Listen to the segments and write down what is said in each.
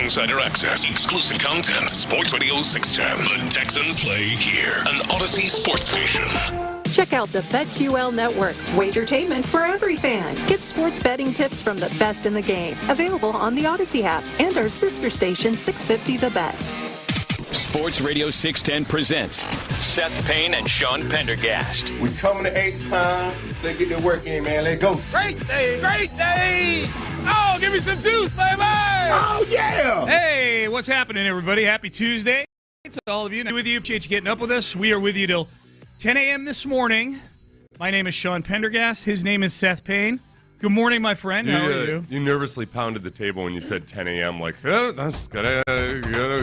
Insider access, exclusive content. Sports Radio 610. The Texans play here. An Odyssey sports station. Check out the BetQL Network. Wagertainment for every fan. Get sports betting tips from the best in the game. Available on the Odyssey app and our sister station 650 The Bet. Sports Radio 610 presents Seth Payne and Sean Pendergast. We coming to H time. Let's get the work in, man. Let's go. Great day, great day. Oh, give me some juice, baby. Oh, yeah. Hey, what's happening, everybody? Happy Tuesday. It's all of you. With you. Appreciate you getting up with us. We are with you till 10 a.m. this morning. My name is Sean Pendergast. His name is Seth Payne. Good morning, my friend. How are you? You nervously pounded the table when you said 10 a.m. Like, oh, that's gotta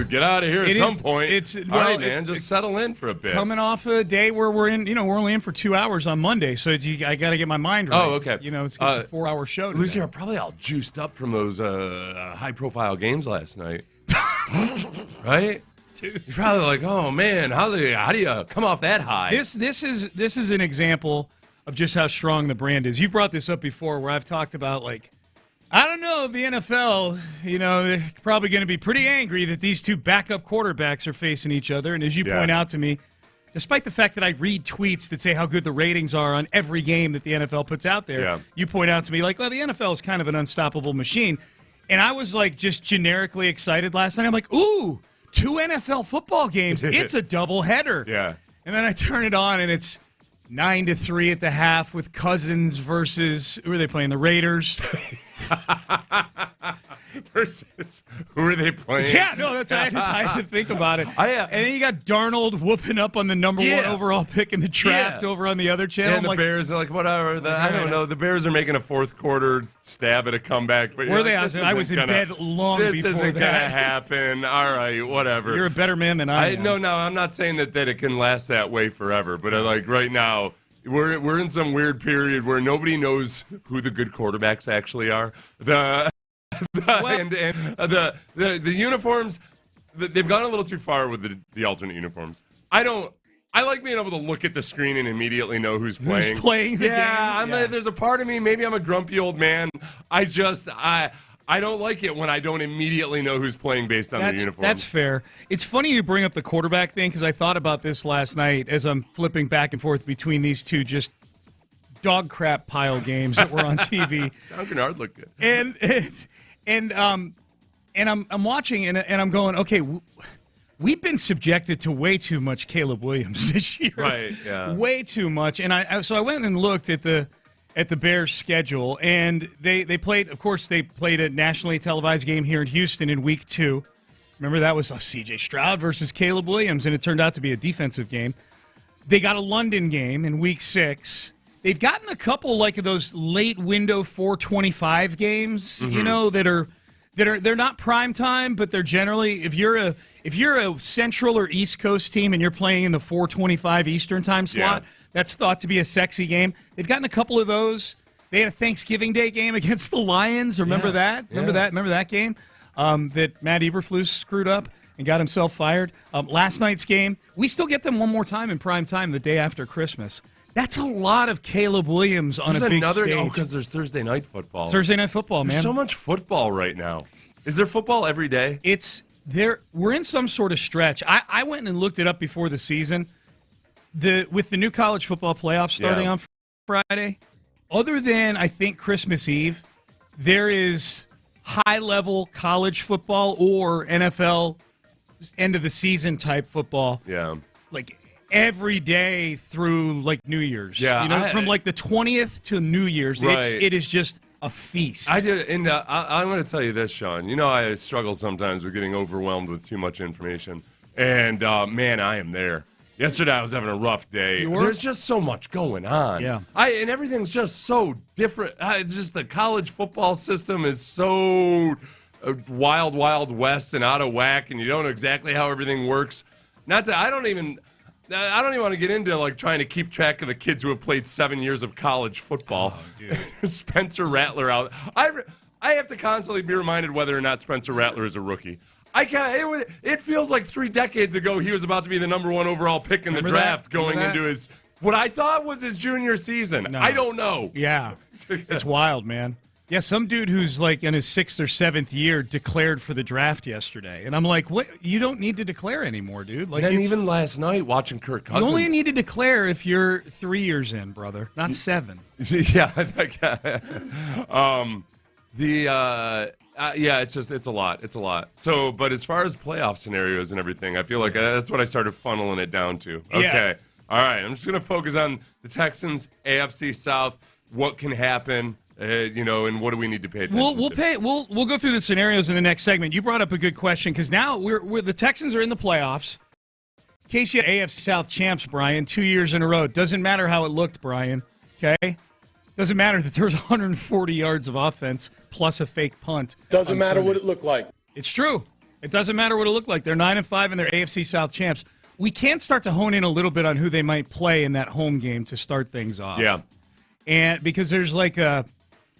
get out of here at some point. All right, man, just settle in for a bit. Coming off a day where we're only in for 2 hours on Monday, so I got to get my mind right. Oh, okay. It's a 4-hour show today. At least you're probably all juiced up from those high-profile games last night, right? Dude. You're probably like, oh man, how do you come off that high? This is an example of just how strong the brand is. You've brought this up before where I've talked about, like, I don't know, the NFL, they're probably going to be pretty angry that these two backup quarterbacks are facing each other. And as you point out to me, despite the fact that I read tweets that say how good the ratings are on every game that the NFL puts out there, you point out to me, like, well, the NFL is kind of an unstoppable machine. And I was, like, just generically excited last night. I'm like, ooh, 2 NFL football games. It's a doubleheader. Yeah. And then I turn it on, and it's 9-3 at the half with Cousins versus, who are they playing? The Raiders. Versus, who are they playing? Yeah, no, that's I had to think about it. And then you got Darnold whooping up on the number 1 overall pick in the draft over on the other channel. And the Bears are like, whatever. I don't know. The Bears are making a fourth quarter stab at a comeback. But were they? I was in bed long before that. This isn't going to happen. All right, whatever. You're a better man than I am. No, I'm not saying that it can last that way forever. But like right now, we're in some weird period where nobody knows who the good quarterbacks actually are. The uniforms, they've gone a little too far with the alternate uniforms. I like being able to look at the screen and immediately know who's playing. Who's playing the game? There's a part of me, maybe I'm a grumpy old man. I don't like it when I don't immediately know who's playing based on their uniforms. That's fair. It's funny you bring up the quarterback thing because I thought about this last night as I'm flipping back and forth between these two just dog crap pile games that were on TV. John Kennard looked good. And I'm watching and I'm going, okay, we've been subjected to way too much Caleb Williams this year. Right, yeah. Way too much. And so I went and looked at the Bears' schedule, and they played a nationally televised game here in Houston in week 2. Remember, that was C.J. Stroud versus Caleb Williams, and it turned out to be a defensive game. They got a London game in week 6. They've gotten a couple like those late window 425 games, that are they're not prime time, but they're generally if you're a Central or East Coast team and you're playing in the 425 Eastern time slot, that's thought to be a sexy game. They've gotten a couple of those. They had a Thanksgiving Day game against the Lions. Remember that? Remember that game that Matt Eberflus screwed up and got himself fired. Last night's game, we still get them one more time in prime time the day after Christmas. That's a lot of Caleb Williams on There's a big another, stage. Oh, because there's Thursday night football. Thursday night football, man. There's so much football right now. Is there football every day? It's there. We're in some sort of stretch. I went and looked it up before the season. With the new college football playoffs starting on Friday, other than I think Christmas Eve, there is high-level college football or NFL end of the season type football. Yeah, like every day through like New Year's. Yeah, from like the 20th to New Year's. Right. It is just a feast. I did, and I'm going to tell you this, Sean. You know, I struggle sometimes with getting overwhelmed with too much information, and man, I am there. Yesterday, I was having a rough day. You were? There's just so much going on. Yeah. And everything's just so different. It's just the college football system is so wild, wild west and out of whack, and you don't know exactly how everything works. I don't even want to get into like trying to keep track of the kids who have played 7 years of college football. Oh, dude. Spencer Rattler out. I have to constantly be reminded whether or not Spencer Rattler is a rookie. I can't. It feels like 3 decades ago he was about to be the number 1 overall pick in the draft going into his what I thought was his junior season. No. I don't know. Yeah, it's wild, man. Yeah, some dude who's like in his 6th or 7th year declared for the draft yesterday, and I'm like, what? You don't need to declare anymore, dude. Like, and even last night watching Kirk Cousins, you only need to declare if you're 3 years in, brother, not 7. Yeah. Yeah, it's a lot. It's a lot. So, but as far as playoff scenarios and everything, I feel like that's what I started funneling it down to. Okay. Yeah. All right. I'm just going to focus on the Texans, AFC South, what can happen, and what do we need to pay attention to? We'll go through the scenarios in the next segment. You brought up a good question because now we're the Texans are in the playoffs. In case you had AFC South champs, Brian, 2 years in a row. Doesn't matter how it looked, Brian. Okay? Doesn't matter that there was 140 yards of offense plus a fake punt. Doesn't matter what it looked like. It's true. It doesn't matter what it looked like. They're 9-5 and they're AFC South champs. We can start to hone in a little bit on who they might play in that home game to start things off. Yeah. And because there's like a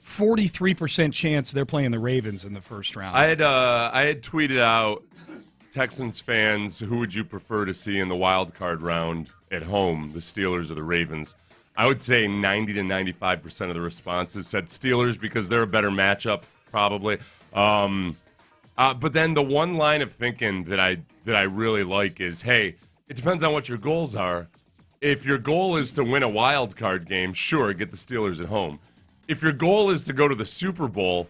43% chance they're playing the Ravens in the first round. I had tweeted out, Texans fans, who would you prefer to see in the wild card round at home, the Steelers or the Ravens? I would say 90 to 95% of the responses said Steelers because they're a better matchup, probably. But then the one line of thinking that I really like is, hey, it depends on what your goals are. If your goal is to win a wild card game, sure, get the Steelers at home. If your goal is to go to the Super Bowl,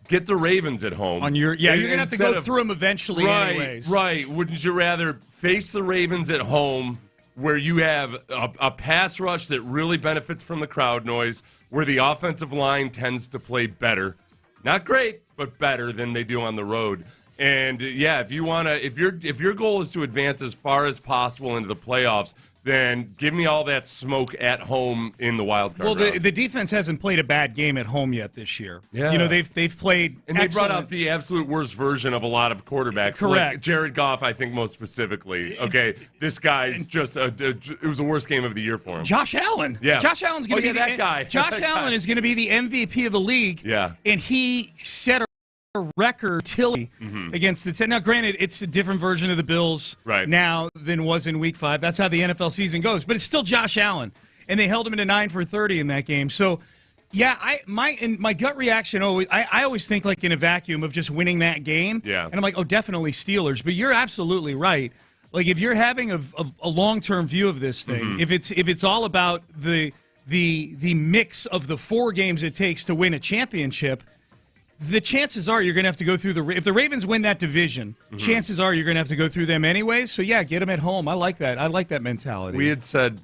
get the Ravens at home. You're going to have to go through them eventually anyways. Right. Wouldn't you rather face the Ravens at home where you have a pass rush that really benefits from the crowd noise, where the offensive line tends to play better, not great, but better than they do on the road. And yeah, if your goal is to advance as far as possible into the playoffs, then give me all that smoke at home in the wild card. Well, the defense hasn't played a bad game at home yet this year. Yeah. They've played and they brought out the absolute worst version of a lot of quarterbacks. Correct. Like Jared Goff, I think most specifically. Okay, this guy's just it was the worst game of the year for him. Josh Allen. Yeah. Josh Allen's going to be that guy. Josh Allen is going to be the MVP of the league. Yeah. And he set a record against the Now, granted, it's a different version of the Bills now than was in Week 5. That's how the NFL season goes. But it's still Josh Allen, and they held him to 9 for 30 in that game. So, yeah, my gut reaction I always think like in a vacuum of just winning that game. Yeah, and I'm like, definitely Steelers. But you're absolutely right. Like if you're having a long-term view of this thing, if it's all about the mix of the 4 games it takes to win a championship. The chances are you're going to have to go through if the Ravens win that division, chances are you're going to have to go through them anyways. So, yeah, get them at home. I like that. I like that mentality. We had said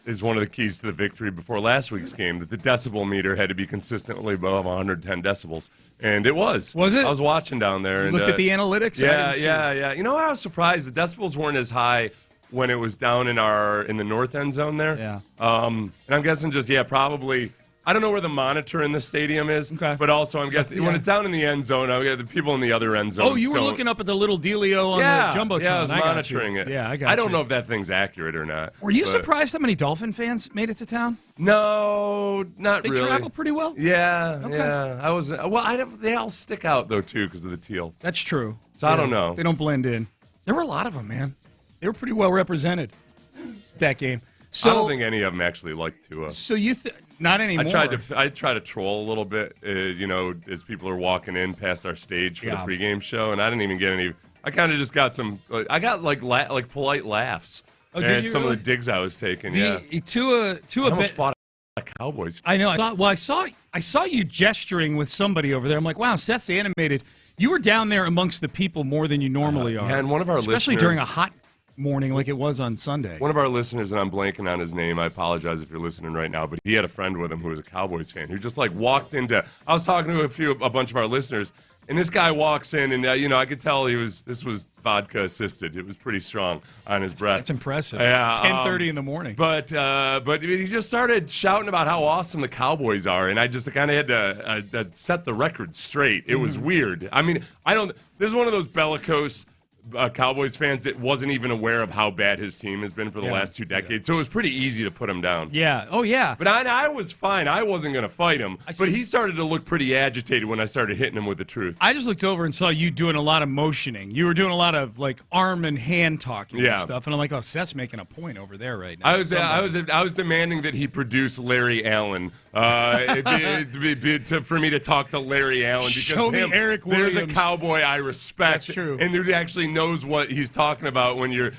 is one of the keys to the victory before last week's game that the decibel meter had to be consistently above 110 decibels. And it was. Was it? I was watching down there. You looked at the analytics? Yeah. You know what? I was surprised. The decibels weren't as high when it was down in the north end zone there. Yeah. And I'm guessing probably – I don't know where the monitor in the stadium is, but also I'm guessing when it's down in the end zone, the people in the other end zone. Oh, you were looking up at the little dealio on the Jumbotron. Yeah, I was monitoring it. Yeah, I got you. I don't know if that thing's accurate or not. Were you surprised how many Dolphin fans made it to town? No, not really. They travel pretty well? Yeah, okay. Yeah. I was. Well, they all stick out, though, too, because of the teal. That's true. So I don't know. They don't blend in. There were a lot of them, man. They were pretty well represented that game. So, I don't think any of them actually like Tua. So not anymore. I tried to troll a little bit, as people are walking in past our stage for the pregame show, and I didn't even get any. I kind of just got some. I got like polite laughs at some of the digs I was taking. Tua almost fought a Cowboys. I know. I saw you gesturing with somebody over there. I'm like, wow, Seth's animated. You were down there amongst the people more than you normally are. Yeah, and one of our especially listeners, during a hot morning like it was on Sunday. One of our listeners, and I'm blanking on his name. I apologize if you're listening right now, but he had a friend with him who was a Cowboys fan who just like walked into. I was talking to a bunch of our listeners, and this guy walks in, and I could tell this was vodka assisted. It was pretty strong on his breath. That's impressive. Yeah, 10:30 in the morning. But he just started shouting about how awesome the Cowboys are, and I just kind of had to set the record straight. It was weird. I mean, this is one of those bellicose Cowboys fans that wasn't even aware of how bad his team has been for the last 2 decades, so it was pretty easy to put him down. Yeah. Oh, yeah. But I was fine. I wasn't going to fight him, but he started to look pretty agitated when I started hitting him with the truth. I just looked over and saw you doing a lot of motioning. You were doing a lot of like arm and hand talking and stuff, and I'm like, oh, Seth's making a point over there right now. I was demanding that he produce Larry Allen for me to talk to Larry Allen because show me Eric Williams. There's a Cowboy I respect. That's true. And there actually knows what he's talking about when you're.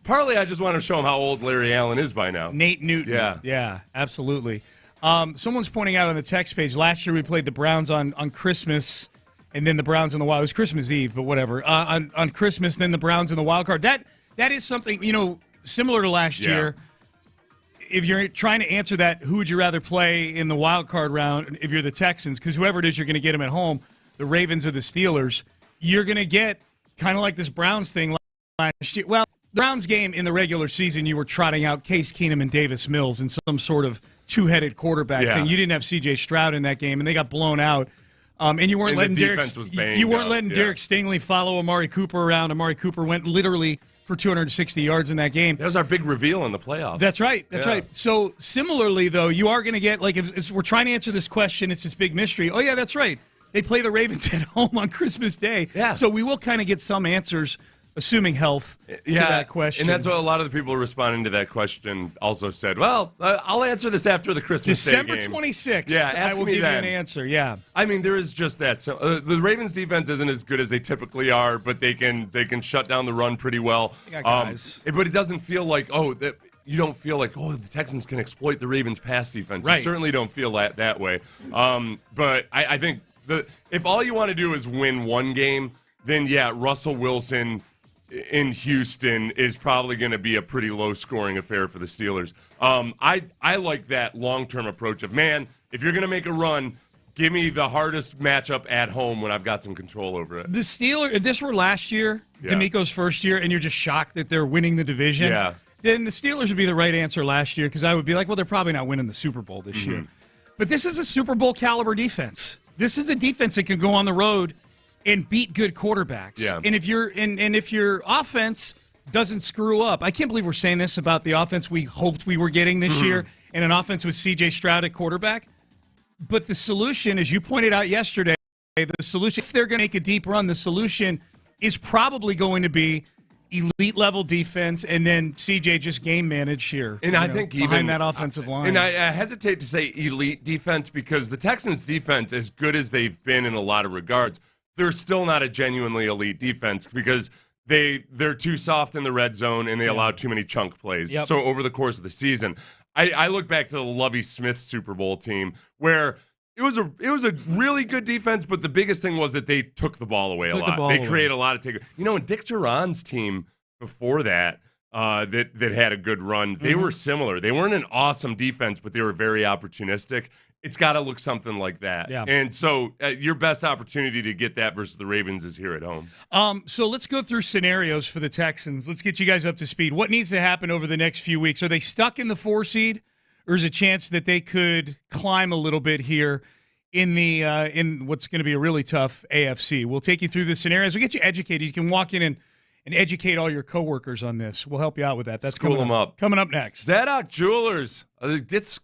Partly, I just want to show him how old Larry Allen is by now. Nate Newton. Yeah, absolutely. Someone's pointing out on the text page. Last year we played the Browns on Christmas, and then the Browns in the wild. It was Christmas Eve, but whatever. On Christmas, then the Browns in the wild card. That is something similar to last year. If you're trying to answer that, who would you rather play in the wild card round? If you're the Texans, because whoever it is, you're going to get them at home. The Ravens or the Steelers. You're going to get kind of like this Browns thing last year. Well, the Browns game in the regular season, you were trotting out Case Keenum and Davis Mills in some sort of two-headed quarterback thing. You didn't have C.J. Stroud in that game, and they got blown out. And you weren't letting Derek Stingley follow Amari Cooper around. Amari Cooper went literally for 260 yards in that game. That was our big reveal in the playoffs. That's right. That's right. So similarly, though, you are going to get, like, if we're trying to answer this question, it's this big mystery. Oh, yeah, that's right. They play the Ravens at home on Christmas Day. Yeah. So we will kind of get some answers, assuming health, to that question. And that's what a lot of the people responding to that question also said. Well, I'll answer this after the Christmas December Day game. 26th. Yeah, ask I will me give then. you an answer. Yeah. I mean, there is just that. So the Ravens defense isn't as good as they typically are, but they can shut down the run pretty well. They got guys. But it doesn't feel like you don't feel like, the Texans can exploit the Ravens' pass defense. Right. You certainly don't feel that way. But I think if all you want to do is win one game, then Russell Wilson in Houston is probably going to be a pretty low-scoring affair for the Steelers. I like that long-term approach of, man, if you're going to make a run, give me the hardest matchup at home when I've got some control over it. The Steelers, if this were last year, DeMeco's first year, and you're just shocked that they're winning the division, then the Steelers would be the right answer last year because I would be like, well, they're probably not winning the Super Bowl this year. But this is a Super Bowl caliber defense. This is a defense that can go on the road and beat good quarterbacks. Yeah. And if your offense doesn't screw up, I can't believe we're saying this about the offense we hoped we were getting this year, and an offense with C.J. Stroud at quarterback. But the solution, as you pointed out yesterday, the solution, if they're going to make a deep run, the solution is probably going to be elite level defense, and then CJ just game manage here. And I think behind even that offensive line. And I hesitate to say elite defense because the Texans' defense, as good as they've been in a lot of regards, they're still not a genuinely elite defense because they're too soft in the red zone and they allow too many chunk plays. Yep. So over the course of the season, I look back to the Lovie Smith Super Bowl team where it was a really good defense, but the biggest thing was that they took the ball away a lot. They created a lot of take. And Dick Duran's team before that that had a good run, they were similar. They weren't an awesome defense, but they were very opportunistic. It's got to look something like that. Yeah. And so your best opportunity to get that versus the Ravens is here at home. So let's go through scenarios for the Texans. Let's get you guys up to speed. What needs to happen over the next few weeks? Are they stuck in the 4 seed? Or is a chance that they could climb a little bit here in the in what's going to be a really tough AFC? We'll take you through the scenarios. We'll get you educated. You can walk in and educate all your coworkers on this. We'll help you out with that. That's School them up. Coming up next. Zadok Jewelers. Get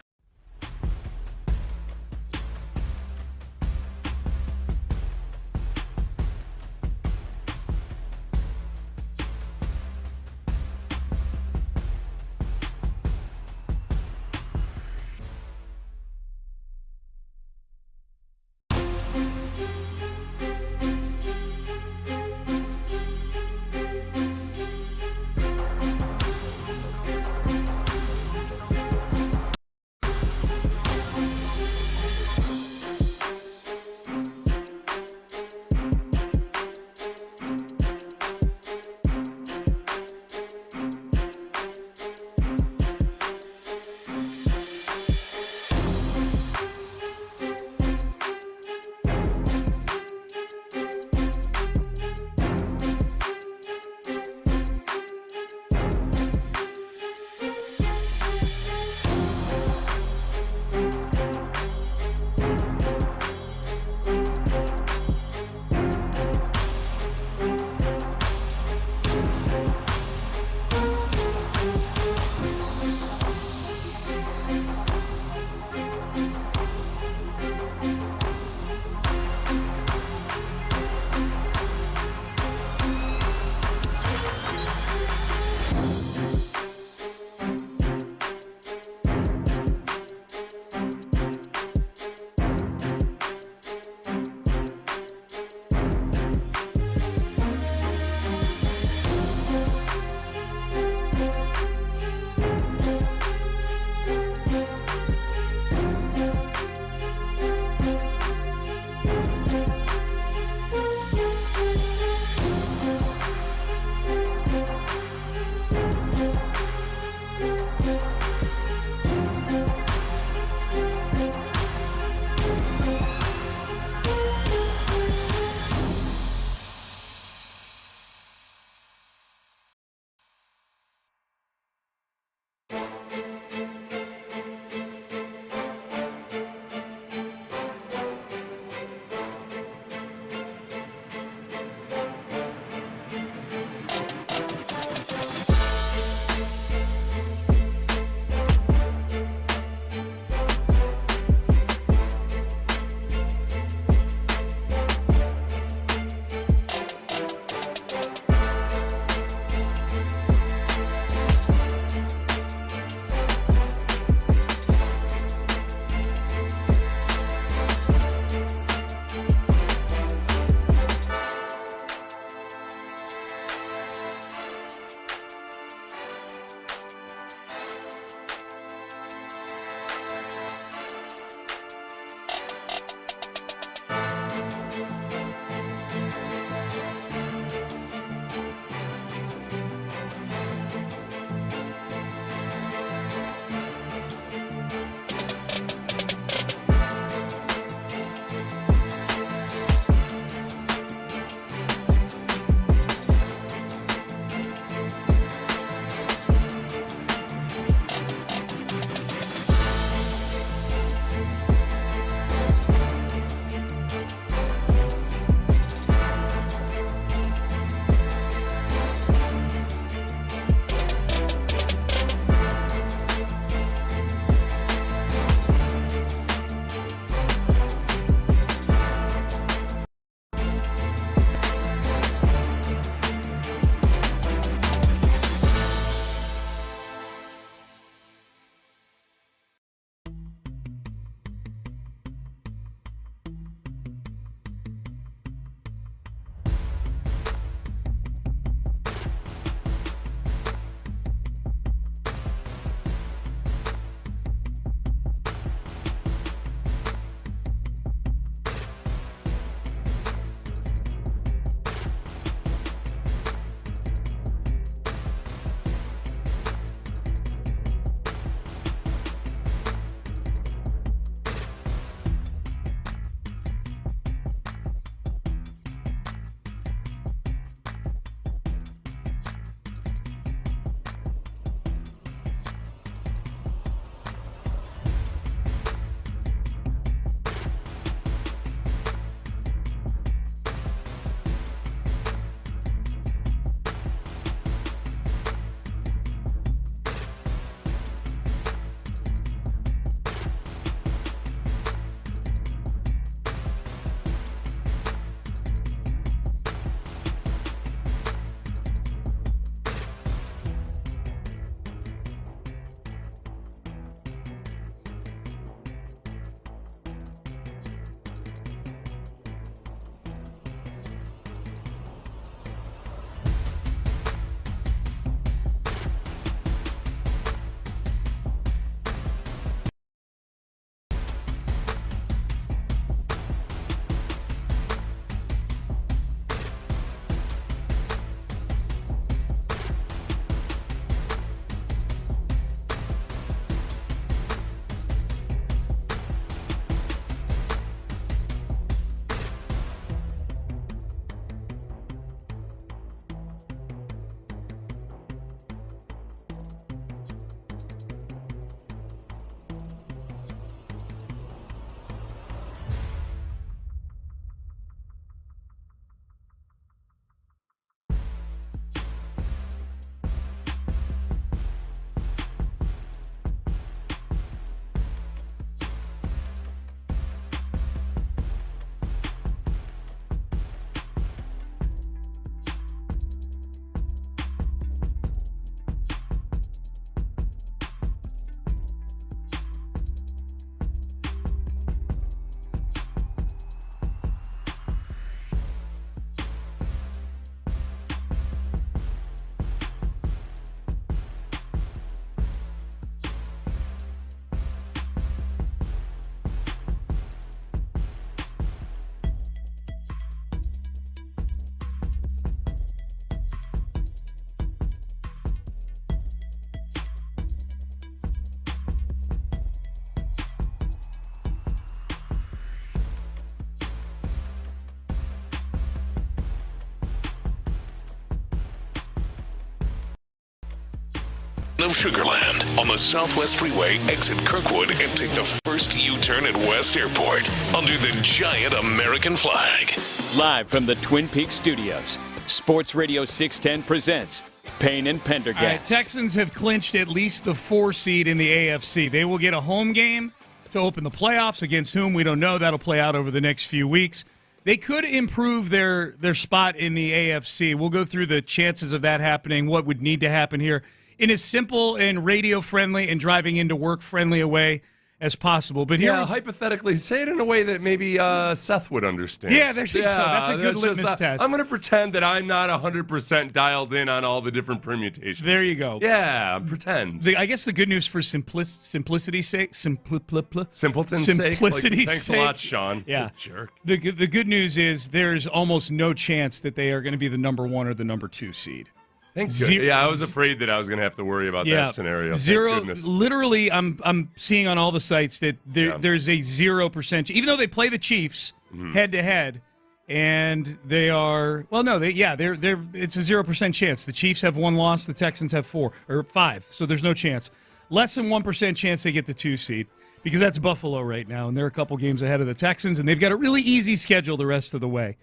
of Sugarland on the Southwest Freeway, exit Kirkwood, and take the first U-turn at West Airport under the giant American flag. Live from the Twin Peaks studios, Sports Radio 610 presents Payne and Pendergast. All right, Texans have clinched at least the 4 seed in the AFC. They will get a home game to open the playoffs. Against whom, we don't know. That'll play out over the next few weeks. They could improve their spot in the AFC. We'll go through the chances of that happening, what would need to happen here, in as simple and radio-friendly and driving into work-friendly a way as possible. But here, hypothetically, say it in a way that maybe Seth would understand. Yeah, there you go. That's a good litmus test. I'm going to pretend that I'm not 100% dialed in on all the different permutations. There you go. Yeah, pretend. I guess the good news for simplicity's sake, simpleton's simplicity's sake. Thanks a lot, Sean. Yeah. Good jerk. The good news is there's almost no chance that they are going to be the number 1 or the number 2 seed. Thank you. Yeah, I was afraid that I was going to have to worry about that scenario. Zero. Literally, I'm seeing on all the sites that there's a 0%, even though they play the Chiefs head to head, and they are it's a 0% chance. The Chiefs have 1 loss, the Texans have 4 or 5, so there's no chance. Less than 1% chance they get the 2 seed because that's Buffalo right now, and they're a couple games ahead of the Texans, and they've got a really easy schedule the rest of the way.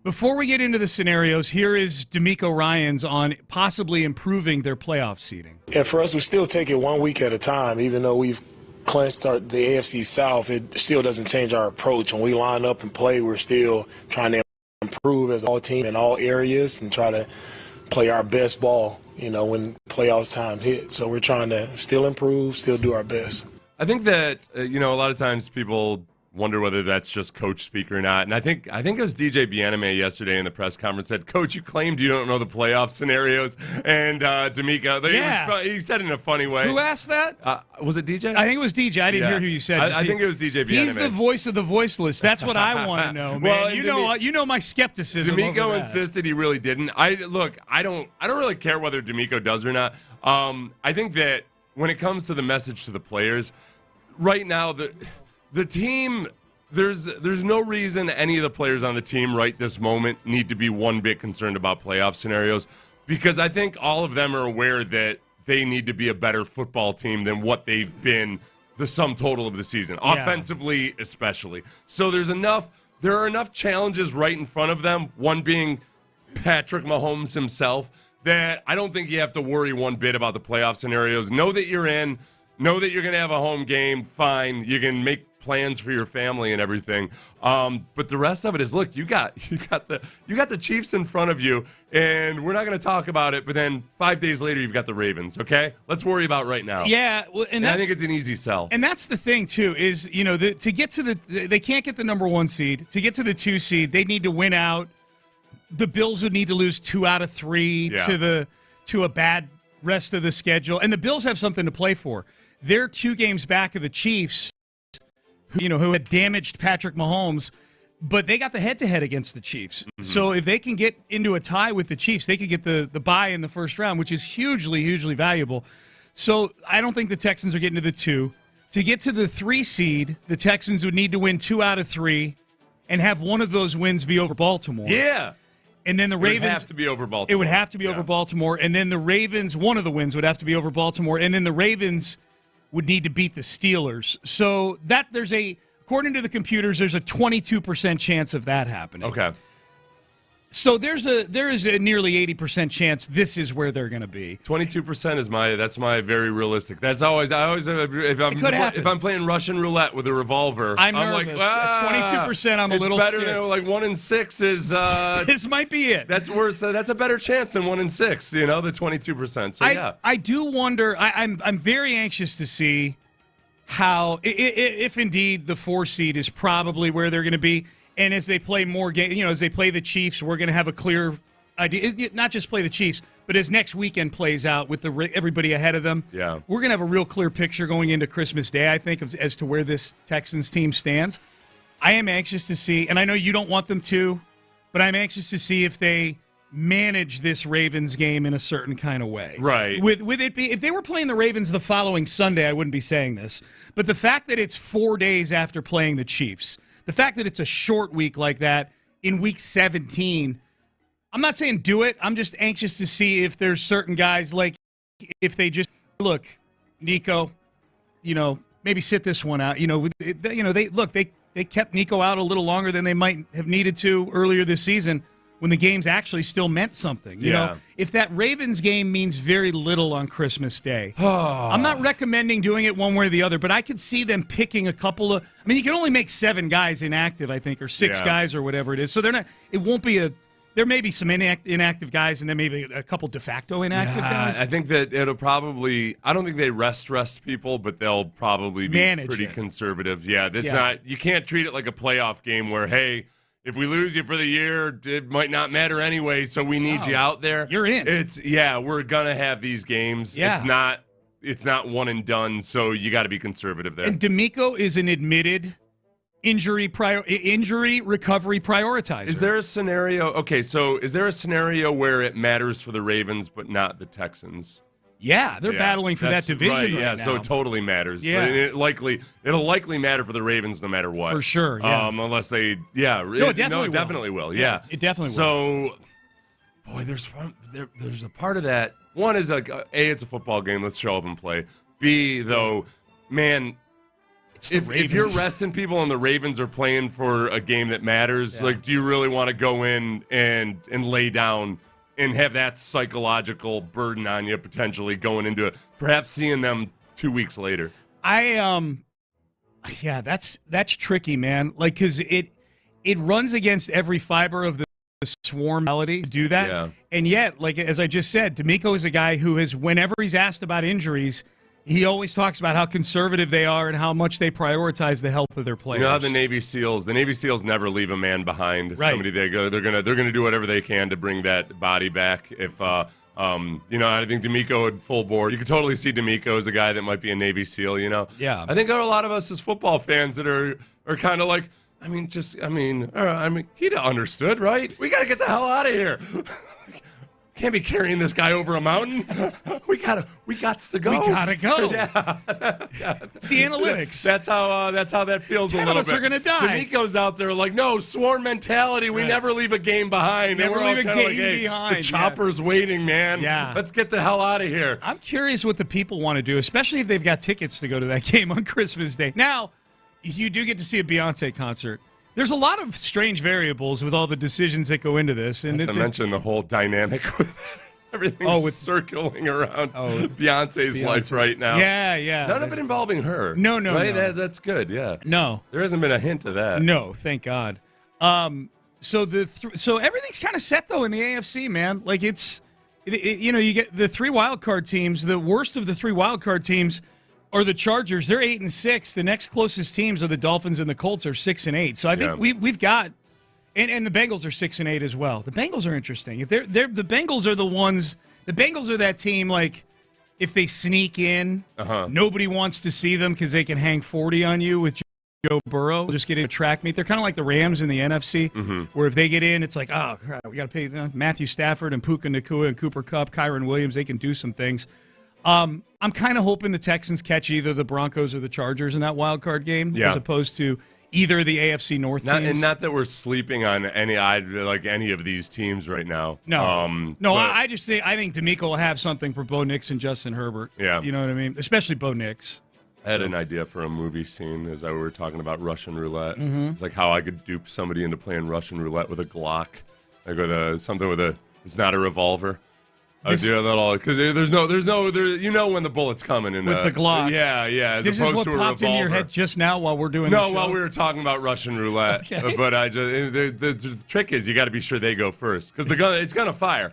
Before we get into the scenarios, here is DeMeco Ryans on possibly improving their playoff seeding. Yeah, for us, we still take it 1 week at a time. Even though we've clinched the AFC South, it still doesn't change our approach. When we line up and play, we're still trying to improve as all team in all areas and try to play our best ball, when playoffs time hit. So we're trying to still improve, still do our best. I think that, a lot of times people wonder whether that's just coach speak or not. And I think it was DJ Bijani yesterday in the press conference said, Coach, you claimed you don't know the playoff scenarios. And DeMeco, he said it in a funny way. Who asked that? Was it DJ? I think it was DJ. I didn't hear who you said. I think it was DJ Bijani. He's the voice of the voiceless. That's what I want to know, man. Well, you know my skepticism. DeMeco insisted he really didn't. I don't really care whether DeMeco does or not. I think that when it comes to the message to the players, right now the team, there's no reason any of the players on the team right this moment need to be one bit concerned about playoff scenarios, because I think all of them are aware that they need to be a better football team than what they've been the sum total of the season, offensively especially. So there are enough challenges right in front of them, one being Patrick Mahomes himself, that I don't think you have to worry one bit about the playoff scenarios. Know that you're in. Know that you're going to have a home game. Fine. You can make plans for your family and everything. But the rest of it is, look, you got the Chiefs in front of you, and we're not going to talk about it. But then 5 days later, you've got the Ravens. Okay, let's worry about right now. Yeah, well, and I think it's an easy sell. And that's the thing too is to get to they can't get the number 1 seed. To get to the 2 seed, they need to win out. The Bills would need to lose 2 out of 3 to a bad rest of the schedule, and the Bills have something to play for. They're 2 games back of the Chiefs, who had damaged Patrick Mahomes, but they got the head-to-head against the Chiefs. Mm-hmm. So if they can get into a tie with the Chiefs, they could get the bye in the first round, which is hugely, hugely valuable. So I don't think the Texans are getting to the 2. To get to the 3 seed, the Texans would need to win 2 out of 3 and have one of those wins be over Baltimore. Yeah. And then the Ravens would have to be over Baltimore. It would have to be over Baltimore. And then the Ravens, one of the wins would have to be over Baltimore. And then the Ravens would need to beat the Steelers. So according to the computers, there's a 22% chance of that happening. Okay. So there is a nearly 80% chance this is where they're going to be. 22% is that's my very realistic. That's always if I'm playing Russian roulette with a revolver, I'm nervous. At 22%, I'm a little better scared. than 1 in 6 is. This might be it. That's worse. That's a better chance than 1 in 6. The 22%. So I do wonder. I'm very anxious to see how if indeed the 4 seed is probably where they're going to be. And as they play more games, as they play the Chiefs, we're going to have a clear idea. Not just play the Chiefs, but as next weekend plays out with everybody ahead of them, we're going to have a real clear picture going into Christmas Day, I think, as to where this Texans team stands. I am anxious to see, and I know you don't want them to, but I'm anxious to see if they manage this Ravens game in a certain kind of way. Right. With it be, if they were playing the Ravens the following Sunday, I wouldn't be saying this. But the fact that it's 4 days after playing the Chiefs, the fact that it's a short week like that in week 17, I'm not saying do it. I'm just anxious to see if there's certain guys, like if they just look, Nico, maybe sit this one out. They kept Nico out a little longer than they might have needed to earlier this season when the games actually still meant something. You know, if that Ravens game means very little on Christmas Day, I'm not recommending doing it one way or the other, but I could see them picking a couple of. I mean, you can only make 7 guys inactive, I think, or 6 guys or whatever it is. So they're not. It won't be a. There may be some inactive guys, and then maybe a couple de facto inactive guys. I think that it'll probably. I don't think they rest people, but they'll probably be pretty conservative. Yeah, that's not. You can't treat it like a playoff game where, hey, if we lose you for the year, it might not matter anyway. So we need you out there. You're in. We're gonna have these games. Yeah. It's not one and done. So you got to be conservative there. And DeMeco is an admitted injury recovery prioritizer. Is there a scenario? Okay, so is there a scenario where it matters for the Ravens but not the Texans? Yeah, they're battling for that division right now. So it totally matters. Yeah. It'll likely matter for the Ravens no matter what. For sure. Yeah. Unless they, it definitely will. Yeah, it definitely will. So, boy, there's a part of that. One is like, A, it's a football game. Let's show up and play. B, though, man. If you're resting people and the Ravens are playing for a game that matters, like, do you really want to go in and lay down and have that psychological burden on you potentially going into it, perhaps seeing them 2 weeks later? That's tricky, man. Like, because it runs against every fiber of the swarm mentality to do that. Yeah. And yet, like, as I just said, DeMeco is a guy who has, whenever he's asked about injuries, he always talks about how conservative they are and how much they prioritize the health of their players. You know how the Navy SEAls never leave a man behind. Right. Somebody they're gonna do whatever they can to bring that body back. If I think DeMeco had full board. You could totally see DeMeco as a guy that might be a Navy SEAL. Yeah. I think there are a lot of us as football fans that are kind of like, he'd have understood, right? We got to get the hell out of here. Can't be carrying this guy over a mountain. We got to go. We gotta go. Yeah. It's the analytics. That's how that feels a little bit. 10 of us are gonna die. DeMeco's out there like, no, sworn mentality. We never leave a game behind. Never leave a game behind. The chopper's waiting, man. Yeah. Let's get the hell out of here. I'm curious what the people want to do, especially if they've got tickets to go to that game on Christmas Day. Now, you do get to see a Beyonce concert. There's a lot of strange variables with all the decisions that go into this. And Not to mention the whole dynamic with everything circling around Beyonce's life right now. Yeah. None of it involving her. No. Right? No. That's good, yeah. No. There hasn't been a hint of that. No, thank God. So everything's kind of set, though, in the AFC, man. Like, you get the 3 wildcard teams. The worst of the 3 wildcard teams are the Chargers. They're 8-6. The next closest teams are the Dolphins and the Colts are 6-8. So I think we've got, and the Bengals are 6-8 as well. The Bengals are interesting. If they're the Bengals are the ones. The Bengals are that team. Like, if they sneak in, nobody wants to see them because they can hang 40 on you with Joe Burrow. Just get in a track meet. They're kind of like the Rams in the NFC, where if they get in, it's like, oh crap, we got to pay Matthew Stafford and Puka Nacua and Cooper Kupp, Kyron Williams. They can do some things. I'm kind of hoping the Texans catch either the Broncos or the Chargers in that wild card game, as opposed to either the AFC North teams. And not that we're sleeping on any of these teams right now. No, I just think DeMeco will have something for Bo Nix and Justin Herbert. Yeah, you know what I mean, especially Bo Nix. I had an idea for a movie scene as we were talking about Russian roulette. It's like how I could dupe somebody into playing Russian roulette with a Glock, like with something with it's not a revolver. Because there's no, when the bullet's coming in with the Glock. Yeah. This is what popped into your head just now while we're doing. No, while we were talking about Russian roulette. Okay. But the trick is you got to be sure they go first because it's gonna fire.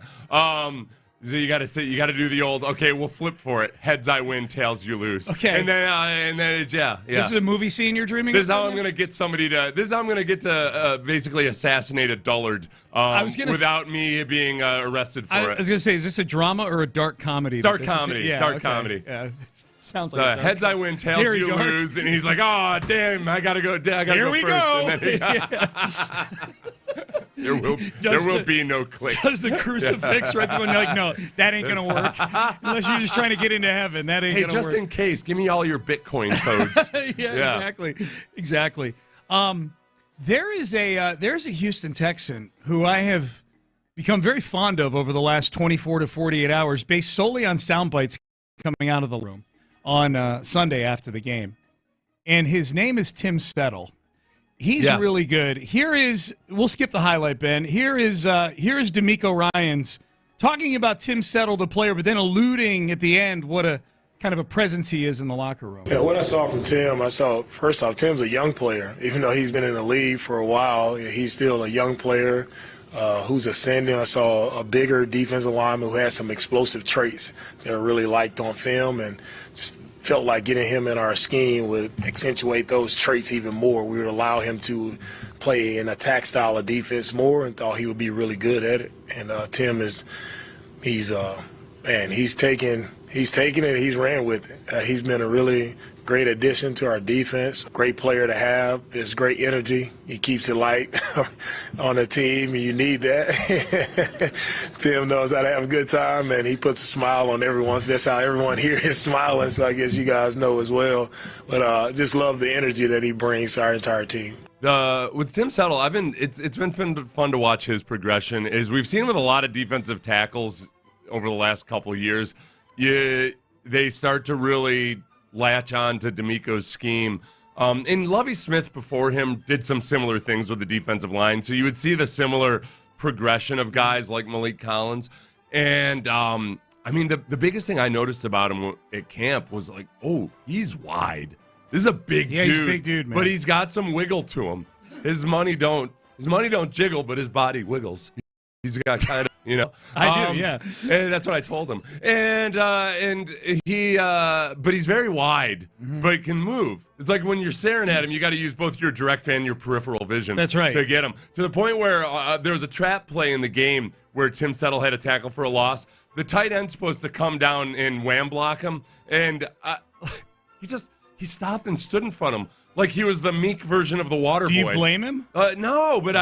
So you got to do the old. Okay, we'll flip for it. Heads I win, tails you lose. Okay, and then This is a movie scene you're dreaming. This is how I'm gonna get somebody to. This is how I'm gonna get to basically assassinate a dullard. Without me being arrested for it. I was gonna say, is this a drama or a dark comedy? Dark comedy. Comedy. Yeah. Sounds like heads I win, tails you lose, and he's like, "Oh, damn! I gotta go. Here we go." And then there will be no click. Does the crucifix right before? Like, no, that ain't gonna work unless you're just trying to get into heaven. That ain't gonna work. Hey, just in case, give me all your Bitcoin codes. Exactly. There's a Houston Texan who I have become very fond of over the last 24 to 48 hours, based solely on sound bites coming out of the room on Sunday after the game, and his name is Tim Settle. He's really good. We'll skip the highlight, Ben. Here is DeMeco Ryans talking about Tim Settle, the player, but then alluding at the end what a kind of a presence he is in the locker room. Yeah, what I saw from Tim, first off, Tim's a young player. Even though he's been in the league for a while, he's still a young player who's ascending. I saw a bigger defensive lineman who has some explosive traits that I really liked on film, and just felt like getting him in our scheme would accentuate those traits even more. We would allow him to play an attack style of defense more, and thought he would be really good at it. And Tim he's taken it, he's ran with it. He's been a really great addition to our defense, great player to have. There's great energy. He keeps it light on the team, and you need that. Tim knows how to have a good time, and he puts a smile on everyone. That's how everyone here is smiling, so I guess you guys know as well. But just love the energy that he brings to our entire team. With Tim Settle, it's been fun to watch his progression. As we've seen with a lot of defensive tackles over the last couple of years, they start to really latch on to DeMeco's scheme. And Lovie Smith before him did some similar things with the defensive line. So you would see the similar progression of guys like Malik Collins. And, the biggest thing I noticed about him at camp was like, oh, he's wide. This is a big dude. He's a big dude, man. But he's got some wiggle to him. His money don't jiggle, but his body wiggles. He's got kind of, I do, yeah. And that's what I told him. And he, but he's very wide, but can move. It's like when you're staring at him, you got to use both your direct and your peripheral vision. That's right. To get him. To the point where there was a trap play in the game where Tim Settle had a tackle for a loss. The tight end's supposed to come down and wham block him, and he stopped and stood in front of him. Like he was the meek version of the water boy. Do you blame him? No, but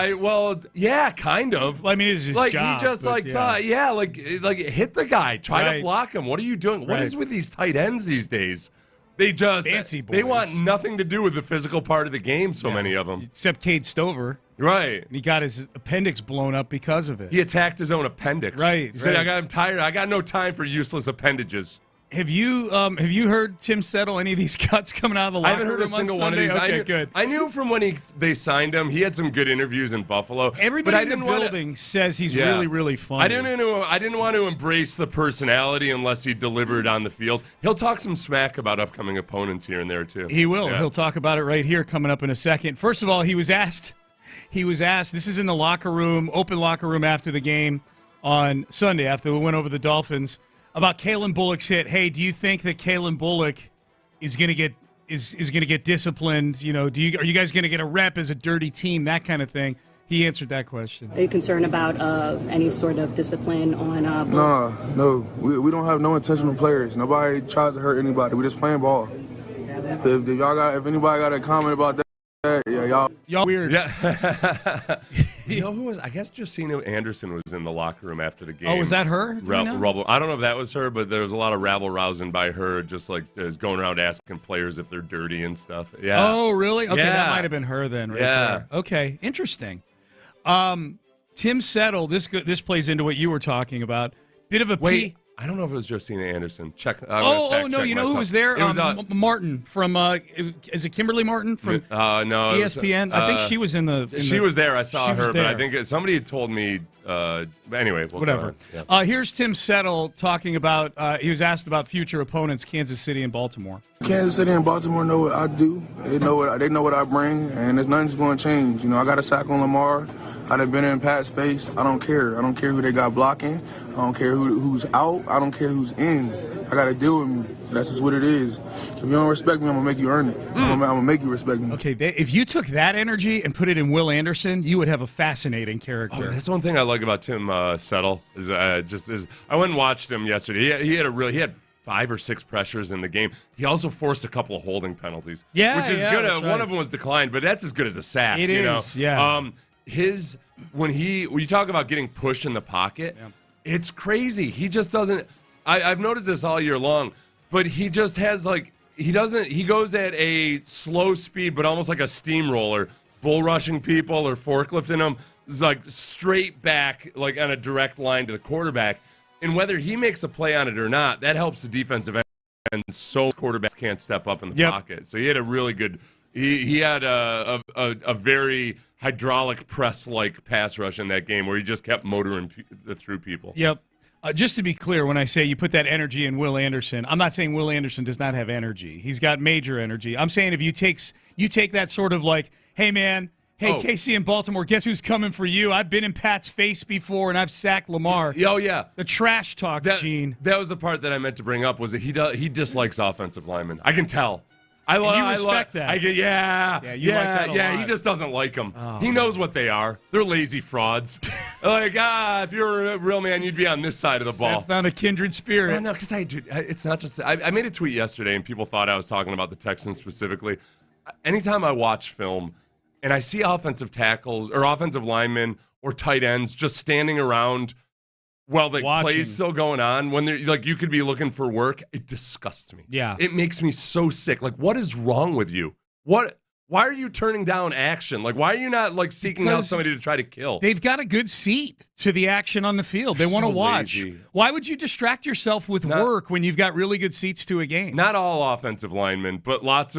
yeah, kind of. Well, I mean, it's his like job. He just thought, hit the guy, try to block him. What are you doing? What is with these tight ends these days? They just fancy boys. They want nothing to do with the physical part of the game. So many of them, except Cade Stover. Right. And he got his appendix blown up because of it. He attacked his own appendix. Right. He said, I'm tired. I got no time for useless appendages. Have you heard Tim Settle any of these cuts coming out of the locker room? I haven't heard a single one of these. Okay, good. I knew from when they signed him, he had some good interviews in Buffalo. Everybody in the building says he's really, really funny. I didn't want to embrace the personality unless he delivered on the field. He'll talk some smack about upcoming opponents here and there too. He will. Yeah. He'll talk about it right here coming up in a second. First of all, he was asked. This is in the locker room, open locker room after the game on Sunday after we went over the Dolphins. About Kalen Bullock's hit. Hey, do you think that Kalen Bullock is going to get disciplined? Are you guys going to get a rep as a dirty team? That kind of thing. He answered that question. Are you concerned about any sort of discipline on? No. We don't have no intentional players. Nobody tries to hurt anybody. We just playing ball. If anybody got a comment about that. Yeah, y'all weird. Yeah. Who was? I guess Josina Anderson was in the locker room after the game. Oh, was that her? Rubble. I don't know if that was her, but there was a lot of rabble rousing by her, just like going around asking players if they're dirty and stuff. Yeah. Oh, really? Okay, that might have been her then. Right there. Okay, interesting. Tim Settle. This plays into what you were talking about. Bit of a I don't know if it was Josina Anderson. Check. No, you know who was there? It was Martin from. Is it Kimberly Martin from? No, ESPN. I think she was in the. She was there. I saw her, but I think somebody had told me. Anyway, whatever. Yeah. Here's Tim Settle talking about. He was asked about future opponents, Kansas City and Baltimore. Kansas City and Baltimore know what I do. They know what I bring, and there's nothing's going to change. I got a sack on Lamar. I'd have been in Pat's face. I don't care. I don't care who they got blocking. I don't care who's out. I don't care who's in. I got to deal with me. That's just what it is. If you don't respect me, I'm going to make you earn it. I'm going to make you respect me. Okay, if you took that energy and put it in Will Anderson, you would have a fascinating character. Oh, that's one thing I like about Tim Settle. I went and watched him yesterday. He had 5 or 6 pressures in the game. He also forced a couple of holding penalties. Which is good. One of them was declined, but that's as good as a sack. It is, yeah. When you talk about getting pushed in the pocket, it's crazy. He just doesn't. I've noticed this all year long, but he just has he goes at a slow speed, but almost like a steamroller, bull rushing people or forklifting them. It's like straight back, like on a direct line to the quarterback. And whether he makes a play on it or not, that helps the defensive end, and so quarterbacks can't step up in the pocket. So he had a really good he had a very hydraulic press-like pass rush in that game where he just kept motoring through people. Yep. Just to be clear, when I say you put that energy in Will Anderson, I'm not saying Will Anderson does not have energy. He's got major energy. I'm saying if you take that sort of like, hey, man, Casey in Baltimore, guess who's coming for you? I've been in Pat's face before, and I've sacked Lamar. Oh, yeah. The trash talk, Gene. That was the part that I meant to bring up, was that he dislikes offensive linemen. I can tell. I respect that. You like that a lot. He just doesn't like them. Oh, he knows what they are. They're lazy frauds. Like, if you're a real man, you'd be on this side of the ball. Seth found a kindred spirit. Well, no, because it's not just. I made a tweet yesterday, and people thought I was talking about the Texans specifically. Anytime I watch film and I see offensive tackles or offensive linemen or tight ends just standing around while the play's still going on, when they're like, you could be looking for work, it disgusts me. Yeah. It makes me so sick. Like, what is wrong with you? Why are you turning down action? Like, why are you not like seeking out somebody to try to kill? They've got a good seat to the action on the field. They want to watch. Lazy. Why would you distract yourself with work when you've got really good seats to a game? Not all offensive linemen, but lots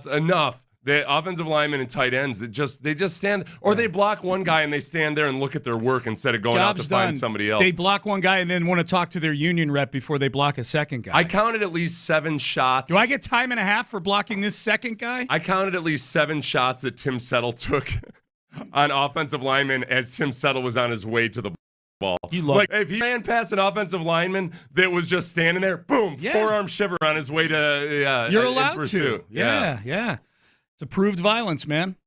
enough. The offensive linemen and tight ends they just stand, or they block one guy and they stand there and look at their work instead of going out to find somebody else. They block one guy and then want to talk to their union rep before they block a second guy. I counted at least 7 shots. Do I get time and a half for blocking this second guy? I counted at least 7 shots that Tim Settle took on offensive linemen as Tim Settle was on his way to the ball. If he ran past an offensive lineman that was just standing there, boom, forearm shiver on his way to You're allowed pursuit. to. Yeah. It's approved violence, man.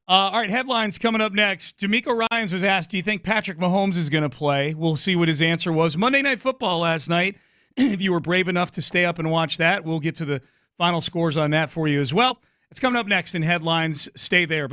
All right, headlines coming up next. DeMeco Ryans was asked, do you think Patrick Mahomes is going to play? We'll see what his answer was. Monday Night Football last night. If you were brave enough to stay up and watch that, we'll get to the final scores on that for you as well. It's coming up next in headlines. Stay there.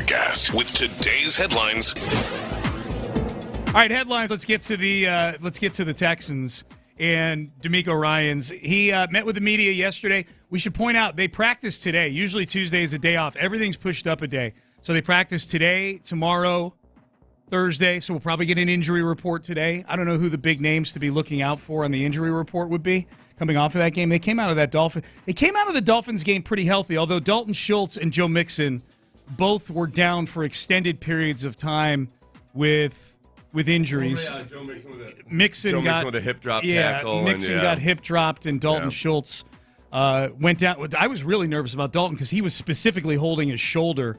Pendergast with today's headlines. All right, headlines. Let's get to the Texans and DeMeco Ryans. He met with the media yesterday. We should point out they practice today. Usually Tuesday is a day off. Everything's pushed up a day. So they practice today, tomorrow, Thursday. So we'll probably get an injury report today. I don't know who the big names to be looking out for on the injury report would be coming off of that game. They came out of the Dolphins game pretty healthy, although Dalton Schultz and Joe Mixon both were down for extended periods of time with injuries. Joe Mixon with a hip drop tackle. Mixon got hip dropped, and Dalton Schultz went down. I was really nervous about Dalton because he was specifically holding his shoulder,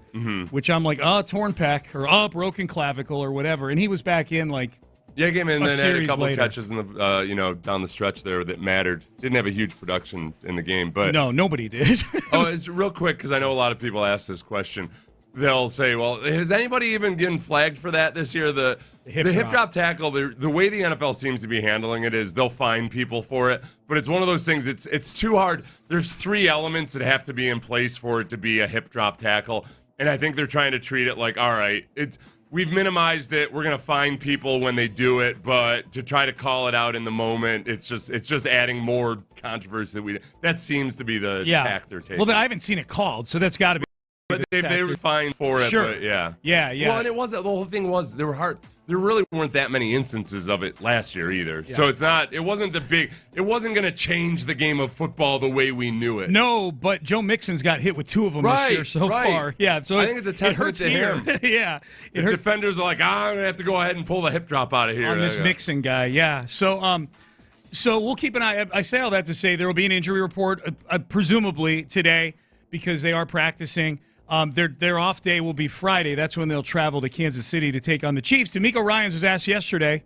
which I'm like, torn pec or broken clavicle or whatever, and he was back in like. Yeah, he came in and then had a couple later. catches in the down the stretch there that mattered. Didn't have a huge production in the game, but no, nobody did. It's real quick because I know a lot of people ask this question. They'll say, "Well, has anybody even getting flagged for that this year?" The hip drop tackle. The way the NFL seems to be handling it is they'll fine people for it, but it's one of those things. It's too hard. There's 3 elements that have to be in place for it to be a hip drop tackle, and I think they're trying to treat it like, all right, we've minimized it. We're going to fine people when they do it, but to try to call it out in the moment, it's just adding more controversy. That seems to be the tack they're taking. Well, I haven't seen it called, so that's got to be. But they were fine for it. Sure. But yeah. Well, and the whole thing was they were hard. There really weren't that many instances of it last year either. Yeah. So it wasn't going to change the game of football the way we knew it. No, but Joe Mixon's got hit with 2 of them this year so far. Yeah, so I think it's a testament to him. Yeah. The defenders are like, I'm going to have to go ahead and pull the hip drop out of here. On this Mixon guy, yeah. So we'll keep an eye. I say all that to say there will be an injury report, presumably today, because they are practicing. Their off day will be Friday. That's when they'll travel to Kansas City to take on the Chiefs. DeMeco Ryans was asked yesterday,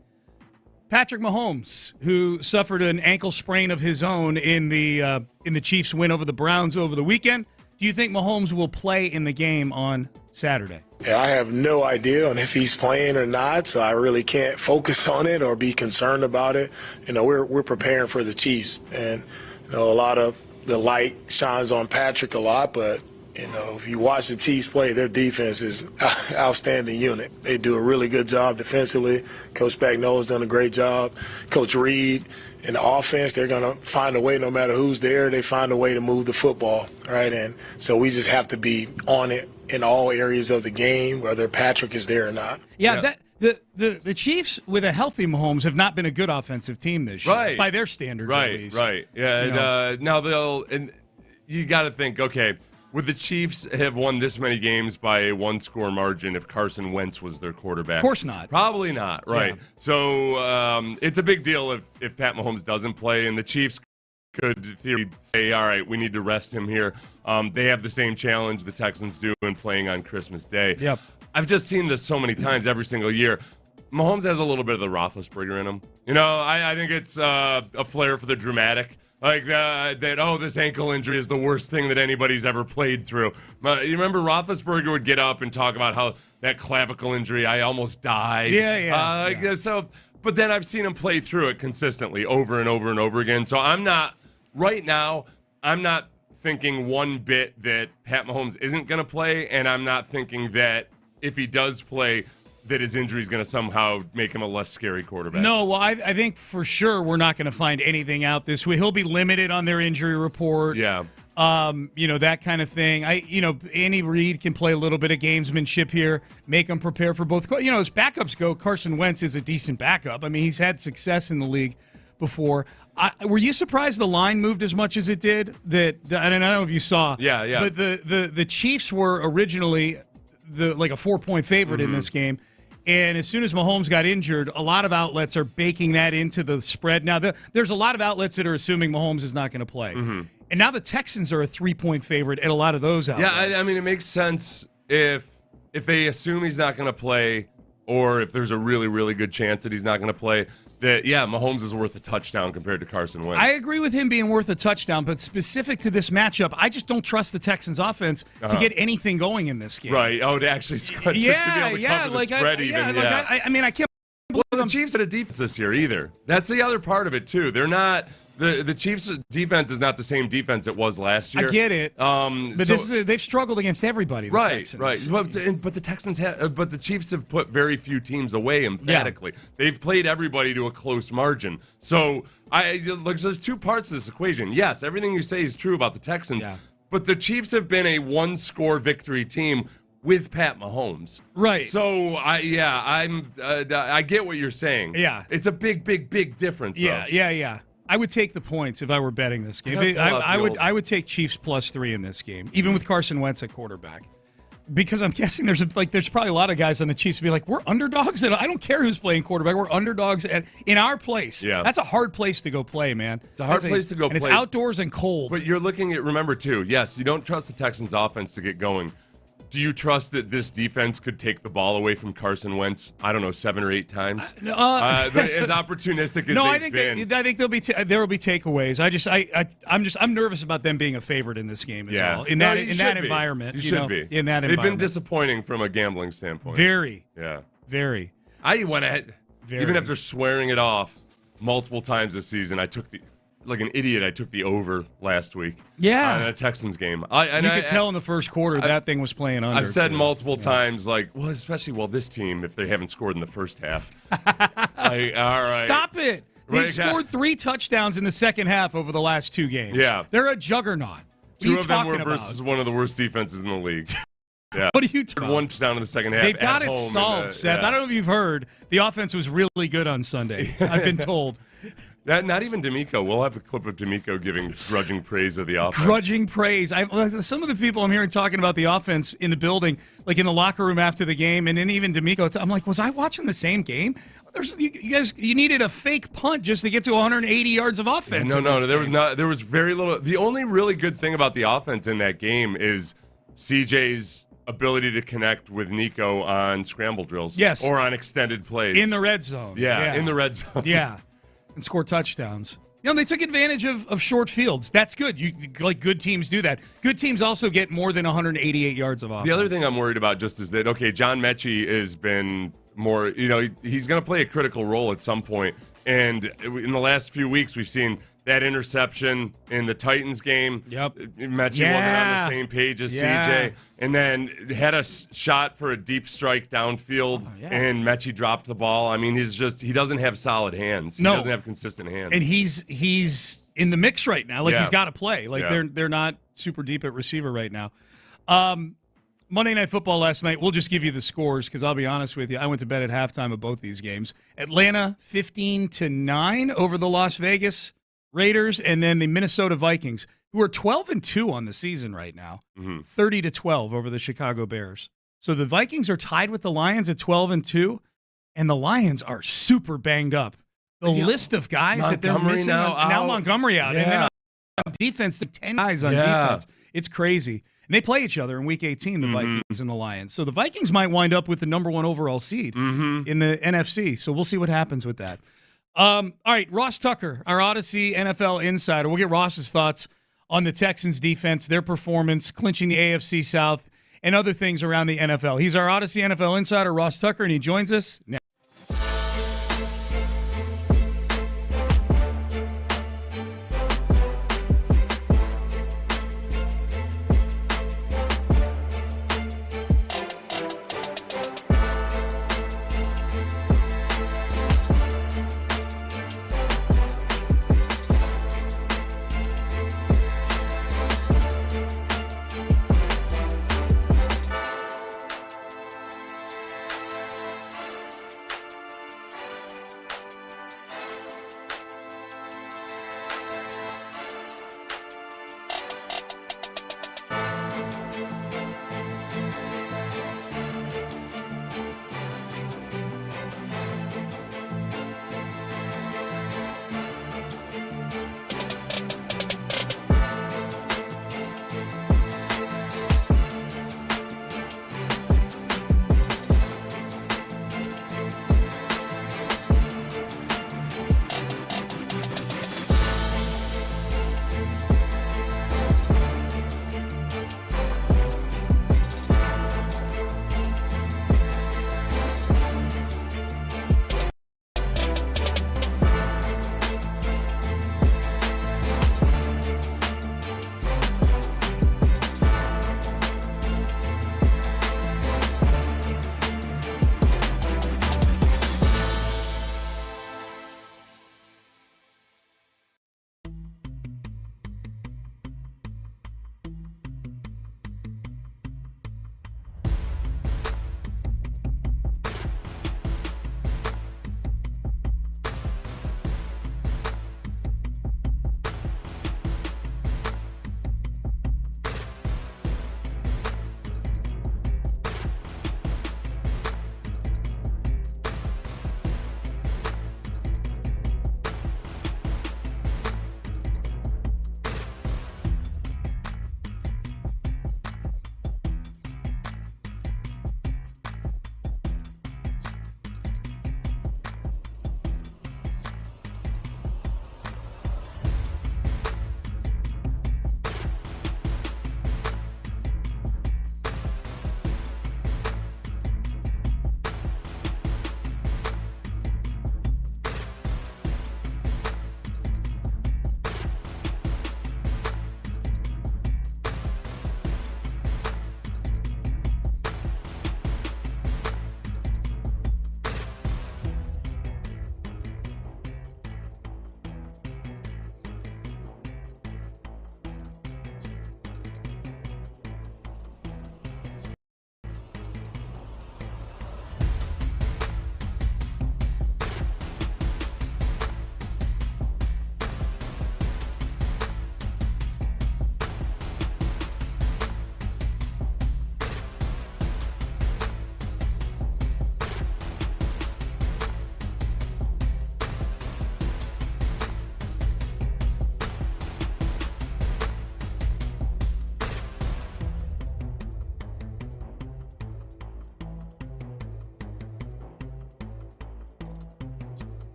Patrick Mahomes, who suffered an ankle sprain of his own in the Chiefs' win over the Browns over the weekend. Do you think Mahomes will play in the game on Saturday? Yeah, I have no idea on if he's playing or not, so I really can't focus on it or be concerned about it. We're preparing for the Chiefs, and a lot of the light shines on Patrick a lot, but if you watch the Chiefs play, their defense is an outstanding unit. They do a really good job defensively. Coach Spagnola's done a great job. Coach Reed in the offense, they're going to find a way no matter who's there. They find a way to move the football, right? And so we just have to be on it in all areas of the game, whether Patrick is there or not. Yeah. The Chiefs, with a healthy Mahomes, have not been a good offensive team this year, by their standards at least. Right. Yeah, now you got to think, okay, would the Chiefs have won this many games by a 1-score margin if Carson Wentz was their quarterback? Of course not. Probably not, right. Yeah. So it's a big deal if Pat Mahomes doesn't play, and the Chiefs could theory say, all right, we need to rest him here. They have the same challenge the Texans do in playing on Christmas Day. Yep. I've just seen this so many times every single year. Mahomes has a little bit of the Roethlisberger in him. I think it's a flair for the dramatic. Like this ankle injury is the worst thing that anybody's ever played through. You remember Roethlisberger would get up and talk about how that clavicle injury, I almost died. Yeah. So, but then I've seen him play through it consistently over and over and over again. So I'm not thinking one bit that Pat Mahomes isn't going to play, and I'm not thinking that if he does play, that his injury is going to somehow make him a less scary quarterback. No, well, I think for sure we're not going to find anything out this week. He'll be limited on their injury report. Yeah. That kind of thing. Andy Reid can play a little bit of gamesmanship here, make him prepare for both. As backups go, Carson Wentz is a decent backup. I mean, he's had success in the league before. Were you surprised the line moved as much as it did? I don't know if you saw. Yeah. But the Chiefs were originally a 4-point favorite in this game. And as soon as Mahomes got injured, a lot of outlets are baking that into the spread. Now, there's a lot of outlets that are assuming Mahomes is not going to play. Mm-hmm. And now the Texans are a 3-point favorite at a lot of those outlets. Yeah, I mean, it makes sense if they assume he's not going to play, or if there's a really, really good chance that he's not going to play, that, Mahomes is worth a touchdown compared to Carson Wentz. I agree with him being worth a touchdown, but specific to this matchup, I just don't trust the Texans' offense to get anything going in this game. Right. Oh, to actually to be able to cover the spread even. I can't. Well, the Chiefs had a defense this year either. That's the other part of it, too. They're not The Chiefs' defense is not the same defense it was last year. I get it, but they've struggled against everybody. The Texans. Right. But the Texans but the Chiefs have put very few teams away emphatically. Yeah. They've played everybody to a close margin. So there's two parts to this equation. Yes, everything you say is true about the Texans, but the Chiefs have been a one-score victory team with Pat Mahomes. Right. So I get what you're saying. Yeah. It's a big difference. Yeah. I would take the points if I were betting this game. I would take Chiefs +3 in this game, even with Carson Wentz at quarterback, because I'm guessing there's probably a lot of guys on the Chiefs who be like, we're underdogs, and I don't care who's playing quarterback. We're underdogs in our place. Yeah, that's a hard place to go play, man. It's a hard place to go play, and it's outdoors and cold. But you're looking at, remember too, yes, you don't trust the Texans' offense to get going. Do you trust that this defense could take the ball away from Carson Wentz, I don't know, 7 or 8 times? As opportunistic as they've been. I think there will be takeaways. I'm nervous about them being a favorite in this game as well. In that environment. You should be. In that environment. They've been disappointing from a gambling standpoint. Very. Yeah. Very. Even after swearing it off multiple times this season, like an idiot, I took the over last week. Yeah. In a Texans game. You could tell in the first quarter that thing was playing under. I've said multiple times, especially this team, if they haven't scored in the first half. All right. Stop it. They've scored 3 touchdowns in the second half over the last 2 games. Yeah. They're a juggernaut. Two of them were versus one of the worst defenses in the league. Yeah. What are you talking about? 1 touchdown in the second half. They've got it solved, Seth. I don't know if you've heard. The offense was really good on Sunday. I've been told. Not even DeMeco. We'll have a clip of DeMeco giving grudging praise of the offense. Grudging praise. Some of the people I'm hearing talking about the offense in the building, like in the locker room after the game, and then even DeMeco, I'm like, was I watching the same game? You needed a fake punt just to get to 180 yards of offense. No. There was very little. The only really good thing about the offense in that game is CJ's ability to connect with Nico on scramble drills. Yes. Or on extended plays. In the red zone. Yeah. In the red zone. Yeah. And score touchdowns. They took advantage of short fields. That's good. Good teams do that. Good teams also get more than 188 yards of offense. The other thing I'm worried about just is that, John Mechie has been more, he's going to play a critical role at some point. And in the last few weeks, we've seen that interception in the Titans game. Yep. Mechie wasn't on the same page as CJ. And then had a shot for a deep strike downfield, and Mechie dropped the ball. I mean, he doesn't have solid hands. He doesn't have consistent hands. And he's in the mix right now. He's got to play. They're not super deep at receiver right now. Monday Night Football last night, we'll just give you the scores because I'll be honest with you, I went to bed at halftime of both these games. Atlanta 15-9 over the Las Vegas Raiders, and then the Minnesota Vikings, who are 12-2 on the season right now, 30-12 over the Chicago Bears. So the Vikings are tied with the Lions at 12-2, and the Lions are super banged up. The list of guys that they're missing now Montgomery out, and then on defense, 10 guys on defense. It's crazy. And they play each other in Week 18, the Vikings and the Lions. So the Vikings might wind up with the number 1 overall seed in the NFC. So we'll see what happens with that. All right, Ross Tucker, our Odyssey NFL insider. We'll get Ross's thoughts on the Texans defense, their performance, clinching the AFC South, and other things around the NFL. He's our Odyssey NFL insider, Ross Tucker, and he joins us now.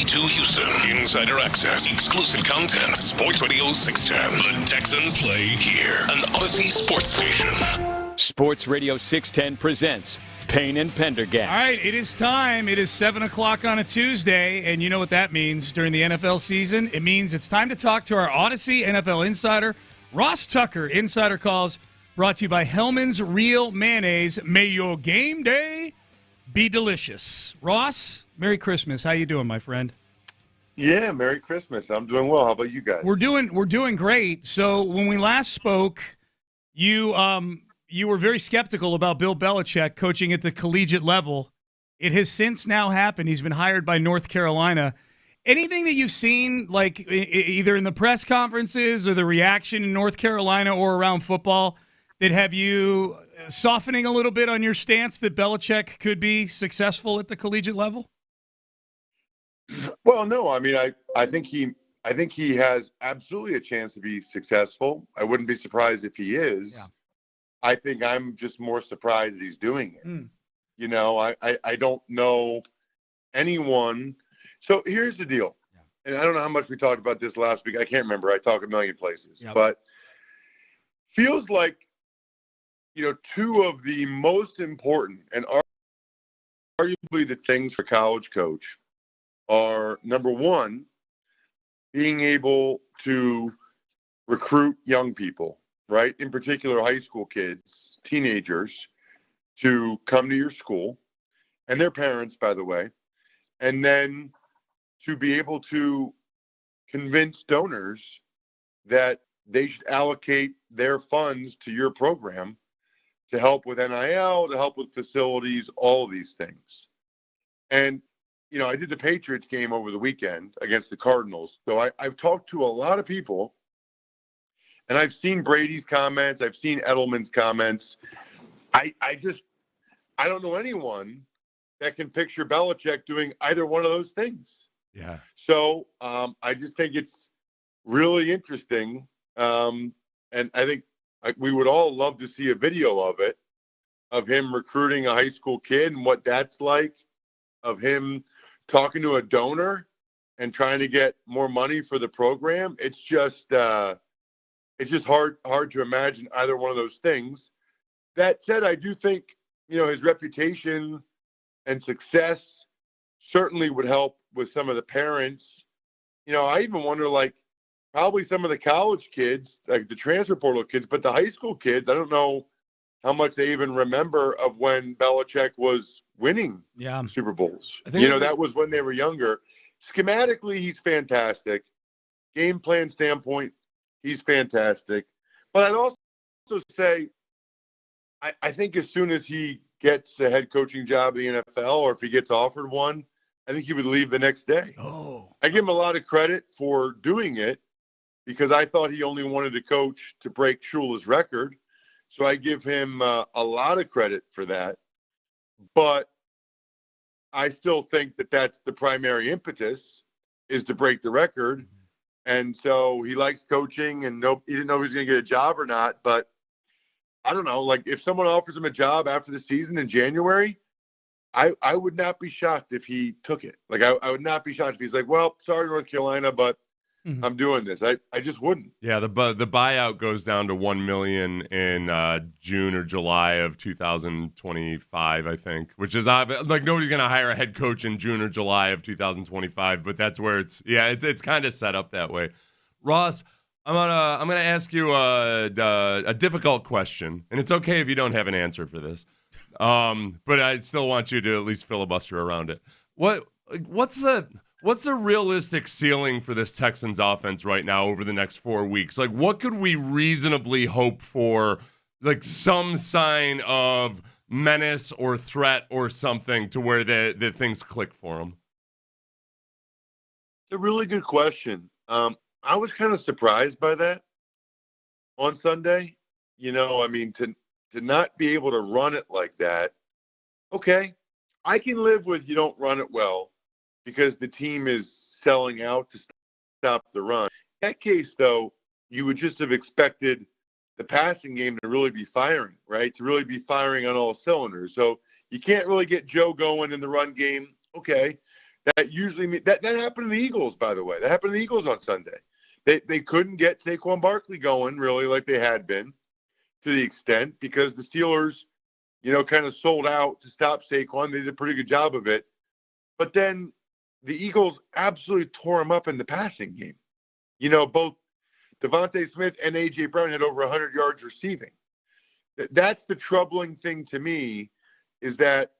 92 Houston. Insider access, exclusive content. Sports Radio 610. The Texans play here. An Odyssey sports station. Sports Radio 610 presents Payne and Pendergast. All right, it is time. It is 7 o'clock on a Tuesday, and you know what that means during the NFL season. It means it's time to talk to our Odyssey NFL insider, Ross Tucker. Insider Calls brought to you by Hellman's Real Mayonnaise. May your game day be delicious. Ross, Merry Christmas. How you doing, my friend? Yeah, Merry Christmas. I'm doing well. How about you guys? We're doing great. So when we last spoke, you were very skeptical about Bill Belichick coaching at the collegiate level. It has since now happened. He's been hired by North Carolina. Anything that you've seen, like either in the press conferences or the reaction in North Carolina or around football, that have you softening a little bit on your stance that Belichick could be successful at the collegiate level? Well, no. I mean, I think he has absolutely a chance to be successful. I wouldn't be surprised if he is. Yeah. I think I'm just more surprised that he's doing it. You know, I don't know anyone. So here's the deal. Yeah. And I don't know how much we talked about this last week. I can't remember. I talk a million places. Yep. But feels like, you know, two of the most important and arguably the things for college coach are, number one, being able to recruit young people, right? In particular, high school kids, teenagers, to come to your school, and their parents, by the way, and then to be able to convince donors that they should allocate their funds to your program to help with NIL, to help with facilities, all of these things. And, you know, I did the Patriots game over the weekend against the Cardinals. So I've talked to a lot of people, and I've seen Brady's comments. I've seen Edelman's comments. I don't know anyone that can picture Belichick doing either one of those things. Yeah. So I just think it's really interesting. And I think we would all love to see a video of it, of him recruiting a high school kid and what that's like, of him talking to a donor and trying to get more money for the program. It's just hard to imagine either one of those things. That said, I do think, you know, his reputation and success certainly would help with some of the parents. You know, I even wonder, like, probably some of the college kids, like the transfer portal kids, but the high school kids, I don't know how much they even remember of when Belichick was winning Super Bowls. You know, that was when they were younger. Schematically, he's fantastic. Game plan standpoint, he's fantastic. But I'd also say, I think as soon as he gets a head coaching job in the NFL, or if he gets offered one, I think he would leave the next day. Oh, I give him a lot of credit for doing it, because I thought he only wanted to coach to break Shula's record. So I give him a lot of credit for that. But I still think that that's the primary impetus, is to break the record. And so he likes coaching, and he didn't know if he was going to get a job or not. But I don't know, like, if someone offers him a job after the season in January, I would not be shocked if he took it. Like, I would not be shocked if he's like, well, sorry, North Carolina, but I'm doing this. I just wouldn't. Yeah, the buyout goes down to $1 million in June or July of 2025, I think. Which is like, nobody's gonna hire a head coach in June or July of 2025, but that's where it's kind of set up that way. Ross, I'm gonna ask you a difficult question, and it's okay if you don't have an answer for this, but I still want you to at least filibuster around it. What's the realistic ceiling for this Texans offense right now over the next 4 weeks? Like, what could we reasonably hope for, like some sign of menace or threat or something to where the things click for them? It's a really good question. I was kind of surprised by that on Sunday. You know, I mean, to not be able to run it like that, okay, I can live with you don't run it well because the team is selling out to stop the run. In that case, though, you would just have expected the passing game to really be firing, right? To really be firing on all cylinders. So you can't really get Joe going in the run game. Okay. That usually that happened to the Eagles, by the way. That happened to the Eagles on Sunday. They couldn't get Saquon Barkley going really like they had been to the extent because the Steelers, kind of sold out to stop Saquon. They did a pretty good job of it. But then the Eagles absolutely tore him up in the passing game. Both Devontae Smith and A.J. Brown had over 100 yards receiving. That's the troubling thing to me is that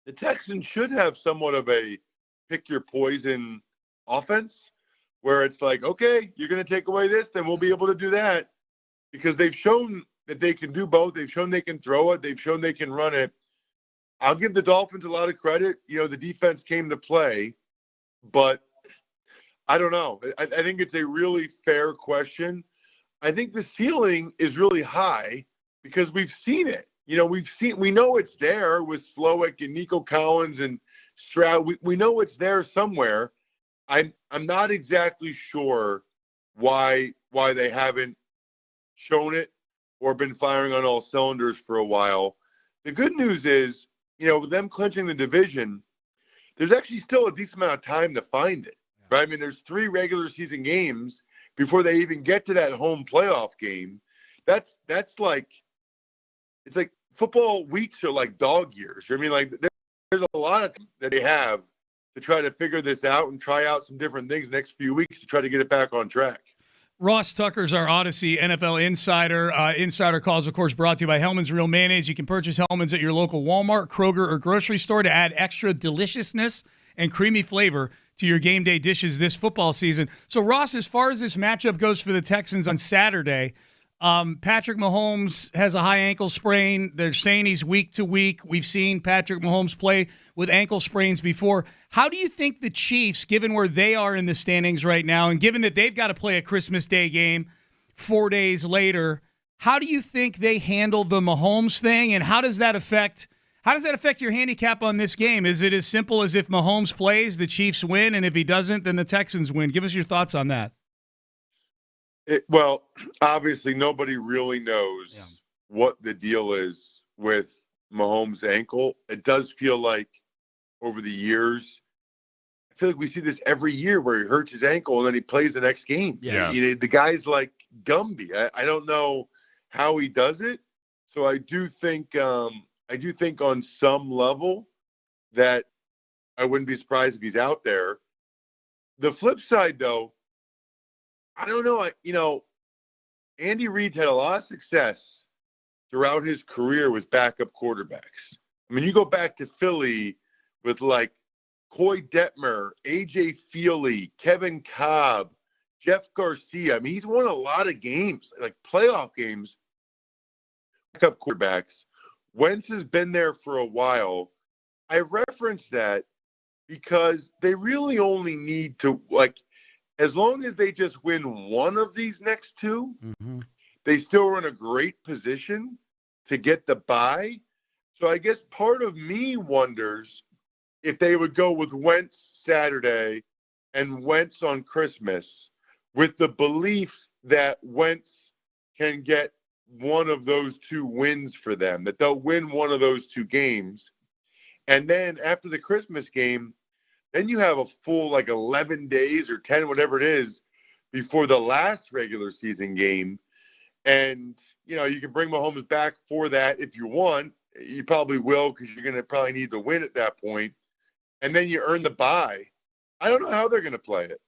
the Texans should have somewhat of a pick your poison offense where it's like, okay, you're going to take away this, then we'll be able to do that because they've shown that they can do both. They've shown they can throw it. They've shown they can run it. I'll give the Dolphins a lot of credit. The defense came to play, but I don't know. I think it's a really fair question. I think the ceiling is really high because we've seen it. We know it's there with Slowick and Nico Collins and Stroud. We know it's there somewhere. I'm not exactly sure why they haven't shown it or been firing on all cylinders for a while. The good news is, with them clinching the division, there's actually still a decent amount of time to find it. Right? I mean, there's 3 regular season games before they even get to that home playoff game. That's like, it's like football weeks are like dog years. I mean, like there's a lot of time that they have to try to figure this out and try out some different things the next few weeks to try to get it back on track. Ross Tucker's our Odyssey NFL Insider. Insider calls, of course, brought to you by Hellman's Real Mayonnaise. You can purchase Hellman's at your local Walmart, Kroger, or grocery store to add extra deliciousness and creamy flavor to your game day dishes this football season. So, Ross, as far as this matchup goes for the Texans on Saturday, Patrick Mahomes has a high ankle sprain. They're saying he's week to week. We've seen Patrick Mahomes play with ankle sprains before. How do you think the Chiefs, given where they are in the standings right now, and given that they've got to play a Christmas Day game 4 days later, how do you think they handle the Mahomes thing, and how does that affect your handicap on this game? Is it as simple as if Mahomes plays, the Chiefs win, and if he doesn't, then the Texans win? Give us your thoughts on that. Well, obviously, nobody really knows what the deal is with Mahomes' ankle. It does feel like over the years, I feel like we see this every year where he hurts his ankle and then he plays the next game. Yes. The guy's like Gumby. I don't know how he does it. So I do think on some level that I wouldn't be surprised if he's out there. The flip side, though, I don't know. Andy Reid had a lot of success throughout his career with backup quarterbacks. I mean, you go back to Philly with like Coy Detmer, A.J. Feely, Kevin Cobb, Jeff Garcia. I mean, he's won a lot of games, like playoff games, backup quarterbacks. Wentz has been there for a while. I reference that because they really only need to, as long as they just win one of these next 2, they still are in a great position to get the bye. So I guess part of me wonders if they would go with Wentz Saturday and Wentz on Christmas with the belief that Wentz can get one of those 2 wins for them, that they'll win one of those 2 games. And then after the Christmas game, then you have a full 11 days or 10, whatever it is, before the last regular season game. And, you can bring Mahomes back for that if you want. You probably will because you're going to probably need to win at that point. And then you earn the bye. I don't know how they're going to play it.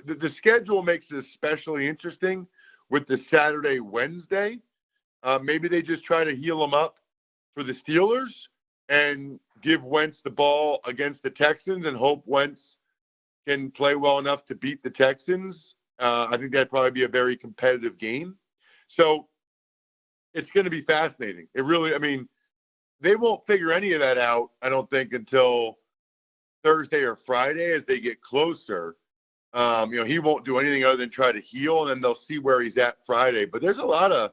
The schedule makes it especially interesting with the Saturday, Wednesday. Maybe they just try to heal them up for the Steelers and give Wentz the ball against the Texans and hope Wentz can play well enough to beat the Texans. I think that'd probably be a very competitive game. So it's going to be fascinating. They won't figure any of that out, I don't think, until Thursday or Friday as they get closer. He won't do anything other than try to heal, and then they'll see where he's at Friday. But there's a lot of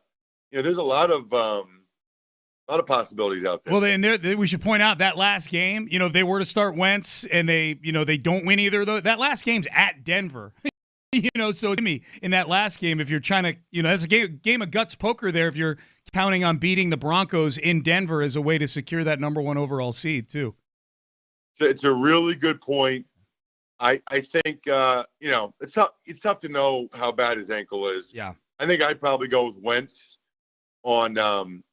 possibilities out there. Well, then we should point out that last game, if they were to start Wentz and they don't win either of those, that last game's at Denver. So to me, in that last game, if you're trying to, that's a game of guts poker there if you're counting on beating the Broncos in Denver as a way to secure that number 1 overall seed too. It's a really good point. I think it's tough to know how bad his ankle is. Yeah. I think I'd probably go with Wentz on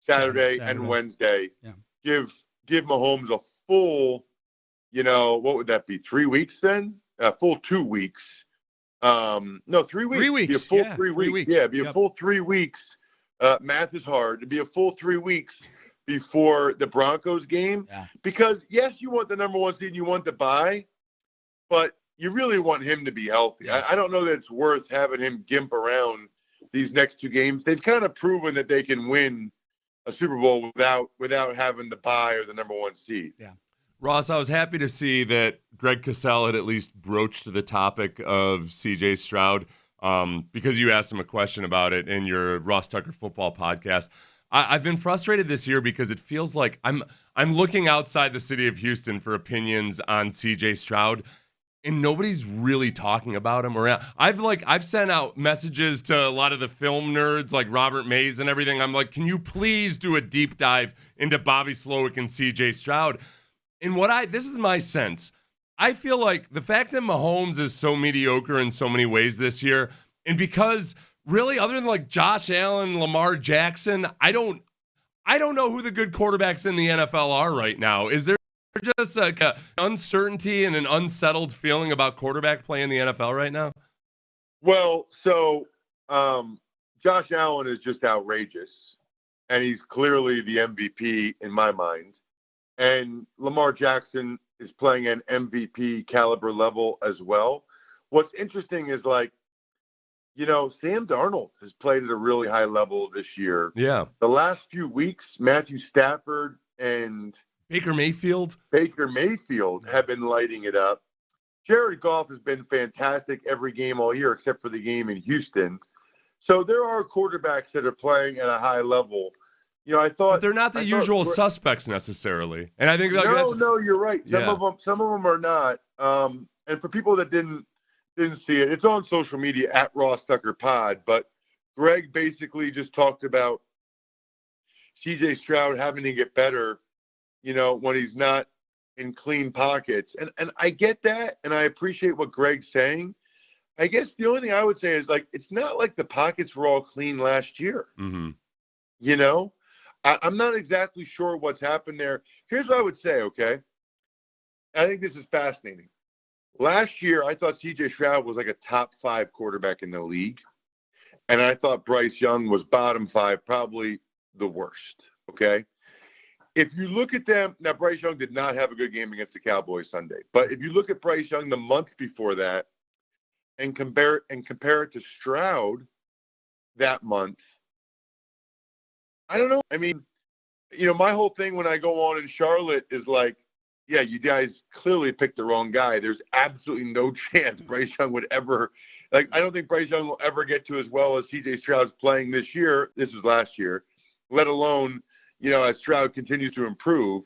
Saturday and Wednesday. Yeah. Give Mahomes a full, what would that be? 3 weeks then? Full 2 weeks. No, 3 weeks. 3 weeks. Be a full Yeah, 3 weeks. 3 weeks. Yeah, be a full 3 weeks. Math is hard. It'd be a full 3 weeks before the Broncos game. Yeah. Because, yes, you want the number 1 seed and you want the bye, but you really want him to be healthy. Yes. I don't know that it's worth having him gimp around these next 2 games. They've kind of proven that they can win a Super Bowl without having the bye or the number 1 seed. Yeah. Ross, I was happy to see that Greg Cosell had at least broached the topic of C.J. Stroud because you asked him a question about it in your Ross Tucker Football podcast. I've been frustrated this year because it feels like I'm looking outside the city of Houston for opinions on C.J. Stroud, and nobody's really talking about him around. I've sent out messages to a lot of the film nerds like Robert Mays and everything. I'm like, can you please do a deep dive into Bobby Slowick and C.J. Stroud? And this is my sense. I feel like the fact that Mahomes is so mediocre in so many ways this year, and because really other than like Josh Allen, Lamar Jackson, I don't know who the good quarterbacks in the NFL are right now. Is there just like an uncertainty and an unsettled feeling about quarterback play in the NFL right now? Well, so Josh Allen is just outrageous, and he's clearly the MVP in my mind. And Lamar Jackson is playing an MVP caliber level as well. What's interesting is Sam Darnold has played at a really high level this year. Yeah. The last few weeks, Matthew Stafford and Baker Mayfield have been lighting it up. Jared Goff has been fantastic every game all year except for the game in Houston. So there are quarterbacks that are playing at a high level. But they're not the usual suspects necessarily, and I think no, you're right. Some of them are not. And for people that didn't see it, it's on social media at Ross Tucker Pod. But Greg basically just talked about C.J. Stroud having to get better, when he's not in clean pockets, and I get that, and I appreciate what Greg's saying. I guess the only thing I would say is it's not like the pockets were all clean last year. Mm-hmm. I'm not exactly sure what's happened there. Here's what I would say, okay? I think this is fascinating. Last year, I thought C.J. Stroud was like a top 5 quarterback in the league, and I thought Bryce Young was bottom 5, probably the worst, okay? If you look at them, now Bryce Young did not have a good game against the Cowboys Sunday, but if you look at Bryce Young the month before that and compare it to Stroud that month, I don't know. I mean, my whole thing when I go on in Charlotte is yeah, you guys clearly picked the wrong guy. There's absolutely no chance Bryce Young would ever, I don't think Bryce Young will ever get to as well as C.J. Stroud's playing this year. This was last year, let alone, as Stroud continues to improve.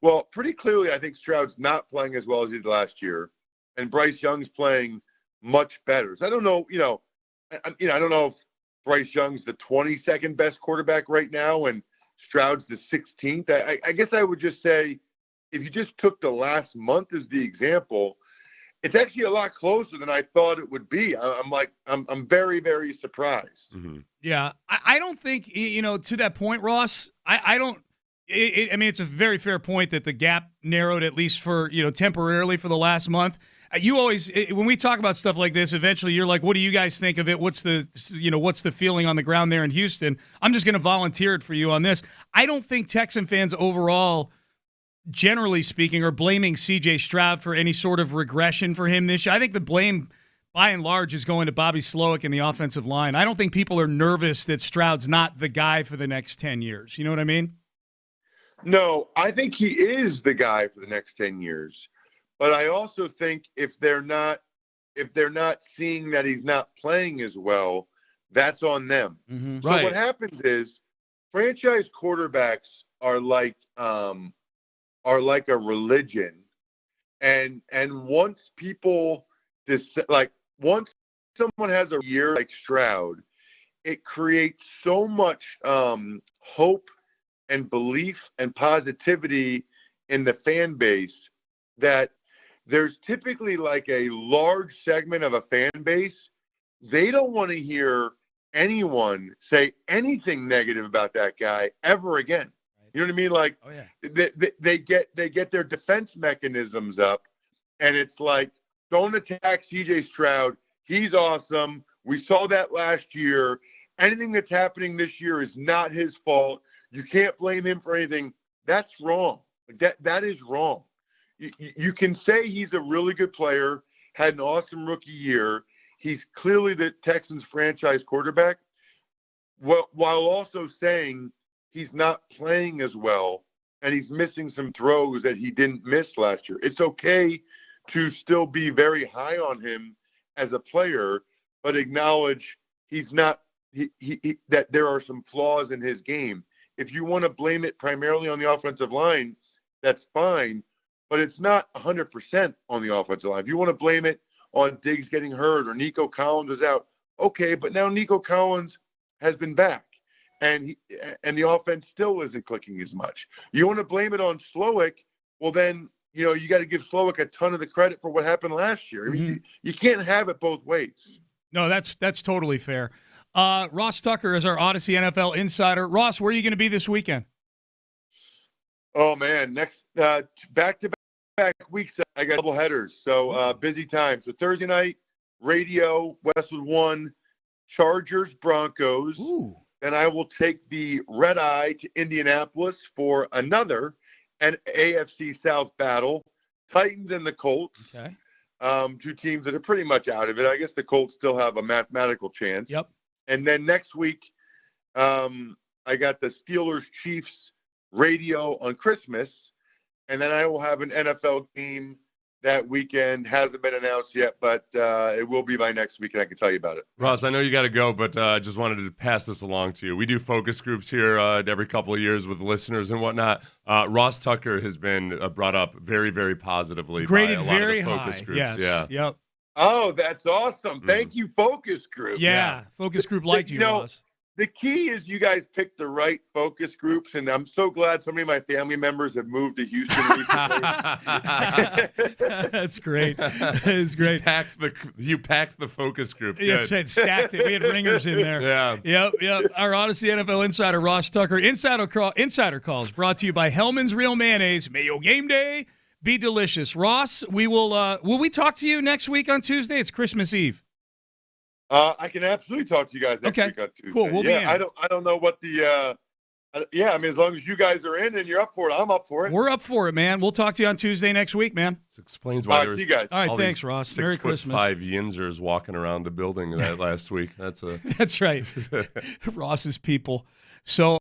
Well, pretty clearly, I think Stroud's not playing as well as he did last year, and Bryce Young's playing much better. So I don't know, I don't know if Bryce Young's the 22nd best quarterback right now, and Stroud's the 16th. I guess I would just say, if you just took the last month as the example, it's actually a lot closer than I thought it would be. I'm very, very surprised. Mm-hmm. Yeah, I don't think to that point, Ross. I don't. I mean, it's a very fair point that the gap narrowed at least for temporarily for the last month. You always, when we talk about stuff like this, eventually you're like, what do you guys think of it? What's the feeling on the ground there in Houston? I'm just going to volunteer it for you on this. I don't think Texan fans overall, generally speaking, are blaming C.J. Stroud for any sort of regression for him this year. I think the blame, by and large, is going to Bobby Slowick and the offensive line. I don't think people are nervous that Stroud's not the guy for the next 10 years. You know what I mean? No, I think he is the guy for the next 10 years. But I also think if they're not seeing that he's not playing as well, that's on them. Mm-hmm. So what happens is franchise quarterbacks are like a religion, and once people once someone has a year like Stroud, it creates so much hope and belief and positivity in the fan base that there's typically like a large segment of a fan base. They don't want to hear anyone say anything negative about that guy ever again. You know what I mean? Like, they get their defense mechanisms up, and it's like, don't attack CJ Stroud. He's awesome. We saw that last year. Anything that's happening this year is not his fault. You can't blame him for anything. That's wrong. That is wrong. You can say he's a really good player, had an awesome rookie year. He's clearly the Texans franchise quarterback, while also saying he's not playing as well and he's missing some throws that he didn't miss last year. It's okay to still be very high on him as a player, but acknowledge he's not that there are some flaws in his game. If you want to blame it primarily on the offensive line, that's fine, but it's not 100% on the offensive line. If you want to blame it on Diggs getting hurt or Nico Collins is out, okay, but now Nico Collins has been back, and the offense still isn't clicking as much. You want to blame it on Slowick, well then, you got to give Slowick a ton of the credit for what happened last year. I mean, you can't have it both ways. No, that's totally fair. Ross Tucker is our Odyssey NFL insider. Ross, where are you going to be this weekend? Oh, man, next back-to-back weeks, I got double headers, so busy time. So Thursday night, radio, Westwood 1, Chargers, Broncos. Ooh. Then I will take the red eye to Indianapolis for another an AFC South battle, Titans and the Colts. Okay. Two teams that are pretty much out of it. I guess the Colts still have a mathematical chance. Yep. And then next week, I got the Steelers-Chiefs radio on Christmas, and then I will have an NFL game that weekend. Hasn't been announced yet, but it will be by next week, and I can tell you about it. Ross, I know you got to go, but I just wanted to pass this along to you. We do focus groups here every couple of years with listeners and whatnot. Ross Tucker has been brought up very, very positively. Graded by a lot very of the focus high. groups. Yes. Yeah. Yep. Oh, that's awesome. Thank you, focus group. Yeah. Focus group liked you, Ross. The key is you guys picked the right focus groups, and I'm so glad so many of my family members have moved to Houston recently. That's great. It's great. You packed the focus group. Yeah, it stacked it. We had ringers in there. Yeah. Yep. Our Odyssey NFL insider, Ross Tucker. Insider calls brought to you by Hellman's Real Mayonnaise. May your game day be delicious. Ross, we will we talk to you next week on Tuesday? It's Christmas Eve. I can absolutely talk to you guys next week on Tuesday. Cool. We'll be in. I don't know what the I mean, as long as you guys are in and you're up for it, I'm up for it. We're up for it, man. We'll talk to you on Tuesday next week, man. This explains why there see was you guys. All right, thanks, Ross. Merry Christmas. 6'5" Yinzers walking around the building that last week. That's right. Ross's people. So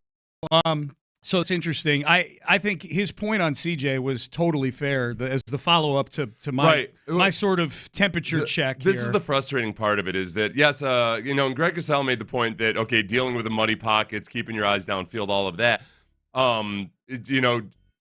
it's interesting. I think his point on CJ was totally fair as the follow-up to my sort of temperature check This here. is the frustrating part of it is that, yes, and Greg Gasell made the point that, okay, dealing with the muddy pockets, keeping your eyes downfield, all of that,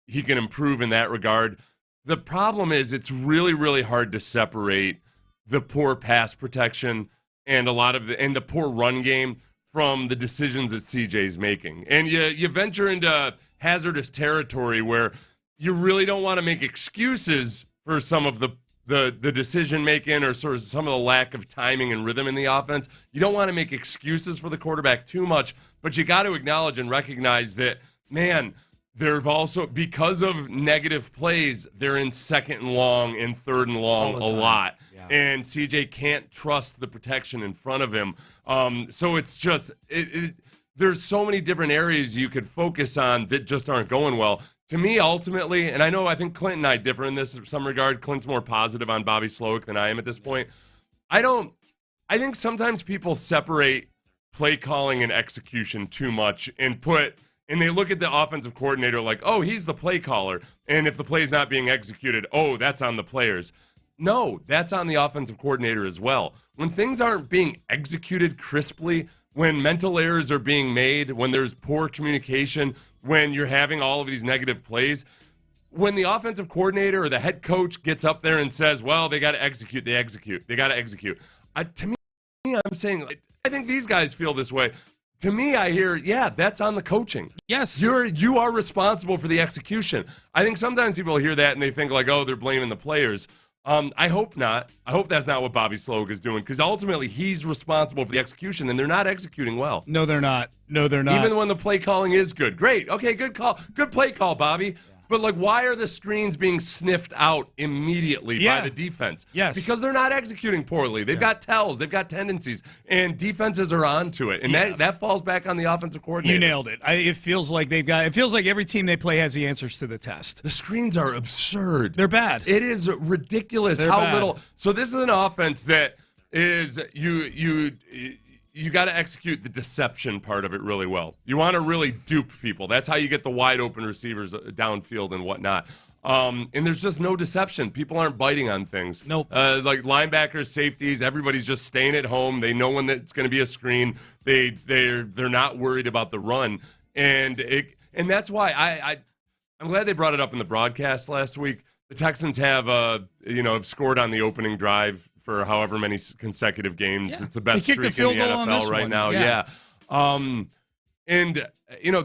he can improve in that regard. The problem is it's really, really hard to separate the poor pass protection and the poor run game from the decisions that CJ's making. And you venture into hazardous territory where you really don't want to make excuses for some of the decision making or sort of some of the lack of timing and rhythm in the offense. You don't want to make excuses for the quarterback too much, but you got to acknowledge and recognize that, man, they've also, because of negative plays, they're in second and long and third and long a lot. Yeah. And CJ can't trust the protection in front of him. So it's just, there's so many different areas you could focus on that just aren't going well. To me, ultimately, and I think Clint and I differ in this in some regard. Clint's more positive on Bobby Slowick than I am at this point. I think sometimes people separate play calling and execution too much and they look at the offensive coordinator like, oh, he's the play caller. And if the play's not being executed, oh, that's on the players. No, that's on the offensive coordinator as well. When things aren't being executed crisply, when mental errors are being made, when there's poor communication, when you're having all of these negative plays, when the offensive coordinator or the head coach gets up there and says, well, they got to execute, they got to execute. To me, I'm saying, I think these guys feel this way. to me, I hear, that's on the coaching. Yes. You are responsible for the execution. I think sometimes people hear that and they think like, oh, they're blaming the players. I hope not. I hope that's not what Bobby Slowick is doing, because ultimately he's responsible for the execution, and they're not executing well. No, they're not. Even when the play calling is good. Great. Okay, good call. Good play call, Bobby. Yeah. But, like, why are the screens being sniffed out immediately by the defense? Yes. Because they're not executing poorly. They've got tells. They've got tendencies. And defenses are on to it. And that falls back on the offensive coordinator. You nailed it. It feels like every team they play has the answers to the test. The screens are absurd. They're bad. It is ridiculous little. So this is an offense that is you got to execute the deception part of it really well. You want to really dupe people. That's how you get the wide open receivers downfield and whatnot. And there's just no deception. People aren't biting on things. Nope. Like linebackers, safeties, everybody's just staying at home. They know when it's going to be a screen. They're not worried about the run. And that's why I'm glad they brought it up in the broadcast last week. The Texans have scored on the opening drive for however many consecutive games. Yeah. It's the best streak in the NFL right now. Yeah. And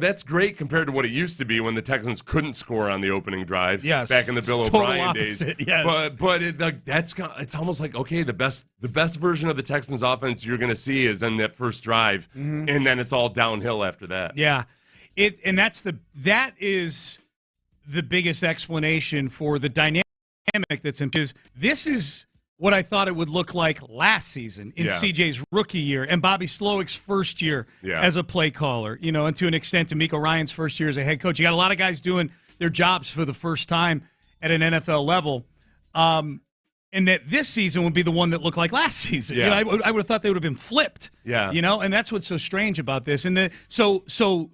that's great compared to what it used to be when the Texans couldn't score on the opening drive. Yes. Back in the Bill O'Brien days. Yes. But it's almost like, okay, the best version of the Texans offense you're going to see is in that first drive, and then it's all downhill after that. Yeah. That is the biggest explanation for the dynamic that's in, because this is what I thought it would look like last season in CJ's rookie year and Bobby Slowick's first year as a play caller, and to an extent DeMeco Ryans' first year as a head coach. You got a lot of guys doing their jobs for the first time at an NFL level, and that this season would be the one that looked like last season. Yeah. I would have thought they would have been flipped. Yeah. And that's what's so strange about this. And so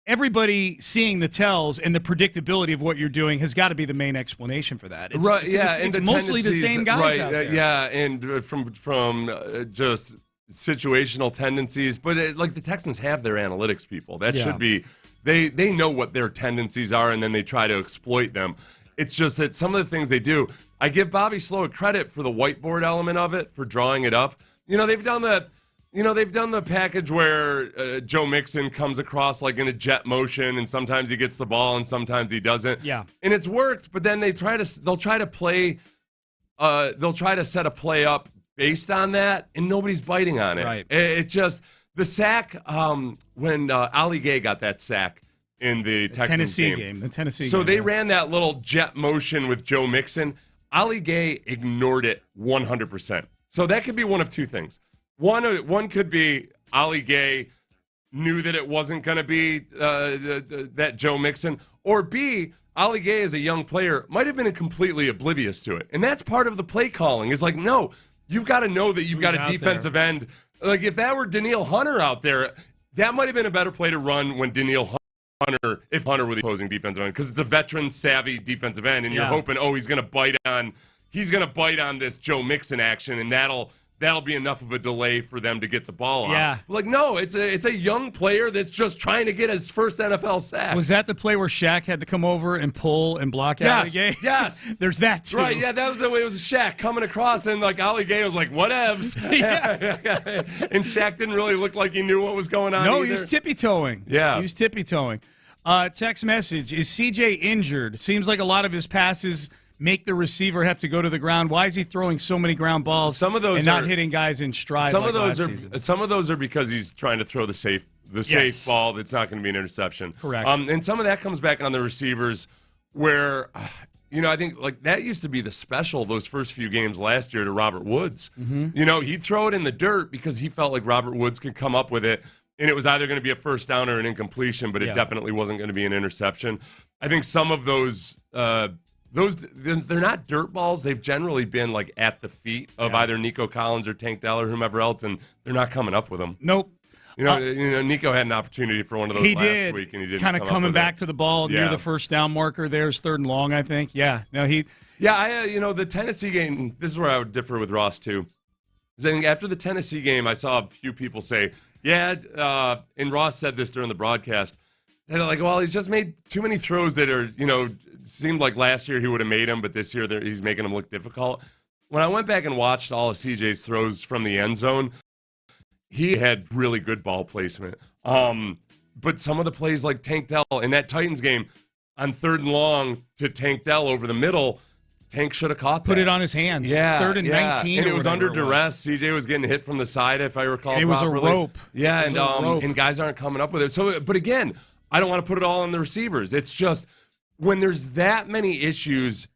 everybody seeing the tells and the predictability of what you're doing has got to be the main explanation for that. It's mostly the same guys out there. And from just situational tendencies. But the Texans have their analytics people. That should be – they know what their tendencies are, and then they try to exploit them. It's just that some of the things they do – I give Bobby Slowick credit for the whiteboard element of it, for drawing it up. They've done that – they've done the package where Joe Mixon comes across like in a jet motion, and sometimes he gets the ball and sometimes he doesn't. Yeah, and it's worked. But then they'll try to set a play up based on that, and nobody's biting on it. Right. It just the sack when Ali Gay got that sack in the Texans game. The Tennessee game. So they ran that little jet motion with Joe Mixon. Ali Gay ignored it 100%. So that could be one of two things. One could be Ali Gay knew that it wasn't going to be that Joe Mixon, or B, Ali Gay as a young player might have been completely oblivious to it. And that's part of the play calling is like, no, you've got to know that you've got a defensive end. Like if that were Danielle Hunter out there, that might have been a better play to run when Danielle Hunter, if Hunter were the opposing defensive end, because it's a veteran savvy defensive end, and you're hoping, he's going to bite on this Joe Mixon action, and that'll be enough of a delay for them to get the ball out. Like, no, it's a young player that's just trying to get his first NFL sack. Was that the play where Shaq had to come over and pull and block Ali Gay? Yes. There's that, too. Right, that was the way it was Shaq coming across, and, Ali Gay was like, whatevs. And Shaq didn't really look like he knew what was going on either. He was tippy-toeing. Yeah. He was tippy-toeing. Text message, is CJ injured? Seems like a lot of his passes make the receiver have to go to the ground. Why is he throwing so many ground balls and not hitting guys in stride? Some of those are because he's trying to throw the safe ball that's not going to be an interception. Correct. And some of that comes back on the receivers where I think that used to be the special those first few games last year to Robert Woods. Mm-hmm. He'd throw it in the dirt because he felt like Robert Woods could come up with it, and it was either going to be a first down or an incompletion, but it definitely wasn't going to be an interception. I think some of those they're not dirt balls. They've generally been at the feet of either Nico Collins or Tank Dell or whomever else, and they're not coming up with them. Nope. Nico had an opportunity for one of those last week, and he didn't. Kind of coming back to the ball near the first down marker. There's 3rd and long, I think. Yeah. No, he. Yeah, the Tennessee game. This is where I would differ with Ross too. I think after the Tennessee game, I saw a few people say, and Ross said this during the broadcast. They're like, well, he's just made too many throws that are, seemed like last year he would have made them, but this year he's making them look difficult. When I went back and watched all of CJ's throws from the end zone, he had really good ball placement. But some of the plays like Tank Dell in that Titans game on 3rd and long to Tank Dell over the middle, Tank should have caught that. Put it on his hands. Yeah. 3rd and 19. And it was under duress. CJ was getting hit from the side, if I recall it was properly. a rope. Yeah, rope. And guys aren't coming up with it. So, but again, I don't want to put it all on the receivers. It's just when there's that many issues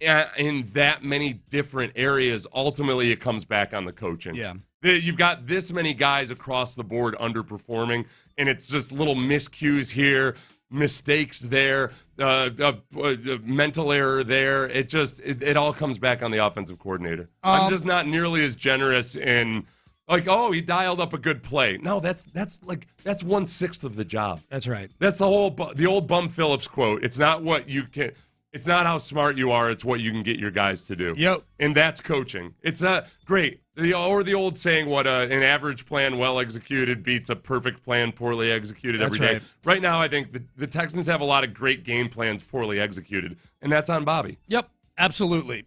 in that many different areas, ultimately it comes back on the coaching. Yeah. You've got this many guys across the board underperforming, and it's just little miscues here, mistakes there, mental error there. It all comes back on the offensive coordinator. I'm just not nearly as generous in like, oh, he dialed up a good play. No, that's 1/6 of the job. That's right. That's the old Bum Phillips quote. It's not what you can. It's not how smart you are. It's what you can get your guys to do. Yep. And that's coaching. It's great. The old saying, what an average plan well executed beats a perfect plan poorly executed every day. Right. Right now, I think the Texans have a lot of great game plans poorly executed, and that's on Bobby. Yep. Absolutely.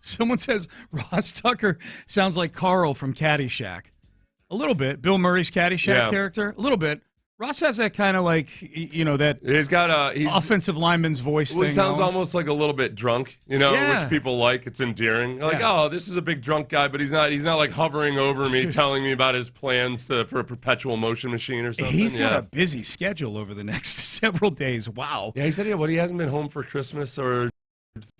Someone says Ross Tucker sounds like Carl from Caddyshack. A little bit. Bill Murray's Caddyshack character. A little bit. Ross has that kind of like, that he's got offensive lineman's voice thing. It sounds almost like a little bit drunk, which people like. It's endearing. Like, oh, this is a big drunk guy, but he's not like hovering over me, telling me about his plans for a perpetual motion machine or something. He's got a busy schedule over the next several days. Wow. Yeah, he said, he hasn't been home for Christmas or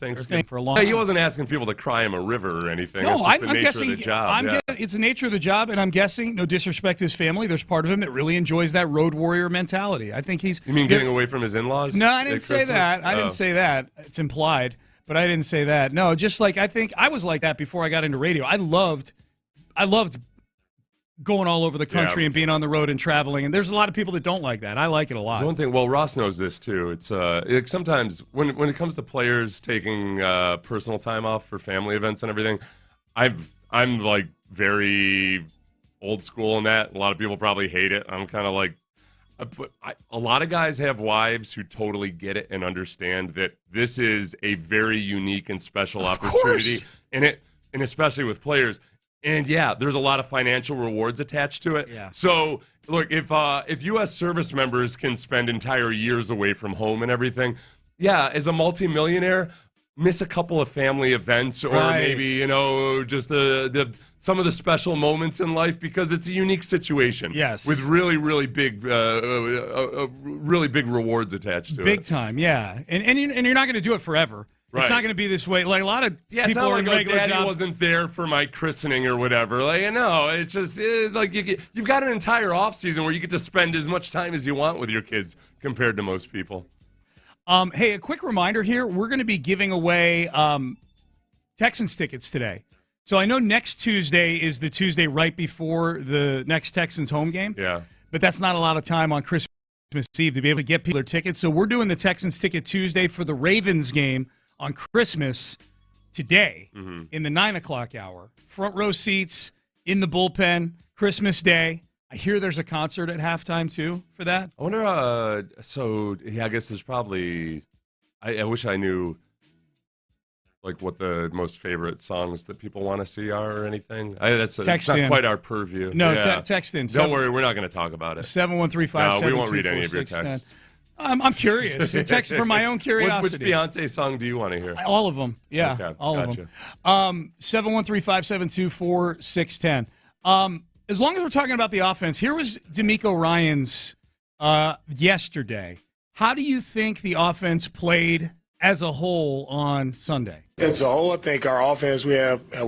Thanksgiving for a long time. He wasn't asking people to cry him a river or anything. No, it's just I'm guessing of the job. It's the nature of the job, and I'm guessing, no disrespect to his family, there's part of him that really enjoys that road warrior mentality. I think he's... You mean getting away from his in-laws? No, I didn't say that. I didn't say that. It's implied, but I didn't say that. No, just like I think I was like that before I got into radio. I loved going all over the country and being on the road and traveling, and there's a lot of people that don't like that. I like it a lot. There's one thing, Ross knows this too. It's sometimes when it comes to players taking personal time off for family events and everything, I'm like very old school in that. A lot of people probably hate it. I'm kind of like, a lot of guys have wives who totally get it and understand that this is a very unique and special opportunity, and especially with players. And there's a lot of financial rewards attached to it. Yeah. So look, if U.S. service members can spend entire years away from home and everything, as a multimillionaire, miss a couple of family events or maybe just some of the special moments in life because it's a unique situation. Yes. With really really big really big rewards attached to it. Big time, yeah. And you're not going to do it forever. Right. It's not going to be this way. Like a lot of people are in regular jobs. Daddy wasn't there for my christening or whatever. Like, it's just like you've got an entire off season where you get to spend as much time as you want with your kids compared to most people. Hey, a quick reminder here: we're going to be giving away Texans tickets today. So I know next Tuesday is the Tuesday right before the next Texans home game. Yeah, but that's not a lot of time on Christmas Eve to be able to get people their tickets. So we're doing the Texans ticket Tuesday for the Ravens game on Christmas today in the 9 o'clock hour. Front row seats in the bullpen, Christmas Day. I hear there's a concert at halftime, too, for that. I wonder, I guess there's probably, I wish I knew, like, what the most favorite songs that people want to see are or anything. That's not quite our purview. No, text in. Don't worry, we're not going to talk about it. 713-572-4610. No, we won't read any of your texts. I'm curious. It's text for my own curiosity. Which Beyonce song do you want to hear? All of them. Yeah, okay, all gotcha. of them. 713-572-4610. As long as we're talking about the offense, here was DeMeco Ryans yesterday. How do you think the offense played as a whole on Sunday? As a whole, I think our offense, we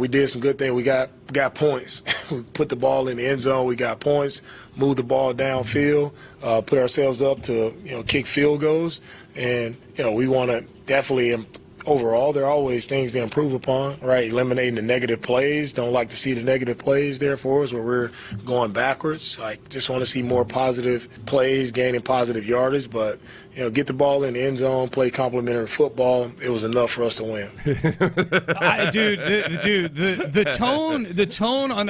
did some good things. We got points. We put the ball in the end zone. We got points. Moved the ball downfield. Put ourselves up to kick field goals. And we want to definitely. Overall, there are always things to improve upon, right? Eliminating the negative plays. Don't like to see the negative plays there for us where we're going backwards. Just want to see more positive plays, gaining positive yardage. But, get the ball in the end zone, play complimentary football. It was enough for us to win. The tone on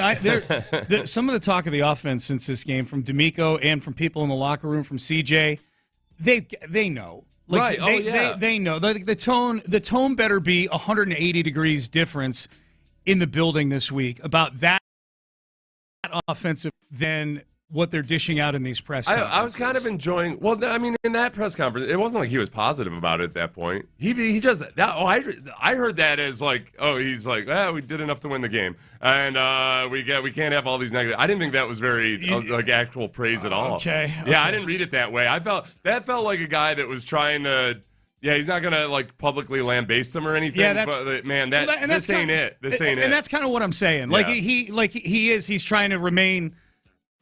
some of the talk of the offense since this game from DeMeco and from people in the locker room, from CJ, they know. They know. The tone better be 180 degrees difference in the building this week about that offensive than what they're dishing out in these press conferences. I was kind of enjoying. Well, I mean, in that press conference, it wasn't like he was positive about it at that point. He just I heard that as like, oh, he's like, we did enough to win the game, and we can't have all these negative. I didn't think that was very like actual praise at all. Okay. Yeah, I didn't read it that way. That felt like a guy that was trying to. Yeah, he's not gonna like publicly lambaste him or anything. Yeah, but man, this ain't it. This ain't it. And that's kind of what I'm saying. Like he's trying to remain.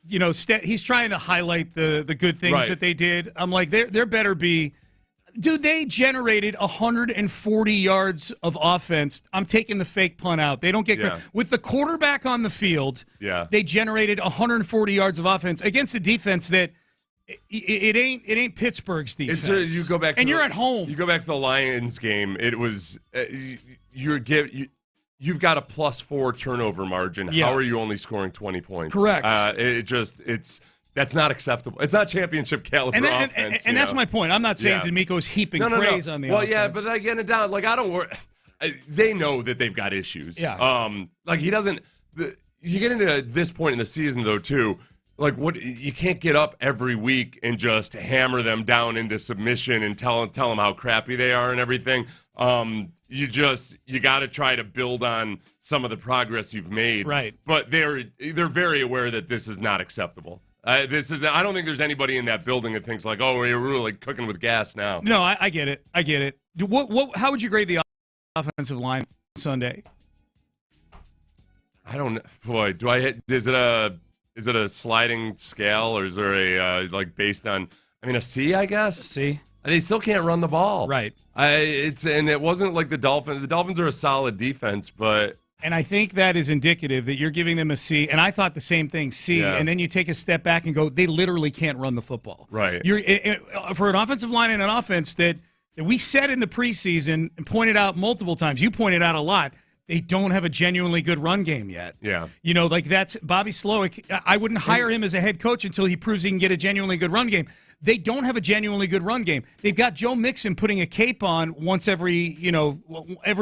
He's trying to highlight the good things that they did. I'm like, there better be. Dude, they generated 140 yards of offense. I'm taking the fake punt out. They don't get with the quarterback on the field. Yeah, they generated 140 yards of offense against a defense that. It ain't Pittsburgh's defense. You go back, you're at home. You go back to the Lions game. It was you've got a +4 turnover margin. Yeah. How are you only scoring 20 points? Correct. That's not acceptable. It's not championship caliber offense. And that's my point. I'm not saying DeMeco's heaping praise on the offense. Well, yeah, but like getting it down. Like I don't worry. They know that they've got issues. Yeah. Like he doesn't. You get into this point in the season though too. Like you can't get up every week and just hammer them down into submission and tell them how crappy they are and everything. You got to try to build on some of the progress you've made. Right. But they're very aware that this is not acceptable. I don't think there's anybody in that building that thinks like, oh, we're really cooking with gas now. No, I get it. I get it. How would you grade the offensive line Sunday? I don't know. Boy, is it a sliding scale, or is there a like based on? I mean, a C, I guess. C. They still can't run the ball, right? And it wasn't like the Dolphins. The Dolphins are a solid defense, but and I think that is indicative that you're giving them a C. And I thought the same thing, C. Yeah. And then you take a step back and go, they literally can't run the football, right? For an offensive line and an offense that we said in the preseason and pointed out multiple times. You pointed out a lot. They don't have a genuinely good run game yet. Yeah. Like that's Bobby Slowick. I wouldn't hire him as a head coach until he proves he can get a genuinely good run game. They don't have a genuinely good run game. They've got Joe Mixon putting a cape on once every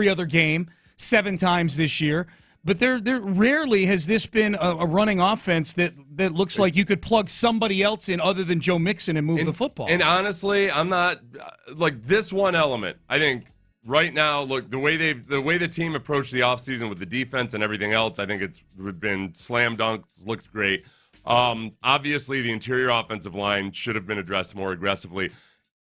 other game, 7 times this year. But there rarely has this been a running offense that looks like you could plug somebody else in other than Joe Mixon and move the football. And honestly, I'm not like this one element. I think right now, look, the way the team approached the offseason with the defense and everything else, I think it's been slam dunk. It's looked great. Obviously, the interior offensive line should have been addressed more aggressively.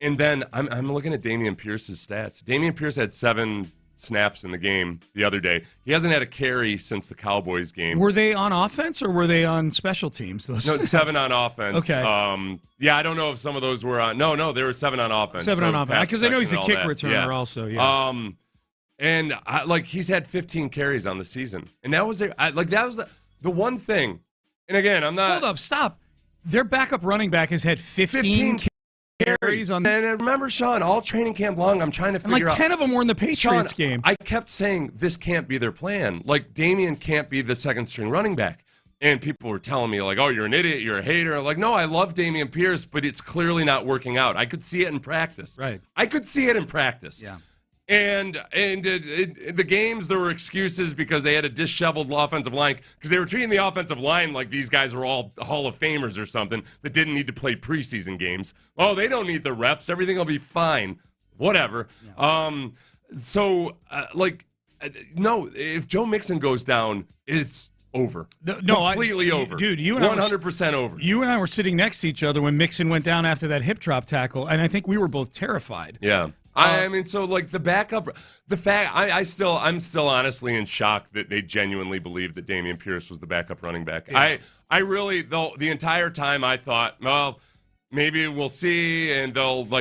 And then I'm looking at Dameon Pierce's stats. Dameon Pierce had 7 snaps in the game the other day. He hasn't had a carry since the Cowboys game. Were they on offense or were they on special teams? No, 7 on offense. Okay. I don't know if some of those were on. No, they were 7 on offense. 7 on offense. Because I know he's a kick returner also. Yeah. And he's had 15 carries on the season, and that was the one thing. And again, I'm not. Hold up, stop. Their backup running back has had 15 carries on. And remember, Sean, all training camp long, I'm trying to figure out. 10 of them were in the Patriots game. I kept saying this can't be their plan. Like Dameon can't be the second string running back. And people were telling me like, "Oh, you're an idiot. You're a hater." Like, no, I love Dameon Pierce, but it's clearly not working out. I could see it in practice. Right. I could see it in practice. Yeah. And the games, there were excuses because they had a disheveled offensive line because they were treating the offensive line like these guys were all Hall of Famers or something that didn't need to play preseason games. Oh, they don't need the reps. Everything will be fine. Whatever. Yeah. No, if Joe Mixon goes down, it's over. Completely over. Dude, you and 100% over. You and I were sitting next to each other when Mixon went down after that hip drop tackle, and I think we were both terrified. Yeah. I'm still honestly in shock that they genuinely believed that Dameon Pierce was the backup running back. Yeah. I really, though, the entire time I thought, well, maybe we'll see, and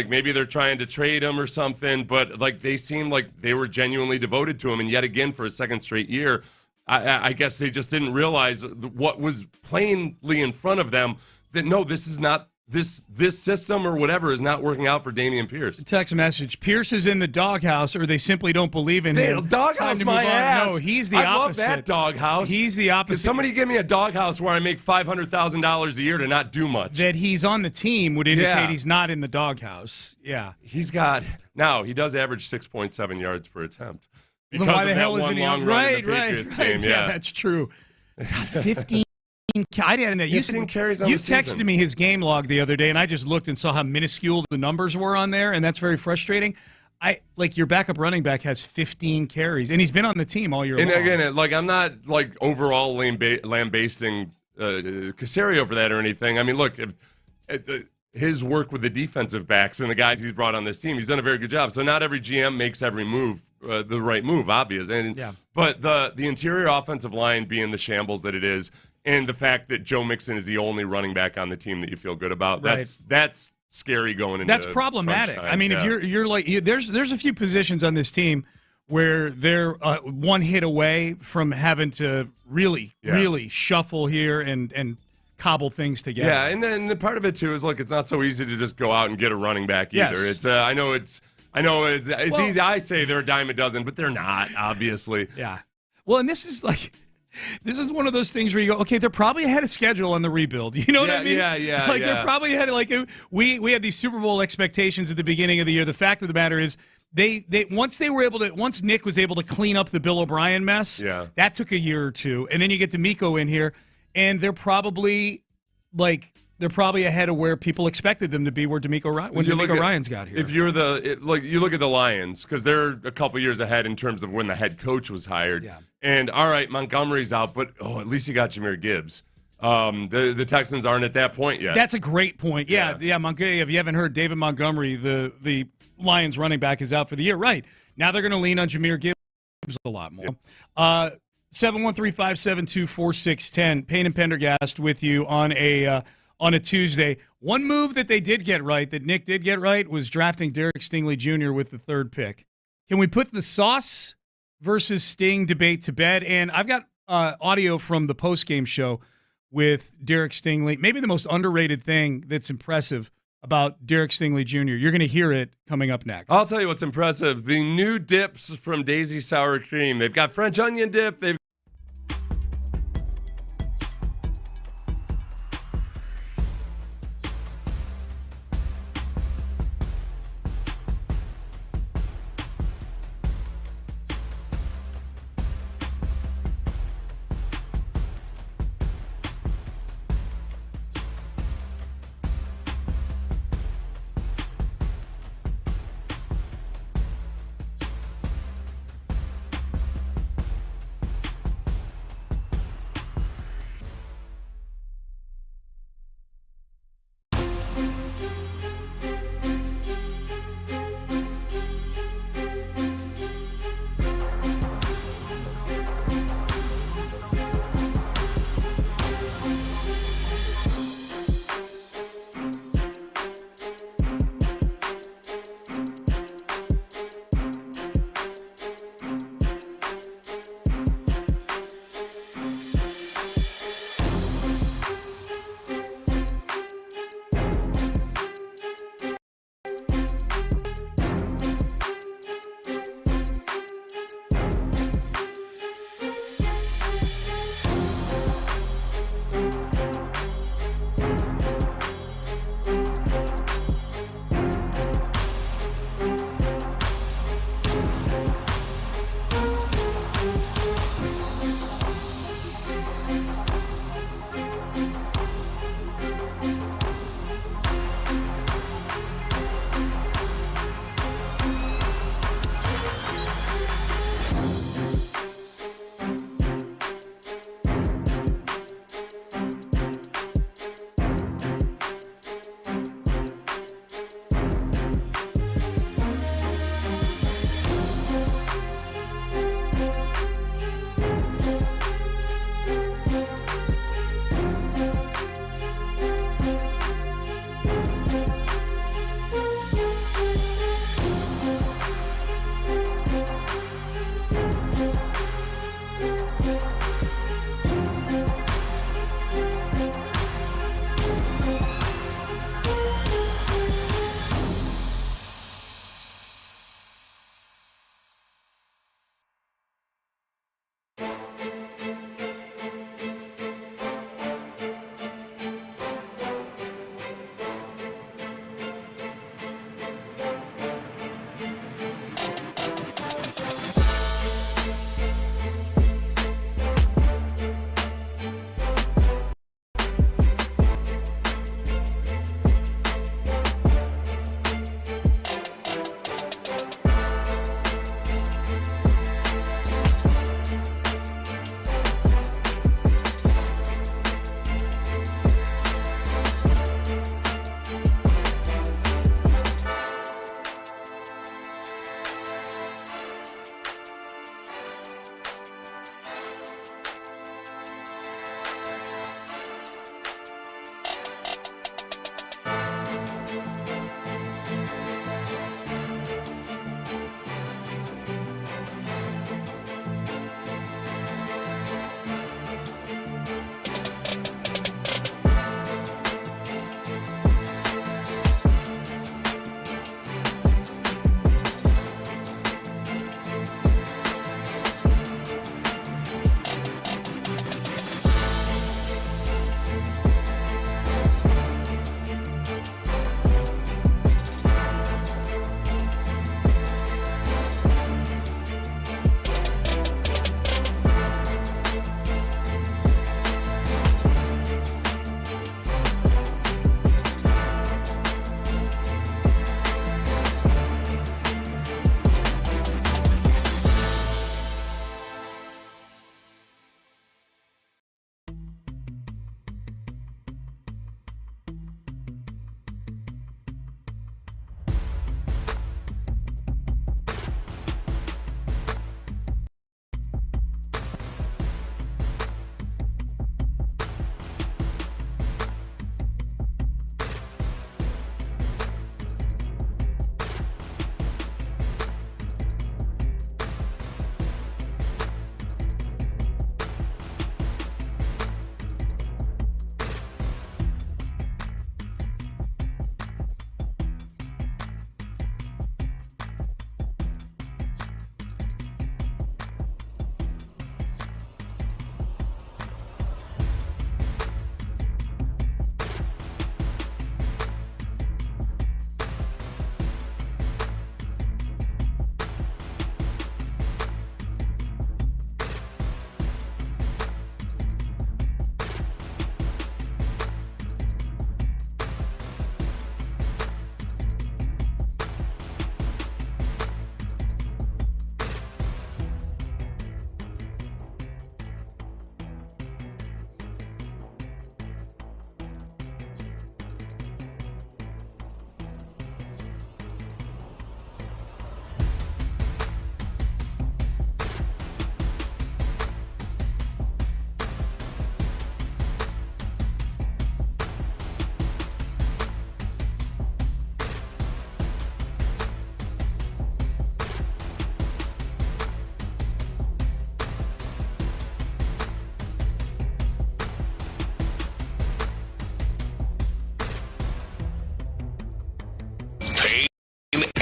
maybe they're trying to trade him or something, but they seemed like they were genuinely devoted to him, and yet again for a second straight year, I guess they just didn't realize what was plainly in front of them, that no, this is not. This system or whatever is not working out for Dameon Pierce. Text message: Pierce is in the doghouse, or they simply don't believe in him. Doghouse my ass. No, he's the opposite. I love that doghouse. He's the opposite. Could somebody give me a doghouse where I make $500,000 a year to not do much? That he's on the team would indicate he's not in the doghouse. Yeah, he does average 6.7 yards per attempt because why the of hell that isn't one long run in the Patriots game. Yeah, that's true. God, 15 I didn't. You 15 carries on you the season. texted me his game log the other day, and I just looked and saw how minuscule the numbers were on there, and that's very frustrating. Your backup running back has 15 carries, and he's been on the team all year long. And again, I'm not overall lambasting Caserio for that or anything. I mean, look, his work with the defensive backs and the guys he's brought on this team, he's done a very good job. So not every GM makes every move the right move, obvious. But the interior offensive line being the shambles that it is, and the fact that Joe Mixon is the only running back on the team that you feel good about, that's scary going into. That's problematic. I mean, if you're there's a few positions on this team where they're one hit away from having to really shuffle here and cobble things together. Yeah, and then the part of it too is it's not so easy to just go out and get a running back either. Yes. It's I know it's easy. I say they're a dime a dozen, but they're not, obviously. Yeah. Well, and this is one of those things where you go, okay, they're probably ahead of schedule on the rebuild. You know what I mean? Yeah. They're probably ahead of, we had these Super Bowl expectations at the beginning of the year. The fact of the matter is once Nick was able to clean up the Bill O'Brien mess, that took a year or two. And then you get DeMeco in here, and they're probably ahead of where people expected them to be when DeMeco Ryans got here. If you're you look at the Lions, because they're a couple years ahead in terms of when the head coach was hired. Yeah. And all right, Montgomery's out, but at least you got Jahmyr Gibbs. The Texans aren't at that point yet. That's a great point. Yeah. Montgomery. If you haven't heard, David Montgomery, the Lions running back, is out for the year. Right now, they're going to lean on Jahmyr Gibbs a lot more. 713-572-4610. Payne and Pendergast with you on a Tuesday. One move that they did get right, that Nick did get right, was drafting Derek Stingley Jr. with the 3rd pick. Can we put the Sauce versus Sting debate to bed? And I've got audio from the postgame show with Derek Stingley. Maybe the most underrated thing that's impressive about Derek Stingley Jr. You're going to hear it coming up next. I'll tell you what's impressive. The new dips from Daisy Sour Cream. They've got French onion dip. They've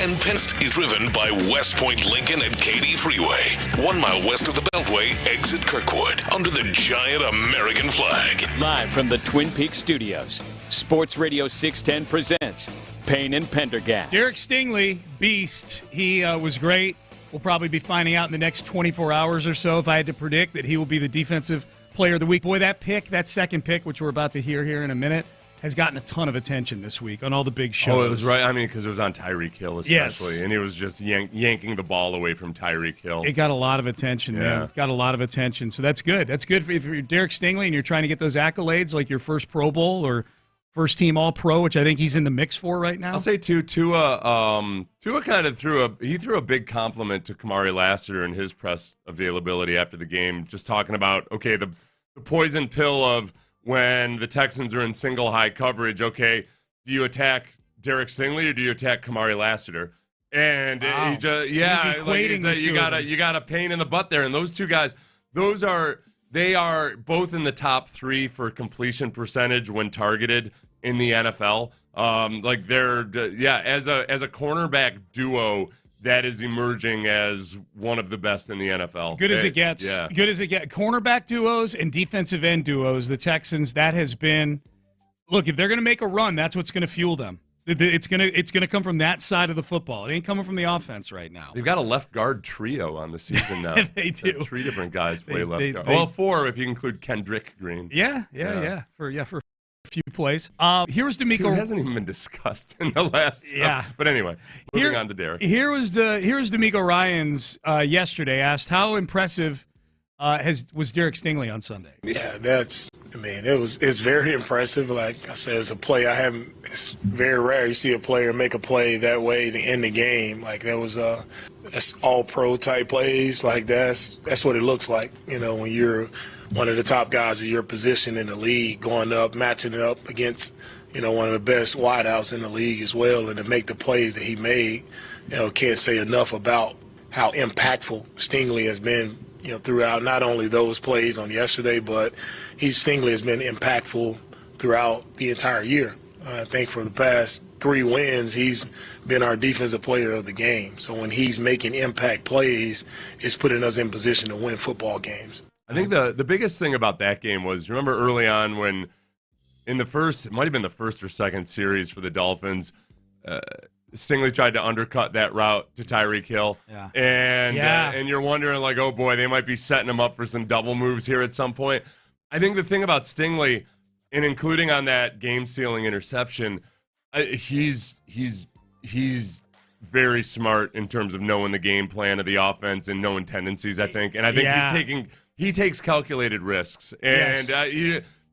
and Penst is driven by West Point Lincoln and Katy Freeway. 1 mile west of the Beltway, exit Kirkwood, under the giant American flag. Live from the Twin Peaks studios, Sports Radio 610 presents Payne and Pendergast. Derek Stingley, beast. He was great. We'll probably be finding out in the next 24 hours or so if I had to predict that he will be the defensive player of the week. Boy, that pick, that second pick, which we're about to hear here in a minute, has gotten a ton of attention this week on all the big shows. Oh, it was right. I mean, because it was on Tyreek Hill especially, yes. And he was just yanking the ball away from Tyreek Hill. It got a lot of attention, man. Got a lot of attention. So that's good. That's good for if you're Derek Stingley and you're trying to get those accolades like your first Pro Bowl or first team All-Pro, which I think he's in the mix for right now. I'll say, too, Tua kind of threw a big compliment to Kamari Lassiter in his press availability after the game, just talking about, okay, the poison pill of when the Texans are in single high coverage, okay, do you attack Derek Stingley or do you attack Kamari Lassiter? And wow. You got a pain in the butt there. And those two guys, they are both in the top 3 for completion percentage when targeted in the NFL. As a cornerback duo, that is emerging as one of the best in the NFL. Good as it gets. Yeah. Good as it gets. Cornerback duos and defensive end duos, the Texans, that has been – look, if they're going to make a run, that's what's going to fuel them. It's gonna come from that side of the football. It ain't coming from the offense right now. They've got a left guard trio on the season now. They do. 3 different guys play left guard. 4 if you include Kendrick Green. Yeah. For a few plays. Here's DeMeco. It hasn't even been discussed in the last. Yeah. But anyway, moving on to Derek. Here's DeMeco Ryans yesterday asked how impressive was Derek Stingley on Sunday. Yeah, it's very impressive. Like I said, it's a play it's very rare you see a player make a play that way to end the game. Like that's all pro type plays. Like that's what it looks like, when you're one of the top guys of your position in the league, going up, matching it up against, one of the best wideouts in the league as well, and to make the plays that he made, can't say enough about how impactful Stingley has been, throughout not only those plays on yesterday, but Stingley has been impactful throughout the entire year. I think for the past 3 wins, he's been our defensive player of the game. So when he's making impact plays, it's putting us in position to win football games. I think the biggest thing about that game was, remember early on when in the first, it might have been the first or second series for the Dolphins, Stingley tried to undercut that route to Tyreek Hill. Yeah. And you're wondering, like, oh, boy, they might be setting him up for some double moves here at some point. I think the thing about Stingley, and including on that game-sealing interception, he's very smart in terms of knowing the game plan of the offense and knowing tendencies, I think. And I think he takes calculated risks. And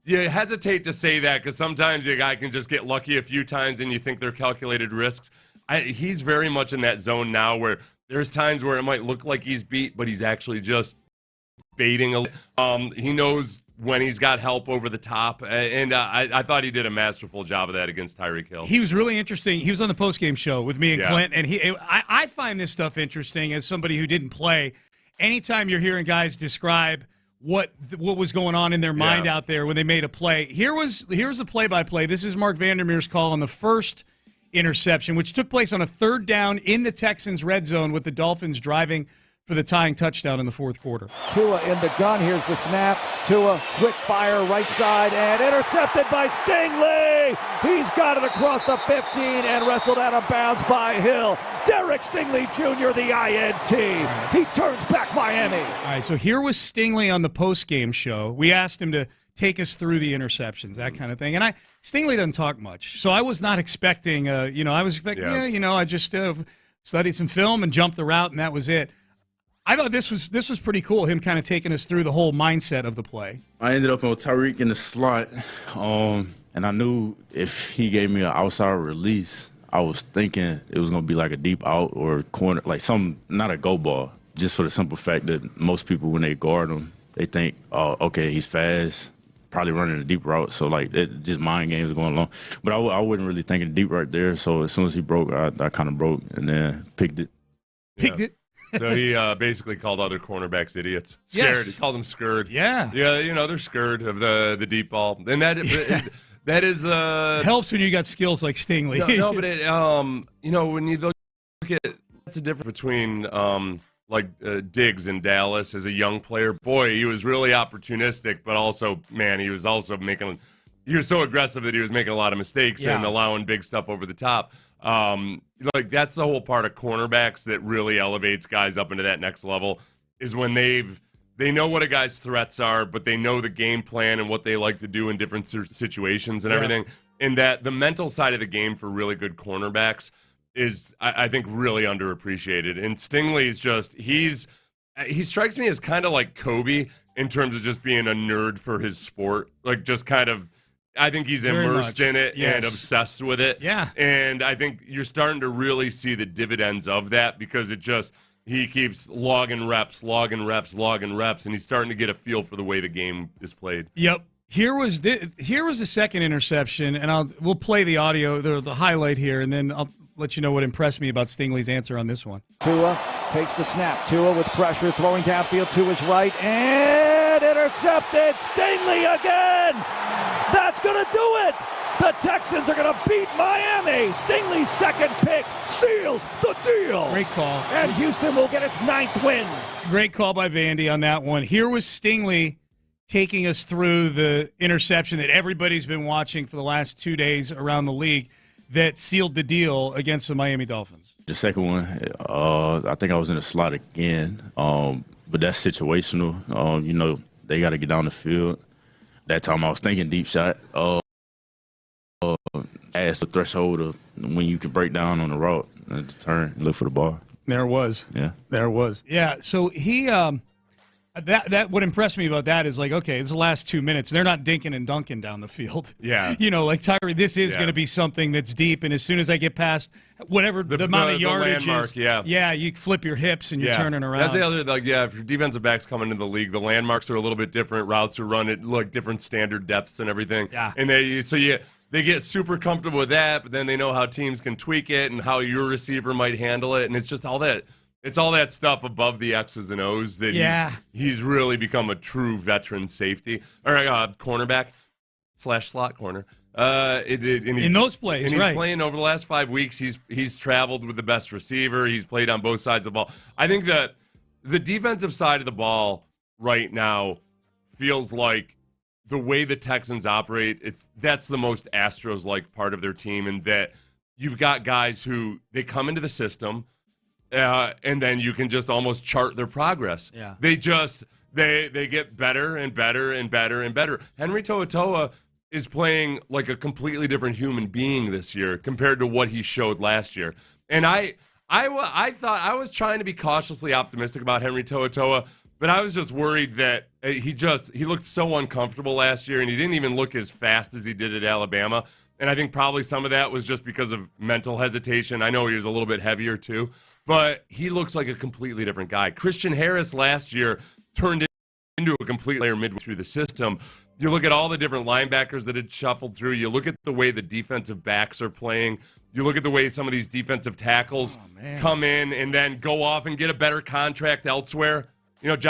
you hesitate to say that because sometimes a guy can just get lucky a few times and you think they're calculated risks. He's very much in that zone now where there's times where it might look like he's beat, but he's actually just baiting. He knows when he's got help over the top, and I thought he did a masterful job of that against Tyreek Hill. He was really interesting. He was on the postgame show with me and Clint, and I find this stuff interesting as somebody who didn't play. Anytime you're hearing guys describe what was going on in their mind out there when they made a play. Here's the play-by-play. This is Mark Vandermeer's call on the first interception, which took place on a 3rd down in the Texans' red zone with the Dolphins driving for the tying touchdown in the 4th quarter. Tua in the gun. Here's the snap. Tua, quick fire, right side, and intercepted by Stingley. He's got it across the 15 and wrestled out of bounds by Hill. Derek Stingley Jr., the INT. He turns back Miami. All right, so here was Stingley on the postgame show. We asked him to take us through the interceptions, that kind of thing. And Stingley doesn't talk much, so I was not expecting, I was expecting, I just studied some film and jumped the route, and that was it. I thought this was pretty cool, him kind of taking us through the whole mindset of the play. I ended up on Tyreek in the slot, and I knew if he gave me an outside release, I was thinking it was going to be like a deep out or corner, like not a go ball, just for the simple fact that most people, when they guard him, they think, oh, okay, he's fast, probably running a deep route. So, like, it just mind games going along. But I wasn't really thinking deep right there. So as soon as he broke, I kind of broke and then picked it. Picked it? So he basically called other cornerbacks idiots. Scared. Yes. He called them scared. Yeah. Yeah, they're scared of the deep ball. And that is helps when you got skills like Stingley. No, but it when you look look at that's the difference between Diggs in Dallas as a young player. Boy, he was really opportunistic, but also, man, he was so aggressive that he was making a lot of mistakes and allowing big stuff over the top. That's the whole part of cornerbacks that really elevates guys up into that next level is when they know what a guy's threats are, but they know the game plan and what they like to do in different situations and everything. And that the mental side of the game for really good cornerbacks is, I think, really underappreciated. And Stingley is he strikes me as kind of like Kobe in terms of just being a nerd for his sport. Like just kind of, I think he's immersed in it and obsessed with it. Yeah. And I think you're starting to really see the dividends of that because he keeps logging reps, and he's starting to get a feel for the way the game is played. Yep. Here was the second interception, and we'll play the audio, the highlight here, and then I'll let you know what impressed me about Stingley's answer on this one. Tua takes the snap. Tua with pressure, throwing downfield to his right, and intercepted. Stingley again. That's going to do it. The Texans are going to beat Miami. Stingley's second pick seals the deal. Great call. And Houston will get its 9th win. Great call by Vandy on that one. Here was Stingley taking us through the interception that everybody's been watching for the last 2 days around the league that sealed the deal against the Miami Dolphins. The second one, I think I was in the slot again, but that's situational. They got to get down the field. That time I was thinking deep shot. As the threshold of when you can break down on the route and turn and look for the ball. There was. Yeah. There was. Yeah, so he that what impressed me about that is like, okay, it's the last 2 minutes. They're not dinking and dunking down the field. Yeah. Like Tyree, this is going to be something that's deep, and as soon as I get past whatever the amount of yardage landmark, is, you flip your hips and you're turning around. That's the other, if your defensive backs coming into the league, the landmarks are a little bit different. Routes are run at different standard depths and everything. Yeah. And they get super comfortable with that, but then they know how teams can tweak it and how your receiver might handle it, and it's just all that. It's all that stuff above the X's and O's that he's really become a true veteran safety or cornerback / slot corner. In those plays, and he's playing over the last 5 weeks. He's traveled with the best receiver. He's played on both sides of the ball. I think that the defensive side of the ball right now feels like the way the Texans operate. That's the most Astros-like part of their team, and that you've got guys who they come into the system. And then you can just almost chart their progress. Yeah. They get better and better and better and better. Henry To'oTo'o is playing like a completely different human being this year compared to what he showed last year. And I thought I was trying to be cautiously optimistic about Henry To'oTo'o, but I was just worried that he looked so uncomfortable last year, and he didn't even look as fast as he did at Alabama. And I think probably some of that was just because of mental hesitation. I know he was a little bit heavier too. But he looks like a completely different guy. Christian Harris last year turned into a complete player midway through the system. You look at all the different linebackers that had shuffled through. You look at the way the defensive backs are playing. You look at the way some of these defensive tackles come in and then go off and get a better contract elsewhere. Sheldon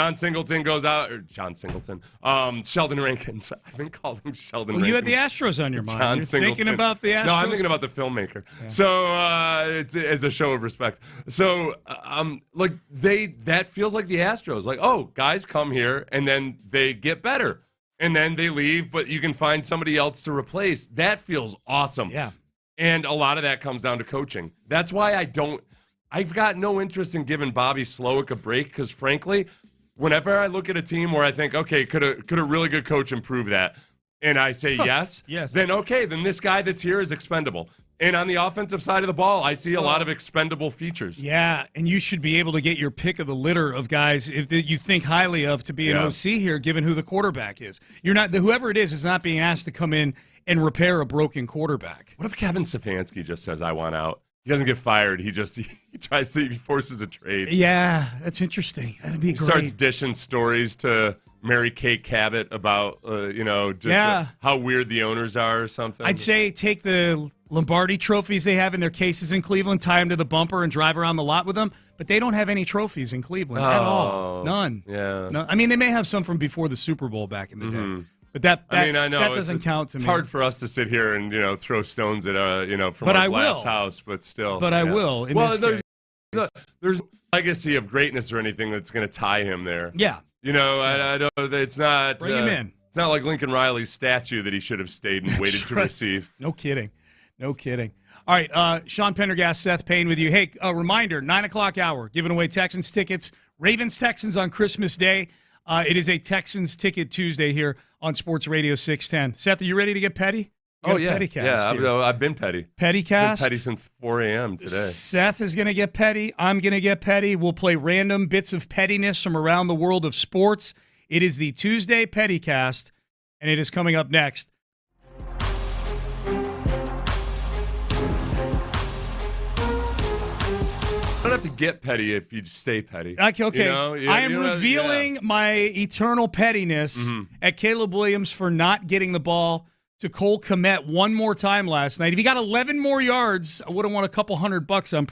Rankins. I've been calling Sheldon Rankins. You had the Astros on your mind. You're thinking about the Astros? No, I'm thinking about the filmmaker. Yeah. So it's as a show of respect. So that feels like the Astros. Like, oh, guys come here and then they get better and then they leave, but you can find somebody else to replace. That feels awesome. Yeah. And a lot of that comes down to coaching. That's why I've got no interest in giving Bobby Slowick a break because, frankly, whenever I look at a team where I think, okay, could a really good coach improve that, and I say yes, then this guy that's here is expendable. And on the offensive side of the ball, I see a lot of expendable features. Yeah, and you should be able to get your pick of the litter of guys that you think highly of to be an OC here, given who the quarterback is. Whoever it is not being asked to come in and repair a broken quarterback. What if Kevin Stefanski just says, I want out? He doesn't get fired. He forces a trade. Yeah, that's interesting. That'd be great. He starts dishing stories to Mary Kay Cabot about, how weird the owners are or something. I'd say take the Lombardi trophies they have in their cases in Cleveland, tie them to the bumper, and drive around the lot with them. But they don't have any trophies in Cleveland at all. None. Yeah. No. I mean, they may have some from before the Super Bowl back in the day. But I know that doesn't count to me. It's hard for us to sit here and throw stones at from our glass house, but still. But I will. There's a legacy of greatness or anything that's going to tie him there. Yeah. You know, I don't. It's not. Bring him in. It's not like Lincoln Riley's statue that he should have stayed and waited to receive. No kidding. All right, Sean Pendergast, Seth Payne with you. Hey, a reminder, 9 o'clock hour, giving away Texans tickets. Ravens-Texans on Christmas Day. It is a Texans Ticket Tuesday here on Sports Radio 610. Seth, are you ready to get petty? Oh, yeah. I've been petty. Pettycast? Been petty since 4 a.m. today. Seth is going to get petty. I'm going to get petty. We'll play random bits of pettiness from around the world of sports. It is the Tuesday Pettycast, and it is coming up next. You don't have to get petty if you stay petty. Okay. You know? I am revealing my eternal pettiness at Caleb Williams for not getting the ball to Cole Kmet one more time last night. If he got 11 more yards, I would have won a couple $100.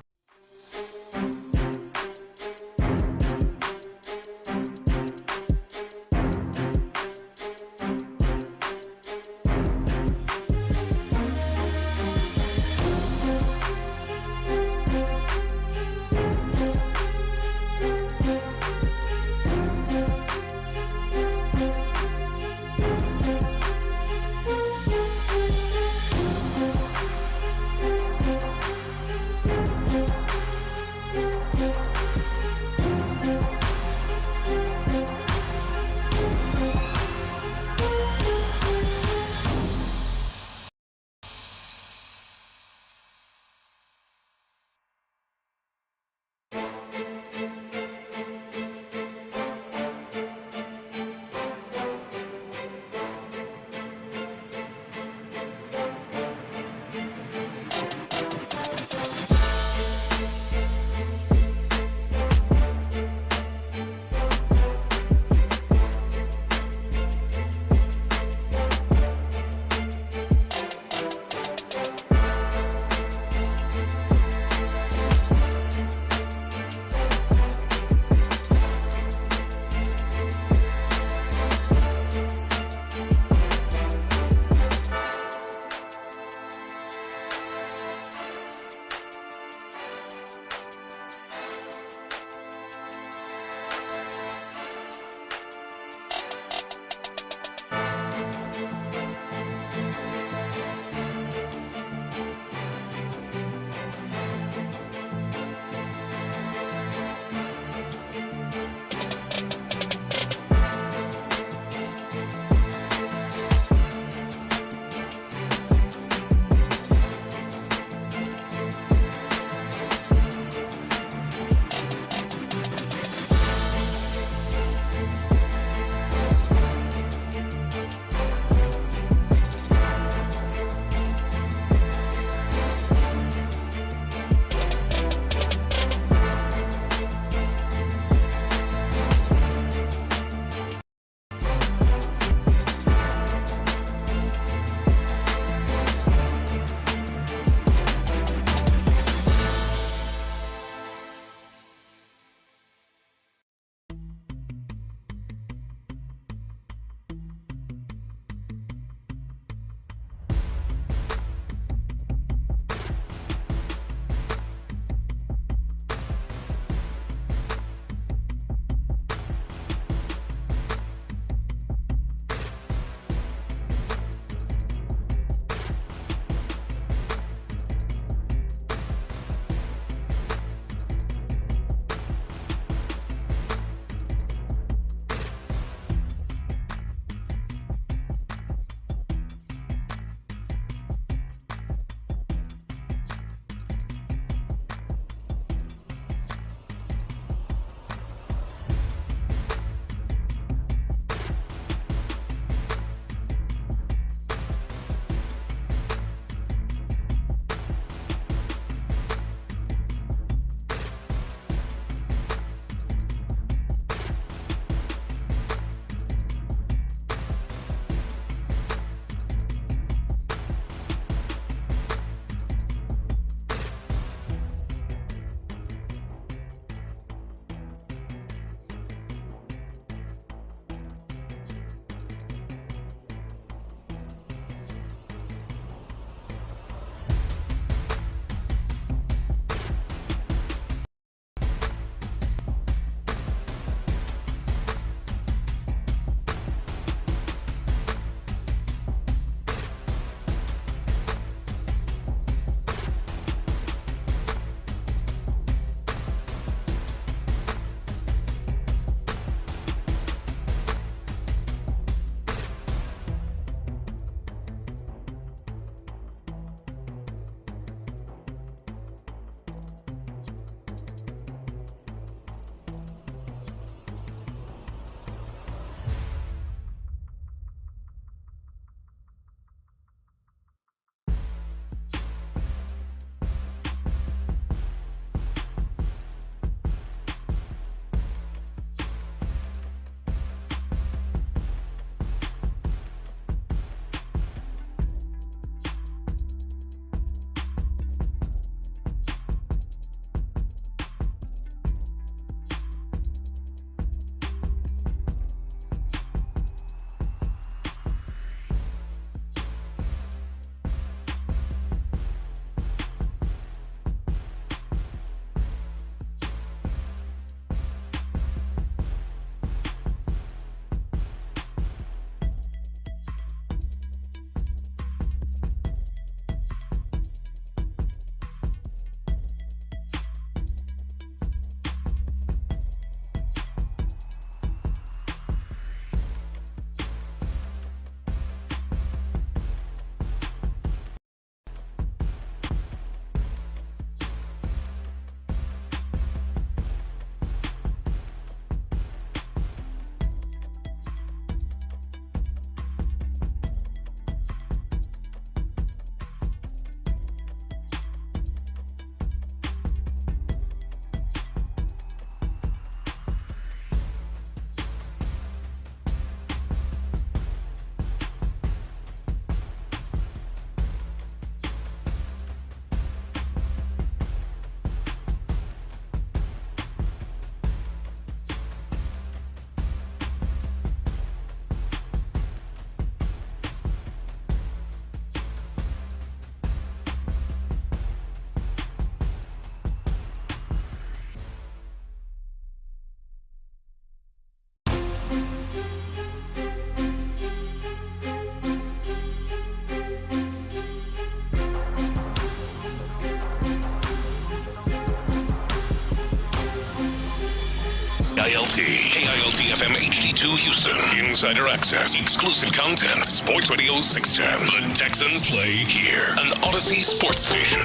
KILT FM HD2 Houston. Insider access, exclusive content. Sports Radio 610. The Texans play here. An Odyssey sports station.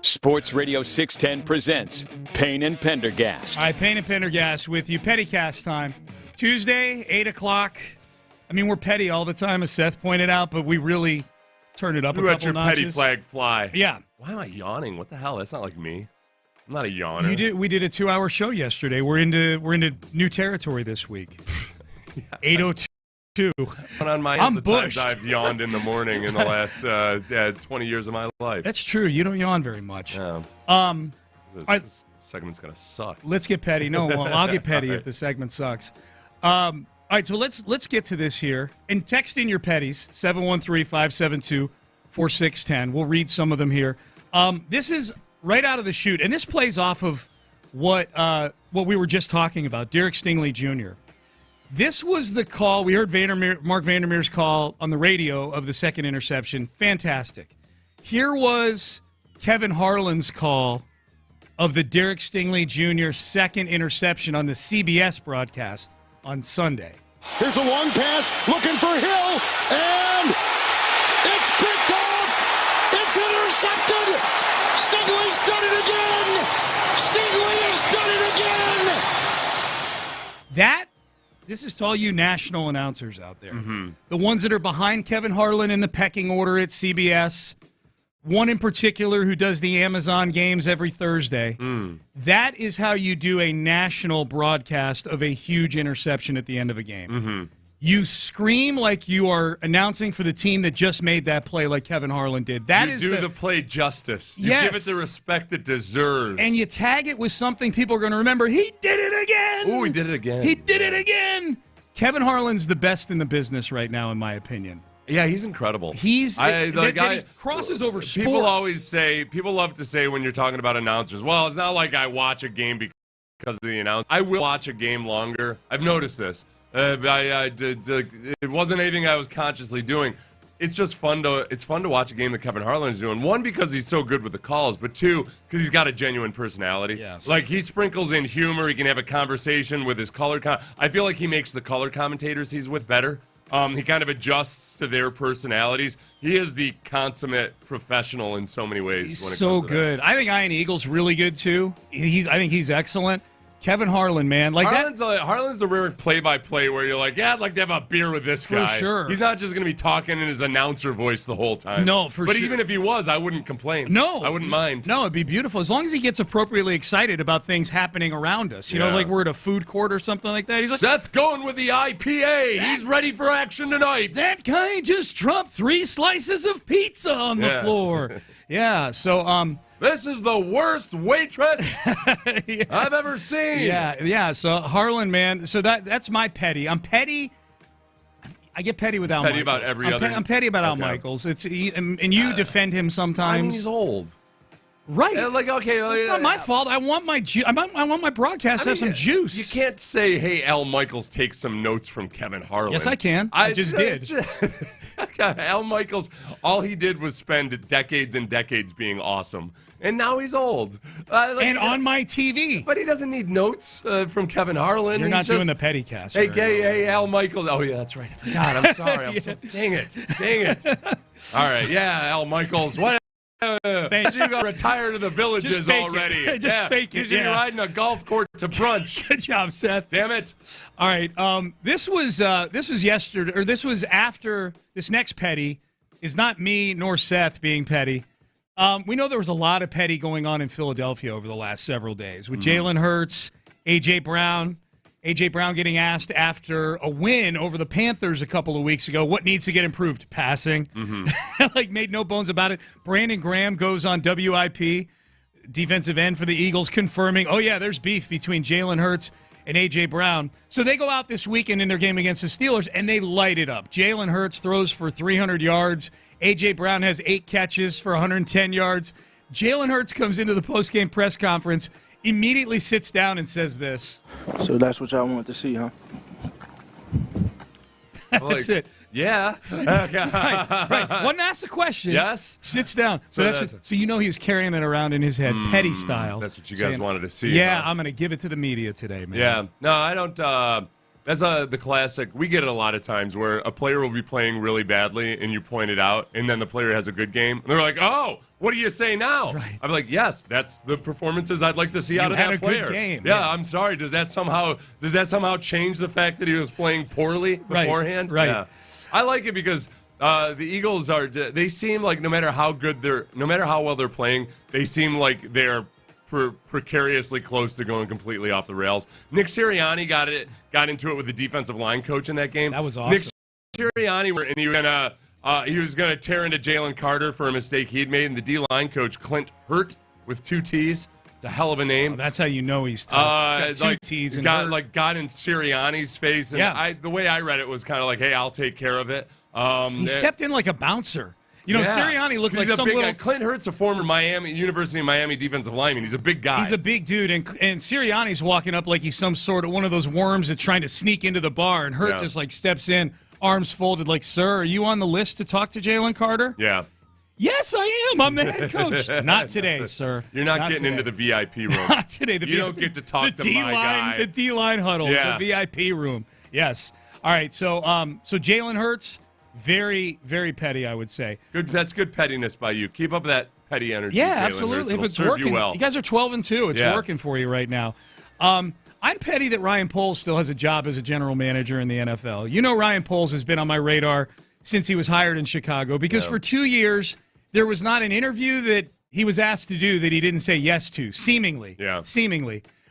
Sports Radio 610 presents Payne and Pendergast. All right, Payne and Pendergast with you. Pettycast time. Tuesday, 8 o'clock. I mean, we're petty all the time, as Seth pointed out, but we really turn it up a couple notches. You let your petty flag fly. Yeah. Why am I yawning? What the hell? That's not like me. I'm not a yawner. We did a 2-hour show yesterday. We're into new territory this week. 8:02. On my I'm hands, the times bushed. I've yawned in the morning in the last 20 years of my life. That's true. You don't yawn very much. Yeah. This segment's gonna suck. Let's get petty. No, well, I'll get petty if the segment sucks. All right, so let's get to this here. And text in your petties, 713-572-4610. We'll read some of them here. This is right out of the chute, and this plays off of what we were just talking about, Derek Stingley Jr. This was the call. We heard Mark Vandermeer's call on the radio of the second interception. Fantastic. Here was Kevin Harlan's call of the Derek Stingley Jr. second interception on the CBS broadcast on Sunday. Here's a long pass, looking for Hill, and it's picked off. It's intercepted. Stingley's done it again. Stingley has done it again. This is to all you national announcers out there. Mm-hmm. The ones that are behind Kevin Harlan in the pecking order at CBS. One in particular who does the Amazon games every Thursday. That is how you do a national broadcast of a huge interception at the end of a game. Mm-hmm. You scream like you are announcing for the team that just made that play like Kevin Harlan did. You do the play justice. You give it the respect it deserves. And you tag it with something people are going to remember. He did it again! Ooh, he did it again. He did it again! Kevin Harlan's the best in the business right now, in my opinion. Yeah, he's incredible. He crosses over sports. People love to say when you're talking about announcers, well, it's not like I watch a game because of the announcer. I will watch a game longer. I've noticed this. It wasn't anything I was consciously doing. It's just fun to watch a game that Kevin Harlan is doing. One, because he's so good with the calls, but two, because he's got a genuine personality. Yes. Like, he sprinkles in humor. He can have a conversation with his color. I feel like he makes the color commentators he's with better. He kind of adjusts to their personalities. He is the consummate professional in so many ways. He's so good. I think Ian Eagle's really good, too. I think he's excellent. Kevin Harlan, man. Harlan's the rare play-by-play where you're like, yeah, I'd like to have a beer with this guy. For sure. He's not just going to be talking in his announcer voice the whole time. No, for sure. But even if he was, I wouldn't complain. No. I wouldn't mind. No, it'd be beautiful. As long as he gets appropriately excited about things happening around us. You know, like we're at a food court or something like that. He's like, Seth going with the IPA. He's ready for action tonight. That guy just dropped 3 slices of pizza on the floor. Yeah, so... This is the worst waitress I've ever seen. Yeah. So Harlan, man. So that's my petty. I'm petty. I get petty with Al Michaels. About every other. I'm petty about Al Michaels. And you defend him sometimes. I mean, he's old. Right. It's not my fault. I want my broadcast to have some juice. You can't say, hey, Al Michaels, take some notes from Kevin Harlan. Yes, I can. I just did. Al Michaels, all he did was spend decades and decades being awesome. And now he's old. On my TV. But he doesn't need notes from Kevin Harlan. You're not doing the petty cast. Hey, Al Michaels. Oh, yeah, that's right. I forgot. I'm sorry. Dang it. All right. Yeah, Al Michaels. What? You got retired to the Villages already. Fake it. You should be riding a golf court to brunch. Good job, Seth. Damn it. All right. This was yesterday, or this was after this next petty is not me nor Seth being petty. We know there was a lot of petty going on in Philadelphia over the last several days with Jalen Hurts, A.J. Brown. A.J. Brown getting asked after a win over the Panthers a couple of weeks ago, what needs to get improved? Passing. Mm-hmm. Made no bones about it. Brandon Graham goes on WIP, defensive end for the Eagles, confirming, there's beef between Jalen Hurts and A.J. Brown. So they go out this weekend in their game against the Steelers, and they light it up. Jalen Hurts throws for 300 yards. A.J. Brown has 8 catches for 110 yards. Jalen Hurts comes into the postgame press conference, immediately sits down and says this. So that's what y'all want to see, huh? That's it. Yeah. Right. One asks a question. Yes. Sits down. So you know he was carrying that around in his head, petty style. That's what you guys wanted to see. Yeah, I'm going to give it to the media today, man. Yeah. No, I don't. That's the classic. We get it a lot of times where a player will be playing really badly and you point it out, and then the player has a good game. And they're like, oh, what do you say now? Right. I'm like, yes, that's the performances I'd like to see out of had that a player. good game. Yeah, I'm sorry. Does that somehow change the fact that he was playing poorly beforehand? Right. Yeah. I like it because the Eagles they seem like no matter how well they're playing, they seem like they're precariously close to going completely off the rails. Nick Sirianni got into it with the defensive line coach in that game. That was awesome. Nick Sirianni, and he was gonna tear into Jalen Carter for a mistake he'd made, and the D-line coach Clint Hurt with 2 T's. It's a hell of a name. Oh, that's how you know he's tough. Got 2 T's and got in Sirianni's face, and the way I read it was kind of like, "Hey, I'll take care of it." He stepped in like a bouncer. Sirianni looked like some big little... Clint Hurt's a former University of Miami defensive lineman. He's a big guy. He's a big dude, and Sirianni's walking up like he's some sort of one of those worms that's trying to sneak into the bar, and Hurt just like steps in, arms folded, like, "Sir, are you on the list to talk to Jalen Carter?" Yeah. "Yes, I am. I'm the head coach." "Not today, sir. You're not getting into the VIP room. Not today. You don't get to talk to my guy. The D-line huddle, the VIP room. Yes. All right, so Jalen Hurts, very, very petty, I would say. Good. That's good pettiness by you. Keep up that petty energy. Yeah, Jalen absolutely. Hurts. If it's It'll serve working, you well. You guys are 12-2. It's working for you right now. I'm petty that Ryan Poles still has a job as a general manager in the NFL. You know, Ryan Poles has been on my radar since he was hired in Chicago because for 2 years there was not an interview that he was asked to do that he didn't say yes to. Seemingly.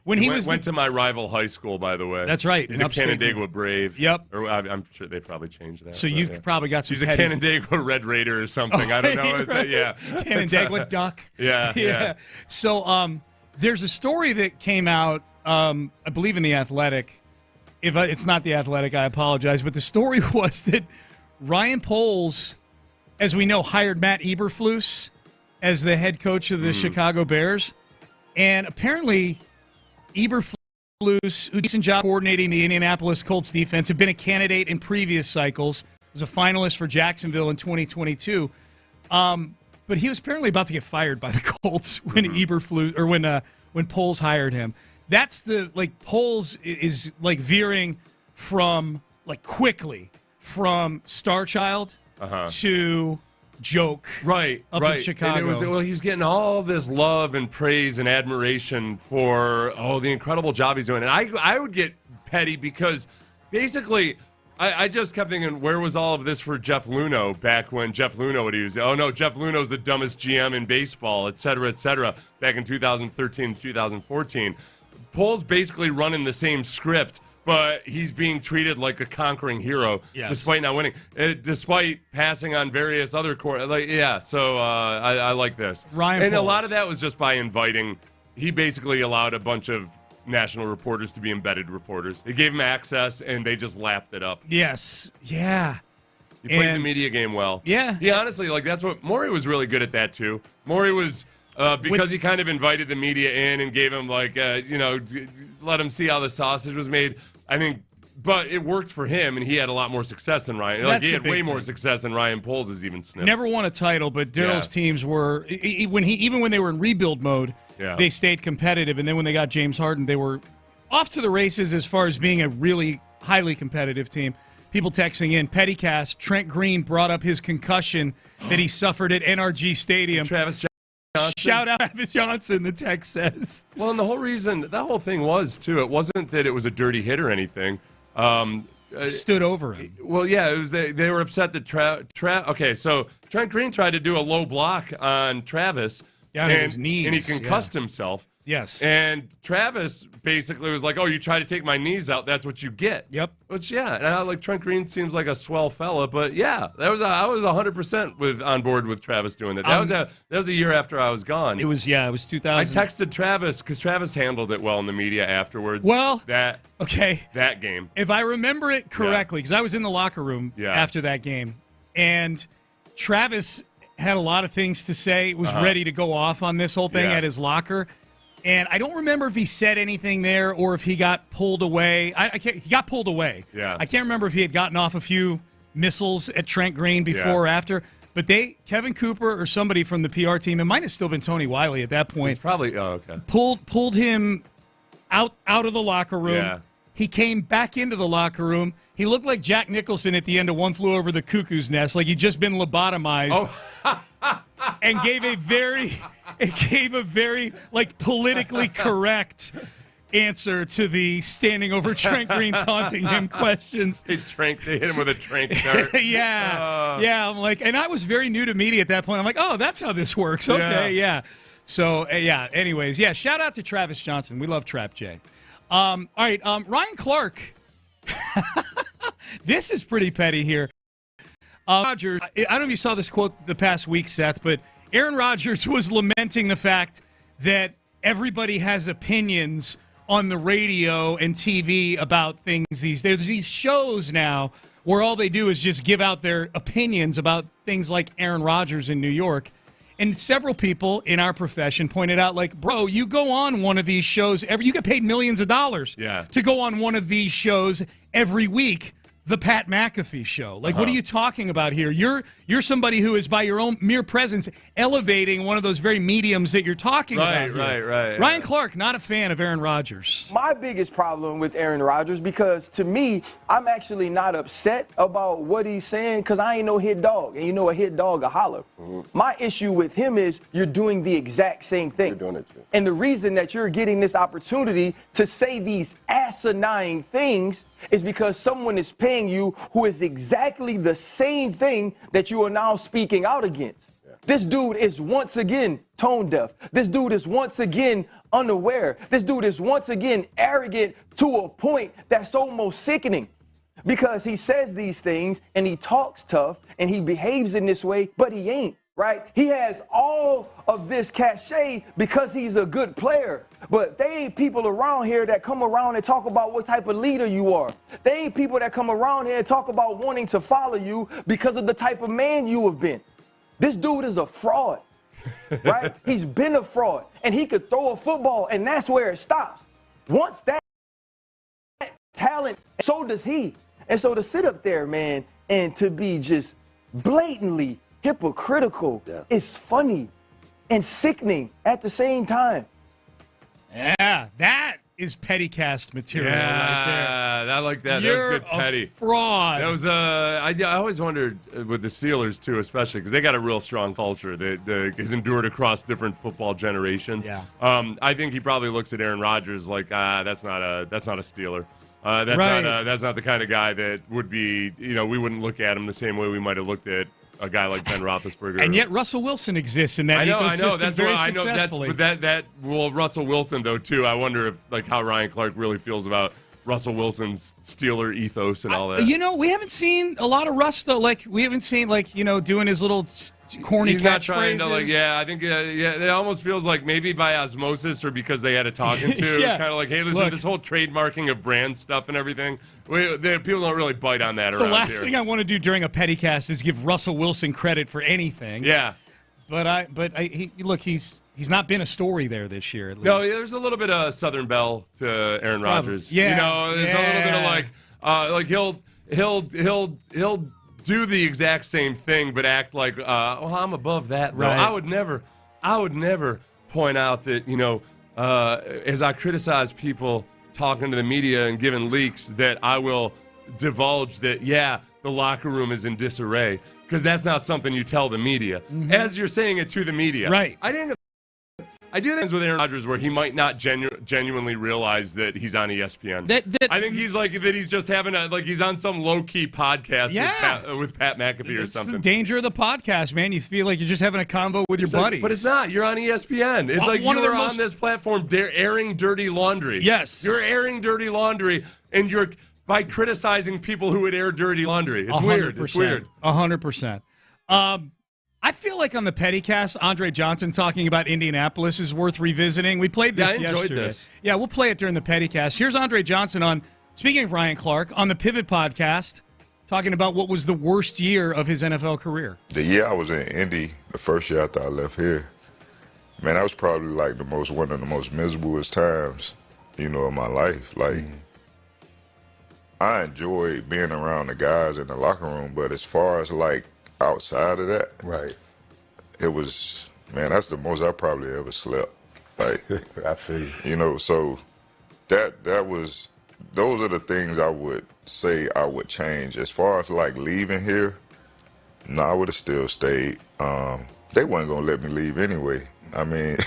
When he went to my rival high school, by the way. That's right. He's a Canandaigua Brave. Yep. Or I'm sure they probably changed that. So you've probably got some. He's a Canandaigua Red Raider or something. I don't know. Right. Canandaigua Duck. Yeah. So there's a story that came out, I believe in The Athletic. If it's not The Athletic, I apologize. But the story was that Ryan Poles, as we know, hired Matt Eberflus as the head coach of the Chicago Bears. And apparently Eberflus, who's a decent job coordinating the Indianapolis Colts defense, had been a candidate in previous cycles, was a finalist for Jacksonville in 2022. But he was apparently about to get fired by the Colts when Eberflus, or when Poles hired him. That's Poles is like veering from quickly from star child to joke up in Chicago. And he's getting all this love and praise and admiration for the incredible job he's doing. And I would get petty because basically I just kept thinking, where was all of this for Jeff Luhnow back when Jeff Luhnow would use, Jeff Luhnow's the dumbest GM in baseball, et cetera, back in 2013, 2014. Poles basically running the same script, but he's being treated like a conquering hero despite not winning, despite passing on various other So I like this. Ryan and Poles. A lot of that was just by inviting. He basically allowed a bunch of national reporters to be embedded reporters. They gave him access, and they just lapped it up. Yes. Yeah. He played the media game well. Yeah. He honestly, that's what Morey was really good at that too. Morey was. Because he kind of invited the media in and gave him let him see how the sausage was made. I think, but it worked for him, and he had a lot more success than Ryan. He had way more success than Ryan Poles has even sniffed. Never won a title, but Daryl's teams were even when they were in rebuild mode, they stayed competitive. And then when they got James Harden, they were off to the races as far as being a really highly competitive team. People texting in, Pettycast, Trent Green brought up his concussion that he suffered at NRG Stadium. Travis Johnson. Shout out Travis Johnson, the text says. Well, and the whole reason, that whole thing was, too, it wasn't that it was a dirty hit or anything. Stood over him. Well, yeah, it was they were upset that okay, so Trent Green tried to do a low block on Travis. Down at his knees. And he concussed himself. Yes. And Travis basically was like, you try to take my knees out, that's what you get. Yep. Which, and Trent Green seems like a swell fella, but I was 100% on board with Travis doing that. That was a year after I was gone. It was 2000. I texted Travis because Travis handled it well in the media afterwards. Well, that game. If I remember it correctly, because I was in the locker room after that game, and Travis had a lot of things to say, was ready to go off on this whole thing at his locker. And I don't remember if he said anything there or if he got pulled away. He got pulled away. Yeah. I can't remember if he had gotten off a few missiles at Trent Green before or after. But Kevin Cooper or somebody from the PR team, it might have still been Tony Wiley at that point. It's probably, pulled him out of the locker room. Yeah. He came back into the locker room. He looked like Jack Nicholson at the end of One Flew Over the Cuckoo's Nest, like he'd just been lobotomized. And gave a very like politically correct answer to the standing over Trent Green taunting him questions. They hit him with a trank dart. Yeah. I'm like, and I was very new to media at that point. I'm like, oh, that's how this works. Okay, yeah. So anyways, shout out to Travis Johnson. We love Trap J. All right, Ryan Clark. This is pretty petty here. Rodgers, I don't know if you saw this quote the past week, Seth, but Aaron Rodgers was lamenting the fact that everybody has opinions on the radio and TV about things these days. There's these shows now where all they do is just give out their opinions about things like Aaron Rodgers in New York. And several people in our profession pointed out, like, bro, you go on one of these shows, you get paid millions of dollars to go on one of these shows every week. The Pat McAfee show. Like, what are you talking about here? You're somebody who is, by your own mere presence, elevating one of those very mediums that you're talking about here. Right. Ryan Clark, not a fan of Aaron Rodgers. My biggest problem with Aaron Rodgers, because to me, I'm actually not upset about what he's saying, because I ain't no hit dog. And you know a hit dog a holler. My issue with him is you're doing the exact same thing. You're doing it too. And the reason that you're getting this opportunity to say these asinine things is because someone is paying you who is exactly the same thing that you are now speaking out against. Yeah. This dude is once again tone deaf. This dude is once again unaware. This dude is once again arrogant to a point that's almost sickening, because he says these things and he talks tough and he behaves in this way, but he ain't. Right? He has all of this cachet because he's a good player. But they ain't people around here that come around and talk about what type of leader you are. They ain't people that come around here and talk about wanting to follow you because of the type of man you have been. This dude is a fraud. Right? He's been a fraud. And he could throw a football, and that's where it stops. Once that talent, so does he. And so to sit up there, man, and to be just blatantly hypocritical is funny and sickening at the same time. Yeah, that is pettycast material right there. I like that. You're that was good petty. Fraud. That was I always wondered with the Steelers too, especially because they got a real strong culture that is endured across different football generations. Yeah. I think he probably looks at Aaron Rodgers like that's not a Steeler. That's not the kind of guy that would be, we wouldn't look at him the same way we might have looked at a guy like Ben Roethlisberger. And yet Russell Wilson exists in that ecosystem successfully. Well, Russell Wilson, though, too, I wonder if, how Ryan Clark really feels about Russell Wilson's Steeler ethos and all that. We haven't seen a lot of Russ, though. We haven't seen, doing his little corny He's catchphrases. not trying to, I think, it almost feels like maybe by osmosis or because they had a talking to. Kind of like, hey, listen, this whole trademarking of brand stuff and everything, people don't really bite on that around here. The last thing I want to do during a pettycast is give Russell Wilson credit for anything. Yeah. He's not been a story there this year, at least. No, there's a little bit of Southern Belle to Aaron Rodgers. Yeah. There's a little bit of he'll do the exact same thing, but act like, I'm above that. Right. No, I would never point out that, as I criticize people talking to the media and giving leaks, that I will divulge that, the locker room is in disarray, because that's not something you tell the media, as you're saying it to the media. Right. I do things with Aaron Rodgers where he might not genuinely realize that he's on ESPN. I think he's he's just having he's on some low-key podcast with Pat McAfee or something. It's the danger of the podcast, man. You feel like you're just having a convo with your buddies. But it's not. You're on ESPN. It's you're on this platform airing dirty laundry. Yes. You're airing dirty laundry, and you're by criticizing people who would air dirty laundry. It's 100%. Weird. It's weird. 100%. I feel like on the Pettycast, Andre Johnson talking about Indianapolis is worth revisiting. We played this yesterday. I enjoyed this. Yeah, we'll play it during the Pettycast. Here's Andre Johnson on, speaking of Ryan Clark, on the Pivot Podcast, talking about what was the worst year of his NFL career. The year I was in Indy, the first year after I left here, Man, that was probably like one of the most miserablest times, of my life. Like, I enjoyed being around the guys in the locker room, but as far as like outside of that, right, it was, man, that's the most I probably ever slept. Like, I feel you. So those are the things I would say I would change. As far as like leaving here, no, I would have still stayed. They wasn't gonna let me leave anyway. I mean,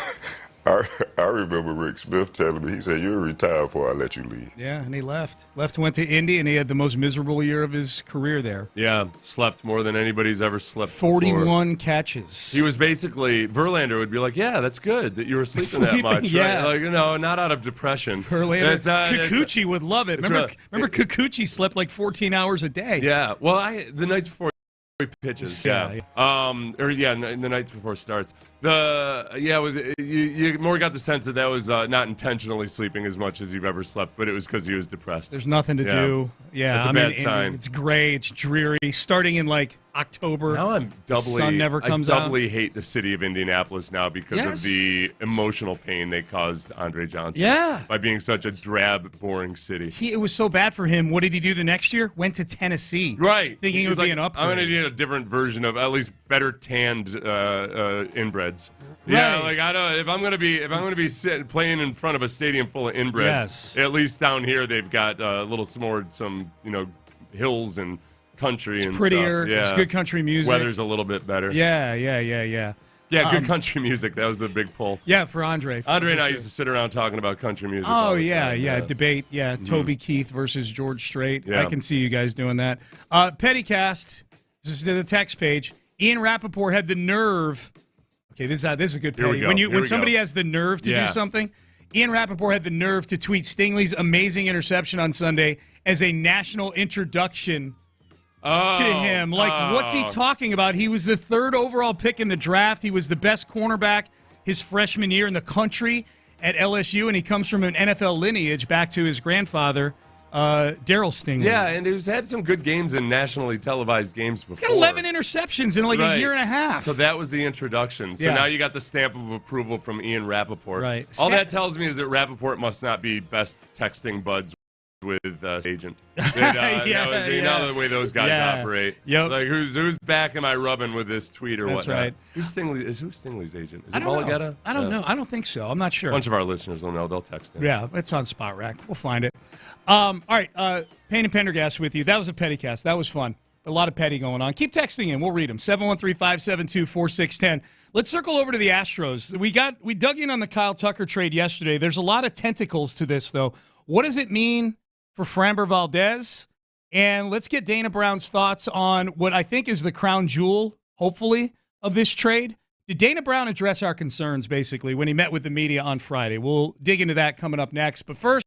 I remember Rick Smith telling me, he said, "You'll retire before I let you leave." Yeah, and he left. Went to Indy, and he had the most miserable year of his career there. Yeah, slept more than anybody's ever slept 41 catches. He was basically, Verlander would be like, yeah, that's good that you were sleeping that much. Yeah. Right? Like, not out of depression. Verlander. Kikuchi would love it. Remember Kikuchi slept like 14 hours a day. Yeah, well, the nights before he pitches, in the nights before starts. You more got the sense that was not intentionally sleeping as much as you've ever slept, but it was because he was depressed. There's nothing to do. Yeah, that's a bad sign. It's gray. It's dreary. Starting in like October. Now the sun never comes I out. doubly hate the city of Indianapolis now because of the emotional pain they caused Andre Johnson. Yeah, by being such a drab, boring city. It was so bad for him. What did he do the next year? Went to Tennessee. Right, thinking it would be an upgrade. I'm going to need a different version of at least better tanned inbreds. Right. Yeah, like if I'm gonna be playing in front of a stadium full of inbreds, at least down here they've got some hills and country and prettier. Stuff. Yeah, it's good country music. Weather's a little bit better. Yeah. Yeah, good country music. That was the big pull. Yeah, for Andre. Andre and I used to sit around talking about country music. Oh, yeah. Debate. Yeah, Toby Keith versus George Strait. Yeah. I can see you guys doing that. Pettycast. This is the text page. Ian Rappaport had the nerve. Okay, this is a good petty. When somebody has the nerve to do something, Ian Rappaport had the nerve to tweet Stingley's amazing interception on Sunday as a national introduction to him. What's he talking about? He was the 3rd overall pick in the draft. He was the best cornerback his freshman year in the country at LSU, and he comes from an NFL lineage back to his grandfather, Darryl Stingley. Yeah, and he's had some good games in nationally televised games before. He's got 11 interceptions in a year and a half. So that was the introduction. So now you got the stamp of approval from Ian Rappaport. Right. All that tells me is that Rappaport must not be best texting buds with agent. You know the way those guys operate. Yep. Like whose back am I rubbing with this tweet or That's whatnot? Right. Who's Stingley's agent? Is it Mulligetta? Mulligetta? I don't know. I don't think so. I'm not sure. A bunch of our listeners will know. They'll text him. Yeah, it's on Spot Rack. We'll find it. All right, Payne and Pendergast with you. That was a Pettycast. That was fun. A lot of petty going on. Keep texting in. We'll read them. 713-572-4610. Let's circle over to the Astros. We dug in on the Kyle Tucker trade yesterday. There's a lot of tentacles to this, though. What does it mean for Framber Valdez? And let's get Dana Brown's thoughts on what I think is the crown jewel, hopefully, of this trade. Did Dana Brown address our concerns, basically, when he met with the media on Friday? We'll dig into that coming up next. But first,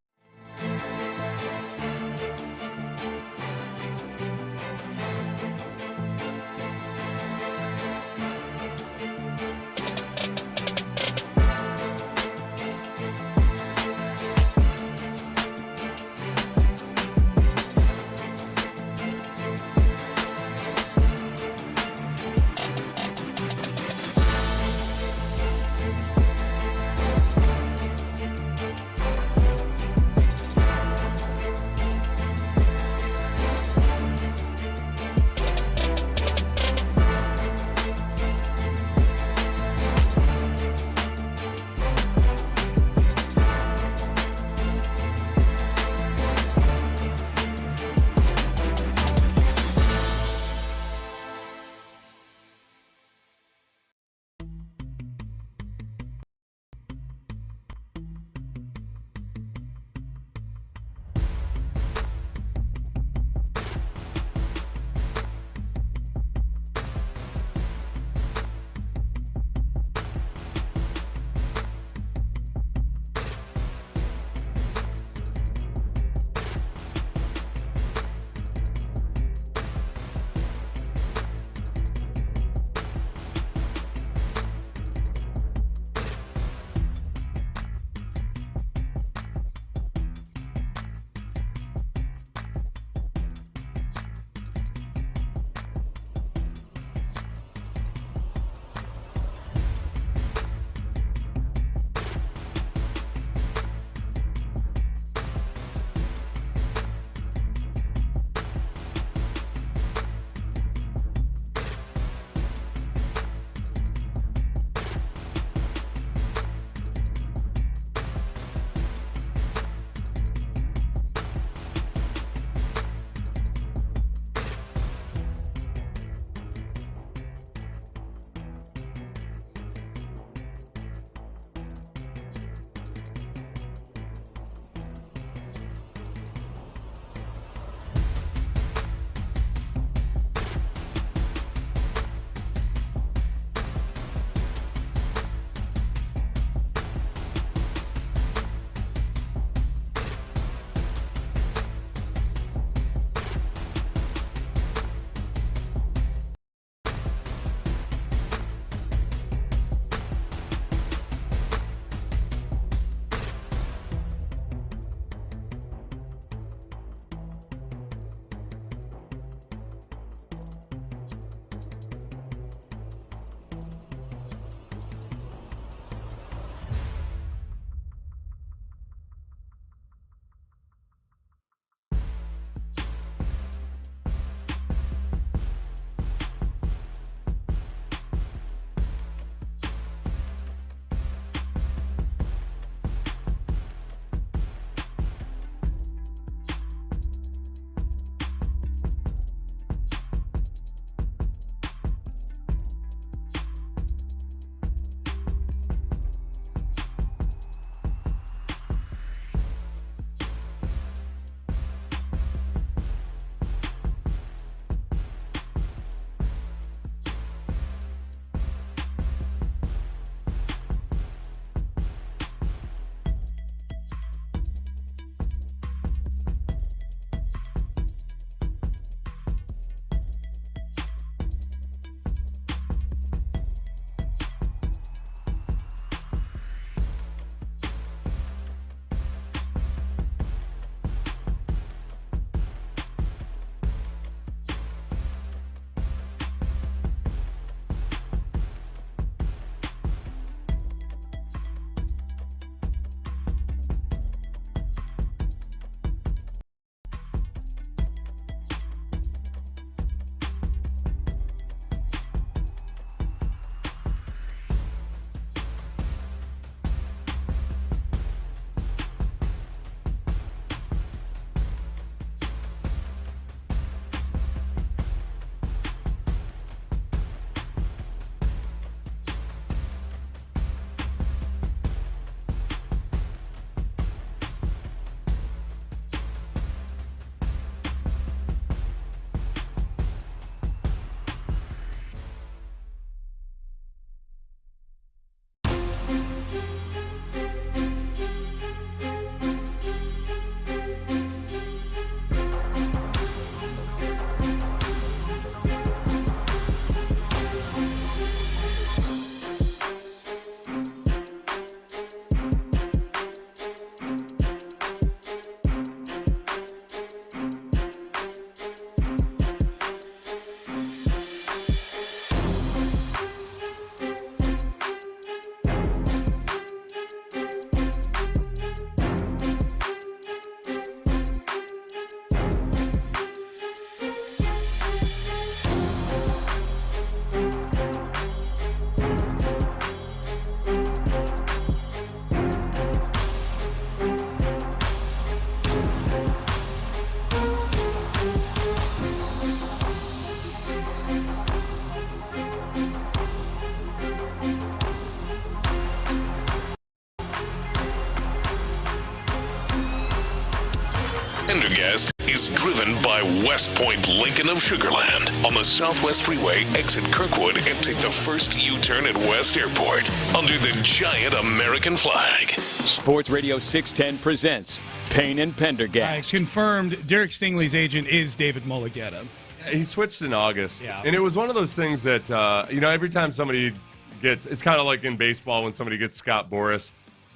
Pendergast is driven by West Point Lincoln of Sugarland on the Southwest Freeway. Exit Kirkwood and take the first U-turn at West Airport under the giant American flag. Sports Radio 610 presents Payne and Pendergast. Confirmed, Derek Stingley's agent is David Mulligetta. He switched in August, and it was one of those things that, every time somebody gets, it's kind of like in baseball when somebody gets Scott Boras,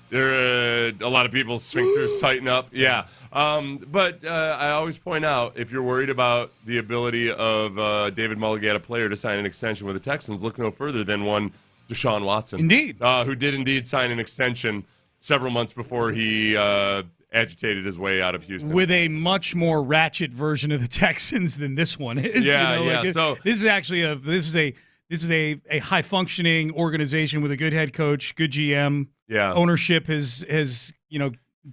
a lot of people's sphincters tighten up. Yeah. But I always point out, if you're worried about the ability of David Mulligetta player to sign an extension with the Texans, look no further than one Deshaun Watson. Indeed. Who did indeed sign an extension several months before he agitated his way out of Houston. With a much more ratchet version of the Texans than this one is. Yeah. So this is actually a high functioning organization with a good head coach, good GM. Yeah. Ownership has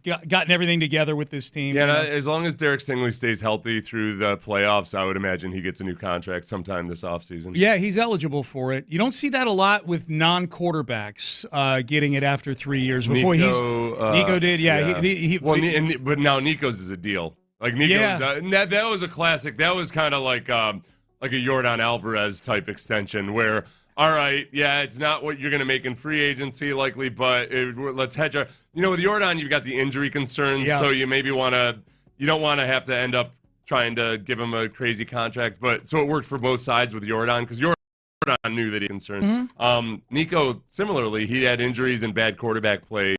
gotten everything together with this team. Yeah, as long as Derek Stingley stays healthy through the playoffs, I would imagine he gets a new contract sometime this offseason. Yeah, he's eligible for it. You don't see that a lot with non-quarterbacks getting it after 3 years. But Nico did. Yeah. But now Nico's is a deal. Like Nico's, that was a classic. That was kind of like a Yordan Alvarez type extension where, all right, it's not what you're going to make in free agency likely, but let's hedge our. With Yordan, you've got the injury concerns, so you maybe you don't want to have to end up trying to give him a crazy contract. But so it worked for both sides with Yordan because Yordan knew that he was concerned. Mm-hmm. Nico, similarly, he had injuries and bad quarterback play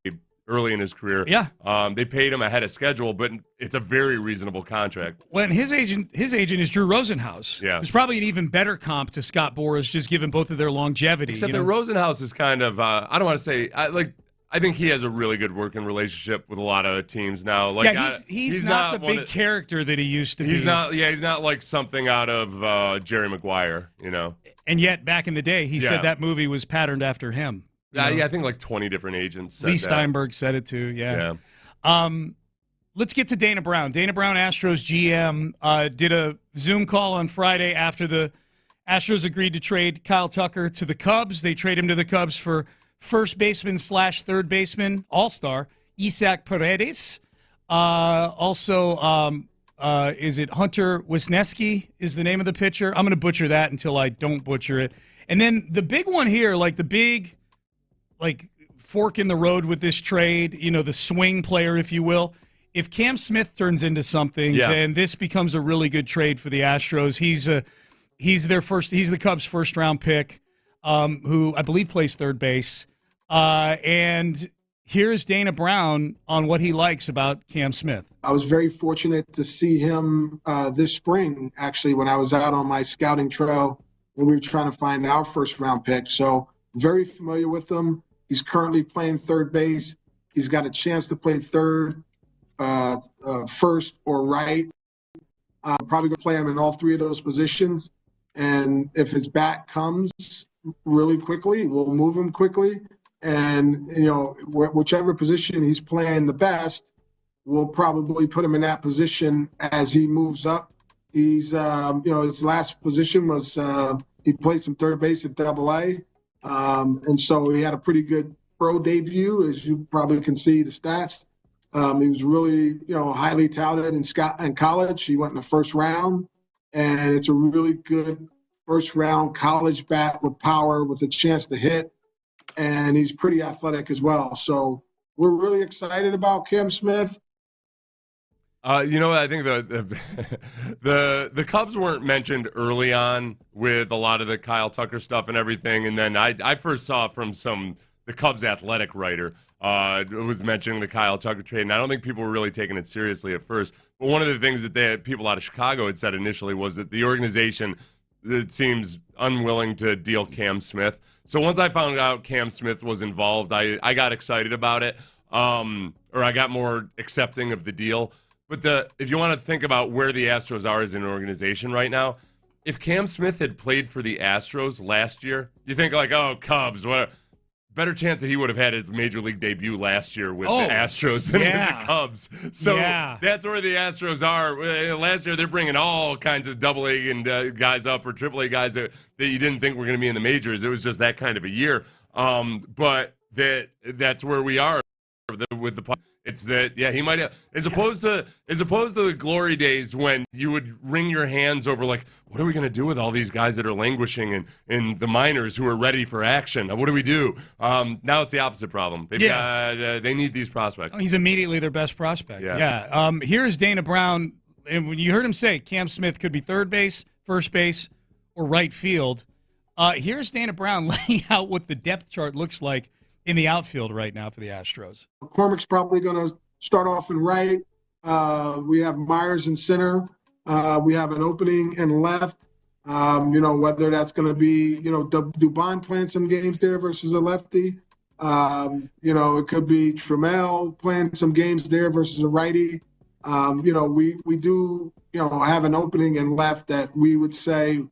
early in his career. Yeah. They paid him ahead of schedule, but it's a very reasonable contract. When his agent is Drew Rosenhaus. Yeah. Who's probably an even better comp to Scott Boras, just given both of their longevity. Except that Rosenhaus is kind of, I don't want to say, I think he has a really good working relationship with a lot of teams now. He's not the big character that he used to be. He's not like something out of Jerry Maguire, And yet, back in the day, he said that movie was patterned after him. I think like 20 different agents said Lee Steinberg said it too, yeah. Let's get to Dana Brown. Dana Brown, Astros GM, did a Zoom call on Friday after the Astros agreed to trade Kyle Tucker to the Cubs. They trade him to the Cubs for first baseman / third baseman, all-star, Isaac Paredes. Is it Hunter Wisniewski is the name of the pitcher? I'm going to butcher that until I don't butcher it. And then the big one here, the big fork in the road with this trade, the swing player, if you will. If Cam Smith turns into something, then this becomes a really good trade for the Astros. He's the Cubs' first round pick, who I believe plays third base. And here's Dana Brown on what he likes about Cam Smith. I was very fortunate to see him this spring, actually, when I was out on my scouting trail when we were trying to find our first round pick. So very familiar with him. He's currently playing third base. He's got a chance to play third, first, or right. Probably going to play him in all three of those positions. And if his bat comes really quickly, we'll move him quickly. And, whichever position he's playing the best, we'll probably put him in that position as he moves up. He's, his last position was he played some third base at AA. And so he had a pretty good pro debut, as you probably can see the stats. He was really, highly touted in college. He went in the first round, and it's a really good first-round college bat with power, with a chance to hit, and he's pretty athletic as well. So we're really excited about Cam Smith. I think the Cubs weren't mentioned early on with a lot of the Kyle Tucker stuff and everything, and then I first saw from the Cubs athletic writer was mentioning the Kyle Tucker trade, and I don't think people were really taking it seriously at first. But one of the things that people out of Chicago had said initially was that the organization, it seems, unwilling to deal Cam Smith. So once I found out Cam Smith was involved, I got excited about it, or I got more accepting of the deal. But if you want to think about where the Astros are as an organization right now, if Cam Smith had played for the Astros last year, you think Cubs, what? Better chance that he would have had his major league debut last year with the Astros than with the Cubs. So that's where the Astros are. Last year, they're bringing all kinds of AA and guys up, or AAA guys that you didn't think were going to be in the majors. It was just that kind of a year. But that's where we are. with the it's that he might have as opposed to the glory days when you would wring your hands over like, what are we going to do with all these guys that are languishing in the minors who are ready for action? What do we do? Now it's the opposite problem. They need these prospects. He's immediately their best prospect. Yeah. Here's Dana Brown, and when you heard him say Cam Smith could be third base, first base, or right field, here's Dana Brown laying out what the depth chart looks like in the outfield right now for the Astros. McCormick's probably going to start off in right. We have Myers in center. We have an opening in left. Whether that's going to be, Dubon playing some games there versus a lefty. It could be Trammell playing some games there versus a righty. We do, have an opening in left that we would say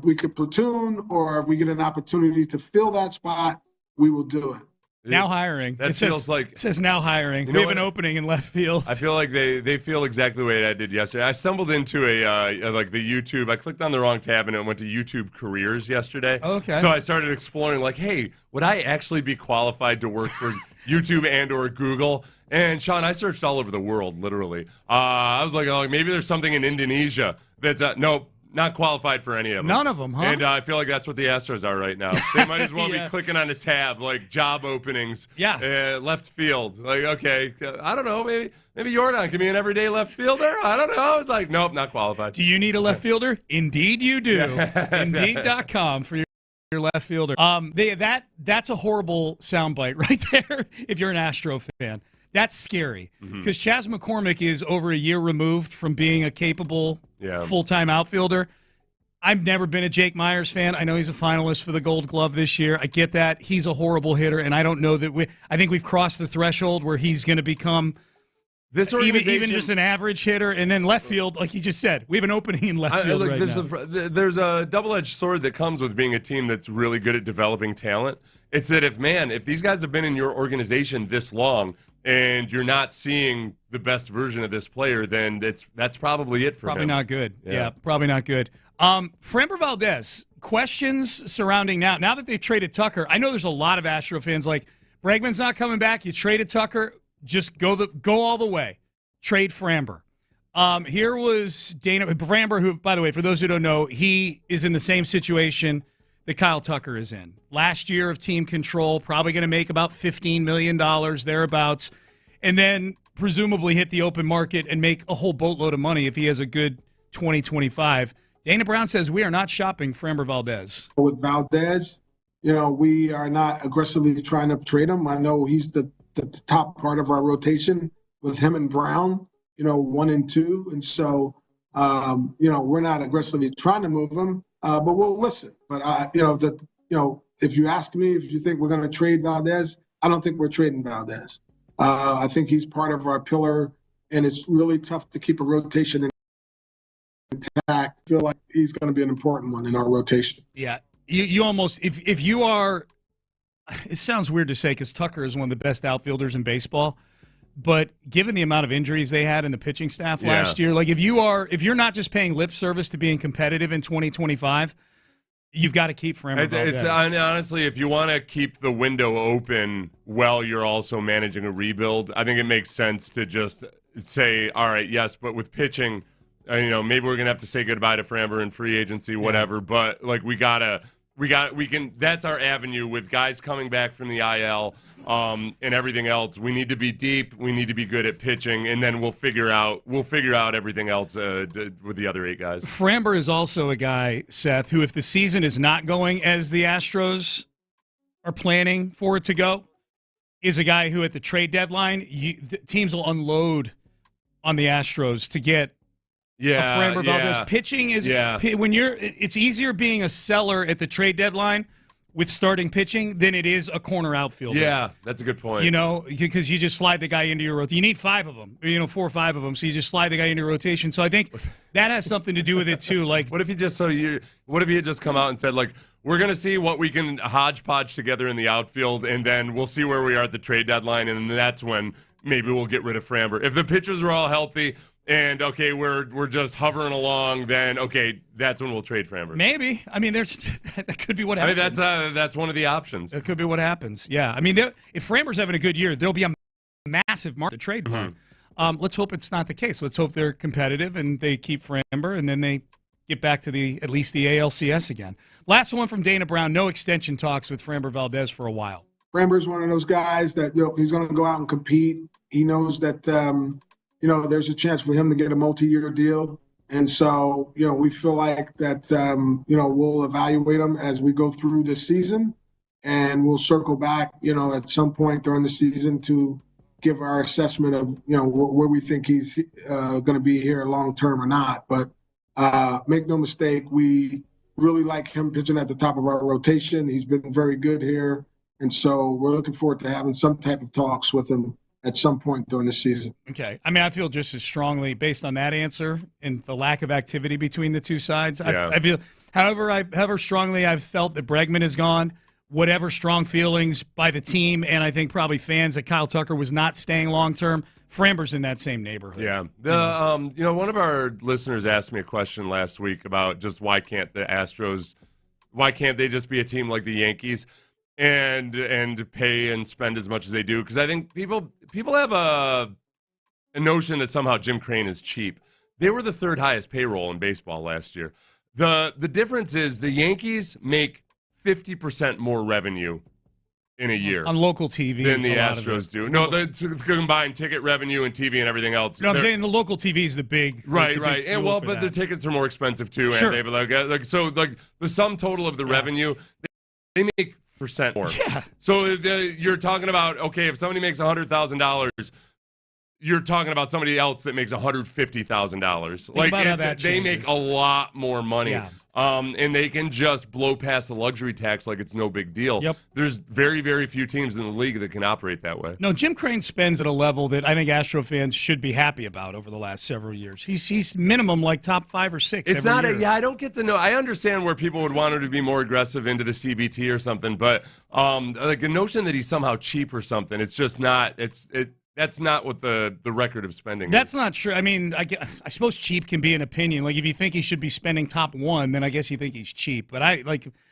we could platoon, or if we get an opportunity to fill that spot, we will do it. Now hiring. It says now hiring. We have an opening in left field. I feel like they feel exactly the way I did yesterday. I stumbled into the YouTube. I clicked on the wrong tab and it went to YouTube careers yesterday. Okay. So I started exploring like, hey, would I actually be qualified to work for YouTube and or Google? And Sean, I searched all over the world, literally. I was like, oh, maybe there's something in Indonesia that's nope. Not qualified for any of them. None of them, huh? And I feel like that's what the Astros are right now. They might as well be clicking on a tab, like job openings. Yeah. Left field. Like, okay, I don't know. Maybe Jordan can be an everyday left fielder. I don't know. I was like, nope, not qualified. Do you need a left fielder? Indeed you do. Indeed.com for your left fielder. That's a horrible soundbite right there if you're an Astro fan. That's scary because Chas McCormick is over a year removed from being a capable full-time outfielder. I've never been a Jake Myers fan. I know he's a finalist for the Gold Glove this year. I get that. He's a horrible hitter, and I don't know that I think we've crossed the threshold where he's going to become this organization, even just an average hitter. And then left field, like you just said, we have an opening in left field right now. There's a double-edged sword that comes with being a team that's really good at developing talent. It's that if these guys have been in your organization this long and you're not seeing the best version of this player, then that's probably it for him. Probably not good. Yeah, probably not good. Framber Valdez, questions surrounding now that they've traded Tucker. I know there's a lot of Astro fans like, Bregman's not coming back. You traded Tucker. Just go all the way. Trade Framber. Here was Framber, who, by the way, for those who don't know, he is in the same situation that Kyle Tucker is in. Last year of team control, probably going to make about $15 million, thereabouts, and then presumably hit the open market and make a whole boatload of money if he has a good 2025. Dana Brown says we are not shopping Framber Valdez. With Valdez, we are not aggressively trying to trade him. I know he's the top part of our rotation with him and Brown, 1 and 2. And so, we're not aggressively trying to move him. But we'll listen. But if you ask me if you think we're going to trade Valdez, I don't think we're trading Valdez. I think he's part of our pillar, and it's really tough to keep a rotation intact. I feel like he's going to be an important one in our rotation. Yeah, you almost if you are. It sounds weird to say because Tucker is one of the best outfielders in baseball. But given the amount of injuries they had in the pitching staff last year, like if you're not just paying lip service to being competitive in 2025, you've got to keep Framber Valdez. Honestly, if you want to keep the window open while you're also managing a rebuild, I think it makes sense to just say, all right, yes, but with pitching, maybe we're gonna have to say goodbye to Framber in free agency, whatever. But like we can. That's our avenue with guys coming back from the IL. And everything else, we need to be deep. We need to be good at pitching, and then we'll figure out everything else with the other 8 guys. Framber is also a guy, Seth, who if the season is not going as the Astros are planning for it to go, is a guy who at the trade deadline, the teams will unload on the Astros to get a Framber Valdez. Pitching is when it's easier being a seller at the trade deadline with starting pitching than it is a corner outfielder. Yeah, that's a good point. Because you just slide the guy into your rotation. You need 5 of them, 4 or 5 of them, so you just slide the guy into your rotation. So I think that has something to do with it too. Like, what if he had just come out and said, like, we're going to see what we can hodgepodge together in the outfield, and then we'll see where we are at the trade deadline, and that's when maybe we'll get rid of Framber. If the pitchers are all healthy, and okay, we're just hovering along, then okay, that's when we'll trade Framber. Maybe. I mean, that could be what happens. I mean, that's one of the options. That could be what happens. Yeah. I mean, if Framber's having a good year, there'll be a massive market trade plan. Let's hope it's not the case. Let's hope they're competitive and they keep Framber, and then they get back to at least the ALCS again. Last one from Dana Brown, no extension talks with Framber Valdez for a while. Framber's one of those guys that he's going to go out and compete. He knows that, there's a chance for him to get a multi-year deal. And so, we feel like that, we'll evaluate him as we go through this season, and we'll circle back, at some point during the season to give our assessment of, where we think he's going to be here long-term or not. But make no mistake, we really like him pitching at the top of our rotation. He's been very good here. And so we're looking forward to having some type of talks with him at some point during the season. Okay. I mean, I feel just as strongly based on that answer and the lack of activity between the two sides. Yeah. I feel, however strongly I've felt that Bregman is gone, whatever strong feelings by the team and I think probably fans that Kyle Tucker was not staying long-term, Framber's in that same neighborhood. Yeah. One of our listeners asked me a question last week about just why can't they just be a team like the Yankees and pay and spend as much as they do? Because I think people have a notion that somehow Jim Crane is cheap. They were the third highest payroll in baseball last year. The difference is the Yankees make 50% more revenue in a year on local TV than the Astros do. No, the combined ticket revenue and TV and everything else. No, I'm saying the local TV is the big right. And but the tickets are more expensive too. Sure. And they the sum total of the revenue, they make % more. Yeah. So you're talking about, okay, if somebody makes $100,000, you're talking about somebody else that makes $150,000. Like they make a lot more money. Yeah. And they can just blow past the luxury tax like it's no big deal. Yep. There's very, very few teams in the league that can operate that way. No, Jim Crane spends at a level that I think Astro fans should be happy about over the last several years. He's minimum like top 5 or 6. It's not I don't get the no. I understand where people would want him to be more aggressive into the CBT or something, but like the notion that he's somehow cheap or something, it's just not. That's not what the record of spending That's is. Not true. I mean, I suppose cheap can be an opinion. Like, if you think he should be spending top 1, then I guess you think he's cheap. But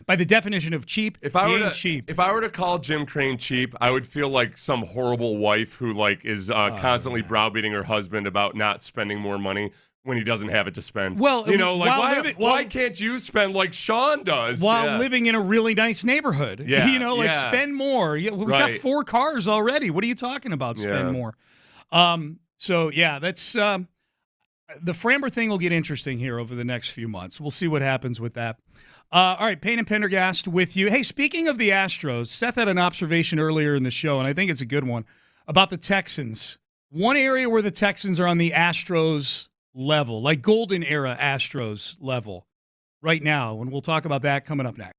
by the definition of cheap, he ain't cheap. If I were to call Jim Crane cheap, I would feel like some horrible wife who is constantly browbeating her husband about not spending more money when he doesn't have it to spend. Well, why can't you spend like Sean does? While living in a really nice neighborhood. Yeah. Spend more. We've got 4 cars already. What are you talking about? Spend more. That's the Framber thing will get interesting here over the next few months. We'll see what happens with that. All right, Payne and Pendergast with you. Hey, speaking of the Astros, Seth had an observation earlier in the show, and I think it's a good one, about the Texans. One area where the Texans are on the Astros level, like golden era Astros level right now, and we'll talk about that coming up next.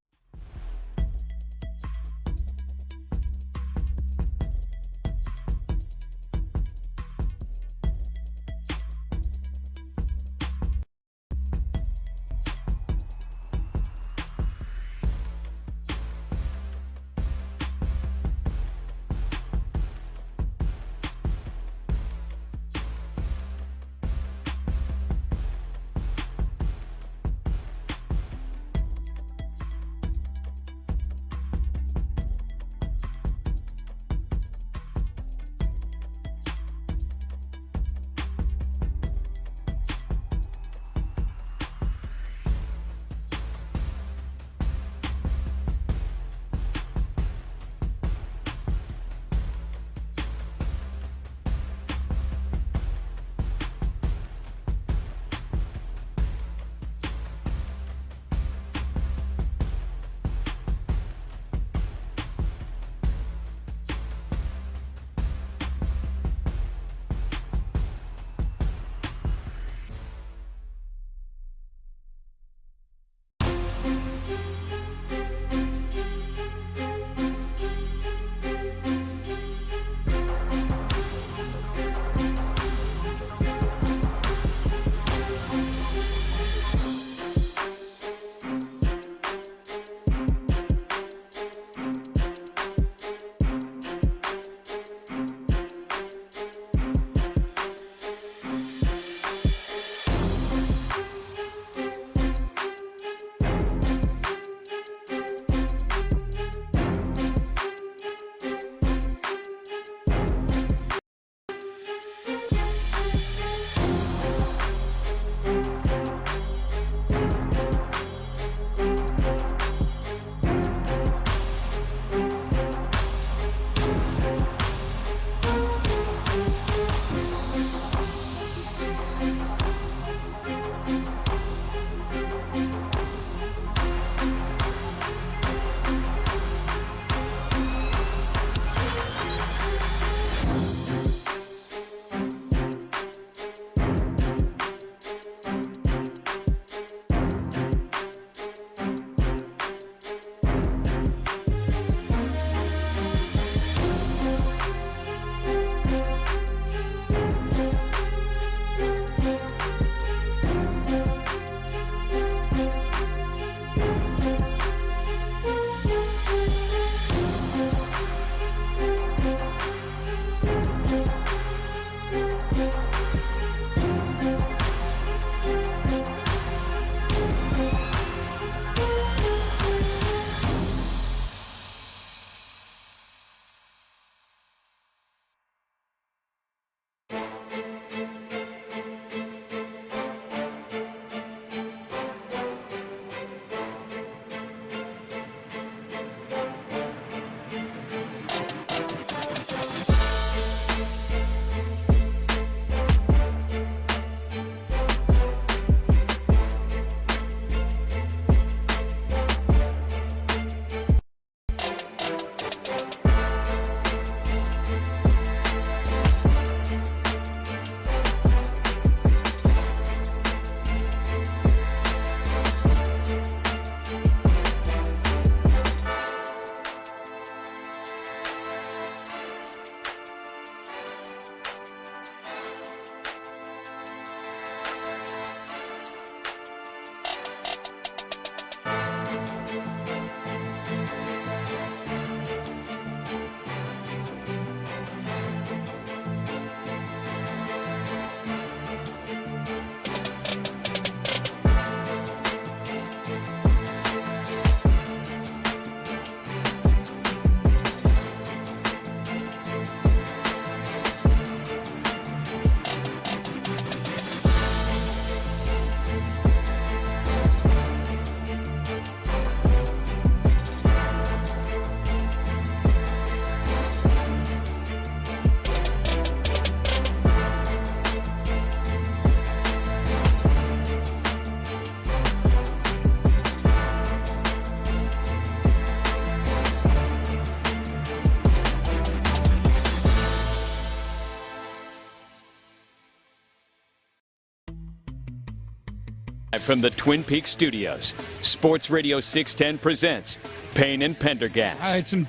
From the Twin Peaks studios, Sports Radio 610 presents Payne and Pendergast. All right, some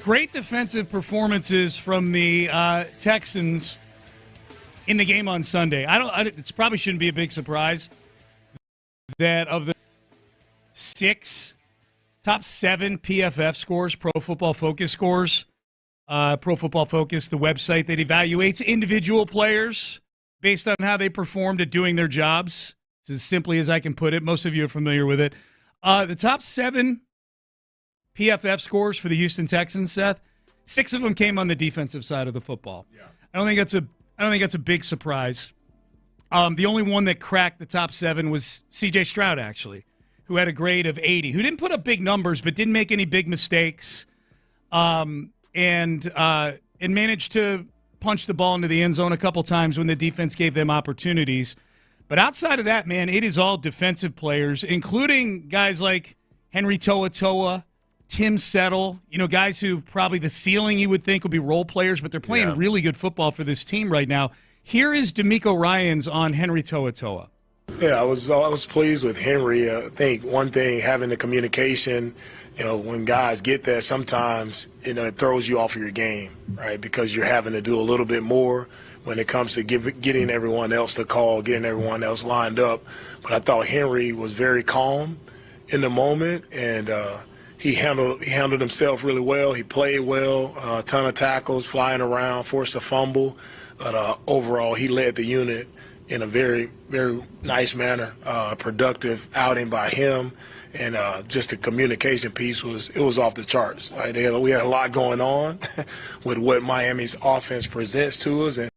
great defensive performances from the Texans in the game on Sunday. It probably shouldn't be a big surprise that of the top 7 PFF scores, Pro Football Focus scores, Pro Football Focus, the website that evaluates individual players based on how they performed at doing their jobs. It's as simply as I can put it. Most of you are familiar with it. The top 7 PFF scores for the Houston Texans, Seth, 6 of them came on the defensive side of the football. Yeah. I don't think that's a big surprise. The only one that cracked the top 7 was C.J. Stroud, actually, who had a grade of 80, who didn't put up big numbers but didn't make any big mistakes, and managed to punch the ball into the end zone a couple times when the defense gave them opportunities. But outside of that, man, it is all defensive players, including guys like Henry To'oTo'o, Tim Settle, guys who probably the ceiling you would think would be role players, but they're playing really good football for this team right now. Here is DeMeco Ryans on Henry To'oTo'o. Yeah, I was pleased with Henry. I think one thing, having the communication, when guys get that, sometimes, it throws you off of your game, right? Because you're having to do a little bit more when it comes to getting everyone else to call, getting everyone else lined up. But I thought Henry was very calm in the moment, and he handled himself really well. He played well, a ton of tackles, flying around, forced a fumble. But overall, he led the unit in a very, very nice manner, productive outing by him. And just the communication piece was off the charts. Right? We had a lot going on with what Miami's offense presents to us, and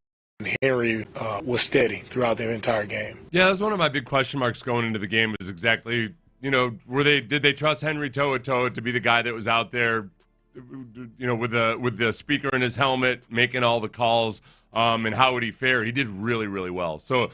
Henry was steady throughout the entire game. Yeah, that was one of my big question marks going into the game. Was exactly, did they trust Henry To'oTo'o to be the guy that was out there, with the speaker in his helmet, making all the calls, and how would he fare? He did really, really well. So.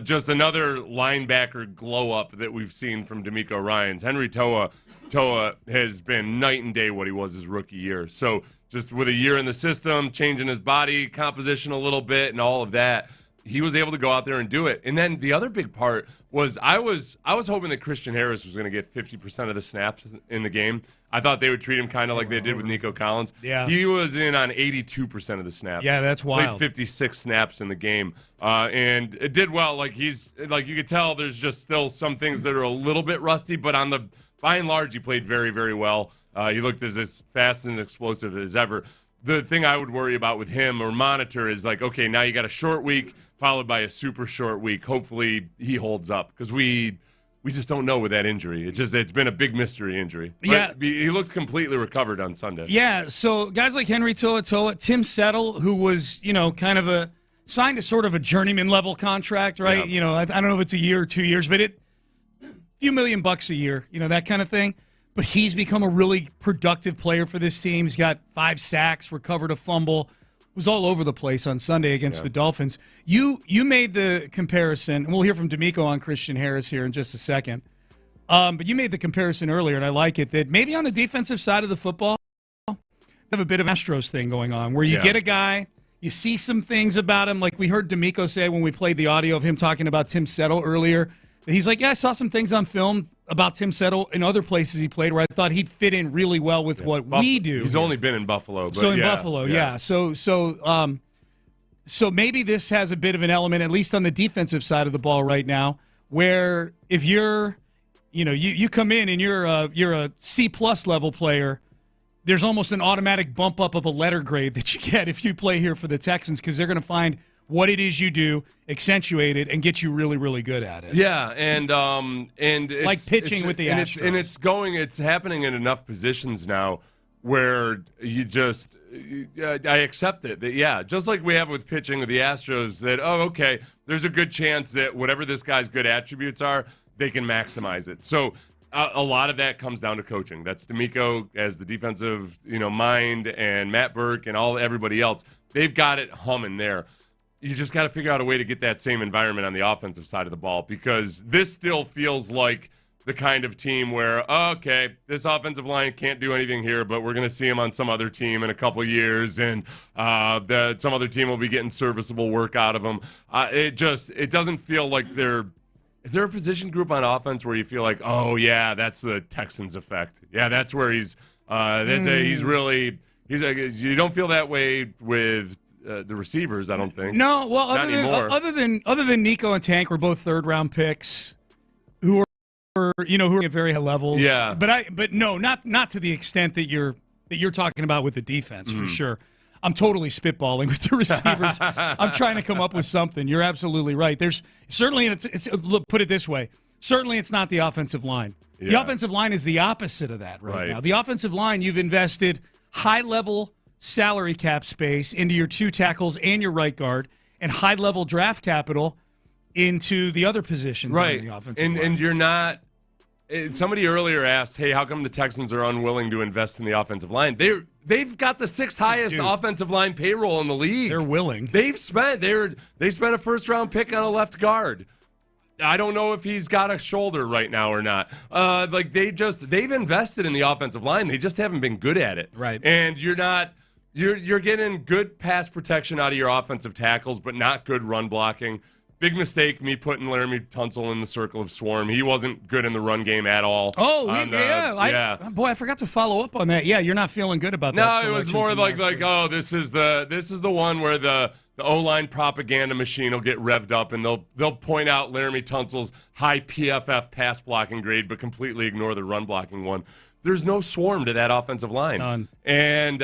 Just another linebacker glow-up that we've seen from DeMeco Ryans. Henry To'oTo'o has been night and day what he was his rookie year. So just with a year in the system, changing his body composition a little bit and all of that, he was able to go out there and do it. And then the other big part was I was hoping that Christian Harris was going to get 50% of the snaps in the game. I thought they would treat him kind of like they did with Nico Collins. Yeah. He was in on 82% of the snaps. Yeah, that's wild. Played 56 snaps in the game. And it did well. Like you could tell there's just still some things that are a little bit rusty, but by and large, he played very, very well. He looked as fast and explosive as ever. The thing I would worry about with him or monitor is okay, now you got a short week followed by a super short week. Hopefully he holds up because we just don't know with that injury. It's been a big mystery injury. But yeah, he looked completely recovered on Sunday. Yeah, so guys like Henry To'oTo'o, Tim Settle, who was kind of signed a sort of a journeyman level contract, right? Yeah. I don't know if it's a year or 2 years, but a few $1 million a year, that kind of thing. But he's become a really productive player for this team. He's got 5 sacks, recovered a fumble. Was all over the place on Sunday against the Dolphins. You made the comparison, and we'll hear from DeMeco on Christian Harris here in just a second. But you made the comparison earlier, and I like it, that maybe on the defensive side of the football, you have a bit of Astros thing going on, where you get a guy, you see some things about him, like we heard DeMeco say when we played the audio of him talking about Tim Settle earlier. He's like, I saw some things on film about Tim Settle in other places he played where I thought he'd fit in really well with what we do. He's only been in Buffalo. But Buffalo, yeah. So maybe this has a bit of an element, at least on the defensive side of the ball right now, where if you're, you come in and you're a C+ level player, there's almost an automatic bump up of a letter grade that you get if you play here for the Texans because they're going to find what it is you do, accentuate it, and get you really, really good at it. Yeah, and it's, like pitching with the Astros. It's happening in enough positions now where you just I accept it. That, just like we have with pitching with the Astros, that, okay, there's a good chance that whatever this guy's good attributes are, they can maximize it. So a lot of that comes down to coaching. That's DeMeco as the defensive mind, and Matt Burke and everybody else. They've got it humming there. You just got to figure out a way to get that same environment on the offensive side of the ball because this still feels like the kind of team where, okay, this offensive line can't do anything here, but we're going to see him on some other team in a couple years, and some other team will be getting serviceable work out of him. It doesn't feel like they're Is there a position group on offense where you feel like, oh yeah, that's the Texans effect? Yeah, that's where he's. He's really. You don't feel that way with the receivers, I don't think. No, well, other than Nico and Tank were both 3rd-round picks, who are at very high levels. Yeah, but no, not to the extent that you're talking about with the defense for sure. I'm totally spitballing with the receivers. I'm trying to come up with something. You're absolutely right. There's certainly, look, put it this way. Certainly it's not the offensive line. Yeah. The offensive line is the opposite of that right now. The offensive line, you've invested high-level salary cap space into your 2 tackles and your right guard, and high-level draft capital into the other positions on the offensive line. And you're not – somebody earlier asked, hey, how come the Texans are unwilling to invest in the offensive line? They've got the 6th highest offensive line payroll in the league. They're willing. They spent a first-round pick on a left guard. I don't know if he's got a shoulder right now or not. They've invested in the offensive line. They just haven't been good at it. Right. And you're getting good pass protection out of your offensive tackles, but not good run blocking. Big mistake, me putting Laramie Tunsil in the circle of swarm. He wasn't good in the run game at all. Oh, I forgot to follow up on that. Yeah, you're not feeling good about that. No, it was more like this is the one where the O-line propaganda machine will get revved up, and they'll point out Laramie Tunsil's high PFF pass blocking grade, but completely ignore the run blocking one. There's no swarm to that offensive line. None. And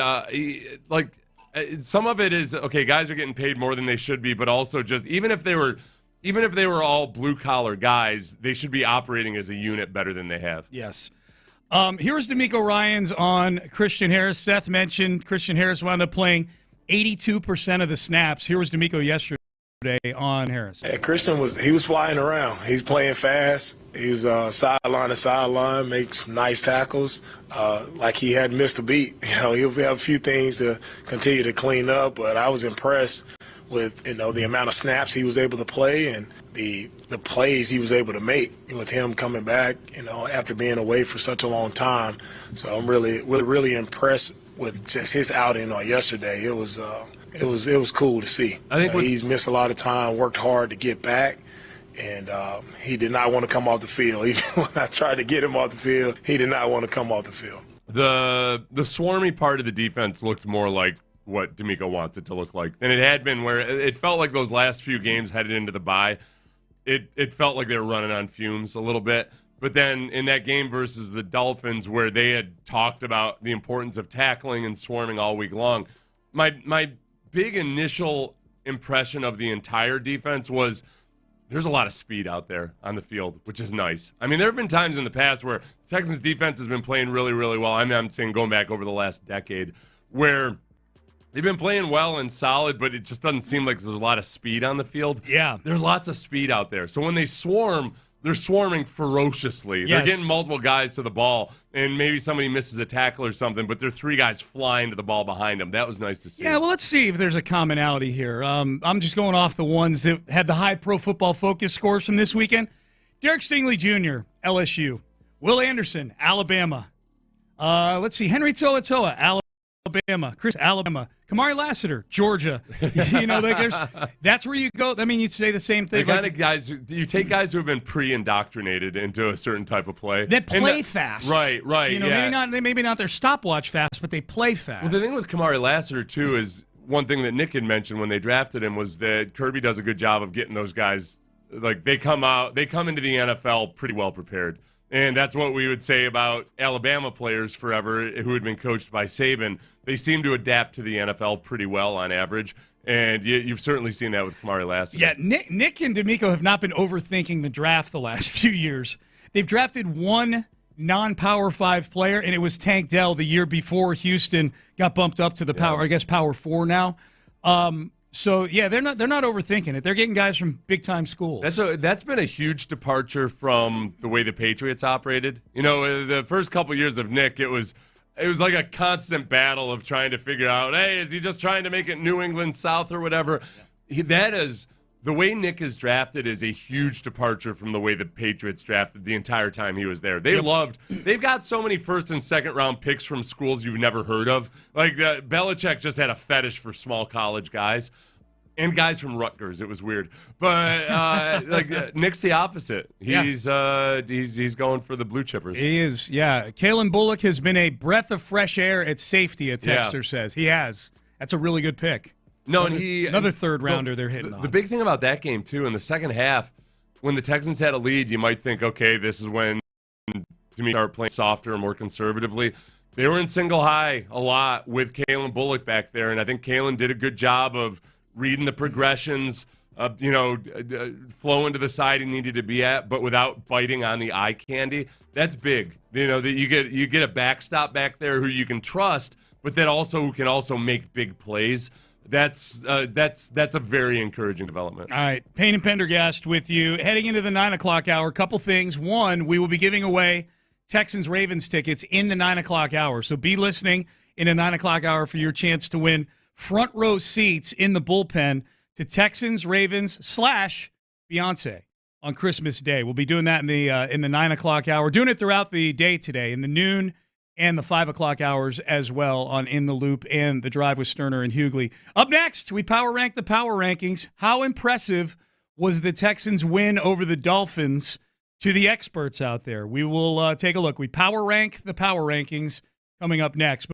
some of it is, okay, guys are getting paid more than they should be, but also just even if they were all blue-collar guys, they should be operating as a unit better than they have. Yes. Here's DeMeco Ryans on Christian Harris. Seth mentioned Christian Harris wound up playing 82% of the snaps. Here was DeMeco yesterday on Harris. Yeah, Christian was flying around. He's playing fast. He was sideline to sideline, makes some nice tackles. Like he hadn't missed a beat. He'll have a few things to continue to clean up, but I was impressed with the amount of snaps he was able to play and the plays he was able to make with him coming back, after being away for such a long time. So I'm really impressed with just his outing on yesterday. It was cool to see. I think he's missed a lot of time, worked hard to get back, and he did not want to come off the field. Even when I tried to get him off the field, he did not want to come off the field. The swarmy part of the defense looked more like what DeMeco wants it to look like than it had been, where it felt like those last few games headed into the bye, it felt like they were running on fumes a little bit. But then in that game versus the Dolphins, where they had talked about the importance of tackling and swarming all week long, my big initial impression of the entire defense was there's a lot of speed out there on the field, which is nice. I mean, there have been times in the past where the Texans defense has been playing really, really well. I'm saying going back over the last decade, where they've been playing well and solid, but it just doesn't seem like there's a lot of speed on the field. Yeah. There's lots of speed out there. So when they swarm, they're swarming ferociously. Yes. They're getting multiple guys to the ball, and maybe somebody misses a tackle or something, but there are 3 guys flying to the ball behind them. That was nice to see. Yeah, well, let's see if there's a commonality here. I'm just going off the ones that had the high Pro Football Focus scores from this weekend. Derek Stingley Jr., LSU. Will Anderson, Alabama. Let's see, Henry To'oTo'o, Alabama. Chris, Alabama. Kamari Lassiter, Georgia. That's where you go. I mean, you'd say the same thing. The kind of guys, you take guys who have been pre-indoctrinated into a certain type of play. That play fast. Right. Maybe not their stopwatch fast, but they play fast. Well, the thing with Kamari Lassiter, too, is one thing that Nick had mentioned when they drafted him was that Kirby does a good job of getting those guys, like they come into the NFL pretty well prepared. And that's what we would say about Alabama players forever who had been coached by Saban. They seem to adapt to the NFL pretty well on average, and you've certainly seen that with Kamari Lassiter. Yeah, Nick and DeMeco have not been overthinking the draft the last few years. They've drafted one non-Power 5 player, and it was Tank Dell the year before Houston got bumped up to the Power 4 now. So, yeah, they're not overthinking it. They're getting guys from big-time schools. That's been a huge departure from the way the Patriots operated. The first couple years of Nick, it was like a constant battle of trying to figure out, hey, is he just trying to make it New England South or whatever? The way Nick is drafted is a huge departure from the way the Patriots drafted the entire time he was there. They've got so many first and second round picks from schools you've never heard of. Like Belichick just had a fetish for small college guys. And guys from Rutgers. It was weird. But Nick's the opposite. He's going for the blue chippers. He is, yeah. Kalen Bullock has been a breath of fresh air at safety, a texter says. He has. That's a really good pick. No, another third rounder they're hitting on. The big thing about that game, too, in the second half, when the Texans had a lead, you might think, okay, this is when DeMeco start playing softer and more conservatively. They were in single high a lot with Kalen Bullock back there, and I think Kalen did a good job of reading the progressions, flow into the side he needed to be at, but without biting on the eye candy. That's big. That you get a backstop back there who you can trust, but that who can also make big plays. That's a very encouraging development. All right, Payne and Pendergast with you. Heading into the 9 o'clock hour, a couple things. One, we will be giving away Texans-Ravens tickets in the 9 o'clock hour, so be listening in the 9 o'clock hour for your chance to win front row seats in the bullpen to Texans, Ravens / Beyonce on Christmas Day. We'll be doing that in the 9 o'clock hour. Doing it throughout the day today, in the noon and the 5 o'clock hours as well on In the Loop and The Drive with Stoerner and Hughley. Up next, we power rank the power rankings. How impressive was the Texans' win over the Dolphins to the experts out there? We will take a look. We power rank the power rankings coming up next.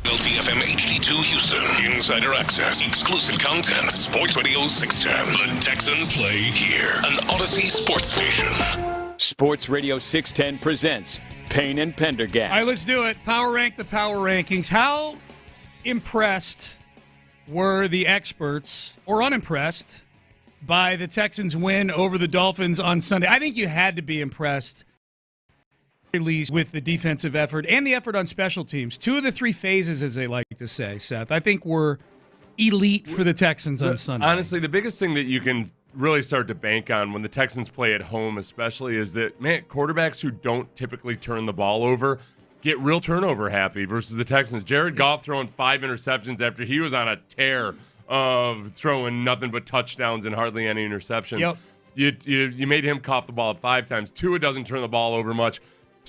LTFM HD2 Houston. Insider access. Exclusive content. Sports Radio 610. The Texans play here. An Odyssey sports station. Sports Radio 610 presents Payne and Pendergast. All right, let's do it. Power rank the power rankings. How impressed were the experts, or unimpressed, by the Texans' win over the Dolphins on Sunday? I think you had to be impressed, at least, with the defensive effort and the effort on special teams. 2 of the 3 phases, as they like to say, Seth, I think were elite for the Texans on Sunday. Honestly, the biggest thing that you can really start to bank on when the Texans play at home especially is that, man, quarterbacks who don't typically turn the ball over get real turnover happy versus the Texans. Jared Goff throwing 5 interceptions after he was on a tear of throwing nothing but touchdowns and hardly any interceptions. Yep. You made him cough the ball 5 times. Tua doesn't turn the ball over much.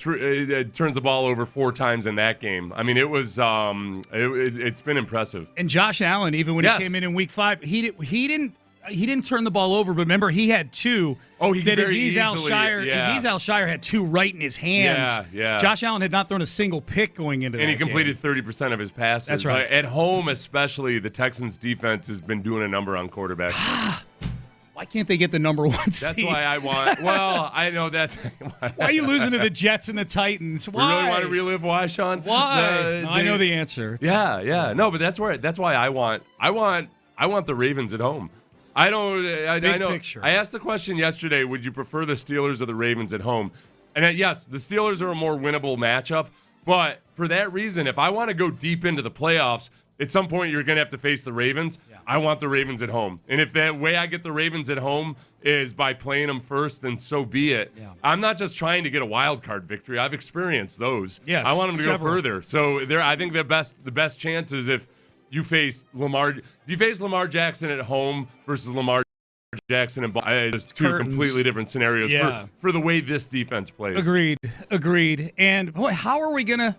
It turns the ball over 4 times in that game. I mean, it was it's been impressive. And Josh Allen, even when he came in week 5, he didn't turn the ball over, but remember, he had 2. Oh, he that very Aziz easily, Aziz Al-Shire had 2 right in his hands. Yeah. Josh Allen had not thrown a single pick going into that And he completed game. 30% of his passes. That's right. At home especially, the Texans defense has been doing a number on quarterbacks. Why can't they get the number 1 seed? That's why I want. Well, I know that's. Why are you losing to the Jets and the Titans? Why? You really want to relive why, Sean? Why? I know the answer. Yeah. No, but that's why I want the Ravens at home. I don't. I know. Picture. I asked the question yesterday. Would you prefer the Steelers or the Ravens at home? And yes, the Steelers are a more winnable matchup. But for that reason, if I want to go deep into the playoffs, at some point you're going to have to face the Ravens. Yeah. I want the Ravens at home. And if that way I get the Ravens at home is by playing them first, then so be it. Yeah. I'm not just trying to get a wild card victory. I've experienced those. Yes, I want them to several. go further. So I think the best chance is if you face Lamar. If you face Lamar Jackson at home versus Lamar Jackson and just 2 completely different scenarios for the way this defense plays. Agreed. And boy, how are we gonna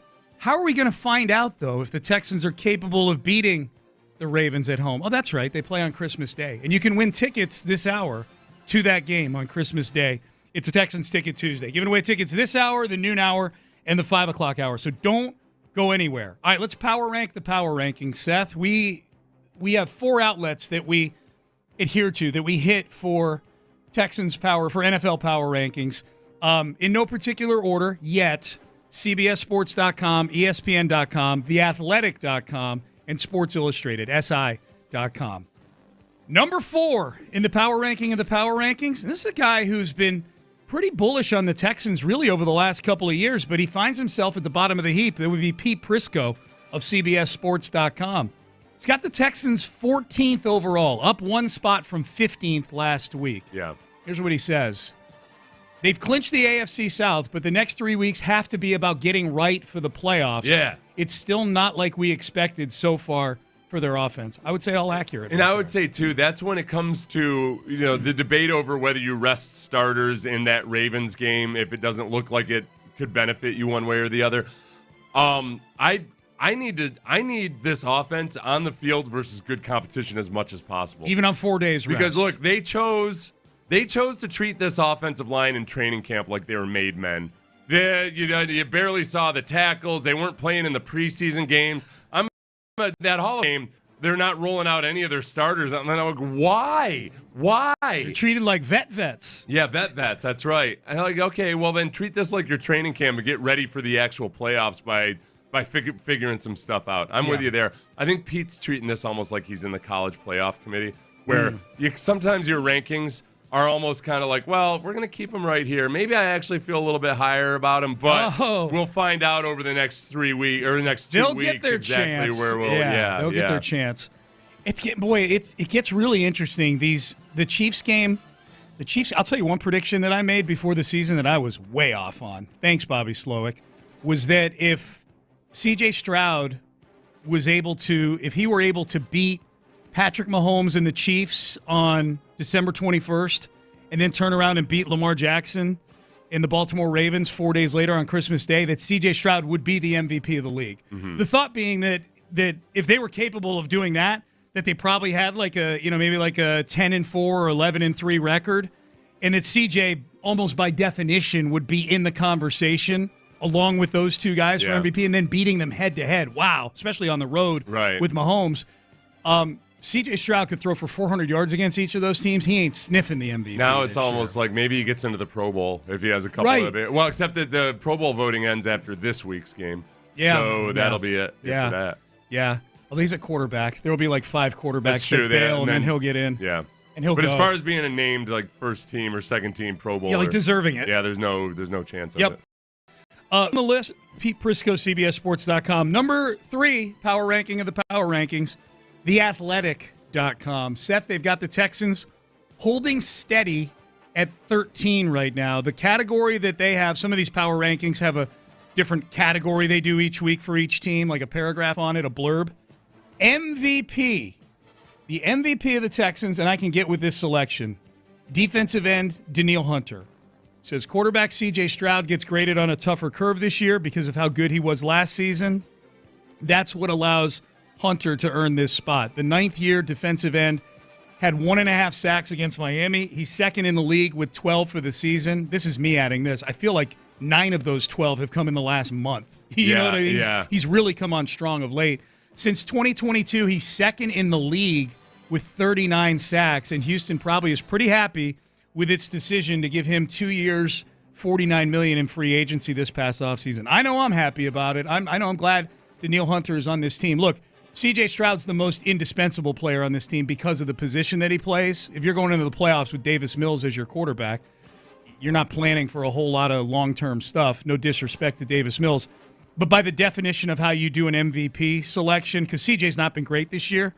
find out though if the Texans are capable of beating the Ravens at home? Oh, that's right. They play on Christmas Day, and you can win tickets this hour to that game on Christmas Day. It's a Texans Ticket Tuesday, giving away tickets this hour, the noon hour, and the 5 o'clock hour. So don't go anywhere. All right, let's power rank the power rankings, Seth. We have 4 outlets that we adhere to, that we hit for Texans power, for NFL power rankings. In no particular order yet: CBSSports.com, ESPN.com, TheAthletic.com, and Sports Illustrated, SI.com. Number 4 in the power ranking of the power rankings, and this is a guy who's been pretty bullish on the Texans really over the last couple of years, but he finds himself at the bottom of the heap. That would be Pete Prisco of CBSSports.com. He's got the Texans 14th overall, up 1 spot from 15th last week. Yeah. Here's what he says. They've clinched the AFC South, but the next 3 weeks have to be about getting right for the playoffs. Yeah. It's still not like we expected so far for their offense. I would say all accurate. And I would say, too, that's when it comes to, the debate over whether you rest starters in that Ravens game if it doesn't look like it could benefit you one way or the other. I need this offense on the field versus good competition as much as possible. Even on 4 days rest. Because, look, they chose to treat this offensive line in training camp like they were made men. You barely saw the tackles. They weren't playing in the preseason games. That Hall of Fame, they're not rolling out any of their starters. And I'm like, why? They're treated like vets. Yeah, vets. That's right. And I'm like, okay, well then treat this like your training camp and get ready for the actual playoffs by figuring some stuff out. I'm with you there. I think Pete's treating this almost like he's in the college playoff committee, where sometimes your rankings are almost kind of like, well, we're going to keep him right here. Maybe I actually feel a little bit higher about him, but we'll find out over the next 3 weeks or the next 2 weeks get their exactly chance. where we'll. They'll get their chance. It gets really interesting. The Chiefs game. The Chiefs. I'll tell you one prediction that I made before the season that I was way off on. Thanks, Bobby Slowick. Was that if C.J. Stroud if he were able to beat Patrick Mahomes and the Chiefs on December 21st and then turn around and beat Lamar Jackson and the Baltimore Ravens 4 days later on Christmas Day, that C.J. Stroud would be the MVP of the league. Mm-hmm. The thought being that if they were capable of doing that they probably had maybe like a 10-4 or 11-3 record, and that C.J. almost by definition would be in the conversation along with those two guys for MVP, and then beating them head-to-head. Wow, especially on the road with Mahomes. C.J. Stroud could throw for 400 yards against each of those teams. He ain't sniffing the MVP. Now it's almost like maybe he gets into the Pro Bowl if he has a couple of it. Well, except that the Pro Bowl voting ends after this week's game. Yeah. So that'll be it for that. Yeah. Well, he's a quarterback. There will be like 5 quarterbacks that bail, and then he'll get in. Yeah. And he'll But go. as far as being a named like first team or second team Pro Bowler. Yeah, like deserving it. Yeah, there's no chance of it. On the list, Pete Prisco, CBSSports.com. Number 3 power ranking of the power rankings, theathletic.com. Seth, they've got the Texans holding steady at 13 right now. The category that they have, some of these power rankings have a different category they do each week for each team, like a paragraph on it, a blurb. MVP. The MVP of the Texans, and I can get with this selection, defensive end Danielle Hunter. Says quarterback C.J. Stroud gets graded on a tougher curve this year because of how good he was last season. That's what allows Hunter to earn this spot. The 9th-year defensive end had 1.5 sacks against Miami. He's second in the league with 12 for the season. This is me adding this. I feel like 9 of those 12 have come in the last month. You know what I mean? He's really come on strong of late. Since 2022, he's second in the league with 39 sacks, and Houston probably is pretty happy with its decision to give him 2 years, $49 million in free agency this past offseason. I know I'm happy about it. I know I'm glad Danielle Hunter is on this team. Look, C.J. Stroud's the most indispensable player on this team because of the position that he plays. If you're going into the playoffs with Davis Mills as your quarterback, you're not planning for a whole lot of long-term stuff. No disrespect to Davis Mills. But by the definition of how you do an MVP selection, because C.J.'s not been great this year,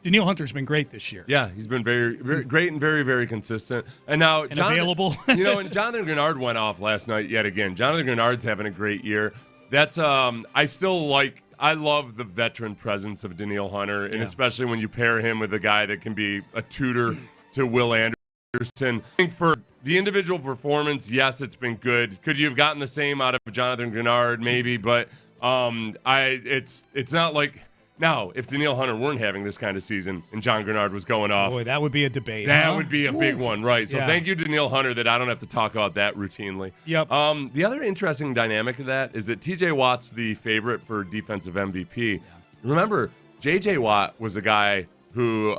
Danielle Hunter's been great this year. Yeah, he's been very, very great and very, very consistent. And now, available. And Jonathan Grenard went off last night yet again. Jonathan Grenard's having a great year. That's I love the veteran presence of Danielle Hunter, and especially when you pair him with a guy that can be a tutor to Will Anderson. I think for the individual performance, yes, it's been good. Could you have gotten the same out of Jonathan Grenard? Maybe, but it's not like. Now, if Danielle Hunter weren't having this kind of season and John Grenard was going off. Boy, that would be a debate. That would be a big one, right? So thank you, Danielle Hunter, that I don't have to talk about that routinely. Yep. The other interesting dynamic of that is that T.J. Watt's the favorite for defensive MVP. Remember, J.J. Watt was a guy who,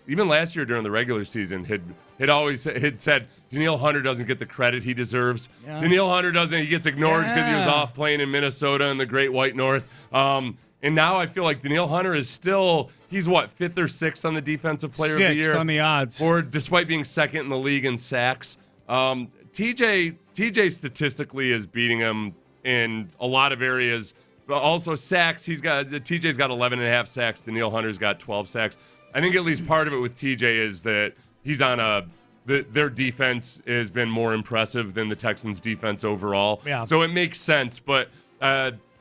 even last year during the regular season, had always said Danielle Hunter doesn't get the credit he deserves. Yeah. Danielle Hunter doesn't. He gets ignored because he was off playing in Minnesota in the Great White North. And now I feel like Danielle Hunter is still, he's what, 5th or 6th on the defensive player of the year? 6th on the odds. Or despite being second in the league in sacks. TJ statistically is beating him in a lot of areas. But also sacks, TJ's got 11.5 sacks. Danielle Hunter's got 12 sacks. I think at least part of it with TJ is that he's on their defense has been more impressive than the Texans' defense overall. Yeah. So it makes sense, but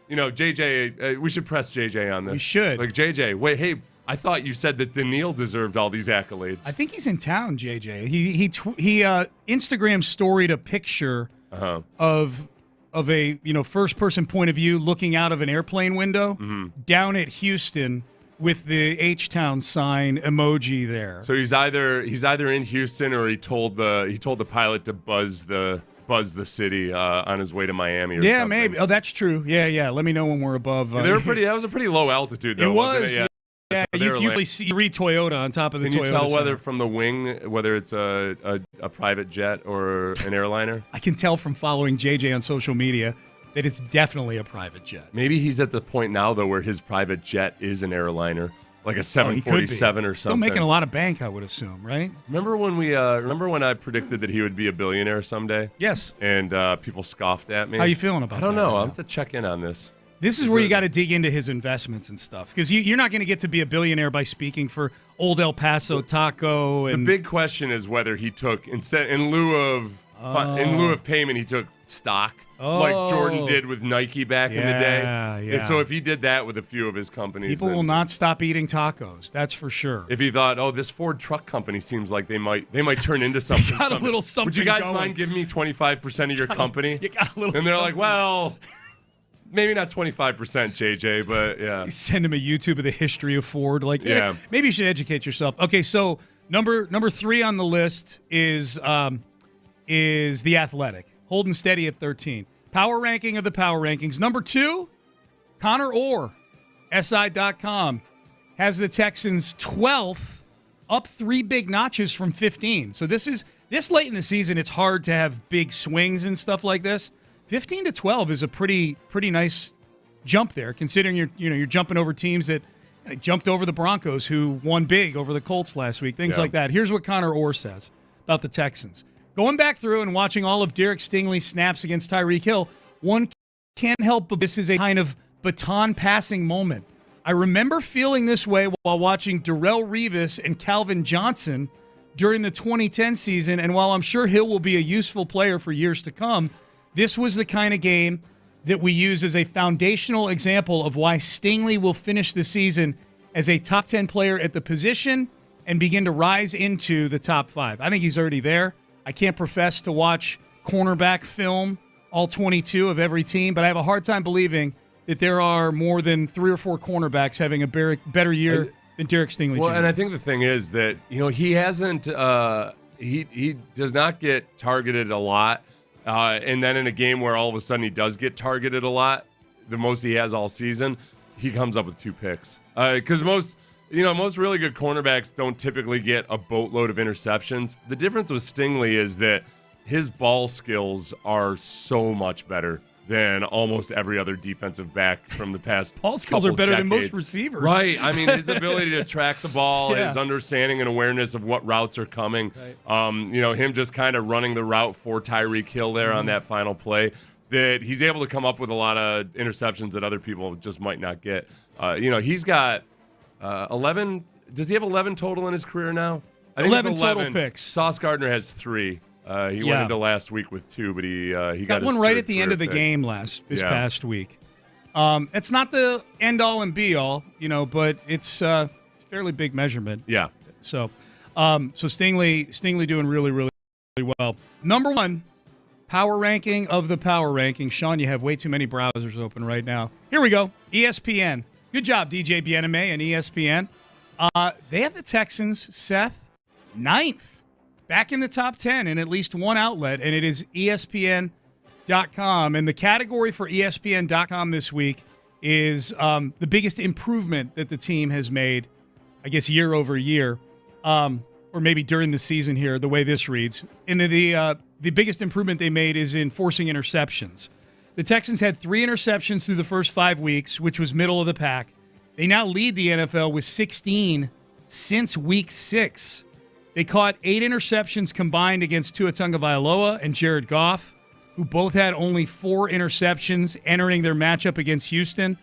JJ, we should press JJ on this. We should. Like, JJ, wait, hey, I thought you said that Danielle deserved all these accolades. I think he's in town, JJ. He Instagram storied a picture of a first-person point of view looking out of an airplane window down at Houston with the H-Town sign emoji there. So he's either in Houston or he told the pilot to buzz the city on his way to Miami or something. Yeah, maybe. Oh, that's true. Yeah. Let me know when we're above. That was a pretty low altitude, though, wasn't it? Yeah. Yeah, you usually read Toyota on top of the Toyota. Can you tell sign. whether from the wing, whether it's a private jet or an airliner? I can tell from following JJ on social media that it's definitely a private jet. Maybe he's at the point now, though, where his private jet is an airliner. Like a 747 or something. Still making a lot of bank, I would assume, right? Remember when I predicted that he would be a billionaire someday? Yes. And people scoffed at me. How you feeling about that? I don't know. Right I'll have to check in on this. This is where you got to dig into his investments and stuff, because you're not going to get to be a billionaire by speaking for Old El Paso Taco. And the big question is whether he took in lieu of payment, he took stock like Jordan did with Nike back in the day. Yeah. So if he did that with a few of his companies, people will not stop eating tacos. That's for sure. If he thought, this Ford truck company seems like they might turn into something. Got a little something. Would you guys going. mind giving me 25% of your company? You got a little. And they're like, something. well. Maybe not 25%, JJ, but yeah. You send him a YouTube of the history of Ford. Like, maybe you should educate yourself. Okay, so number 3 on the list is The Athletic, holding steady at 13. Power ranking of the power rankings. Number 2, Connor Orr, SI.com, has the Texans 12th, up 3 big notches from 15. So this late in the season, it's hard to have big swings and stuff like this. 15 to 12 is a pretty nice jump there, considering you're jumping over teams that jumped over the Broncos, who won big over the Colts last week, things like that. Here's what Connor Orr says about the Texans. Going back through and watching all of Derek Stingley's snaps against Tyreek Hill, one can't help but this is a kind of baton passing moment. I remember feeling this way while watching Darrelle Revis and Calvin Johnson during the 2010 season, and while I'm sure Hill will be a useful player for years to come, this was the kind of game that we use as a foundational example of why Stingley will finish the season as a top 10 player at the position and begin to rise into the top 5. I think he's already there. I can't profess to watch cornerback film, all 22 of every team, but I have a hard time believing that there are more than 3 or 4 cornerbacks having a better year than Derek Stingley. Well, Jr. and I think the thing is that, he hasn't he does not get targeted a lot. And then in a game where all of a sudden he does get targeted a lot, the most he has all season, he comes up with 2 picks. Because most really good cornerbacks don't typically get a boatload of interceptions. The difference with Stingley is that his ball skills are so much better than almost every other defensive back from the past. Ball skills are better than most receivers. Right. I mean, his ability to track the ball, his understanding and awareness of what routes are coming, him just kind of running the route for Tyreek Hill there on that final play, that he's able to come up with a lot of interceptions that other people just might not get. He's got 11. Does he have 11 total in his career now? I think 11 total picks. Sauce Gardner has 3. He went into last week with 2, but he got one his right third at the end of the pick. game this past week. It's not the end all and be all, but it's a fairly big measurement. Yeah. So Stingley doing really, really, really well. Number 1, power ranking of the power ranking. Sean, you have way too many browsers open right now. Here we go. ESPN. Good job, DJ Bieneme and ESPN. They have the Texans, Seth, 9th. Back in the top 10 in at least one outlet, and it is ESPN.com. And the category for ESPN.com this week is the biggest improvement that the team has made, I guess, year over year, or maybe during the season here, the way this reads. And the biggest improvement they made is in forcing interceptions. The Texans had 3 interceptions through the first 5 weeks, which was middle of the pack. They now lead the NFL with 16 since week 6. They caught 8 interceptions combined against Tua Tagovailoa and Jared Goff, who both had only 4 interceptions entering their matchup against Houston.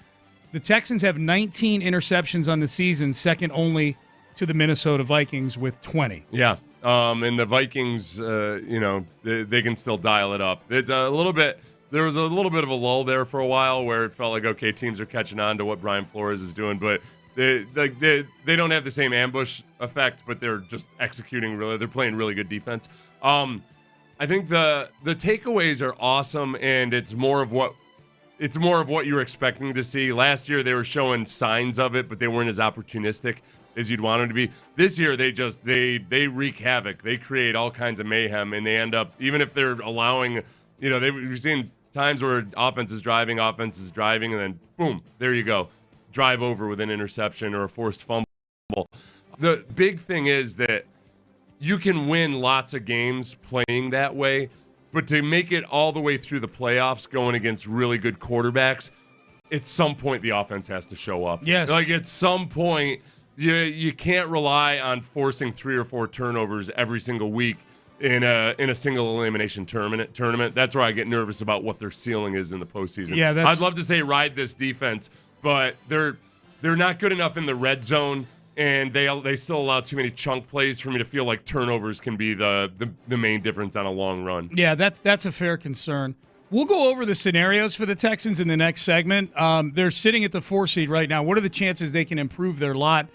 The Texans have 19 interceptions on the season, second only to the Minnesota Vikings with 20. Yeah, and the Vikings, they can still dial it up. It's a little bit. There was a little bit of a lull there for a while where it felt like, okay, teams are catching on to what Brian Flores is doing, but they don't have the same ambush effect, but they're just executing really. They're playing really good defense. I think the takeaways are awesome, and it's more of what you're expecting to see. Last year they were showing signs of it, but they weren't as opportunistic as you'd want them to be. This year they wreak havoc. They create all kinds of mayhem, and they end up, even if they're allowing, we've seen times where offense is driving, and then boom, there you go. Drive over with an interception or a forced fumble. The big thing is that you can win lots of games playing that way, but to make it all the way through the playoffs going against really good quarterbacks, at some point the offense has to show up. Yes. Like at some point, you can't rely on forcing 3 or 4 turnovers every single week in a single elimination tournament. That's where I get nervous about what their ceiling is in the postseason. Yeah, I'd love to say ride this defense, but they're not good enough in the red zone, and they still allow too many chunk plays for me to feel like turnovers can be the main difference on a long run. Yeah, that's a fair concern. We'll go over the scenarios for the Texans in the next segment. They're sitting at the 4 seed right now. What are the chances they can improve their lot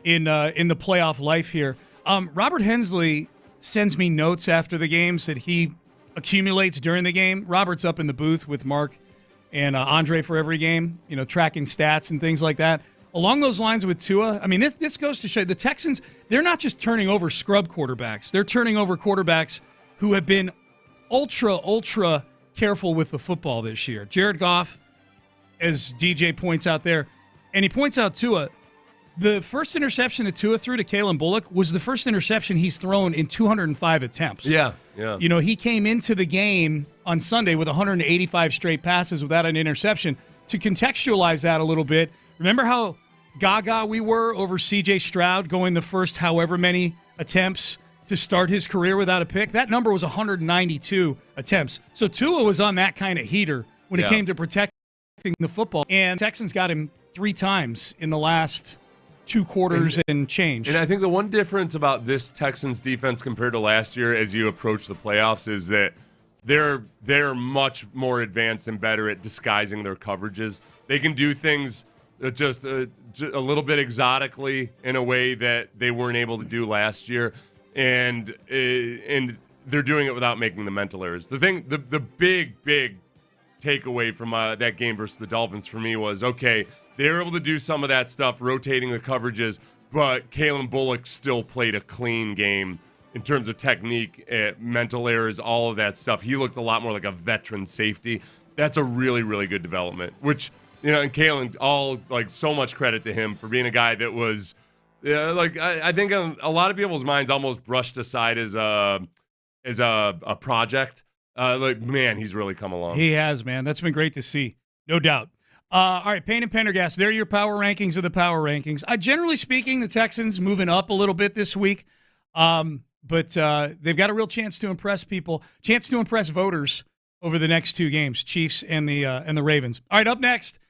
in the playoff life here? Robert Hensley sends me notes after the games that he accumulates during the game. Robert's up in the booth with Mark and Andre for every game, tracking stats and things like that. Along those lines with Tua, I mean, this goes to show the Texans, they're not just turning over scrub quarterbacks. They're turning over quarterbacks who have been ultra careful with the football this year. Jared Goff, as DJ points out there, and he points out Tua, the first interception that Tua threw to Kalen Bullock was the first interception he's thrown in 205 attempts. Yeah. You know, he came into the game on Sunday with 185 straight passes without an interception. To contextualize that a little bit, remember how gaga we were over C.J. Stroud going the first however many attempts to start his career without a pick? That number was 192 attempts. So Tua was on that kind of heater when it came to protecting the football. And Texans got him 3 times in the last 2 quarters and change. And I think the one difference about this Texans defense compared to last year as you approach the playoffs is that they're much more advanced and better at disguising their coverages. They can do things just a little bit exotically in a way that they weren't able to do last year, and they're doing it without making the mental errors. The big takeaway from that game versus the Dolphins for me was, okay, they were able to do some of that stuff, rotating the coverages, but Kalen Bullock still played a clean game in terms of technique, mental errors, all of that stuff. He looked a lot more like a veteran safety. That's a really, really good development, which, you know, and Kalen, so much credit to him for being a guy that was, I think a lot of people's minds almost brushed aside as a project. Man, he's really come along. He has, man. That's been great to see, no doubt. All right, Payne and Pendergast, they're your power rankings of the power rankings. Generally speaking, the Texans moving up a little bit this week, but they've got a real chance to impress people, chance to impress voters over the next 2 games, Chiefs and the Ravens. All right, up next,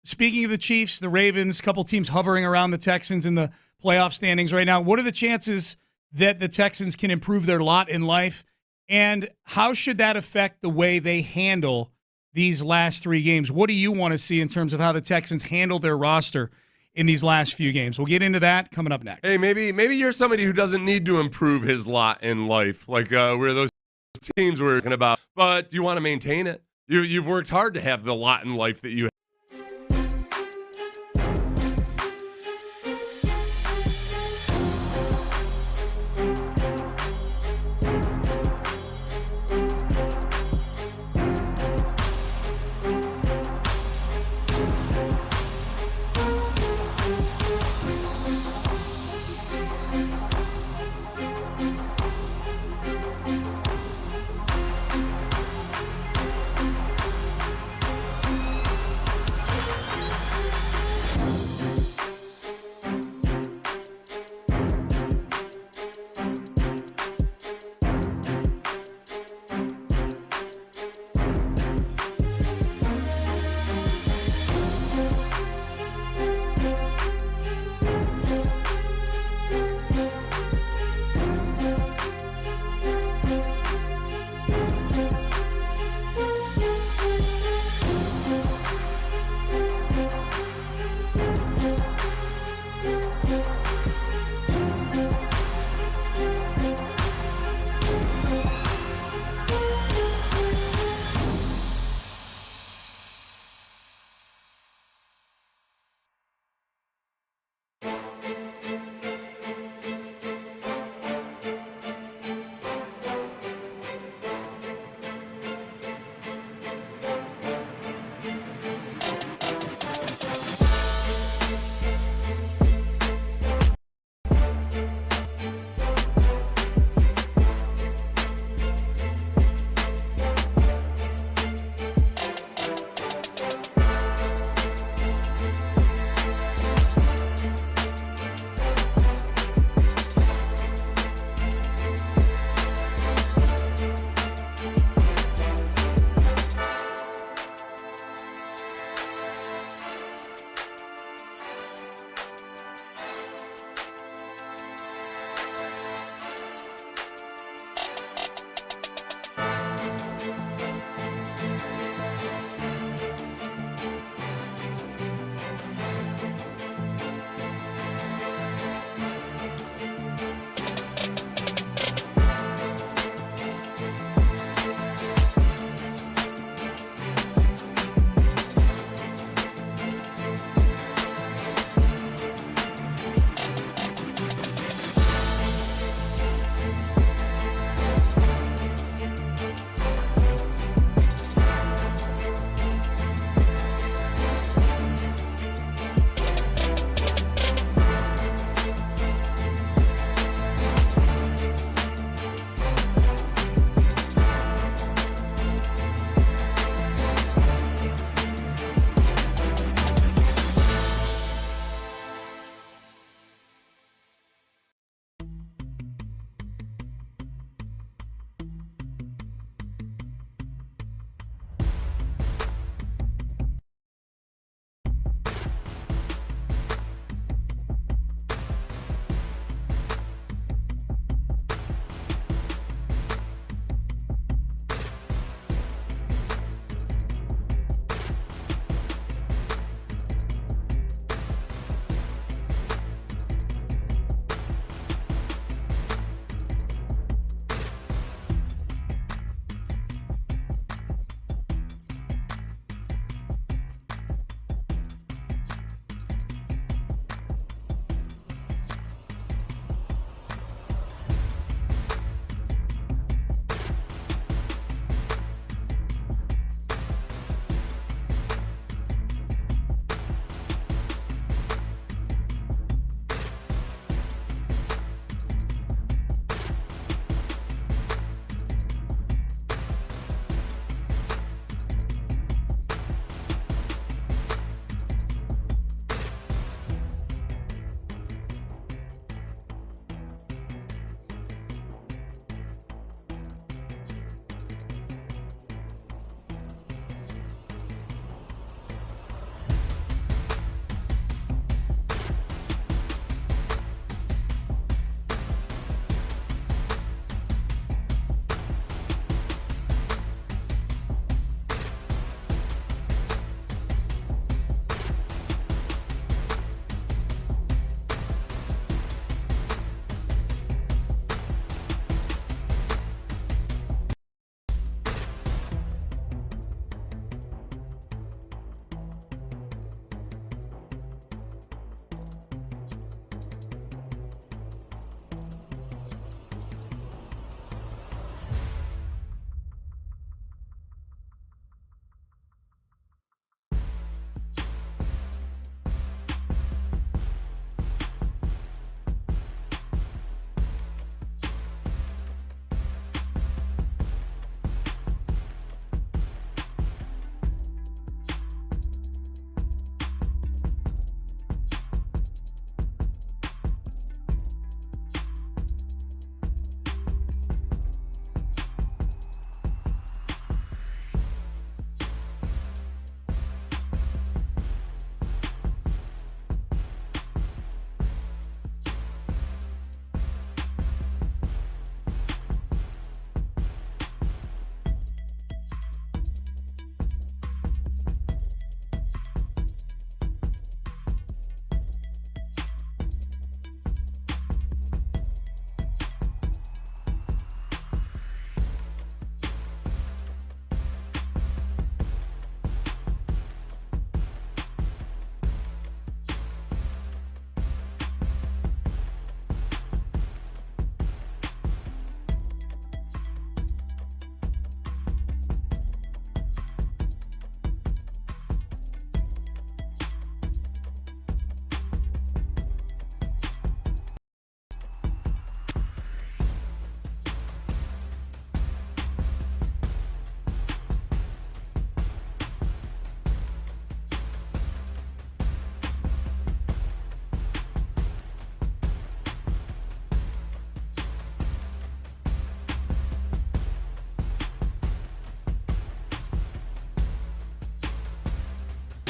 speaking of the Chiefs, the Ravens, a couple teams hovering around the Texans in the playoff standings right now. What are the chances that the Texans can improve their lot in life, and how should that affect the way they handle these last 3 games? What do you want to see in terms of how the Texans handle their roster in these last few games? We'll get into that coming up next. Hey, maybe you're somebody who doesn't need to improve his lot in life, like where those teams we're talking about, but you want to maintain it. You've worked hard to have the lot in life that you have.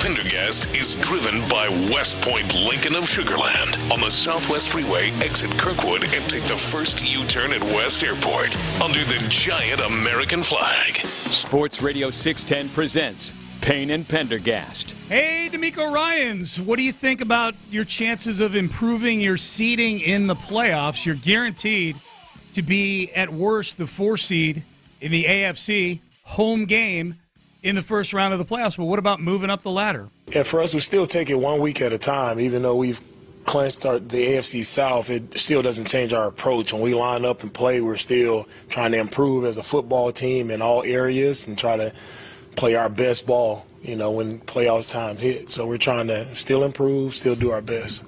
Pendergast is driven by West Point Lincoln of Sugarland on the Southwest Freeway. Exit Kirkwood and take the first U-turn at West Airport under the giant American flag. Sports Radio 610 presents Payne and Pendergast. Hey, DeMeco Ryans, what do you think about your chances of improving your seeding in the playoffs? You're guaranteed to be, at worst, the 4 seed in the AFC, home game in the first round of the playoffs. But what about moving up the ladder? Yeah, for us, we still take it 1 week at a time. Even though we've clinched the AFC South, it still doesn't change our approach. When we line up and play, we're still trying to improve as a football team in all areas and try to play our best ball, when playoffs time hit. So we're trying to still improve, still do our best.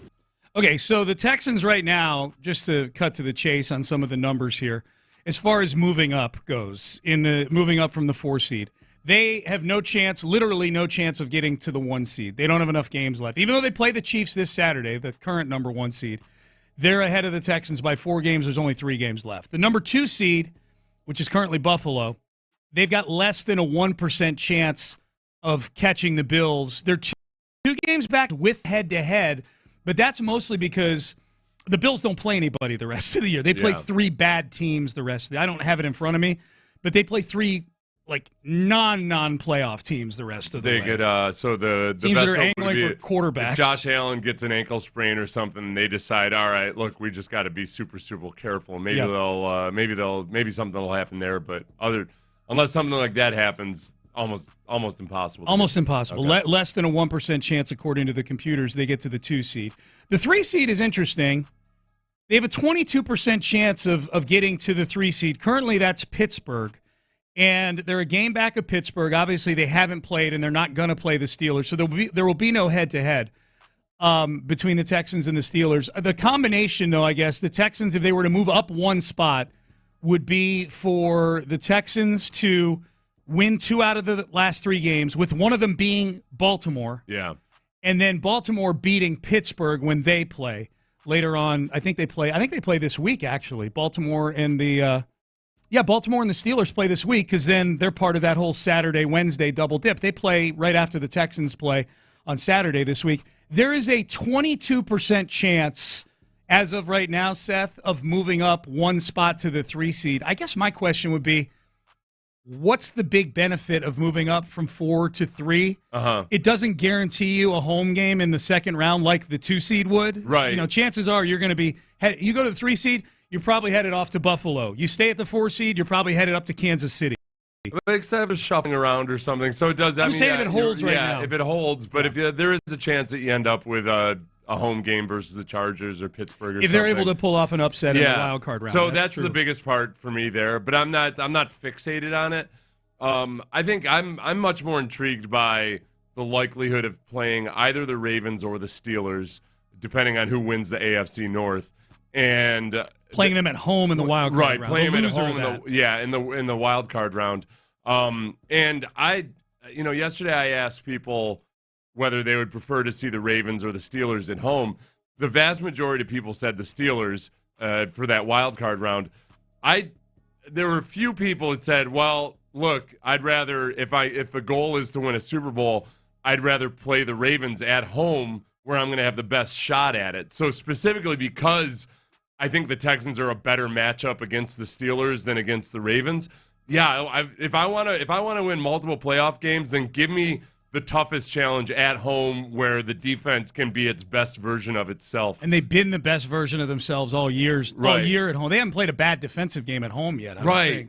Okay, so the Texans right now, just to cut to the chase on some of the numbers here, as far as moving up goes, moving up from the 4 seed, they have no chance, literally no chance of getting to the 1 seed. They don't have enough games left. Even though they play the Chiefs this Saturday, the current number 1 seed, they're ahead of the Texans by 4 games. There's only 3 games left. The number 2 seed, which is currently Buffalo, they've got less than a 1% chance of catching the Bills. They're 2 games back with head-to-head, but that's mostly because the Bills don't play anybody the rest of the year. They play 3 bad teams the rest of the year. I don't have it in front of me, but they play 3 non-playoff teams the rest of the way. The teams best that are angling for quarterbacks. If Josh Allen gets an ankle sprain or something, they decide, all right, look, we just got to be super, super careful. Maybe maybe something will happen there, but unless something like that happens, almost impossible. Almost impossible. Okay. Less than a 1% chance, according to the computers, they get to the 2 seed. The 3 seed is interesting. They have a 22% chance of getting to the 3 seed. Currently, that's Pittsburgh. And they're a game back of Pittsburgh. Obviously, they haven't played, and they're not going to play the Steelers. So there will be no head-to-head between the Texans and the Steelers. The combination, though, I guess, the Texans, if they were to move up 1 spot, would be for the Texans to win 2 out of the last 3 games, with one of them being Baltimore. Yeah. And then Baltimore beating Pittsburgh when they play later on. I think they play this week, actually. Baltimore and the Steelers play this week, because then they're part of that whole Saturday-Wednesday double dip. They play right after the Texans play on Saturday this week. There is a 22% chance, as of right now, Seth, of moving up 1 spot to the 3 seed. I guess my question would be, what's the big benefit of moving up from 4 to 3? It doesn't guarantee you a home game in the second round like the 2 seed would. Right. Chances are you're going to be – you go to the 3 seed, you're probably headed off to Buffalo. You stay at the 4 seed, you're probably headed up to Kansas City. Except for shuffling around or something. So it does. I'm saying if it holds right now. If it holds. But if there is a chance that you end up with a home game versus the Chargers or Pittsburgh or something. If they're able to pull off an upset in the wild card round. So that's the biggest part for me there. But I'm not fixated on it. I think I'm much more intrigued by the likelihood of playing either the Ravens or the Steelers, depending on who wins the AFC North. And playing them at home in the wild card round. Right, playing them at home in the wild card round. And yesterday I asked people whether they would prefer to see the Ravens or the Steelers at home. The vast majority of people said the Steelers for that wild card round. There were a few people that said, well, look, I'd rather, if the goal is to win a Super Bowl, I'd rather play the Ravens at home where I'm going to have the best shot at it. So specifically because I think the Texans are a better matchup against the Steelers than against the Ravens. Yeah, if I want to win multiple playoff games, then give me the toughest challenge at home where the defense can be its best version of itself. And they've been the best version of themselves all year at home. They haven't played a bad defensive game at home yet. Right.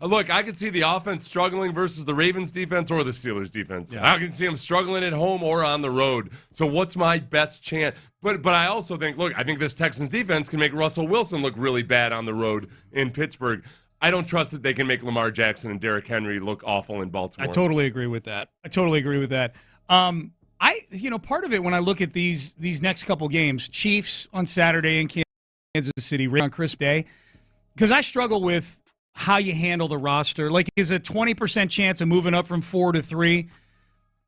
Look, I could see the offense struggling versus the Ravens defense or the Steelers defense. Yeah. I can see them struggling at home or on the road. So what's my best chance? But I also think, I think this Texans defense can make Russell Wilson look really bad on the road in Pittsburgh. I don't trust that they can make Lamar Jackson and Derrick Henry look awful in Baltimore. I totally agree with that. Part of it when I look at these next couple games, Chiefs on Saturday in Kansas City, on Christmas Day, because I struggle with how you handle the roster. Like, is a 20% chance of moving up from 4 to 3?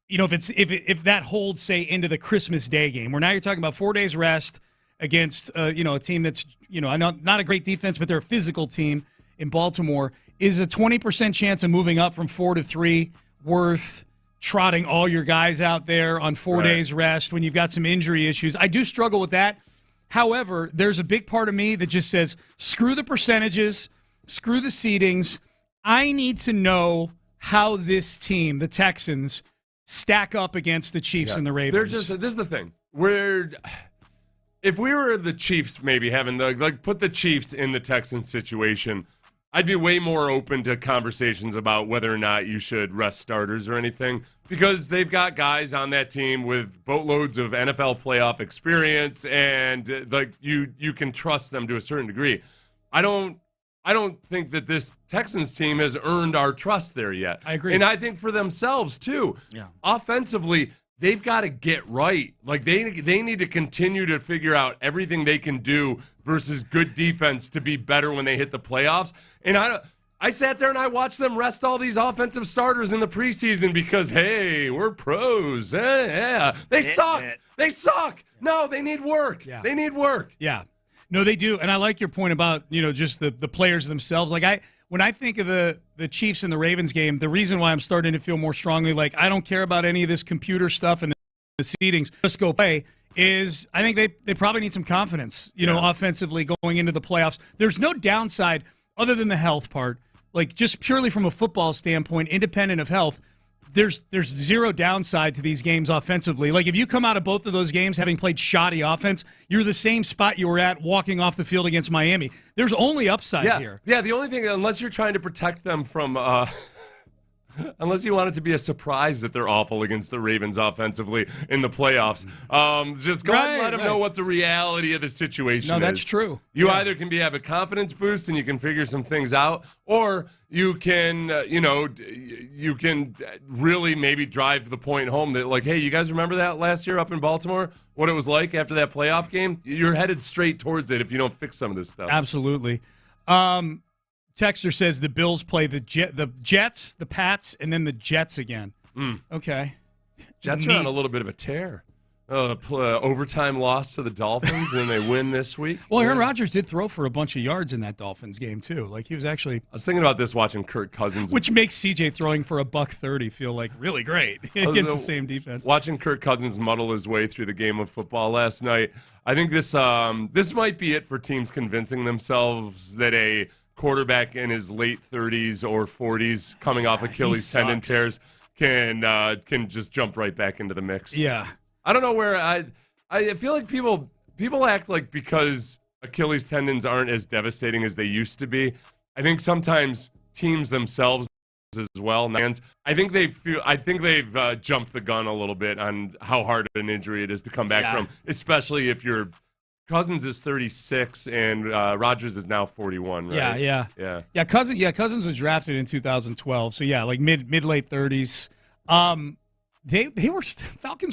If that holds, say, into the Christmas Day game, where now you're talking about 4 days rest against a team that's not a great defense, but they're a physical team. In Baltimore, is a 20% chance of moving up from 4 to 3 worth trotting all your guys out there on 4 days rest when you've got some injury issues. I do struggle with that. However, there's a big part of me that just says, screw the percentages, screw the seedings. I need to know how this team, the Texans, stack up against the Chiefs and the Ravens. This is the thing. If we were the Chiefs, maybe having put the Chiefs in the Texans situation, I'd be way more open to conversations about whether or not you should rest starters or anything, because they've got guys on that team with boatloads of NFL playoff experience, and you can trust them to a certain degree. I don't think that this Texans team has earned our trust there yet. I agree. And I think for themselves too. Yeah. Offensively, they've got to get right. They need to continue to figure out everything they can do versus good defense to be better when they hit the playoffs. And I sat there and I watched them rest all these offensive starters in the preseason because, hey, we're pros. They suck. They suck. No, they need work. Yeah. They need work. Yeah. No, they do. And I like your point about, just the players themselves. When I think of the Chiefs and the Ravens game, the reason why I'm starting to feel more strongly I don't care about any of this computer stuff and the seedings, just go play, is I think they probably need some confidence, offensively going into the playoffs. There's no downside other than the health part. Just purely from a football standpoint, independent of health, there's zero downside to these games offensively. If you come out of both of those games having played shoddy offense, you're the same spot you were at walking off the field against Miami. There's only upside here. Yeah, the only thing, unless you're trying to protect them from unless you want it to be a surprise that they're awful against the Ravens offensively in the playoffs, just go ahead and let them know what the reality of the situation is. No, that's true. You either can have a confidence boost and you can figure some things out, or you can, you can really maybe drive the point home that, hey, you guys remember that last year up in Baltimore? What it was like after that playoff game? You're headed straight towards it if you don't fix some of this stuff. Absolutely. Texter says the Bills play the Jets, the Pats, and then the Jets again. Okay. Jets are on a little bit of a tear. Overtime loss to the Dolphins, and they win this week. Well, Aaron Rodgers did throw for a bunch of yards in that Dolphins game, too. He was actually... I was thinking about this watching Kirk Cousins. Which makes CJ throwing for $130 feel really great against the same defense. Watching Kirk Cousins muddle his way through the game of football last night, I think this might be it for teams convincing themselves that a quarterback in his late 30s or 40s coming off Achilles tendon tears can just jump right back into the mix. Yeah. I don't know where I feel like people act like because Achilles tendons aren't as devastating as they used to be. I think sometimes teams themselves as well, I think they've jumped the gun a little bit on how hard an injury it is to come back from, especially if you're Cousins is 36 and Rodgers is now 41, right? Yeah. Cousins was drafted in 2012, so mid late 30s. Falcons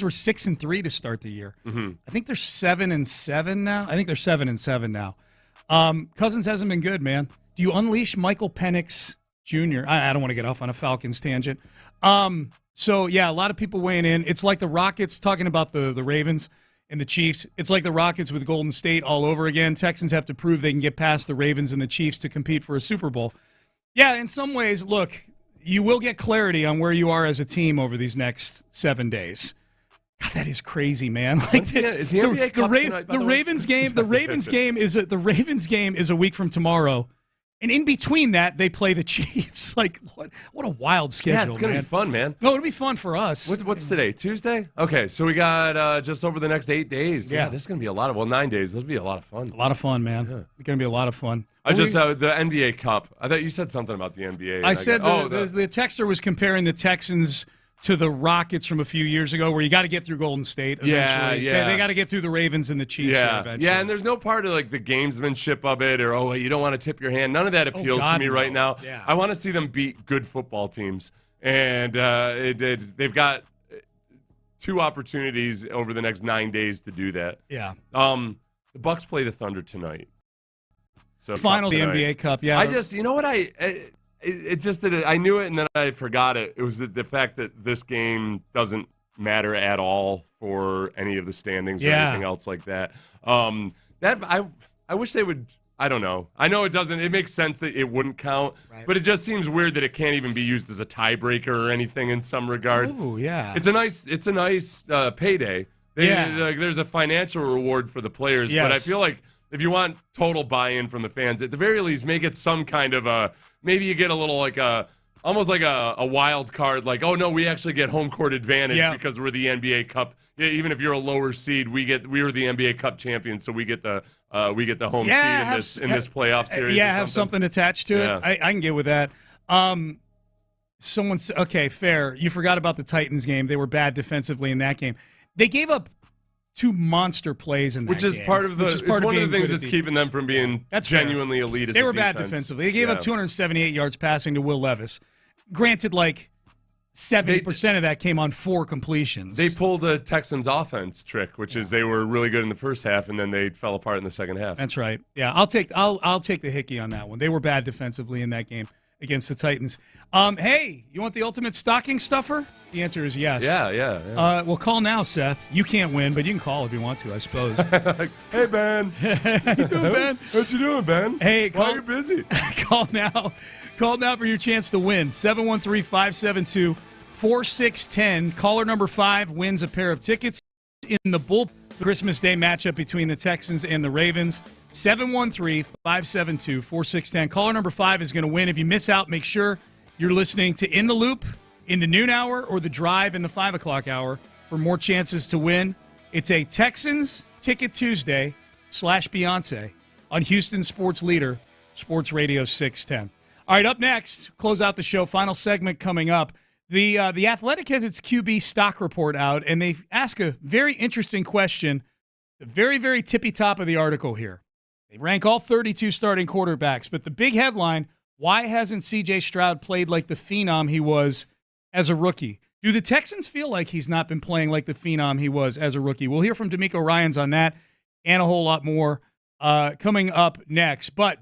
were 6-3 to start the year. Mm-hmm. I think they're 7-7 now. Cousins hasn't been good, man. Do you unleash Michael Penix Jr.? I don't want to get off on a Falcons tangent. A lot of people weighing in. It's like the Rockets talking about the Ravens and the Chiefs. It's like the Rockets with Golden State all over again. Texans have to prove they can get past the Ravens and the Chiefs to compete for a Super Bowl. Yeah, in some ways, look, you will get clarity on where you are as a team over these next 7 days. God, that is crazy, man. The Ravens game is a week from tomorrow. And in between that, they play the Chiefs. What a wild schedule, yeah, it's going to be fun, man. No, it'll be fun for us. What's today? Tuesday? Okay, so we got just over the next 8 days. Yeah, this is going to be a lot of, 9 days. This will be a lot of fun. A lot of fun, man. Yeah. It's going to be a lot of fun. The NBA Cup. I thought you said something about the NBA. I said the texter was comparing the Texans to the Rockets from a few years ago, where you got to get through Golden State eventually. Yeah. They got to get through the Ravens and the Chiefs eventually. Yeah, and there's no part of the gamesmanship of it, or you don't want to tip your hand. None of that appeals to me right now. Yeah. I want to see them beat good football teams, and they've got 2 opportunities over the next 9 days to do that. Yeah. The Bucks play the Thunder tonight. So final the NBA Cup. Yeah. I just, you know what It just did it. I knew it, and then I forgot it. It was the fact that this game doesn't matter at all for any of the standings or anything else like that. I wish they would I don't know. I know it doesn't. It makes sense that it wouldn't count, but it just seems weird that it can't even be used as a tiebreaker or anything in some regard. Oh, yeah. It's a nice payday. There's a financial reward for the players, but I feel like if you want total buy-in from the fans, at the very least, make it some kind of maybe you get a little almost like a wild card, like, oh no, we actually get home court advantage because we're the NBA Cup. Yeah, even if you're a lower seed, we were the NBA Cup champions, so we get the home seed in this playoff series. Yeah, have something attached to it. I can get with that. Okay, fair. You forgot about the Titans game. They were bad defensively in that game. They gave up 2 monster plays in that game. It's one of the things that's keeping them from being genuinely elite as a defense. They were bad defensively. They gave up 278 yards passing to Will Levis. Granted, 70% of that came on 4 completions. They pulled a Texans offense trick, which is they were really good in the first half, and then they fell apart in the second half. That's right. Yeah, I'll take the hickey on that one. They were bad defensively in that game against the Titans. Hey, you want the ultimate stocking stuffer? The answer is yes. Yeah. Well, call now, Seth. You can't win, but you can call if you want to, I suppose. Hey, Ben. How you doing, Ben? What you doing, Ben? Hey, why are you busy? Call now. Call now for your chance to win. 713-572-4610. Caller number 5 wins a pair of tickets in the bull Christmas Day matchup between the Texans and the Ravens. 713-572-4610. Caller number 5 is going to win. If you miss out, make sure you're listening to In the Loop in the noon hour or the drive in the 5 o'clock hour for more chances to win. It's a Texans Ticket Tuesday /Beyonce on Houston Sports Leader, Sports Radio 610. All right, up next, close out the show, final segment coming up. The Athletic has its QB stock report out, and they ask a very interesting question, the very, very tippy top of the article here. They rank all 32 starting quarterbacks, but the big headline, why hasn't C.J. Stroud played like the phenom he was as a rookie? Do the Texans feel like he's not been playing like the phenom he was as a rookie? We'll hear from DeMeco Ryans on that and a whole lot more coming up next. But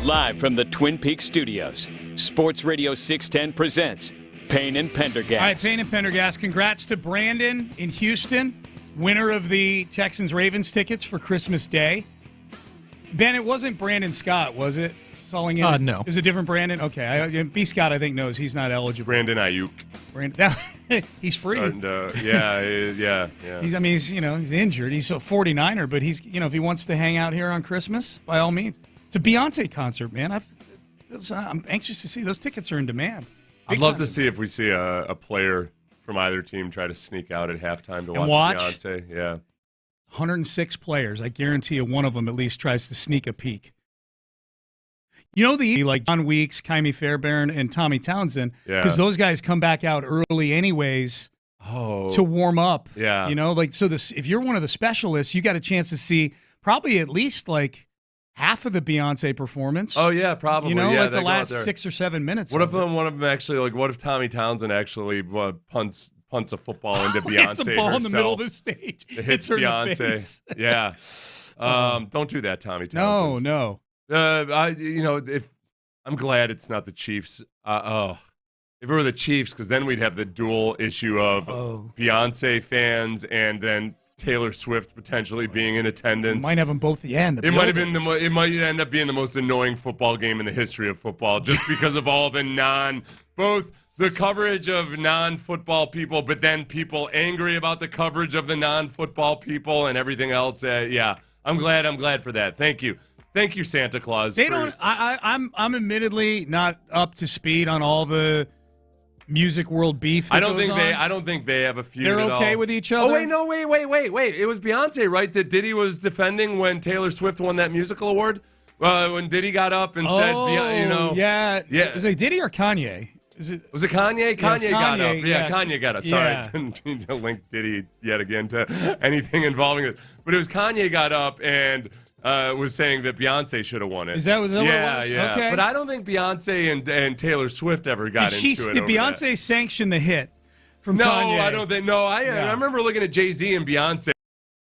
Live from the Twin Peaks studios, Sports Radio 610 presents Payne and Pendergast. All right, Payne and Pendergast, congrats to Brandon in Houston, winner of the Texans-Ravens tickets for Christmas Day. Ben, it wasn't Brandon Scott, was it? Calling in? No. Is it a different Brandon? Okay. B. Scott, I think, knows he's not eligible. Brandon Ayuk. He's free. Yeah. He's injured. He's a 49er, but if he wants to hang out here on Christmas, by all means. It's a Beyonce concert, man. I'm anxious to see. Those tickets are in demand. I'd love to see if we see a player from either team try to sneak out at halftime to watch Beyonce. Yeah. 106 players. I guarantee you one of them at least tries to sneak a peek. You know, like John Weeks, Kaimi Fairbairn, and Tommy Townsend, because those guys come back out early anyways to warm up. Yeah. If you're one of the specialists, you got a chance to see probably at least like half of the Beyonce performance. Oh, yeah, probably. The last 6 or 7 minutes. What if one of them actually, what if Tommy Townsend actually punts a football into Beyonce It's a ball herself? In the middle of the stage. It hits her Beyonce. In the face. Yeah. Don't do that, Tommy Townsend. No. If I'm glad it's not the Chiefs. If it were the Chiefs, because then we'd have the dual issue of Beyonce fans and then Taylor Swift potentially being in attendance. Might have them both. Yeah, in the it might have been it might end up being the most annoying football game in the history of football, just because of all the both the coverage of non-football people, but then people angry about the coverage of the non-football people and everything else. I'm glad for that. Thank you, Santa Claus. I'm admittedly not up to speed on all the music world beef. I don't think they have a feud. They're okay with each other. Oh wait! It was Beyonce, right? That Diddy was defending when Taylor Swift won that musical award. When Diddy got up and said, yeah. Was it Diddy or Kanye? Was it Kanye? Kanye got up. Yeah, Kanye got up. Sorry, I didn't mean to link Diddy yet again to anything involving it. But it was Kanye got up and was saying that Beyonce should have won it. Is that what it was? Yeah. Okay. But I don't think Beyonce and Taylor Swift ever got into it. Did Beyonce sanction the hit from No, Kanye? I don't think. No, I remember looking at Jay-Z and Beyonce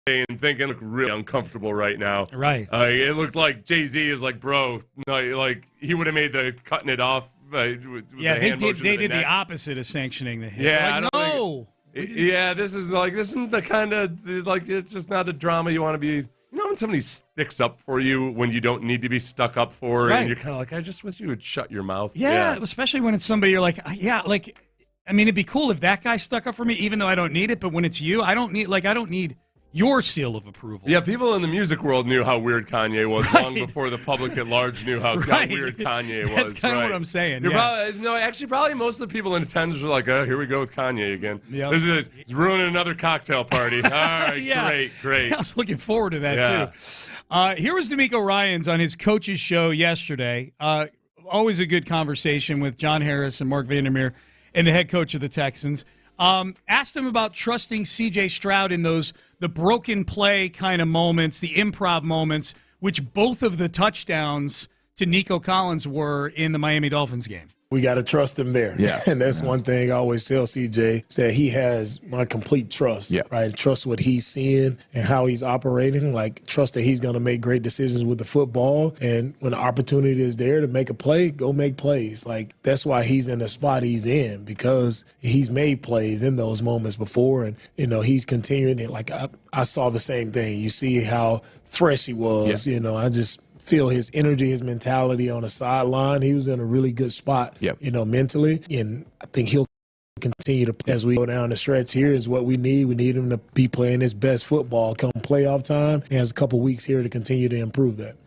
and thinking, look really uncomfortable right now. Right. It looked like Jay-Z is like, bro, no, like he would have made the cutting it off. With they did the opposite of sanctioning the hit. Yeah, like, no. This isn't the kind of it's just not a drama you want to be. You know when somebody sticks up for you when you don't need to be stuck up for, and you're kind of like, I just wish you would shut your mouth. Yeah, especially when it's somebody you're like, it'd be cool if that guy stuck up for me, even though I don't need it. But when it's you, I don't need your seal of approval. Yeah, people in the music world knew how weird Kanye was long before the public at large knew how weird Kanye was. That's kind of what I'm saying. Probably most of the people in attendance were like, oh, here we go with Kanye again. Yep. He's ruining another cocktail party. All right, great. I was looking forward to that, too. Here was DeMeco Ryans on his coach's show yesterday. Always a good conversation with John Harris and Mark Vandermeer and the head coach of the Texans. Asked him about trusting C.J. Stroud in the broken play kind of moments, the improv moments, which both of the touchdowns to Nico Collins were in the Miami Dolphins game. We got to trust him there. Yeah. And that's one thing I always tell CJ, is that he has my complete trust, right? Trust what he's seeing and how he's operating, like trust that he's going to make great decisions with the football. And when the opportunity is there to make a play, go make plays. Like that's why he's in the spot he's in, because he's made plays in those moments before. And, he's continuing it. Like I saw the same thing. You see how fresh he was, I just feel his energy, his mentality on the sideline. He was in a really good spot, mentally. And I think he'll continue to, as we go down the stretch here, is what we need. We need him to be playing his best football come playoff time. He has a couple weeks here to continue to improve that.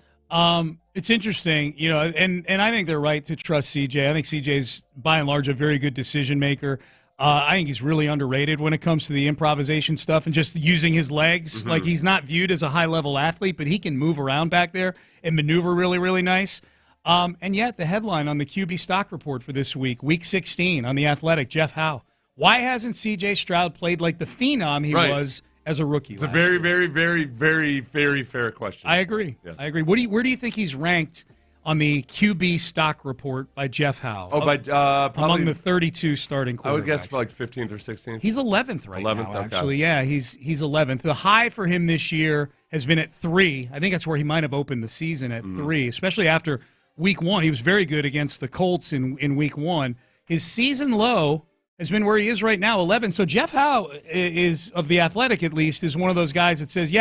It's interesting, and I think they're right to trust CJ. I think CJ's, by and large, a very good decision maker. I think he's really underrated when it comes to the improvisation stuff and just using his legs. Mm-hmm. Like, he's not viewed as a high-level athlete, but he can move around back there and maneuver really, really nice. And yet, the headline on the QB stock report for this week, Week 16 on The Athletic, Jeff Howe. Why hasn't C.J. Stroud played like the phenom he was as a rookie? It's a very, very, very, very, very fair question. I agree. Yes. I agree. Where do you think he's ranked on the QB stock report by Jeff Howe? Probably among the 32 starting quarterbacks. I would guess like 15th or 16th. He's 11th now, okay. actually. Yeah, he's 11th. The high for him this year has been at 3. I think that's where he might have opened the season at 3, especially after week one. He was very good against the Colts in week one. His season low has been where he is right now, 11. So Jeff Howe is, of The Athletic at least, is one of those guys that says,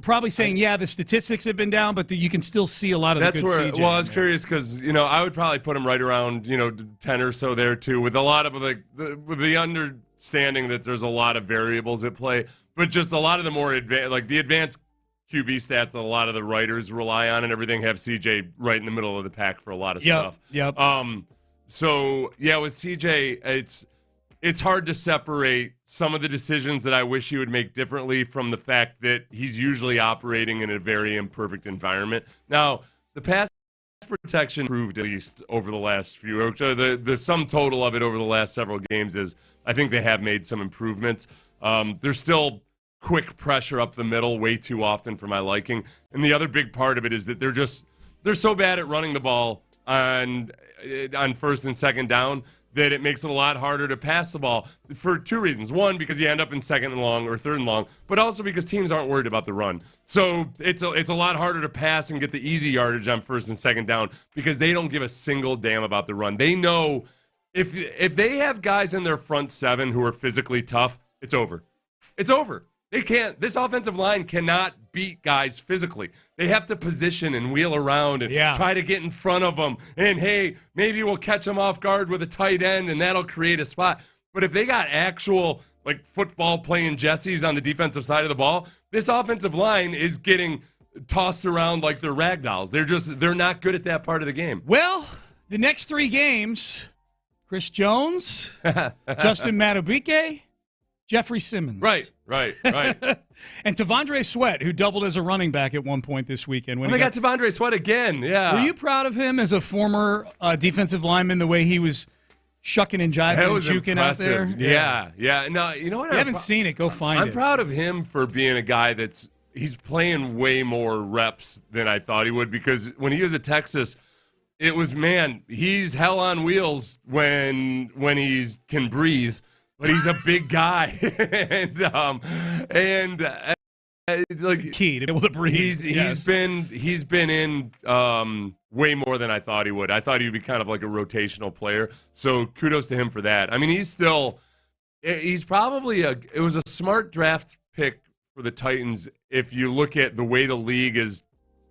probably saying, the statistics have been down, but you can still see a lot of the good CJ. Well, I was curious because, I would probably put him right around, 10 or so there too, with a lot of with the understanding that there's a lot of variables at play, but just a lot of the more the advanced QB stats that a lot of the writers rely on and everything have CJ right in the middle of the pack for a lot of stuff. Yep. So, with CJ, it's hard to separate some of the decisions that I wish he would make differently from the fact that he's usually operating in a very imperfect environment. Now, the pass protection proved, at least over the last few, the sum total of it over the last several games is I think they have made some improvements. There's still quick pressure up the middle way too often for my liking. And the other big part of it is that they're so bad at running the ball on first and second down that it makes it a lot harder to pass the ball for two reasons. One, because you end up in second and long or third and long, but also because teams aren't worried about the run. So it's a lot harder to pass and get the easy yardage on first and second down because they don't give a single damn about the run. They know if they have guys in their front seven who are physically tough, it's over. It's over. They can't. This offensive line cannot beat guys physically. They have to position and wheel around and try to get in front of them. And, hey, maybe we'll catch them off guard with a tight end, and that'll create a spot. But if they got actual, football playing Jessies on the defensive side of the ball, this offensive line is getting tossed around like they're rag dolls. They're not good at that part of the game. Well, the next three games, Chris Jones, Justin Madubuike, Jeffrey Simmons. Right. And Tavondre Sweat, who doubled as a running back at one point this weekend. They got Tavondre Sweat again, yeah. Were you proud of him as a former defensive lineman, the way he was shucking and jiving and juking impressive. out there? Yeah. No, you know what? If you haven't seen it, go find it. I'm proud of him for being a guy he's playing way more reps than I thought he would because when he was at Texas, it was, he's hell on wheels when he can breathe. But he's a big guy, and key to be able to breathe. He's been in way more than I thought he would. I thought he'd be kind of like a rotational player. So kudos to him for that. I mean, he's probably it was a smart draft pick for the Titans if you look at the way the league is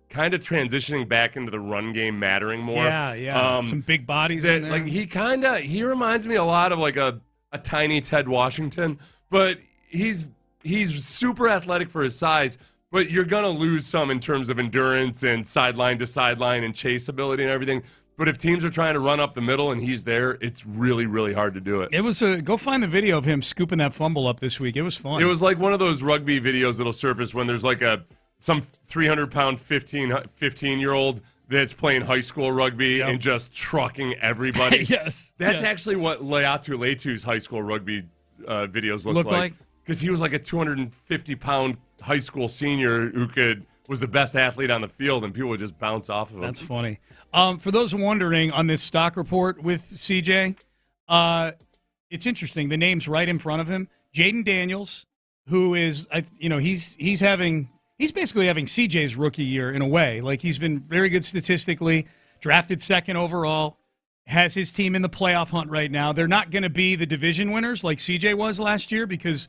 kind of transitioning back into the run game mattering more. Yeah. Some big bodies in there. He reminds me a lot of a tiny Ted Washington, but he's super athletic for his size, but you're going to lose some in terms of endurance and sideline to sideline and chase ability and everything. But if teams are trying to run up the middle and he's there, it's really, really hard to do it. It was go find the video of him scooping that fumble up this week. It was fun. It was like one of those rugby videos that'll surface when there's some 300-pound 15-year-old that's playing high school rugby and just trucking everybody. Yes. That's actually what Leatu Leitu's high school rugby videos look like. Because he was like a 250-pound high school senior who was the best athlete on the field, and people would just bounce off of him. That's funny. For those wondering, on this stock report with CJ, it's interesting. The name's right in front of him. Jaden Daniels, who is, He's basically having CJ's rookie year in a way. He's been very good statistically, drafted second overall, has his team in the playoff hunt right now. They're not going to be the division winners like CJ was last year because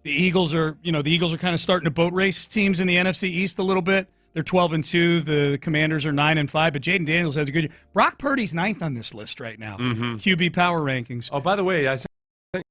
the Eagles are kind of starting to boat race teams in the NFC East a little bit. They're 12-2. The Commanders are 9-5, but Jaden Daniels has a good year. Brock Purdy's 9th on this list right now. QB power rankings. Oh, by the way, I sent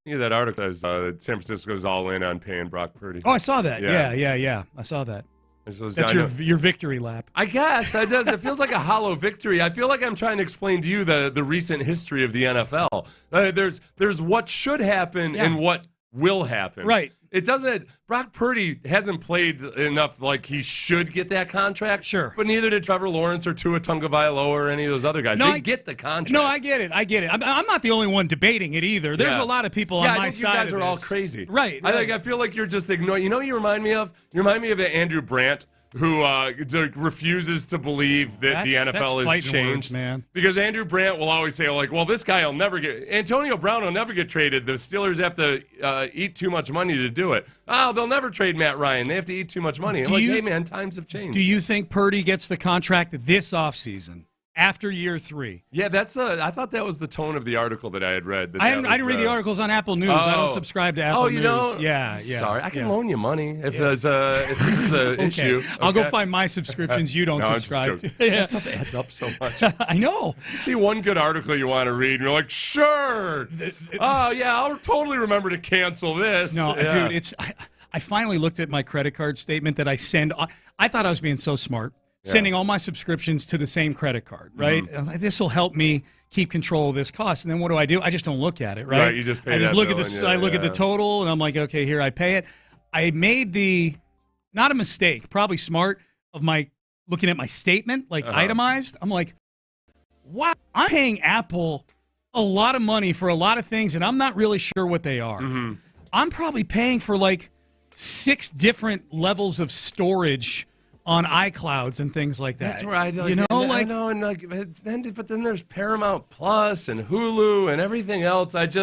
you that article as San Francisco's all in on paying Brock Purdy. Oh, I saw that. Yeah. I saw that. That's your victory lap. I guess it does. It feels like a hollow victory. I feel like I'm trying to explain to you the recent history of the NFL. There's what should happen and what will happen. Right. It doesn't. Brock Purdy hasn't played enough like he should get that contract. Sure. But neither did Trevor Lawrence or Tua Tagovailoa or any of those other guys. They get the contract. No, I get it. I'm not the only one debating it either. There's a lot of people on my side. You guys are all crazy. Right. I feel like you're just ignoring. You know what you remind me of? You remind me of Andrew Brandt, who refuses to believe that the NFL has changed. Words, man. Because Andrew Brandt will always say, this guy will never get – Antonio Brown will never get traded. The Steelers have to eat too much money to do it. Oh, they'll never trade Matt Ryan. They have to eat too much money. Hey, man, times have changed. Do you think Purdy gets the contract this offseason? after year 3. Yeah, I thought that was the tone of the article that I had read. I didn't read the articles on Apple News. I don't subscribe to Apple News. Oh, you don't? Yeah. Sorry, I can loan you money if this is an Okay. issue. I'll go find my subscriptions you don't subscribe to. That stuff adds up so much. I know. You see one good article you want to read, and you're like, sure. Oh, yeah, I'll totally remember to cancel this. No, Yeah. dude, I finally looked at my credit card statement that I send. I thought I was being so smart, sending all my subscriptions to the same credit card, right? This will help me keep control of this cost. And then what do? I just don't look at it, right? Right, you just pay I just that look bill at this. and I look at the total, and I'm like, okay, here, I pay it. I made not a mistake, probably smart, of my looking at my statement, like itemized. I'm like, wow, I'm paying Apple a lot of money for a lot of things, and I'm not really sure what they are. I'm probably paying for like 6 different levels of storage on iClouds and things like that. That's right. I know, but then there's Paramount Plus and Hulu and everything else. But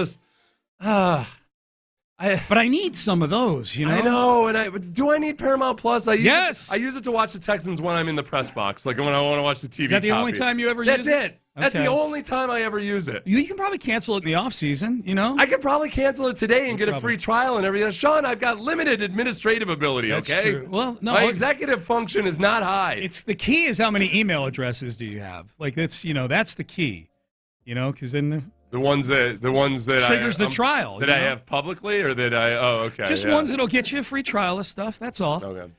I need some of those, you know? I know, do I need Paramount Plus? Yes! I use it to watch the Texans when I'm in the press box, like when I want to watch the TV. Is that the only time you ever use it? That's it. That's Okay. the only time I ever use it. You can probably cancel it in the off season, you know? I could probably cancel it today and get a free trial and everything. Sean, I've got limited administrative ability, That's okay? true. Well, no. My executive function is not high. It's the key is how many email addresses do you have? Like, that's the key, because then the ones that triggers the trial. That I have publicly or that okay. Just ones that'll get you a free trial of stuff. That's all. Okay.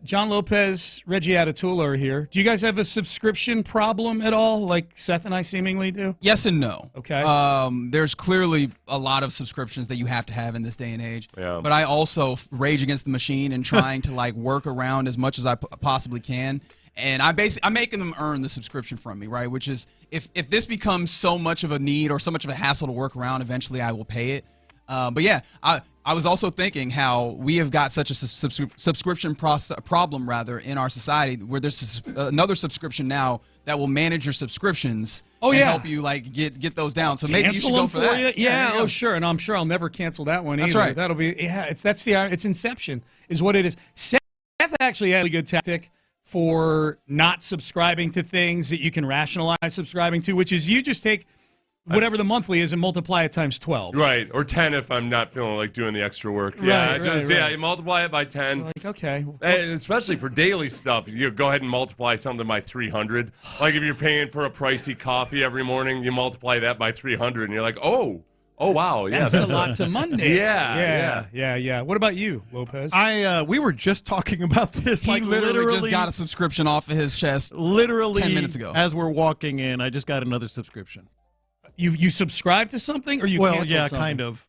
John Lopez, Reggie Atatula are here. Do you guys have a subscription problem at all, like Seth and I seemingly do? Yes and no. Okay. There's clearly a lot of subscriptions that you have to have in this day and age. Yeah. But I also rage against the machine and trying to work around as much as I possibly can. And I'm making them earn the subscription from me, right? Which is if this becomes so much of a need or so much of a hassle to work around, eventually I will pay it. But yeah, I was also thinking how we have got such a subscription problem in our society where there's another subscription now that will manage your subscriptions and help you get those down. So maybe you should go for that. You? Yeah, sure. And I'm sure I'll never cancel that one either. That's right. That'll be it's Inception is what it is. Seth actually had a good tactic for not subscribing to things that you can rationalize subscribing to, which is you just take whatever the monthly is and multiply it times 12. Right, or 10 if I'm not feeling like doing the extra work. Yeah, Right. you multiply it by 10. Like, okay. And especially for daily stuff, you go ahead and multiply something by 300. Like if you're paying for a pricey coffee every morning, you multiply that by 300, and you're like, oh wow, yeah, that's a lot to Monday. Yeah. What about you, Lopez? We were just talking about this. He literally just got a subscription off of his chest. Literally 10 minutes ago. As we're walking in, I just got another subscription. You subscribe to something, or you canceled something? Kind of.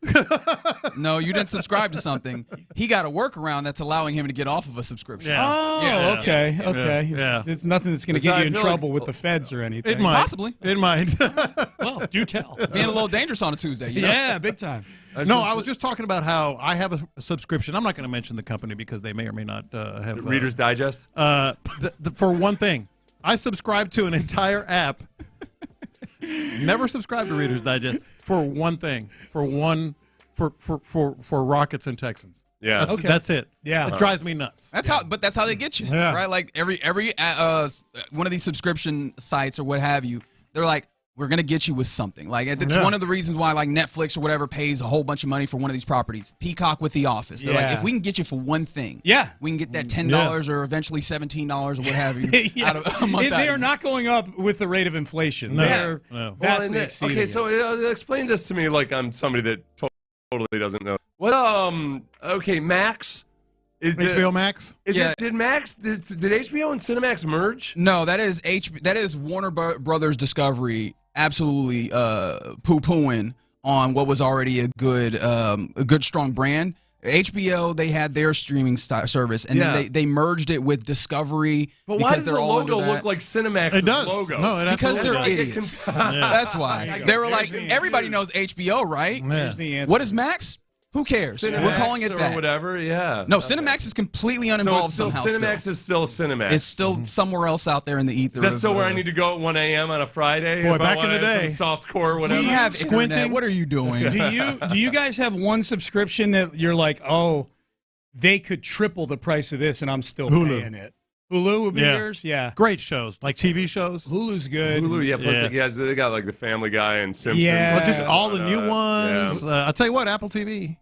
No, you didn't subscribe to something. He got a workaround that's allowing him to get off of a subscription. Yeah. Oh, okay. Yeah. It's nothing that's going to get you in trouble with the feds or anything. It might. Possibly. It might. Well, do tell. Being a little dangerous on a Tuesday. You know? Yeah, big time. No, I was just talking about how I have a subscription. I'm not going to mention the company because they may or may not have Reader's Digest. For one thing, I subscribe to an entire app. Never subscribe to Reader's Digest for one thing. For Rockets and Texans. Yeah, that's it. Yeah, it drives me nuts. That's how they get you, right? Like every one of these subscription sites or what have you, they're like, we're gonna get you with something. Like it's one of the reasons why like Netflix or whatever pays a whole bunch of money for one of these properties. Peacock with The Office. They're like, if we can get you for one thing, we can get that $10 or eventually $17 or what have you out of a month. They are not going up with the rate of inflation. They're vastly exceeding it. So explain this to me like I'm somebody that totally doesn't know. Well, okay, Max. HBO Max? Did HBO and Cinemax merge? No, that is Warner Brothers Discovery absolutely poo-pooing on what was already a good strong brand. HBO, they had their streaming service, and then they merged it with Discovery. But why does the logo look like Cinemax's logo? No, because they're idiots. That's why. They were like, everybody knows HBO, right? Here's the answer. What is Max? Who cares? Cinemax We're calling it that. Or whatever, yeah. No, Cinemax is completely uninvolved somehow. Cinemax is still Cinemax. It's still somewhere else out there in the ether. Is that still where I need to go at 1 a.m. on a Friday? Boy, back in the day. Softcore, whatever. We have internet. What are you doing? Do you guys have one subscription that you're like, oh, they could triple the price of this and I'm still paying it? Hulu would be yours? Yeah. Great shows, like TV shows. Hulu's good. Hulu, yeah. Plus, they got like the Family Guy and Simpsons. Yeah. Well, just all the new ones. Yeah. I'll tell you what, Apple TV.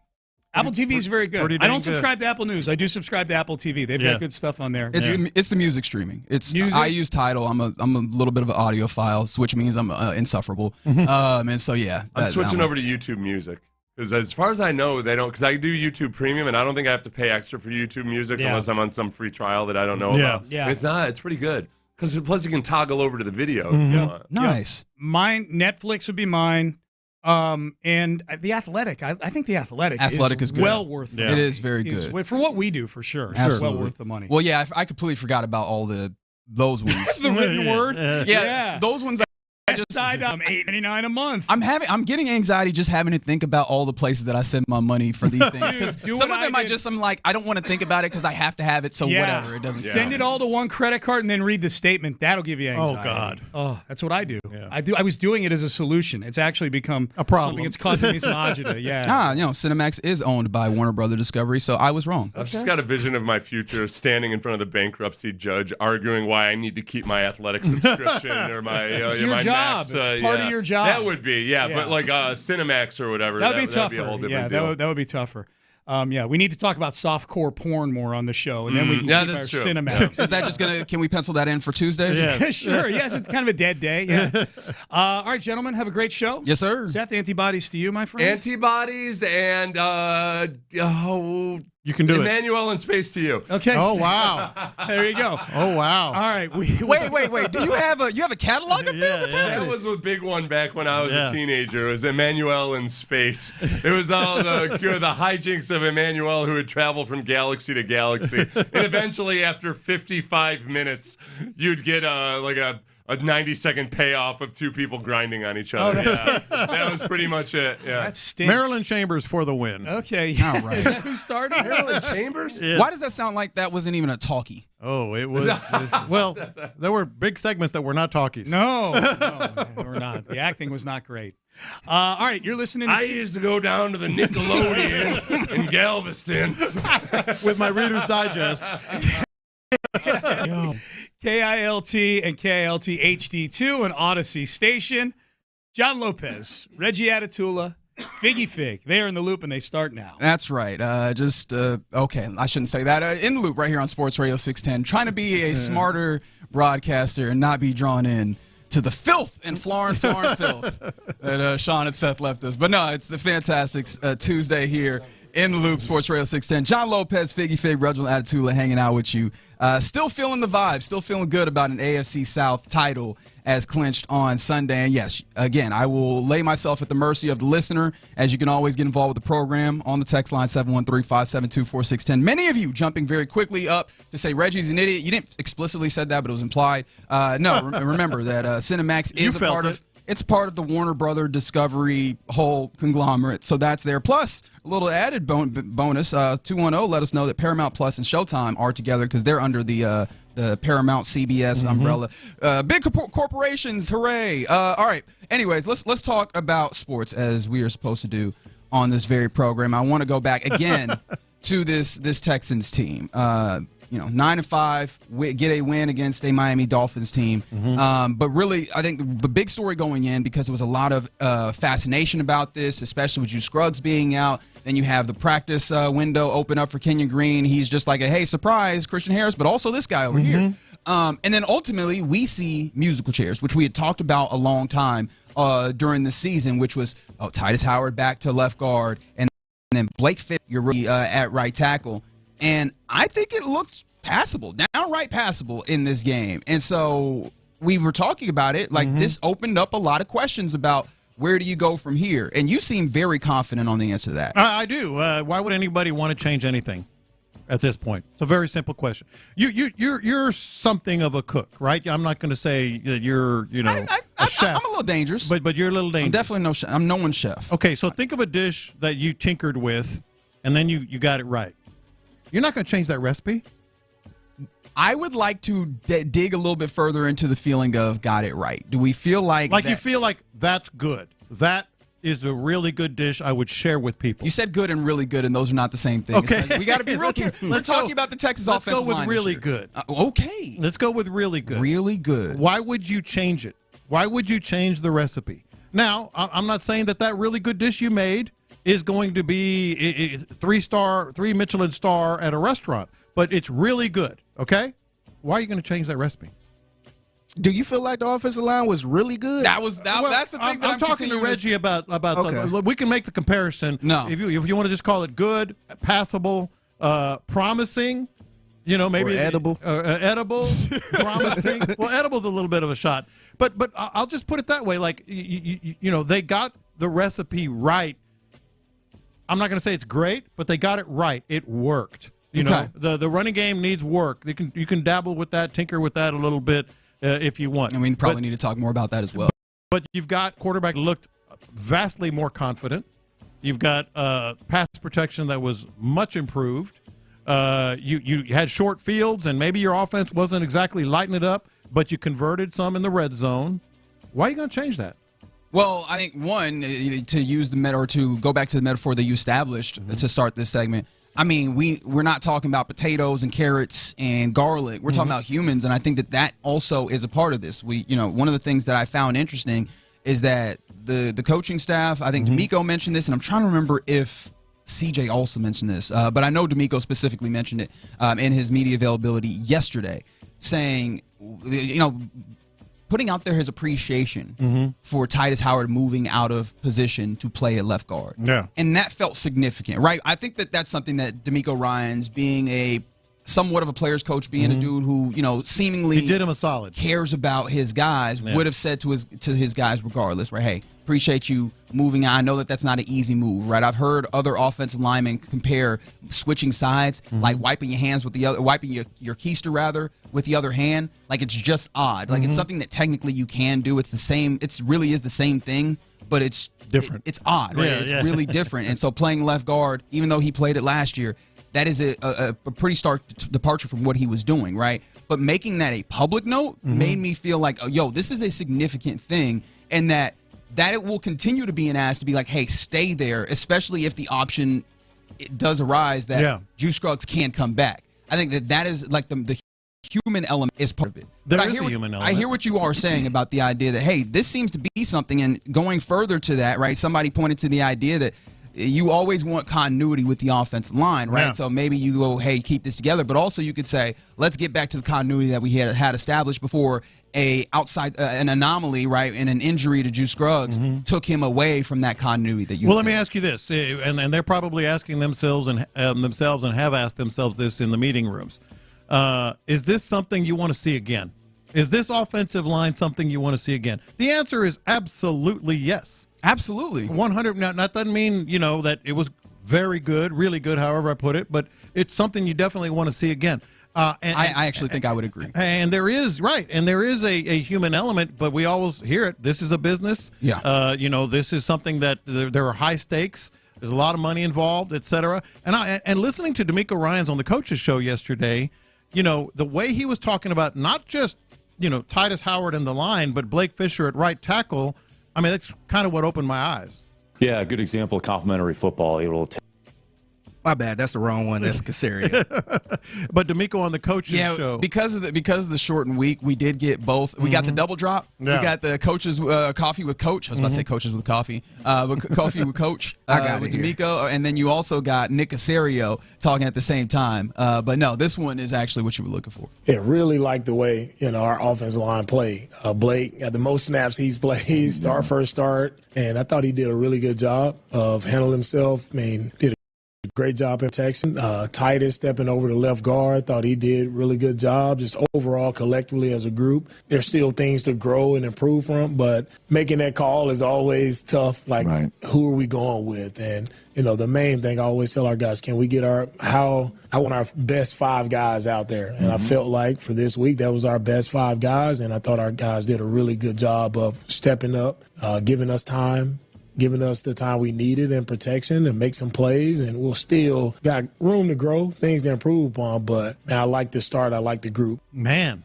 Apple TV is very good. Pretty I don't dang subscribe to Apple News. I do subscribe to Apple TV. They've got good stuff on there. It's the music streaming. Music? I use Tidal. I'm a little bit of an audiophile, which means I'm insufferable. And so I'm switching over to YouTube Music. Because as far as I know, they don't. Because I do YouTube Premium, and I don't think I have to pay extra for YouTube Music unless I'm on some free trial that I don't know about. Yeah. It's not. It's pretty good. Because plus you can toggle over to the video. If you want. Nice. Mine, Netflix would be mine. And The Athletic. I think The Athletic is good. well worth it. It is very good. For what we do, for sure. Absolutely. It's well worth the money. Well, yeah, I completely forgot about all those ones. The written word? Yeah, those ones. I just $8.99 a month. I'm getting anxiety just having to think about all the places that I send my money for these things. Because some of them I'm like, I don't want to think about it because I have to have it. So whatever, it doesn't. Send it all to one credit card and then read the statement. That'll give you anxiety. Oh God. Oh, that's what I do. Yeah. I was doing it as a solution. It's actually become a problem. Something that's causing me some agita. Yeah. Cinemax is owned by Warner Brothers Discovery, so I was wrong. I've just got a vision of my future standing in front of the bankruptcy judge arguing why I need to keep my athletic subscription or my it's your my job. Max, it's part of your job. That would be, but like Cinemax or whatever. That would be tougher. That'd be a whole different deal. That would be tougher. We need to talk about softcore porn more on the show, and then we can keep our Cinemax. Is that just can we pencil that in for Tuesdays? Yeah, sure. Yes, it's kind of a dead day. Yeah. All right, gentlemen, have a great show. Yes, sir. Seth, antibodies to you, my friend. Antibodies and you can do Emmanuel in space to you. Okay. Oh wow. There you go. Oh wow. All right. Wait. Do you have a catalog up there? What's happening? That was a big one back when I was a teenager. It was Emmanuel in space. It was all the hijinks of Emmanuel who would travel from galaxy to galaxy, and eventually, after 55 minutes, you'd get a 90-second payoff of two people grinding on each other. That was pretty much it. Yeah. That stinks. Maryland Chambers for the win. Okay. All right. Is that who started? Maryland Chambers? Yeah. Why does that sound like that wasn't even a talkie? Oh, it was. Well, there were big segments that were not talkies. No, we're not. The acting was not great. All right, you're listening. I used to go down to the Nickelodeon in Galveston with my Reader's Digest. KILT and KILT HD2 and Odyssey Station. John Lopez, Reggie Atatula, Figgy Fig. They're in the loop and they start now. That's right. Okay, I shouldn't say that. In the loop right here on Sports Radio 610. Trying to be a smarter broadcaster and not be drawn in to the filth and Florence filth that Sean and Seth left us. But no, it's a fantastic Tuesday here. In the loop, Sports Radio 610. John Lopez, Figgy Fig, Reginald Atatula hanging out with you. Still feeling the vibe, still feeling good about an AFC South title as clinched on Sunday. And yes, again, I will lay myself at the mercy of the listener, as you can always get involved with the program on the text line 713-572-4610. Many of you jumping very quickly up to say Reggie's an idiot. You didn't explicitly said that, but it was implied. Remember that Cinemax is a part of... It's part of the Warner Brother Discovery whole conglomerate, so that's there. Plus, a little added bonus, 210, let us know that Paramount Plus and Showtime are together because they're under the Paramount CBS umbrella. Big corporations, hooray! All right. Anyways, let's talk about sports as we are supposed to do on this very program. I want to go back again to this Texans team. 9-5, get a win against a Miami Dolphins team. But really, I think the big story going in, because there was a lot of fascination about this, especially with Juice Scruggs being out. Then you have the practice window open up for Kenyon Green. He's just like, hey, surprise, Christian Harris, but also this guy over here. And then ultimately, we see musical chairs, which we had talked about a long time during the season, which was Titus Howard back to left guard, and then Blake Fitt, your rookie, at right tackle. And I think it looked passable, downright passable in this game. And so we were talking about it, like this opened up a lot of questions about where do you go from here? And you seem very confident on the answer to that. I do. Why would anybody want to change anything at this point? It's a very simple question. You're something of a cook, right? I'm not going to say that you're, a chef. I'm a little dangerous. But you're a little dangerous. I'm definitely no chef. I'm no one's chef. Okay, so think of a dish that you tinkered with, and then you got it right. You're not going to change that recipe? I would like to dig a little bit further into the feeling of got it right. Do we feel like you feel like that's good? That is a really good dish I would share with people. You said good and really good, and those are not the same thing. Okay. We got to be real careful. We're talking about the Texas offensive line. Let's go with really good. Okay. Let's go with really good. Really good. Why would you change it? Why would you change the recipe? Now, I'm not saying that really good dish you made is going to be 3 Michelin star at a restaurant, but it's really good, okay? Why are you going to change that recipe? Do you feel like the offensive line was really good? That's the thing that I'm talking to Reggie about Okay. we can make the comparison. No. If you want to just call it good, passable, promising, maybe Or edible. Edible, promising. Well, edible's a little bit of a shot, but I'll just put it that way. Like they got the recipe right. I'm not going to say it's great, but they got it right. It worked. The running game needs work. You can dabble with that, tinker with that a little bit if you want. I mean, probably need to talk more about that as well. But you've got quarterback looked vastly more confident. You've got pass protection that was much improved. You had short fields, and maybe your offense wasn't exactly lighting it up, but you converted some in the red zone. Why are you going to change that? Well, I think, one, to use to go back to the metaphor that you established to start this segment, I mean, we're not talking about potatoes and carrots and garlic. We're talking about humans, and I think that also is a part of this. One of the things that I found interesting is that the coaching staff, I think DeMeco mentioned this, and I'm trying to remember if CJ also mentioned this, but I know DeMeco specifically mentioned it in his media availability yesterday, saying, putting out there his appreciation for Titus Howard moving out of position to play at left guard. Yeah. And that felt significant, right? I think that's something that DeMeco Ryans, being somewhat of a player's coach, being a dude who, seemingly he did him a solid, cares about his guys, would have said to his guys regardless, right? Hey, appreciate you moving on. I know that's not an easy move, right? I've heard other offensive linemen compare switching sides, like wiping your hands with the other, wiping your keister rather with the other hand. Like, it's just odd. Like, it's something that technically you can do. It's the same. It really is the same thing, but it's different. It's odd, right? It's really different. And so playing left guard, even though he played it last year, that is a pretty stark departure from what he was doing, right? But making that a public note made me feel like, this is a significant thing, and that it will continue to be an ask to be like, hey, stay there, especially if the option does arise that Juice Scruggs can come back. I think that is like the human element is part of it. There is a human element. I hear what you are saying about the idea that, hey, this seems to be something, and going further to that, right, somebody pointed to the idea that you always want continuity with the offensive line, right? Yeah. So maybe you go, hey, keep this together. But also you could say, let's get back to the continuity that we had established before an anomaly, right, and an injury to Juice Scruggs took him away from that continuity that you. Well, let me ask you this, and they're probably asking themselves and have asked themselves this in the meeting rooms. Is this something you want to see again? Is this offensive line something you want to see again? The answer is absolutely yes. Absolutely. 100. Now, that doesn't mean, that it was very good, really good, however I put it, but it's something you definitely want to see again. I actually think I would agree. And there is a human element, but we always hear it. This is a business. Yeah. This is something that there are high stakes. There's a lot of money involved, et cetera. And listening to DeMeco Ryans on the coaches show yesterday, the way he was talking about not just, Titus Howard in the line, but Blake Fisher at right tackle, I mean, that's kind of what opened my eyes. Yeah, a good example of complimentary football. My bad, that's the wrong one. That's Casario. But DeMeco on the coaches show, because of the shortened week, we did get both. We got the double drop. Yeah. We got the coaches coffee with coach. I was about to say coaches with coffee, but coffee with coach with DeMeco, and then you also got Nick Casario talking at the same time. But no, this one is actually what you were looking for. Yeah, really like the way our offensive line play. Blake got the most snaps he's played, first start, and I thought he did a really good job of handling himself. I mean, did a great job in protection. Titus stepping over to left guard, thought he did really good job. Just overall, collectively as a group, there's still things to grow and improve from, but making that call is always tough. Like, who are we going with? And the main thing I always tell our guys, can we get I want our best 5 guys out there. And I felt like for this week, that was our best 5 guys. And I thought our guys did a really good job of stepping up, giving us time, giving us the time we needed in protection and make some plays. And we'll still got room to grow, things to improve upon. But man, I like the start. I like the group. Man,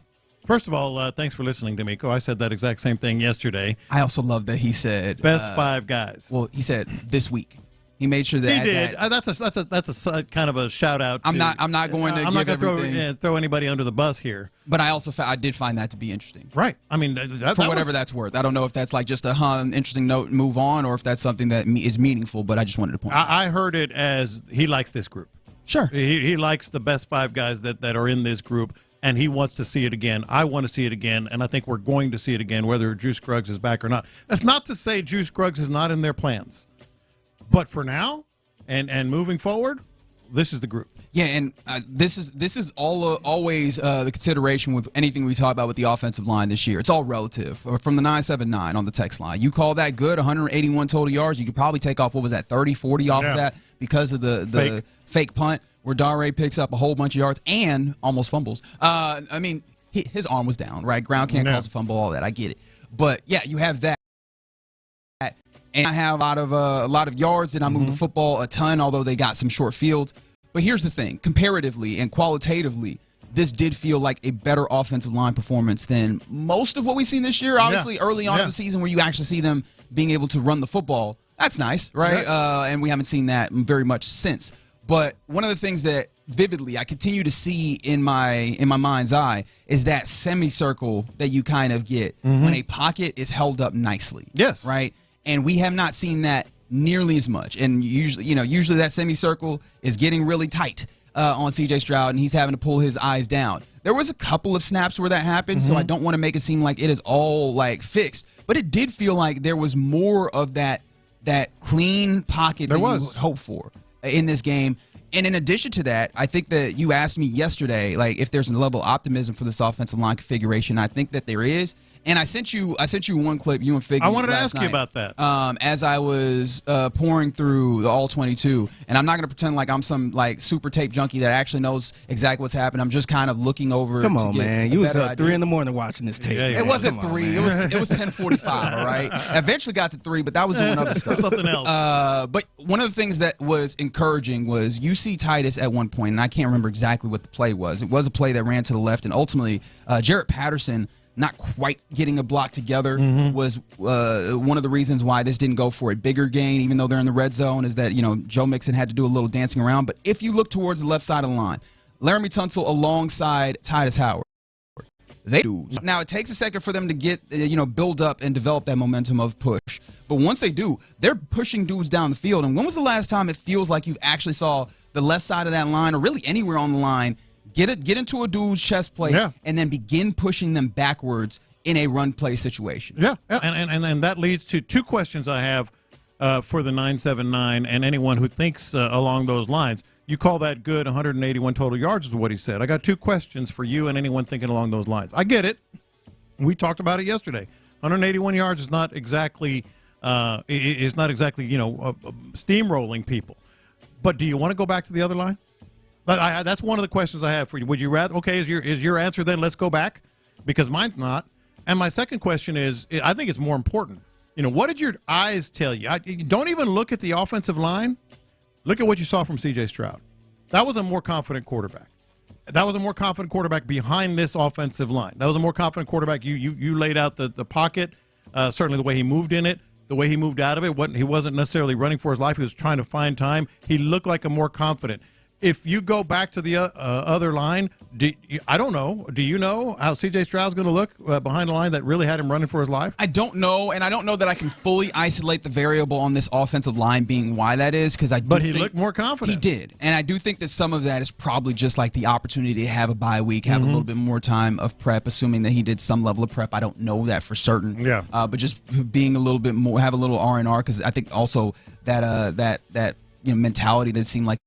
First of all, thanks for listening, DeMeco. I said that exact same thing yesterday. I also love that he said best 5 guys. Well, he said this week. He made sure that he did. That's a kind of a shout out. I'm not going to. I'm not going to throw anybody under the bus here. But I also I did find that to be interesting. Right. I mean, for whatever that's worth. I don't know if that's like just an interesting note, move on, or if that's something that is meaningful. But I just wanted to point. I heard it as he likes this group. Sure. He likes the best 5 guys that are in this group, and he wants to see it again. I want to see it again, and I think we're going to see it again, whether Juice Scruggs is back or not. That's not to say Juice Scruggs is not in their plans. But for now, and moving forward, this is the group. Yeah, and this is always the consideration with anything we talk about with the offensive line this year. It's all relative. From the 979 on the text line, you call that good, 181 total yards. You could probably take off, what was that, 30, 40 off of that because of the fake punt where Dare picks up a whole bunch of yards and almost fumbles. I mean, his arm was down, right? Ground can't cause a fumble, all that. I get it. But, yeah, you have that. And I have a lot of yards, and I move the football a ton, although they got some short fields. But here's the thing. Comparatively and qualitatively, this did feel like a better offensive line performance than most of what we've seen this year. Obviously, early on in the season where you actually see them being able to run the football, that's nice, right? And we haven't seen that very much since. But one of the things that vividly I continue to see in my mind's eye is that semicircle that you kind of get when a pocket is held up nicely. Yes. Right? And we have not seen that nearly as much. And usually that semicircle is getting really tight on C.J. Stroud, and he's having to pull his eyes down. There was a couple of snaps where that happened, so I don't want to make it seem like it is all like fixed. But it did feel like there was more of that clean pocket that you would hope for in this game. And in addition to that, I think that you asked me yesterday, like, if there's a level of optimism for this offensive line configuration. I think that there is. And I sent you one clip, you and Figgy. I wanted to ask night, you about that. As I was pouring through the All-22, and I'm not going to pretend like I'm some like super tape junkie that actually knows exactly what's happening. I'm just kind of looking over. Come on, man! You was up 3 in the morning watching this tape. It wasn't 3. It was 10:45. All right. Eventually got to 3, but that was doing other stuff. Something else. But one of the things that was encouraging was you see Titus at one point, and I can't remember exactly what the play was. It was a play that ran to the left, and ultimately Jarrett Patterson not quite getting a block together was one of the reasons why this didn't go for a bigger gain, even though they're in the red zone, is that, Joe Mixon had to do a little dancing around. But if you look towards the left side of the line, Laramie Tunsil alongside Titus Howard, they do. Now, it takes a second for them to get, build up and develop that momentum of push. But once they do, they're pushing dudes down the field. And when was the last time it feels like you actually saw the left side of that line, or really anywhere on the line, get into a dude's chest plate and then begin pushing them backwards in a run play situation? Yeah. And that leads to 2 questions I have for the 979 and anyone who thinks along those lines. You call that good, 181 total yards is what he said. I got 2 questions for you and anyone thinking along those lines. I get it. We talked about it yesterday. 181 yards is not exactly steamrolling people. But do you want to go back to the other line? That's one of the questions I have for you. Would you rather? Okay, is your answer then? Let's go back, because mine's not. And my second question is, I think it's more important. What did your eyes tell you? Don't even look at the offensive line. Look at what you saw from C.J. Stroud. That was a more confident quarterback. That was a more confident quarterback behind this offensive line. That was a more confident quarterback. You laid out the pocket. Certainly the way he moved in it, the way he moved out of it. He wasn't necessarily running for his life. He was trying to find time. He looked like a more confident. If you go back to the other line, I don't know. Do you know how C.J. Stroud's going to look behind the line that really had him running for his life? I don't know, and I don't know that I can fully isolate the variable on this offensive line being why that is. But he looked more confident. He did, and I do think that some of that is probably just like the opportunity to have a bye week, have a little bit more time of prep, assuming that he did some level of prep. I don't know that for certain. Yeah. But just being a little bit more, have a little R&R, because I think also that mentality that seemed like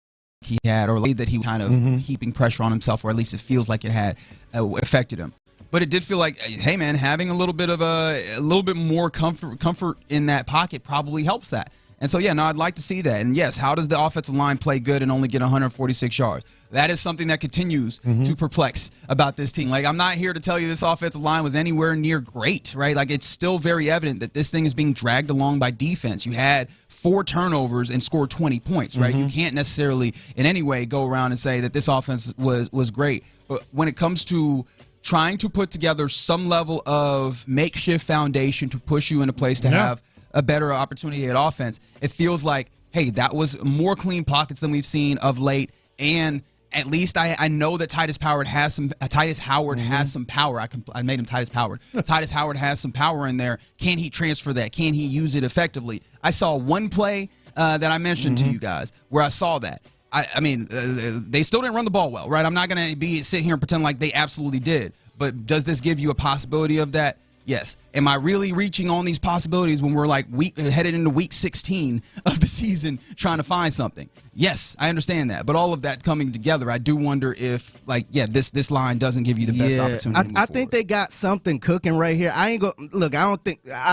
he had, or that he kind of heaping pressure on himself, or at least it feels like it had affected him. But it did feel like, hey man, having a little bit more comfort in that pocket probably helps that. And so, yeah, no, I'd like to see that. And yes, how does the offensive line play good and only get 146 yards? That is something that continues to perplex about this team. Like, I'm not here to tell you this offensive line was anywhere near great, right? Like, it's still very evident that this thing is being dragged along by defense. You had 4 turnovers and scored 20 points, right? You can't necessarily in any way go around and say that this offense was great. But when it comes to trying to put together some level of makeshift foundation to push you in a place to have a better opportunity at offense. It feels like, hey, that was more clean pockets than we've seen of late, and at least I know that Titus Howard has some. Has some power. I made him Titus Howard. Titus Howard has some power in there. Can he transfer that? Can he use it effectively? I saw one play that I mentioned to you guys where I saw that. I mean, they still didn't run the ball well, right? I'm not going to sit here and pretend like they absolutely did. But does this give you a possibility of that? Yes. Am I really reaching on these possibilities when we're like headed into week 16 of the season trying to find something? Yes, I understand that. But all of that coming together, I do wonder if, this line doesn't give you the best opportunity. I think they got something cooking right here. I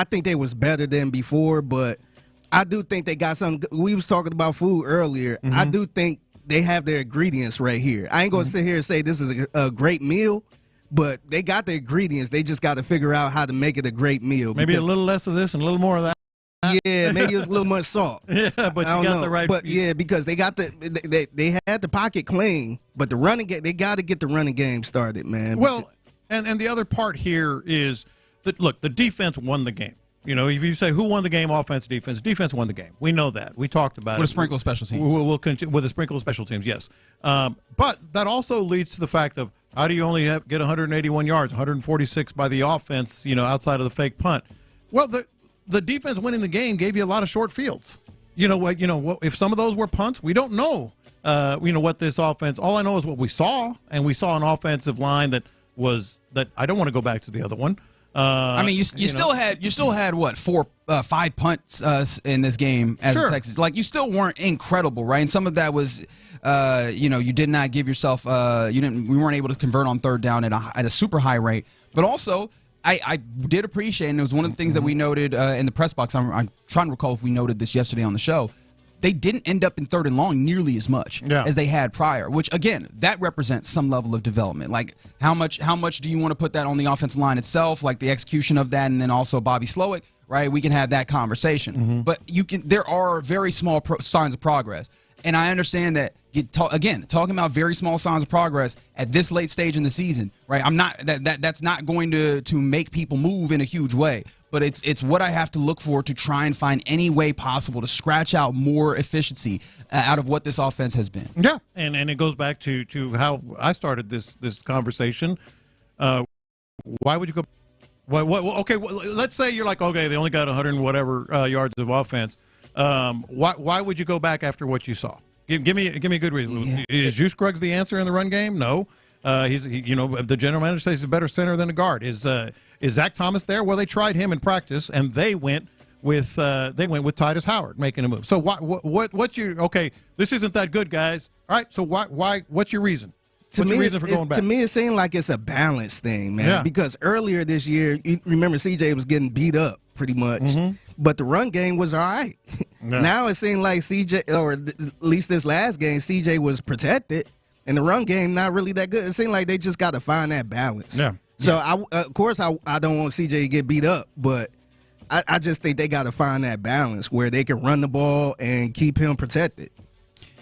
think they was better than before, but I do think they got something. We was talking about food earlier. I do think they have their ingredients right here. I ain't going to sit here and say this is a great meal, but they got the ingredients. They just got to figure out how to make it a great meal. Maybe a little less of this and a little more of that. Yeah, maybe it's a little much salt. Yeah, but you got the right. But yeah, because they got they had the pocket clean, but the running game, they got to get the running game started, man. Well, and the other part here is that, look, the defense won the game. You know, if you say who won the game, offense, defense won the game. We know that. We talked about it. With a sprinkle of special teams. We'll continue with a sprinkle of special teams, yes. But that also leads to the fact of how do you only get 181 yards, 146 by the offense, outside of the fake punt. Well, the defense winning the game gave you a lot of short fields. If some of those were punts, we don't know. What this offense. All I know is what we saw, and we saw an offensive line that I don't want to go back to the other one. You still had what 5 punts in this game as the Texans. Like, you still weren't incredible, right? And some of that was, you did not give yourself. We weren't able to convert on third down at a super high rate. But also, I did appreciate, and it was one of the things that we noted in the press box. I'm trying to recall if we noted this yesterday on the show. They didn't end up in third and long nearly as much as they had prior, which, again, that represents some level of development. Like, how much do you want to put that on the offensive line itself, like the execution of that, and then also Bobby Slowick, right? We can have that conversation. But there are very small signs of progress. And I understand that, talking about very small signs of progress at this late stage in the season, right? That's not going to make people move in a huge way. But it's what I have to look for to try and find any way possible to scratch out more efficiency out of what this offense has been. Yeah, and it goes back to how I started this conversation. Why would you go? Okay, let's say you're like, okay, they only got 100 and whatever yards of offense. Why would you go back after what you saw? Give me a good reason. Yeah. Is Juice Scruggs the answer in the run game? No. The general manager says he's a better center than a guard. Is Zach Thomas there? Well, they tried him in practice, and they went with Titus Howard making a move. So what's your okay? This isn't that good, guys. All right. So why? What's your reason? What's your reason for going back? To me, it seemed like it's a balance thing, man. Yeah. Because earlier this year, you remember CJ was getting beat up pretty much, but the run game was all right. Yeah. Now it seemed like CJ, or at least this last game, CJ was protected, and the run game not really that good. It seemed like they just got to find that balance. Yeah. So, of course, I don't want CJ to get beat up, but I just think they got to find that balance where they can run the ball and keep him protected.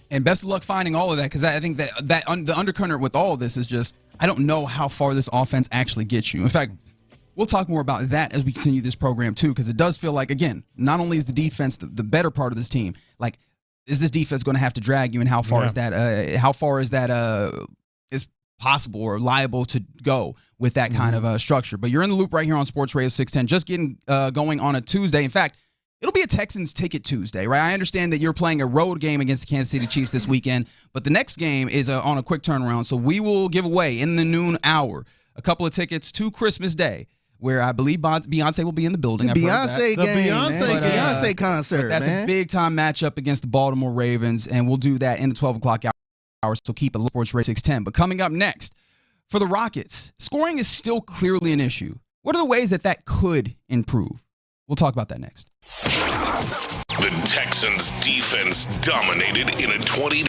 And best of luck finding all of that, because I think that the undercurrent with all of this is just, I don't know how far this offense actually gets you. In fact, we'll talk more about that as we continue this program, too, because it does feel like, again, not only is the defense the better part of this team, like, is this defense going to have to drag you, and how far is that is possible or liable to go with that kind of structure? But you're in the loop right here on Sports Radio 610, just getting going on a Tuesday. In fact, it'll be a Texans Ticket Tuesday, right? I understand that you're playing a road game against the Kansas City Chiefs this weekend, but the next game is on a quick turnaround. So we will give away in the noon hour a couple of tickets to Christmas Day, where I believe Beyonce will be in the building. Beyonce game, Beyonce concert. That's a big-time matchup against the Baltimore Ravens, and we'll do that in the 12 o'clock hour, so keep it Sports Radio 610. But coming up next, for the Rockets, scoring is still clearly an issue. What are the ways that could improve? We'll talk about that next. The Texans defense dominated in a 20.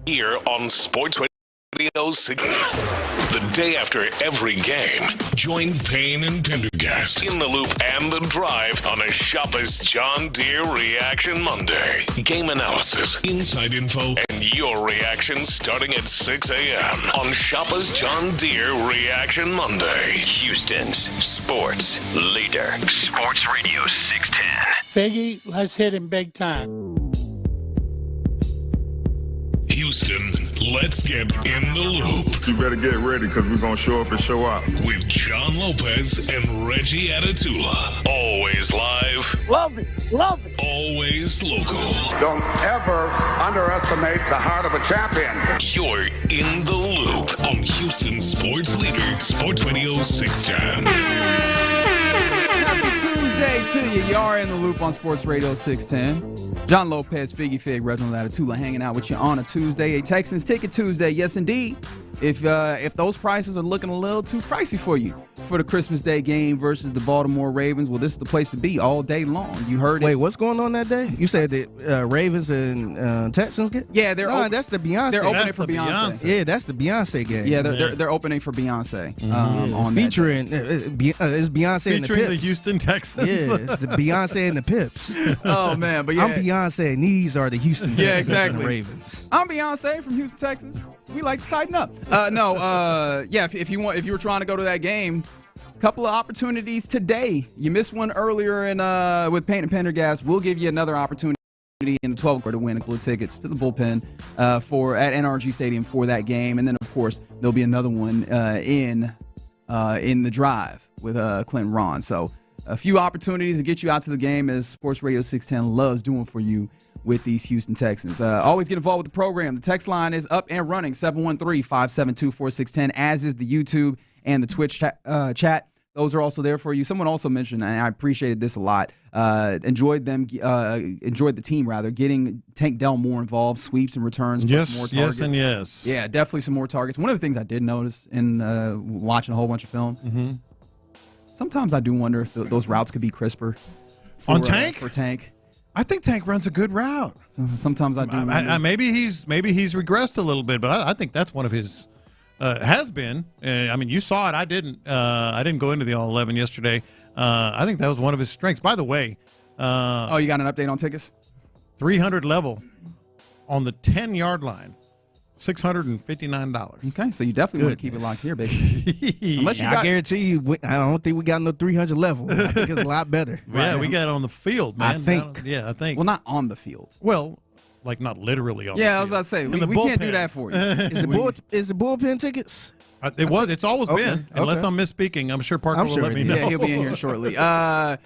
here on Sports Radio 6. The day after every game, join Payne and Pendergast in the Loop and the Drive on a Shopper's John Deere Reaction Monday. Game analysis, inside info, and your reaction starting at 6 a.m. on Shopper's John Deere Reaction Monday. Houston's sports leader. Sports Radio 610. Figgy, let's hit him big time. Houston, let's get in the loop. You better get ready because we're going to show up and show out. With John Lopez and Reggie Atatula. Always live. Love it. Love it. Always local. Don't ever underestimate the heart of a champion. You're in the loop on Houston Sports Leader, Sports Radio 610. Happy Tuesday to you. You are in the loop on Sports Radio 610. John Lopez, Figgy Fig, Reginald Atatula hanging out with you on a Tuesday. A Texans Ticket Tuesday, yes indeed. If those prices are looking a little too pricey for you for the Christmas Day game versus the Baltimore Ravens, well, this is the place to be all day long. You heard it. Wait, what's going on that day? You said that Ravens and Texans get? Yeah, that's the Beyonce. They're opening for Beyonce. Yeah, that's the Beyonce game. Yeah, they're opening for Beyonce. On featuring is Beyonce and the Pips. Featuring the Houston Texans. Yeah, the Beyonce and the Pips. Oh man, but yeah, I'm Beyonce and these are the Houston Texans. Yeah, exactly. And the Ravens. I'm Beyonce from Houston, Texas. We like to tighten up. If you were trying to go to that game, couple of opportunities today. You missed one earlier with Payne and Pendergast. We'll give you another opportunity in the 12th to win blue tickets to the bullpen at NRG Stadium for that game, and then of course there'll be another one in the drive with Clinton Ron. So a few opportunities to get you out to the game, as Sports Radio 610 loves doing for you with these Houston Texans. Always get involved with the program. The text line is up and running, 713-572-4610, as is the YouTube and the Twitch chat. Those are also there for you. Someone also mentioned, and I appreciated this a lot, enjoyed the team getting Tank Dell more involved, sweeps and returns, more targets. Yes, and yes. Yeah, definitely some more targets. One of the things I did notice in watching a whole bunch of film, sometimes I do wonder if those routes could be crisper. On Tank? For Tank. I think Tank runs a good route. Sometimes I do. Maybe he's regressed a little bit, but I think that's one of his has been. I mean, you saw it. I didn't go into the all 11 yesterday. I think that was one of his strengths. By the way, you got an update on tickets? 300 level on the 10-yard line. $659. Okay, so you definitely want to keep it locked here, baby. I guarantee you, I don't think we got no 300 level. I think it's a lot better. Yeah, we got it on the field, man. I think. I think. Well, not on the field. Well, like not literally on the field. Yeah, I was about to say, we can't do that for you. Is the bullpen tickets? It's always been. Unless I'm misspeaking. I'm sure Parker will let me know. Yeah, he'll be in here shortly. But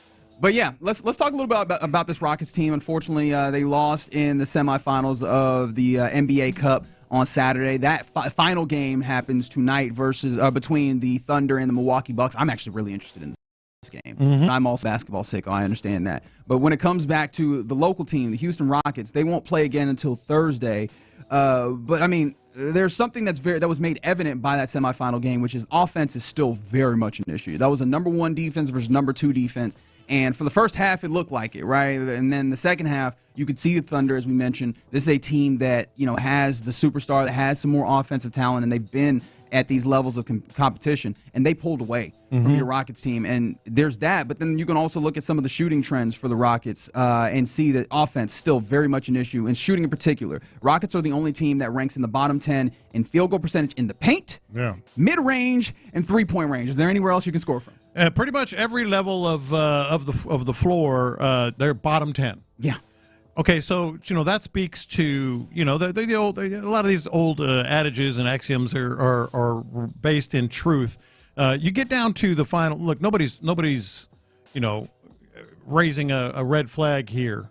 yeah, let's talk a little bit about this Rockets team. Unfortunately, they lost in the semifinals of the NBA Cup on Saturday. That final game happens tonight between the Thunder and the Milwaukee Bucks. I'm actually really interested in this game. I'm also basketball sick. I understand that. But when it comes back to the local team, the Houston Rockets, they won't play again until Thursday. But I mean, there's something that was made evident by that semifinal game, which is offense is still very much an issue. That was a number 1 defense versus number 2 defense. And for the first half, it looked like it, right? And then the second half, you could see the Thunder, as we mentioned. This is a team that, has the superstar, that has some more offensive talent, and they've been at these levels of competition, and they pulled away from your Rockets team. And there's that, but then you can also look at some of the shooting trends for the Rockets and see that offense still very much an issue, and shooting in particular. Rockets are the only team that ranks in the bottom 10 in field goal percentage in the paint, mid-range, and three-point range. Is there anywhere else you can score from? Pretty much every level of the floor, they're bottom 10. Yeah. Okay, so that speaks to the old. A lot of these old adages and axioms are based in truth. You get down to the final. Look, nobody's raising a red flag here,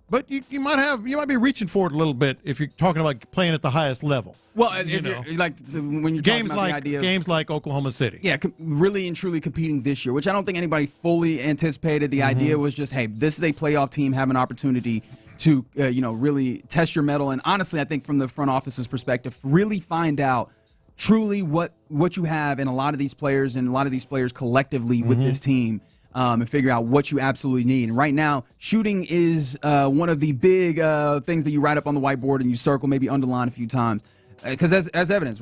but you might be reaching for it a little bit if you're talking about playing at the highest level. Well, when you're talking about the idea of games like Oklahoma City, really and truly competing this year, which I don't think anybody fully anticipated. The idea was just, hey, this is a playoff team, have an opportunity to really test your mettle, and honestly, I think from the front office's perspective, really find out truly what you have in a lot of these players and a lot of these players collectively with this team. and figure out what you absolutely need. And right now, shooting is one of the big things that you write up on the whiteboard and you circle, maybe underline a few times. Because as evidence,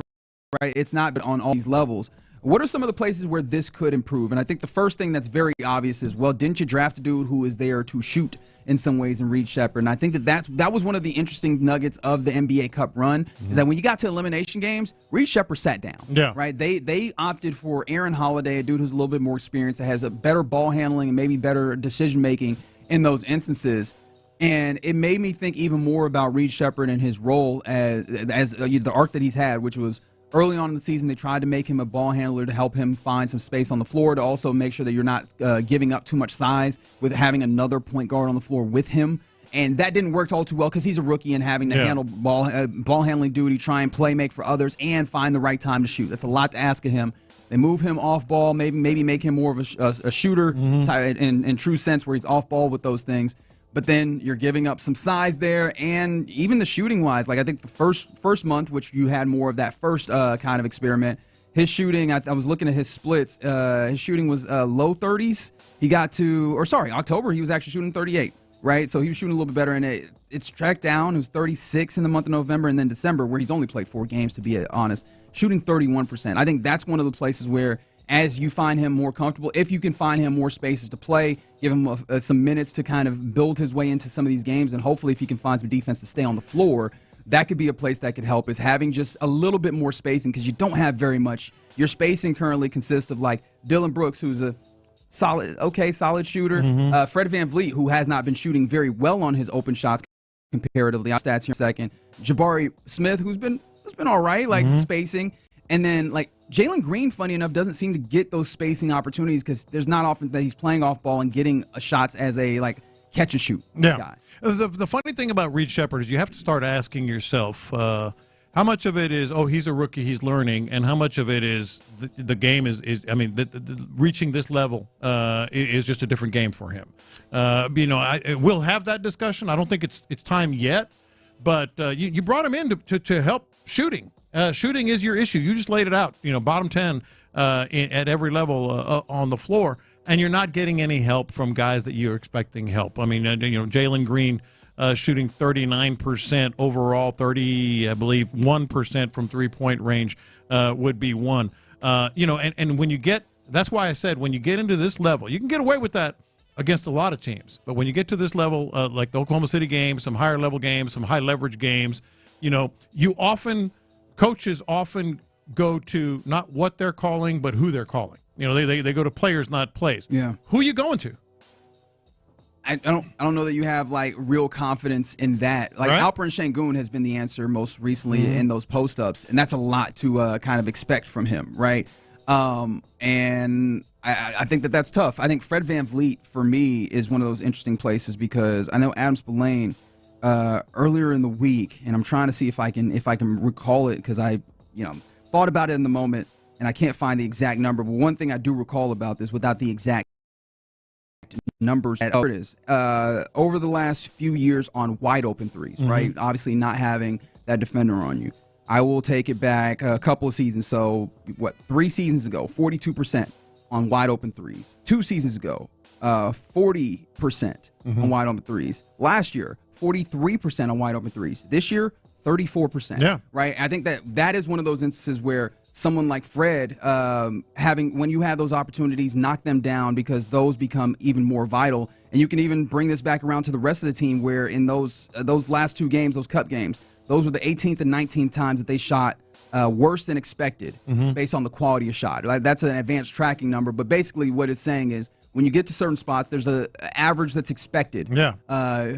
right, it's not on all these levels. What are some of the places where this could improve? And I think the first thing that's very obvious is, well, didn't you draft a dude who is there to shoot in some ways in Reed Sheppard? And I think that was one of the interesting nuggets of the NBA Cup run, is that when you got to elimination games, Reed Sheppard sat down. Yeah. Right? They opted for Aaron Holiday, a dude who's a little bit more experienced, that has a better ball handling and maybe better decision-making in those instances. And it made me think even more about Reed Sheppard and his role as the arc that he's had, which was early on in the season, they tried to make him a ball handler to help him find some space on the floor, to also make sure that you're not giving up too much size with having another point guard on the floor with him. And that didn't work all too well because he's a rookie and having to handle ball handling duty, try and play make for others, and find the right time to shoot. That's a lot to ask of him. They move him off ball, maybe make him more of a shooter in true sense, where he's off ball with those things. But then you're giving up some size there, and even the shooting wise, like I think the first month, which you had more of that first kind of experiment, his shooting, I was looking at his splits, his shooting was low 30s. He got to, October, he was actually shooting 38, right? So he was shooting a little bit better, and it's tracked down. It was 36 in the month of November, and then December, where he's only played 4 games, to be honest, shooting 31%. I think that's one of the places where, as you find him more comfortable, if you can find him more spaces to play, give him some minutes to kind of build his way into some of these games, and hopefully if he can find some defense to stay on the floor, that could be a place that could help, is having just a little bit more spacing, because you don't have very much. Your spacing currently consists of like Dylan Brooks, who's a solid shooter, Fred VanVleet, who has not been shooting very well on his open shots comparatively. I'll stats here in a second. Jabari Smith, who's been all right, like spacing. And then, like, Jalen Green, funny enough, doesn't seem to get those spacing opportunities because there's not often that he's playing off ball and getting shots as a, like, catch and shoot guy. The funny thing about Reed Sheppard is you have to start asking yourself how much of it is, he's a rookie, he's learning, and how much of it is the game is reaching this level is just a different game for him. We'll have that discussion. I don't think it's time yet, but you brought him in to help shooting. Shooting is your issue. You just laid it out, bottom 10 at every level on the floor, and you're not getting any help from guys that you're expecting help. I mean, Jalen Green shooting 39% overall, 1% from three-point range would be one. And when you get, that's why I said when you get into this level, you can get away with that against a lot of teams. But when you get to this level, like the Oklahoma City games, some higher level games, some high leverage games, coaches often go to not what they're calling, but who they're calling. They go to players, not plays. Yeah. Who are you going to? I don't know that you have like real confidence in that. Like Alperen Sengun has been the answer most recently in those post-ups, and that's a lot to kind of expect from him, right? And I think that's tough. I think Fred VanVleet for me is one of those interesting places because I know Adam Spillane earlier in the week, and I'm trying to see if I can recall it because I thought about it in the moment and I can't find the exact number. But one thing I do recall about this, without the exact numbers, it is over the last few years on wide open threes, right? Obviously not having that defender on you. I will take it back a couple of seasons. So 3 seasons ago, 42% on wide open threes. 2 seasons ago, 40% on wide open threes. Last year, 43% on wide open threes. This year, 34%. Yeah. Right? I think that is one of those instances where someone like Fred, when you have those opportunities, knock them down because those become even more vital. And you can even bring this back around to the rest of the team where in those last 2 games, those cup games, those were the 18th and 19th times that they shot worse than expected based on the quality of shot. Like, that's an advanced tracking number. But basically what it's saying is when you get to certain spots, there's an average that's expected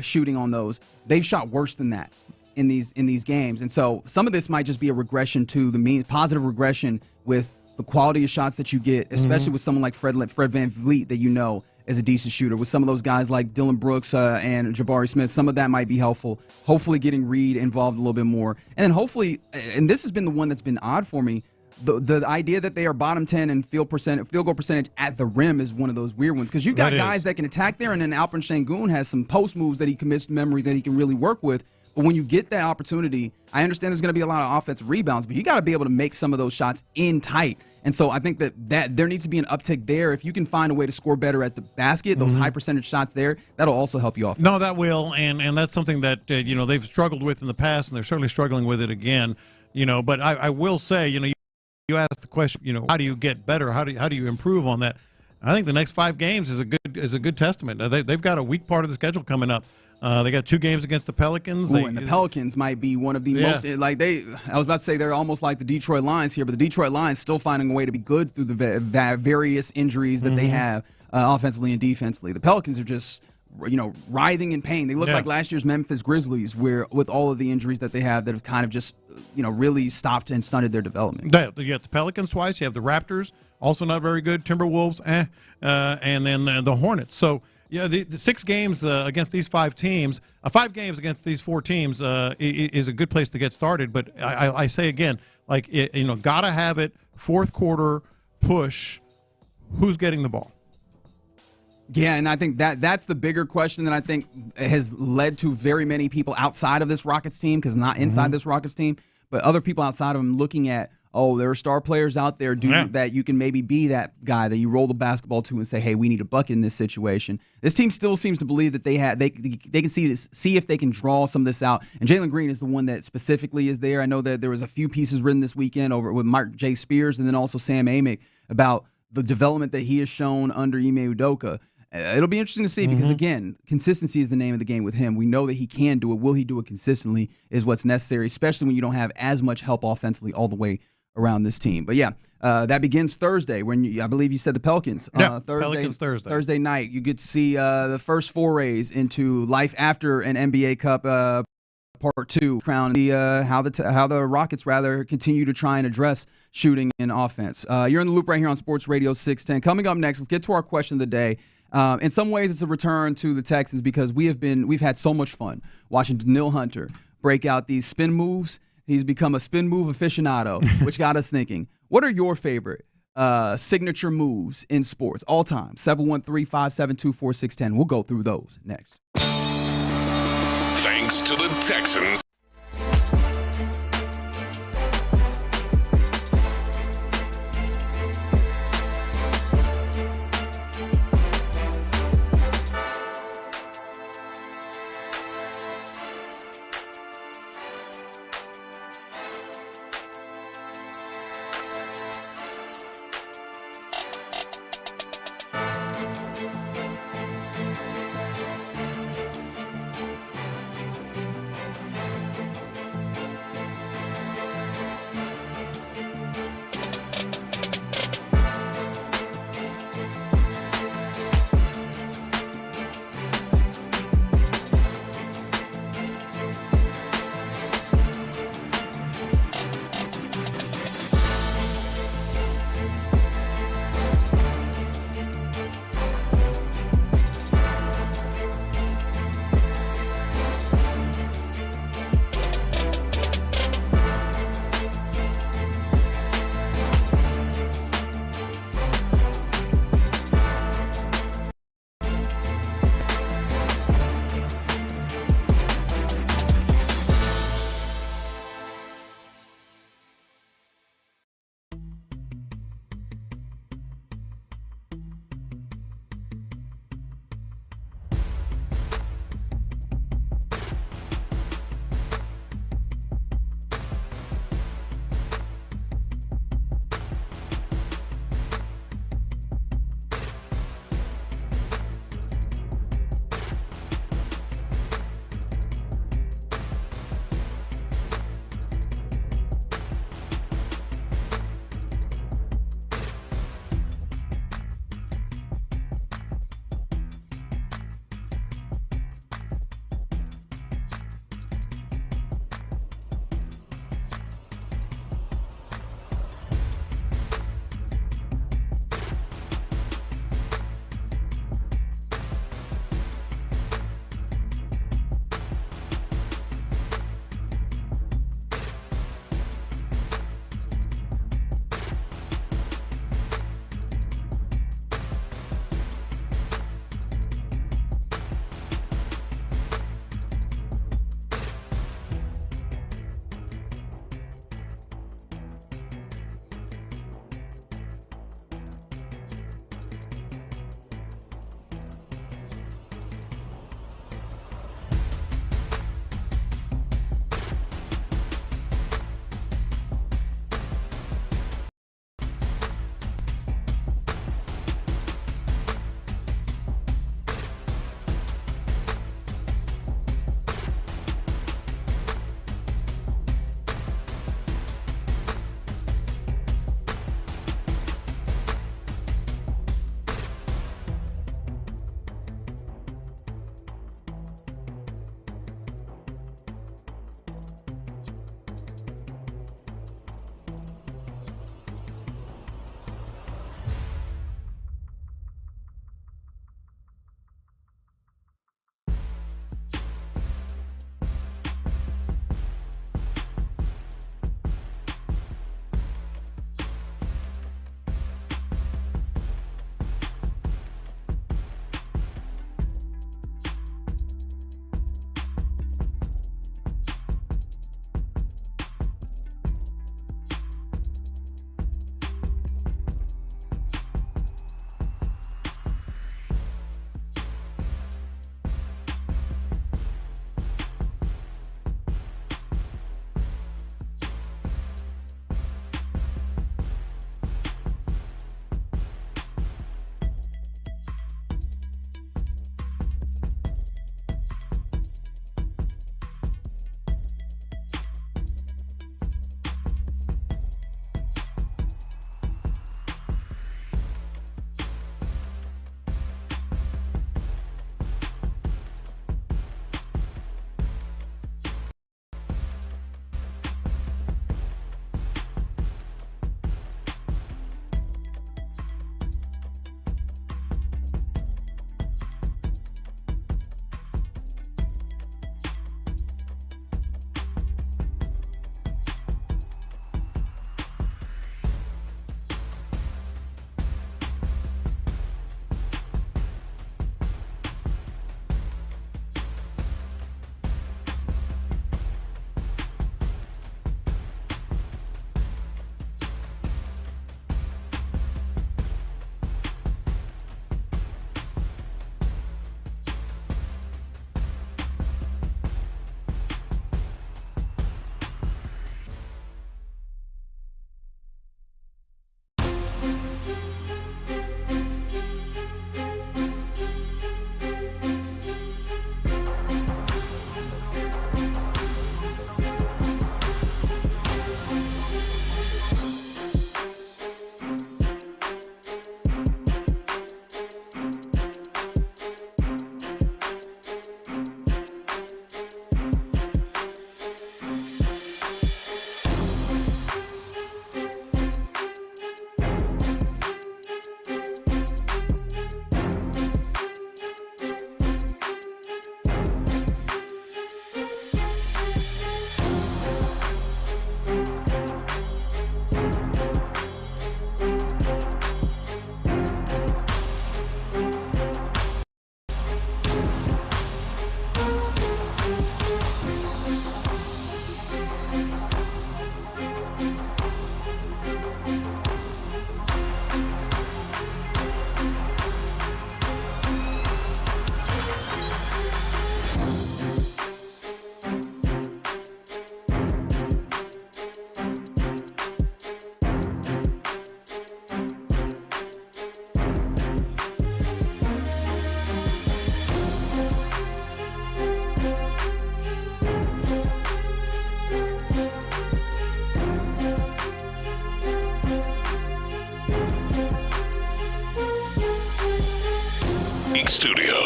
shooting on those. They've shot worse than that in these games. And so some of this might just be a regression to the mean, positive regression with the quality of shots that you get, especially with someone like Fred VanVleet that is a decent shooter. With some of those guys like Dylan Brooks and Jabari Smith, some of that might be helpful. Hopefully getting Reed involved a little bit more. And then hopefully, and this has been the one that's been odd for me, the idea that they are bottom 10 in field goal percentage at the rim is one of those weird ones because you've got guys that can attack there, and then Alperen Sengun has some post moves that he commits to memory that he can really work with. But when you get that opportunity, I understand there's going to be a lot of offensive rebounds, but you got to be able to make some of those shots in tight. And so I think that there needs to be an uptick there. If you can find a way to score better at the basket, those high percentage shots there, that'll also help you off. No, that will, and that's something that they've struggled with in the past, and they're certainly struggling with it again. But I will say, you asked the question, how do you get better? How do you improve on that? I think the next 5 games is a good testament. They've got a weak part of the schedule coming up. They got 2 games against the Pelicans. And the Pelicans might be one of the most I was about to say they're almost like the Detroit Lions here, but the Detroit Lions still finding a way to be good through the various injuries that they have offensively and defensively. The Pelicans are just writhing in pain. They look like last year's Memphis Grizzlies, where with all of the injuries that they have that have kind of just really stopped and stunted their development. You got the Pelicans twice. You have the Raptors, also not very good. Timberwolves, and then the Hornets. So. Yeah, the 6 games against these 5 teams, 5 games against these 4 teams is a good place to get started. But I say again, gotta have it. Fourth quarter push. Who's getting the ball? Yeah, and I think that's the bigger question that I think has led to very many people outside of this Rockets team, because not inside this Rockets team, but other people outside of them looking at, there are star players out there that you can maybe be that guy that you roll the basketball to and say, hey, we need a bucket in this situation. This team still seems to believe that they can see if they can draw some of this out. And Jalen Green is the one that specifically is there. I know that there was a few pieces written this weekend over with Mark J. Spears and then also Sam Amick about the development that he has shown under Ime Udoka. It'll be interesting to see because, again, consistency is the name of the game with him. We know that he can do it. Will he do it consistently is what's necessary, especially when you don't have as much help offensively all the way around this team. But that begins Thursday when I believe you said the Pelicans. Pelicans Thursday. Thursday night, you get to see the first forays into life after an NBA Cup Part 2. Crown how the Rockets continue to try and address shooting and offense. You're in the loop right here on Sports Radio 610. Coming up next, let's get to our question of the day. In some ways, it's a return to the Texans because we've had so much fun watching Daniil Hunter break out these spin moves. He's become a spin move aficionado, which got us thinking, what are your favorite signature moves in sports all time? 713-572-4610. We'll go through those next. Thanks to the Texans.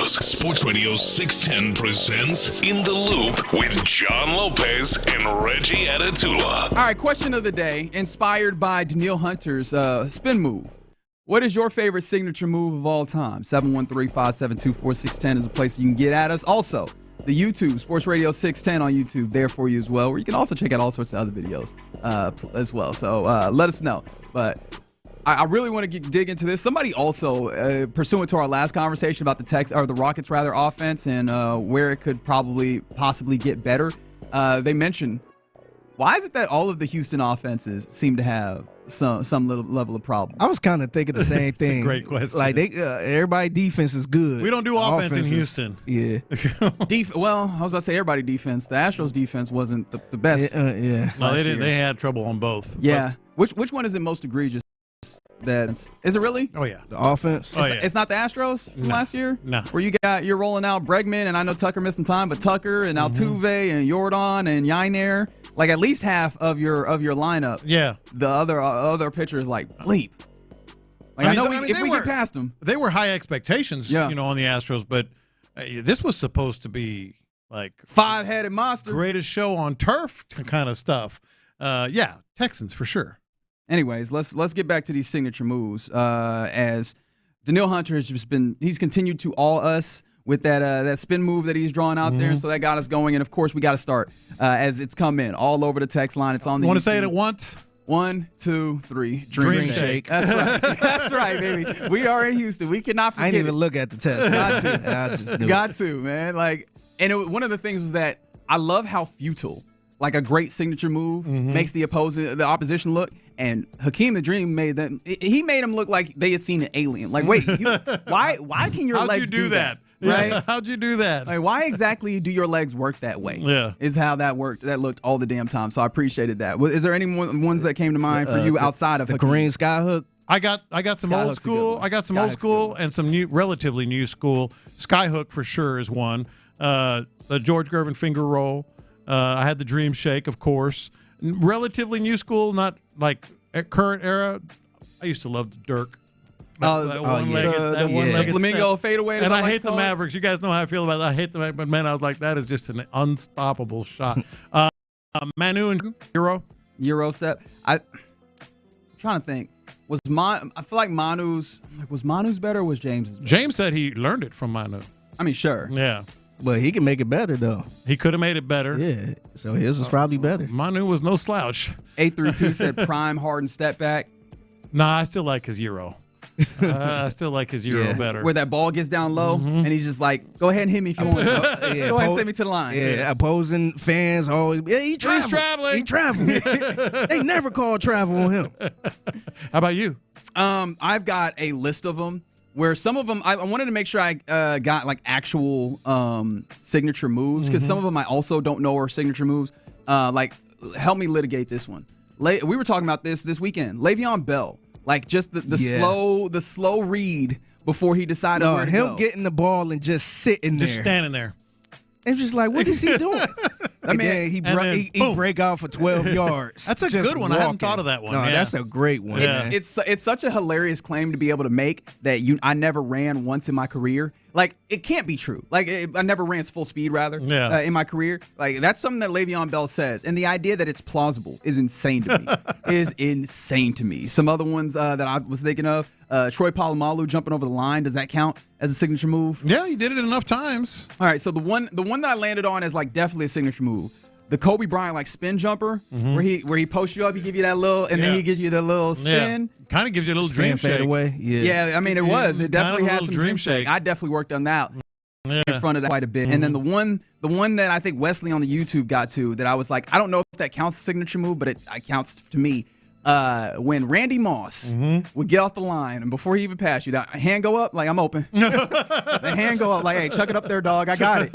Astros. Sports Radio 610 presents In the Loop with John Lopez and Reggie Atatula. All right, question of the day, inspired by Danielle Hunter's spin move. What is your favorite signature move of all time? 713-572-4610 is a place you can get at us. Also, the YouTube, Sports Radio 610 on YouTube, there for you as well, where you can also check out all sorts of other videos as well. So let us know. But I really want to dig into this. Somebody also, pursuant to our last conversation about the Rockets offense and where it could possibly get better, they mentioned, why is it that all of the Houston offenses seem to have some level of problem? I was kind of thinking the same thing. It's a great question. Like everybody defense is good. We don't do offense in Houston. Yeah. Well, I was about to say everybody defense. The Astros defense wasn't the best. Yeah. No, they didn't. They had trouble on both. Yeah. Which one is it most egregious? Is it really? Oh yeah. The offense. It's not the Astros from last year. No. Where you're rolling out Bregman, and I know Tucker missing time, but Tucker and Altuve and Jordan and Yainer, like at least half of your lineup. Yeah. The other pitcher is like bleep. Like if we get past them, they were high expectations. Yeah. On the Astros, but this was supposed to be like five-headed monster, greatest show on turf kind of stuff. Texans for sure. Anyways, let's get back to these signature moves. As Danielle Hunter has he's continued to awe us with that spin move that he's drawn out there, so that got us going. And of course, we got to start as it's come in all over the text line. It's on the. Want to say it at once? 1, 2, 3. Dream shake. That's right. That's right, baby. We are in Houston. We cannot forget. I didn't even look at the text. Got to. I just knew Got to, man. One of the things was that I love how futile, like a great signature move, makes the opposition look. And Hakeem the Dream made him look like they had seen an alien. Like, wait, why can your legs do that? Right? Yeah, how'd you do that? Like, why exactly do your legs work that way? Yeah. Is how that worked. That looked all the damn time. So I appreciated that. Is there any ones that came to mind for you outside of the Hakeem? Korean skyhook? I got some old school. I got some old school and some relatively new school. Skyhook for sure is one. The George Gervin finger roll. I had the Dream Shake, of course. Relatively new school, not like at current era. I used to love the Dirk. The flamingo fadeaway. And I hate the Mavericks. You guys know how I feel about it. I hate the Mavericks, but man, I was like, that is just an unstoppable shot. Manu and Euro step. I'm trying to think. I feel like Manu's better or was James's better? James said he learned it from Manu. I mean, sure. Yeah. But he can make it better, though. He could have made it better. Yeah. So his was probably better. Manu was no slouch. 832 said prime Harden step back. Nah, I still like his Euro. I still like his Euro better. Where that ball gets down low, and he's just like, go ahead and hit me if you want to. Go ahead and send me to the line. Yeah, opposing fans always, he's traveling. He traveled. They never call travel on him. How about you? I've got a list of them. Where some of them, I wanted to make sure I got like actual signature moves, because some of them I also don't know are signature moves. Help me litigate this one. We were talking about this weekend. Le'Veon Bell, like just the slow read before he decided where to go. Him getting the ball and just sitting there, just standing there. It's just like, what is he doing? He break out for 12 yards. That's a good one. I hadn't thought of that one. No, that's a great one. Yeah. It's such a hilarious claim to be able to make that I never ran once in my career. Like, it can't be true. Like, I never ran full speed, rather, in my career. Like, that's something that Le'Veon Bell says. And the idea that it's plausible is insane to me. Some other ones that I was thinking of, Troy Polamalu jumping over the line, does that count as a signature move? Yeah, he did it enough times. All right, so the one that I landed on is like definitely a signature move. The Kobe Bryant like spin jumper, where he posts you up, he give you that little, and then he gives you the little spin. Kind of gives you a little dream shake. Away. Yeah, I mean it definitely has some dream shake. I definitely worked on that in front of that quite a bit. And then the one that I think Wesley on the YouTube got to that I was like, I don't know if that counts as a signature move, but it counts to me. When Randy Moss would get off the line, and before he even passed you, that hand go up, like, I'm open. The hand go up, like, hey, chuck it up there, dog. I got it.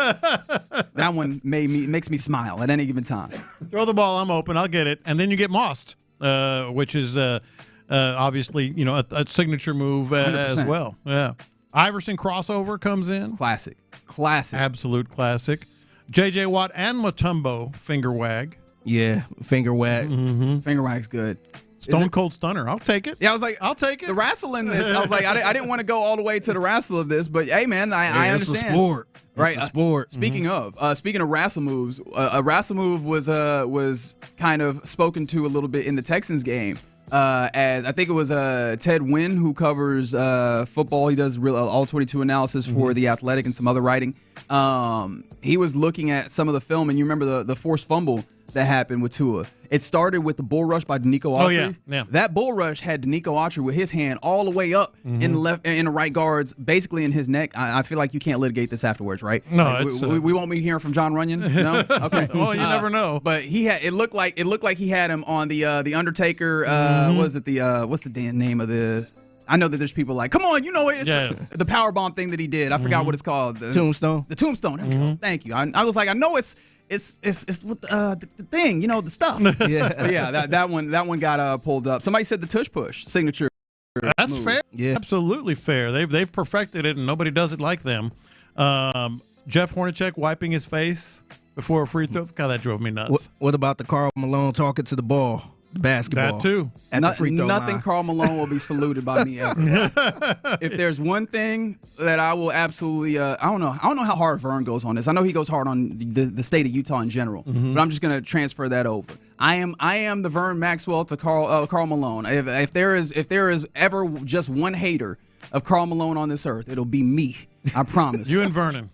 That one makes me smile at any given time. Throw the ball, I'm open, I'll get it. And then you get mossed, which is obviously, a signature move as well. Yeah. Iverson crossover comes in. Classic. Absolute classic. J.J. Watt and Mutombo finger wag. Yeah, finger wag. Finger wag's good. Stone Cold Stunner. I'll take it. Yeah, I was like, I'll take it. The wrestle in this. I was like, I didn't want to go all the way to the wrestle of this, but hey, man, I understand. It's a sport. Right, It's a sport. Speaking of wrestle moves, a wrestle move was kind of spoken to a little bit in the Texans game. As I think it was Ted Wynn, who covers football. He does real all 22 analysis for The Athletic and some other writing. He was looking at some of the film, and you remember the forced fumble that happened with Tua. It started with the bull rush by DeMeco Autry. Oh, yeah. That bull rush had DeMeco Autry with his hand all the way up in the right guard's, basically in his neck. I feel like you can't litigate this afterwards, right? No, like, we won't be hearing from John Runyon. No, okay. Well, you never know. But he had it looked like he had him on the Undertaker. Was it what's the damn name of the? I know that there's people like, come on, you know it. It's the power bomb thing that he did. I forgot what it's called. The Tombstone. The Tombstone. There we go. Thank you. I was like, I know it's with the thing, the stuff. Yeah, that one got pulled up. Somebody said the tush push signature. That's move. fair. Yeah, absolutely fair. They've perfected it, and nobody does it like them. Jeff Hornacek wiping his face before a free throw. God, that drove me nuts. What about the Karl Malone talking to the ball, the basketball? That too. At the free throw Nothing line. Karl Malone will be saluted by me ever. If there's one thing that I will absolutely, I don't know how hard Vern goes on this. I know he goes hard on the state of Utah in general, but I'm just gonna transfer that over. I am the Vern Maxwell to Karl Malone. If there is ever just one hater of Karl Malone on this earth, it'll be me. I promise. You and Vernon.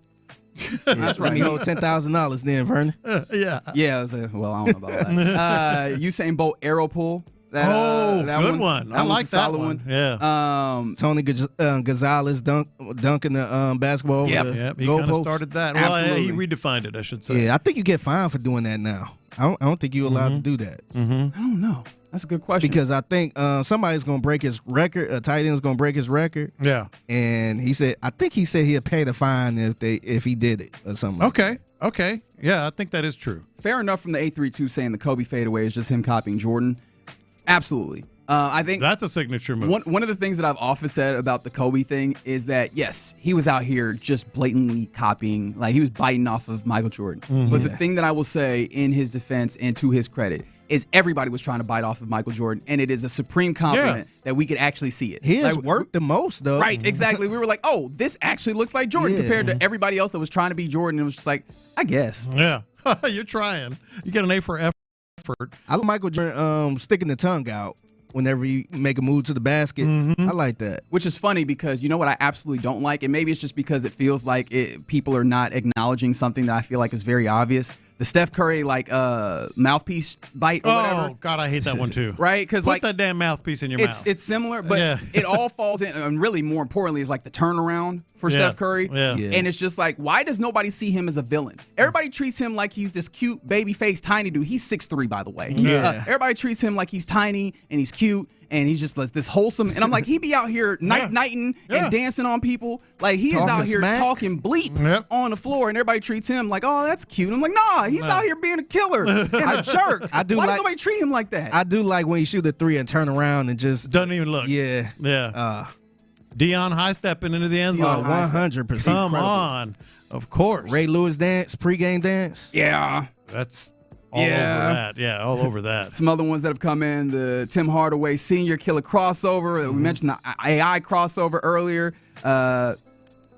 That's right. You owe $10,000 then, Vernon. Yeah. Yeah. Well, I don't know about that. Usain Bolt arrow pull. That good one. I like that one. Yeah. Tony Gonzalez dunking the basketball. Yep. He kind of started that. Absolutely. Well, he redefined it, I should say. Yeah, I think you get fined for doing that now. I don't think you're allowed to do that. I don't know. That's a good question. Because I think somebody's going to break his record. A tight end's going to break his record. Yeah. And he said he'll pay the fine if he did it or something. Okay. Yeah, I think that is true. Fair enough from the 832 saying the Kobe fadeaway is just him copying Jordan. Absolutely. I think that's a signature move. One of the things that I've often said about the Kobe thing is that, yes, he was out here just blatantly copying, like he was biting off of Michael Jordan. But the thing that I will say in his defense and to his credit is everybody was trying to bite off of Michael Jordan, and it is a supreme compliment that we could actually see it. His worked the most, though. Right, exactly. We were like, oh, this actually looks like Jordan compared to everybody else that was trying to be Jordan. It was just like, I guess. Yeah, you're trying. You get an A for effort. I like Michael Jordan sticking the tongue out whenever you make a move to the basket. I like that. Which is funny because you know what I absolutely don't like? And maybe it's just because it feels like people are not acknowledging something that I feel like is very obvious. The Steph Curry, mouthpiece bite or whatever. Oh, God, I hate that one, too. Right? Because Put that damn mouthpiece in your mouth. It's similar, but it all falls in, and really more importantly is like the turnaround for Steph Curry. Yeah. And it's just like, why does nobody see him as a villain? Everybody treats him like he's this cute, baby-faced, tiny dude. He's 6'3", by the way. Yeah. Everybody treats him like he's tiny and he's cute. And he's just like this wholesome. And I'm like, he be out here nighting and dancing on people. Like, he is out here talking bleep on the floor. And everybody treats him like, oh, that's cute. I'm like, nah, he's out here being a killer and a jerk. Why does nobody treat him like that? I do like when you shoot a three and turn around and just doesn't even look. Yeah. Deion high stepping into the end zone. 100%. Come on. Of course. Ray Lewis dance, pregame dance. Yeah. That's all over that. Yeah, all over that. Some other ones that have come in, the Tim Hardaway Senior Killer crossover. We mentioned the AI crossover earlier.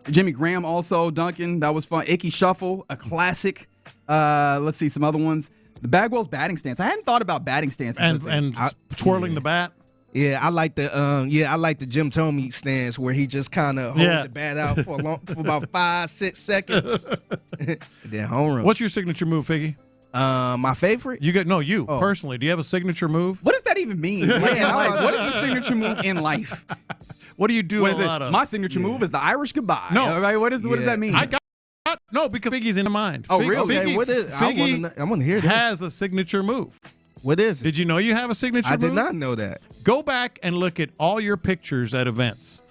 Jimmy Graham also dunking. That was fun. Icky Shuffle, a classic. Let's see some other ones. The Bagwell's batting stance. I hadn't thought about batting stances. And twirling the bat. Yeah, I like the Jim Thome stance where he just kind of holds the bat out for about 5-6 seconds. Then home run. What's your signature move, Figgy? My favorite? Personally. Do you have a signature move? What does that even mean? What is the signature move in life? What do you do a lot of? My signature move is the Irish goodbye. No. Right? What does that mean? No, because Figgy's in mind. Oh, really? Okay, what is Figgy I want to hear this. has a signature move. What is it? Did you know you have a signature move? I did not know that. Go back and look at all your pictures at events,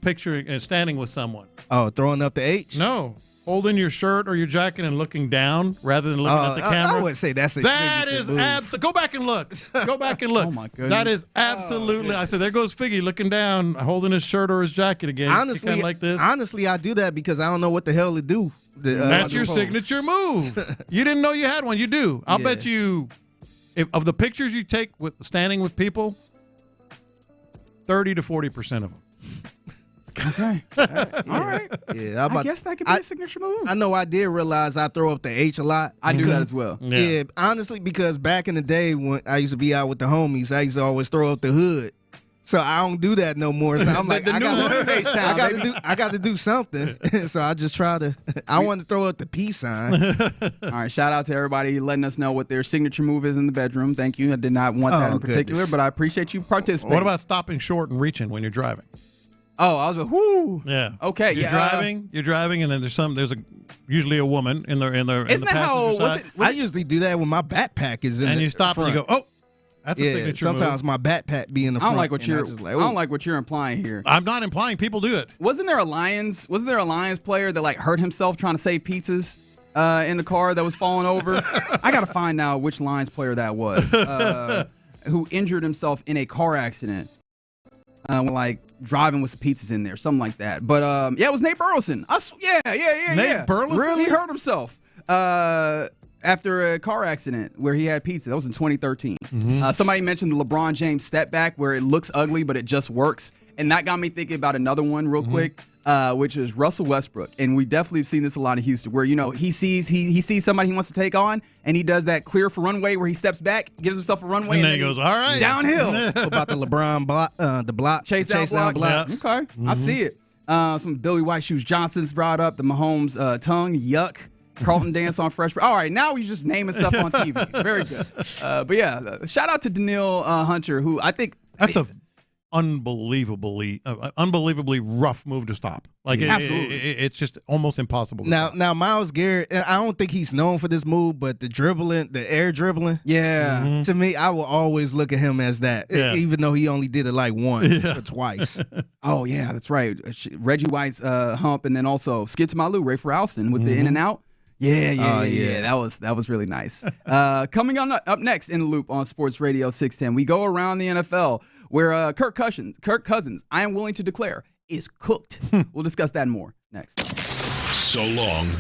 picturing standing with someone. Oh, throwing up the H? No. Holding your shirt or your jacket and looking down rather than looking at the camera. I would say that's a That is absolutely. Go back and look. Go back and look. Oh, my goodness. That is absolutely. I said, there goes Figgy looking down, holding his shirt or his jacket again. Honestly, like this. Honestly, I do that because I don't know what the hell to do. That's your signature move. You didn't know you had one. You do. I'll bet you of the pictures you take with standing with people, 30 to 40% of them. Okay. All right. Yeah, I guess that could be a signature move. I know I did realize I throw up the H a lot. I do that as well. Yeah, honestly, because back in the day when I used to be out with the homies, I used to always throw up the hood. So I don't do that no more. So I'm like, I got to do something. So I just try to. I want to throw up the peace sign. All right, shout out to everybody letting us know what their signature move is in the bedroom. Thank you. I did not want that in particular, but I appreciate you participating. What about stopping short and reaching when you're driving? Oh, I was like, whoo. Yeah. Okay. You're driving, and then there's usually a woman in the Isn't that how? side. I usually do that when my backpack is in. And the you stop front. and you go, oh. That's a signature sometimes move. my backpack be in the front. I don't like what you're "Ooh." implying here. I'm not implying people do it. Wasn't there a Lions player that like hurt himself trying to save pizzas in the car that was falling over? I gotta find out which Lions player that was who injured himself in a car accident. Like driving with some pizzas in there, something like that. But it was Nate Burleson. Nate Burleson? Really? He hurt himself after a car accident where he had pizza. That was in 2013. Somebody mentioned the LeBron James step back where it looks ugly, but it just works. And that got me thinking about another one real quick, which is Russell Westbrook. And we definitely have seen this a lot in Houston where, he sees somebody he wants to take on, and he does that clear for runway where he steps back, gives himself a runway, and then he goes, all right. Downhill. About the LeBron block, chase down blocks. Yeah. Okay, I see it. Some Billy White Shoes Johnson's brought up, the Mahomes tongue, yuck. Carlton dance on Fresh. All right, now we're just naming stuff on TV. Very good. But yeah, shout out to Daniil Hunter, who I think that's a unbelievably rough move to stop. Like absolutely, it's just almost impossible. Now Myles Garrett, I don't think he's known for this move, but the air dribbling. Yeah, to me, I will always look at him as that, even though he only did it like once or twice. Oh yeah, that's right. Reggie White's hump, and then also Skip to Malou, Ray for Alston with the in and out. Yeah. That was really nice. Coming on up next in the loop on Sports Radio 610, we go around the NFL where Kirk Cousins, I am willing to declare, is cooked. We'll discuss that and more next. So long.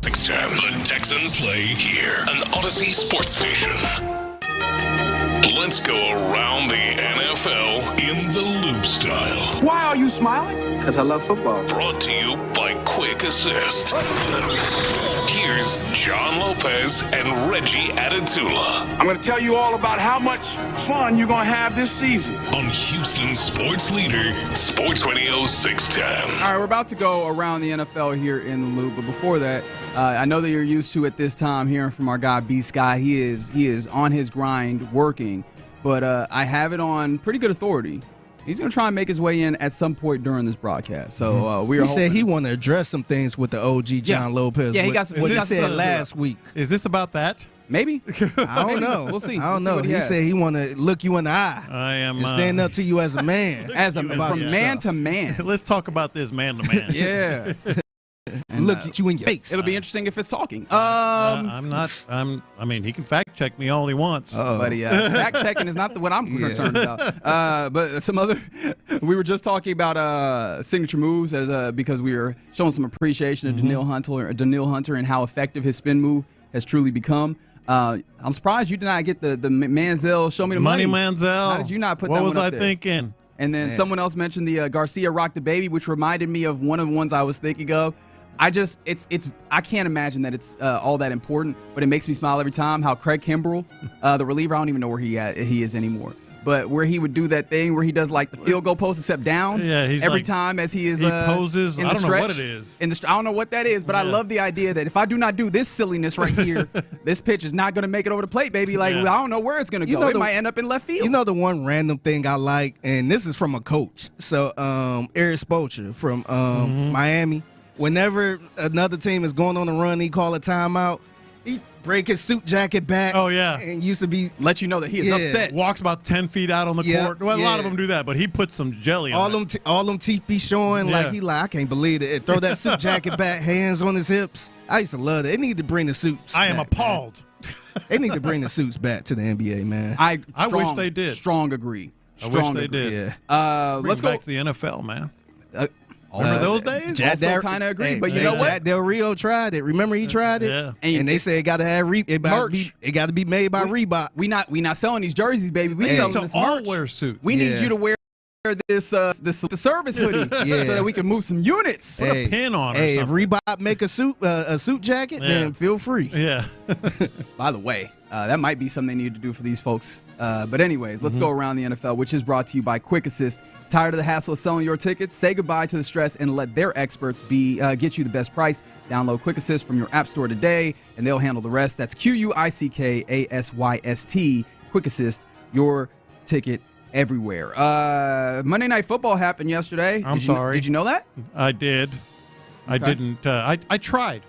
610. The Texans play here, an Odyssey sports station. Let's go around the NFL in the loop style. Why are you smiling? Because I love football. Brought to you by Quick Assist. Here's John Lopez and Reggie Atatula. I'm going to tell you all about how much fun you're going to have this season. On Houston's sports leader, Sports Radio 610. All right, we're about to go around the NFL here in the loop, but before that, I know that you're used to at this time hearing from our guy B Sky. He is on his grind working, but I have it on pretty good authority. He's going to try and make his way in at some point during this broadcast. So we are. He said he want to address some things with the OG John Lopez. Yeah, he got some. What he said last week. Is this about that? Maybe. I don't know. We'll see. I don't We'll see know. He said he want to look you in the eye. I am and stand up to you as a man. From man to man. Let's talk about this man to man. Yeah. And, look at you in your face. It'll be interesting if it's talking. I'm not. I mean, he can fact check me all he wants. Buddy, fact checking is not what I'm concerned about. But some other, we were just talking about signature moves because we were showing some appreciation of Daniil Hunter and how effective his spin move has truly become. I'm surprised you did not get the Manziel show me the money. Manziel. How did you not put what that was one up I there? thinking? And then someone else mentioned the Garcia Rock the Baby, which reminded me of one of the ones I was thinking of. I can't imagine that it's all that important, but it makes me smile every time. How Craig Kimbrell, the reliever, I don't even know where he is anymore, but where he would do that thing where he does like the field goal post and step down. Yeah, he's every like, time as he is. He poses. In I the don't know stretch, what it is. I don't know what that is, but I love the idea that if I do not do this silliness right here, this pitch is not going to make it over the plate, baby. Like I don't know where it's going to go. It might end up in left field. You know the one random thing I like, and this is from a coach. So Eric Spoelstra from Miami. Whenever another team is going on a run, he call a timeout. He break his suit jacket back. Oh, yeah. And used to be let you know that he is upset. Walks about 10 feet out on the court. Well, a lot of them do that, but he puts some jelly on it. All them teeth be showing. Yeah. Like I can't believe it. And throw that suit jacket back, hands on his hips. I used to love that. They need to bring the suits. I am appalled. They need to bring the suits back to the NBA, man. I wish they did. Strong agree. I wish they did. Yeah. Let's go back to the NFL, man. Also, those days? Also kind of agree, but you know what? Jack Del Rio tried it. Remember he tried it? Yeah. And they said it got to have merch. It got to be made by Reebok. We not selling these jerseys, baby. We selling this all merch. wear suit. We need you to wear this service hoodie so that we can move some units. Put a pin on. Hey, if Reebok make a suit jacket, then feel free. Yeah. By the way, that might be something they need to do for these folks. But anyways, let's go around the NFL, which is brought to you by Quick Assist. Tired of the hassle of selling your tickets? Say goodbye to the stress and let their experts get you the best price. Download Quick Assist from your app store today, and they'll handle the rest. That's QUICKASYST. Quick Assist, your ticket everywhere. Monday Night Football happened yesterday. I'm sorry. Did you know that? I did. I didn't. I tried.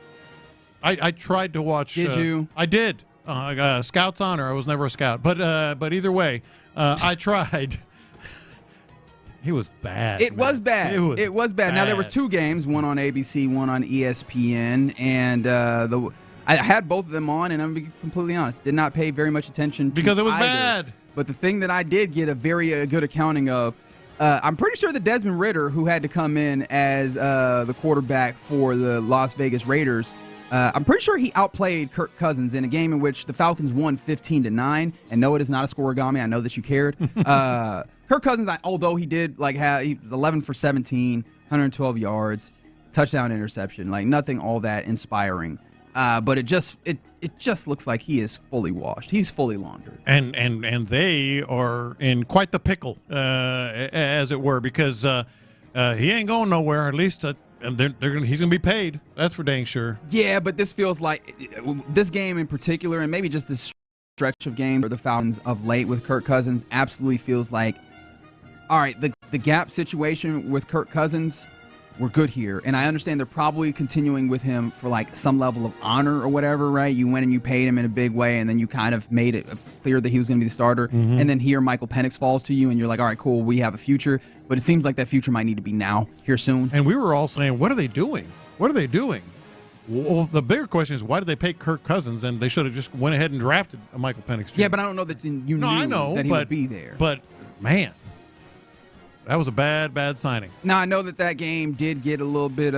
I tried to watch. Did you? I did. Scout's honor. I was never a scout, but either way, I tried. It was bad. It was bad. It was bad. Now there was two games, one on ABC, one on ESPN, and I had both of them on, and I'm gonna be completely honest, did not pay very much attention to because it was either. bad. But the thing that I did get a very good accounting of, I'm pretty sure that Desmond Ridder, who had to come in as the quarterback for the Las Vegas Raiders, I'm pretty sure he outplayed Kirk Cousins in a game in which the Falcons won 15-9. And no, it is not a scoregami. I know that you cared. Kirk Cousins, although he did he was 11 for 17, 112 yards, touchdown, interception, nothing all that inspiring. But it just looks like he is fully washed. He's fully laundered. And they are in quite the pickle, as it were, because he ain't going nowhere. At least he's going to be paid. That's for dang sure. Yeah, but this feels like this game in particular, and maybe just this stretch of games for the Falcons of late with Kirk Cousins, absolutely feels like, all right, the gap situation with Kirk Cousins, we're good here. And I understand they're probably continuing with him for some level of honor or whatever, right? You went and you paid him in a big way, and then you kind of made it clear that he was going to be the starter. Mm-hmm. And then here Michael Penix falls to you, and you're like, all right, cool, we have a future. But it seems like that future might need to be now, here soon. And we were all saying, what are they doing? What are they doing? Well, the bigger question is, why did they pay Kirk Cousins? And they should have just went ahead and drafted a Michael Penix Jr. Yeah, but I don't know that you knew that he would be there. But, man, that was a bad signing. Now, I know that game did get a little bit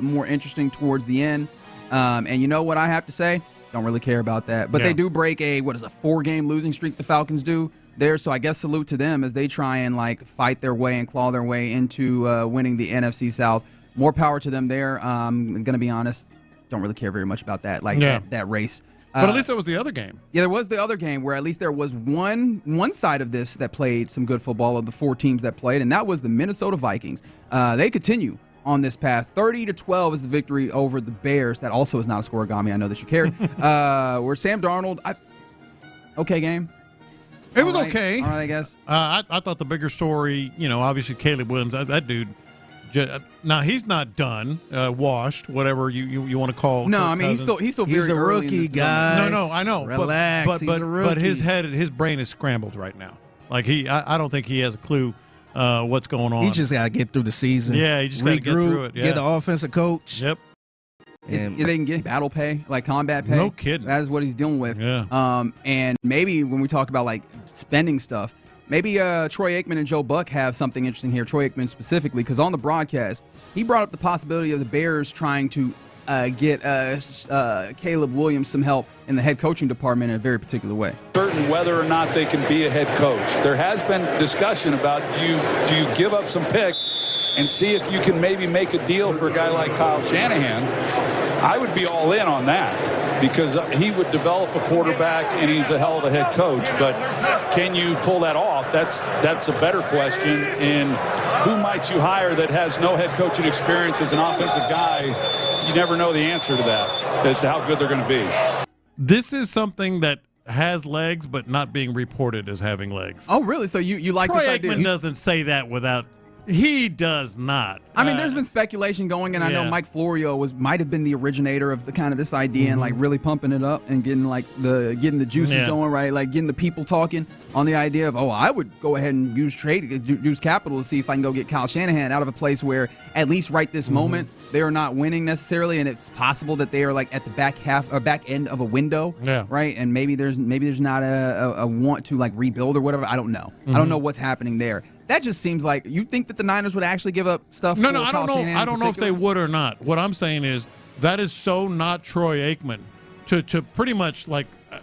more interesting towards the end. And you know what I have to say? Don't really care about that. But they do break a 4-game losing streak the Falcons do there. So I guess salute to them as they try and fight their way and claw their way into winning the NFC South. More power to them there. I'm going to be honest. Don't really care very much about that, that race. But at least there was the other game. Yeah, there was the other game where at least there was one side of this that played some good football of the 4 teams that played, and that was the Minnesota Vikings. They continue on this path. 30-12 is the victory over the Bears. That also is not a scoregami. I know that you care. Where Sam Darnold, okay game. It was okay. All right, I guess. I thought the bigger story, obviously Caleb Williams, that dude. Now he's not done, washed, whatever you want to call. No, I mean he's still very he's a early rookie, guys. No, I know. Relax, he's a rookie. But his brain is scrambled right now. I don't think he has a clue what's going on. He just got to get through the season. Yeah, he just got to get through it. Yeah. Get the offensive coach. Yep. And they can get battle pay, combat pay. No kidding. That is what he's dealing with. Yeah. And maybe when we talk about spending stuff, maybe Troy Aikman and Joe Buck have something interesting here. Troy Aikman specifically, because on the broadcast, he brought up the possibility of the Bears trying to get Caleb Williams some help in the head coaching department in a very particular way. Certain whether or not they can be a head coach. There has been discussion about do you give up some picks and see if you can maybe make a deal for a guy like Kyle Shanahan. I would be all in on that because he would develop a quarterback and he's a hell of a head coach. But can you pull that off? That's a better question. And who might you hire that has no head coaching experience as an offensive guy? You never know the answer to that as to how good they're going to be. This is something that has legs but not being reported as having legs. Oh, really? So you like Troy this idea? Aikman doesn't say that without – he does not. I mean, there's been speculation going, and I know Mike Florio might have been the originator of the kind of this idea and really pumping it up and getting the juices going, right? Getting the people talking on the idea of, I would go ahead and use capital to see if I can go get Kyle Shanahan out of a place where at least right this moment they are not winning necessarily, and it's possible that they are at the back end of a window, right? And maybe there's not a want to rebuild or whatever. I don't know. I don't know what's happening there. That just seems like you think that the Niners would actually give up stuff. No, for I don't know. I don't know if they would or not. What I'm saying is that is so not Troy Aikman to pretty much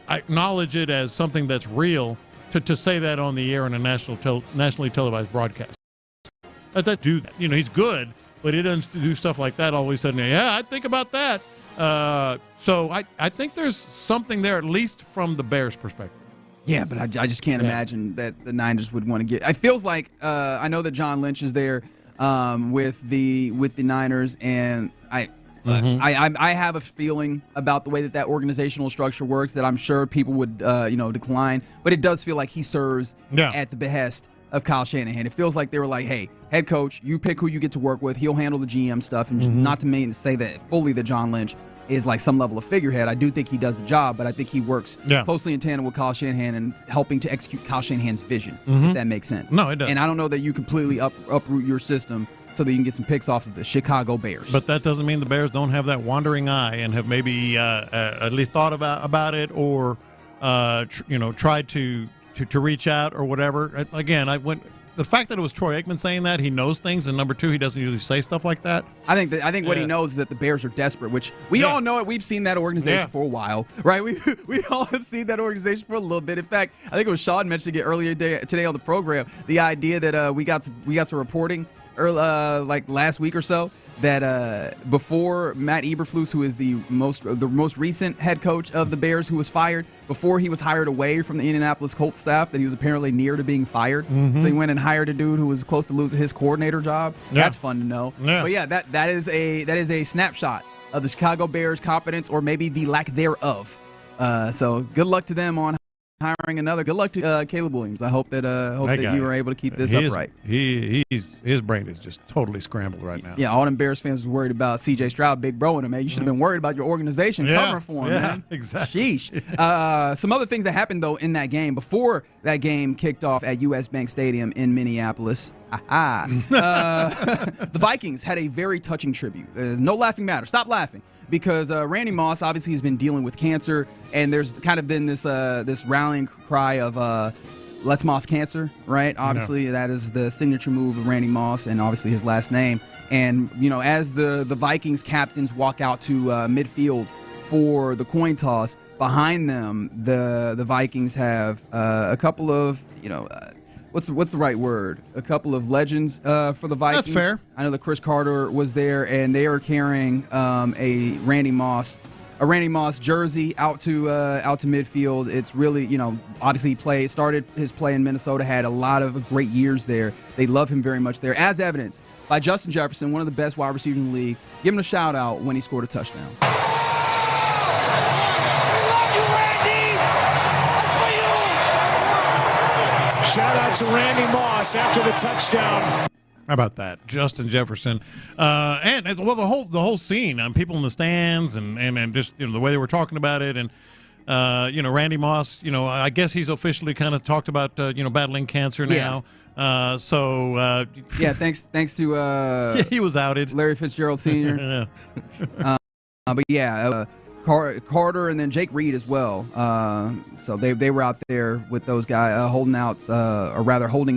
acknowledge it as something that's real to say that on the air in a nationally televised broadcast. That dude, he's good, but he doesn't do stuff like that all of a sudden. Yeah, I think about that. So I think there's something there, at least from the Bears' perspective. Yeah, but I just can't imagine that the Niners would want to get. It feels like I know that John Lynch is there with the Niners, and I have a feeling about the way that organizational structure works that I'm sure people would decline. But it does feel like he serves at the behest of Kyle Shanahan. It feels like they were like, hey, head coach, you pick who you get to work with. He'll handle the GM stuff, and not to say that fully that John Lynch is some level of figurehead. I do think he does the job, but I think he works closely in tandem with Kyle Shanahan and helping to execute Kyle Shanahan's vision, if that makes sense. No, it does. And I don't know that you completely uproot your system so that you can get some picks off of the Chicago Bears. But that doesn't mean the Bears don't have that wandering eye and have maybe at least thought about it or tried to reach out or whatever. Again, the fact that it was Troy Aikman saying that, he knows things, and number two, he doesn't usually say stuff like that. I think what he knows is that the Bears are desperate, which we all know it. We've seen that organization for a while, right? We all have seen that organization for a little bit. In fact, I think it was Sean mentioned it earlier today on the program, the idea that we got some reporting last week or so that before Matt Eberflus, who is the most recent head coach of the Bears, who was fired, before he was hired away from the Indianapolis Colts staff, that he was apparently near to being fired. So he went and hired a dude who was close to losing his coordinator job. That's fun to know. But that is a snapshot of the Chicago Bears' competence, or maybe the lack thereof. So good luck to them on hiring another. Good luck to Caleb Williams. I hope that you were able to keep this upright. His brain is just totally scrambled right now. Yeah, all them Bears fans was worried about C.J. Stroud, big bro in him, man. You should have been worried about your organization covering for him, man. Exactly. Sheesh. Some other things that happened, though, in that game, before that game kicked off at U.S. Bank Stadium in Minneapolis. The Vikings had a very touching tribute. No laughing matter. Stop laughing. Because Randy Moss obviously has been dealing with cancer, and there's kind of been this rallying cry of Let's Moss Cancer, right? Obviously, that is the signature move of Randy Moss, and obviously his last name. And, as the Vikings captains walk out to midfield for the coin toss, behind them, the Vikings have a couple of, what's the right word? A couple of legends for the Vikings. That's fair. I know that Chris Carter was there, and they are carrying a Randy Moss jersey out to midfield. It's really, obviously he started his play in Minnesota, had a lot of great years there. They love him very much there, as evidenced by Justin Jefferson, one of the best wide receivers in the league. Give him a shout out when he scored a touchdown. Shout out to Randy Moss after the touchdown. How about that, Justin Jefferson, and the whole scene, people in the stands, and just the way they were talking about it, and Randy Moss, I guess he's officially kind of talked about battling cancer now. Yeah, thanks to he was outed, Larry Fitzgerald Sr. But yeah. Carter and then Jake Reed as well. So they were out there with those guys holding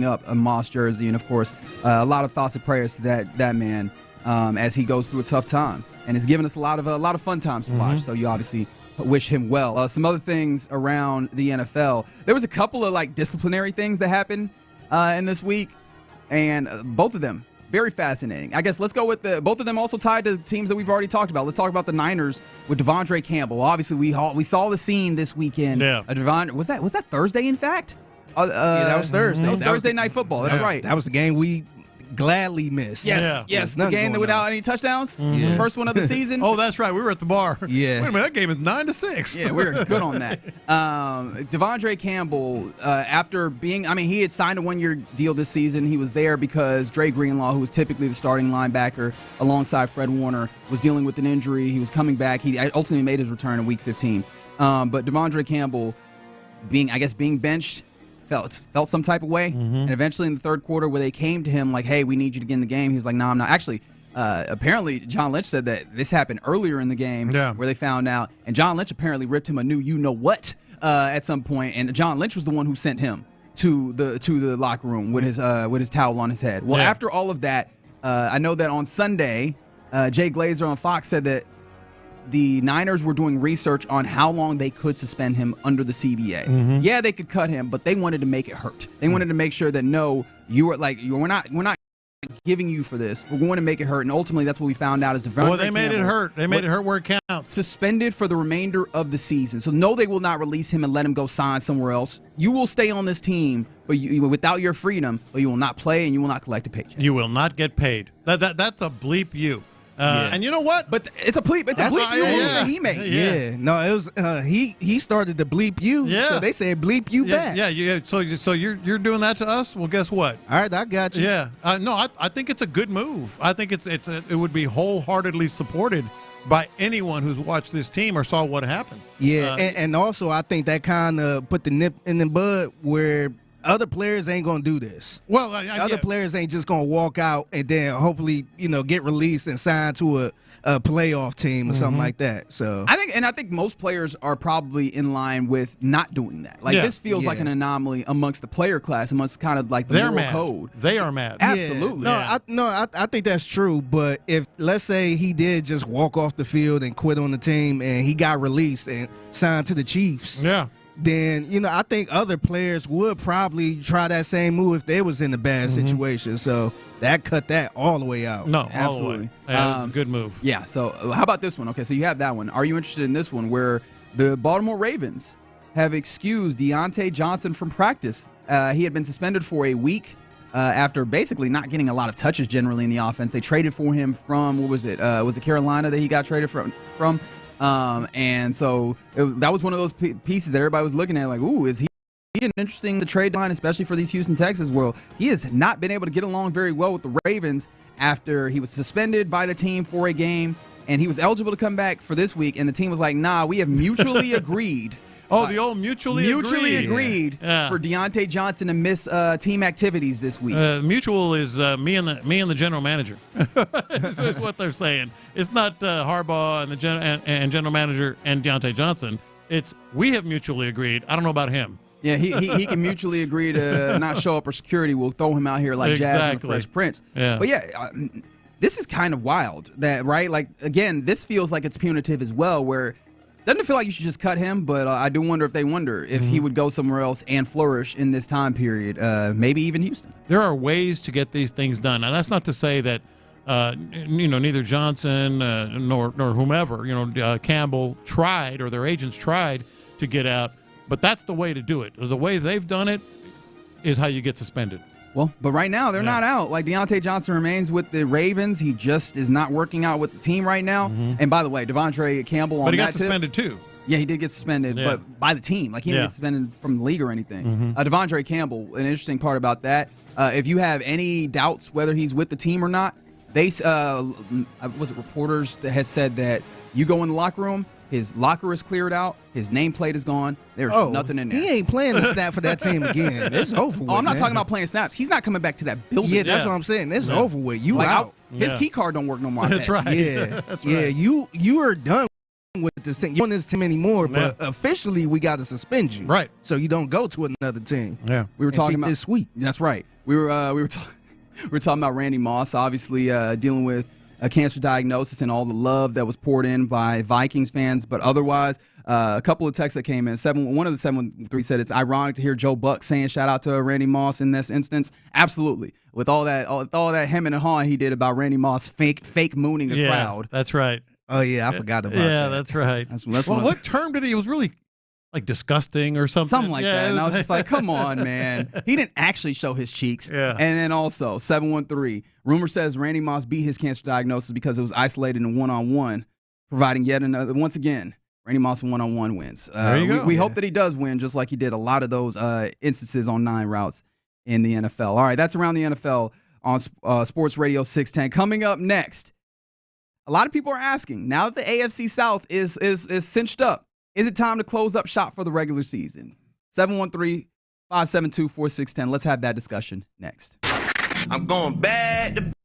up a Moss jersey, and of course a lot of thoughts and prayers to that man as he goes through a tough time, and it's given us a lot of fun times to watch. So you obviously wish him well. Some other things around the NFL. There was a couple of disciplinary things that happened in this week, and both of them very fascinating. I guess let's go with both of them also tied to teams that we've already talked about. Let's talk about the Niners with Devondre Campbell. Obviously, we saw the scene this weekend. Yeah. Was that Thursday? In fact, yeah, that was Thursday. That was Thursday Night Football. That's right. That was the game we gladly missed. Yes, the game that without any touchdowns, the first one of the season. Oh, that's right. We were at the bar. Yeah. Wait a minute, that game is 9-6. Yeah, we were good on that. Devondre Campbell, after being, he had signed a 1-year deal this season. He was there because Dre Greenlaw, who was typically the starting linebacker alongside Fred Warner, was dealing with an injury. He was coming back. He ultimately made his return in Week 15. But Devondre Campbell, being benched, felt some type of way, and eventually in the third quarter where they came to him like, hey, we need you to get in the game, he was like, no, I'm not. Actually, apparently John Lynch said that this happened earlier in the game where they found out, and John Lynch apparently ripped him a new you-know-what at some point, and John Lynch was the one who sent him to the locker room with his towel on his head. Well, after all of that, I know that on Sunday, Jay Glazer on Fox said that the Niners were doing research on how long they could suspend him under the CBA. Yeah, they could cut him, but they wanted to make it hurt. They wanted to make sure that we're not giving you for this. We're going to make it hurt, and ultimately that's what we found out is Devondre Well, they made it hurt. They made it hurt where it counts. Suspended for the remainder of the season. So no, they will not release him and let him go sign somewhere else. You will stay on this team, but without your freedom, but you will not play and you will not collect a paycheck. You will not get paid. That's a bleep you. And you know what? But it's a bleep. It's a bleep you move that he made. Yeah. No, it was he started to bleep you. Yeah. So they said bleep you back. Yeah. So you're doing that to us? Well, guess what? All right, I got you. Yeah. No, I think it's a good move. I think it would be wholeheartedly supported by anyone who's watched this team or saw what happened. Yeah, and also I think that kind of put the nip in the bud where other players ain't gonna do this. Well, other players ain't just gonna walk out and then hopefully get released and sign to a playoff team or something like that. So I think most players are probably in line with not doing that. This feels like an anomaly amongst the player class, amongst kind of like the moral code. They are mad. Absolutely. I think that's true. But if let's say he did just walk off the field and quit on the team and he got released and signed to the Chiefs. Yeah. Then I think other players would probably try that same move if they was in a bad situation. So that cut that all the way out. No, absolutely. All the way. Good move. Yeah. So how about this one? Okay, so you have that one. Are you interested in this one where the Baltimore Ravens have excused Deontay Johnson from practice? He had been suspended for a week after basically not getting a lot of touches generally in the offense. They traded for him from was it Carolina that he got traded from? And so that was one of those pieces that everybody was looking at like, ooh, is he an interesting trade line, especially for these Houston Texans? Well, he has not been able to get along very well with the Ravens after he was suspended by the team for a game, and he was eligible to come back for this week, and the team was like, nah, we have mutually agreed. The old mutually agreed for Deontay Johnson to miss team activities this week. Mutual is me and the general manager. Is what they're saying. It's not Harbaugh and the general manager and Deontay Johnson. It's we have mutually agreed. I don't know about him. Yeah, he can mutually agree to not show up, or security will throw him out here like Jazz and the Fresh Prince. Yeah. But yeah, this is kind of wild. That right? Like again, this feels like it's punitive as well. Where doesn't it feel like you should just cut him? But I do wonder if they wonder if he would go somewhere else and flourish in this time period. Maybe even Houston. There are ways to get these things done, and that's not to say that neither Johnson nor whomever Campbell tried or their agents tried to get out. But that's the way to do it. The way they've done it is how you get suspended. Well, but right now they're not out. Like Deontay Johnson remains with the Ravens. He just is not working out with the team right now. And by the way, Devontae Campbell on that But he got suspended too. Yeah, he did get suspended, but by the team. Like he didn't get suspended from the league or anything. Devontae Campbell, an interesting part about that, if you have any doubts whether he's with the team or not, they was it reporters that had said that you go in the locker room, his locker is cleared out, his nameplate is gone, there's nothing in there. He ain't playing the snap for that team again. It's over with. I'm not talking about playing snaps. He's not coming back to that building. Yeah, that's what I'm saying. It's over with. You out. His key card don't work no more. That's right. Yeah, that's right. You are done with this team. You're on this team anymore, but officially we got to suspend you. Right. So you don't go to another team. Yeah. We were talking about this week. That's right. We were talking about Randy Moss, obviously dealing with a cancer diagnosis and all the love that was poured in by Vikings fans, but otherwise, a couple of texts that came in. One of the 713 said it's ironic to hear Joe Buck saying shout out to Randy Moss in this instance. Absolutely, with all that hemming and hawing he did about Randy Moss fake mooning the crowd. That's right. Oh yeah, I forgot about that. Yeah, that's right. What term did he? It was really like disgusting or something. Something like that. And I was just like, come on, man. He didn't actually show his cheeks. Yeah. And then also, 713, rumor says Randy Moss beat his cancer diagnosis because it was isolated in one-on-one, providing yet another, once again, Randy Moss one-on-one wins. There you go. We hope that he does win, just like he did a lot of those instances on 9 routes in the NFL. All right, that's around the NFL on Sports Radio 610. Coming up next, a lot of people are asking, now that the AFC South is cinched up, is it time to close up shop for the regular season? 713-572-4610. Let's have that discussion next. I'm going bad to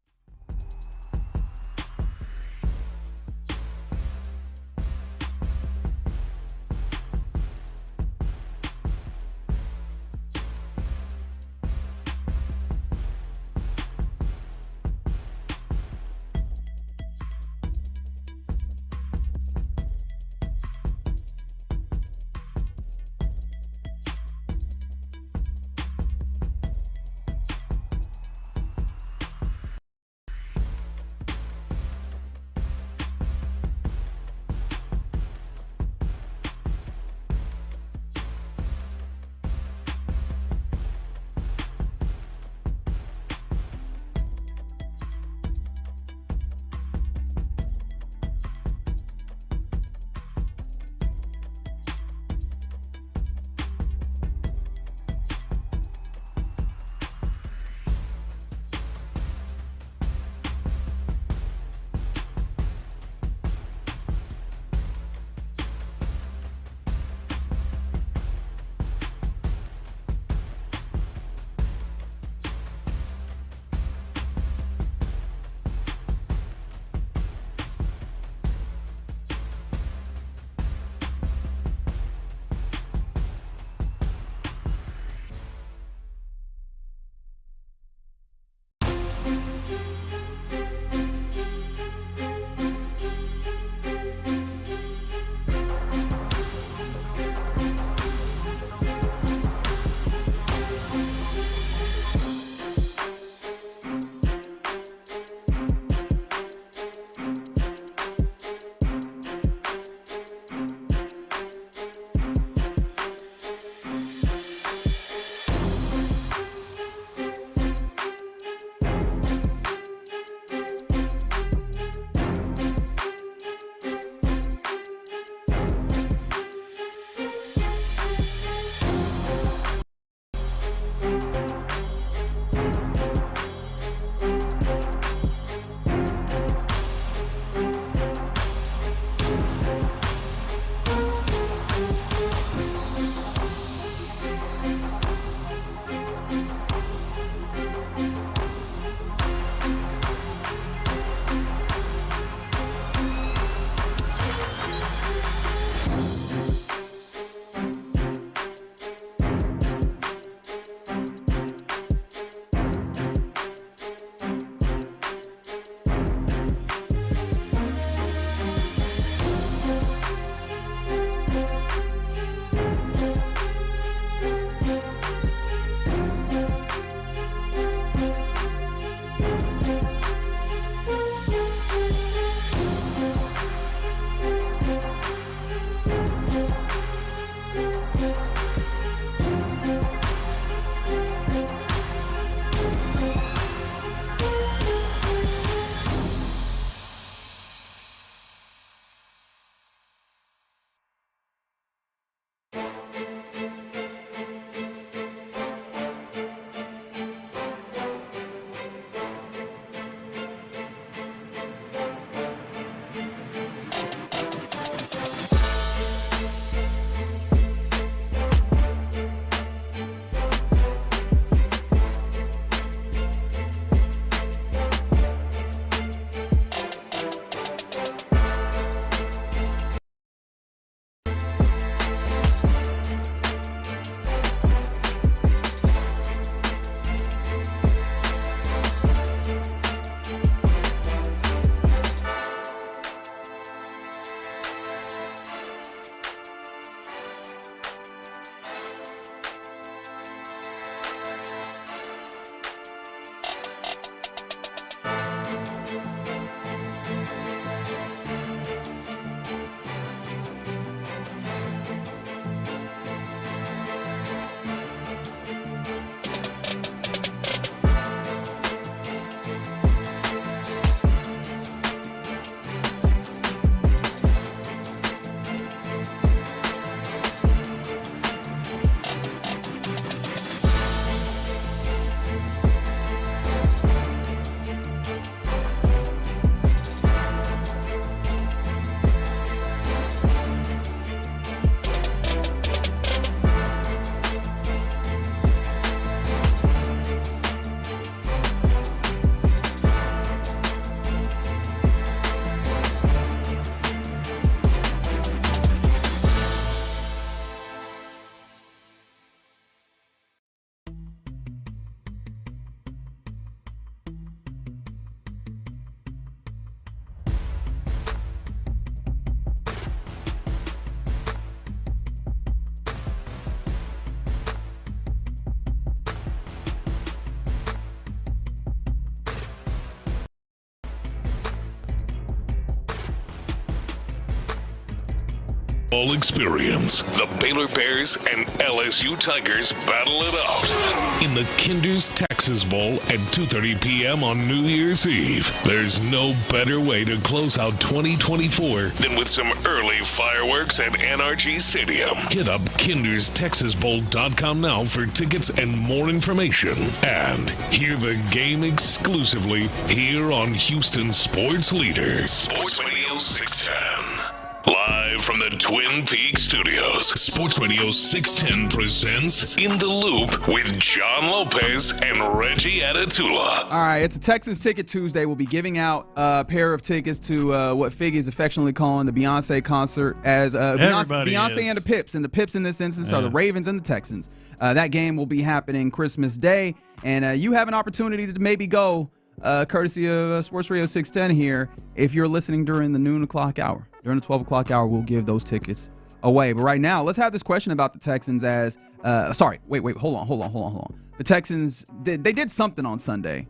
All experience. The Baylor Bears and LSU Tigers battle it out in the Kinder's Texas Bowl at 2:30 p.m. on New Year's Eve. There's no better way to close out 2024 than with some early fireworks at NRG Stadium. Hit up kinderstexasbowl.com now for tickets and more information. And hear the game exclusively here on Houston Sports Leader, Sports Radio 610. Live from the Twin Peaks Studios, Sports Radio 610 presents In the Loop with John Lopez and Reggie Atatula. All right, it's a Texans Ticket Tuesday. We'll be giving out a pair of tickets to what Figgy is affectionately calling the Beyonce concert as Beyonce and the Pips. And the Pips in this instance are the Ravens and the Texans. That game will be happening Christmas Day. And you have an opportunity to maybe go, courtesy of Sports Radio 610 here, if you're listening during the noon o'clock hour. During the 12 o'clock hour, we'll give those tickets away. But right now, let's have this question about the Texans as hold on. The Texans, they did something on Sunday.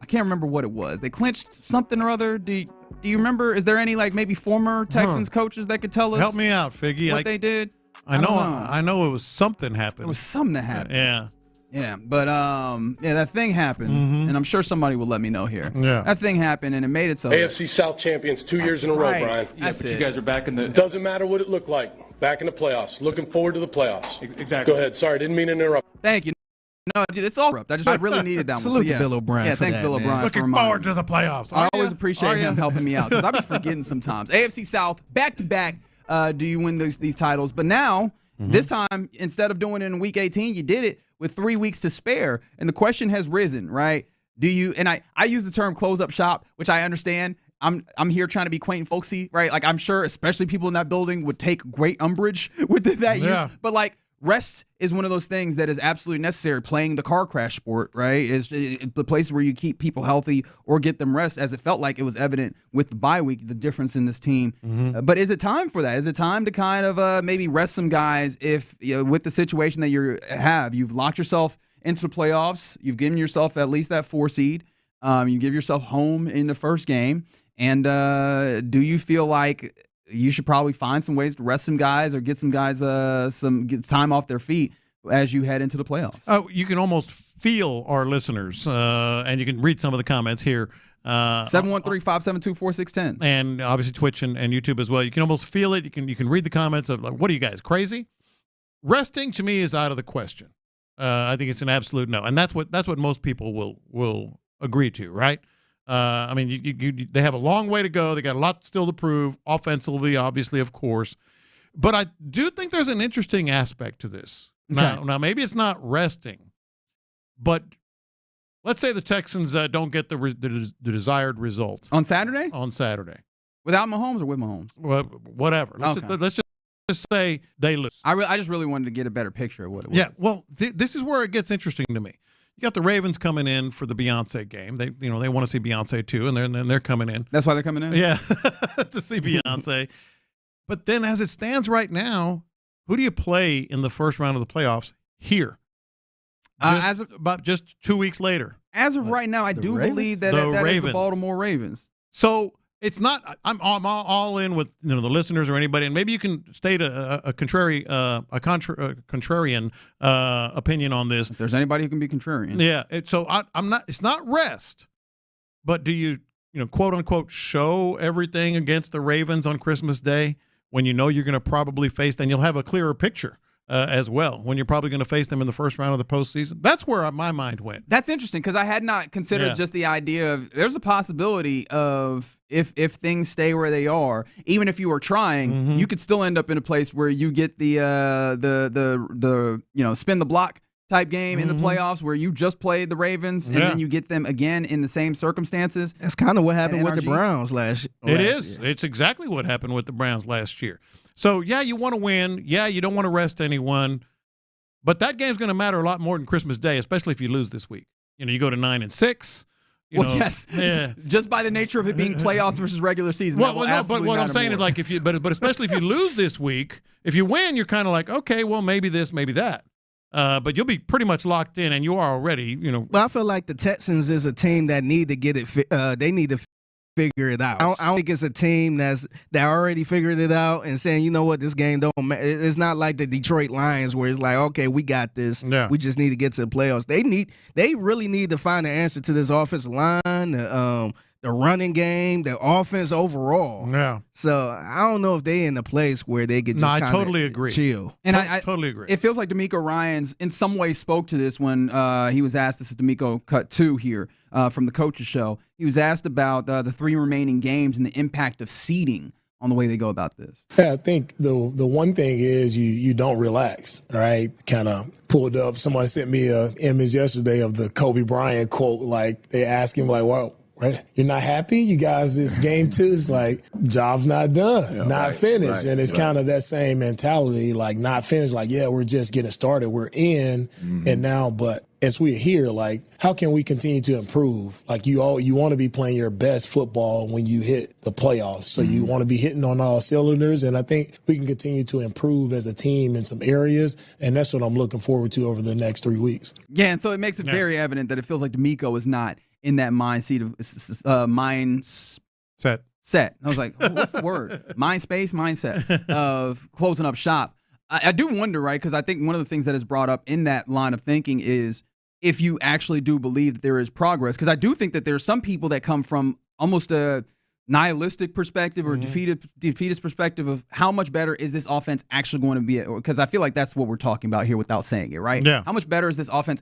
I can't remember what it was. They clinched something or other. Do you remember? Is there any maybe former Texans coaches that could tell us? Help me out, Figgy. What they did? I know it was something happened. It was something that happened. Yeah. Yeah, but that thing happened, and I'm sure somebody will let me know here. Yeah. That thing happened, and it made it so. AFC South champions 2 years in a row, Brian. That's it. You guys are back in the. Doesn't matter what it looked like. Back in the playoffs. Looking forward to the playoffs. Exactly. Go ahead. Sorry, didn't mean to interrupt. Thank you. No, dude, it's all up. I really needed that one. Salute to Bill O'Brien. Yeah, for thanks, that, Bill man. O'Brien. Looking forward to the playoffs. I always appreciate him helping me out because I've been forgetting sometimes. AFC South, back to back. Do you win these titles? But now. This time, instead of doing it in week 18, you did it with 3 weeks to spare. And the question has risen, right? Do you, and I use the term close up shop, which I understand. I'm here trying to be quaint and folksy, right? I'm sure especially people in that building would take great umbrage with that use. But rest is one of those things that is absolutely necessary. Playing the car crash sport, right, is the place where you keep people healthy or get them rest, as it felt like it was evident with the bye week, the difference in this team. But is it time for that? Is it time to kind of maybe rest some guys if, with the situation that you've locked yourself into the playoffs, you've given yourself at least that 4 seed, you give yourself home in the first game, and do you feel like you should probably find some ways to rest some guys or get some guys get time off their feet as you head into the playoffs? You can almost feel our listeners, and you can read some of the comments here. 713-572-4610. And obviously Twitch and YouTube as well. You can almost feel it. You can read the comments of what are you guys, crazy? Resting to me is out of the question. I think it's an absolute no, and that's what most people will agree to, right? They have a long way to go. They got a lot still to prove offensively, obviously, of course. But I do think there's an interesting aspect to this. Okay. Now, maybe it's not resting, but let's say the Texans don't get the desired result on Saturday. Without Mahomes or with Mahomes? Well, whatever. Let's just say they lose. I just really wanted to get a better picture of what it was. Yeah. Well, this is where it gets interesting to me. You got the Ravens coming in for the Beyonce game. They want to see Beyonce too, and they're coming in. That's why they're coming in? Yeah, to see Beyonce. But then as it stands right now, who do you play in the first round of the playoffs here? Just 2 weeks later. As of right now, I do believe that is the Baltimore Ravens. So it's not. I'm all in with the listeners or anybody, and maybe you can state a contrarian opinion on this. If there's anybody who can be contrarian, yeah. I'm not. It's not rest, but do you quote unquote show everything against the Ravens on Christmas Day when you know you're going to probably face, and you'll have a clearer picture as well when you're probably going to face them in the first round of the postseason? That's where my mind went. That's interesting because I had not considered just the idea of there's a possibility of if things stay where they are, even if you are trying, you could still end up in a place where you get the spin the block type game in the playoffs where you just played the Ravens and then you get them again in the same circumstances. That's kind of what happened with the Browns last year. It's exactly what happened with the Browns last year. So, yeah, you want to win. Yeah, you don't want to rest anyone. But that game's going to matter a lot more than Christmas Day, especially if you lose this week. You go to 9-6. Yes. Yeah. Just by the nature of it being playoffs versus regular season. But what I'm saying is, like, but especially if you lose this week, if you win, you're kind of like, okay, well, maybe this, maybe that. But you'll be pretty much locked in, and you are already, Well, I feel like the Texans is a team that need to get it. They need to figure it out. I don't think it's a team that already figured it out and saying, you know what, this game don't matter. It's not like the Detroit Lions where it's like, okay, we got this. Yeah. We just need to get to the playoffs. They really need to find an answer to this offensive line, the running game, the offense overall. Yeah. So I don't know if they in a place where they could just I totally agree. Chill. And I totally agree. It feels like DeMeco Ryans in some way spoke to this when he was asked, this is DeMeco cut 2 here from the coach's show. He was asked about the 3 remaining games and the impact of seeding on the way they go about this. Yeah, I think the one thing is you don't relax, right? Kind of pulled up. Somebody sent me an image yesterday of the Kobe Bryant quote. Like they asked him, like, well, right, you're not happy? You guys, this game 2 is like, job's not done, not finished. And it's kind of that same mentality, like not finished, like, yeah, we're just getting started. We're in and now, but as we're here, like, how can we continue to improve? Like you want to be playing your best football when you hit the playoffs. So you want to be hitting on all cylinders. And I think we can continue to improve as a team in some areas. And that's what I'm looking forward to over the next 3 weeks. Yeah, and so it makes it very evident that it feels like DeMeco is not in that mindset of set. I was like, what's the word? Mindset of closing up shop. I do wonder, right? Because I think one of the things that is brought up in that line of thinking is if you actually do believe that there is progress. Because I do think that there are some people that come from almost a nihilistic perspective or defeatist perspective of how much better is this offense actually going to be? Because I feel like that's what we're talking about here without saying it, right? Yeah. How much better is this offense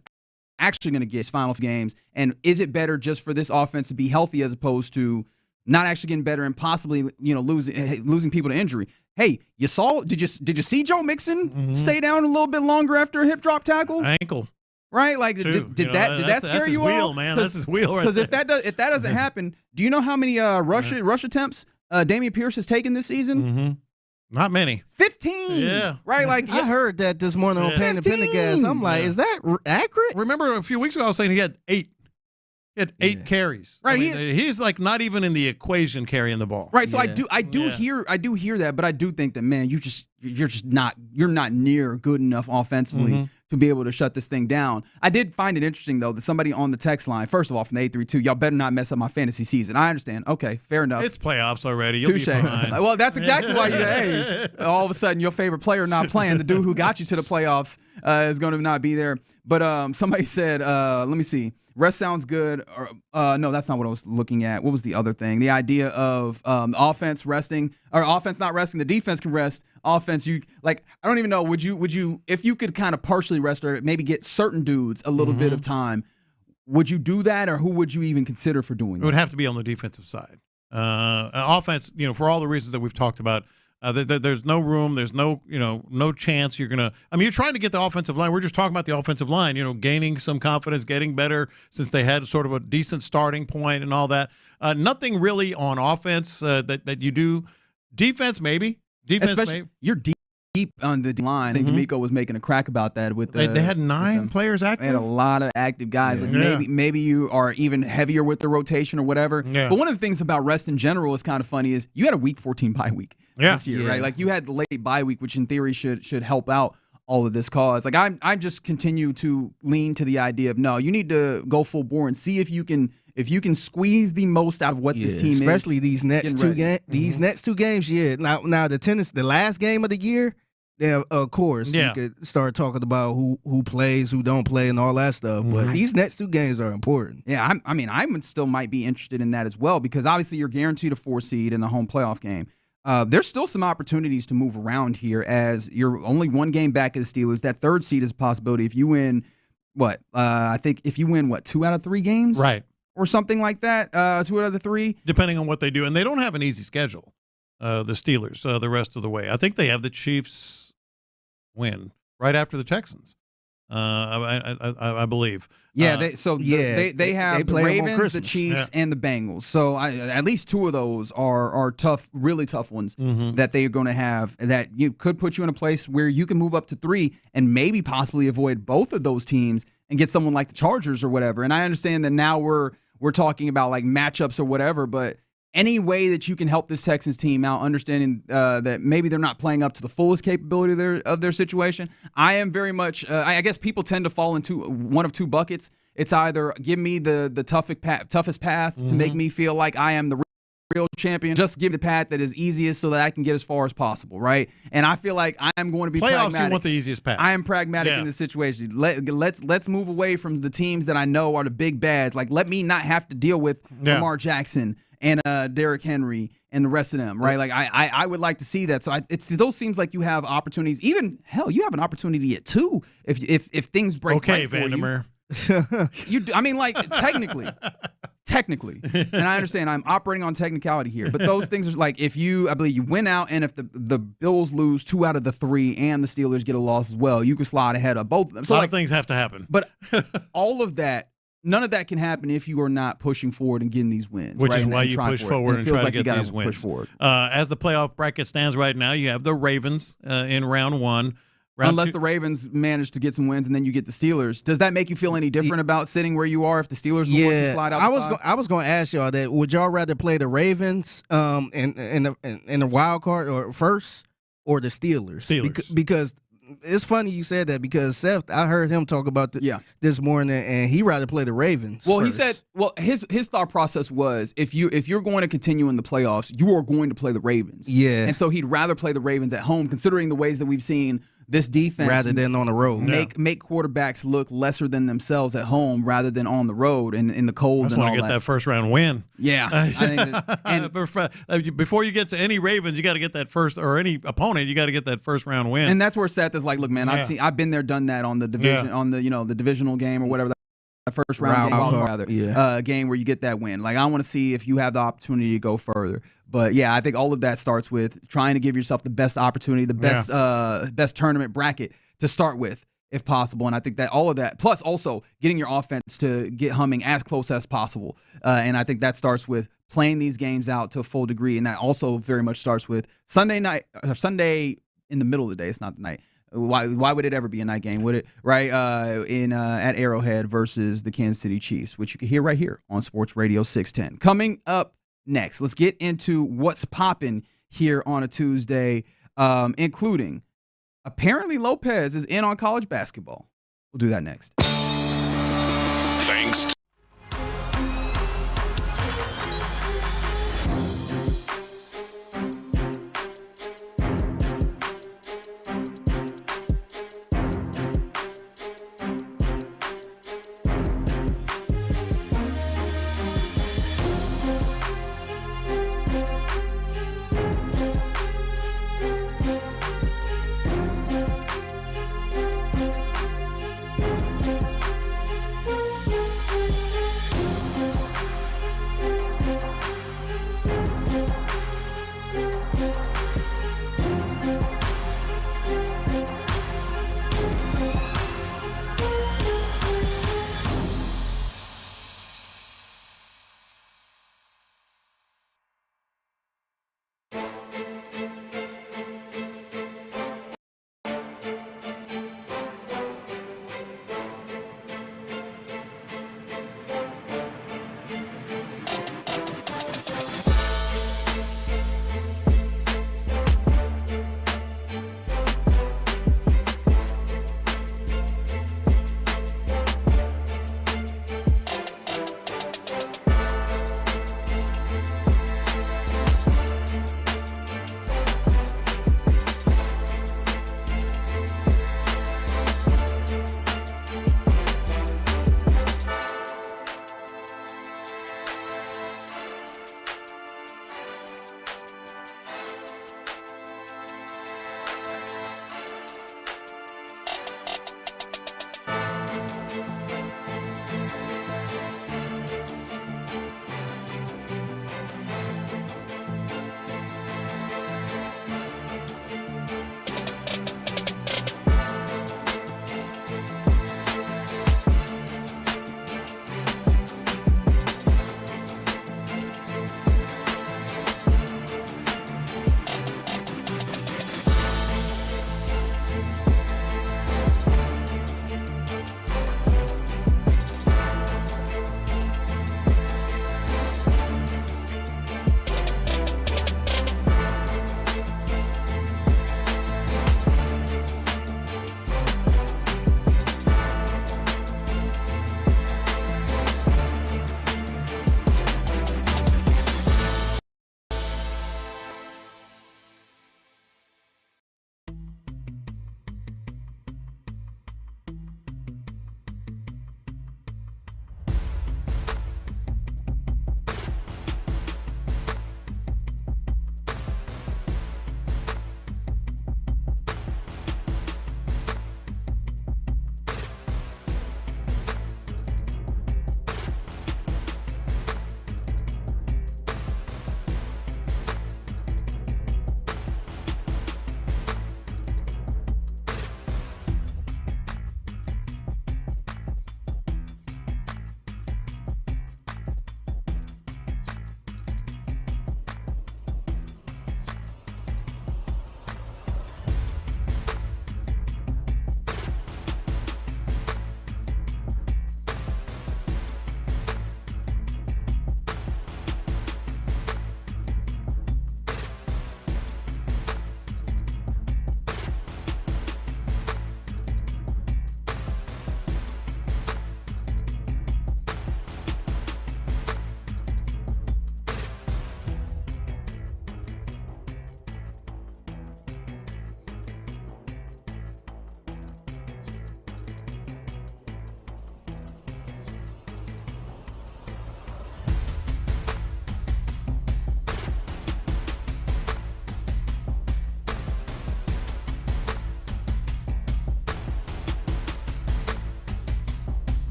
actually going to get final games? And is it better just for this offense to be healthy as opposed to not actually getting better and possibly, losing people to injury? Hey, did you see Joe Mixon stay down a little bit longer after a hip drop tackle? Ankle. Right? Like, did that scare you wheel, all? Man. That's his wheel right there. Because Because if that doesn't happen, do you know how many rush attempts Dameon Pierce has taken this season? Not many. 15. Yeah. Right? Like I heard that this morning on Payne and Pendergast. I'm like, is that accurate? Remember a few weeks ago I was saying he had 8. He had 8 carries. Right. I mean, he's like not even in the equation carrying the ball. Right. So I do hear that, but I do think that, man, you're not near good enough offensively to be able to shut this thing down. I did find it interesting though that somebody on the text line, first of all, from the 832, y'all better not mess up my fantasy season. I understand. Okay, fair enough. It's playoffs already. You'll be fine. Well, that's exactly why all of a sudden your favorite player not playing, the dude who got you to the playoffs is going to not be there. But somebody said, let me see. Rest sounds good. No, that's not what I was looking at. What was the other thing? The idea of offense resting or offense not resting. The defense can rest. Offense, I don't even know. Would you, if you could kind of partially rest or maybe get certain dudes a little bit of time, would you do that, or who would you even consider for doing that? It would have to be on the defensive side. Offense, for all the reasons that we've talked about. There's no room. There's no chance you're gonna. I mean, you're trying to get the offensive line. We're just talking about the offensive line. Gaining some confidence, getting better since they had sort of a decent starting point and all that. Nothing really on offense that you do. Defense, maybe. You're deep on the line. I think DeMeco was making a crack about that with they had 9 players active. They had a lot of active guys. Maybe you are even heavier with the rotation or whatever. Yeah. But one of the things about rest in general is kind of funny is you had a week 14 bye week this year, right? Like you had the late bye week, which in theory should help out all of this cause. Like I just continue to lean to the idea of no, you need to go full bore and see if you can squeeze the most out of what this team especially is. These next two games. Yeah. Now the last game of the year. Yeah, of course. You could start talking about who plays, who don't play, and all that stuff. But these next 2 games are important. Yeah, I still might be interested in that as well because obviously you're guaranteed a 4 seed in the home playoff game. There's still some opportunities to move around here as you're only 1 game back of the Steelers. That 3rd seed is a possibility if you win. I think if you win 2 out of 3 games, right, or something like that. 2 out of the 3, depending on what they do, and they don't have an easy schedule. The Steelers, the rest of the way. I think they have the Chiefs win right after the Texans. I believe. Yeah, they have the Ravens, the Chiefs, and the Bengals. So at least 2 of those are tough, really tough ones that they are going to have that you could put you in a place where you can move up to 3 and maybe possibly avoid both of those teams and get someone like the Chargers or whatever. And I understand that now we're talking about like matchups or whatever, but any way that you can help this Texans team out, understanding that maybe they're not playing up to the fullest capability of their situation. I am very much, I guess people tend to fall into one of 2 buckets. It's either give me the toughest path to make me feel like I am the real champion, just give the path that is easiest so that I can get as far as possible, right? And I feel like I'm going to be playoffs. pragmatic. You want the easiest path. I am pragmatic in this situation. Let's move away from the teams that I know are the big bads. Like, let me not have to deal with Lamar Jackson and Derrick Henry and the rest of them, right? Like, I would like to see that. So those seems like you have opportunities. Even hell, you have an opportunity at 2 if things break right for Vandermeer. I mean, like, technically, and I understand I'm operating on technicality here, but those things are like, I believe you win out, and if the Bills lose 2 out of the 3 and the Steelers get a loss as well, you can slide ahead of both of them. So a lot of things have to happen. But all of that, none of that can happen if you are not pushing forward and getting these wins. Which right? is why you push forward and try to get these wins. Push forward. As the playoff bracket stands right now, you have the Ravens in round 1. Unless the Ravens manage to get some wins and then you get the Steelers. Does that make you feel any different about sitting where you are if the Steelers were to slide out? I was going to ask y'all that. Would y'all rather play the Ravens in the wild card or first, or the Steelers? Because it's funny you said that, because Seth, I heard him talk about this morning, and he rather play the Ravens. Well, first. he said, his thought process was, if you're going to continue in the playoffs, you are going to play the Ravens. Yeah. And so he'd rather play the Ravens at home, considering the ways that we've seen this defense rather than on the road make quarterbacks look lesser than themselves at home rather than on the road and in the cold. That's and why all I get that first round win. Yeah, I think before you get to any Ravens, you got to get that first, or any opponent, you got to get that first round win. And that's where Seth is like, look, man, I've been there, done that on the division, on the the divisional game or whatever. First round game, game where you get that win. Like, I want to see if you have the opportunity to go further. But yeah, I think all of that starts with trying to give yourself the best opportunity, the best best tournament bracket to start with, if possible. And I think that all of that, plus also getting your offense to get humming as close as possible. And I think that starts with playing these games out to a full degree. And that also very much starts with Sunday in the middle of the day. It's not the night. Why would it ever be a night game, would it? Right? At Arrowhead versus the Kansas City Chiefs, which you can hear right here on Sports Radio 610. Coming up next, let's get into what's popping here on a Tuesday, including apparently Lopez is in on college basketball. We'll do that next. Thanks.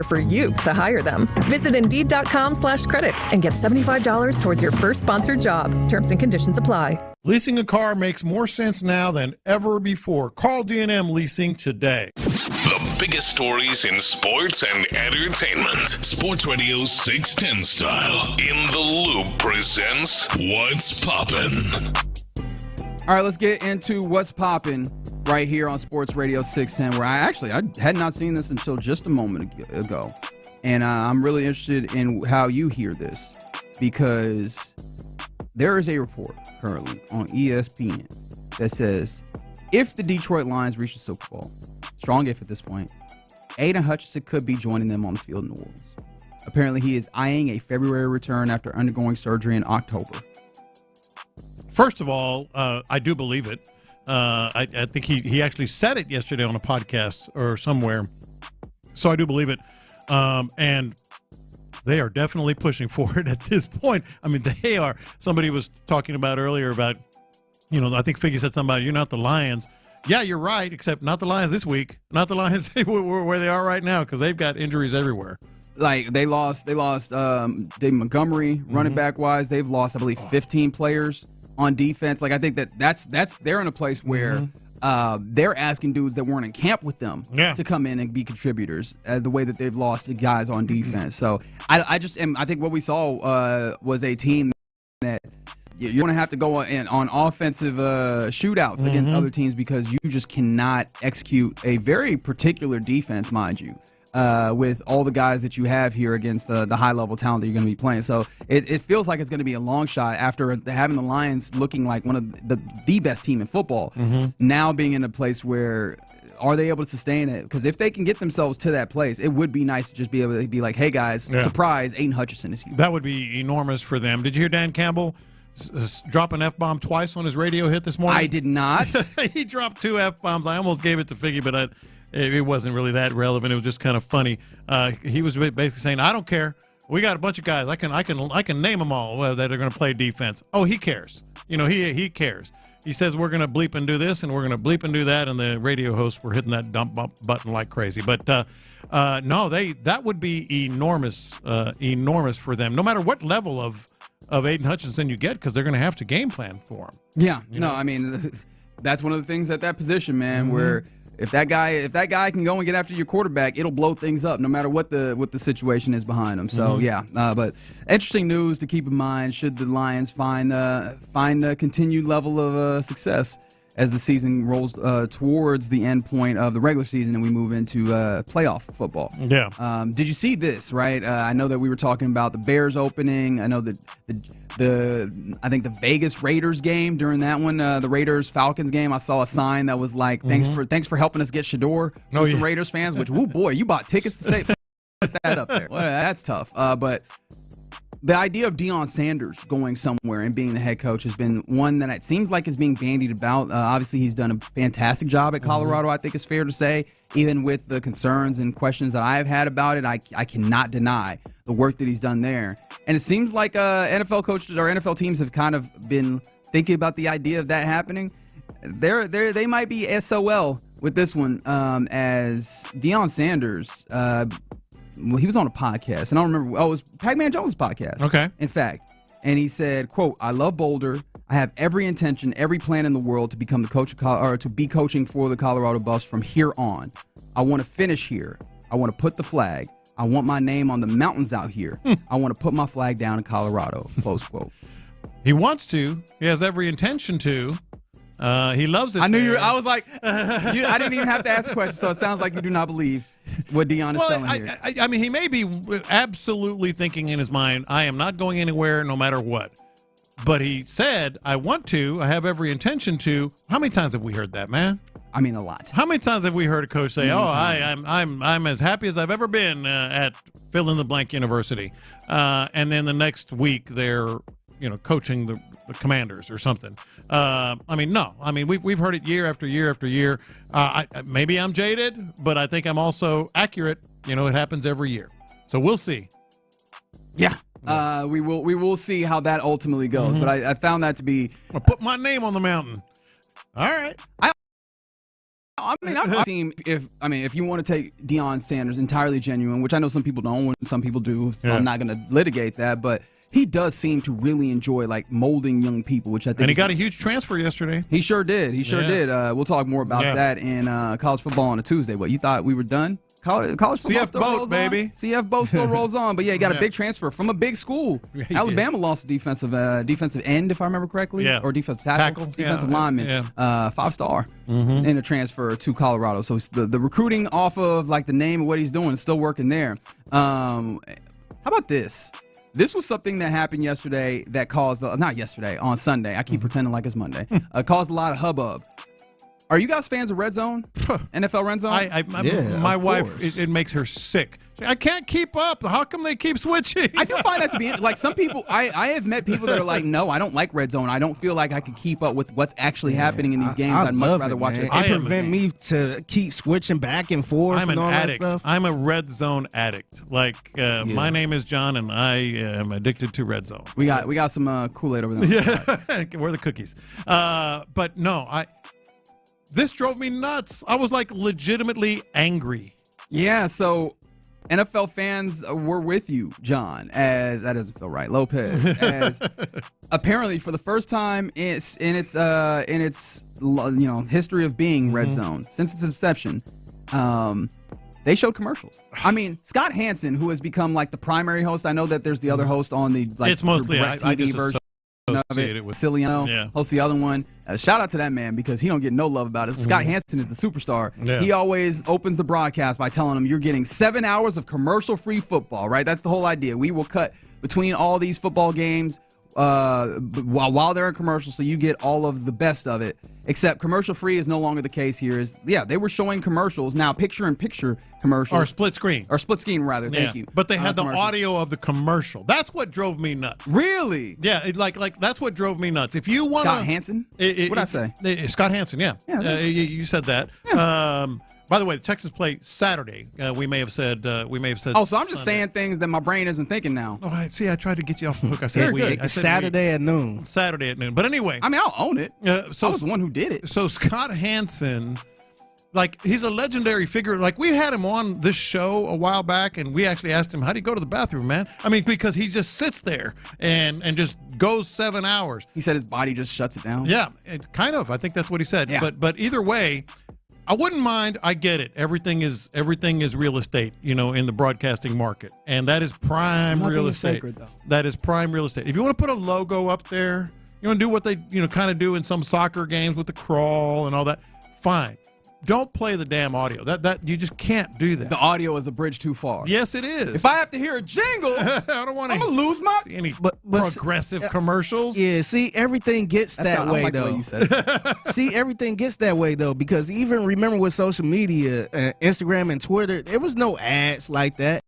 for you to hire them. Visit Indeed.com/credit and get $75 towards your first sponsored job. Terms and conditions apply. Leasing a car makes more sense now than ever before. Call D&M Leasing today. The biggest stories in sports and entertainment. Sports Radio 610 style. In the Loop presents What's Poppin'. All right, let's get into What's Poppin' right here on Sports Radio 610, where I had not seen this until just a moment ago. And I'm really interested in how you hear this, because there is a report currently on ESPN that says if the Detroit Lions reach the Super Bowl, strong if at this point, Aiden Hutchinson could be joining them on the field in New Orleans. Apparently, he is eyeing a February return after undergoing surgery in October. First of all, I do believe it. I think he actually said it yesterday on a podcast or somewhere. So I do believe it. And they are definitely pushing for it at this point. I mean, they are. Somebody was talking about earlier about, I think Figgy said something about, you're not the Lions. Yeah, you're right, except not the Lions this week. Not the Lions where they are right now, because they've got injuries everywhere. Like they lost Dave Montgomery, running back wise. They've lost, I believe, 15 players on defense. Like, I think that's they're in a place where they're asking dudes that weren't in camp with them to come in and be contributors, the way that they've lost guys on defense. So I think what we saw was a team that you're going to have to go on offensive shootouts against other teams, because you just cannot execute a very particular defense, mind you, with all the guys that you have here against the high-level talent that you're going to be playing. So it feels like it's going to be a long shot after having the Lions looking like one of the best team in football, now being in a place where are they able to sustain it? Because if they can get themselves to that place, it would be nice to just be able to be like, hey, guys, surprise, Aiden Hutchinson is here. That would be enormous for them. Did you hear Dan Campbell drop an F-bomb twice on his radio hit this morning? I did not. He dropped 2 F-bombs. I almost gave it to Figgy, but it wasn't really that relevant. It was just kind of funny. He was basically saying, "I don't care. We got a bunch of guys. I can name them all that are going to play defense." Oh, he cares. He cares. He says we're going to bleep and do this, and we're going to bleep and do that, and the radio hosts were hitting that dump button like crazy. But no, that would be enormous for them. No matter what level of Aiden Hutchinson you get, because they're going to have to game plan for him. Yeah, I mean, that's one of the things at that position, man, where if that guy can go and get after your quarterback, it'll blow things up no matter what the situation is behind him. So but interesting news to keep in mind should the Lions find a continued level of success as the season rolls towards the end point of the regular season and we move into playoff football. Yeah. Did you see this, right? I know that we were talking about the Bears opening. I know that I think the Vegas Raiders game, during that one, the Raiders-Falcons game, I saw a sign that was like, thanks for helping us get Shador. Some Raiders fans, which, oh boy, you bought tickets to say put that up there. Well, that's tough. But the idea of Deion Sanders going somewhere and being the head coach has been one that it seems like is being bandied about. Obviously, he's done a fantastic job at Colorado, I think it's fair to say. Even with the concerns and questions that I've had about it, I cannot deny the work that he's done there. And it seems like NFL coaches or NFL teams have kind of been thinking about the idea of that happening. They might be SOL with this one, as Deion Sanders he was on a podcast, and I don't remember. Oh, it was Pac-Man Jones' podcast. Okay. In fact, and he said, "quote I love Boulder. I have every intention, every plan in the world to become the coach or to be coaching for the Colorado Buffs from here on. I want to finish here. I want to put the flag. I want my name on the mountains out here. I want to put my flag down in Colorado." Close quote. He wants to. He has every intention to. He loves it. I knew you. I was like, I didn't even have to ask a question, so it sounds like you do not believe what Deion is telling here. I mean, he may be absolutely thinking in his mind, I am not going anywhere no matter what. But he said, I want to. I have every intention to. How many times have we heard that, man? I mean, a lot. How many times have we heard a coach say, I'm as happy as I've ever been at fill in the blank university. And then the next week they're coaching the Commanders or something. I mean, no. I mean, we've heard it year after year after year. Maybe I'm jaded, but I think I'm also accurate. It happens every year. So we'll see. Yeah. We will see how that ultimately goes. But I found that to be. I'll put my name on the mountain. All right. I mean, I've seen if you want to take Deion Sanders entirely genuine, which I know some people don't, some people do. So I'm not going to litigate that, but he does seem to really enjoy like molding young people, which I think. And he got a huge transfer yesterday. He sure did. He sure did. We'll talk more about that in college football on a Tuesday. What, you thought we were done? College football CF still boat, rolls baby. on. CF boat still rolls on, but he got a big transfer from a big school. Alabama lost a defensive end, if I remember correctly, or defensive tackle. Defensive lineman, 5-star in a transfer to Colorado. So the recruiting off of like the name of what he's doing is still working there. How about this? This was something that happened yesterday that caused not yesterday, on Sunday. I keep pretending like it's Monday. Caused a lot of hubbub. Are you guys fans of Red Zone? NFL Red Zone? My wife, it makes her sick. I can't keep up. How come they keep switching? I do find that to be like some people. I have met people that are like, no, I don't like Red Zone. I don't feel like I can keep up with what's actually happening in these games. I'd much rather watch it. It prevent me to keep switching back and forth. I'm and all addict. That stuff. I'm a Red Zone addict. Like my name is John, and I am addicted to Red Zone. We got some Kool-Aid over there. Yeah, where are the cookies? But no, This drove me nuts. I was like legitimately angry. Yeah, so NFL fans were with you, John, as that doesn't feel right. Lopez, as apparently for the first time in its history of being Red Zone since its inception, they showed commercials. I mean, Scott Hansen, who has become like the primary host. I know that there's the other host on the it's mostly TV version. Of it. Ciliano hosts the other one. Shout out to that man because he don't get no love about it. Scott Hansen is the superstar. Yeah. He always opens the broadcast by telling them you're getting 7 hours of commercial-free football, right? That's the whole idea. We will cut between all these football games while they're in commercials, so you get all of the best of it. Except commercial-free is no longer the case here. They were showing commercials. Now, picture-in-picture commercials. Or split screen. Rather. Thank you. But they had the audio of the commercial. That's what drove me nuts. Really? Yeah, like that's what drove me nuts. If you want Scott Hansen? What'd I say? Scott Hansen, yeah. You said that. Yeah. By the way, the Texans play Saturday. We may have said. Oh, so I'm just saying things that my brain isn't thinking now. Oh, I tried to get you off the hook. I said Saturday at noon. Saturday at noon. But anyway, I mean, I'll own it. So I was the one who did it. So Scott Hansen, like, he's a legendary figure. Like, we had him on this show a while back, and we actually asked him, "How do you go to the bathroom, man?" I mean, because he just sits there and just goes 7 hours. He said his body just shuts it down. Yeah, kind of. I think that's what he said. Yeah. But either way, I wouldn't mind. I get it. Everything is real estate, in the broadcasting market, and that is prime real estate. Sacred, though. That is prime real estate. If you want to put a logo up there, you want to do what they kind of do in some soccer games with the crawl and all that, fine. Don't play the damn audio. That you just can't do that. The audio is a bridge too far. Yes, it is. If I have to hear a jingle, I don't want to. I'm gonna lose my any progressive commercials. Yeah, see, everything gets that way like though. The way you said it. See, everything gets that way though, because even remember with social media, Instagram and Twitter, there was no ads like that.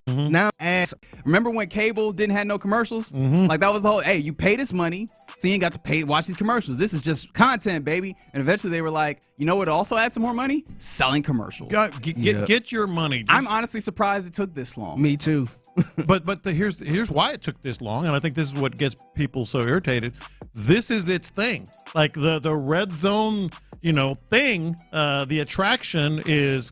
Mm-hmm. Now ads. Remember when cable didn't have no commercials? Mm-hmm. Like that was the whole. Hey, you pay this money, so you ain't got to watch these commercials. This is just content, baby. And eventually they were like, you know what? Also add some more money, selling commercials. Get your money. I'm honestly surprised it took this long. Me too. but here's why it took this long, and I think this is what gets people so irritated. This is its thing. Like the Red Zone, thing. The attraction is,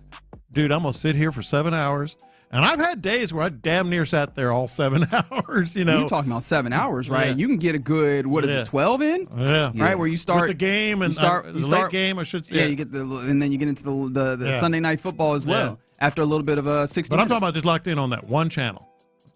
dude, I'm gonna sit here for 7 hours. And I've had days where I damn near sat there all 7 hours, You're talking about 7 hours, right? Yeah. You can get a good, 12 in? Yeah. Right, where you start. With the game and the late game, I should say. Yeah, you get and then you get into the Sunday night football as well, after a little bit of a 60 But I'm talking about just locked in on that one channel.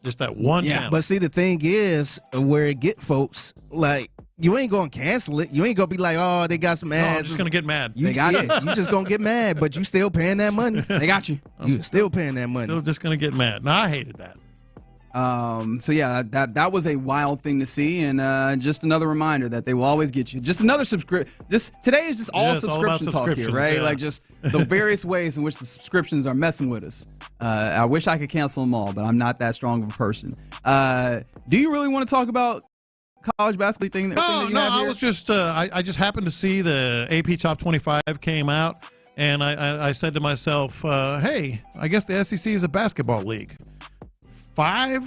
Just that one channel. But see, the thing is, where it get folks, like, you ain't gonna cancel it. You ain't gonna be like, oh, they got some ads. No, I'm just gonna get mad. You just gonna get mad, but you still paying that money. They got you. You still paying that money. Still just gonna get mad. No, I hated that. So yeah, that was a wild thing to see, and just another reminder that they will always get you. Just another subscription. Today is just all subscription talk here, right? Yeah. Like just the various ways in which the subscriptions are messing with us. I wish I could cancel them all, but I'm not that strong of a person. Do you really want to talk about college basketball thing? No. I was just I just happened to see the AP Top 25 came out, and I said to myself, hey, I guess the SEC is a basketball league. 5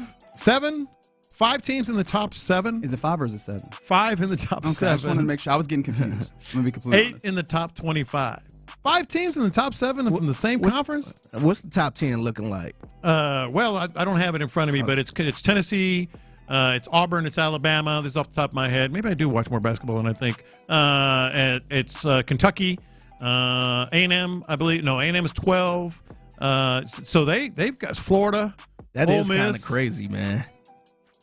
teams in the top 7. Is it 5 or is it 7? 5 in the top 7. I just wanted to make sure. I was getting confused. I'm gonna be completely 8 honest. in the top 25. 5 teams in the top 7 from the same conference. What's the top 10 looking like? Well, I don't have it in front of me, but it's Tennessee, it's Auburn, it's Alabama. This is off the top of my head. Maybe I do watch more basketball than I think. It's Kentucky, A&M, I believe. No, A&M is 12. So they've got Florida. That Ole is kind of Miss. crazy, man.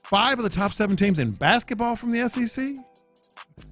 5 of the top 7 teams in basketball from the SEC.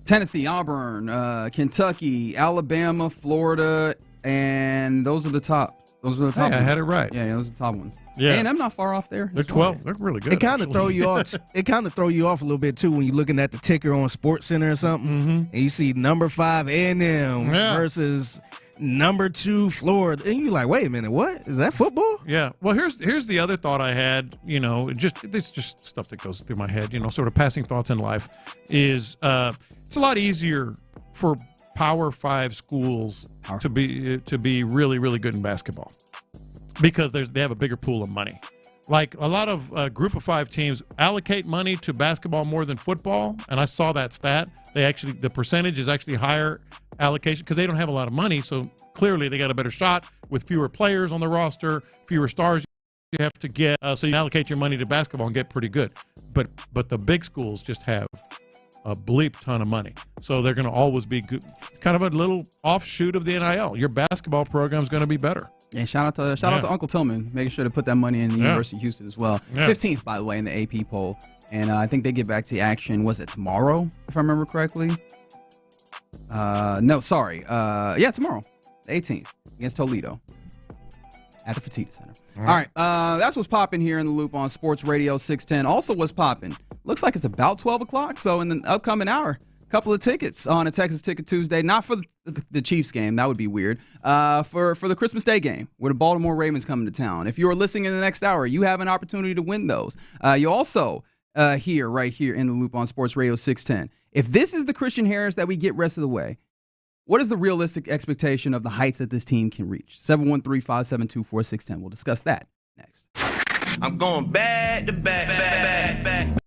Tennessee, Auburn, Kentucky, Alabama, Florida, and those are the top. Those are the top. Hey, I ones. had it right. Yeah, those are the top ones. Yeah, and I'm not far off there. They're 12. They're really good. It kind of throw you off. It kind of throw you off a little bit too when you're looking at the ticker on SportsCenter or something, and you see number 5 A&M versus number 2 Florida, and you're like, wait a minute, what is that football? Yeah. Well, here's the other thought I had. It's just stuff that goes through my head. Sort of passing thoughts in life. Is it's a lot easier for Power 5 schools to be really, really good in basketball because they have a bigger pool of money. Like a lot of Group of 5 teams allocate money to basketball more than football, and I saw that stat. The percentage is actually higher allocation because they don't have a lot of money, so clearly they got a better shot with fewer players on the roster, fewer stars you have to get, so you allocate your money to basketball and get pretty good. But the big schools just have a bleep ton of money, so they're going to always be good. Kind of a little offshoot of the NIL. Your basketball program is going to be better. And shout out to Uncle Tillman, making sure to put that money in the University of Houston as well. Yeah. 15th, by the way, in the AP poll. And I think they get back to action, was it tomorrow, if I remember correctly? No, sorry. Tomorrow, the 18th, against Toledo at the Fertitta Center. All right, that's what's popping here in the Loop on Sports Radio 610. Also, what's popping? Looks like it's about 12 o'clock, so in the upcoming hour, a couple of tickets on a Texas Ticket Tuesday. Not for the Chiefs game, that would be weird. For the Christmas Day game, where the Baltimore Ravens come to town. If you are listening in the next hour, you have an opportunity to win those. You also right here in the Loop on Sports Radio 610. If this is the Christian Harris that we get rest of the way, what is the realistic expectation of the heights that this team can reach? 713-572-4610. We'll discuss that next. I'm going back to back.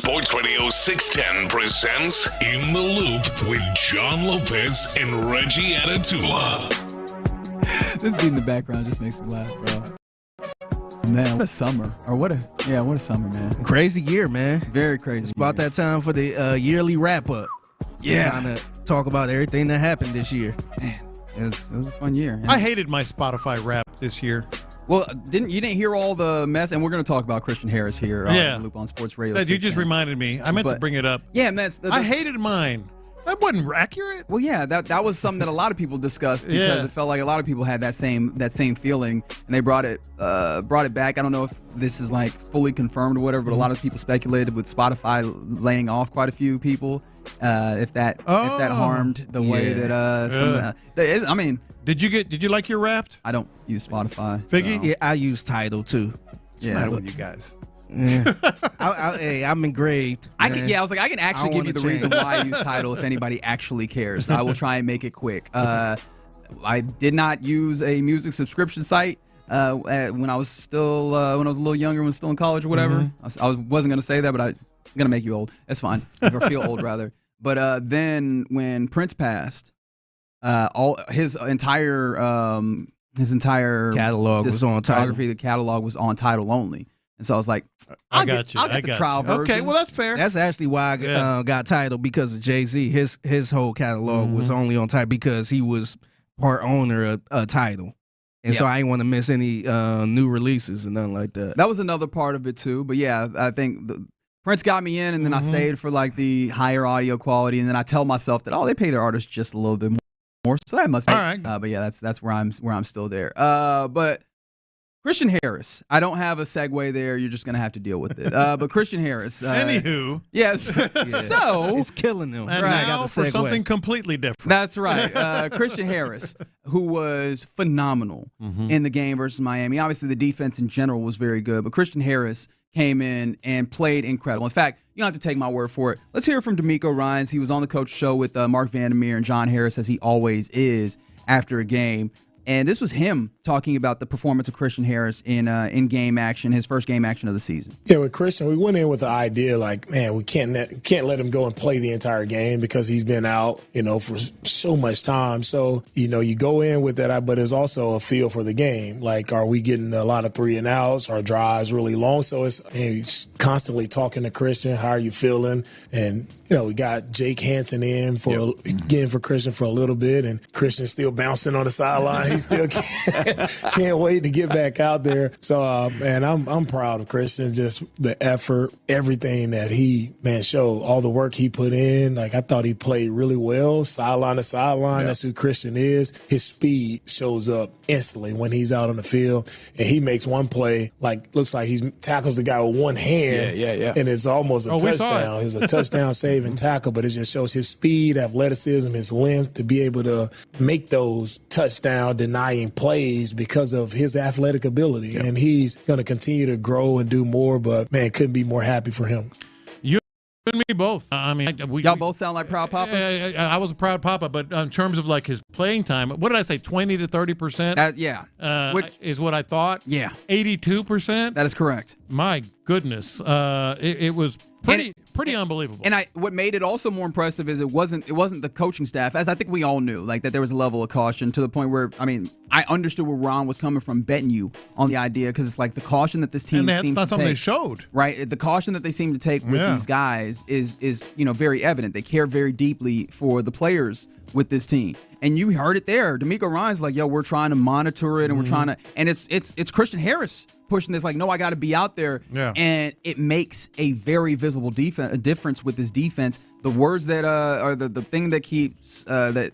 Sports Radio 610 presents In the Loop with John Lopez and Reggie Atatula. This beat in the background just makes me laugh, bro. Man, what a summer. What a summer, man. Crazy year, man. Very crazy. It's about that time for the yearly wrap-up. Yeah. Kind of talk about everything that happened this year. Man, it was a fun year. I hated my Spotify rap this year. Well, didn't hear all the mess? And we're going to talk about Christian Harris here on the Loop on Sports Radio. You just reminded me. I meant to bring it up. Yeah, man. I hated mine. That wasn't accurate. Well, yeah, that was something that a lot of people discussed because it felt like a lot of people had that same feeling, and they brought it back. I don't know if this is like fully confirmed or whatever, but a lot of people speculated with Spotify laying off quite a few people, if that harmed the way that I mean, did you like your Wrapped? I don't use Spotify. Figgy? So. Yeah, I use Tidal too. What's the matter with you guys? Yeah. I'm engraved. I was like, I can actually give you the reason why I use Tidal if anybody actually cares. I will try and make it quick. I did not use a music subscription site when I was still when I was a little younger, when I was still in college or whatever. I wasn't going to say that, but I'm going to make you old. That's fine. Or feel old rather. But then when Prince passed, all his entire catalog was on Tidal. The catalog was on Tidal only. And so I was like, I'll get the trial version. Okay, well, that's fair. That's actually why I got Tidal, because of Jay-Z. His whole catalog was only on Tidal because he was part owner of Tidal. And so I didn't want to miss any new releases and nothing like that. That was another part of it, too. But, yeah, I think Prince got me in, and then I stayed for, like, the higher audio quality. And then I tell myself that, they pay their artists just a little bit more. So that must be. All right. But, yeah, that's where I'm still there. But Christian Harris. I don't have a segue there. You're just going to have to deal with it. But Christian Harris. Anywho. Yes. So. It's killing them. And now for something completely different. That's right. Christian Harris, who was phenomenal in the game versus Miami. Obviously, the defense in general was very good. But Christian Harris came in and played incredible. In fact, you don't have to take my word for it. Let's hear from DeMeco Ryans. He was on the Coach Show with Mark Vandermeer and John Harris, as he always is, after a game. And this was him talking about the performance of Christian Harris in game action, his first game action of the season. Yeah, with Christian, we went in with the idea like, man, we can't let him go and play the entire game because he's been out, for so much time. So, you go in with that, but there's also a feel for the game. Like, are we getting a lot of 3 and outs? Are drives really long? So it's constantly talking to Christian. How are you feeling? And we got Jake Hansen in for Christian for a little bit, and Christian's still bouncing on the sideline. He still can't wait to get back out there. So, man, I'm proud of Christian. Just the effort, everything that he showed, all the work he put in. Like, I thought he played really well, sideline to sideline. That's who Christian is. His speed shows up instantly when he's out on the field, and he makes one play looks like he tackles the guy with one hand. Yeah. And it's almost a touchdown. It was a touchdown save and tackle, but it just shows his speed, athleticism, his length to be able to make those touchdown denying plays because of his athletic ability. And he's going to continue to grow and do more, but man, couldn't be more happy for him. You and me both. Y'all both sound like proud papas? I was a proud papa, but in terms of like his playing time, what did I say, 20 to 30%? Which is what I thought. Yeah. 82%? That is correct. My goodness. It was pretty unbelievable. And what made it also more impressive is it wasn't the coaching staff, as I think we all knew, like that there was a level of caution to the point where, I understood where Ron was coming from betting you on the idea, because it's like the caution that this team seems to take. And that's not something they showed. Right? The caution that they seem to take with these guys is very evident. They care very deeply for the players with this team. And you heard it there. DeMeco Ryans like, we're trying to monitor it, and we're trying to, and it's Christian Harris pushing this, like, no, I got to be out there. Yeah. And it makes a very visible difference with this defense. The words that are the thing that keeps that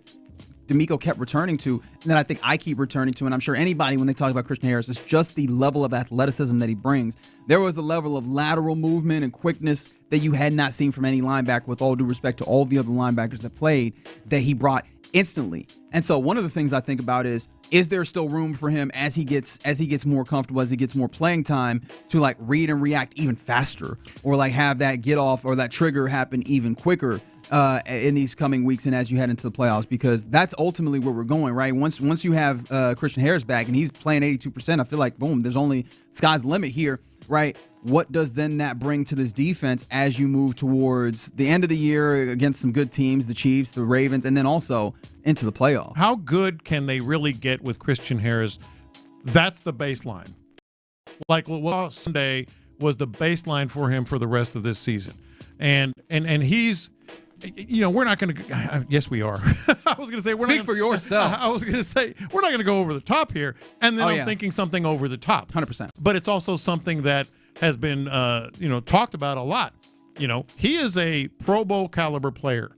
DeMeco kept returning to, and that I think I keep returning to, and I'm sure anybody when they talk about Christian Harris, is just the level of athleticism that he brings. There was a level of lateral movement and quickness that you had not seen from any linebacker, with all due respect to all the other linebackers that played, that he brought instantly. And so one of the things I think about is there still room for him as he gets more comfortable, as he gets more playing time, to like read and react even faster, or like have that get off or that trigger happen even quicker in these coming weeks and as you head into the playoffs, because that's ultimately where we're going, right? Once you have Christian Harris back and he's playing 82%, I feel like, boom, there's only sky's the limit here, right? what does then that bring to this defense as you move towards the end of the year against some good teams, the Chiefs, the Ravens, and then also into the playoffs? How good can they really get with Christian Harris? That's the baseline. Like Sunday was the baseline for him for the rest of this season. And he's, we're not going to – yes, we are. I was going to say – Speak for yourself. I was going to say we're not going to go over the top here. And then I'm thinking something over the top. 100%. But it's also something that has been, talked about a lot. He is a Pro Bowl caliber player,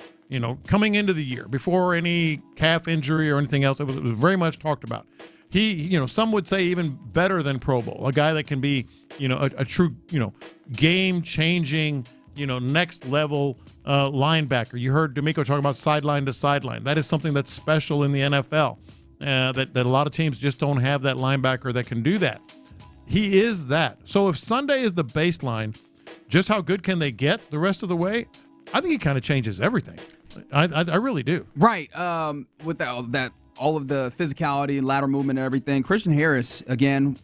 coming into the year before any calf injury or anything else. It was very much talked about. He, some would say even better than Pro Bowl, a guy that can be, a true, game-changing, next level linebacker. You heard DeMeco talking about sideline to sideline. That is something that's special in the NFL, that a lot of teams just don't have that linebacker that can do that. He is that. So if Sunday is the baseline, just how good can they get the rest of the way? I think he kind of changes everything. I really do. Right. With that, all of the physicality and lateral movement and everything. Christian Harris, again,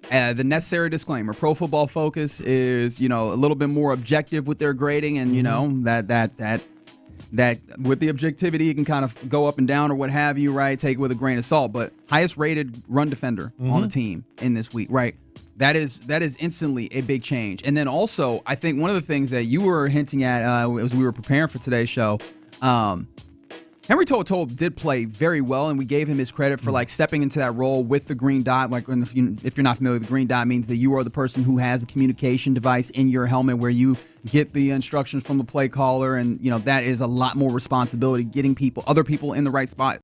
the necessary disclaimer: Pro Football Focus is, a little bit more objective with their grading, and that with the objectivity, it can kind of go up and down or what have you, right? Take it with a grain of salt. But highest rated run defender on the team in this week, right? That is instantly a big change. And then also, I think one of the things that you were hinting at as we were preparing for today's show. Henry To'oTo'o did play very well, and we gave him his credit for stepping into that role with the green dot. Like, if you're not familiar, the green dot means that you are the person who has the communication device in your helmet where you get the instructions from the play caller, and that is a lot more responsibility, getting other people in the right spot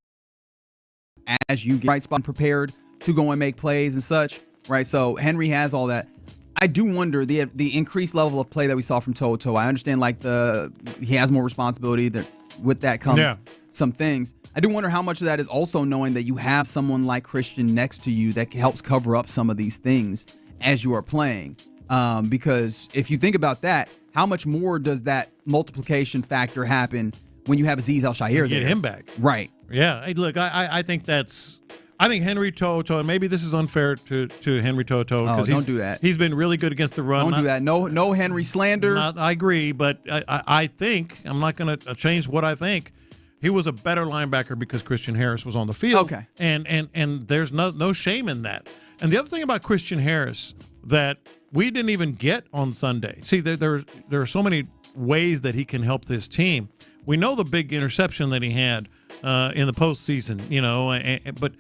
as you get the right spot prepared to go and make plays and such. Right, so Henry has all that. I do wonder the increased level of play that we saw from To'oTo'o. I understand he has more responsibility. That with that comes some things. I do wonder how much of that is also knowing that you have someone like Christian next to you that helps cover up some of these things as you are playing. Because if you think about that, how much more does that multiplication factor happen when you have Azeez Al-Shaair there? Get him back. Right. Yeah. Hey, look, I think that's – I think Henry To'oTo'o, and maybe this is unfair to Henry To'oTo'o. Oh, don't do that. He's been really good against the run. Don't do that. No Henry slander. I agree, but I think – I'm not going to change what I think. He was a better linebacker because Christian Harris was on the field. Okay. And there's no shame in that. And the other thing about Christian Harris that we didn't even get on Sunday. See, there are so many ways that he can help this team. We know the big interception that he had in the postseason, but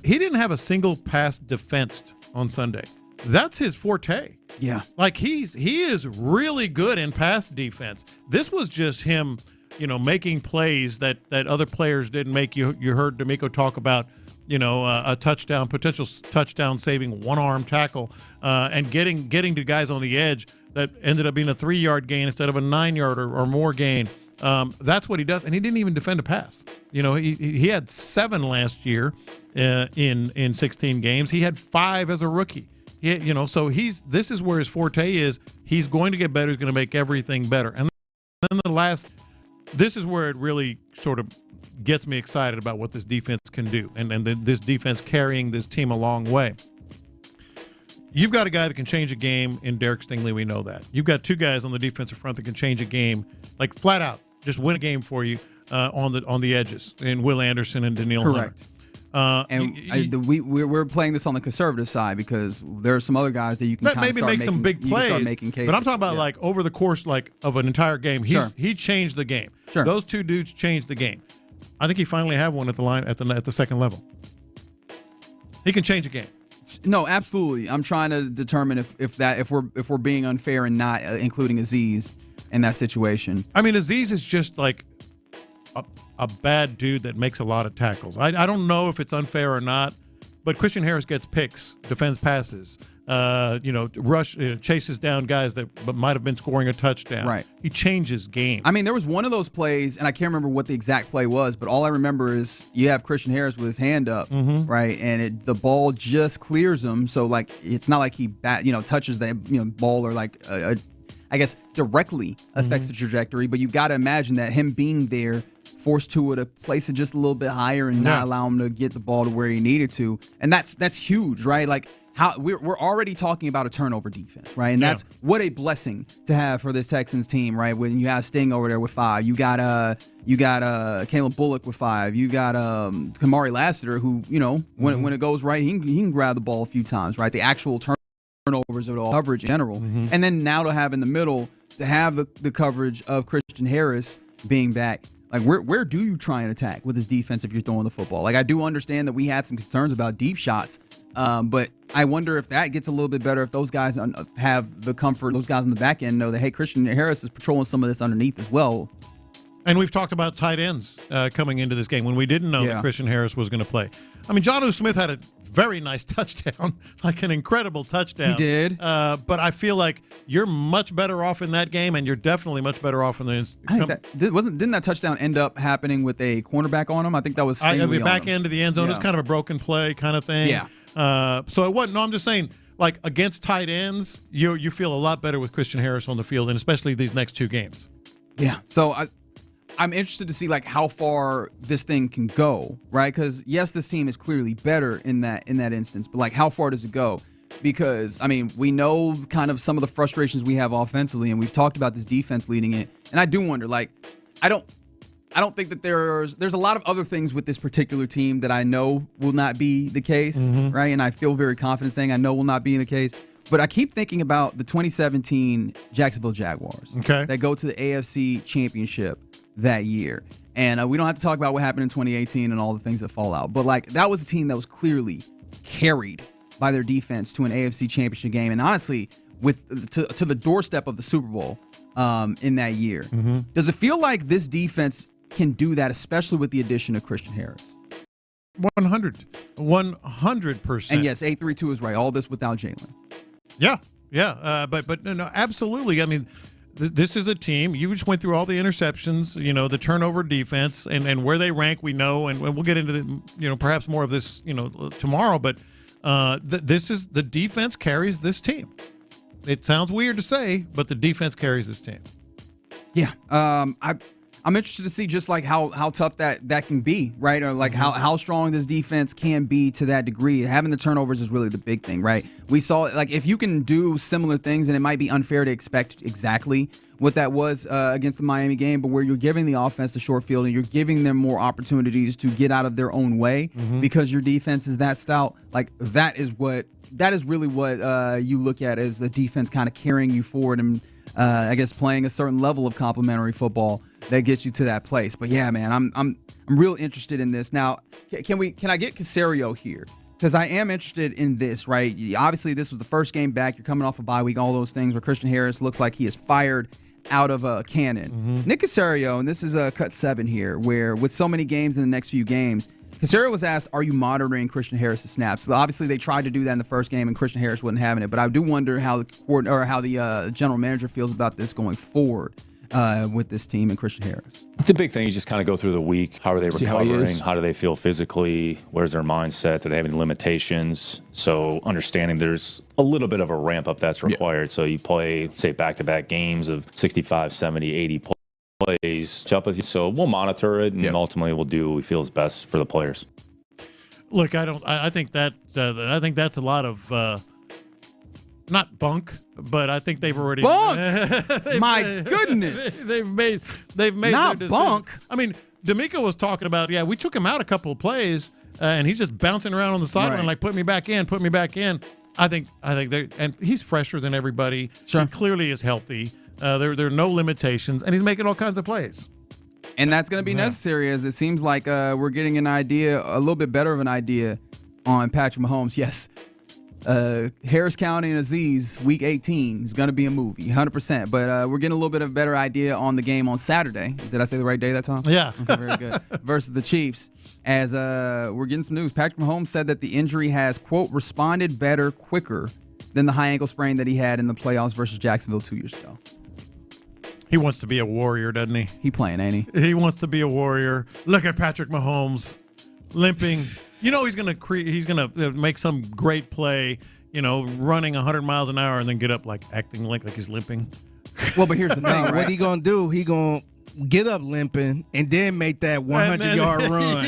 he didn't have a single pass defensed on Sunday. That's his forte. Yeah. Like he is really good in pass defense. This was just him making plays that other players didn't make. You heard DeMeco talk about, a touchdown, potential touchdown saving one-arm tackle and getting to guys on the edge that ended up being a 3-yard gain instead of a 9-yard or more gain. That's what he does, and he didn't even defend a pass. He had 7 last year in 16 games. He had 5 as a rookie. So this is where his forte is. He's going to get better. He's going to make everything better. And then this is where it really sort of gets me excited about what this defense can do, and this defense carrying this team a long way. You've got a guy that can change a game in Derek Stingley. We know that. You've got 2 guys on the defensive front that can change a game, like flat out, just win a game for you on the edges, in Will Anderson and Daniil Hunter. Correct. We're playing this on the conservative side because there are some other guys that you can maybe make some big plays. Start making cases. But I'm talking about like over the course of an entire game. He changed the game. Sure. Those 2 dudes changed the game. I think he finally have one at the line at the second level. He can change a game. No, absolutely. I'm trying to determine if we're being unfair and not including Azeez in that situation. I mean, Azeez is just like a bad dude that makes a lot of tackles. I don't know if it's unfair or not, but Christian Harris gets picks, defends passes, chases down guys that might have been scoring a touchdown. Right. He changes games. I mean, there was one of those plays, and I can't remember what the exact play was, but all I remember is you have Christian Harris with his hand up, right, and the ball just clears him. So it's not like he touches the ball or I guess directly affects the trajectory. But you've got to imagine that him being there forced Tua to place it just a little bit higher and not allow him to get the ball to where he needed to. And that's huge, right? Like, how we're already talking about a turnover defense, right? And that's what a blessing to have for this Texans team, right? When you have Sting over there with 5, you got Caleb Bullock with 5, you got Kamari Lassiter, who when it goes right, he can grab the ball a few times, right? The actual turnovers of the coverage in general, and then now to have in the middle to have the coverage of Christian Harris being back. Like, where do you try and attack with this defense if you're throwing the football? Like, I do understand that we had some concerns about deep shots, but I wonder if that gets a little bit better if those guys have the comfort, those guys on the back end know that, hey, Christian Harris is patrolling some of this underneath as well. And we've talked about tight ends coming into this game when we didn't know that Christian Harris was going to play. I mean, Jonnu Smith had a very nice touchdown, like an incredible touchdown. He did. But I feel like you're much better off in that game, and you're definitely much better off in the. I think didn't that touchdown end up happening with a cornerback on him? I think that was Stingley back into the end zone. It's kind of a broken play kind of thing. Yeah. So it wasn't. No, I'm just saying, like against tight ends, you feel a lot better with Christian Harris on the field, and especially these next 2 games. Yeah. So I'm interested to see like how far this thing can go, right? Because yes, this team is clearly better in that instance, but like how far does it go? Because I mean, we know kind of some of the frustrations we have offensively, and we've talked about this defense leading it. And I do wonder, like, I don't think that there's a lot of other things with this particular team that I know will not be the case, right? And I feel very confident saying I know will not be the case. But I keep thinking about the 2017 Jacksonville Jaguars that go to the AFC Championship that year. And we don't have to talk about what happened in 2018 and all the things that fall out. But, like, that was a team that was clearly carried by their defense to an AFC Championship game. And, honestly, to the doorstep of the Super Bowl in that year. Does it feel like this defense can do that, especially with the addition of Christian Harris? 100%. And, yes, 832 is right. All this without Jalen. Yeah. But no, absolutely. I mean, this is a team. You just went through all the interceptions, the turnover defense, and where they rank, we know, and we'll get into perhaps more of this, tomorrow. But the defense carries this team. It sounds weird to say, but the defense carries this team. Yeah. I'm interested to see just like how tough that can be, right? Or like how strong this defense can be to that degree. Having the turnovers is really the big thing, right? We saw like if you can do similar things, and it might be unfair to expect exactly what that was against the Miami game, but where you're giving the offense the short field and you're giving them more opportunities to get out of their own way because your defense is that stout, like that is really what you look at as the defense kind of carrying you forward and I guess playing a certain level of complementary football that gets you to that place. But yeah, man, I'm real interested in this. Now, can I get Caserio here? Because I am interested in this, right? Obviously, this was the first game back. You're coming off a bye week, all those things where Christian Harris looks like he is fired out of a cannon. Nick Caserio, and this is cut 7 here, where with so many games in the next few games, Caserio was asked, are you monitoring Christian Harris' snaps? So obviously, they tried to do that in the first game, and Christian Harris wasn't having it. But I do wonder how the general manager feels about this going forward with this team and Christian Harris. It's a big thing. You just kind of go through the week. How are they recovering? How do they feel physically? Where's their mindset? Do they have any limitations? So understanding there's a little bit of a ramp up that's required. So you play, say, back-to-back games of 65, 70, 80 plays. Jump with you. So we'll monitor it, and ultimately we'll do what we feel is best for the players. Look, I think that's a lot of not bunk, but I think they've already bunk. My goodness, they've made not their bunk. I mean, DeMeco was talking about we took him out a couple of plays, and he's just bouncing around on the sideline like put me back in. I think they and he's fresher than everybody. Sure. He clearly is healthy. There are no limitations, and he's making all kinds of plays. And that's going to be necessary, as it seems like we're getting a little bit better of an idea on Patrick Mahomes. Yes. Harris County and Aziz, Week 18 is going to be a movie, 100%. But we're getting a little bit of a better idea on the game on Saturday. Did I say the right day that time? Yeah. Okay, very good. Versus the Chiefs. As we're getting some news, Patrick Mahomes said that the injury has, quote, responded better quicker than the high ankle sprain that he had in the playoffs versus Jacksonville 2 years ago. He wants to be a warrior, doesn't he? He playing, ain't he? He wants to be a warrior. Look at Patrick Mahomes limping. He's gonna make some great play, running 100 miles an hour and then get up acting like he's limping. Well, but here's the thing, right? What he gonna do? He gonna get up limping and then make that 100-yard run.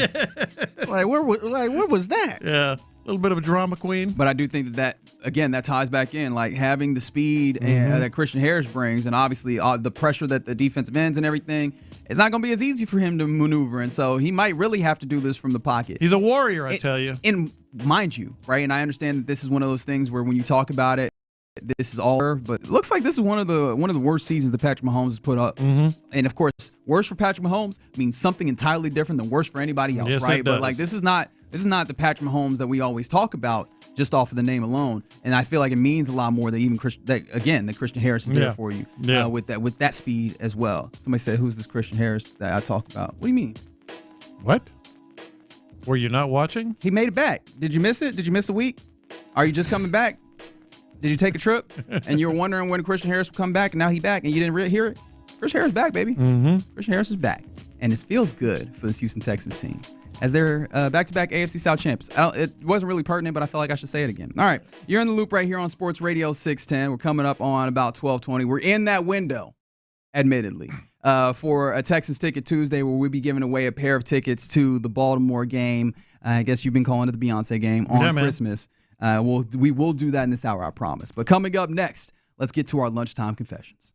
Like where was that? Yeah. little bit of a drama queen. But I do think that again, that ties back in, like having the speed that Christian Harris brings, and obviously the pressure that the defensive ends and everything, it's not going to be as easy for him to maneuver. And so he might really have to do this from the pocket. He's a warrior, I tell you. And mind you, right? And I understand that this is one of those things where when you talk about it, this is all, but it looks like this is one of the worst seasons that Patrick Mahomes has put up. And of course, worse for Patrick Mahomes means something entirely different than worse for anybody else, Yes, right? it does. But like this is not the Patrick Mahomes that we always talk about just off of the name alone. And I feel like it means a lot more that even that Christian Harris is there for you with that speed as well. Somebody said, "Who's this Christian Harris that I talk about?" What do you mean? What? Were you not watching? He made it back. Did you miss it? Did you miss a week? Are you just coming back? Did you take a trip and you were wondering when Christian Harris would come back, and now he's back and you didn't hear it? Christian Harris back, baby. Christian Harris is back, and it feels good for this Houston Texans team as they're back-to-back AFC South champs. It wasn't really pertinent, but I felt like I should say it again. All right, you're in the loop right here on Sports Radio 610. We're coming up on about 12:20. We're in that window, admittedly, for a Texans Ticket Tuesday where we'll be giving away a pair of tickets to the Baltimore game. I guess you've been calling it the Beyonce game on Christmas. We will do that in this hour, I promise. But coming up next, let's get to our lunchtime confessions.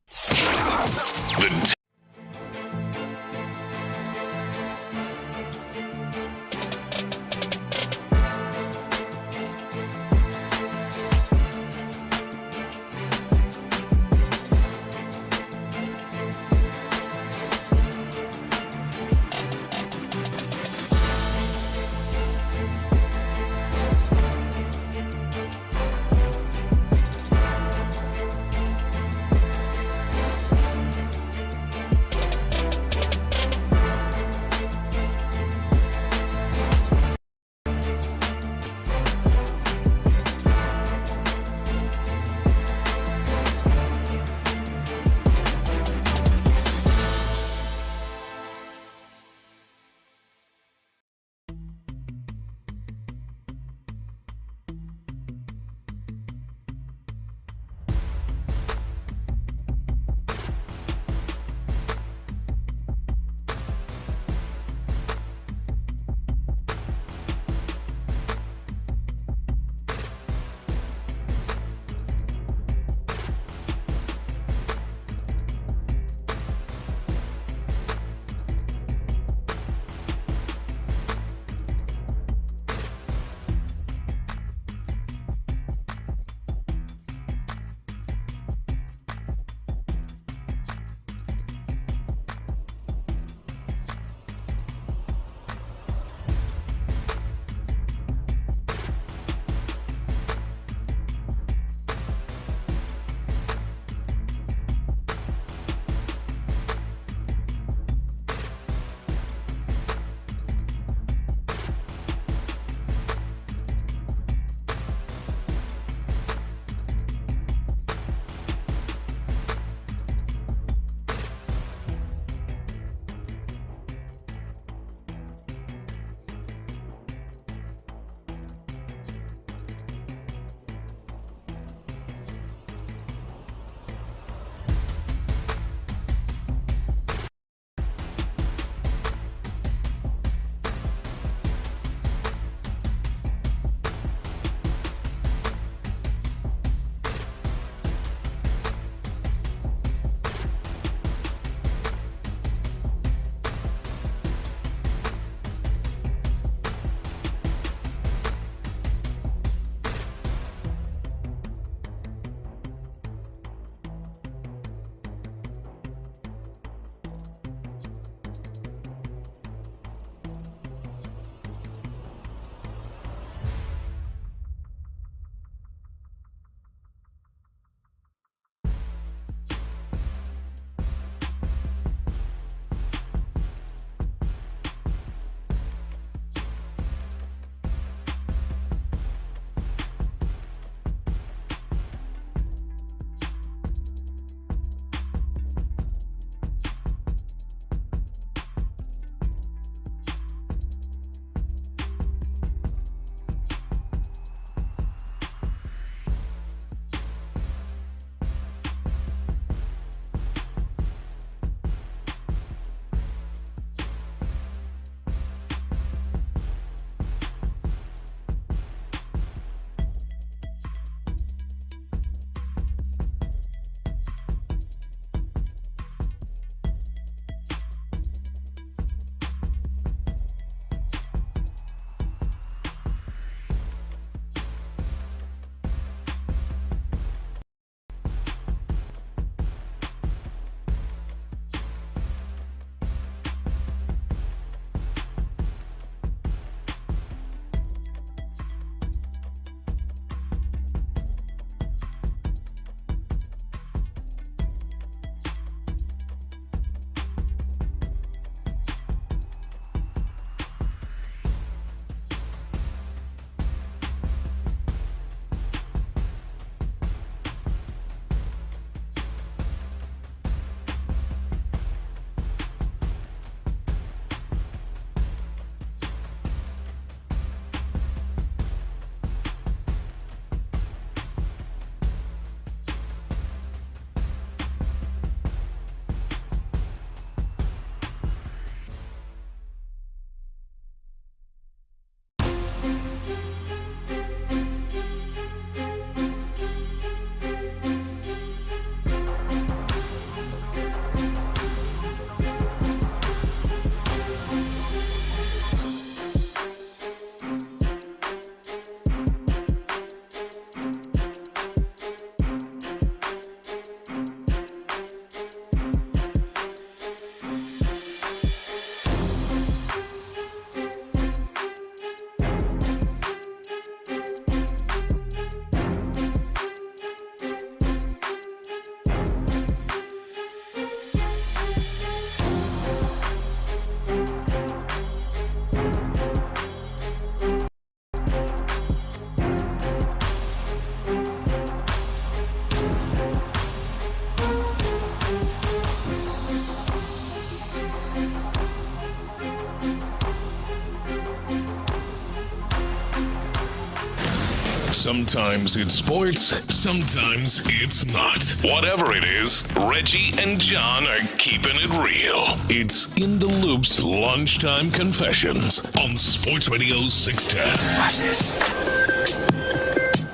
Sometimes it's sports, sometimes it's not. Whatever it is, Reggie and John are keeping it real. It's In the Loop's Lunchtime Confessions on Sports Radio 610. Watch this.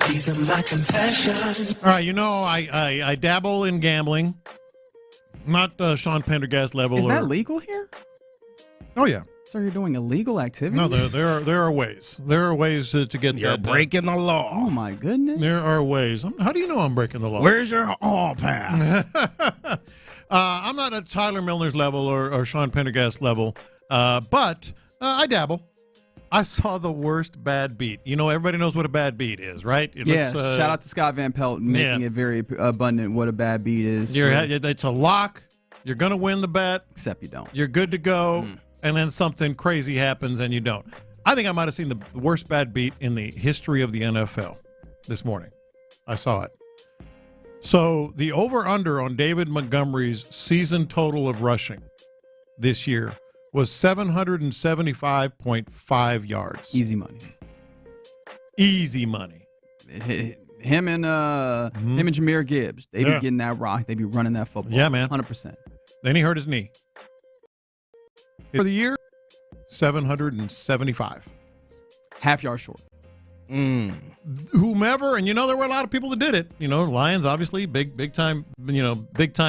These are my confessions. All right, you know, I dabble in gambling. Not Sean Pendergast level. Is that legal here? Oh, yeah. So you're doing illegal activities? No, there are ways. There are ways to get You're that done. breaking the law. Oh, my goodness. There are ways. How do you know I'm breaking the law? Where's your hall pass? I'm not at Tyler Milner's level or Sean Pendergast level, but I dabble. I saw the worst bad beat. You know, everybody knows what a bad beat is, right? Shout out to Scott Van Pelt making it very abundant what a bad beat is. It's a lock. You're going to win the bet. Except you don't. You're good to go, and then something crazy happens and you don't. I think I might have seen the worst bad beat in the history of the NFL this morning. I saw it. So the over-under on David Montgomery's season total of rushing this year was 775.5 yards. Easy money. Easy money. Him and Jahmyr Gibbs, they be getting that rock. They be running that football. Yeah, man. 100%. Then he hurt his knee. For the year, 775. Half yard short. Whomever, and you know there were a lot of people that did it. You know, Lions obviously big time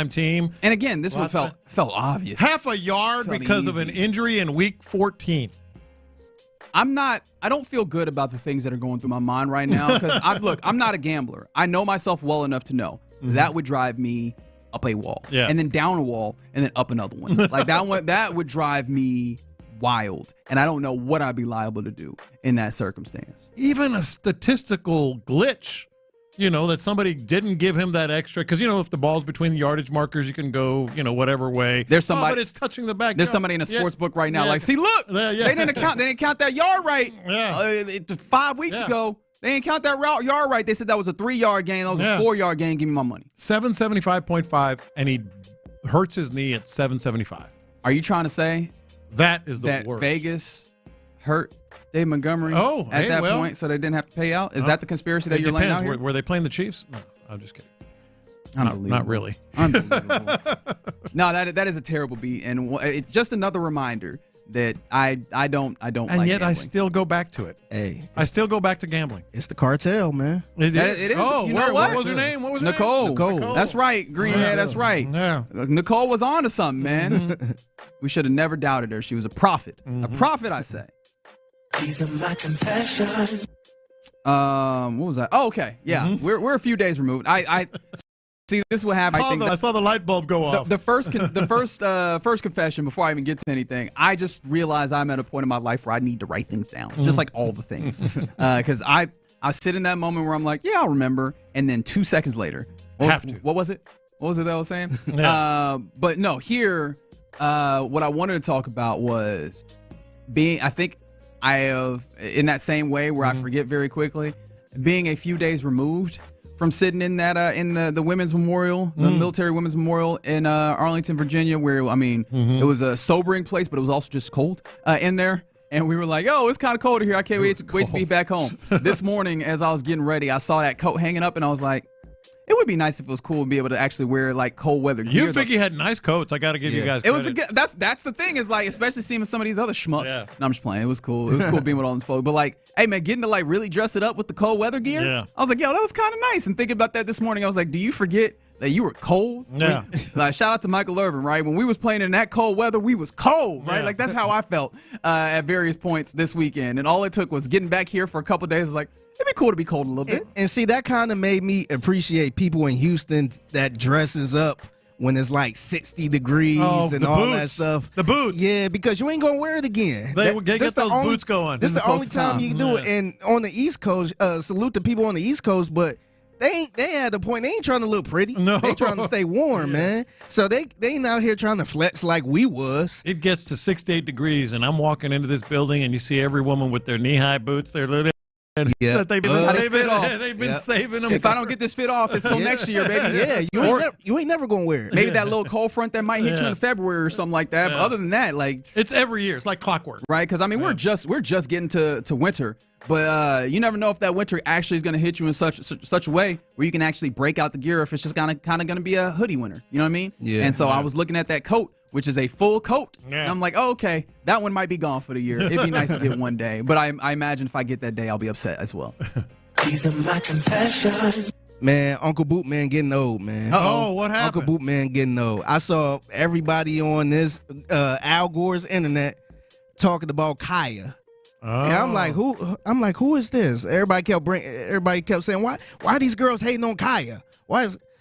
team. And again, this one felt obvious. Half a yard because of an injury in week 14. I don't feel good about the things that are going through my mind right now because I'm not a gambler. I know myself well enough to know that would drive me up a wall, and then down a wall, and then up another one. Like that would drive me wild, and I don't know what I'd be liable to do in that circumstance. Even a statistical glitch, that somebody didn't give him that extra, because if the ball's between the yardage markers, you can go whatever way. There's somebody, but it's touching the back. There's somebody in a sports book right now, like, see, look, they didn't count that yard right. 5 weeks ago. They didn't count that yard right. They said that was a 3-yard gain. That was a 4-yard gain. Give me my money. 775.5, and he hurts his knee at 775. Are you trying to say that is the worst? Vegas hurt Dave Montgomery at that point, so they didn't have to pay out? Is that the conspiracy that you're laying out here? Were they playing the Chiefs? No, I'm just kidding. Unbelievable. Not really. Unbelievable. No, that is a terrible beat, and it's just another reminder that I don't and like yet gambling. I still go back to it. I still go back to gambling. It's the cartel, man. It is. Oh, you know what? was her name? What was her Nicole. name? Nicole. That's right, Greenhead. That's right. Yeah. Nicole was on to something, man. We should have never doubted her. She was a prophet. A prophet, I say. These are my confessions. What was that? Oh, okay. Yeah, we're a few days removed. I see. This is what happened. I saw the light bulb go off. The first confession before I even get to anything. I just realized I'm at a point in my life where I need to write things down, just like all the things, because I sit in that moment where I'm like, yeah, I'll remember, and then 2 seconds later, what was it? What was it that I was saying? Yeah. But no, here, what I wanted to talk about was being. I think I have in that same way where I forget very quickly, being a few days removed from sitting in that in the women's memorial, the military women's memorial in Arlington, Virginia, where it was a sobering place, but it was also just cold in there. And we were like, "Oh, it's kind of cold here. I can't wait to be back home." This morning, as I was getting ready, I saw that coat hanging up, and I was like, "It would be nice if it was cool to be able to actually wear like cold weather gear." You think you had nice coats? I got to give you guys credit. It was a good. That's the thing is like, especially seeing some of these other schmucks. Yeah. No, I'm just playing. It was cool. It was cool being with all these folks. But like, hey man, getting to like really dress it up with the cold weather gear. Yeah. I was like, yo, that was kind of nice. And thinking about that this morning, I was like, do you forget that you were cold? Yeah. Like, shout out to Michael Irvin, right? When we was playing in that cold weather, we was cold, right? Yeah. Like that's how I felt at various points this weekend. And all it took was getting back here for a couple of days. I was like, it'd be cool to be cold a little bit. And see, that kind of made me appreciate people in Houston that dresses up when it's like 60 degrees and all boots. that stuff. The boots. Yeah, because you ain't going to wear it again. They get those boots going. This is the only time you can do it. And on the East Coast, salute to people on the East Coast, but they had the point. They ain't trying to look pretty. No. They trying to stay warm, man. So they ain't out here trying to flex like we was. It gets to 68 degrees, and I'm walking into this building, and you see every woman with their knee-high boots. They're that they've been Yep. saving them. If I don't get this fit off, it's till next year, baby. Yeah, you ain't never gonna wear it. Maybe that little cold front that might hit you in February or something like that. But other than that, like it's every year. It's like clockwork, right? Because I mean, we're just getting to winter, but you never know if that winter actually is going to hit you in such a way where you can actually break out the gear. If it's just kind of going to be a hoodie winter, you know what I mean? Yeah. And so I was looking at that coat, which is a full coat, and I'm like, oh, okay, that one might be gone for the year. It'd be nice to get one day, but I imagine if I get that day, I'll be upset as well. These are my confessions. Man, Uncle Bootman getting old, man. Oh, what happened? Uncle Bootman getting old. I saw everybody on this Al Gore's internet talking about Kaya. Oh. And I'm like, who is this? Everybody kept saying, why are these girls hating on Kaya?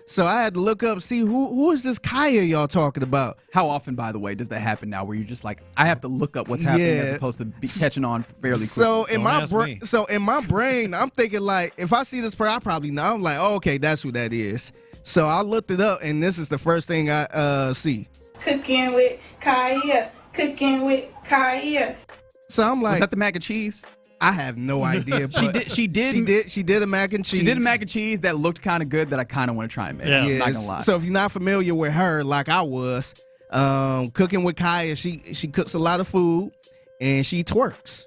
So I had to look up, see who is this Kaya y'all talking about? How often, by the way, does that happen now where you're just like, I have to look up what's happening as opposed to be catching on fairly quickly? So in my brain, I'm thinking like, if I see this person, I probably know. I'm like, oh, okay, that's who that is. So I looked it up, and this is the first thing I see. Cooking with Kaya. Cooking with Kaya. So I'm like, was that the mac and cheese? I have no idea. But she did a mac and cheese. She did a mac and cheese that looked kind of good that I kind of want to try and make. Yeah. I'm not gonna lie. So if you're not familiar with her, like I was, cooking with Kaya, she cooks a lot of food and she twerks.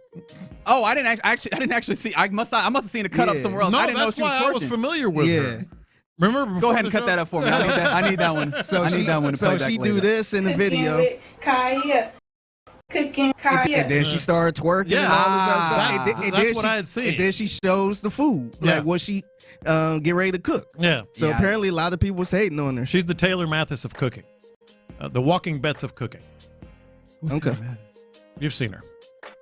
Oh, I didn't actually see. I must have seen a cut up somewhere else. No, I didn't know that's she was why twerking. I was familiar with her. Remember? Go ahead and cut that up for me. I need that one. I need that one to play back she later. do this in the video. Cooking with Kaya. Cooking Kaya. And then she started twerking and all this other stuff. That's what I had seen. And then she shows the food, like what she get ready to cook. Yeah. So apparently a lot of people was hating on her. She's the Taylor Mathis of cooking, the Walking Bets of cooking. Okay. You've seen her.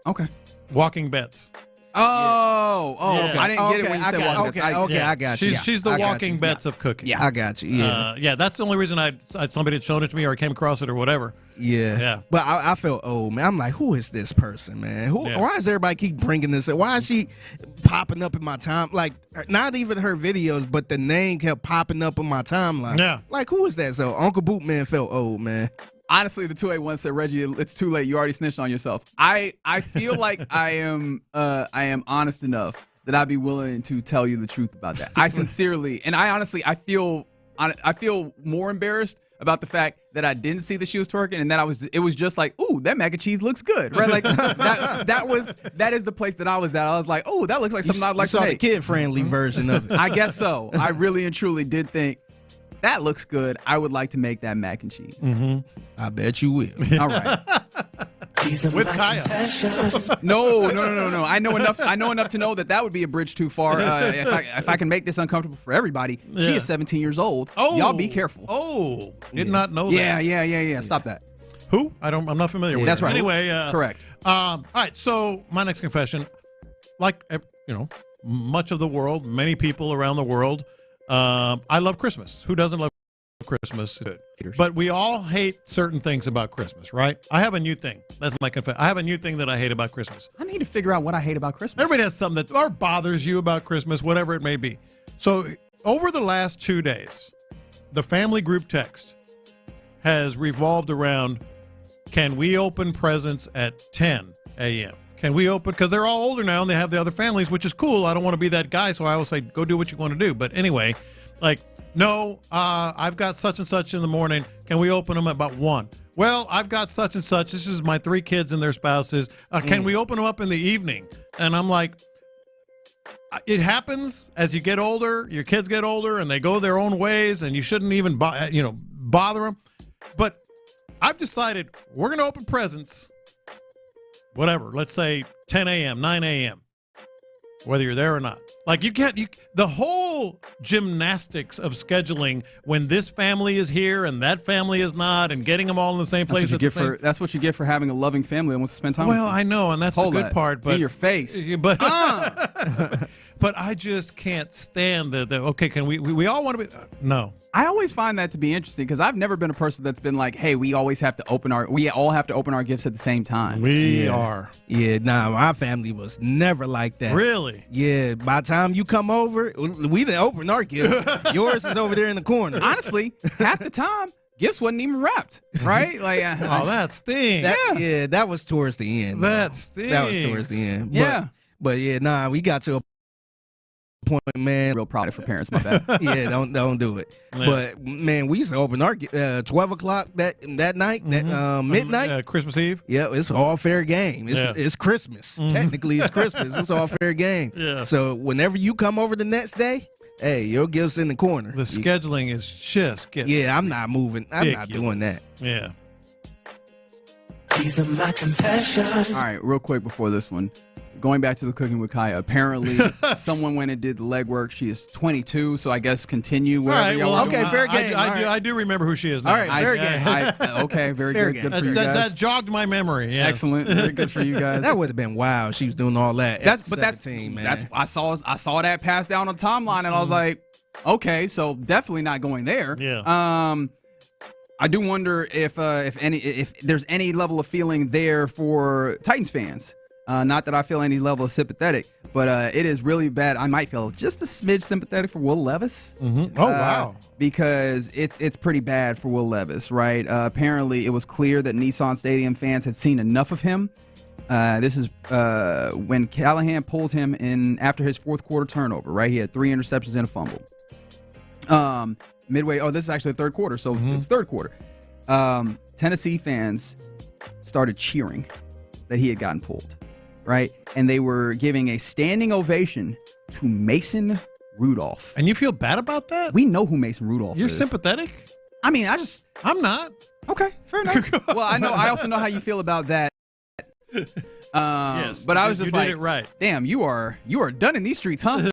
Okay. Walking Bets. Oh, Yeah. okay. I didn't get it when you said walking bets. I got you. She's the Walking Bets of cooking. Yeah. I got you. Yeah. That's the only reason somebody had shown it to me or I came across it or whatever. Yeah. But I felt old, man. I'm like, who is this person, man? Why does everybody keep bringing this up? Why is she popping up in my time? Like, not even her videos, but the name kept popping up in my timeline. Yeah. Like, who is that? So Uncle Bootman felt old, man. Honestly, the 281 said, Reggie, it's too late. You already snitched on yourself. I feel like I am honest enough that I'd be willing to tell you the truth about that. I sincerely, and I honestly, I feel more embarrassed about the fact that I didn't see that she was twerking and that it was just like, ooh, that mac and cheese looks good, right? Like that is the place that I was at. I was like, oh, that looks like something I'd like to make. You saw the kid-friendly version of it. I guess so. I really and truly did think that looks good. I would like to make that mac and cheese. Mm-hmm. I bet you will. All right. With Kaya. No. I know enough to know that would be a bridge too far. If I can make this uncomfortable for everybody, she is 17 years old. Oh, y'all be careful. Oh, did not know that. Yeah. Stop that. Who? I'm not familiar with. That's her. right. Anyway, correct. All right. So my next confession, like much of the world, many people around the world, I love Christmas. Who doesn't love Christmas? But we all hate certain things about Christmas, right? I have a new thing. That's my confession. I have a new thing that I hate about Christmas. I need to figure out what I hate about Christmas. Everybody has something that or bothers you about Christmas, whatever it may be. So over the last 2 days, the family group text has revolved around, can we open presents at 10 a.m.? Can we open, because they're all older now and they have the other families, which is cool. I don't want to be that guy, so I always say, go do what you want to do. But anyway, like, no, I've got such and such in the morning. Can we open them at about 1? Well, I've got such and such. This is my 3 kids and their spouses. Can we open them up in the evening? And I'm like, it happens as you get older. Your kids get older and they go their own ways, and you shouldn't even bother them. But I've decided we're going to open presents, whatever, let's say 10 a.m., 9 a.m., whether you're there or not. Like the whole gymnastics of scheduling when this family is here and that family is not, and getting them all in the same place at the same. That's what you get for having a loving family that wants to spend time with you. Well, I know, and that's the good part. But in your face. But but I just can't stand the okay, can we all want to be no. I always find that to be interesting because I've never been a person that's been like, hey, we all have to open our gifts at the same time. We are. Yeah, nah, my family was never like that. Really? Yeah, by the time you come over, we didn't open our gift. Yours is over there in the corner. Honestly, half the time, gifts wasn't even wrapped, right? Like, oh, that stinks. That was towards the end. That stinks. That was towards the end. Yeah. But yeah, nah, we got to a point, man. Real product for parents, my bad. Yeah, don't do it. Yeah. But man, we used to open our 12 o'clock that night, that midnight, Christmas Eve. Yeah, it's all fair game. It's Christmas. Technically, it's Christmas. It's all fair game. Yeah. So whenever you come over the next day, hey, your gifts in the corner. The scheduling is just getting I'm not moving. I'm not doing that. Yeah. These are my confessions. All right, real quick before this one. Going back to the cooking with Kaya, apparently someone went and did the legwork. She is 22, so I guess continue wherever All right, y'all fair game. I do remember who she is now. All right, fair game. Okay, very Fair good. game. Good for you guys. That jogged my memory. Yeah. Excellent. Very good for you guys. That would have been wild. She was doing all that. That's man. I saw that pass down on the timeline, and I was like, okay, so definitely not going there. Yeah. I do wonder if there's any level of feeling there for Titans fans. Not that I feel any level of sympathetic, but it is really bad. I might feel just a smidge sympathetic for Will Levis. Mm-hmm. Oh, wow. Because it's pretty bad for Will Levis, right? Apparently, it was clear that Nissan Stadium fans had seen enough of him. This is when Callahan pulled him in after his fourth quarter turnover, right? He had 3 interceptions and a fumble. Midway, this is actually the third quarter, so it was third quarter. Tennessee fans started cheering that he had gotten pulled. Right? And they were giving a standing ovation to Mason Rudolph. And you feel bad about that? We know who Mason Rudolph You're is. sympathetic? I mean, I'm not. Okay, fair enough. Well, I also know how you feel about that. Yes. But I was just you like, did it right. Damn, you are done in these streets, huh?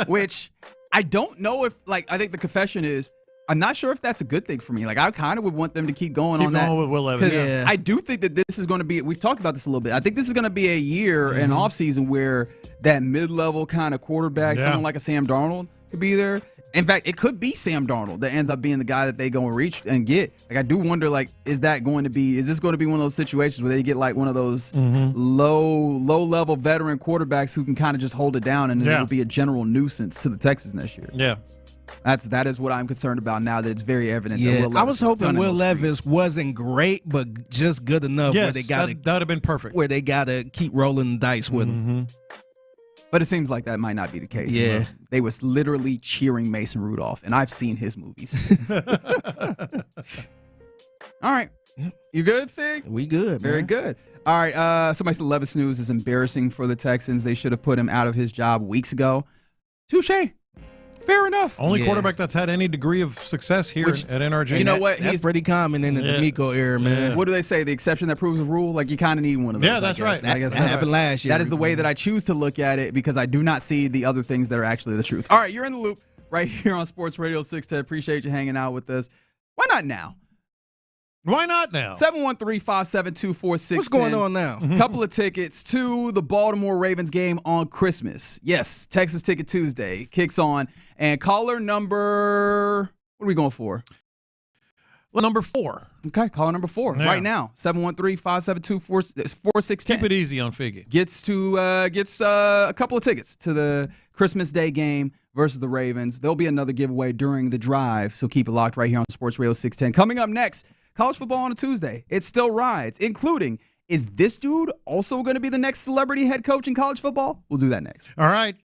Which I don't know if, I think the confession is, I'm not sure if that's a good thing for me. I kind of would want them to keep going on that. Keep going with Will Levis. Because I do think that this is going to be, we've talked about this a little bit. I think this is going to be a year and offseason where that mid-level kind of quarterback, someone like a Sam Darnold, could be there. In fact, it could be Sam Darnold that ends up being the guy that they go and reach and get. I do wonder, is this going to be one of those situations where they get one of those low-level veteran quarterbacks who can kind of just hold it down and it'll be a general nuisance to the Texans next year. Yeah. That is what I'm concerned about now that it's very evident that Will Levis I was hoping Will Levis streets. wasn't great, but just good enough where they got that would have been perfect. Where they got to keep rolling the dice with him. But it seems like that might not be the case. Yeah. They was literally cheering Mason Rudolph, and I've seen his movies. All right. You good, Fig? We good, Very man. good. All right. Somebody said Levis news is embarrassing for the Texans. They should have put him out of his job weeks ago. Touche. Fair enough. Only quarterback that's had any degree of success here at NRG. You know what? That's pretty common in the DeMeco era, man. What do they say? The exception that proves the rule? You kind of need one of those. Yeah, that's right. That happened last year. That is the way that I choose to look at it because I do not see the other things that are actually the truth. All right, you're in the loop right here on Sports Radio 610. Appreciate you hanging out with us. Why not now? Why not now? 713-572-4610. What's going on now? Couple of tickets to the Baltimore Ravens game on Christmas. Yes, Texas Ticket Tuesday kicks on. And caller number, what are we going for? Well, number 4. Okay, caller number 4 right now. 713-572-4610. Keep it easy on Figgy. Gets a couple of tickets to the Christmas Day game versus the Ravens. There'll be another giveaway during the drive, so keep it locked right here on Sports Radio 610. Coming up next, college football on a Tuesday. It still rides, including, is this dude also going to be the next celebrity head coach in college football? We'll do that next. All right.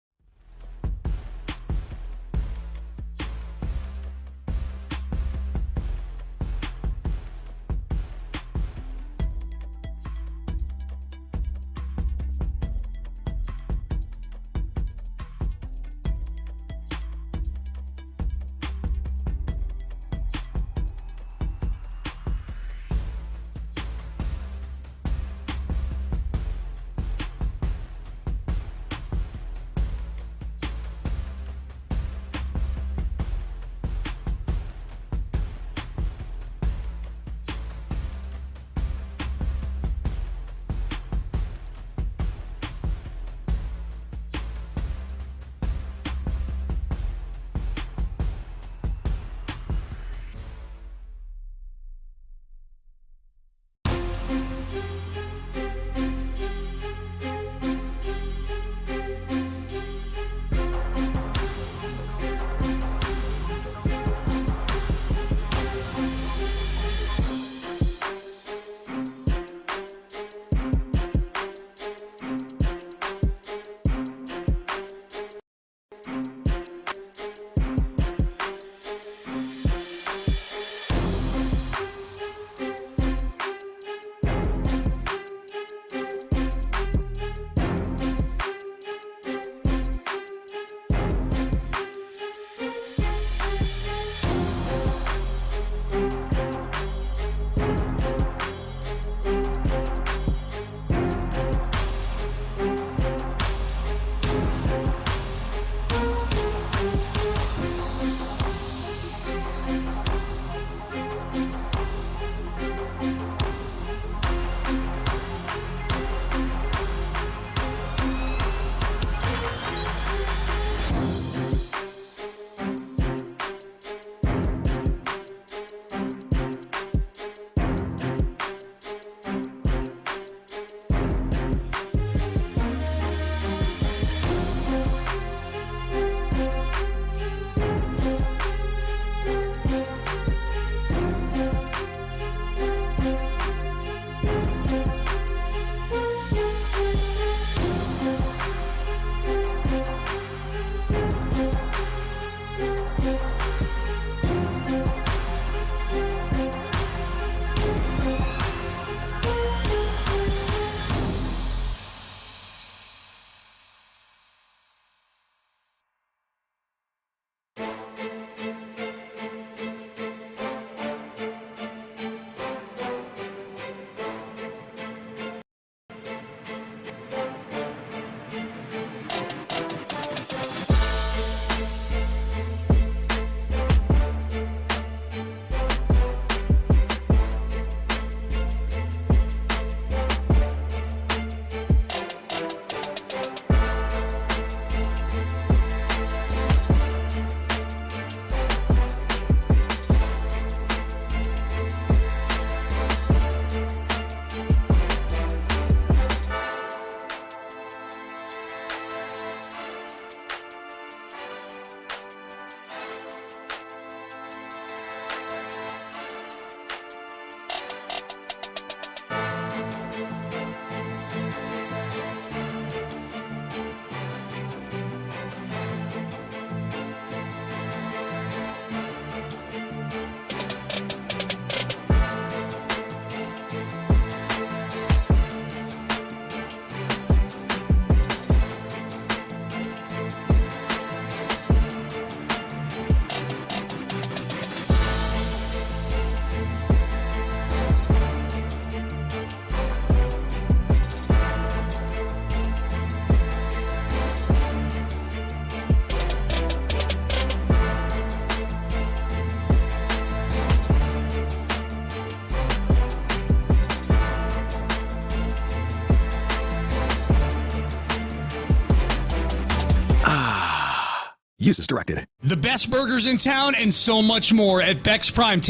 Use as directed. The best burgers in town and so much more at Beck's Prime.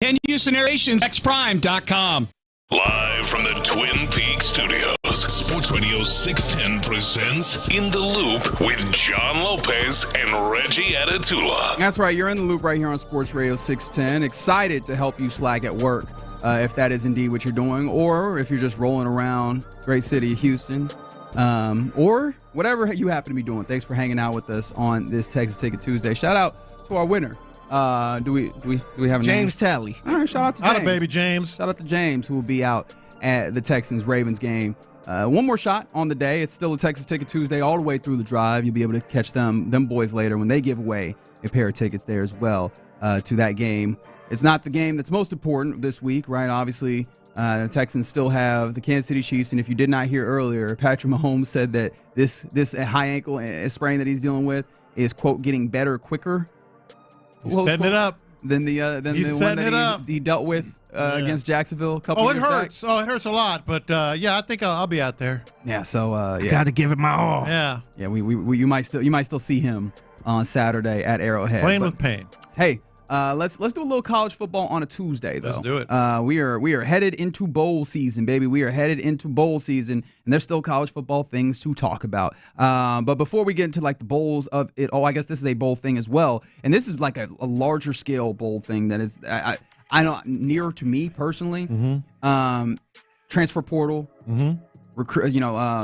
10 Houston aerations, BecksPrime.com. Live from the Twin Peaks studios, Sports Radio 610 presents In the Loop with John Lopez and Reggie Atatula. That's right. You're in the loop right here on Sports Radio 610. Excited to help you slack at work, if that is indeed what you're doing, or if you're just rolling around great city of Houston, or whatever you happen to be doing. Thanks for hanging out with us on this Texas Ticket Tuesday. Shout out to our winner. Do we have a James name? Talley. All right, shout out to James. Atta baby James. Shout out to James, who will be out at the Texans-Ravens game. One more shot on the day. It's still a Texas Ticket Tuesday all the way through the drive. You'll be able to catch them boys later when they give away a pair of tickets there as well to that game. It's not the game that's most important this week, right? Obviously, the Texans still have the Kansas City Chiefs, and if you did not hear earlier, Patrick Mahomes said that this high ankle sprain that he's dealing with is, quote, getting better quicker. He's setting it up. Than the one that he dealt with against Jacksonville a couple years back. Hurts. Oh, it hurts a lot, but yeah, I think I'll be out there. Yeah, so yeah. Got to give it my all. Yeah. Yeah, you might still see him on Saturday at Arrowhead. Playing with pain. Hey, let's do a little college football on a Tuesday, though. Let's do it. We are headed into bowl season, baby. We are headed into bowl season, and there's still college football things to talk about. But before we get into like the bowls of it, I guess this is a bowl thing as well, and this is like a larger scale bowl thing that is I know near to me personally. Mm-hmm. Transfer portal,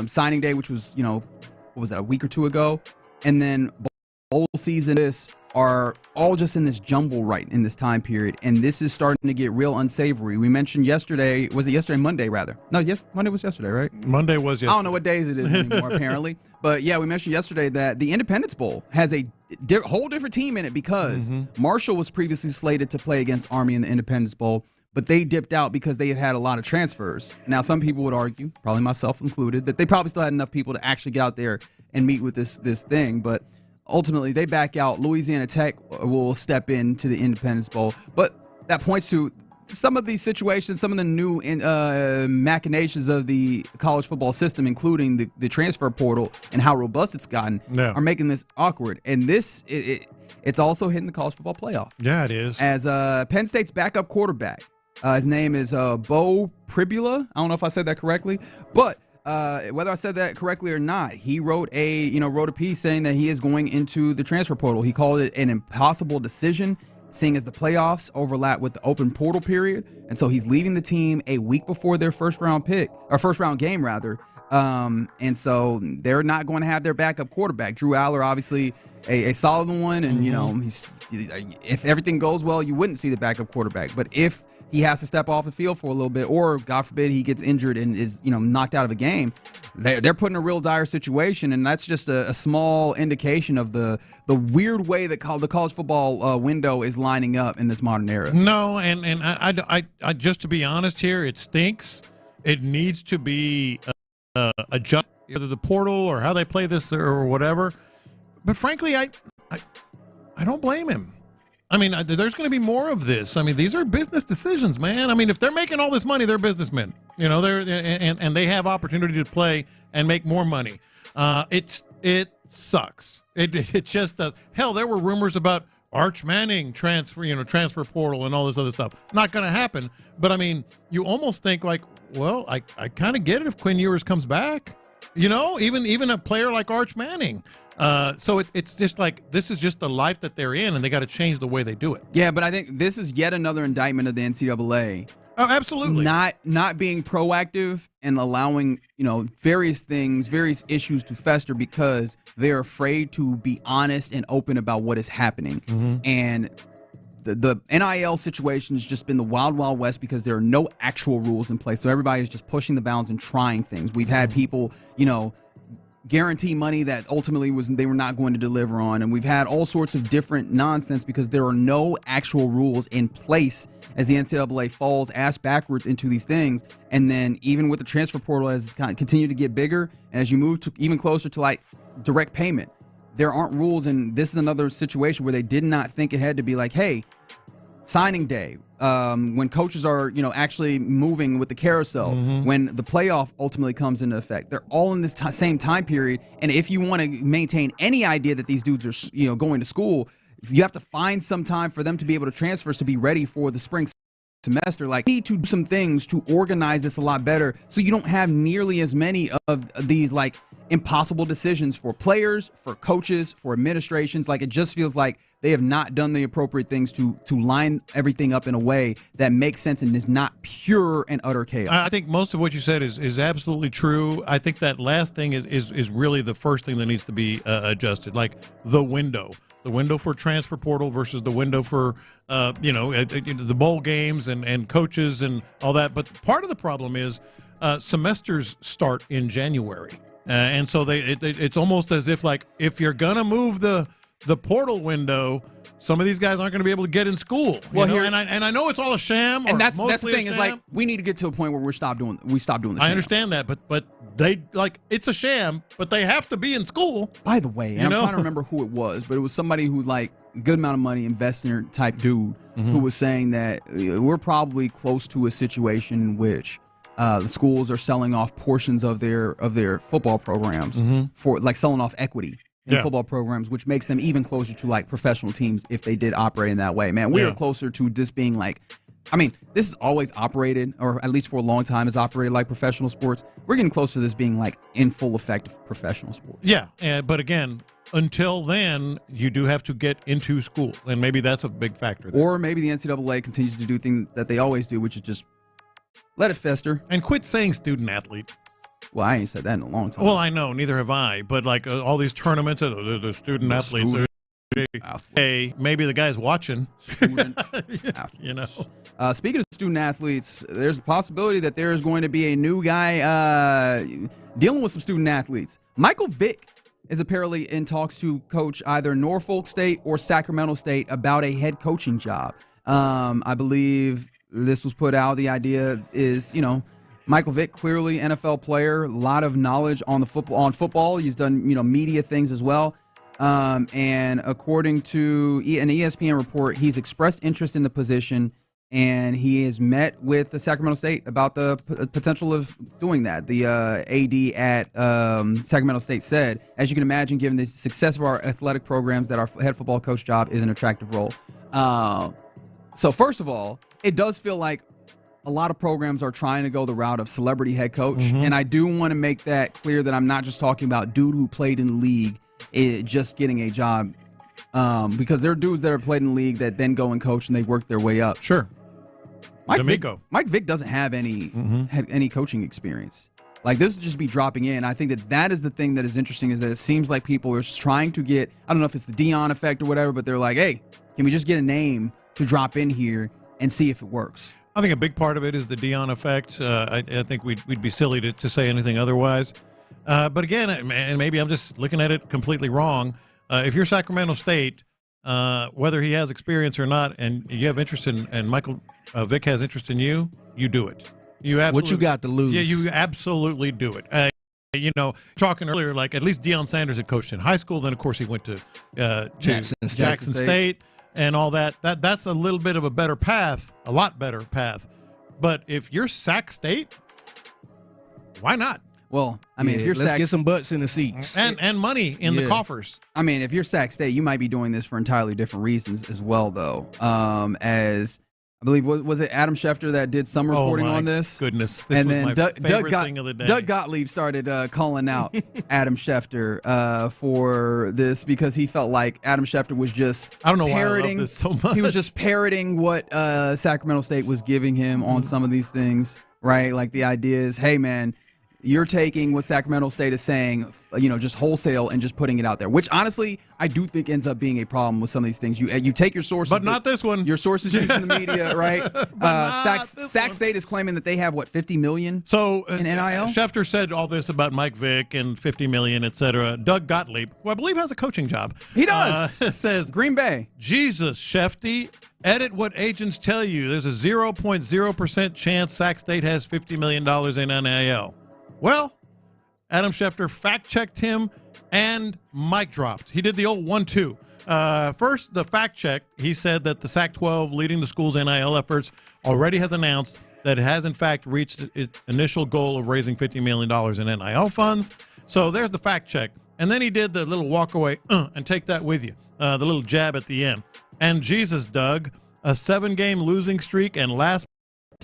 signing day, which was what was that, a week or two ago, and then bowl season. This are all just in this jumble right in this time period, and this is starting to get real unsavory. We mentioned yesterday, was it yesterday? Monday, rather. No, Monday was yesterday, right? Monday was yesterday. I don't know what days it is anymore, apparently. But yeah, we mentioned yesterday that the Independence Bowl has a whole different team in it because Marshall was previously slated to play against Army in the Independence Bowl, but they dipped out because they had a lot of transfers. Now, some people would argue, probably myself included, that they probably still had enough people to actually get out there and meet with this thing, but ultimately, they back out. Louisiana Tech will step into the Independence Bowl. But that points to some of these situations, some of the new machinations of the college football system, including the transfer portal and how robust it's gotten, are making this awkward. And this, it's also hitting the college football playoff. Yeah, it is. As Penn State's backup quarterback, his name is Bo Pribula. I don't know if I said that correctly, but whether I said that correctly or not, he wrote a piece saying that he is going into the transfer portal. He called it an impossible decision, seeing as the playoffs overlap with the open portal period, and so he's leaving the team a week before their first round game, And so they're not going to have their backup quarterback. Drew Aller, obviously a solid one, and if everything goes well, you wouldn't see the backup quarterback. But if he has to step off the field for a little bit, or God forbid he gets injured and is knocked out of a game, they're put in a real dire situation, and that's just a small indication of the weird way that the college football window is lining up in this modern era. No, and I just to be honest here, it stinks. It needs to be adjusted, either the portal or how they play this or whatever. But frankly, I don't blame him. I mean, there's going to be more of this. I mean, these are business decisions, man. I mean, if they're making all this money, they're businessmen. And they have opportunity to play and make more money. It sucks. It just does. Hell, there were rumors about Arch Manning transfer portal and all this other stuff. Not going to happen. But I mean, you almost think like, well, I kind of get it if Quinn Ewers comes back. Even a player like Arch Manning. So it's just like, this is just the life that they're in, and they got to change the way they do it. Yeah, but I think this is yet another indictment of the NCAA. Oh, absolutely. Not being proactive and allowing, various issues to fester because they're afraid to be honest and open about what is happening. Mm-hmm. And the NIL situation has just been the wild, wild west because there are no actual rules in place. So everybody is just pushing the bounds and trying things. We've had people, guarantee money that ultimately they were not going to deliver on, and we've had all sorts of different nonsense because there are no actual rules in place as the NCAA falls ass backwards into these things. And then even with the transfer portal, as it's continued to get bigger, and as you move to even closer to like direct payment, there aren't rules. And this is another situation where they did not think ahead to be like, hey, signing day, when coaches are, actually moving with the carousel, when the playoff ultimately comes into effect. They're all in this same time period. And if you want to maintain any idea that these dudes are, going to school, you have to find some time for them to be able to transfer to be ready for the spring semester. Like, you need to do some things to organize this a lot better so you don't have nearly as many of these, like, impossible decisions for players, for coaches, for administrations. Like, it just feels like they have not done the appropriate things to line everything up in a way that makes sense and is not pure and utter chaos. I think most of what you said is absolutely true. I think that last thing is really the first thing that needs to be adjusted, like the window for transfer portal versus the window for the bowl games and coaches and all that. But part of the problem is semesters start in January. And so it's almost as if, like, if you're going to move the portal window, some of these guys aren't going to be able to get in school. And I know it's all a sham. And that's the thing is, like, we need to get to a point where we stop doing the sham. I understand that, but they, like, it's a sham, but they have to be in school. By the way, and I'm trying to remember who it was, but it was somebody who, like, good amount of money investor type dude who was saying that we're probably close to a situation in which the schools are selling off portions of their football programs for, like, selling off equity in football programs, which makes them even closer to, like, professional teams if they did operate in that way. Man, we are closer to this being like, I mean, this is always operated, or at least for a long time has operated like professional sports. We're getting close to this being, like, in full effect of professional sports. Yeah, but again, until then, you do have to get into school, and maybe that's a big factor there. Or maybe the NCAA continues to do things that they always do, which is just let it fester. And quit saying student athlete. Well, I ain't said that in a long time. Well, I know, neither have I. But, like, all these tournaments, the student athletes. Hey, maybe the guy's watching. Student athletes. Speaking of student athletes, there's a possibility that there is going to be a new guy dealing with some student athletes. Michael Vick is apparently in talks to coach either Norfolk State or Sacramento State about a head coaching job. I believe this was put out. The idea is, Michael Vick, clearly NFL player, a lot of knowledge on football. He's done, media things as well. And according to an ESPN report, he's expressed interest in the position, and he has met with the Sacramento State about the potential of doing that. The AD at Sacramento State said, as you can imagine, given the success of our athletic programs, that our head football coach job is an attractive role. So first of all, it does feel like a lot of programs are trying to go the route of celebrity head coach. And I do want to make that clear that I'm not just talking about dude who played in the league just getting a job, because there are dudes that are played in the league that then go and coach and they work their way up. Sure. Mike Vick doesn't have any coaching experience. Like, this would just be dropping in. I think that is the thing that is interesting, is that it seems like people are trying to get, I don't know if it's the Deion effect or whatever, but they're like, hey, can we just get a name to drop in here and see if it works? I think a big part of it is the Deion effect. I think we'd be silly to say anything otherwise. But again, and maybe I'm just looking at it completely wrong. If you're Sacramento State, whether he has experience or not, and you have interest in, and Michael Vick has interest in you do it. What you got to lose? Yeah, you absolutely do it. Talking earlier, like at least Deion Sanders had coached in high school. Then, of course, he went to Jackson State and all that. That's a little bit of a better path, a lot better path. But if you're Sac State, why not? Well, I mean, if you're let's get some butts in the seats and money in the coffers. I mean, if you're Sac State, you might be doing this for entirely different reasons as well, though. As I believe, was it Adam Schefter that did some reporting on this? Goodness, this and was then my favorite thing of the day. Doug Gottlieb started calling out Adam Schefter for this because he felt like Adam Schefter was just I don't know parroting, why I love this so much. He was just parroting what Sacramento State was giving him on some of these things, right? Like the idea is, hey, man, you're taking what Sacramento State is saying, just wholesale and just putting it out there, which honestly I do think ends up being a problem with some of these things. You take your sources, but not this one. Your sources used in the media, right? Sac State is claiming that they have $50 million in NIL. Schefter said all this about Mike Vick and $50 million, et cetera. Doug Gottlieb, who I believe has a coaching job, he does. Says Green Bay. Jesus, Schefty. Edit what agents tell you. There's a 0.0% chance Sac State has $50 million in NIL. Well, Adam Schefter fact-checked him and mic dropped. He did the old 1-2. First, the fact-check, he said that the Sac-12, leading the school's NIL efforts, already has announced that it has, in fact, reached its initial goal of raising $50 million in NIL funds. So there's the fact-check. And then he did the little walk-away, and take that with you, the little jab at the end. And Jesus, Doug, a 7-game losing streak and last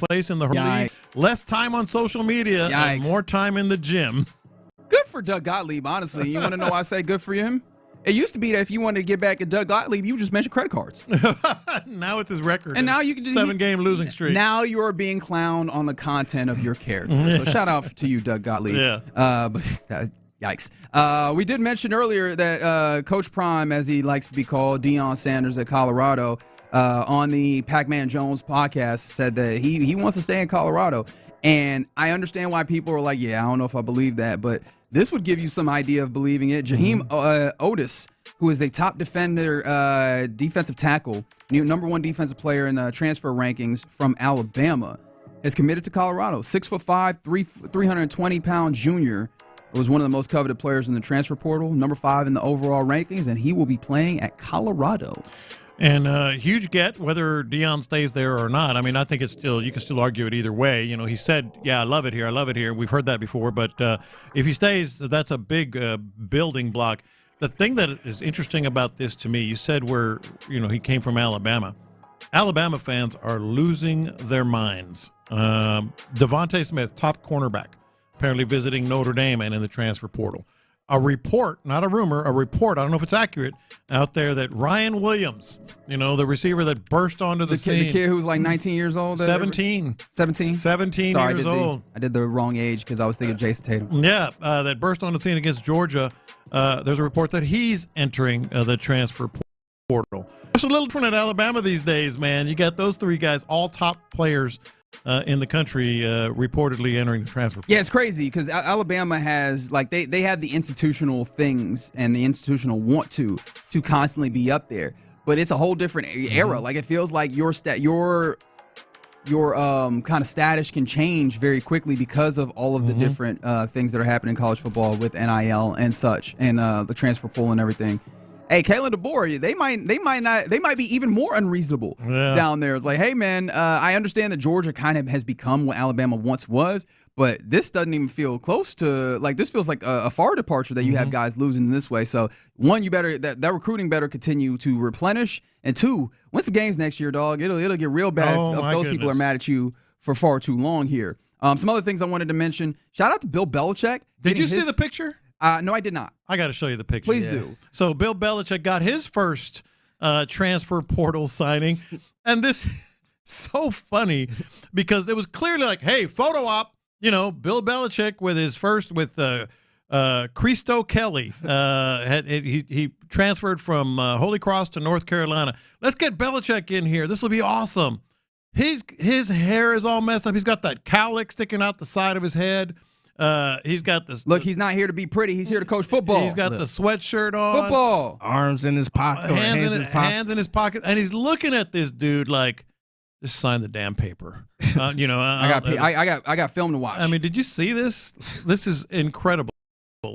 place in the league, less time on social media, and more time in the gym. Good for Doug Gottlieb, honestly. You want to know why I say good for him? It used to be that if you wanted to get back at Doug Gottlieb, you just mention credit cards. Now it's his record. And now you can 7-game losing streak. Now you're being clowned on the content of your character. So shout out to you, Doug Gottlieb. Yeah. Yikes. We did mention earlier that Coach Prime, as he likes to be called, Deion Sanders at Colorado, on the Pac-Man Jones podcast, said that he wants to stay in Colorado. And I understand why people are like, yeah, I don't know if I believe that, but this would give you some idea of believing it. Jaheim Otis, who is the top defensive tackle, number one defensive player in the transfer rankings from Alabama, has committed to Colorado. 6'5", 320-pound junior. Was one of the most coveted players in the transfer portal, number 5 in the overall rankings, and he will be playing at Colorado. And huge get, whether Deion stays there or not. I mean, I think you can still argue it either way. He said, yeah, I love it here. We've heard that before. But if he stays, that's a big building block. The thing that is interesting about this to me, you said he came from Alabama. Alabama fans are losing their minds. Devontae Smith, top cornerback, apparently visiting Notre Dame and in the transfer portal. A report, not a rumor, a report, I don't know if it's accurate, out there that Ryan Williams, the receiver that burst onto the scene. The kid who's like 19 years old? 17. 17? 17 Sorry, years old. I did the wrong age because I was thinking Jason Tatum. Yeah, that burst onto the scene against Georgia. There's a report that he's entering the transfer portal. It's a little different at Alabama these days, man. You got those 3 guys, all top players in the country, reportedly entering the transfer portal. Yeah, it's crazy because Alabama has they have the institutional things and the institutional want to constantly be up there, but it's a whole different era. Like it feels like your kind of status can change very quickly because of all of the different things that are happening in college football with NIL and such, and the transfer portal and everything. Hey, Kalen DeBoer, they might be even more unreasonable down there. It's like, hey, man, I understand that Georgia kind of has become what Alabama once was, but this doesn't even feel close to this feels like a far departure that you have guys losing in this way. So one, you better that recruiting better continue to replenish, and 2, win some games next year, dog. It'll get real bad if those people are mad at you for far too long here. Some other things I wanted to mention. Shout out to Bill Belichick. Did you see the picture? No, I did not. I got to show you the picture. Please do. So Bill Belichick got his first transfer portal signing, and this is so funny because it was clearly like, hey, photo op, Bill Belichick with his first with Christo Kelly. He transferred from Holy Cross to North Carolina. Let's get Belichick in here. This will be awesome. His hair is all messed up. He's got that cowlick sticking out the side of his head. He's got this. Look, he's not here to be pretty. He's here to coach football. He's got the sweatshirt on. Football. Arms in his pocket. Hands in his pocket. And he's looking at this dude like, just sign the damn paper. I got film to watch. I mean, did you see this? This is incredible.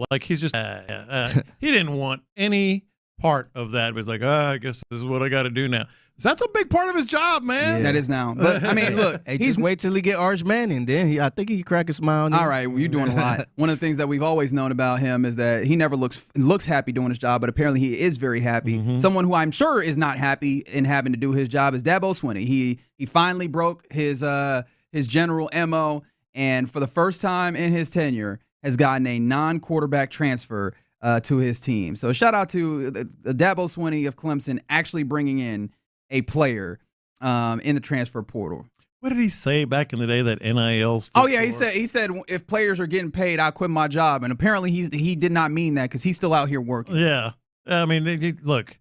Like he's just he didn't want any part of that. He was like, I guess this is what I got to do now. That's a big part of his job, man. Yeah. That is now. But I mean, look, just wait till he get Arch Manning. Then I think he crack a smile. All right, well, you're doing a lot. One of the things that we've always known about him is that he never looks happy doing his job, but apparently he is very happy. Mm-hmm. Someone who I'm sure is not happy in having to do his job is Dabo Swinney. He finally broke his general MO, and for the first time in his tenure, has gotten a non-quarterback transfer to his team. So shout out to the Dabo Swinney of Clemson actually bringing in a player in the transfer portal. What did he say back in the day that NIL stuff? Oh yeah, he said if players are getting paid, I'll quit my job. And apparently he did not mean that because he's still out here working. Yeah, I mean, look,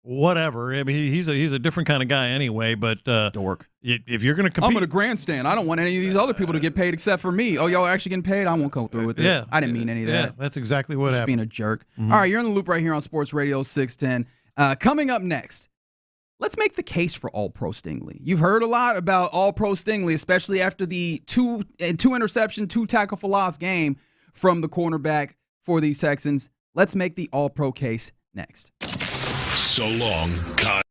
whatever. I mean, he's a different kind of guy anyway. But dork. If you're going to compete, I'm in a grandstand. I don't want any of these other people to get paid except for me. Oh, y'all are actually getting paid? I won't go through with it. Yeah, I didn't mean any of that. Yeah, that's exactly what Just happened. being a jerk. Mm-hmm. All right, you're in the loop right here on Sports Radio 610. Coming up next, let's make the case for All-Pro Stingley. You've heard a lot about All-Pro Stingley, especially after the two interception, 2 tackle for loss game from the cornerback for these Texans. Let's make the All-Pro case next. So long, Kyle.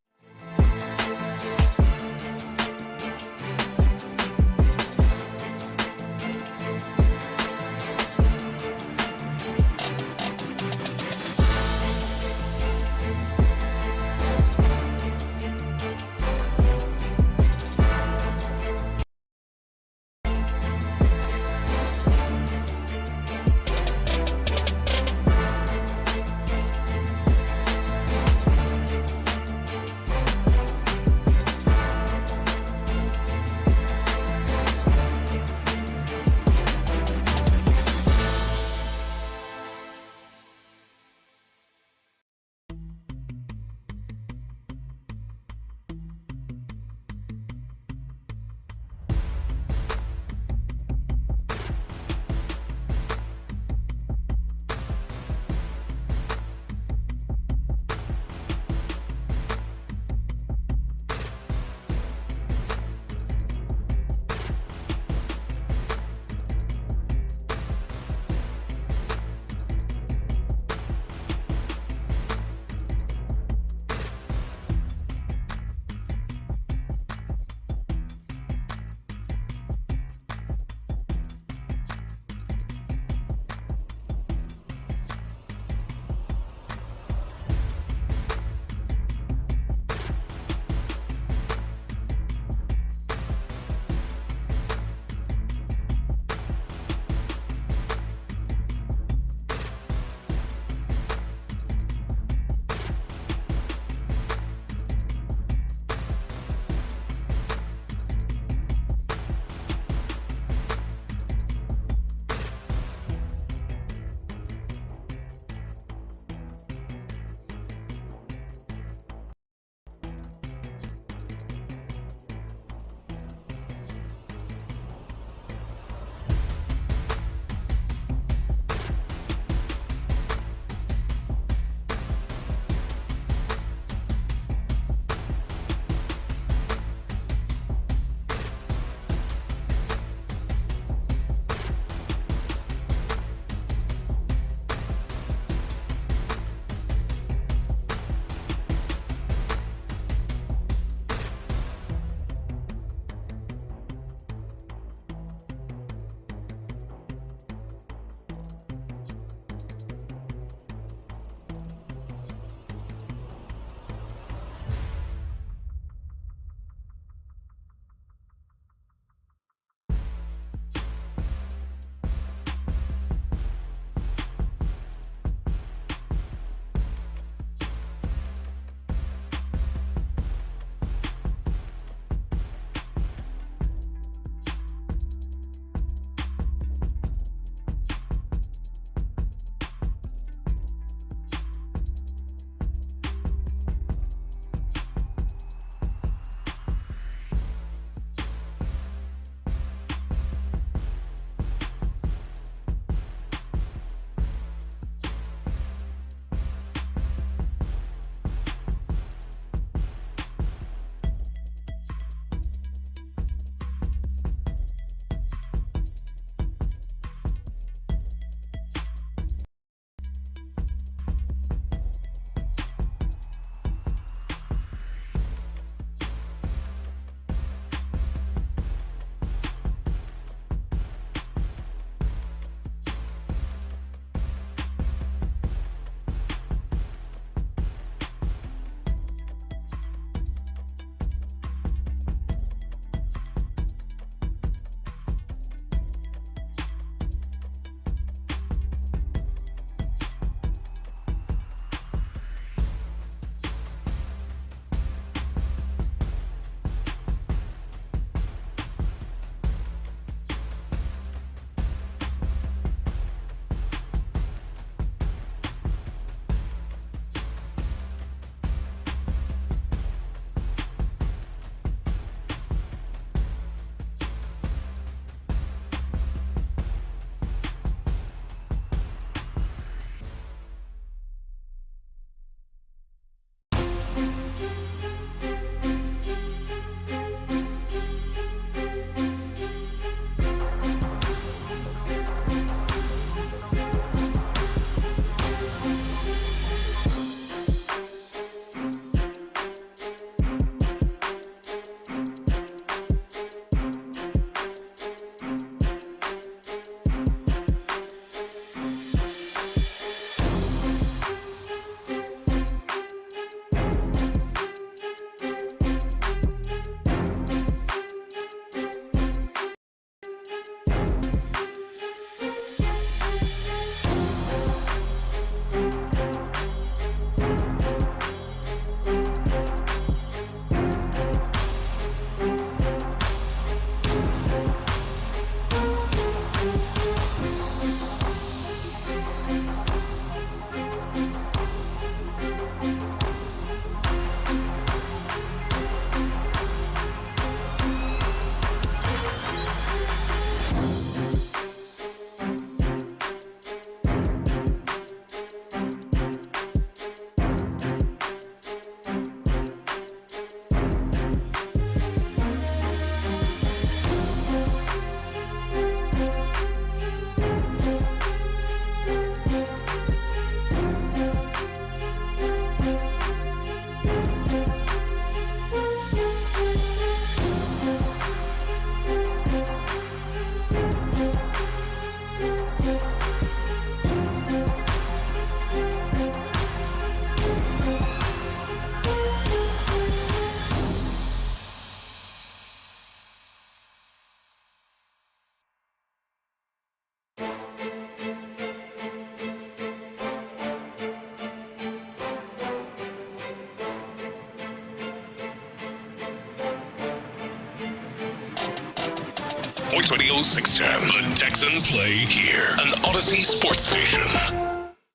Sports Radio 610. The Texans play here. An Odyssey sports station.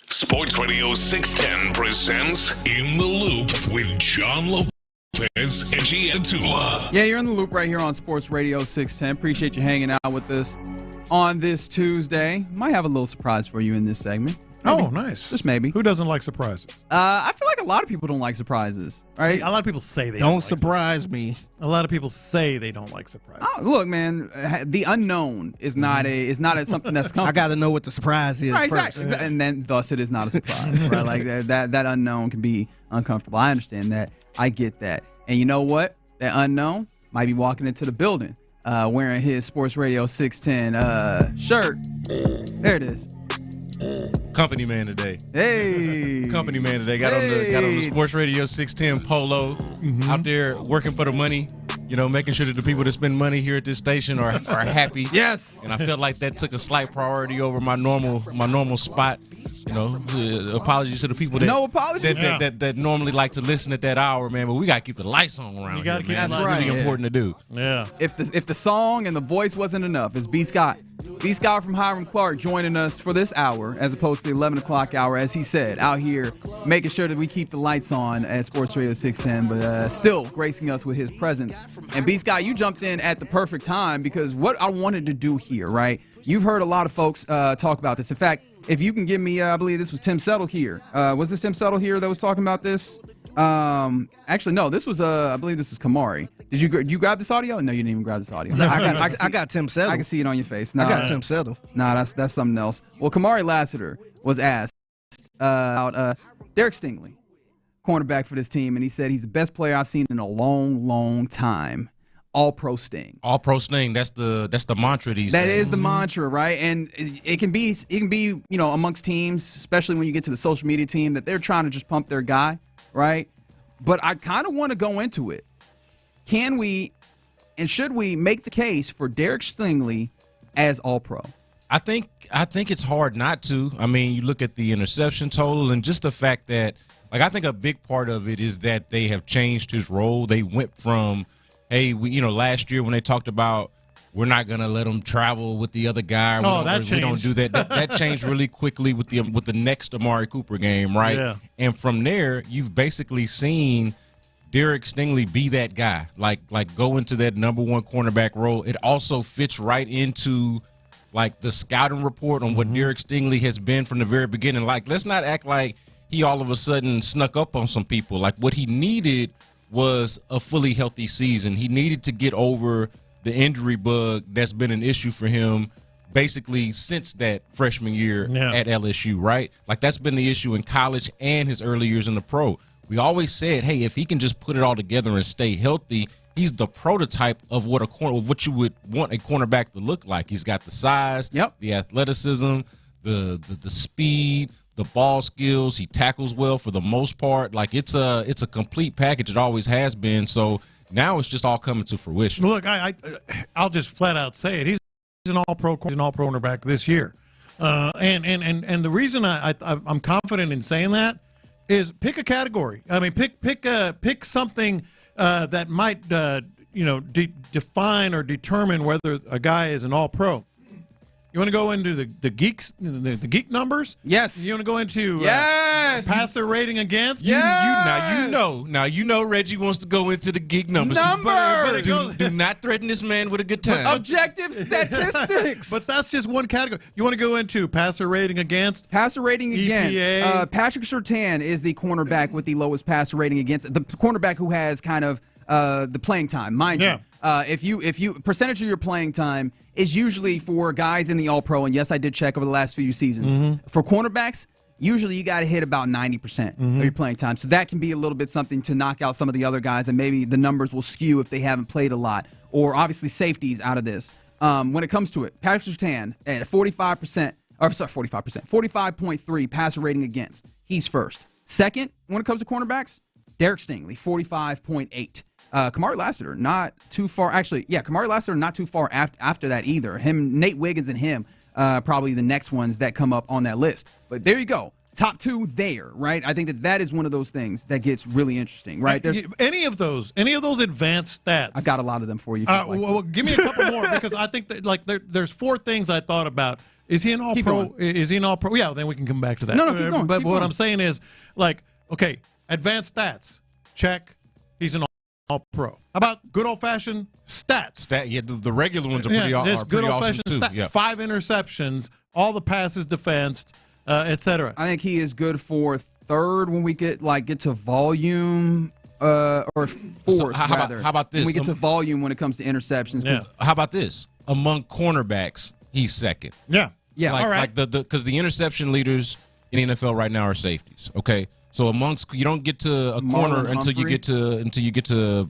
Sports Radio 610 presents In the Loop with John Lopez and Giantula. Yeah, you're in the loop right here on Sports Radio 610. Appreciate you hanging out with us on this Tuesday. Might have a little surprise for you in this segment. Maybe. Oh, nice. Just maybe. Who doesn't like surprises? I feel like a lot of people don't like surprises, right? A lot of people say they don't like surprise me. A lot of people say they don't like surprises. Oh, look, man, the unknown is not something that's comfortable. I got to know what the surprise is right, first. exactly. And then thus it is not a surprise, right? Like that unknown can be uncomfortable. I understand that. I get that. And you know what? That unknown might be walking into the building wearing his Sports Radio 610 shirt. There it is. Company man today. Hey. Company man today. Got on the Sports Radio 610 polo. Out there working for the money. You know, making sure that the people that spend money here at this station are happy. Yes. And I felt like that took a slight priority over my normal spot. You know, apologies to the people that normally like to listen at that hour, man. But we gotta keep the lights on around You gotta here, keep man. the That's lights really on. important to do. Yeah. If the song and the voice wasn't enough, it's B. Scott. B. Scott from Hiram Clark joining us for this hour as opposed to the 11 o'clock hour, as he said, out here making sure that we keep the lights on at Sports Radio 610, but still gracing us with his presence. And B. Scott, you jumped in at the perfect time because what I wanted to do here, right? You've heard a lot of folks talk about this. In fact, if you can give me, I believe this was Tim Settle here. Was this Tim Settle here that was talking about this? Actually, no. This was, I believe this was Kamari. Did you grab this audio? No, you didn't even grab this audio. No, I got Tim Settle. I can see it on your face. I got Tim Settle. Nah, that's something else. Well, Kamari Lassiter was asked about Derek Stingley, cornerback for this team, and he said he's the best player I've seen in a long, long time. All-pro Sting. All-pro Sting. That's the mantra these days. That is the mantra, right? And it can be amongst teams, especially when you get to the social media team, that they're trying to just pump their guy, right? But I kind of want to go into it. Can we and should we make the case for Derek Stingley as All-Pro? I think it's hard not to. I mean, you look at the interception total and just the fact that, I think a big part of it is that they have changed his role. They went from, hey, last year when they talked about we're not going to let him travel with the other guy. We don't do that. That changed really quickly with the next Amari Cooper game, right? Yeah. And from there, you've basically seen Derek Stingley be that guy, like go into that number one cornerback role. It also fits right into the scouting report on what Derek Stingley has been from the very beginning. Let's not act like he all of a sudden snuck up on some people. What he needed was a fully healthy season. He needed to get over the injury bug that's been an issue for him basically since that freshman year at LSU, right? That's been the issue in college and his early years in the pro. We always said, hey, if he can just put it all together and stay healthy, he's the prototype of what you would want a cornerback to look like. He's got the size, the athleticism, the speed, the ball skills. He tackles well for the most part. It's a complete package. It always has been. So now it's just all coming to fruition. Look, I'll just flat out say it. He's an all-pro cornerback this year. And the reason I'm confident in saying that is pick a category. I mean, pick something that might define or determine whether a guy is an all-pro. You want to go into the geeks, the geek numbers? Yes. You want to go into passer rating against? Now you know Reggie wants to go into the geek numbers. Do not threaten this man with a good time. Objective statistics. But that's just one category. You want to go into passer rating against? Passer rating against. Patrick Surtain is the cornerback with the lowest passer rating against. The cornerback who has kind of the playing time, mind you. If you percentage of your playing time is usually for guys in the All-Pro, and yes, I did check over the last few seasons. For cornerbacks, usually you got to hit about 90% of your playing time. So that can be a little bit something to knock out some of the other guys, and maybe the numbers will skew if they haven't played a lot. Or obviously safeties out of this. When it comes to it, Patrick Surtain at 45.3 passer rating against. He's first. Second, when it comes to cornerbacks, Derek Stingley, 45.8. Kamari Lassiter, not too far. Actually, Kamari Lassiter, not too far after that either. Him, Nate Wiggins, and him, probably the next ones that come up on that list. But there you go. top 2 there, right? I think that is one of those things that gets really interesting, right? There's any of those advanced stats. I got a lot of them for you. Well, give me a couple more because I think that there's 4 things I thought about. Is he an all-pro? Is he an all-pro? Yeah, then we can come back to that. No, keep going. But what I'm saying is, okay, advanced stats, check. He's an all-pro. How about good old-fashioned stats? The regular ones are pretty awesome. There's good old-fashioned awesome stats. too. Yeah. 5 interceptions, all the passes defensed, etc. I think he is good for 3rd when we get to volume, or 4th rather. How about this? When we get to volume when it comes to interceptions. Yeah. How about this? Among cornerbacks, he's 2nd. Yeah. Yeah. All right. Because the interception leaders in the NFL right now are safeties. Okay. So you don't get to a corner until you get to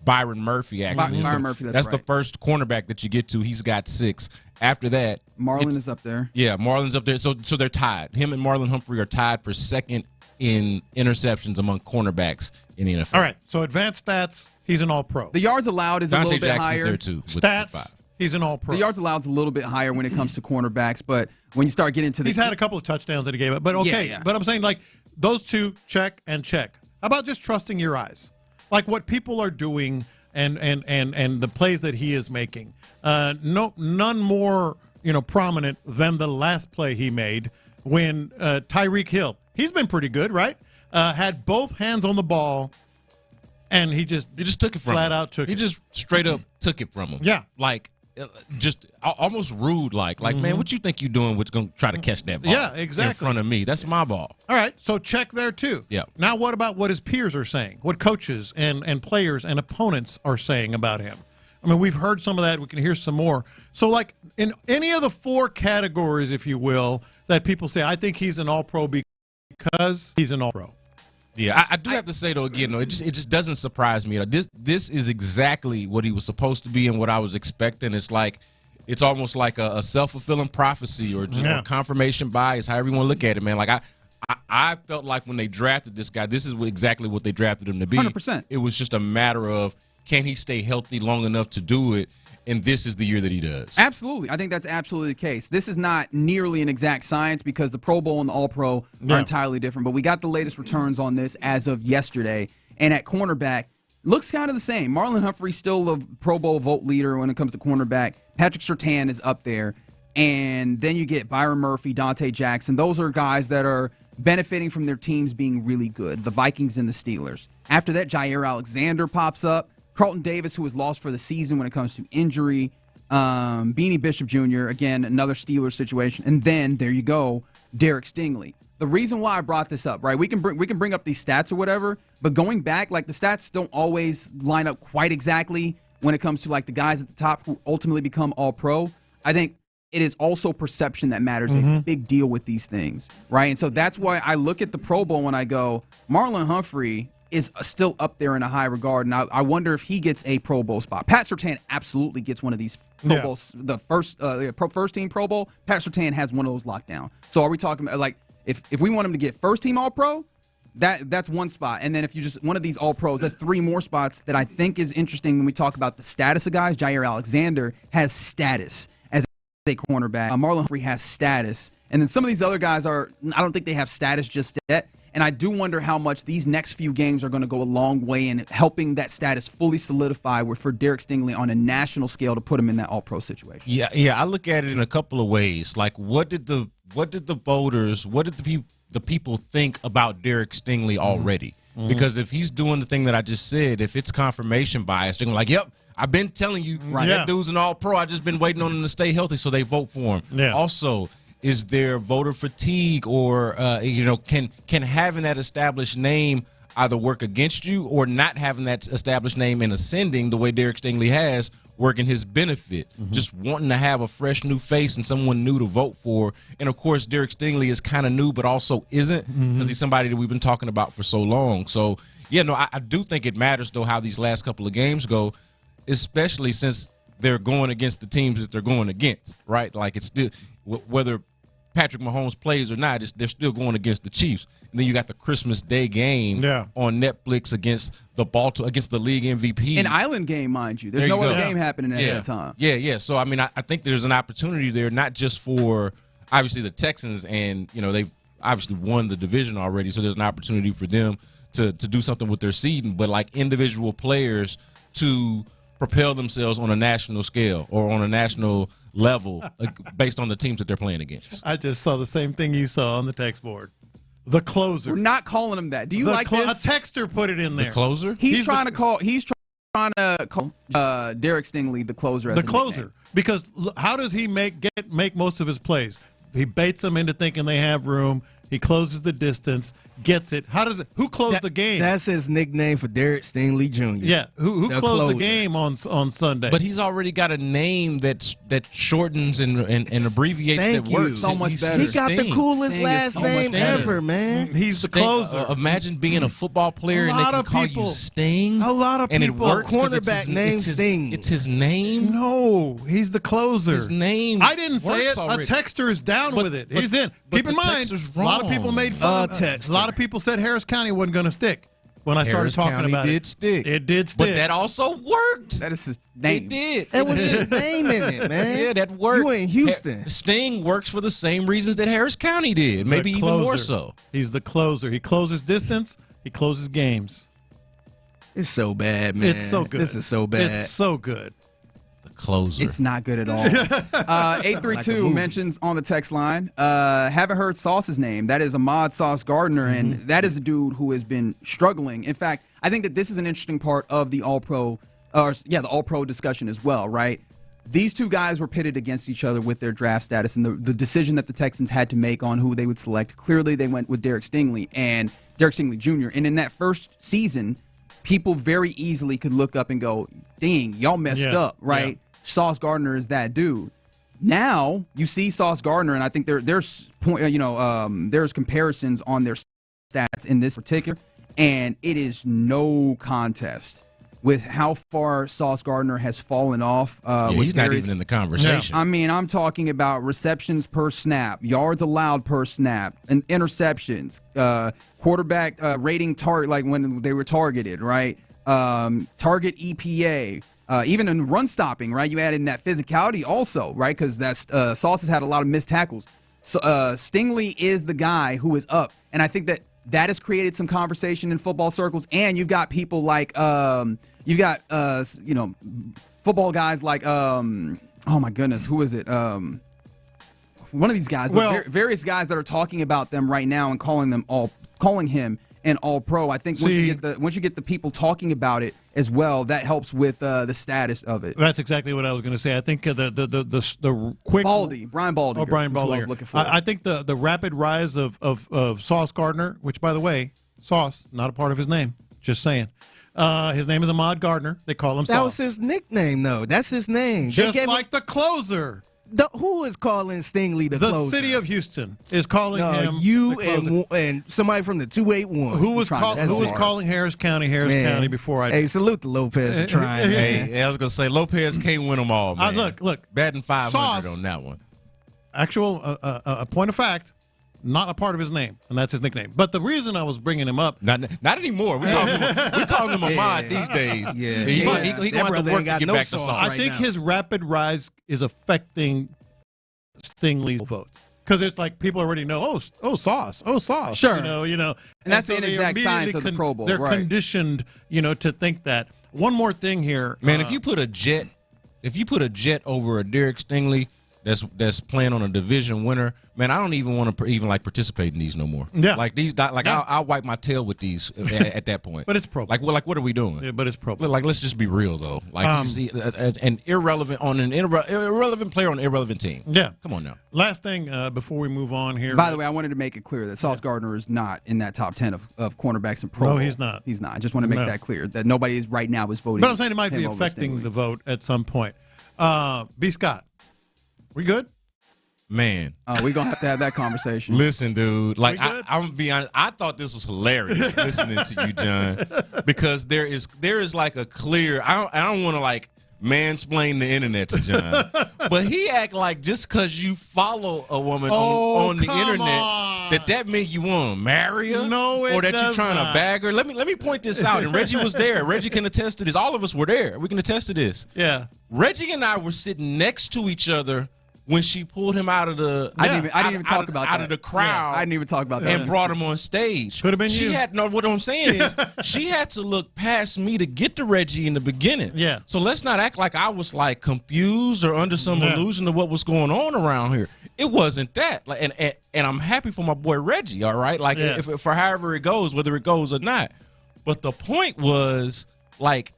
Byron Murphy. Actually, Byron Murphy. That's right. the first cornerback that you get to. He's got 6. After that, Marlon is up there. Yeah, Marlon's up there. So they're tied. Him and Marlon Humphrey are tied for 2nd in interceptions among cornerbacks in the NFL. All right. So advanced stats, he's an all-pro. The yards allowed is a little bit Jackson's higher. there too. Stats, he's an all-pro. The yards allowed is a little bit higher when it comes to cornerbacks, but when you start getting to he's had a couple of touchdowns that he gave up. But okay. Yeah. But I'm saying those 2, check and check. How about just trusting your eyes? Like what people are doing and the plays that he is making. None more prominent than the last play he made when Tyreek Hill. He's been pretty good, right? Had both hands on the ball, and he just took it from flat him. out took he it. He just straight up took it from him. Yeah, just almost rude, man, what you think you doing? What's going to try to catch that ball? Yeah, exactly. In front of me, that's my ball. All right, so check there too. Yeah. Now, what about what his peers are saying? What coaches and players and opponents are saying about him? I mean, we've heard some of that. We can hear some more. So, in any of the 4 categories, if you will, that people say, I think he's an all-pro because he's an all-pro. Yeah, I do have to say, though, again, it just doesn't surprise me. This is exactly what he was supposed to be and what I was expecting. It's almost like a self-fulfilling prophecy or just or confirmation bias, however you want to look at it, man. I felt like when they drafted this guy, this is exactly what they drafted him to be. 100%. It was just a matter of, can he stay healthy long enough to do it? And this is the year that he does. Absolutely. I think that's absolutely the case. This is not nearly an exact science because the Pro Bowl and the All-Pro are entirely different. But we got the latest returns on this as of yesterday. And at cornerback, looks kind of the same. Marlon Humphrey still a Pro Bowl vote leader when it comes to cornerback. Patrick Surtain is up there. And then you get Byron Murphy, Dante Jackson. Those are guys that are benefiting from their teams being really good, the Vikings and the Steelers. After that, Jair Alexander pops up. Carlton Davis, who was lost for the season when it comes to injury. Beanie Bishop Jr., again, another Steelers situation. And then, there you go, Derek Stingley. The reason why I brought this up, right, we can bring up these stats or whatever, but going back, the stats don't always line up quite exactly when it comes to, the guys at the top who ultimately become all-pro. I think it is also perception that matters, a big deal with these things, right? And so that's why I look at the Pro Bowl when I go, Marlon Humphrey is still up there in a high regard, and I wonder if he gets a Pro Bowl spot. Pat Surtain absolutely gets one of these Pro Bowls. The first team Pro Bowl, Pat Surtain has one of those locked down. So are we talking about, if we want him to get first team All-Pro, that's one spot. And then if you just one of these All-Pros, that's 3 more spots that I think is interesting when we talk about the status of guys. Jair Alexander has status as a cornerback. Marlon Humphrey has status. And then some of these other guys I don't think they have status just yet. And I do wonder how much these next few games are going to go a long way in helping that status fully solidify for Derek Stingley on a national scale to put him in that all-pro situation. Yeah. I look at it in a couple of ways. What did the voters, what did the people think about Derek Stingley already? Mm-hmm. Because if he's doing the thing that I just said, if it's confirmation bias, they're like, yep, I've been telling you, that dude's an all-pro. I just been waiting on him to stay healthy, so they vote for him. Yeah. Also, is there voter fatigue or, can having that established name either work against you or not having that established name and ascending the way Derek Stingley has work in his benefit? Mm-hmm. Just wanting to have a fresh new face and someone new to vote for. And, of course, Derek Stingley is kind of new but also isn't because he's somebody that we've been talking about for so long. So, I do think it matters, though, how these last couple of games go, especially since they're going against the teams that they're going against, right? It's still whether Patrick Mahomes plays or not, they're still going against the Chiefs. And then you got the Christmas Day game on Netflix against the league MVP. An island game, mind you. There's no other game happening at that time. Yeah. So, I think there's an opportunity there, not just for, obviously, the Texans and, obviously won the division already, so there's an opportunity for them to do something with their seeding. But like individual players to propel themselves on a national scale or on a national level based on the teams that they're playing against. I just saw the same thing you saw on the text board. The closer. We're not calling him that. Do you like this? A texter put it in there. The closer? He's trying to call Derek Stingley the closer. The closer. Because how does he make most of his plays? He baits them into thinking they have room. He closes the distance, gets it. Who closed the game? That's his nickname for Derek Stingley Jr. Yeah, who closed the game on Sunday? But he's already got a name that shortens and abbreviates that works. So much better. He got the coolest last name ever, man. He's the closer. Imagine being a football player and they can call you Sting. A lot of and people. It works Cornerback named Sting. It's his name. No, he's the closer. His name. I didn't say it. Already. A texter is down with it. He's in. Keep in mind, a lot of people made fun of it. A lot of people said Harris County wasn't going to stick when I started talking about it. It did stick. It did stick. But that also worked. That is his name. It did. That was his name in it, man. Yeah, that worked. You in Houston. Sting works for the same reasons that Harris County did, maybe even more so. He's the closer. He closes distance. He closes games. It's so bad, man. It's so good. This is so bad. It's so good. Closer. It's not good at all. 832 mentions on the text line, haven't heard Sauce's name. That is Ahmad Sauce Gardner, and that is a dude who has been struggling. In fact, I think that this is an interesting part of the All-Pro discussion as well, right? These two guys were pitted against each other with their draft status and the decision that the Texans had to make on who they would select. Clearly, they went with Derek Stingley Jr. And in that first season, people very easily could look up and go, dang, y'all messed up, right? Yeah. Sauce Gardner is that dude. Now you see Sauce Gardner, and I think there's comparisons on their stats in this particular, and it is no contest with how far Sauce Gardner has fallen off. He's not even in the conversation. I mean, I'm talking about receptions per snap, yards allowed per snap, and interceptions, quarterback rating target, like when they were targeted, right? Target EPA. Even in run stopping, right? You add in that physicality also, right? Because that's Sauce has had a lot of missed tackles. So Stingley is the guy who is up, and I think that has created some conversation in football circles. And you've got people like football guys like oh my goodness, who is it? One of these guys, various guys that are talking about them right now and calling him an All-Pro. I think once you get the people talking about it as well, that helps with the status of it. That's exactly what I was going to say. I think the quick Brian Baldy. Oh, Brian Baldy. I was looking for. I think the rapid rise of Sauce Gardner, which by the way, Sauce not a part of his name. Just saying. His name is Ahmad Gardner. They call him Sauce. That was his nickname, though. That's his name. Just like the closer. Who is calling Stingley the closer? The city of Houston is calling him and somebody from the 281. Who was calling Harris County before I did. Hey, salute to Lopez for trying. Hey, I was going to say, Lopez can't win them all, man. Look. Batting 500 Sauce, on that one. Actual point of fact, not a part of his name, and that's his nickname. But the reason I was bringing him up, not anymore. We call him Ahmad these days. Yeah, he going to have to work to get back to Sauce. I think his rapid rise is affecting Stingley's vote. Because it's like people already know, Sauce. Sure. You know. And that's the inexact science of the Pro Bowl. They're conditioned, to think that. One more thing here. Man, if you put a jet over a Derek Stingley that's playing on a division winner, man, I don't even want to participate in these no more. Yeah. Like these, I'll wipe my tail with these at that point. But it's Pro Bowl. Like what are we doing? Yeah, but it's Pro Bowl. Like, let's just be real though. Like he's an irrelevant player on an irrelevant team. Yeah. Come on now. Last thing before we move on here. By the way, I wanted to make it clear that Sauce Gardner is not in that top 10 of cornerbacks in Pro Bowl. No, he's not. He's not. I just want to make that clear that nobody is right now is voting. But I'm saying it might be affecting the vote at some point. B. Scott, we good? Man, we're going to have that conversation. Listen, dude, like I'm going to be honest, I thought this was hilarious listening to you, John, because there is like a clear, I don't want to like mansplain the internet to John, but he act like just because you follow a woman on the internet that means you want to marry her, or that you're trying to bag her. Let me point this out, and Reggie was there. Reggie can attest to this. All of us were there. We can attest to this. Yeah. Reggie and I were sitting next to each other when she pulled him out of the I didn't even talk about that. Out of the crowd. I didn't even talk about that. And brought him on stage. Could have been you. What I'm saying is she had to look past me to get to Reggie in the beginning. Yeah. So let's not act like I was like confused or under some illusion of what was going on around here. It wasn't that. Like, and I'm happy for my boy Reggie, all right? Like if for however it goes, whether it goes or not. But the point was, like,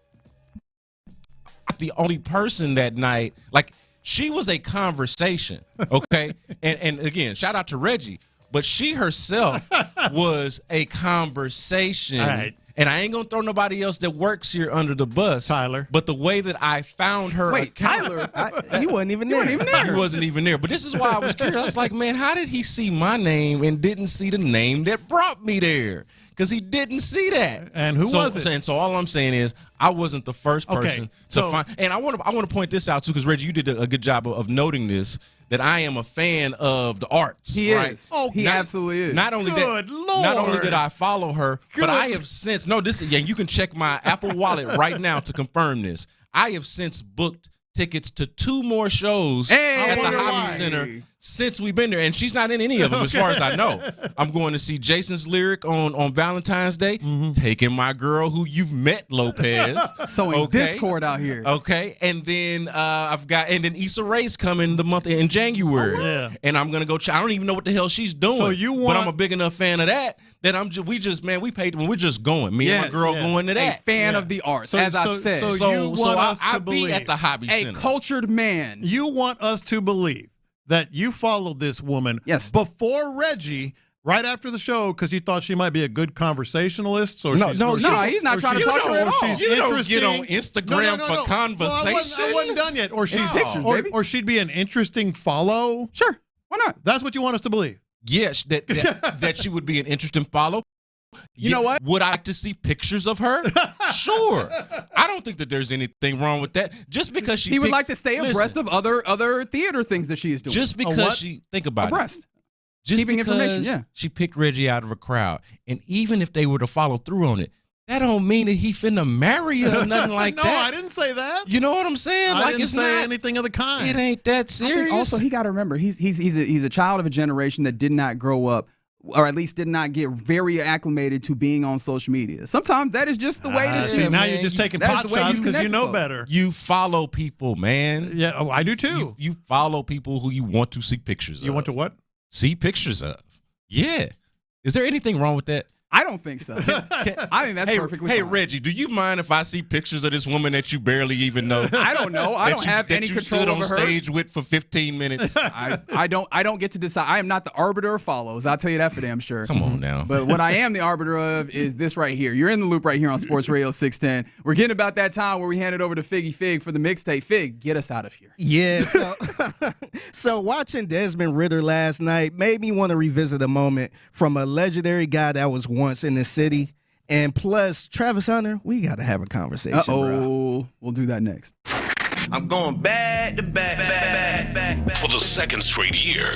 the only person that night, like, she was a conversation, okay? and again, shout out to Reggie, but she herself was a conversation. All right. And I ain't gonna throw nobody else that works here under the bus, Tyler. But the way that I found her, Tyler, he wasn't even there. He wasn't even there. But this is why I was curious. I was like, man, how did he see my name and didn't see the name that brought me there? Because he didn't see that. And who was it? And so all I'm saying is I wasn't the first person to find. And I want to point this out too, because Reggie, you did a good job of noting this, that I am a fan of the arts. He right? is. Oh, he absolutely is. Not only not only did I follow her, but I have since you can check my Apple Wallet right now to confirm this. I have since booked tickets to 2 more shows at the Hobby Center since we've been there, and she's not in any of them as far as I know. I'm going to see Jason's Lyric on Valentine's Day, taking my girl who you've met, Lopez. Sowing discord out here. Okay, and then and then Issa Rae's coming the month in January, and I'm gonna go. I don't even know what the hell she's doing, but I'm a big enough fan of that we paid when we're just going. Me and my girl going to that. A fan of the arts, as I said. So I'll be at the Hobby Center. A cultured man. You want us to believe that you followed this woman before Reggie, right after the show, because you thought she might be a good conversationalist? Or no, he's not trying to talk to her at all. You don't get on Instagram for conversation. I wasn't done yet. Or she'd be an interesting follow. Sure, why not? That's what you want us to believe. Yes, that she would be an interesting follow. You know what? Would I like to see pictures of her? Sure. I don't think that there's anything wrong with that. Just because he would like to stay abreast of other theater things that she is doing. Just because think about abreast. Just keeping because information. She picked Reggie out of a crowd, and even if they were to follow through on it, that don't mean that he finna marry her or nothing like that. No, I didn't say that. You know what I'm saying? I didn't say anything of the kind. It ain't that serious. Also, he got to remember he's a child of a generation that did not grow up, or at least did not get very acclimated to being on social media. Sometimes that is just the way it is. Now you're just taking pot shots because you know better. You follow people, man. Yeah, I do too. You follow people who you want to see pictures of. You want to what? See pictures of. Yeah. Is there anything wrong with that? I don't think so. I think that's perfectly fine. Hey, Reggie, do you mind if I see pictures of this woman that you barely even know? I don't know. I don't have any control over her. That you stood on stage with for 15 minutes. I don't get to decide. I am not the arbiter of follows. I'll tell you that for damn sure. Come on now. But what I am the arbiter of is this right here. You're in the loop right here on Sports Radio 610. We're getting about that time where we hand it over to Figgy Fig for the mixtape. Fig, get us out of here. Yeah. So watching Desmond Ridder last night made me want to revisit a moment from a legendary guy that was once in the city. And plus, Travis Hunter, we got to have a conversation. Bro. We'll do that next. I'm going back to back. For the second straight year,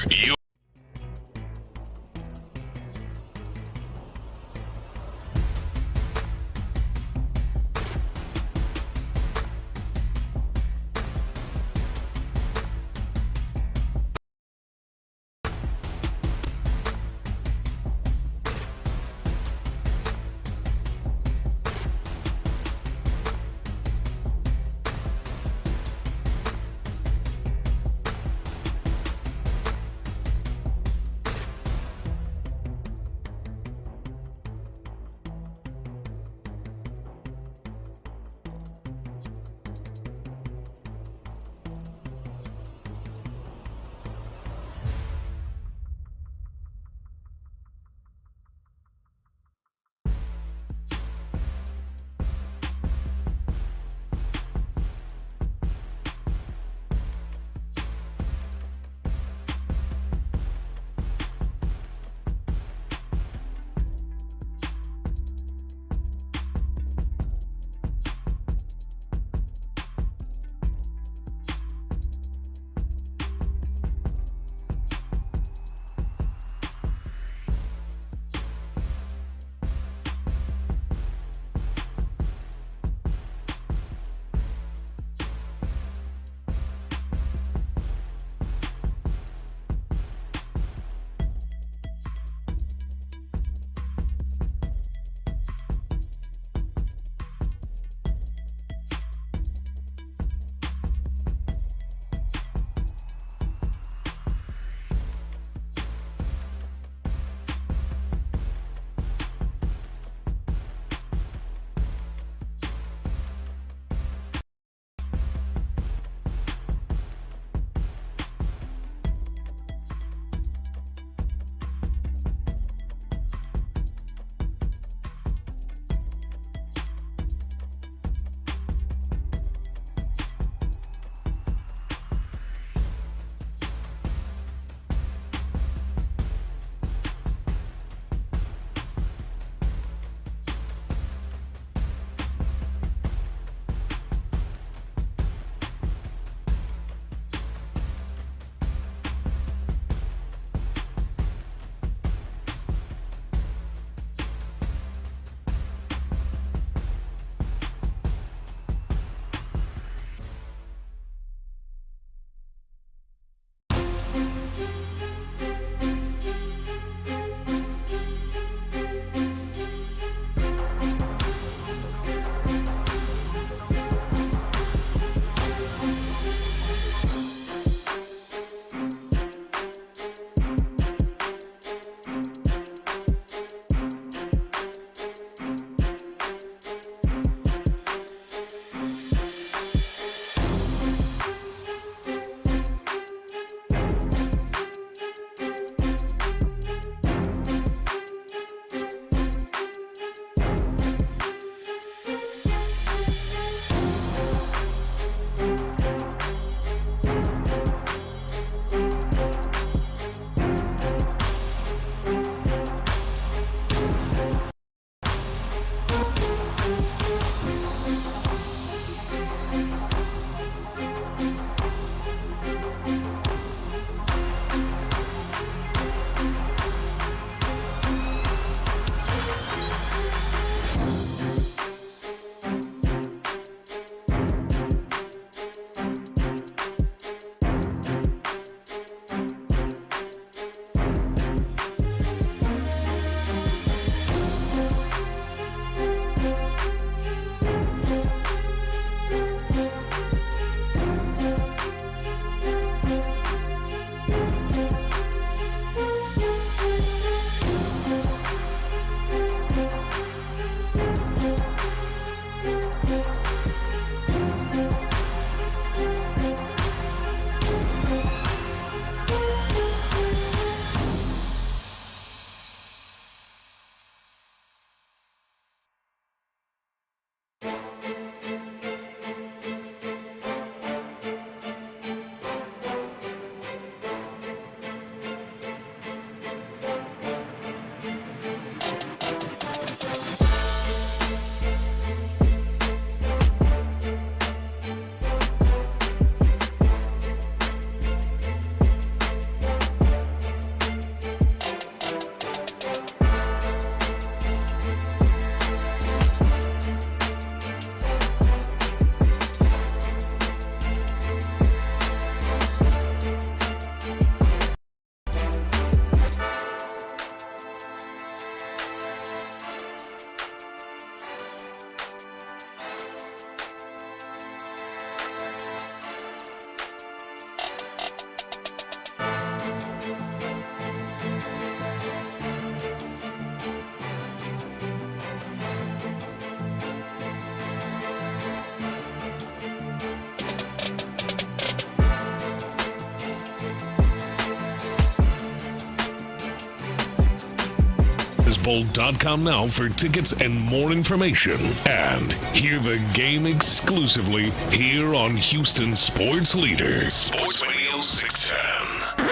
SuperBowl.com now for tickets and more information. And hear the game exclusively here on Houston Sports Leader, Sports Radio 610.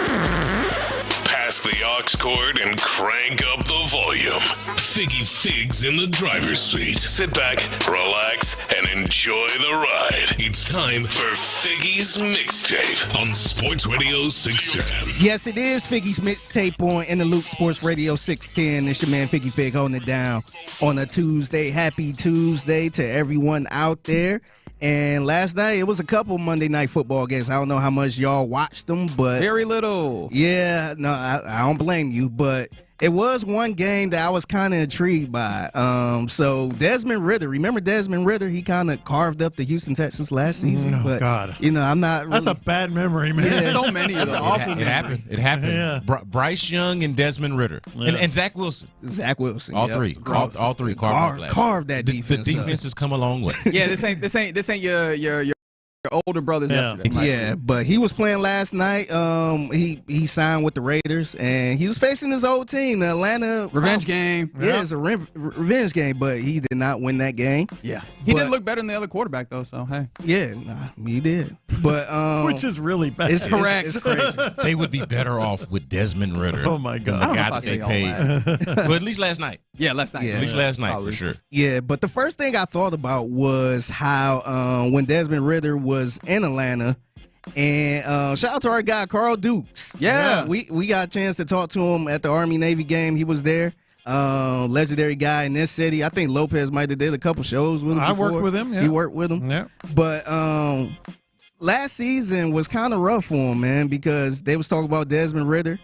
Pass the aux cord and crank up the volume. Figgy Figs in the driver's seat. Sit back, relax, and enjoy the ride. It's time for Figgy's Mixtape on Sports Radio 610. Yes, it is Figgy's Mixtape on In the Loop Sports Radio 610. It's your man Figgy Fig holding it down on a Tuesday. Happy Tuesday to everyone out there. And last night, it was a couple Monday Night Football games. I don't know how much y'all watched them, but... Very little. Yeah, no, I don't blame you, but it was one game that I was kind of intrigued by. So Desmond Ridder, remember Desmond Ridder? He kind of carved up the Houston Texans last season. Oh, God. You know, I'm not really... That's a bad memory, man. Yeah. So many of them. It happened. Yeah. Bryce Young and Desmond Ridder. Yeah. And Zach Wilson. All three. All three. Carved that defense. The defense has come a long way. Yeah, this ain't your older brothers yesterday. Yeah, but he was playing last night. He signed with the Raiders, and he was facing his old team, the Atlanta Revenge game. Yeah, it's a revenge game, but he did not win that game. Yeah, he did look better than the other quarterback though. So hey, yeah, he did. But which is really bad. It's correct. It's crazy. They would be better off with Desmond Ridder. Oh my God, the guy that they paid. Well, at least last night. Yeah, last night. At least last night for sure. Yeah, but the first thing I thought about was how when Desmond Ridder was in Atlanta, and shout out to our guy Carl Dukes. Yeah, we got a chance to talk to him at the Army-Navy game. He was there. Legendary guy in this city. I think Lopez might have did a couple shows with him before. I worked with him. Yeah. He worked with him. Yeah. But last season was kind of rough for him, man, because they was talking about Desmond Ridder.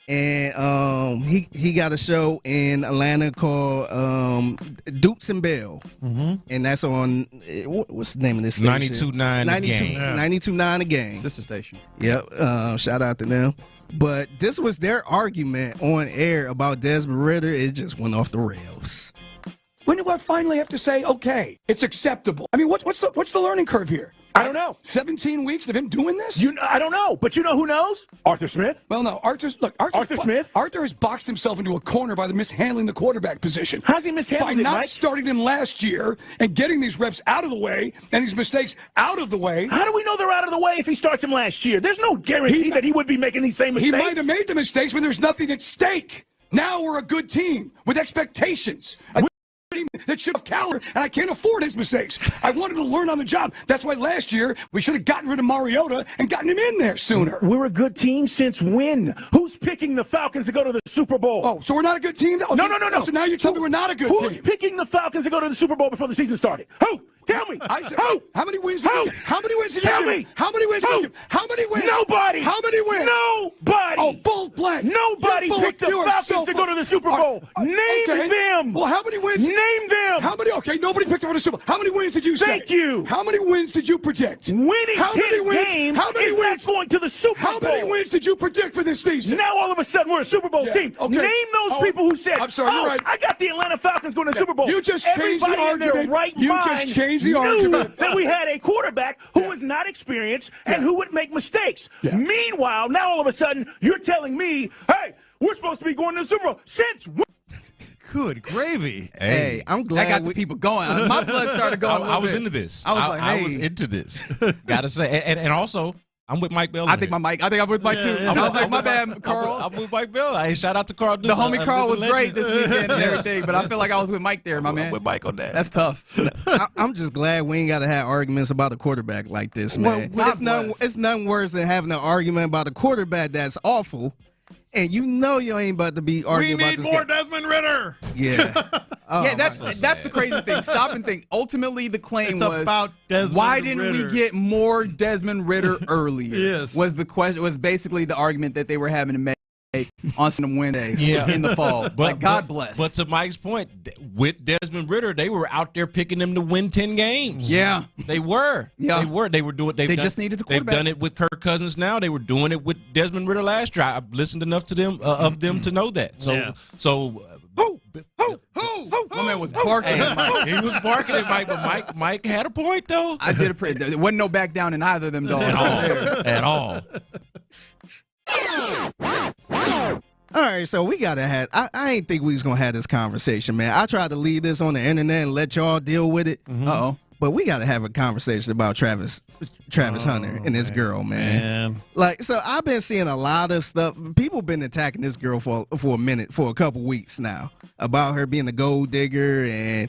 And he got a show in Atlanta called Dukes and Bell, and that's on what's the name of this station? 92.9 The Game. 92.9 The Game, sister station. Yep. Shout out to them. But this was their argument on air about Desmond Ridder. It just went off the rails. When do I finally have to say, okay, it's acceptable? I mean, what's the learning curve here? I don't know. 17 weeks of him doing this? I don't know, but you know who knows? Arthur Smith. Well, no, Arthur Smith. Arthur has boxed himself into a corner by mishandling the quarterback position. How's he mishandling it, By not starting him last year and getting these reps out of the way and these mistakes out of the way. How do we know they're out of the way if he starts him last year? There's no guarantee that he would be making these same mistakes. He might have made the mistakes when there's nothing at stake. Now we're a good team with expectations. That should have caliber, and I can't afford his mistakes. I wanted to learn on the job. That's why last year we should have gotten rid of Mariota and gotten him in there sooner. We're a good team since when? Who's picking the Falcons to go to the Super Bowl? Oh, so we're not a good team? No. So now you're telling me we're not a good team. Who's picking the Falcons to go to the Super Bowl before the season started? Who? Tell me. I said, who? How many wins did you How many wins did you Tell give? me. How many wins did you give? How many wins? Nobody. How many wins? Nobody. Oh, bull blank. Nobody picked the Falcons to go to the Super Bowl. Name them. Well, how many wins? Name them. How many? Okay, nobody picked them for the Super Bowl. How many wins did you say? Thank you. How many wins did you predict? Winning how 10 many wins? games How many is wins? not going to the Super Bowl. How many wins did you predict for this season? Now all of a sudden we're a Super Bowl team. Okay. Name those people who said, I'm sorry, you're right. I got the Atlanta Falcons going to the Super Bowl. You just changed the Everybody in their argument. right You mind just changed the knew argument. that we had a quarterback who was not experienced and who would make mistakes. Meanwhile, now all of a sudden you're telling me, hey, we're supposed to be going to the Super Bowl. Since when? Good gravy. Hey, I'm glad that got the people going. My blood started going. I was into this. I was into this. Gotta say, and also, I'm with Mike Bell. I think I'm with Mike too. I was like, my bad, Carl. I'm with Mike Bell. Hey, shout out to Carl. The homie Carl was great this weekend and everything, but I feel like I was with Mike there, my man. With Mike on that. That's tough. I'm just glad we ain't got to have arguments about a quarterback like this, man. Well, it's nothing worse than having an argument about a quarterback that's awful, and you know you ain't about to be arguing about this. We need more Desmond Ridder. Yeah. That's the crazy thing. Stop and think. Ultimately, the claim was about Desmond why didn't Ridder. we get more Desmond Ridder earlier? Yes. Was the question? Was basically the argument that they were having to make on some Wednesday in the fall. But God bless. But to Mike's point, with Desmond Ridder, they were out there picking him to win 10 games. Yeah, they were. Yeah, they were doing. They just needed a quarterback. They've done it with Kirk Cousins now. They were doing it with Desmond Ridder last year. I've listened enough to them of them to know that. So. My man was barking at Mike. He was barking at Mike, but Mike had a point, though. I did there wasn't no back down in either of them dogs. At all. All right, so we gotta have. I ain't think we was gonna have this conversation, man. I tried to leave this on the internet and let y'all deal with it. But we gotta have a conversation about Travis Hunter and this girl, man. Like, so I've been seeing a lot of stuff. People been attacking this girl for a minute, for a couple weeks now, about her being a gold digger, and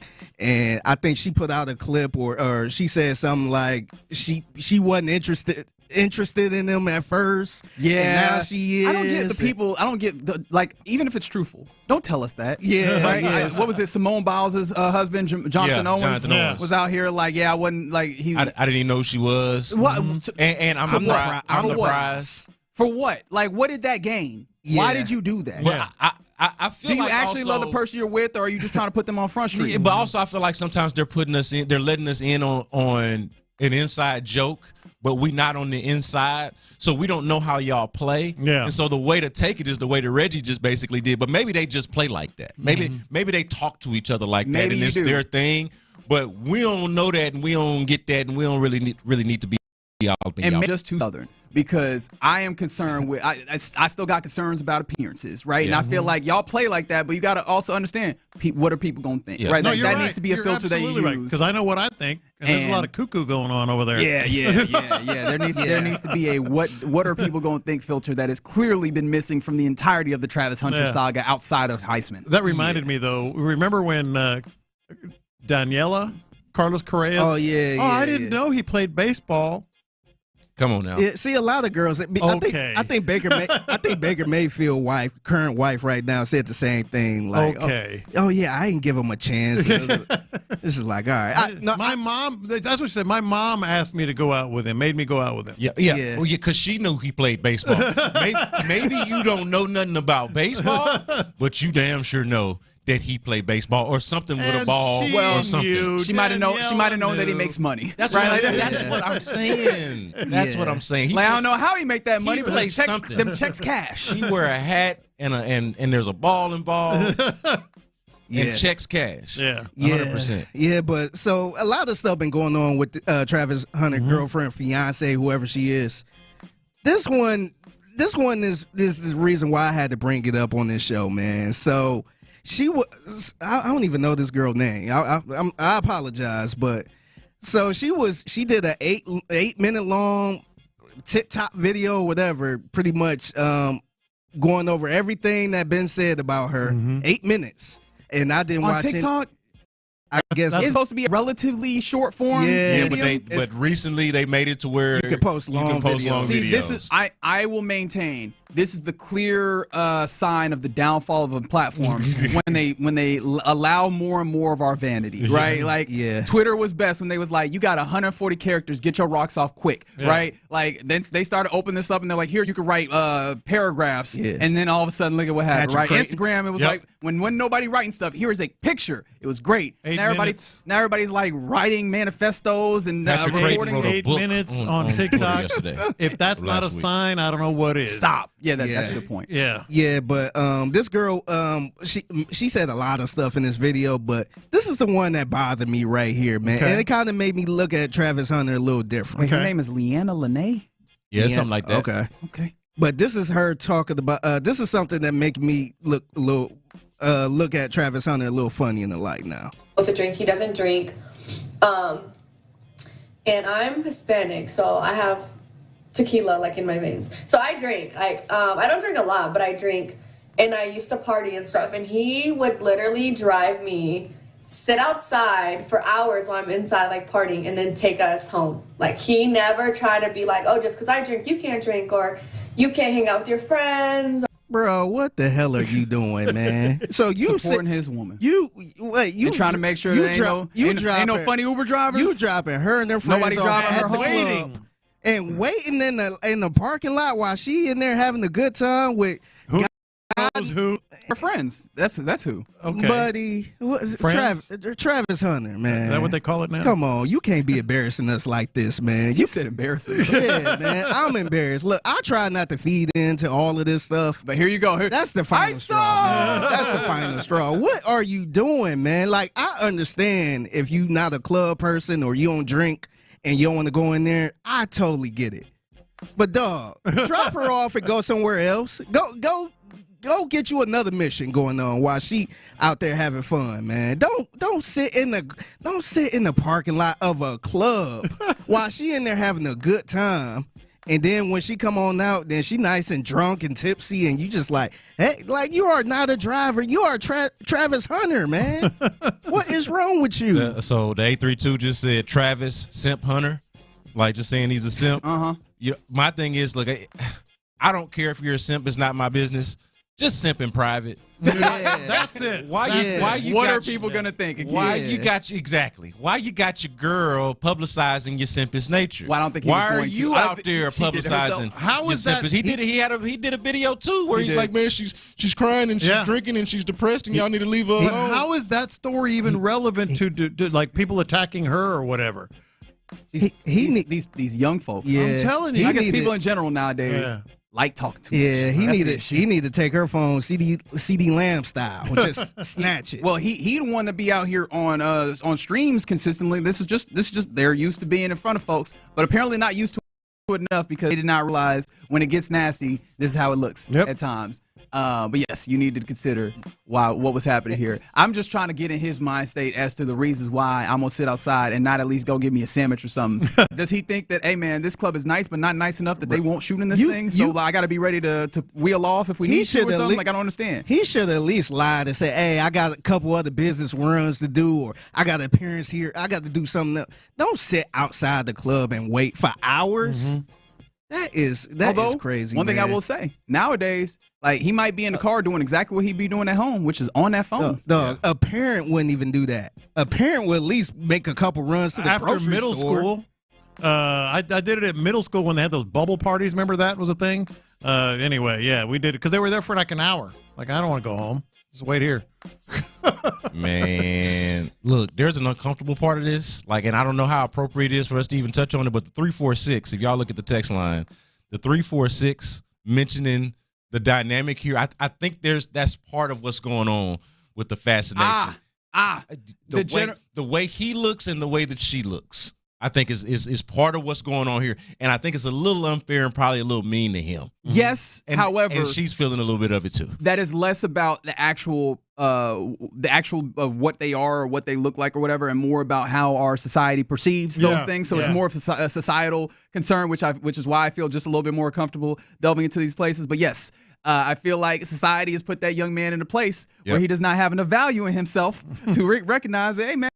I think she put out a clip or she said something like she wasn't interested in them at first. Yeah. And now she is. I don't get the people. I don't get the, like, even if it's truthful, don't tell us that. Yeah. Right? Yes. What was it? Simone Biles' husband, Jonathan Owens, was out here like, I wasn't like he. I didn't even know who she was. What? And I'm surprised. For what? Like, what did that gain? Yeah. Why did you do that? But I feel do you like actually also, love the person you're with, or are you just trying to put them on Front Street? Yeah, but also I feel like sometimes they're letting us in on an inside joke, but we not on the inside, so we don't know how y'all play. Yeah. And so the way to take it is the way that Reggie just basically did. But maybe they just play like that. Maybe they talk to each other like that, and it's their thing. But we don't know that, and we don't get that, and we don't really need to be out. And just too Southern, because I am concerned with I still got concerns about appearances, right? Yeah. And I feel like y'all play like that, but you got to also understand what are people going to think, right? No, that you're right. needs to be a filter that you use. Right, because I know what I think, and there's a lot of cuckoo going on over there. Yeah. There needs to be a what are people going to think filter that has clearly been missing from the entirety of the Travis Hunter saga outside of Heisman. That reminded me, though. Remember when Daniela, Carlos Correa? Oh, yeah. I didn't know he played baseball. Come on now. Yeah, see, a lot of girls. I think Baker Mayfield current wife right now said the same thing. Like, oh yeah, I didn't give him a chance. This is like, all right. My mom. That's what she said. My mom asked me to go out with him. Made me go out with him. Yeah. Well, because she knew he played baseball. maybe you don't know nothing about baseball, but you damn sure know that he played baseball or something with a ball or something. She might have known that he makes money. That's right. That's what I'm saying. That's what I'm saying. I don't know how he make that money, but them checks cash. He wear a hat and there's a ball involved. And checks cash. Yeah. 100%. Yeah, but so a lot of stuff been going on with Travis Hunter, girlfriend, fiance, whoever she is. This one is the reason why I had to bring it up on this show, man. So she was, I don't even know this girl's name. I apologize, but so she did a 8 minute long TikTok video, whatever, pretty much going over everything that been said about her. 8 minutes, and I didn't watch TikTok. I guess it's supposed to be a relatively short form. Yeah, but recently they made it to where you can post long videos. See, this is I will maintain this is the clear sign of the downfall of a platform when they allow more and more of our vanity, right? Like Twitter was best when they was like, you got 140 characters, get your rocks off quick, right? Like then they started opening this up and they're like, here you can write paragraphs, and then all of a sudden look at what happened, right? Instagram, it was like when nobody writing stuff, here is a picture. It was great. Now everybody's like writing manifestos and recording. 8 minutes on TikTok. If that's not a sign, I don't know what is. Stop. Yeah, that's a good point. Yeah, but this girl, she said a lot of stuff in this video, but this is the one that bothered me right here, man. And it kind of made me look at Travis Hunter a little different. Wait, her name is Leanna Lene? Yeah, something like that. Okay. But this is her talking about. This is something that make me look a little. Look at Travis Hunter a little funny in the light now. To drink, he doesn't drink, and I'm Hispanic, so I have tequila like in my veins. So I drink. I don't drink a lot, but I drink, and I used to party and stuff. And he would literally drive me, sit outside for hours while I'm inside like partying, and then take us home. Like he never tried to be like, oh, just because I drink, you can't drink, or you can't hang out with your friends. Bro, what the hell are you doing, man? So you supporting his woman. You trying to make sure there ain't no funny Uber drivers. You dropping her and their friends. Nobody driving her home. Waiting in the parking lot while she in there having a good time with who? Her friends. That's who. Okay. Buddy, Travis Hunter, man. Is that what they call it now? Come on, you can't be embarrassing us like this, man. You said embarrassing. Yeah, man, I'm embarrassed. Look, I try not to feed into all of this stuff, but here you go. That's the final straw, man. That's the final straw. What are you doing, man? Like, I understand if you not a club person or you don't drink and you don't want to go in there. I totally get it. But dog, drop her off and go somewhere else. Go get you another mission going on while she out there having fun, man. Don't sit in the parking lot of a club while she in there having a good time. And then when she come on out, then she nice and drunk and tipsy, and you just like, hey, like you are not a driver. You are Travis Hunter, man. What is wrong with you? So the 832 just said Travis Simp Hunter, like just saying he's a simp. My thing is, look, I don't care if you're a simp. It's not my business. Just simp in private. Yeah, that's it. What are people gonna think? Why you got your girl publicizing your simpish nature? Well, I don't think. Why are you out there publicizing? How is that? He did a video too where he's like, man, she's crying and she's drinking and she's depressed and y'all need to leave her alone. How is that story even relevant to like people attacking her or whatever? These young folks. Yeah. I'm telling you. I guess people in general nowadays like talking to Yeah, he need to take her phone CD Lamb style, just snatch it. Well, he don't want to be out here on streams consistently. This is just they're used to being in front of folks, but apparently not used to it enough because they did not realize when it gets nasty, this is how it looks at times. But yes, you need to consider what was happening here. I'm just trying to get in his mind state as to the reasons why I'm gonna sit outside and not at least go give me a sandwich or something. Does he think that, hey man, this club is nice but not nice enough that they won't shoot in this thing? So I got to be ready to wheel off if we need to or something? Like I don't understand. He should at least lied and say, hey, I got a couple other business runs to do, or I got an appearance here. I got to do something else. Don't sit outside the club and wait for hours. That is crazy. One thing I will say, nowadays, like he might be in the car doing exactly what he'd be doing at home, which is on that phone. A parent wouldn't even do that. A parent would at least make a couple runs to the after grocery middle store. school. I did it at middle school when they had those bubble parties. Remember that was a thing? Anyway, yeah, we did it because they were there for like an hour. Like, I don't want to go home. Just wait here. Man, look, there's an uncomfortable part of this. Like, and I don't know how appropriate it is for us to even touch on it, but the 346, if y'all look at the text line, the 346 mentioning the dynamic here, I think that's part of what's going on with the fascination. The way he looks and the way that she looks, I think is part of what's going on here. And I think it's a little unfair and probably a little mean to him. Yes, however, and she's feeling a little bit of it too. That is less about the actual of what they are or what they look like or whatever, and more about how our society perceives those things. So it's more of a societal concern, which is why I feel just a little bit more comfortable delving into these places. But yes, I feel like society has put that young man in a place where he does not have enough value in himself to recognize that, hey man,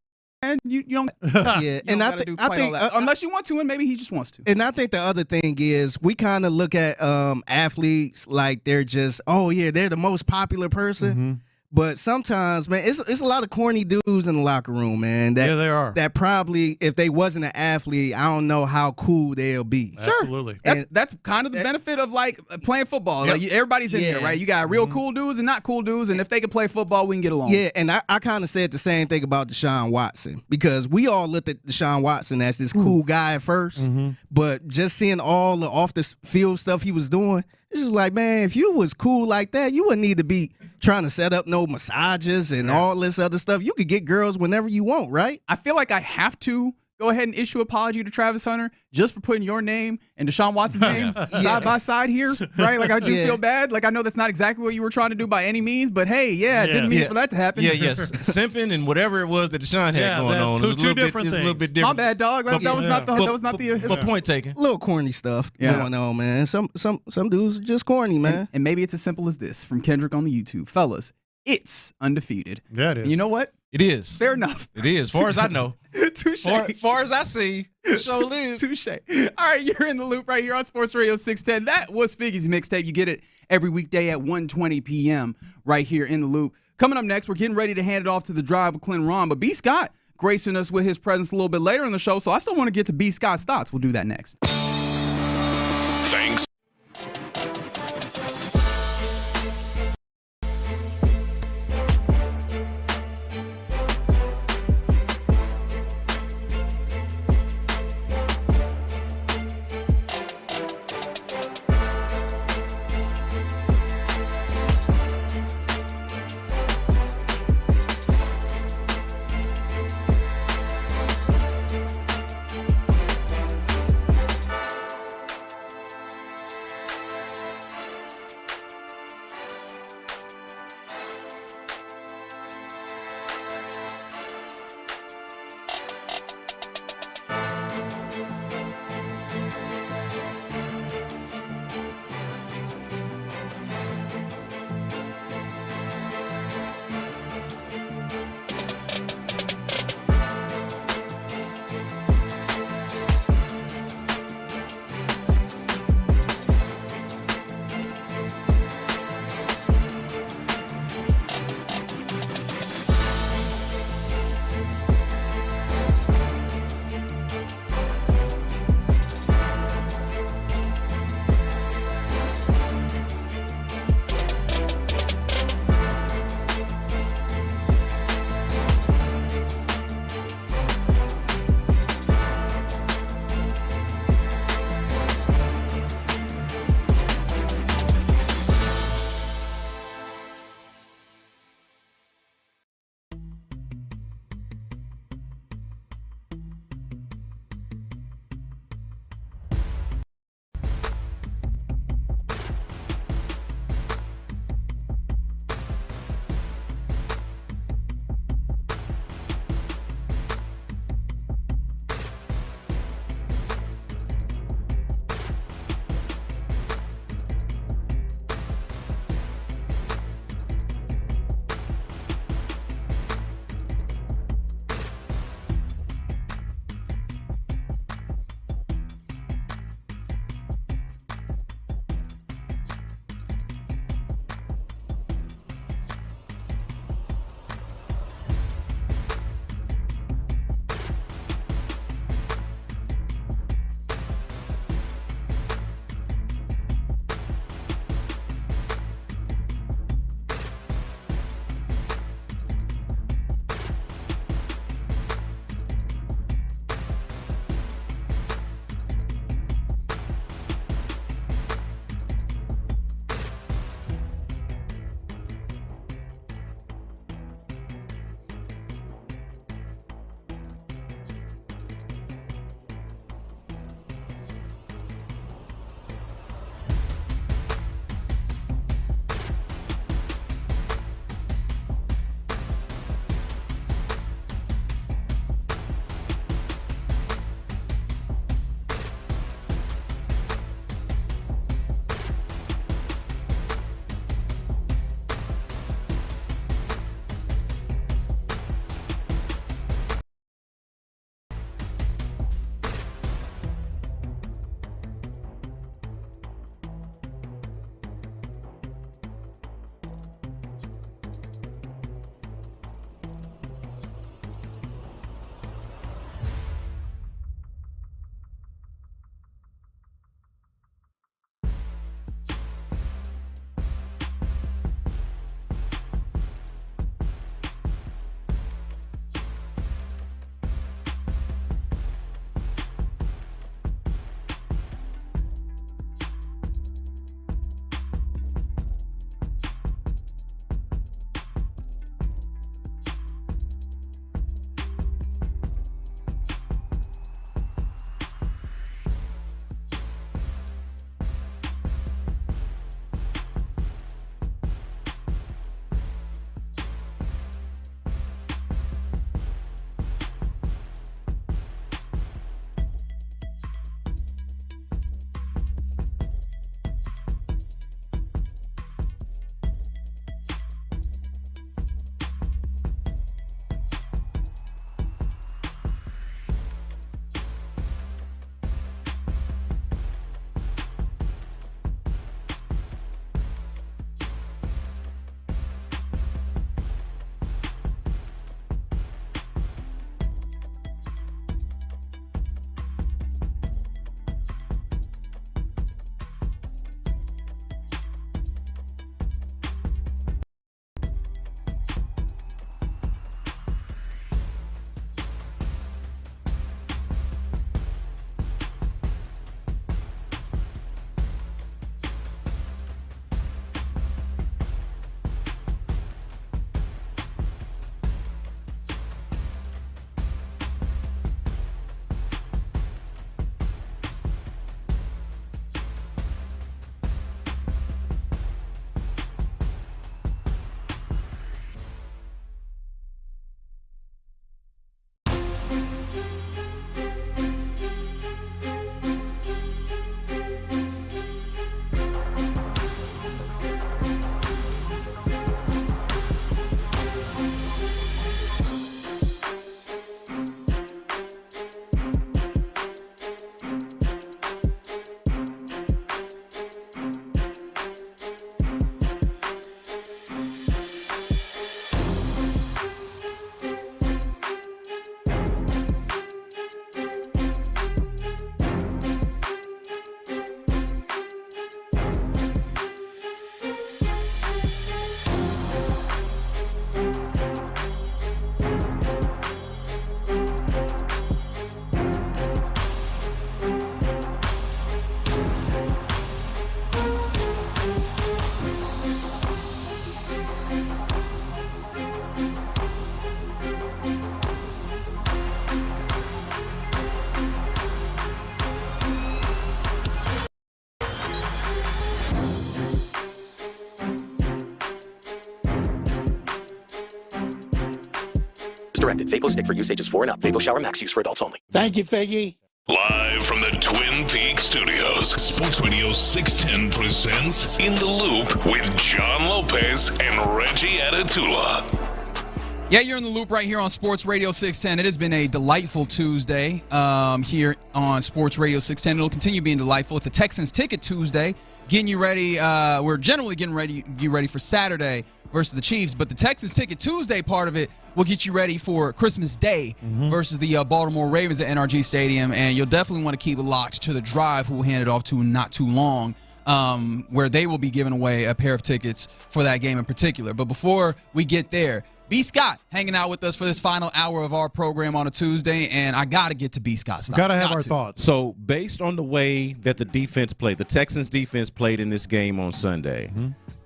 you don't. And I think unless you want to, and maybe he just wants to. And I think the other thing is we kind of look at athletes like they're just, they're the most popular person. But sometimes, man, it's a lot of corny dudes in the locker room, man. That, they are. That probably, if they wasn't an athlete, I don't know how cool they'll be. Absolutely. That's kind of the benefit of like playing football. Like everybody's in there, right? You got real cool dudes and not cool dudes, and if they can play football, we can get along. Yeah, and I kind of said the same thing about Deshaun Watson, because we all looked at Deshaun Watson as this cool guy at first, but just seeing all the off the field stuff he was doing, it's just like, man, if you was cool like that, you wouldn't need to be trying to set up no massages and all this other stuff. You could get girls whenever you want, right? I feel like I have to go ahead and issue an apology to Travis Hunter just for putting your name and Deshaun Watson's name side by side here, right? Like, I do feel bad. Like, I know that's not exactly what you were trying to do by any means, but hey, didn't mean for that to happen. Simping and whatever it was that Deshaun had going on. Two different things. A little bit different. My bad, dog. That was not the. But point taken. Little corny stuff going on, man. Some dudes are just corny, man. And maybe it's as simple as this from Kendrick on the YouTube. Fellas, it's undefeated. Yeah, it is. And you know what? It is. Fair enough. It is. Far as I know. Touche. Far as I see, show live. Touche. All right, you're in the loop right here on Sports Radio 610. That was Figgy's mixtape. You get it every weekday at 1:20 p.m. right here in the loop. Coming up next, we're getting ready to hand it off to the drive with Clint Ron, but B. Scott gracing us with his presence a little bit later in the show, so I still want to get to B. Scott's thoughts. We'll do that next. Thanks. directed. Vapo stick for use ages 4 and up. Vapo shower max use for adults only. Thank you, Figgy. Live from the Twin Peaks studios, Sports Radio 610 presents In the Loop with John Lopez and Reggie Atatula. Yeah, you're in the loop right here on Sports Radio 610. It has been a delightful Tuesday here on Sports Radio 610. It'll continue being delightful. It's a Texans Ticket Tuesday, getting you ready. We're generally getting you ready for Saturday versus the Chiefs, but the Texans Ticket Tuesday part of it will get you ready for Christmas Day versus the Baltimore Ravens at NRG Stadium, and you'll definitely want to keep it locked to the Drive, who will hand it off to not too long, where they will be giving away a pair of tickets for that game in particular. But before we get there, B. Scott hanging out with us for this final hour of our program on a Tuesday, and I got to get to B. Scott's thoughts. Got to have our thoughts. So based on the way that the defense played, the Texans defense played in this game on Sunday,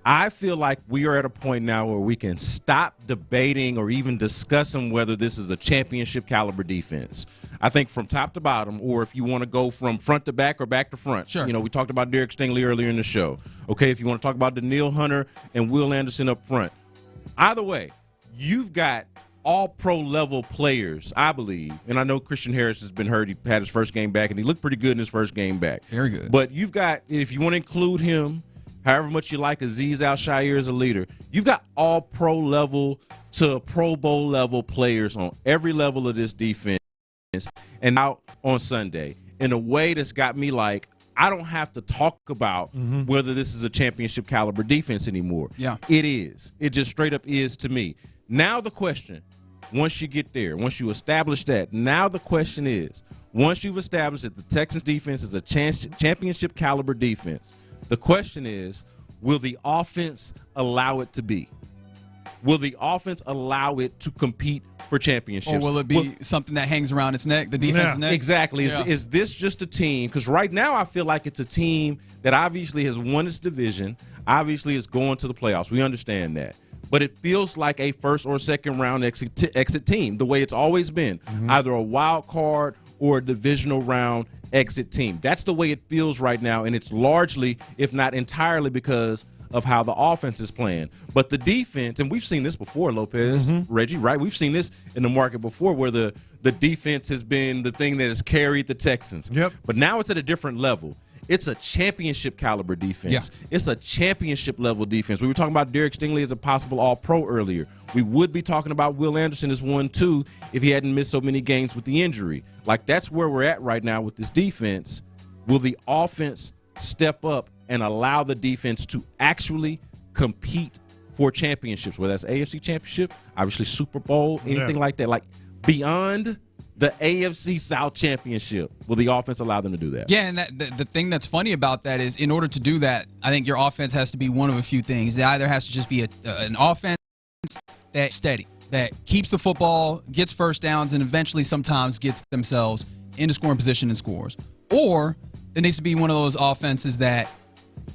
I feel like we are at a point now where we can stop debating or even discussing whether this is a championship caliber defense. I think from top to bottom, or if you want to go from front to back or back to front. Sure. You know, we talked about Derek Stingley earlier in the show. Okay, if you want to talk about Daniil Hunter and Will Anderson up front. Either way, you've got all pro level players, I believe. And I know Christian Harris has been hurt. He had his first game back, and he looked pretty good in his first game back. Very good. But you've got, if you want to include him, however much you like Azeez Al-Shaair as a leader, you've got all pro level to Pro Bowl level players on every level of this defense and out on Sunday in a way that's got me like, I don't have to talk about whether this is a championship caliber defense anymore. Yeah. It is. It just straight up is to me. Now the question, once you get there, once you establish that, now the question is, once you've established that the Texans defense is a championship caliber defense, the question is, will the offense allow it to be? Will the offense allow it to compete for championships? Or will it be something that hangs around its neck, the defense's neck? Exactly. Yeah. Is this just a team? Because right now I feel like it's a team that obviously has won its division, obviously is going to the playoffs. We understand that. But it feels like a first or second round exit team, the way it's always been, either a wild card or a divisional round exit team. That's the way it feels right now, and it's largely, if not entirely, because of how the offense is playing. But the defense, and we've seen this before, Lopez, Reggie, right? We've seen this in the market before where the defense has been the thing that has carried the Texans. Yep. But now it's at a different level. It's a championship caliber defense. Yeah. It's a championship level defense. We were talking about Derek Stingley as a possible all-pro earlier. We would be talking about Will Anderson as 1-2 if he hadn't missed so many games with the injury. Like, that's where we're at right now with this defense. Will the offense step up and allow the defense to actually compete for championships, whether that's AFC championship, obviously Super Bowl, anything like that, like beyond the AFC South championship? Will the offense allow them to do that? Yeah, and the thing that's funny about that is, in order to do that, I think your offense has to be one of a few things. It either has to just be an offense that's steady, that keeps the football, gets first downs, and eventually sometimes gets themselves into scoring position and scores. Or it needs to be one of those offenses that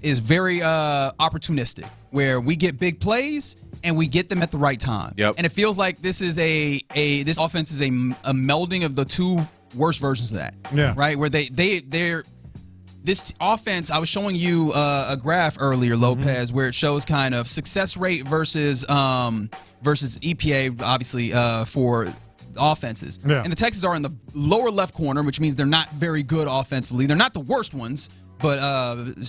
is very opportunistic, where we get big plays and we get them at the right time. Yep. And it feels like this is this offense is a melding of the two worst versions of that. Yeah. Right? Where they're this offense, I was showing you a graph earlier, Lopez, where it shows kind of success rate versus EPA, obviously, for offenses. Yeah. And the Texans are in the lower left corner, which means they're not very good offensively. They're not the worst ones, but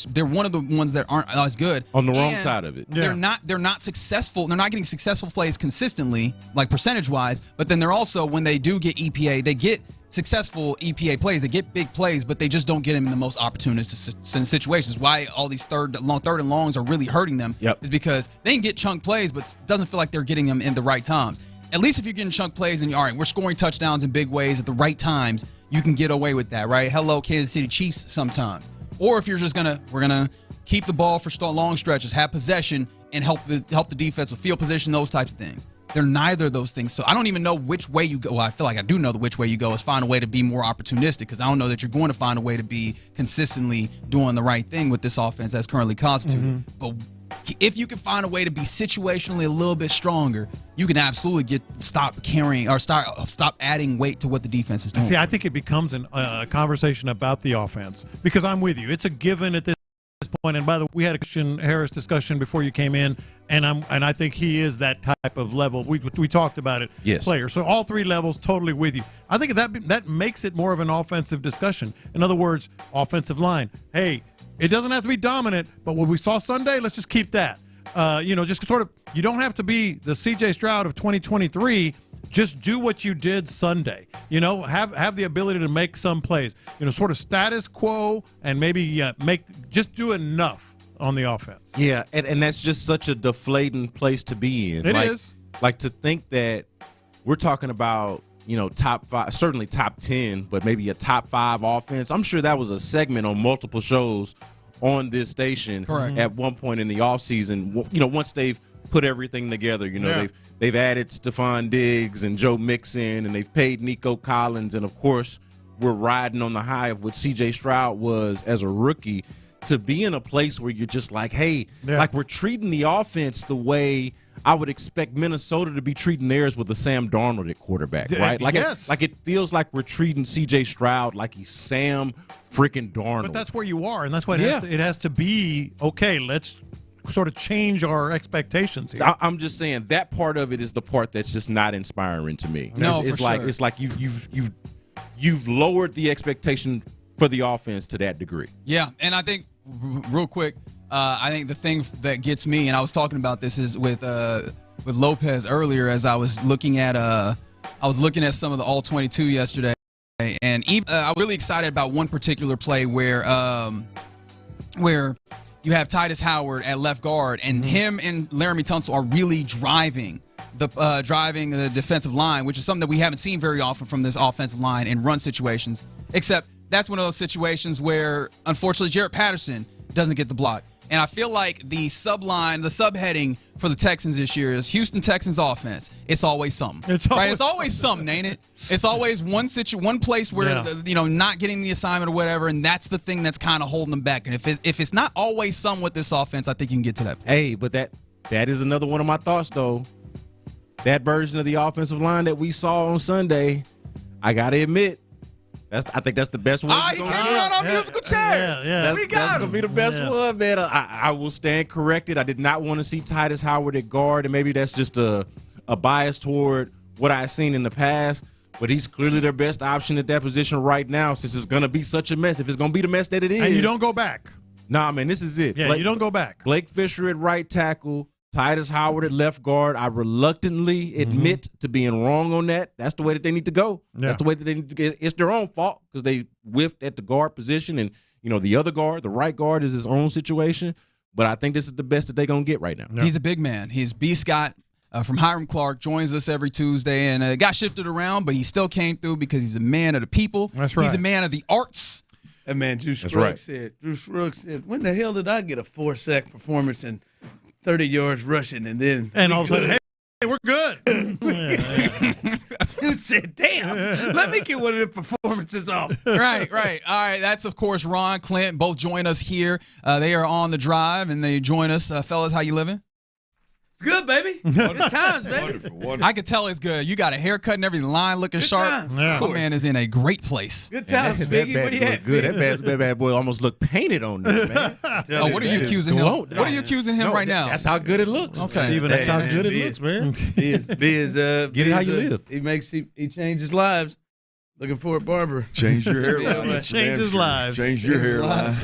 they're one of the ones that aren't as good. On the wrong side of it. They're not successful. They're not getting successful plays consistently, like percentage-wise, but then they're also, when they do get EPA, they get successful EPA plays. They get big plays, but they just don't get them in the most opportunistic situations. Why all these third and longs are really hurting them is because they can get chunk plays, but it doesn't feel like they're getting them in the right times. At least if you're getting chunk plays and, all right, we're scoring touchdowns in big ways at the right times, you can get away with that, right? Hello, Kansas City Chiefs sometimes. Or if you're just we're gonna keep the ball for long stretches, have possession, and help the defense with field position, those types of things. They're neither of those things. So I don't even know which way you go. Well, I feel like I do know which way you go is find a way to be more opportunistic, because I don't know that you're going to find a way to be consistently doing the right thing with this offense that's currently constituted. But if you can find a way to be situationally a little bit stronger, you can absolutely stop adding weight to what the defense is doing. See, I think it becomes a conversation about the offense, because I'm with you. It's a given at this point, and by the way, we had a Christian Harris discussion before you came in, and I think he is that type of level. We talked about it. Yes. Player. So all three levels, totally with you. I think that makes it more of an offensive discussion. In other words, offensive line. Hey, it doesn't have to be dominant, but what we saw Sunday, let's just keep that. Just sort of, you don't have to be the C.J. Stroud of 2023. Just do what you did Sunday. Have the ability to make some plays. Sort of status quo, and maybe just do enough on the offense. Yeah, and that's just such a deflating place to be in. It is. Like to think that we're talking about, top 5, certainly top 10, but maybe a top 5 offense. I'm sure that was a segment on multiple shows on this station. Correct. At one point in the offseason. Once they've put everything together, they've added Stephon Diggs and Joe Mixon, and they've paid Nico Collins, and of course we're riding on the high of what C.J. Stroud was as a rookie. To be in a place where you're just like, hey, like we're treating the offense the way I would expect Minnesota to be treating theirs with a Sam Darnold at quarterback, right? Like, it feels like we're treating C.J. Stroud like he's Sam freaking Darnold. But that's where you are, and that's why it has to be, okay, let's sort of change our expectations here. I'm just saying that part of it is the part that's just not inspiring to me. No, it's like you've lowered the expectation for the offense to that degree. Yeah, and I think real quick, I think the thing that gets me, and I was talking about this, is with Lopez earlier, as I was looking at some of the all 22 yesterday, and even I was really excited about one particular play where you have Titus Howard at left guard, and him and Laramie Tunsil are really driving the defensive line, which is something that we haven't seen very often from this offensive line in run situations, except that's one of those situations where, unfortunately, Jarrett Patterson doesn't get the block. And I feel like the subheading for the Texans this year is Houston Texans offense. It's always something. It's always something, ain't it? It's always one place where, not getting the assignment or whatever, and that's the thing that's kind of holding them back. And if it's not always some with this offense, I think you can get to that place. Hey, but that is another one of my thoughts, though. That version of the offensive line that we saw on Sunday, I got to admit, I think that's the best one. He came out on musical chairs. We got him. That's going to be the best one, man. I will stand corrected. I did not want to see Titus Howard at guard, and maybe that's just a bias toward what I've seen in the past, but he's clearly their best option at that position right now, since it's going to be such a mess. If it's going to be the mess that it is. And you don't go back. Nah, man, this is it. Yeah, you don't go back. Blake Fisher at right tackle, Titus Howard at left guard. I reluctantly admit to being wrong on that. That's the way that they need to go. Yeah. That's the way that they need to get. It's their own fault because they whiffed at the guard position, and the other guard, the right guard, is his own situation. But I think this is the best that they're going to get right now. Yeah. He's a big man. He's B. Scott from Hiram Clark, joins us every Tuesday, and got shifted around, but he still came through because he's a man of the people. That's right. He's a man of the arts. And man, Drew Scruggs said, when the hell did I get a 4-sack performance and 30 yards rushing, and all of a sudden, hey, we're good. You said, damn, let me get one of the performances off. Right. All right, that's, of course, Ron, Clint, both join us here. They are on the drive, and they join us. Fellas, how you living? It's good, baby. Good times, baby. Wonderful. I can tell it's good. You got a haircut and everything, line looking good sharp. Yeah. My man is in a great place. Good times, Biggie. What do you have? Good. That bad boy almost looked painted on there, man. What are you accusing him? What are you accusing him right now? That's how good it looks. Okay. Steven, that's how good it looks, man. Get it how you live. He changes lives. Looking for a barber. Change your hairline. Changes lives. Change your hairline.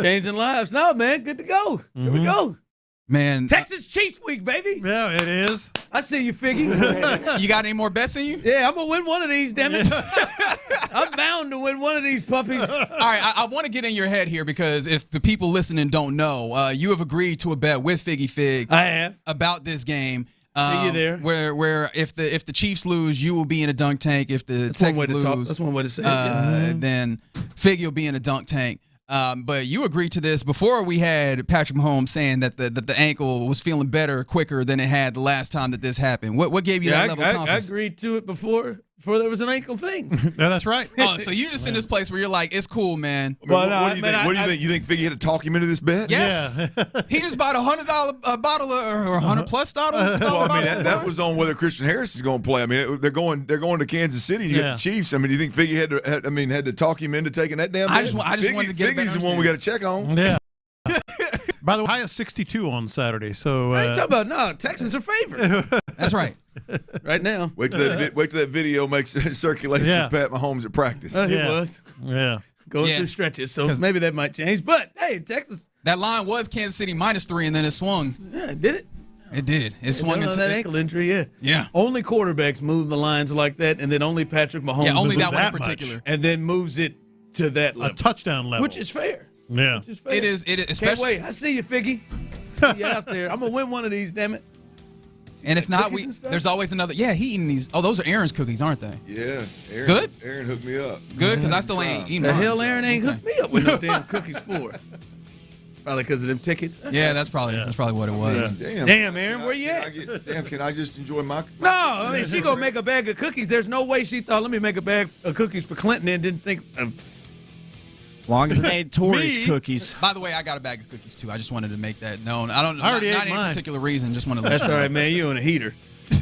Changing lives. No, man. Good to go. Here we go. Man, Texas Chiefs week, baby. Yeah, it is. I see you, Figgy. You got any more bets in you? Yeah, I'm going to win one of these, damn it. I'm bound to win one of these puppies. All right, I want to get in your head here because if the people listening don't know, you have agreed to a bet with Figgy Fig. I have. About this game. See you there. Where if the Chiefs lose, you will be in a dunk tank. If the Texans lose, that's one way to say it. Then Figgy will be in a dunk tank. But you agreed to this before we had Patrick Mahomes saying that the ankle was feeling better quicker than it had the last time that this happened. What gave you that level of confidence? I agreed to it before there was an ankle thing. Yeah, that's right. Oh, so you just in this place where you're like, it's cool, man. What do you think? You think Figgy had to talk him into this bet? Yes. Yeah. He just bought $100 bottle or $100+ bottle. Well, I mean that was on whether Christian Harris is going to play. I mean they're going to Kansas City. You get the Chiefs. I mean, do you think Figgy had to talk him into taking that damn bet? I just wanted to get Figgy's the one we got to check on. Yeah. By the way, high is 62 on Saturday. So I ain't talking about no. Texans are favored. That's right. Right now. Wait till that video makes circulation Yeah. of Pat Mahomes at practice. He was. Yeah. Going through stretches, so maybe that might change. But, hey, Texas. That line was Kansas City -3, and then it swung. Yeah, did it? It did. It swung into that ankle injury, yeah. Yeah. Only quarterbacks move the lines like that, and then only Patrick Mahomes. Yeah, only moves that one in much, particular. and then moves it to that level. A touchdown level. Which is fair. Yeah. Which is fair. It is. Can't Especially. wait. I see you, Figgy. See you out there. I'm going to win one of these, damn it. And if not, Cookies and stuff? there's always another. Yeah, he eating these. Oh, those are Aaron's cookies, aren't they? Yeah. Aaron, Good? Aaron hooked me up. Good, because I still ain't eating The mine. hell Aaron ain't hooked me up with no damn cookies for? Probably because of them tickets. Yeah, that's probably what it was. Damn, Aaron, where you at? Can I just enjoy my No, I mean, she going to make a bag of cookies. There's no way she thought, let me make a bag of cookies for Clinton and didn't think of. Long as it ain't Tory's cookies. By the way, I got a bag of cookies too. I just wanted to make that known. I don't. I already not ate any mine. particular reason. Just want to. That's all right, man. You on a heater.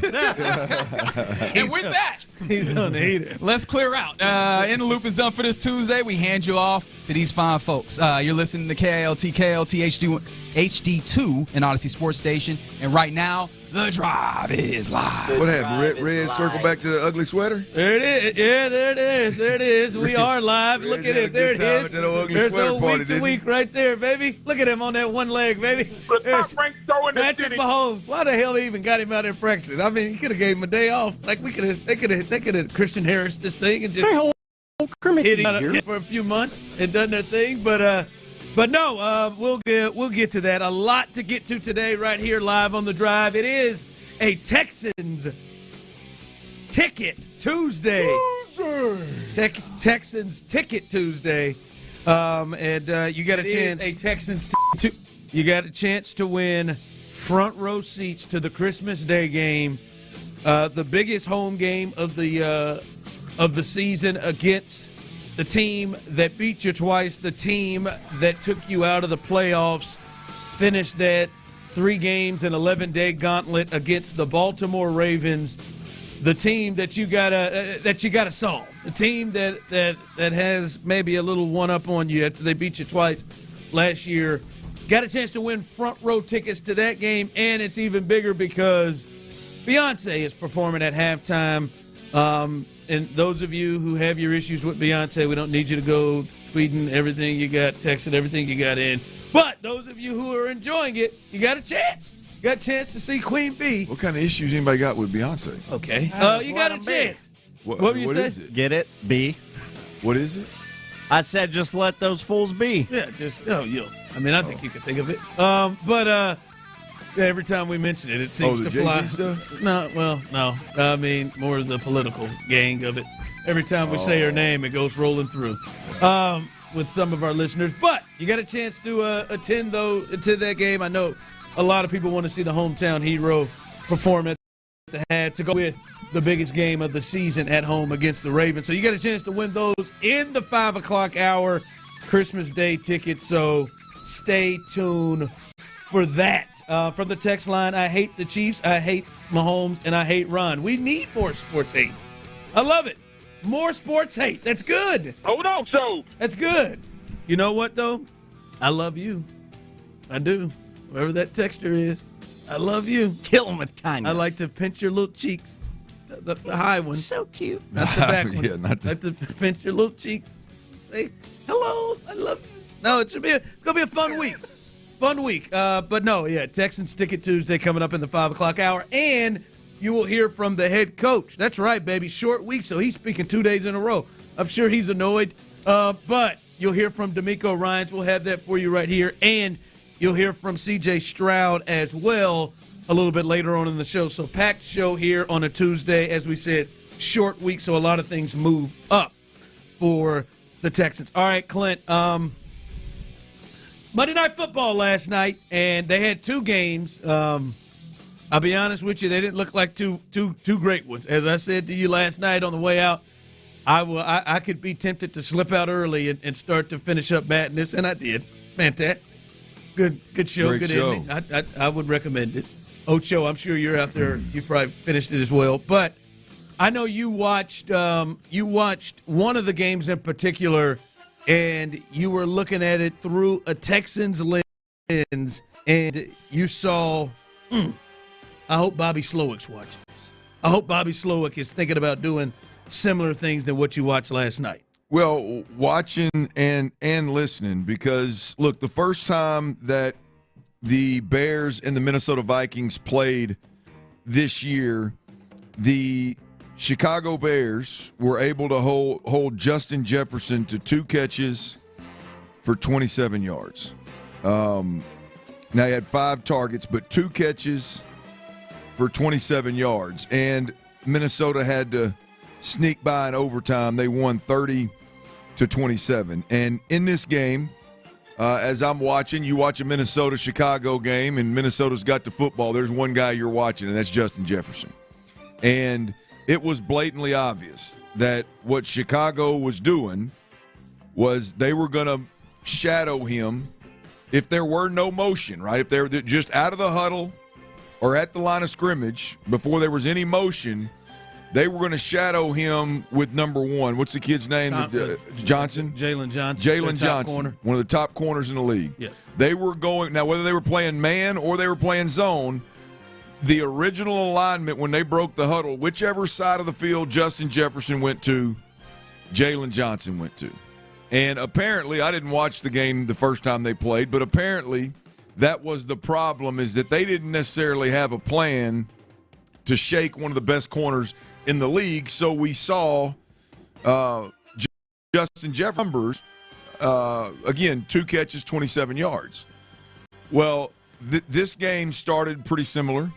And with that, he's on the heater. Let's clear out. In the Loop is done for this Tuesday. We hand you off to these fine folks. You're listening to KLT HD2 and Odyssey Sports Station. And right now, The Drive is live. What happened? Red circle back to the ugly sweater? There it is. Yeah, there it is. There it is. We are live. Look at it. There it is. There's old week to week right there, baby. Look at him on that one leg, baby. There's Patrick Mahomes. Why the hell they even got him out in practice? I mean, you could have gave him a day off. Like they could have Christian Harris this thing and just hit him for a few months and done their thing. But no, we'll get to that. A lot to get to today right here live on The Drive. It is a Texans Ticket Tuesday. Texans Ticket Tuesday. And you got a chance. A Texans you got a chance to win front row seats to the Christmas Day game, the biggest home game of the season against the team that beat you twice, the team that took you out of the playoffs, finished that 3 games and 11-day gauntlet against the Baltimore Ravens, the team that you gotta solve, the team that has maybe a little one-up on you after they beat you twice last year. Got a chance to win front row tickets to that game, and it's even bigger because Beyonce is performing at halftime. And those of you who have your issues with Beyonce, we don't need you to go tweeting everything you got, texting everything you got in. But those of you who are enjoying it, you got a chance. You got a chance to see Queen Bee. What kind of issues anybody got with Beyonce? Okay. You got a chance. What were you saying? Is it? Get it? B. What is it? I said just let those fools be. Yeah, just I mean, I think you could think of it. Yeah, every time we mention it, it seems to fly. Stuff? No. I mean, more of the political gang of it. Every time we say her name, it goes rolling through with some of our listeners. But you got a chance to attend that game. I know a lot of people want to see the hometown hero perform at the hat to go with the biggest game of the season at home against the Ravens. So you got a chance to win those in the 5 o'clock hour, Christmas Day tickets. So stay tuned for that. From the text line, I hate the Chiefs, I hate Mahomes, and I hate Ron. We need more sports hate. I love it. More sports hate. That's good. Hold on, so. That's good. You know what, though? I love you. I do. Whoever that texter is, I love you. Kill him with kindness. I like to pinch your little cheeks. The high ones. So cute. Not the back ones. Yeah, not the... I like to pinch your little cheeks. Say, hello, I love you. No, it's going to be a fun week. Fun week. But no, yeah, Texans Ticket Tuesday coming up in the 5 o'clock hour. And you will hear from the head coach. That's right, baby. Short week, so he's speaking 2 days in a row. I'm sure he's annoyed. But you'll hear from DeMeco Ryans. We'll have that for you right here. And you'll hear from C.J. Stroud as well a little bit later on in the show. So packed show here on a Tuesday. As we said, short week, so a lot of things move up for the Texans. All right, Clint. Monday Night Football last night, and they had 2 games. I'll be honest with you, they didn't look like two great ones. As I said to you last night on the way out, I could be tempted to slip out early and start to finish up madness, and I did. Fantastic. Good show, Great good show. evening. I would recommend it. Ocho, I'm sure you're out there. You probably finished it as well. But I know you watched one of the games in particular, and you were looking at it through a Texans lens. wins, and you saw, I hope Bobby Slowick's watching this. I hope Bobby Slowick is thinking about doing similar things than what you watched last night. Well, watching and listening, because, look, the first time that the Bears and the Minnesota Vikings played this year, the Chicago Bears were able to hold Justin Jefferson to 2 catches for 27 yards. Now, he had 5 targets, but 2 catches for 27 yards. And Minnesota had to sneak by in overtime. They won 30-27. And in this game, as I'm watching, you watch a Minnesota-Chicago game, and Minnesota's got the football. There's one guy you're watching, and that's Justin Jefferson. And it was blatantly obvious that what Chicago was doing was they were going to shadow him if there were no motion, right? If they were just out of the huddle or at the line of scrimmage before there was any motion, they were going to shadow him with number 1. What's the kid's name? Johnson? Jalen Johnson. Jalen Johnson, one of the top corners in the league. Yes. They were going – now, whether they were playing man or they were playing zone, the original alignment when they broke the huddle, whichever side of the field Justin Jefferson went to, Jalen Johnson went to. And apparently, I didn't watch the game the first time they played, but apparently that was the problem, is that they didn't necessarily have a plan to shake one of the best corners in the league. So we saw Justin Jefferson, again, 2 catches, 27 yards. Well, this game started pretty similar,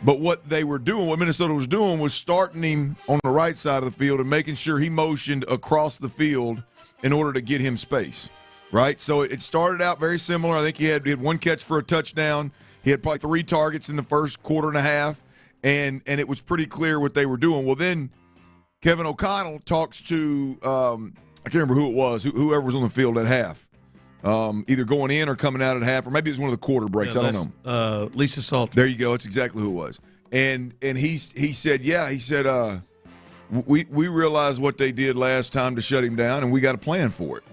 but what they were doing, what Minnesota was doing, was starting him on the right side of the field and making sure he motioned across the field in order to get him space, right? So it started out very similar. I think he had 1 catch for a touchdown. He had probably 3 targets in the first quarter and a half, and it was pretty clear what they were doing. Well, then Kevin O'Connell talks to I can't remember who it was, whoever was on the field at half, either going in or coming out at half, or maybe it was one of the quarter breaks. I don't know. Lisa Salter. There you go. That's exactly who it was. And he said, we realized what they did last time to shut him down, and we got a plan for it.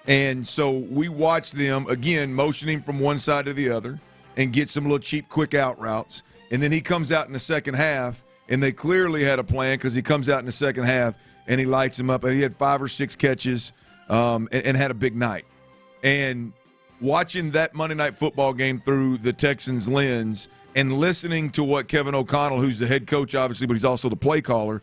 And so we watched them, again, motioning from one side to the other and get some little cheap, quick out routes. And then he comes out in the second half, and they clearly had a plan, because he comes out in the second half and he lights him up. And he had 5 or 6 catches and had a big night. And watching that Monday Night Football game through the Texans lens and listening to what Kevin O'Connell, who's the head coach, obviously, but he's also the play caller,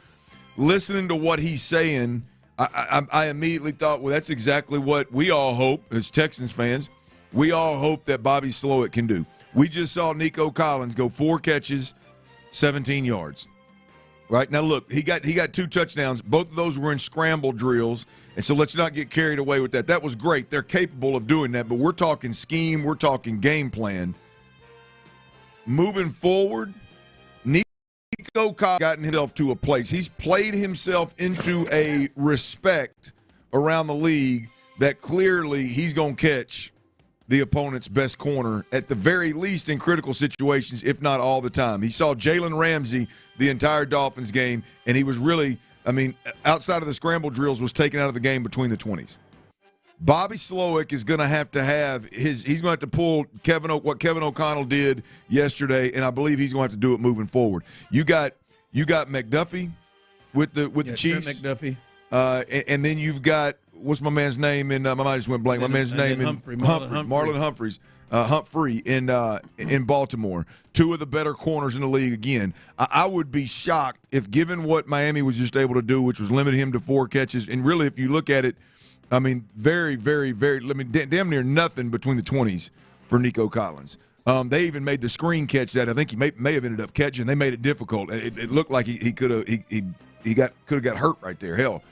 listening to what he's saying, I immediately thought, well, that's exactly what we all hope as Texans fans. We all hope that Bobby Slowick can do. We just saw Nico Collins go 4 catches, 17 yards. Right? Now, look, he got 2 touchdowns. Both of those were in scramble drills, and so let's not get carried away with that. That was great. They're capable of doing that, but we're talking scheme. We're talking game plan. Moving forward, Nico Collins gotten himself to a place. He's played himself into a respect around the league that clearly he's going to catch the opponent's best corner, at the very least in critical situations, if not all the time. He saw Jalen Ramsey the entire Dolphins game, and he was really, outside of the scramble drills, was taken out of the game between the 20s. Bobby Slowick is going to have he's going to have to pull what Kevin O'Connell did yesterday, and I believe he's going to have to do it moving forward. You got McDuffie with the Chiefs. McDuffie. And then you've got, what's my man's name? My mind just went blank. My man's name in Marlon Humphreys. Humphrey in Baltimore. 2 of the better corners in the league again. I would be shocked if, given what Miami was just able to do, which was limit him to 4 catches, and really if you look at it, very, very, very, damn near nothing between the 20s for Nico Collins. They even made the screen catch that I think he may have ended up catching. They made it difficult. It looked like he could have got hurt right there. Hell,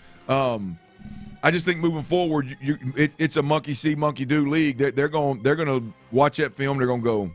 I just think moving forward, it's a monkey see, monkey do league. They're going to watch that film. They're going to go,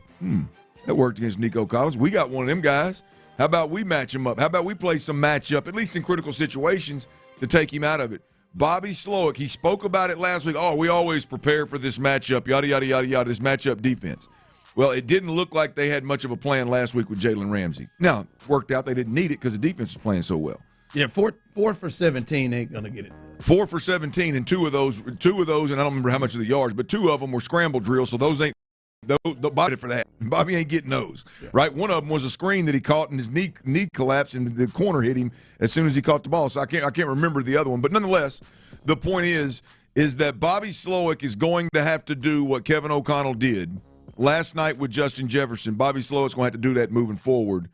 that worked against Nico Collins. We got one of them guys. How about we match him up? How about we play some matchup, at least in critical situations, to take him out of it? Bobby Slowick, he spoke about it last week. Oh, we always prepare for this matchup, yada, yada, yada, yada, this matchup defense. Well, it didn't look like they had much of a plan last week with Jalen Ramsey. Now, it worked out. They didn't need it because the defense was playing so well. Yeah, 4 for 17 ain't going to get it. 4 for 17, and two of those, and I don't remember how much of the yards, but 2 of them were scramble drills, so those ain't The body for that. Bobby ain't getting those, right? One of them was a screen that he caught, and his knee collapsed, and the corner hit him as soon as he caught the ball. So I can't remember the other one, but nonetheless, the point is that Bobby Slowick is going to have to do what Kevin O'Connell did last night with Justin Jefferson. Bobby Slowick's going to have to do that moving forward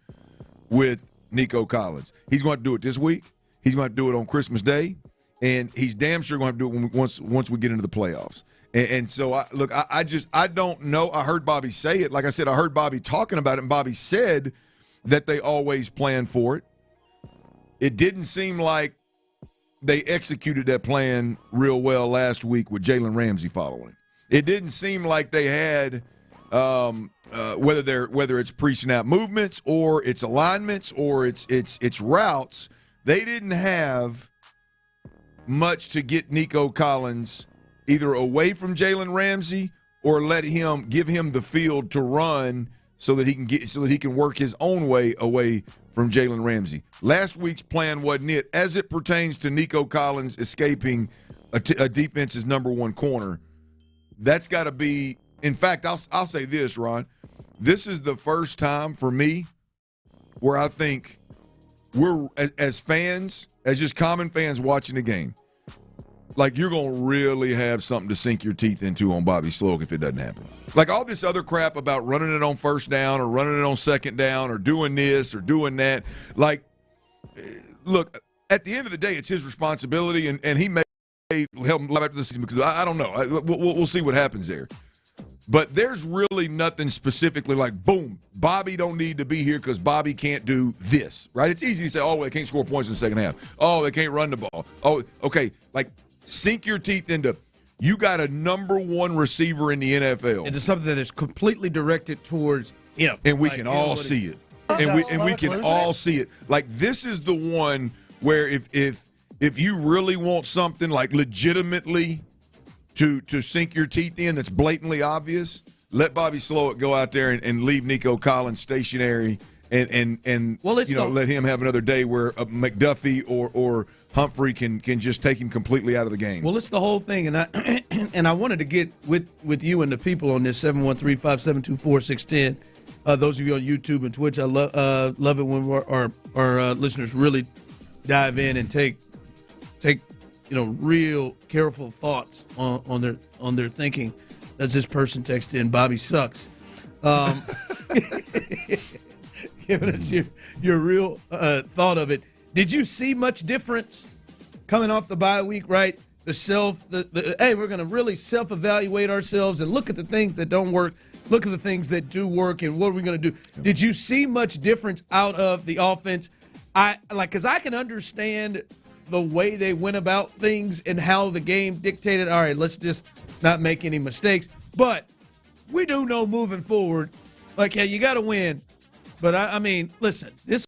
with Nico Collins. He's going to have to do it this week. He's going to have to do it on Christmas Day, and he's damn sure going to have to do it once we get into the playoffs. And so, I don't know. I heard Bobby say it. Like I said, I heard Bobby talking about it, and Bobby said that they always plan for it. It didn't seem like they executed that plan real well last week with Jalen Ramsey following. It didn't seem like they had whether it's pre-snap movements or it's alignments or it's routes. They didn't have much to get Nico Collins either away from Jalen Ramsey or give him the field to run so that he can work his own way away from Jalen Ramsey. Last week's plan wasn't it as it pertains to Nico Collins escaping a defense's number one corner. That's got to be. In fact, I'll say this, Ron. This is the first time for me where I think we're as fans, as just common fans watching the game. Like, you're going to really have something to sink your teeth into on Bobby Slowick if it doesn't happen. Like, all this other crap about running it on first down or running it on second down or doing this or doing that. Like, look, at the end of the day, it's his responsibility, and he may help him live after the season because I don't know. We'll see what happens there. But there's really nothing specifically like, boom, Bobby don't need to be here because Bobby can't do this, right? It's easy to say, oh, they can't score points in the second half. Oh, they can't run the ball. Oh, okay, like, sink your teeth into you got a number one receiver in the NFL. It's something that is completely directed towards him. And we can all see it. And we can all see it. Like, this is the one where if you really want something like legitimately to sink your teeth in that's blatantly obvious, let Bobby Slowick go out there and leave Nico Collins stationary and let him have another day where McDuffie or Humphrey can just take him completely out of the game. Well, it's the whole thing, and I wanted to get with you and the people on this 713-572-4610. Those of you on YouTube and Twitch, I love it when our listeners really dive in and take real careful thoughts on their thinking. As this person texted in, Bobby sucks. Giving us your real thought of it. Did you see much difference coming off the bye week, right? Hey, we're going to really self-evaluate ourselves and look at the things that don't work, look at the things that do work, and what are we going to do? Did you see much difference out of the offense? Because I can understand the way they went about things and how the game dictated, all right, let's just not make any mistakes. But we do know moving forward, like, yeah, you got to win. But, I mean, listen, this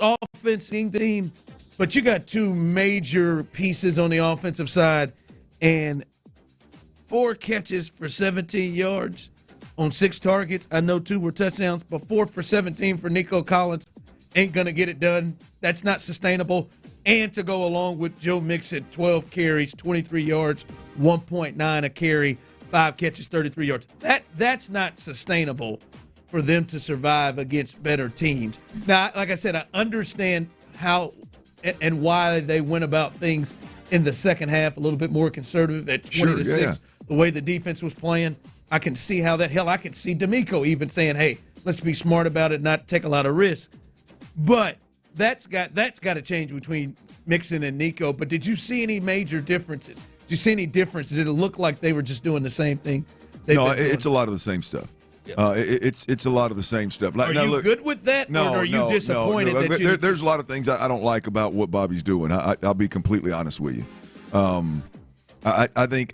offense team, but you got two major pieces on the offensive side and 4 catches for 17 yards on 6 targets. I know 2 were touchdowns, but 4 for 17 for Nico Collins ain't going to get it done. That's not sustainable. And to go along with Joe Mixon, 12 carries, 23 yards, 1.9 a carry, 5 catches, 33 yards. That's not sustainable for them to survive against better teams. Now, like I said, I understand how and why they went about things in the second half, a little bit more conservative at 20-6. Yeah. The way the defense was playing, I can see how that. Hell, I can see DeMeco even saying, "Hey, let's be smart about it, not take a lot of risk." But that's got to change between Mixon and Nico. But did you see any major differences? Did you see any difference? Did it look like they were just doing the same thing? No, it's a lot of the same stuff. It's a lot of the same stuff. Are you good with that? No, or are you disappointed that there's a lot of things I don't like about what Bobby's doing. I'll be completely honest with you. I think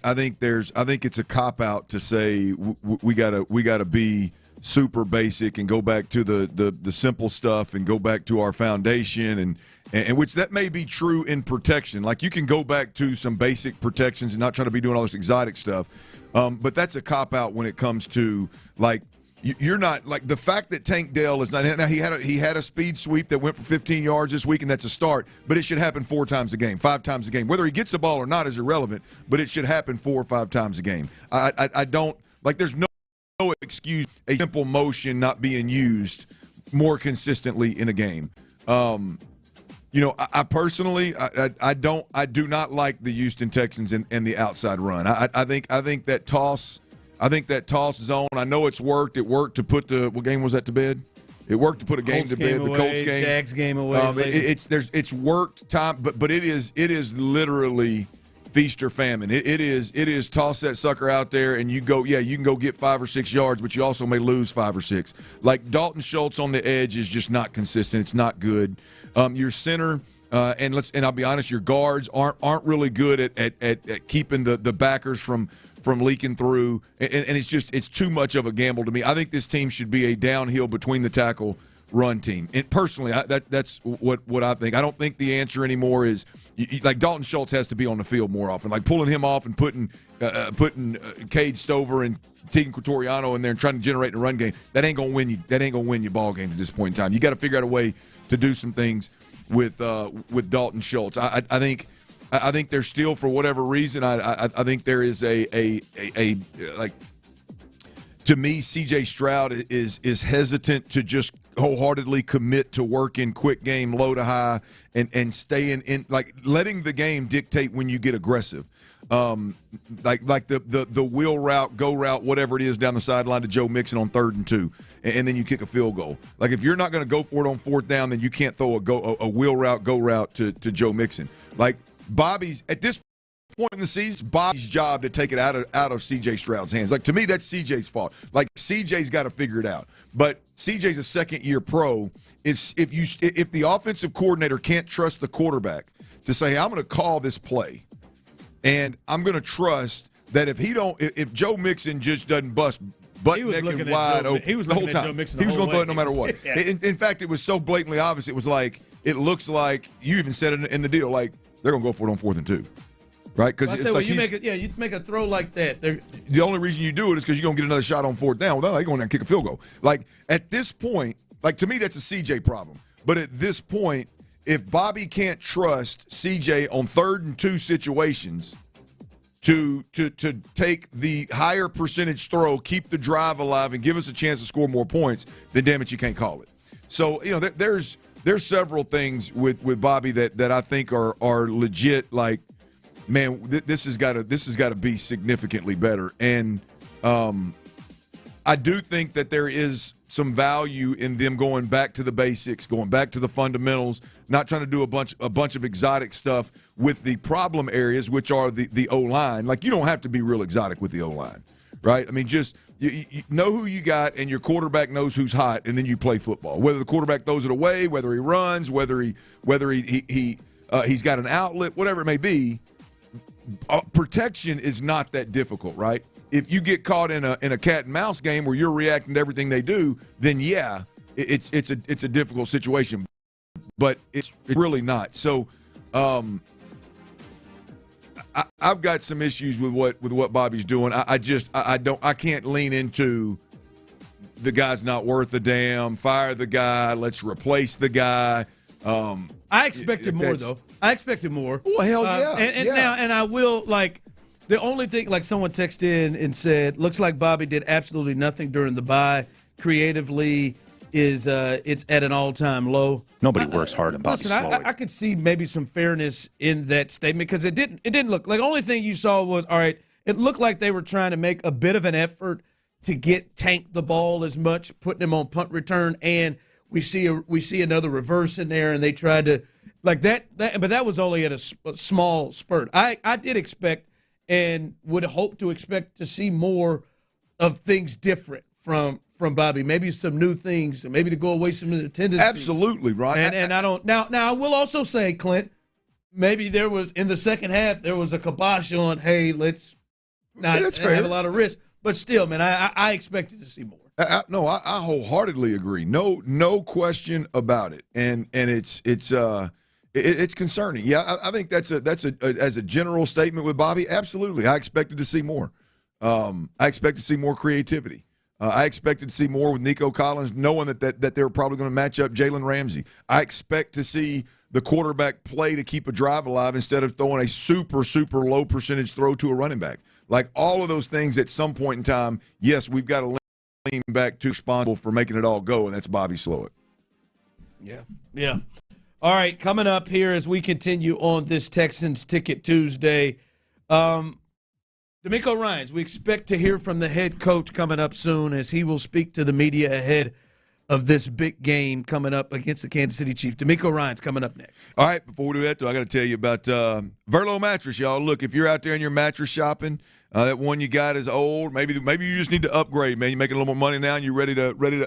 it's a cop out to say we gotta be super basic and go back to the simple stuff and go back to our foundation and which that may be true in protection. Like, you can go back to some basic protections and not try to be doing all this exotic stuff. But that's a cop out when it comes to, like, you're not, like, the fact that Tank Dell is not. Now, he had a speed sweep that went for 15 yards this week, and that's a start. But it should happen 4 times a game, 5 times a game. Whether he gets the ball or not is irrelevant. But it should happen 4 or 5 times a game. I don't, like, there's no excuse a simple motion not being used more consistently in a game. I personally, I do not like the Houston Texans and the outside run. I think that toss zone. I know it's worked. It worked to put what game was that to bed? It worked to put a game to bed. The Colts game, Jags game away. It's worked time, but it is literally feast or famine. It is toss that sucker out there and you can go get 5 or 6 yards, but you also may lose 5 or 6. Like Dalton Schultz on the edge is just not consistent. It's not good. Your center and I'll be honest, your guards aren't really good at keeping the backers from leaking through, and it's too much of a gamble to me. I think this team should be a downhill between the tackle run team. And personally, that's what I think. I don't think the answer anymore is like Dalton Schultz has to be on the field more often. Like pulling him off and putting Cade Stover and Tegan Quatoriano in there and trying to generate a run game. That ain't gonna win you. That ain't gonna win you ball games at this point in time. You got to figure out a way to do some things with Dalton Schultz. I think there's still, for whatever reason, I think there is a to me, C.J. Stroud is hesitant to just wholeheartedly commit to working quick game, low to high, and stay in like letting the game dictate when you get aggressive. Like the wheel route, go route, whatever it is down the sideline to Joe Mixon on 3rd and 2, and then you kick a field goal. Like if you're not going to go for it on 4th down, then you can't throw a wheel route, go route to Joe Mixon. Like Bobby's at this point in the season, Bobby's job to take it out of C.J. Stroud's hands. Like to me, that's C.J.'s fault. Like C.J.'s got to figure it out. But C.J.'s a second-year pro. If the offensive coordinator can't trust the quarterback to say, hey, I'm going to call this play, and I'm going to trust that if Joe Mixon just doesn't bust butt naked wide open the whole time, he was going to throw it no matter what. Yeah. In fact, it was so blatantly obvious. It was like, it looks like you even said it in the deal, like they're going to go for it on 4th and 2. Right? Because you make a throw like that. The only reason you do it is because you're going to get another shot on 4th down. Well, they're going to kick a field goal. Like, at this point, like, to me, that's a CJ problem. But at this point, if Bobby can't trust CJ on 3rd and 2 situations to take the higher percentage throw, keep the drive alive, and give us a chance to score more points, then damn it, you can't call it. So, there's several things with Bobby that I think are legit, like, man, this has got to be significantly better. And I do think that there is some value in them going back to the basics, going back to the fundamentals, not trying to do a bunch of exotic stuff with the problem areas, which are the O-line. Like, you don't have to be real exotic with the O-line, right? I mean, just you know who you got, and your quarterback knows who's hot, and then you play football. Whether the quarterback throws it away, whether he runs, whether he's got an outlet, whatever it may be. Protection is not that difficult, right? If you get caught in a cat and mouse game where you're reacting to everything they do, then yeah, it's a difficult situation. But it's really not. So, I've got some issues with what Bobby's doing. I can't lean into the guy's not worth a damn. Fire the guy. Let's replace the guy. I expected more though. I expected more. Well, hell yeah. And I will, like, the only thing, like someone texted in and said, looks like Bobby did absolutely nothing during the bye. Creatively it's at an all-time low. Nobody works hard in Bobby Slowick. I could see maybe some fairness in that statement because it didn't look like, the only thing you saw was, all right, it looked like they were trying to make a bit of an effort to tank the ball as much, putting him on punt return, and we see another reverse in there, and they tried to, like that, but that was only at a small spurt. I did expect and would hope to expect to see more of things different from Bobby. Maybe some new things, maybe to go away some of the tendencies. Absolutely, right. And I don't now. I will also say, Clint, maybe there was in the second half there was a kibosh on. Hey, let's not have a lot of risk. But still, man, I expected to see more. No, I wholeheartedly agree. No question about it. And it's concerning. Yeah, I think that's as a general statement with Bobby. Absolutely, I expected to see more. I expect to see more creativity. I expected to see more with Nico Collins, knowing that they're probably going to match up Jalen Ramsey. I expect to see the quarterback play to keep a drive alive instead of throwing a super, super low percentage throw to a running back. Like all of those things at some point in time, yes, we've got to lean back too responsible for making it all go, and that's Bobby Slowick. Yeah. All right, coming up here as we continue on this Texans Ticket Tuesday, DeMeco Ryans, we expect to hear from the head coach coming up soon as he will speak to the media ahead of this big game coming up against the Kansas City Chiefs. DeMeco Ryans coming up next. All right, before we do that, though, I got to tell you about Verlo Mattress, y'all. Look, if you're out there and you're mattress shopping, that one you got is old. Maybe you just need to upgrade, man. You're making a little more money now, and you're ready to upgrade.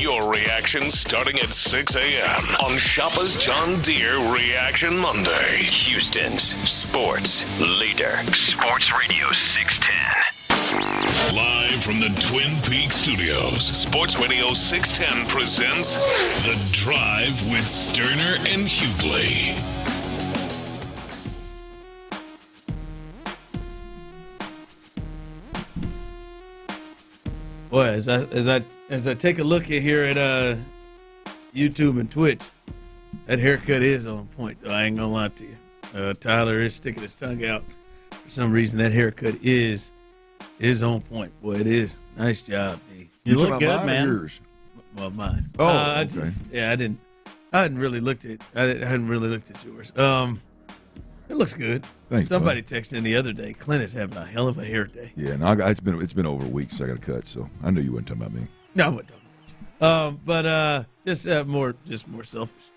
Your reaction starting at 6 a.m. on Shoppa's John Deere Reaction Monday. Houston's sports leader. Sports Radio 610. Live from the Twin Peaks studios, Sports Radio 610 presents The Drive with Stoerner and Hughley. Boy, as I take a look at here at YouTube and Twitch, that haircut is on point, though. I ain't gonna lie to you. Tyler is sticking his tongue out. For some reason, that haircut is on point. Boy, it is. Nice job, D. You look good, man. Yours? Well, mine. Oh, I okay. I hadn't really looked at yours. It looks good. Thanks, Somebody texted in the other day. Clint is having a hell of a hair day. Yeah, no, it's been over a week since I got a cut, so I knew you weren't talking about me. No, I wasn't talking about you. Just more selfish.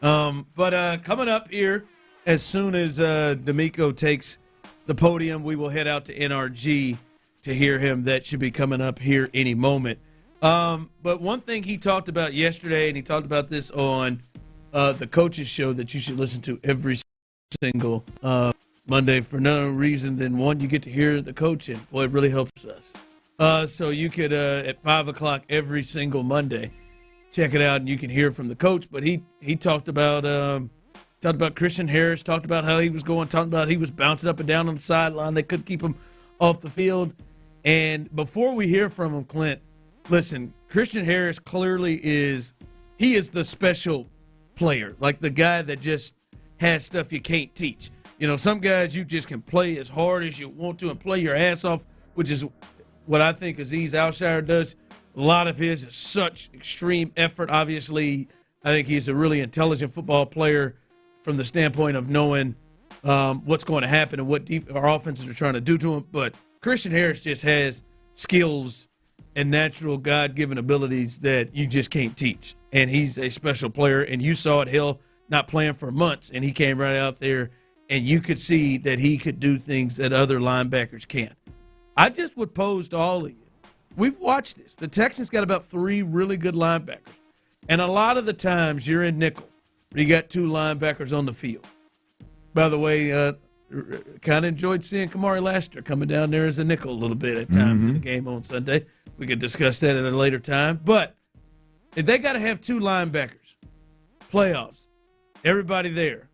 But coming up here, as soon as DeMeco takes the podium, we will head out to NRG to hear him. That should be coming up here any moment. But one thing he talked about yesterday, and he talked about this on the coaches show that you should listen to every single Monday for no reason than one, you get to hear the coach, and boy, it really helps us. So you could at 5 o'clock every single Monday check it out, and you can hear from the coach. But he talked about Christian Harris, talked about how he was going, talking about he was bouncing up and down on the sideline. They couldn't keep him off the field. And before we hear from him, Clint, listen, Christian Harris clearly is the special player, like the guy that just has stuff you can't teach. You know, some guys you just can play as hard as you want to and play your ass off, which is what I think Azeez Al-Shaair does. A lot of his is such extreme effort. Obviously, I think he's a really intelligent football player from the standpoint of knowing what's going to happen and what our offenses are trying to do to him. But Christian Harris just has skills and natural God-given abilities that you just can't teach. And he's a special player, and you saw it, Hill, not playing for months, and he came right out there, and you could see that he could do things that other linebackers can't. I just would pose to all of you. We've watched this. The Texans got about 3 really good linebackers, and a lot of the times you're in nickel. You got 2 linebackers on the field. By the way, kind of enjoyed seeing Kamari Lassiter coming down there as a nickel a little bit at times in the game on Sunday. We could discuss that at a later time. But if they got to have 2 linebackers, playoffs, everybody there,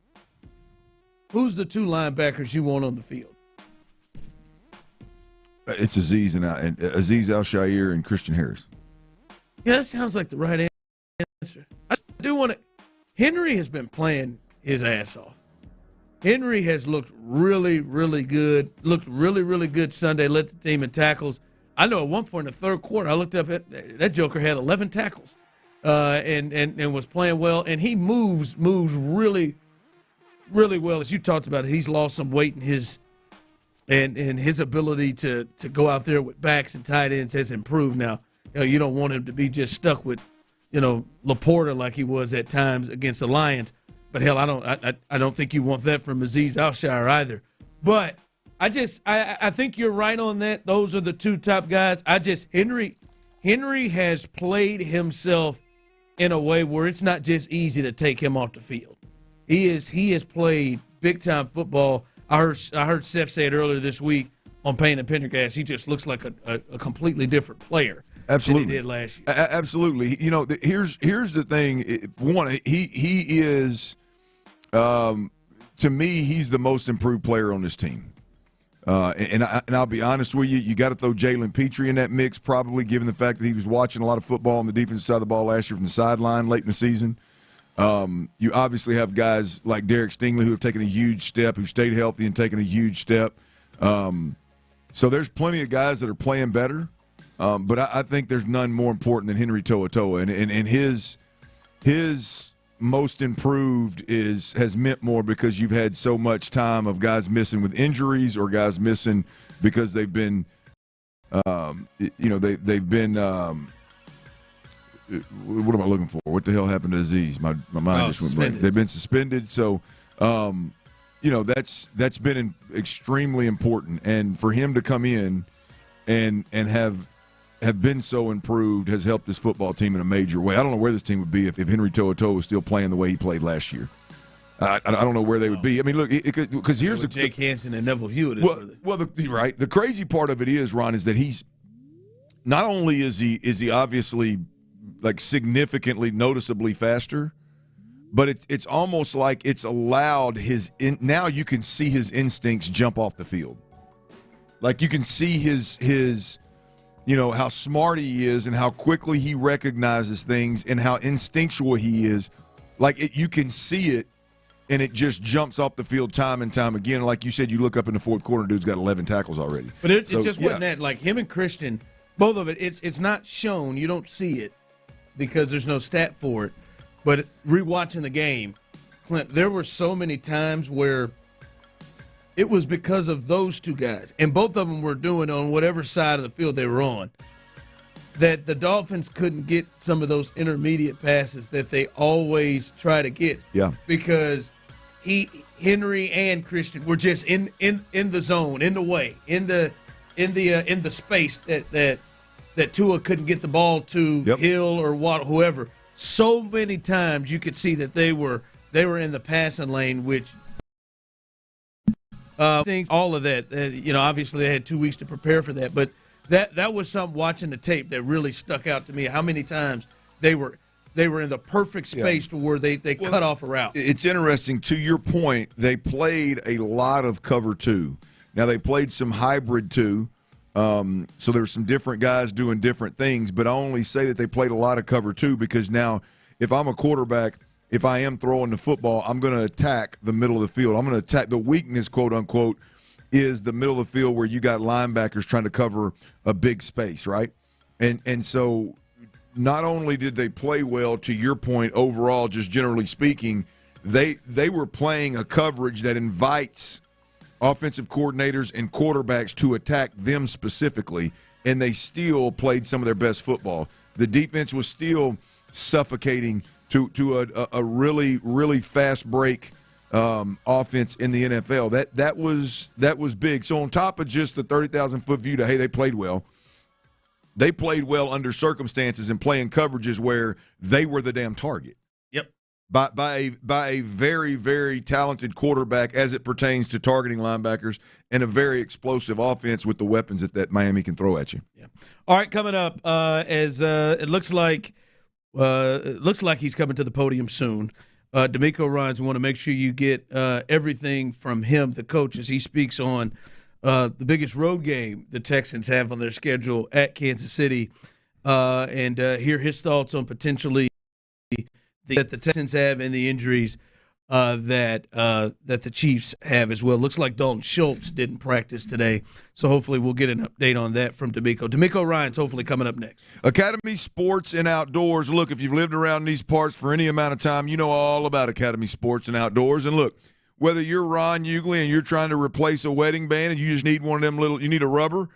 who's the 2 linebackers you want on the field? It's Azeez Al-Shaair and Christian Harris. Yeah, that sounds like the right answer. I do want to. Henry has been playing his ass off. Henry has looked really, really good. Looked really, really good Sunday. Led the team in tackles. I know at one point in the third quarter, I looked up at that joker had 11 tackles, and was playing well. And he moves really, really well. As you talked about, he's lost some weight in his. And his ability to go out there with backs and tight ends has improved now. You don't want him to be just stuck with, Laporta like he was at times against the Lions. But hell, I don't think you want that from Azeez Al-Shaair either. But I think you're right on that. Those are the 2 top guys. Henry has played himself in a way where it's not just easy to take him off the field. He has played big time football. I heard Seth say it earlier this week on Payne and Pendergast. He just looks like a completely different player Absolutely. than he did last year. Absolutely. Here's the thing. One, he is, to me, he's the most improved player on this team. And I'll be honest with you, you got to throw Jalen Petrie in that mix, probably, given the fact that he was watching a lot of football on the defensive side of the ball last year from the sideline late in the season. You obviously have guys like Derek Stingley who have taken a huge step, who stayed healthy and taken a huge step. So there's plenty of guys that are playing better, but I think there's none more important than Henry To'oTo'o, and his most improved has meant more because you've had so much time of guys missing with injuries or guys missing because they've been, they've been. What am I looking for? What the hell happened to Azeez? My mind just went blank. They've been suspended, so that's been extremely important. And for him to come in and have have been so improved has helped this football team in a major way. I don't know where this team would be if Henry To'oTo'o was still playing the way he played last year. I don't know where they would be. I mean, look, because here's Jake Hansen and Neville Hewitt. Right. The crazy part of it is, Ron, is that he's not only is he obviously like significantly, noticeably faster, but it's almost like it's allowed now you can see his instincts jump off the field. Like you can see his how smart he is and how quickly he recognizes things and how instinctual he is. Like you can see it, and it just jumps off the field time and time again. Like you said, you look up in the fourth quarter, dude's got 11 tackles already. But it just wasn't that. Like him and Christian, both of it, it's not shown. You don't see it because there's no stat for it. But rewatching the game, Clint, there were so many times where it was because of those two guys, and both of them were doing on whatever side of the field they were on, that the Dolphins couldn't get some of those intermediate passes that they always try to get. Yeah. Because Henry and Christian were just in the zone, in the way, in the space that Tua couldn't get the ball to Hill or Watt, whoever. So many times you could see that they were in the passing lane, which things, all of that. Obviously they had 2 weeks to prepare for that, but that was something watching the tape that really stuck out to me. How many times they were in the perfect space to where they cut off a route. It's interesting. To your point, they played a lot of cover two. Now they played some hybrid two. So there's some different guys doing different things, but I only say that they played a lot of cover two because now if I'm a quarterback, if I am throwing the football, I'm going to attack the middle of the field. I'm going to attack the weakness, quote unquote, is the middle of the field where you got linebackers trying to cover a big space, right? And so not only did they play well, to your point, overall, just generally speaking, they were playing a coverage that invites offensive coordinators and quarterbacks to attack them specifically, and they still played some of their best football. The defense was still suffocating to a really, really fast break offense in the NFL. That was big. So on top of just the 30,000-foot view to, hey, they played well, they played well under circumstances and playing coverages where they were the damn target. Yep. By a very, very talented quarterback as it pertains to targeting linebackers and a very explosive offense with the weapons that Miami can throw at you. Yeah. All right, coming up, as it looks like he's coming to the podium soon. DeMeco Ryans, we want to make sure you get everything from him, the coach, as he speaks on the biggest road game the Texans have on their schedule at Kansas City, and hear his thoughts on potentially that the Texans have and the injuries that the Chiefs have as well. Looks like Dalton Schultz didn't practice today, so hopefully we'll get an update on that from DeMeco. DeMeco Ryans hopefully coming up next. Academy Sports and Outdoors. Look, if you've lived around these parts for any amount of time, you know all about Academy Sports and Outdoors. And look, whether you're Ron Hughley and you're trying to replace a wedding band and you just need one of them you need a rubber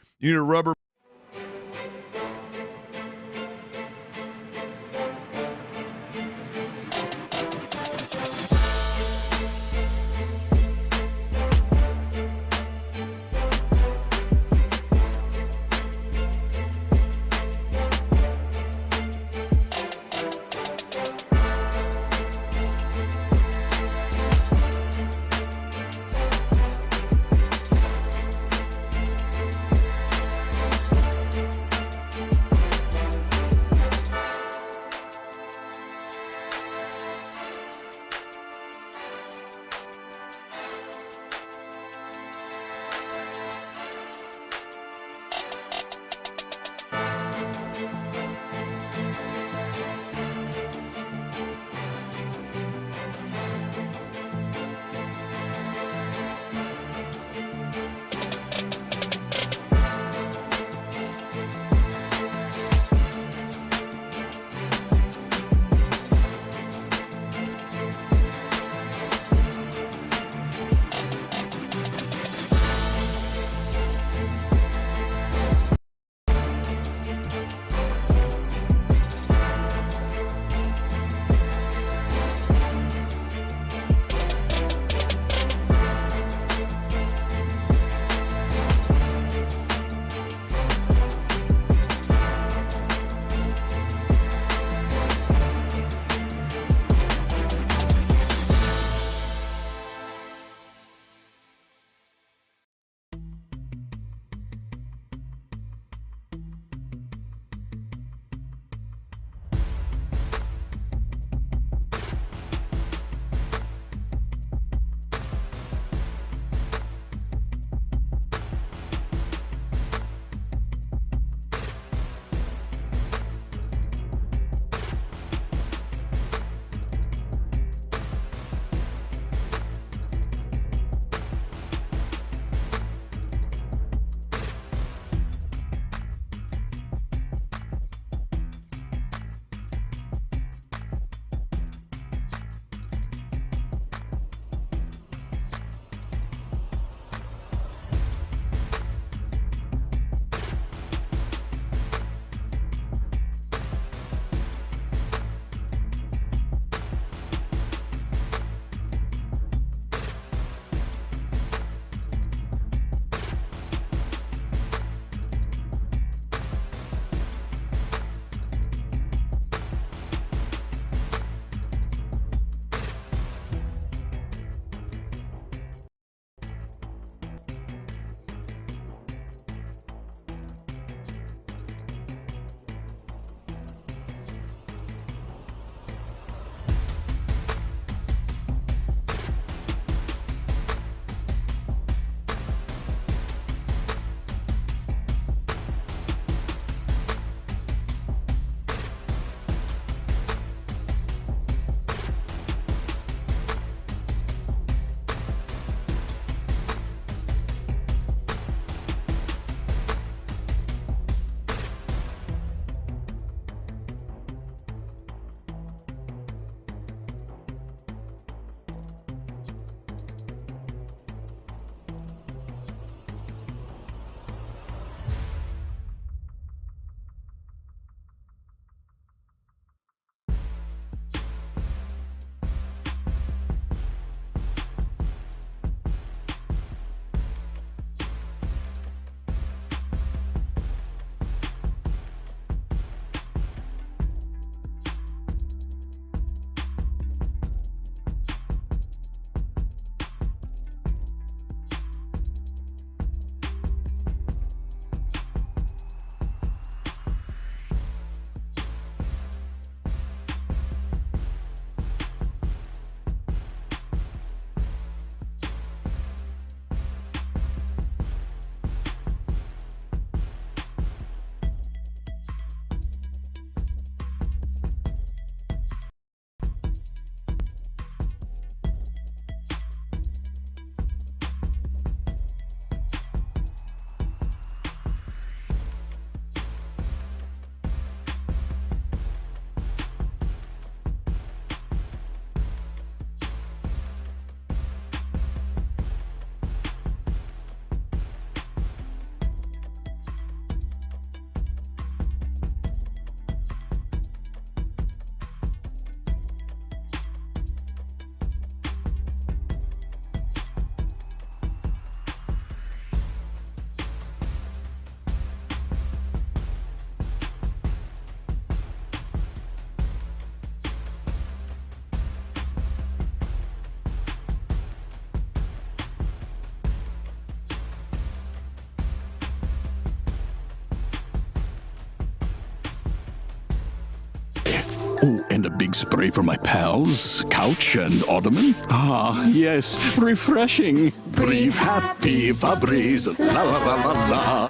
Oh, and a big spray for my pals, couch and ottoman. Ah, yes, refreshing. Breathe happy, Febreze. La la la la la.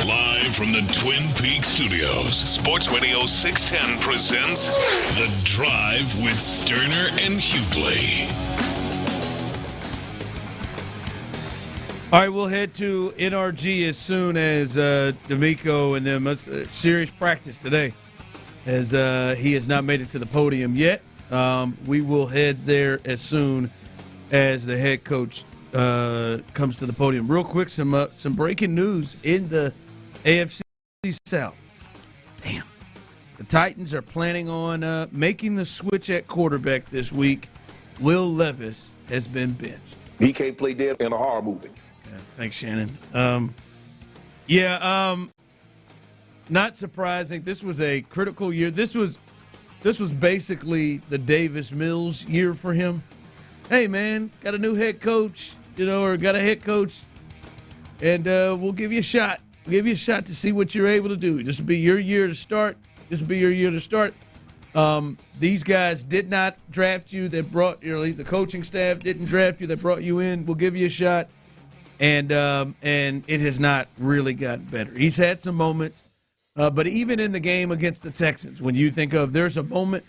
Live from the Twin Peaks studios, Sports Radio 610 presents The Drive with Stoerner and Hughley. All right, we'll head to NRG as soon as DeMeco and them. Serious practice today, as he has not made it to the podium yet. We will head there as soon as the head coach comes to the podium. Real quick, some breaking news in the AFC South. Damn. The Titans are planning on making the switch at quarterback this week. Will Levis has been benched. He can't play dead in a horror movie. Yeah, thanks, Shannon. Not surprising. This was a critical year. This was basically the Davis Mills year for him. Hey, man, got a new head coach, or got a head coach, and we'll give you a shot. We'll give you a shot to see what you're able to do. This will be your year to start. These guys did not draft you. That brought the coaching staff didn't draft you. That brought you in. We'll give you a shot, and it has not really gotten better. He's had some moments, but even in the game against the Texans, when you think of there's a moment,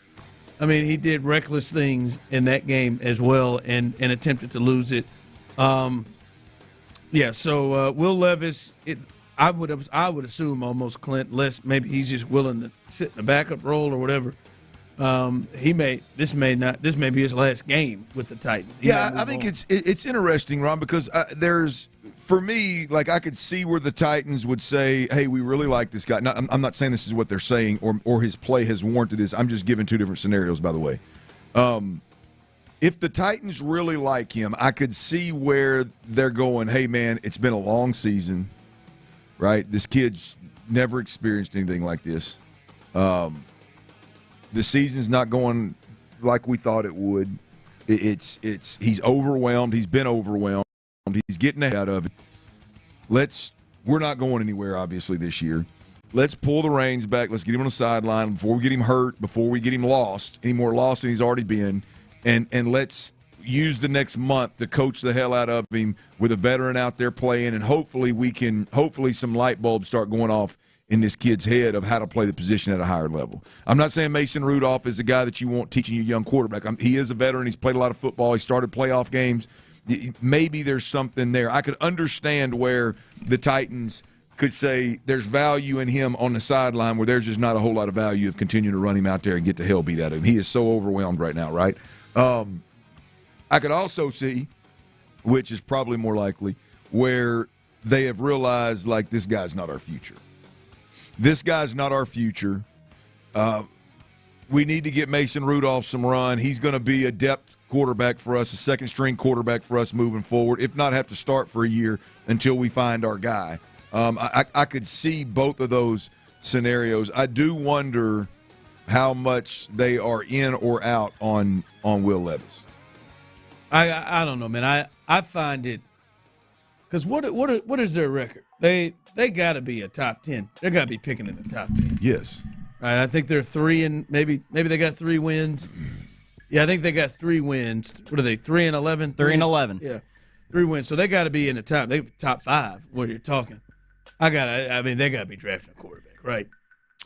he did reckless things in that game as well, and attempted to lose it. So Will Levis, I would assume almost Clint, less maybe he's just willing to sit in the backup role or whatever. This may be his last game with the Titans. I think it's interesting, Ron, because for me, I could see where the Titans would say, hey, we really like this guy. I'm not saying this is what they're saying or his play has warranted this. I'm just giving two different scenarios, by the way. If the Titans really like him, I could see where they're going, hey, man, it's been a long season, right? This kid's never experienced anything like this. The season's not going like we thought it would. He's overwhelmed. He's been overwhelmed. He's getting ahead of it. We're not going anywhere, obviously, this year. Let's pull the reins back. Let's get him on the sideline before we get him hurt, before we get him any more lost than he's already been. And let's use the next month to coach the hell out of him with a veteran out there playing, and hopefully some light bulbs start going off in this kid's head of how to play the position at a higher level. I'm not saying Mason Rudolph is the guy that you want teaching your young quarterback. He is a veteran. He's played a lot of football. He started playoff games. Maybe there's something there. I could understand where the Titans could say there's value in him on the sideline where there's just not a whole lot of value of continuing to run him out there and get the hell beat out of him. He is so overwhelmed right now, right? I could also see, which is probably more likely, where they have realized, this guy's not our future. This guy's not our future. We need to get Mason Rudolph some run. He's going to be a depth quarterback for us, a second-string quarterback for us moving forward, if not have to start for a year until we find our guy. I could see both of those scenarios. I do wonder how much they are in or out on Will Levis. I don't know, man. I find it because what is their record? They got to be a top 10. They got to be picking in the top 10. Yes. Right. I think they're 3 and maybe they got 3 wins. Yeah, I think they got 3 wins. What are they? 3 and 11. 3 and 11. Yeah, 3 wins. So they got to be in the top. They top 5. What you're talking? They got to be drafting a quarterback, right?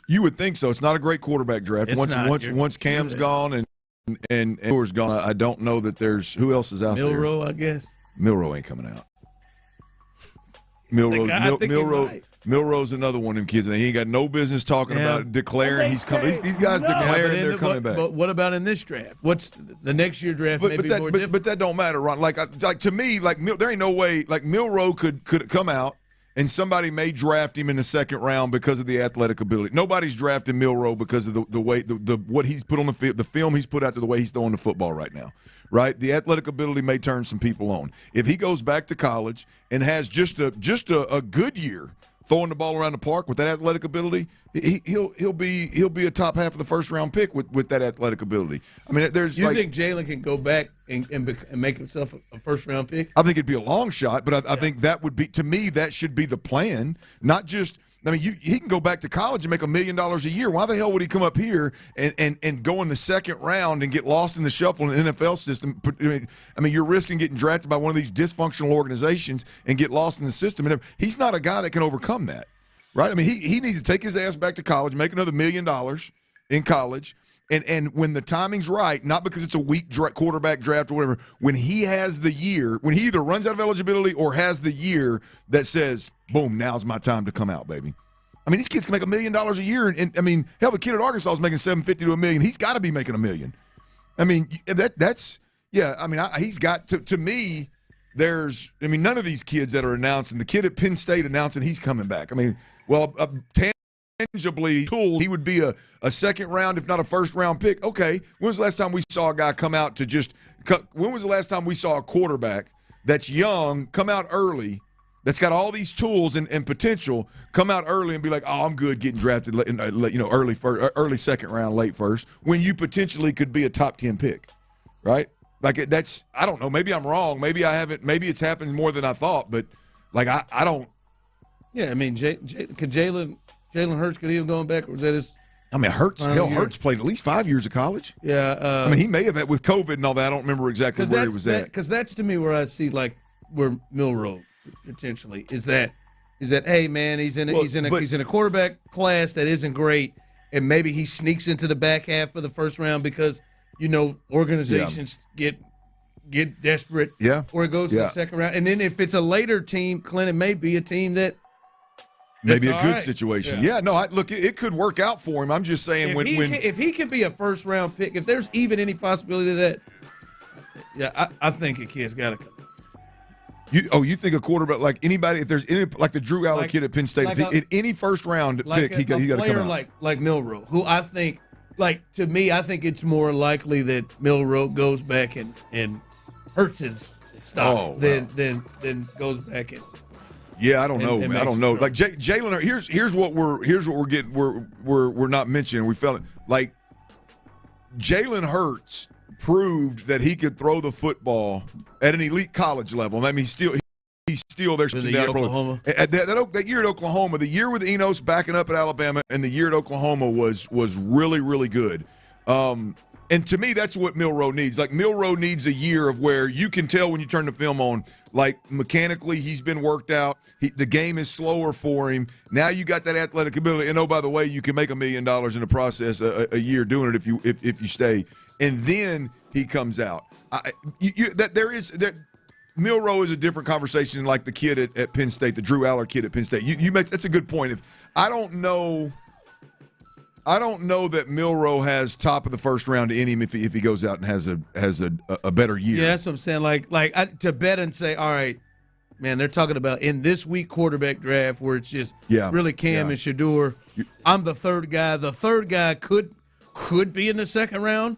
You would think so. It's not a great quarterback draft. Once Cam's gone and Moore's gone, I don't know that there's who else is out there. Milroe, I guess. Milroe ain't coming out. Milroe's another one of them kids. He ain't got no business talking about declaring he's coming. These guys declaring they're coming back. But what about in this draft? What's the next year draft? More different. But that don't matter, Ron. To me, there ain't no way. Milroe could come out and somebody may draft him in the second round because of the athletic ability. Nobody's drafting Milroe because of the way what he's put on the field, the film he's put out to the way he's throwing the football right now. Right, the athletic ability may turn some people on. If he goes back to college and has just a good year throwing the ball around the park with that athletic ability, he'll be a top half of the first round pick with that athletic ability. I mean, there's. You think Jalen can go back and make himself a first round pick? I think it'd be a long shot, but I think that would be, to me, that should be the plan. Not just I mean, he can go back to college and make $1 million a year. Why the hell would he come up here and go in the second round and get lost in the shuffle in the NFL system? I mean, you're risking getting drafted by one of these dysfunctional organizations and get lost in the system. And he's not a guy that can overcome that, right? I mean, he needs to take his ass back to college, make another $1 million in college, and when the timing's right, not because it's a weak quarterback draft or whatever, when he has the year, when he either runs out of eligibility or has the year that says, boom, now's my time to come out, baby. I mean, these kids can make $1 million a year, and I mean, hell, the kid at Arkansas is making $750 to $1 million. He's got to be making $1 million. I mean, that's yeah. I mean, he's got to me. None of these kids that are announcing. The kid at Penn State announcing he's coming back. I mean, well, tangibly, he would be a second round, if not a first round pick. Okay, when was the last time we saw a guy come out to just? When was the last time we saw a quarterback that's young come out early, that's got all these tools and potential, come out early and be like, oh, I'm good getting drafted, early second round, late first, when you potentially could be a top 10 pick, right? Like that's, I don't know. Maybe I'm wrong. Maybe I haven't. Maybe it's happened more than I thought. But like I don't. Yeah, I mean, could Jalen Hurts could he have gone back, or was that his? I mean, Hurts played at least 5 years of college. Yeah, I mean, he may have with COVID and all that. I don't remember exactly where he was at. Because that's to me where I see like where Milroe potentially is that hey man, he's in a quarterback class that isn't great, and maybe he sneaks into the back half of the first round because organizations get desperate, or it goes to the second round, and then if it's a later team, Clinton may be a team that. Maybe a good situation. Yeah, no, look, it could work out for him. I'm just saying if he could be a first round pick, if there's even any possibility of that, I think a kid's got to come. You think a quarterback like anybody? If there's any like the Drew Aller kid at Penn State, any first round pick, he got to come out. Like Milroe, who I think, to me, I think it's more likely that Milroe goes back and hurts his stock than goes back and. Yeah, I don't know. I don't know. Like Jalen, here's what we're getting. We're not mentioning. We felt it. Like Jalen Hurts proved that he could throw the football at an elite college level. I mean, he's still there. Oklahoma. That year at Oklahoma, the year with Enos backing up at Alabama, and the year at Oklahoma was really, really good. And to me, that's what Milroe needs. Like, Milroe needs a year of where you can tell when you turn the film on, like, mechanically he's been worked out. The game is slower for him. Now you got that athletic ability. And, oh, by the way, you can make $1 million in the process a year doing it if you stay. And then he comes out. Milroe is a different conversation than, like, the kid at Penn State, the Drew Aller kid at Penn State. That's a good point. I don't know that Milroe has top of the first round in him if he goes out and has a better year. Yeah, that's what I'm saying. Like to bet and say, all right, man, they're talking about in this week quarterback draft where it's just really Cam and Shador. I'm the third guy. The third guy could be in the second round.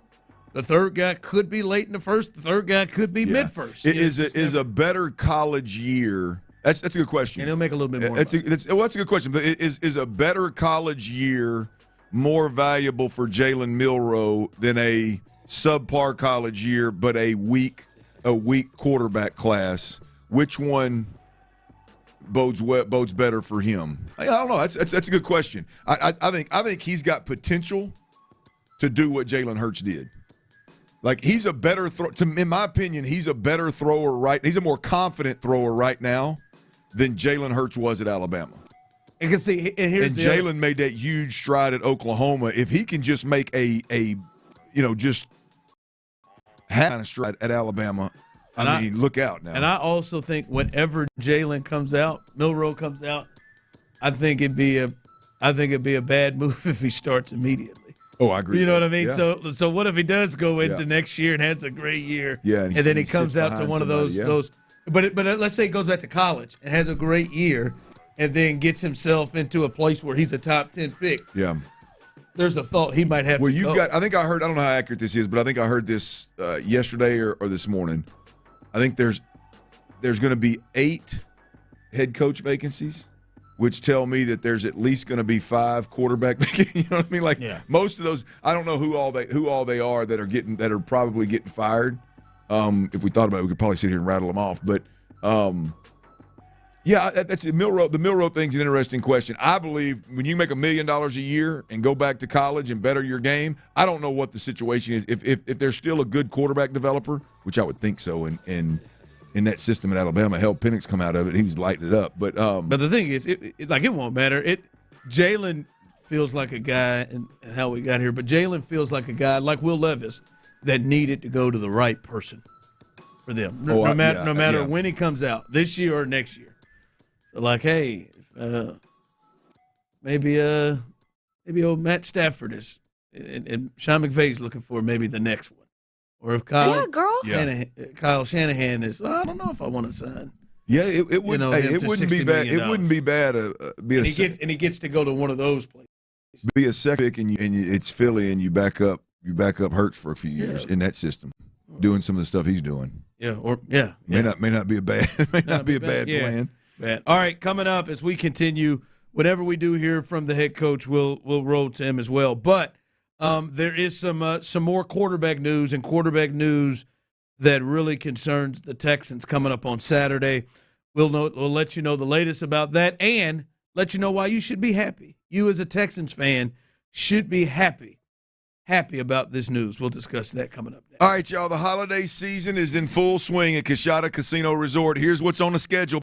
The third guy could be late in the first. The third guy could be mid-first. Is a better college year. That's a good question. And he'll make a little bit more. That's a good question. But is a better college year more valuable for Jalen Milroe than a subpar college year, but a weak quarterback class? Which one bodes better for him? I don't know. That's a good question. I think he's got potential to do what Jalen Hurts did. Like, he's a better in my opinion, he's a better thrower he's a more confident thrower right now than Jalen Hurts was at Alabama. And Jalen made that huge stride at Oklahoma. If he can just make just kind of stride at Alabama, I mean, look out now. And I also think whenever Jalen comes out, Milroe comes out, I think it'd be a bad move if he starts immediately. Oh, I agree. You know what I mean? Yeah. So what if he does go into next year and has a great year? Yeah, and then he comes out to one of those. But let's say he goes back to college and has a great year, and then gets himself into a place where he's a top 10 pick. Yeah. There's a thought he might have I think I heard, I don't know how accurate this is, but I think I heard this yesterday or this morning. I think there's going to be 8 head coach vacancies, which tell me that there's at least going to be 5 quarterback vacancies. You know what I mean? Like, most of those, I don't know who all they are that are probably getting fired. If we thought about it, we could probably sit here and rattle them off. But Yeah, that's Milroe. The Milroe thing's an interesting question. I believe when you make $1 million a year and go back to college and better your game, I don't know what the situation is. If there's still a good quarterback developer, which I would think so, in that system at Alabama, hell, Penix come out of it, he was lighting it up. But the thing is, it won't matter. Jalen feels like a guy, and how we got here, but Jalen feels like a guy like Will Levis that needed to go to the right person for them, no matter when he comes out, this year or next year. Like, hey, maybe old Matt Stafford is, and Sean McVay's looking for maybe the next one, or if Kyle Shanahan is, I don't know if I want to sign. Yeah, it wouldn't. It wouldn't be bad. It wouldn't be bad. He gets to go to one of those places. Be a second pick and it's Philly and you back up Hurts for a few years in that system, doing some of the stuff he's doing. May not be a bad plan. Bad. All right, coming up as we continue, whatever we do here from the head coach, we'll roll to him as well. But there is some more quarterback news that really concerns the Texans coming up on Saturday. We'll let you know the latest about that and let you know why you should be happy. You as a Texans fan should be happy about this news. We'll discuss that coming up next. All right, y'all, the holiday season is in full swing at Coshada Casino Resort. Here's what's on the schedule.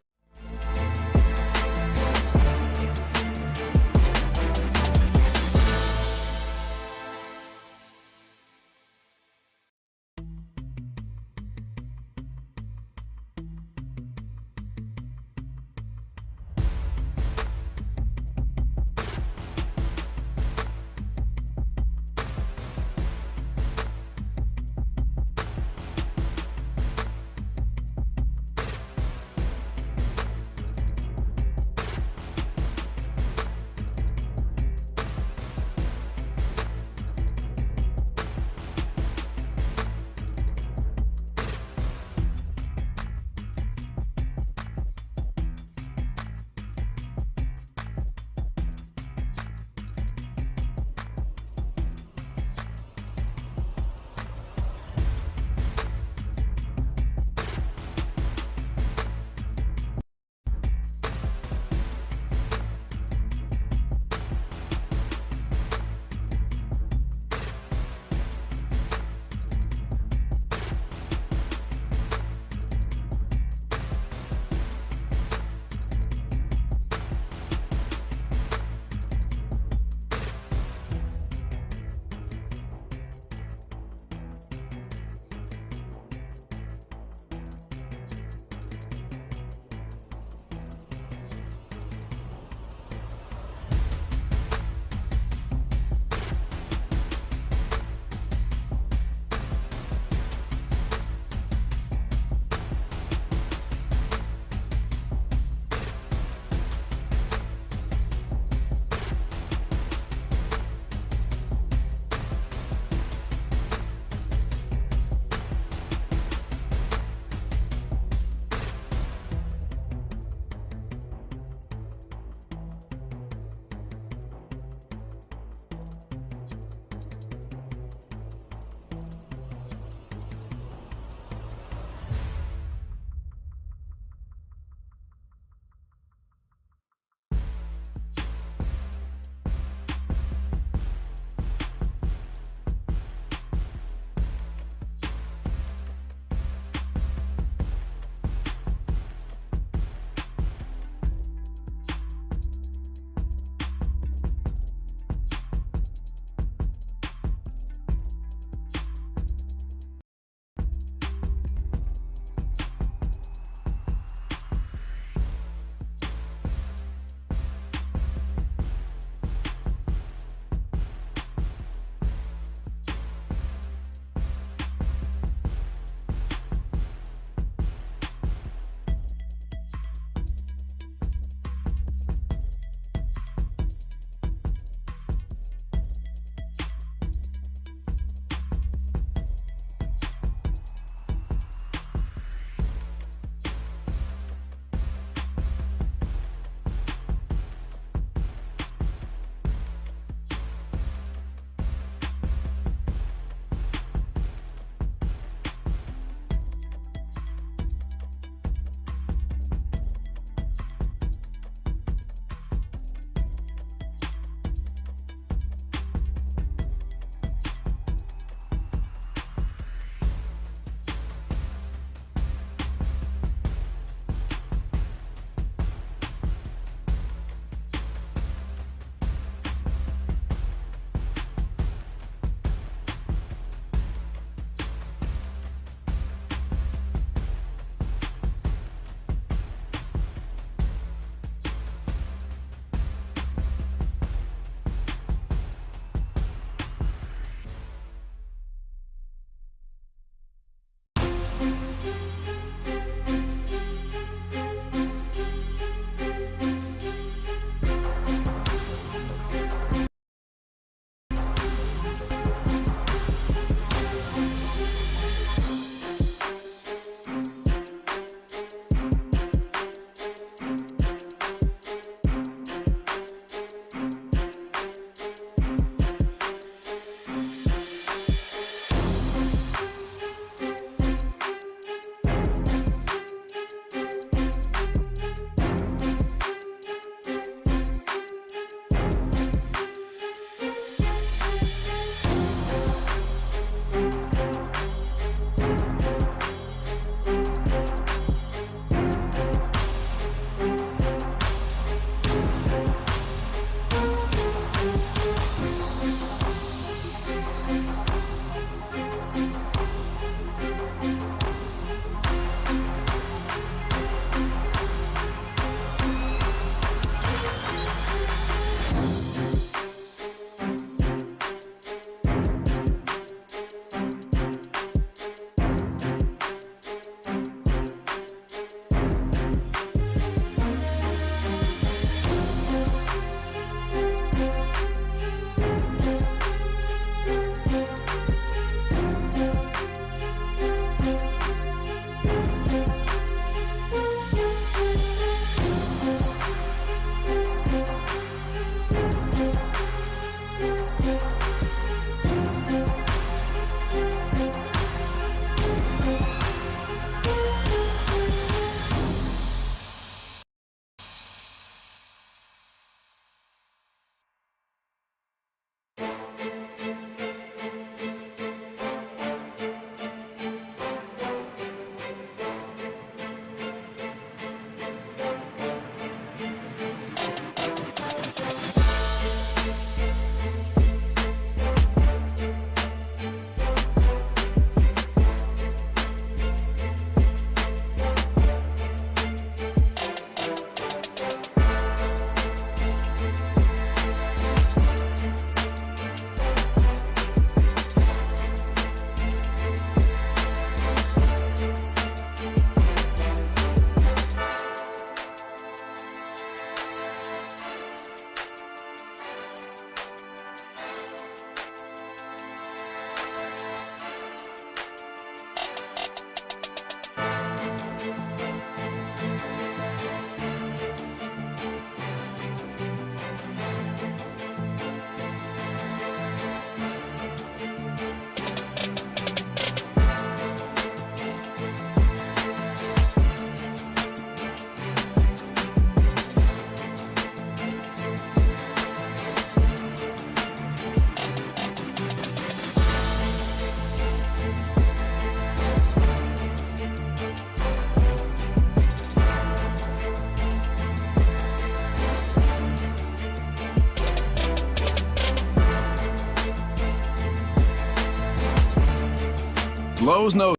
nose,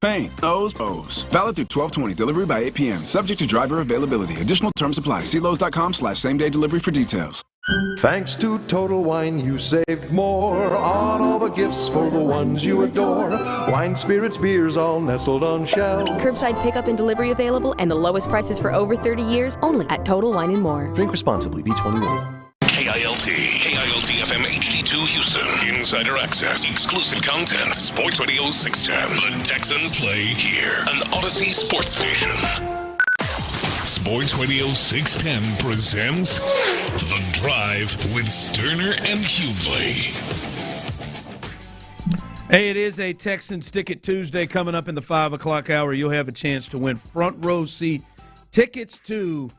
pain, nose. Valid through 12/20. Delivery by 8 p.m. Subject to driver availability. Additional terms apply. See Lowe's.com/same-day delivery for details. Thanks to Total Wine, you saved more on all the gifts for the ones you adore. Wine, spirits, beers, all nestled on shelves. Curbside pickup and delivery available, and the lowest prices for over 30 years only at Total Wine & More. Drink responsibly. B21. KILT FM HD2 Houston. Insider access, exclusive content. Sports Radio 610. The Texans play here. An Odyssey sports station. Sports Radio 610 presents The Drive with Stoerner and Hughley. Hey, it is a Texans Ticket Tuesday coming up in the 5 o'clock hour. You'll have a chance to win front row seat tickets to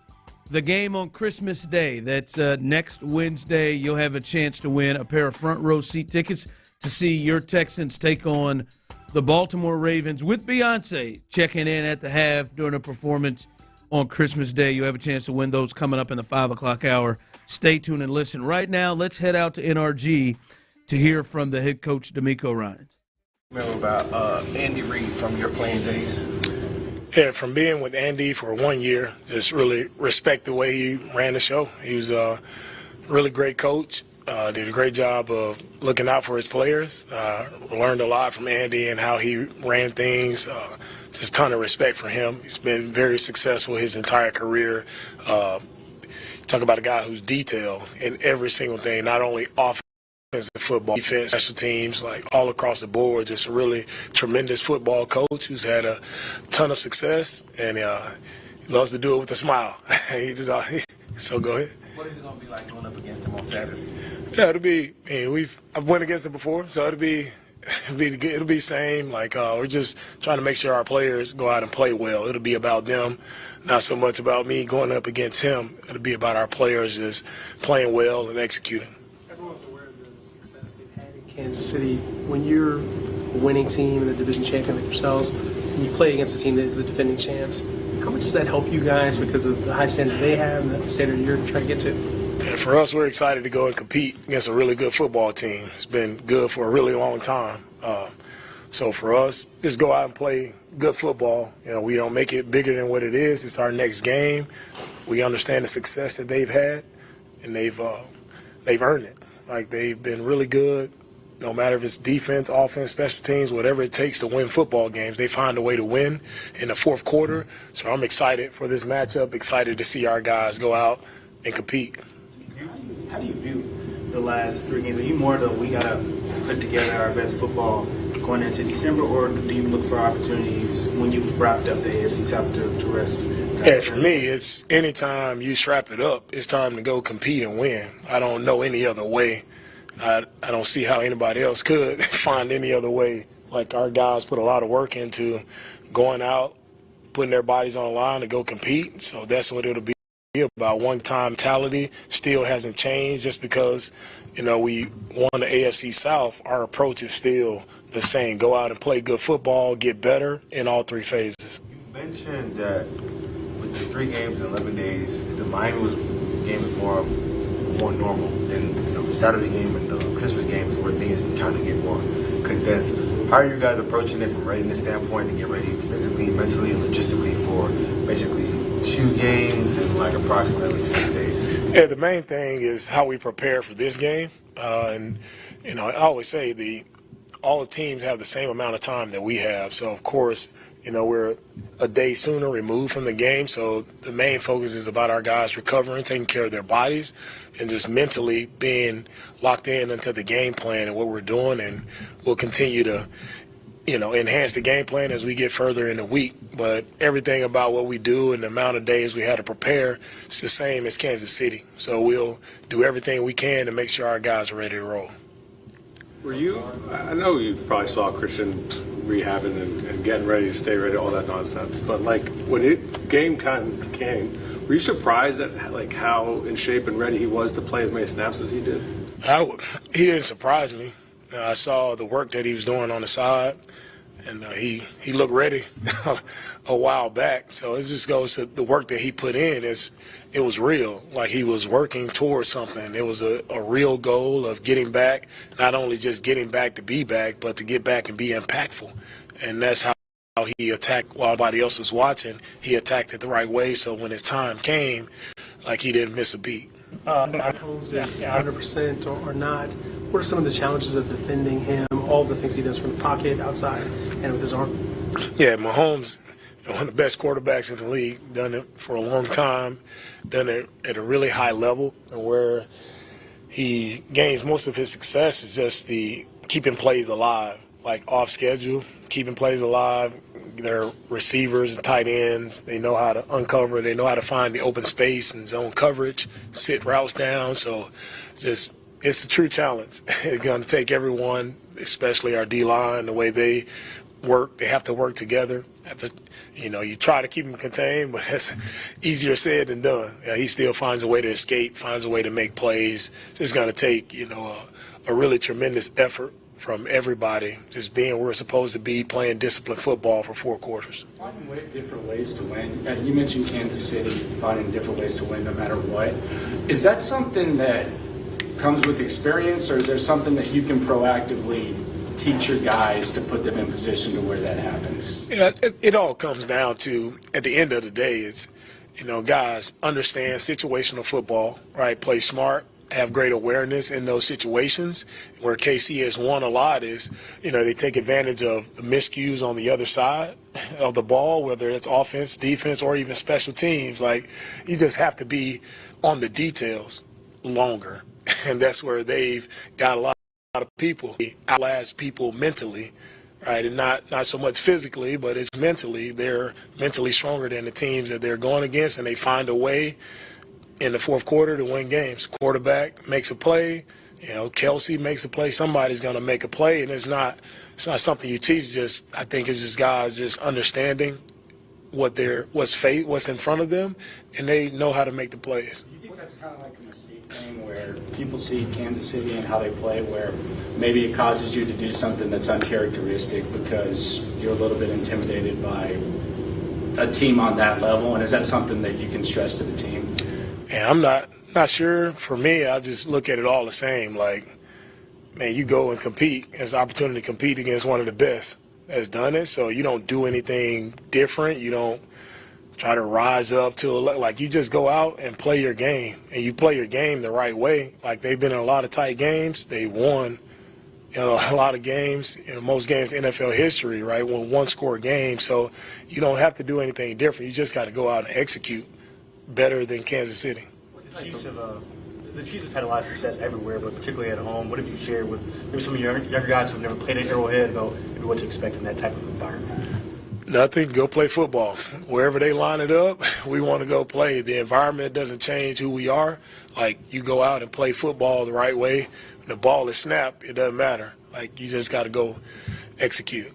the game on Christmas Day. That's next Wednesday. You'll have a chance to win a pair of front row seat tickets to see your Texans take on the Baltimore Ravens with Beyonce checking in at the half during a performance on Christmas Day. You have a chance to win those coming up in the 5 o'clock hour. Stay tuned and listen. Right now, let's head out to NRG to hear from the head coach, DeMeco Ryans. Remember about Andy Reid from your playing days? Yeah, from being with Andy for 1 year, just really respect the way he ran the show. He was a really great coach, did a great job of looking out for his players. Learned a lot from Andy and how he ran things. Just a ton of respect for him. He's been very successful his entire career. Talk about a guy who's detailed in every single thing, not only offense, football, defense, special teams, like all across the board. Just a really tremendous football coach who's had a ton of success, and he loves to do it with a smile. So go ahead. What is it going to be like going up against him on Saturday? Yeah, it'll be. I've went against him before, so it'll be same. Like we're just trying to make sure our players go out and play well. It'll be about them, not so much about me going up against him. It'll be about our players just playing well and executing. Kansas City, when you're a winning team and a division champion like yourselves, and you play against a team that is the defending champs, how much does that help you guys because of the high standard they have and the standard you're trying to get to? Yeah, for us, we're excited to go and compete against a really good football team. It's been good for a really long time. So for us, just go out and play good football. We don't make it bigger than what it is. It's our next game. We understand the success that they've had, and they've earned it. Like, they've been really good. No matter if it's defense, offense, special teams, whatever it takes to win football games, they find a way to win in the fourth quarter. So I'm excited for this matchup, excited to see our guys go out and compete. How do you view the last 3 games? Are you more we got to put together our best football going into December, or do you look for opportunities when you've wrapped up the AFC South to rest? Yeah, for me, it's anytime you strap it up, it's time to go compete and win. I don't know any other way. I don't see how anybody else could find any other way. Like, our guys put a lot of work into going out, putting their bodies on the line to go compete. So that's what it'll be about. One-time mentality still hasn't changed just because, we won the AFC South. Our approach is still the same. Go out and play good football, get better in all 3 phases. You mentioned that with the 3 games in 11 days, the Miami game was more normal than the Saturday game and the Christmas games where things kind of get more condensed. How are you guys approaching it from readiness standpoint to get ready physically, mentally, and logistically for basically 2 games in approximately 6 days? Yeah, the main thing is how we prepare for this game. I always say all the teams have the same amount of time that we have. So, of course, we're a day sooner removed from the game. So the main focus is about our guys recovering, taking care of their bodies, and just mentally being locked in into the game plan and what we're doing. And we'll continue to, enhance the game plan as we get further in the week. But everything about what we do and the amount of days we had to prepare is the same as Kansas City. So we'll do everything we can to make sure our guys are ready to roll. I know you probably saw Christian rehabbing and getting ready to stay ready, all that nonsense. But when game time came, were you surprised at how in shape and ready he was to play as many snaps as he did? He didn't surprise me. I saw the work that he was doing on the side, and he looked ready a while back. So it just goes to the work that he put in. It was real. Like, he was working towards something. It was a real goal of getting back, not only just getting back to be back, but to get back and be impactful. and that's how he attacked while everybody else was watching. He attacked it the right way, so when his time came, like, he didn't miss a beat. Mahomes is 100% or not. What are some of the challenges of defending him, all the things he does from the pocket, outside, and with his arm? Yeah, Mahomes, one of the best quarterbacks in the league, done it for a long time, done it at a really high level, and where he gains most of his success is just the keeping plays alive, like off schedule, keeping plays alive. Their receivers and tight ends, they know how to uncover, they know how to find the open space and zone coverage, sit routes down. So just it's a true challenge. It's going to take everyone, especially our D-line, the way they work. They have to work together. You try to keep him contained, but it's easier said than done. He still finds a way to escape, finds a way to make plays. So it's going to take, a really tremendous effort from everybody, just being where we're supposed to be, playing disciplined football for 4 quarters. Finding different ways to win. You mentioned Kansas City, finding different ways to win no matter what. Is that something that comes with experience, or is there something that you can proactively teach your guys to put them in position to where that happens? Yeah, it all comes down to, at the end of the day, it's, guys understand situational football, right? Play smart, have great awareness in those situations. Where KC has won a lot is, they take advantage of the miscues on the other side of the ball, whether it's offense, defense, or even special teams. Like, you just have to be on the details longer. And that's where they've got a lot of people, outlast people mentally, right? And not so much physically, but it's mentally. They're mentally stronger than the teams that they're going against, and they find a way in the fourth quarter to win games. Quarterback makes a play, Kelsey makes a play, somebody's going to make a play, and it's not something you teach. I think it's just guys just understanding what's in front of them, and they know how to make the plays. Do you think that's kind of like a mistake thing where people see Kansas City and how they play, where maybe it causes you to do something that's uncharacteristic because you're a little bit intimidated by a team on that level, and is that something that you can stress to the team? And I'm not sure. For me, I just look at it all the same. Like, man, you go and compete. It's an opportunity to compete against one of the best that's done it. So you don't do anything different. You don't try to rise up to like, you just go out and play your game, and you play your game the right way. Like, they've been in a lot of tight games. They won, a lot of games, most games in NFL history, right? Won 1-score games. So you don't have to do anything different. You just got to go out and execute better than Kansas City. The Chiefs have had a lot of success everywhere, but particularly at home. What have you shared with maybe some of your younger guys who have never played at Arrowhead about maybe what to expect in that type of environment? Nothing. Go play football. Wherever they line it up, we want to go play. The environment doesn't change who we are. Like, you go out and play football the right way. When the ball is snapped, it doesn't matter. Like, you just got to go execute.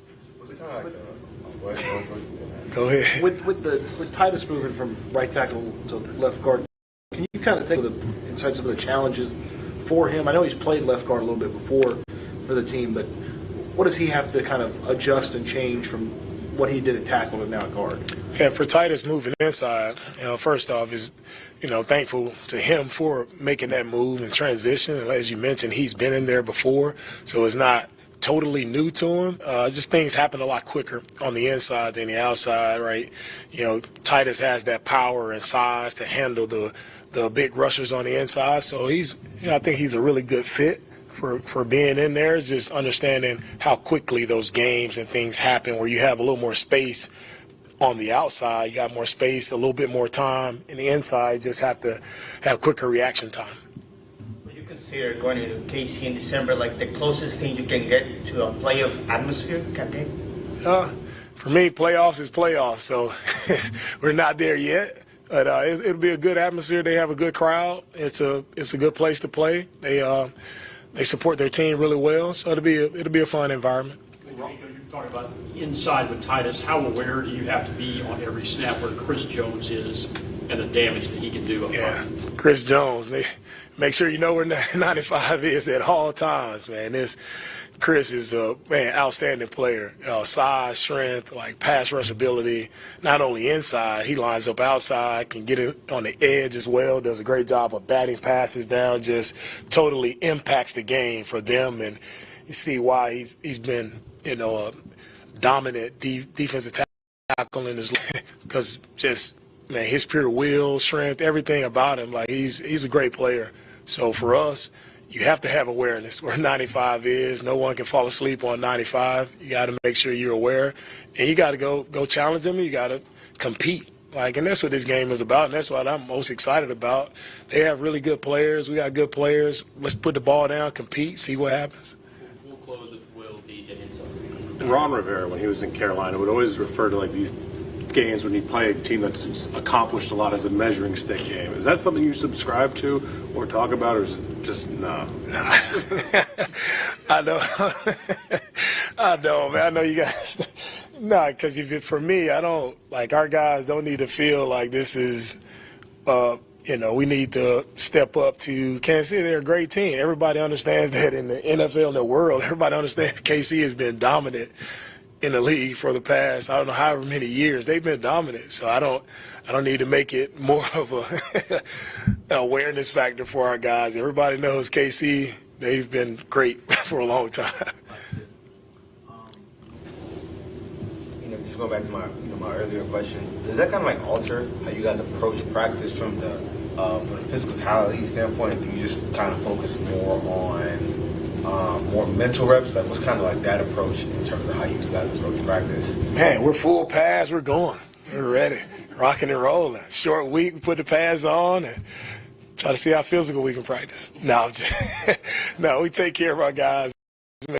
Go ahead. With Titus moving from right tackle to left guard, can you kind of take the insight some of the challenges for him? I know he's played left guard a little bit before for the team, but what does he have to kind of adjust and change from what he did at tackle to now at guard? Yeah, for Titus moving inside, first off is, thankful to him for making that move and transition. And as you mentioned, he's been in there before, so it's not totally new to him. Just things happen a lot quicker on the inside than the outside, right? Titus has that power and size to handle the big rushers on the inside. So I think he's a really good fit for being in there. It's just understanding how quickly those games and things happen where you have a little more space on the outside. You got more space, a little bit more time. In the inside, just have to have quicker reaction time. Consider going to KC in December like the closest thing you can get to a playoff atmosphere campaign? For me, playoffs is playoffs, so we're not there yet. But it'll be a good atmosphere. They have a good crowd. It's a good place to play. They support their team really well, so it'll be a fun environment. You're talking about inside with Titus. How aware do you have to be on every snap where Chris Jones is and the damage that he can do up front? Chris Jones. Make sure you know where 95 is at all times, man. Chris is a outstanding player. Size, strength, like pass rush ability. Not only inside, he lines up outside, can get it on the edge as well. Does a great job of batting passes down. Just totally impacts the game for them, and you see why he's been a dominant defensive tackle in his league because just, man, his pure will, strength, everything about him, like he's a great player. So for us, you have to have awareness where 95 is. No one can fall asleep on 95. You got to make sure you're aware, and you got to go challenge them. You got to compete. And that's what this game is about, and that's what I'm most excited about. They have really good players. We got good players. Let's put the ball down, compete, see what happens. We'll close with Will, DJ, and so. Ron Rivera, when he was in Carolina, would always refer to like these games when you play a team that's accomplished a lot as a measuring stick game. Is that something you subscribe to or talk about, or is it just no? I know. I know, man. I know you guys. No, because for me, I don't, our guys don't need to feel like this is, we need to step up to Kansas City. They're a great team. Everybody understands that in the NFL and the world. Everybody understands KC has been dominant in the league for the past, I don't know, however many years. They've been dominant. So I don't need to make it more of a awareness factor for our guys. Everybody knows KC. They've been great for a long time. Just go back to my my earlier question. Does that kind of alter how you guys approach practice from the physicality standpoint? Do you just kind of focus more on more mental reps? What's kind of that approach in terms of how you guys approach practice? Man, we're full pads. We're going. We're ready, rocking and rolling. Short week, we put the pads on and try to see how physical we can practice. No, we take care of our guys.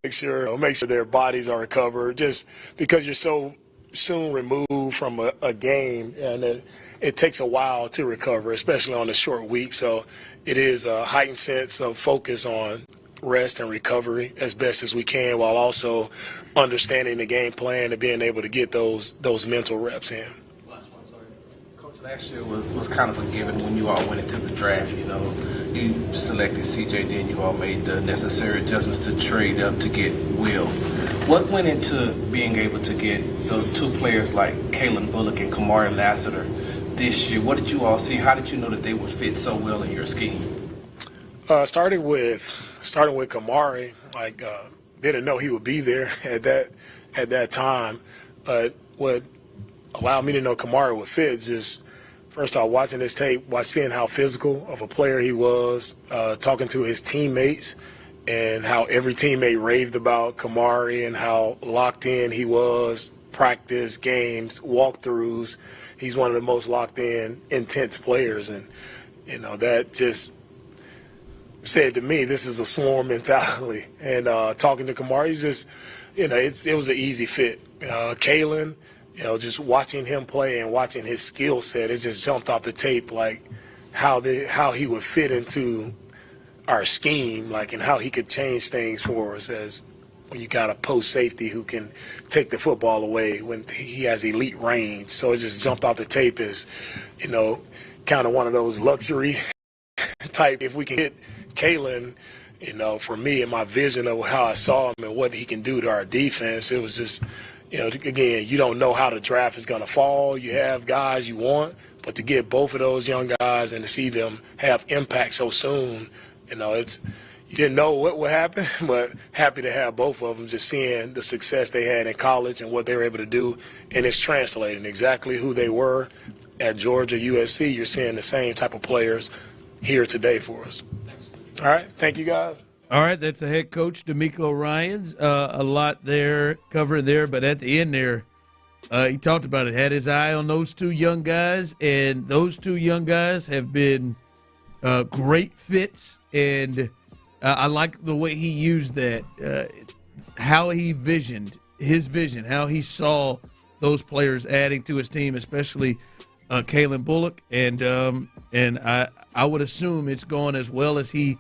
Make sure their bodies are recovered. Just because you're so soon removed from a game, and it takes a while to recover, especially on a short week. So it is a heightened sense of focus on rest and recovery as best as we can, while also understanding the game plan and being able to get those mental reps in. Last year was kind of a given when you all went into the draft. You selected CJ, then you all made the necessary adjustments to trade up to get Will. What went into being able to get those two players like Kalen Bullock and Kamari Lassiter this year? What did you all see? How did you know that they would fit so well in your scheme? Starting with Kamari, didn't know he would be there at that time. But what allowed me to know Kamari would fit just, first off, watching his tape, seeing how physical of a player he was, talking to his teammates, and how every teammate raved about Kamari and how locked in he was, practice, games, walkthroughs. He's one of the most locked in, intense players. And, that just said to me, this is a swarm mentality. And talking to Kamari, he's just, it was an easy fit. Kalen, just watching him play and watching his skill set, it just jumped off the tape, how he would fit into our scheme, and how he could change things for us as when you got a post safety who can take the football away when he has elite range. So it just jumped off the tape as, kind of one of those luxury type. If we can hit Kalen, for me and my vision of how I saw him and what he can do to our defense, it was just, again, you don't know how the draft is going to fall. You have guys you want, but to get both of those young guys and to see them have impact so soon, you didn't know what would happen, but happy to have both of them, just seeing the success they had in college and what they were able to do, and it's translating exactly who they were at Georgia, USC. You're seeing the same type of players here today for us. All right, thank you, guys. All right, that's the head coach, DeMeco Ryans. A lot there, covering there, but at the end there, he talked about it, had his eye on those two young guys, and those two young guys have been great fits, and I like the way he used that, how he visioned his vision, how he saw those players adding to his team, especially Kalen Bullock, and I would assume it's gone as well as he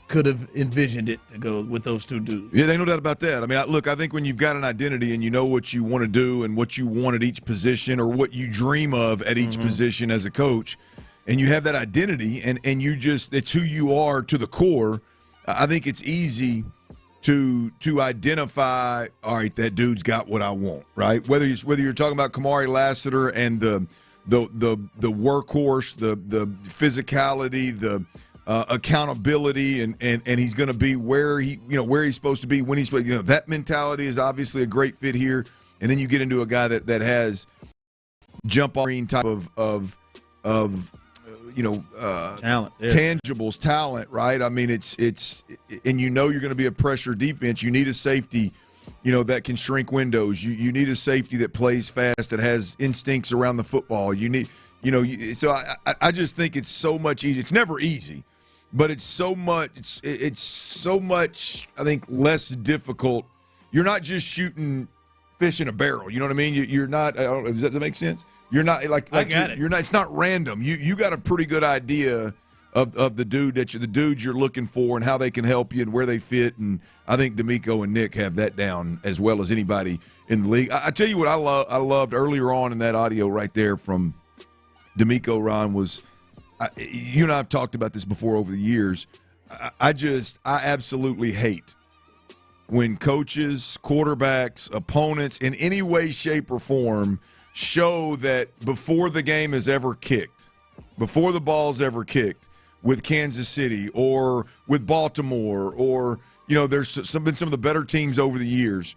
could have envisioned it to go with those two dudes. Yeah, there's no doubt about that. I mean, look, I think when you've got an identity and you know what you want to do and what you want at each position or what you dream of at each position as a coach, and you have that identity and you just, it's who you are to the core, I think it's easy to identify, all right, that dude's got what I want, right? Whether you're talking about Kamari Lassiter and the workhorse, the physicality, the accountability, and he's going to be where he's supposed to be when he's, that mentality is obviously a great fit here. and then you get into a guy that has jump on screen type of talent, tangibles, talent, right? I mean, it's and you're going to be a pressure defense. You need a safety, that can shrink windows. You need a safety that plays fast, that has instincts around the football. You need, so I just think it's so much easier. It's never easy, but it's so much. It's so much. I think less difficult. You're not just shooting fish in a barrel. You know what I mean? You're not. I don't know, does that make sense? You're not like you're not. It's not random. You got a pretty good idea of the dudes you're looking for and how they can help you and where they fit. And I think DeMeco and Nick have that down as well as anybody in the league. I tell you what I loved earlier on in that audio right there from DeMeco Ryans was, you and I have talked about this before over the years. I absolutely hate when coaches, quarterbacks, opponents in any way, shape, or form show that before the game is ever kicked, before the ball's ever kicked with Kansas City or with Baltimore or, there's been some of the better teams over the years,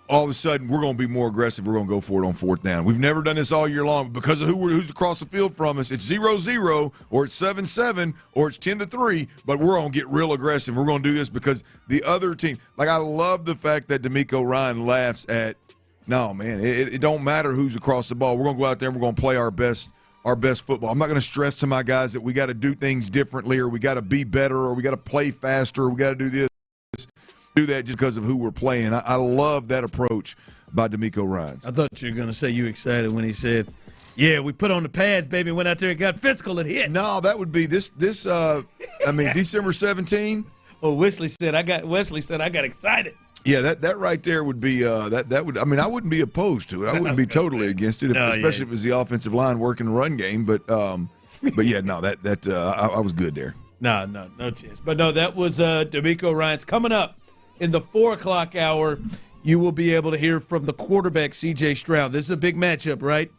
all of a sudden we're going to be more aggressive. We're going to go for it on fourth down. We've never done this all year long because of who's across the field from us. It's 0-0 or it's 7-7 or it's 10-3, but we're going to get real aggressive. We're going to do this because the other team – I love the fact that DeMeco Ryans laughs at, no, man, it don't matter who's across the ball. We're going to go out there and we're going to play our best football. I'm not going to stress to my guys that we got to do things differently or we got to be better or we got to play faster or we got to do this. Do that just because of who we're playing. I love that approach by DeMeco Ryans. I thought you were going to say you excited when he said, "Yeah, we put on the pads, baby, went out there and got physical and hit." No, that would be this. December 17. Well, Wesley said I got excited. Yeah, that right there would be that would. I mean, I wouldn't be opposed to it. I wouldn't be totally against it, especially if it was the offensive line working the run game. But yeah, no, I was good there. No chance. But no, that was DeMeco Ryans. Coming up in the 4 o'clock hour, you will be able to hear from the quarterback, C.J. Stroud. This is a big matchup, right?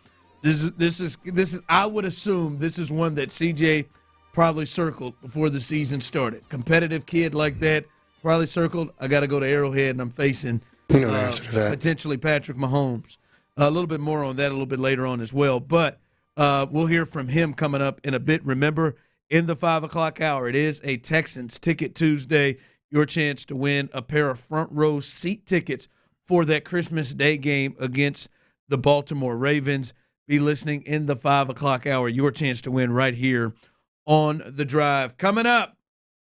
This is. I would assume this is one that C.J. probably circled before the season started. Competitive kid like that, probably circled. I got to go to Arrowhead, and I'm facing potentially Patrick Mahomes. A little bit more on that a little bit later on as well. But we'll hear from him coming up in a bit. Remember, in the 5 o'clock hour, it is a Texans Ticket Tuesday. Your chance to win a pair of front row seat tickets for that Christmas Day game against the Baltimore Ravens. Be listening in the 5 o'clock hour. Your chance to win right here on The Drive. Coming up,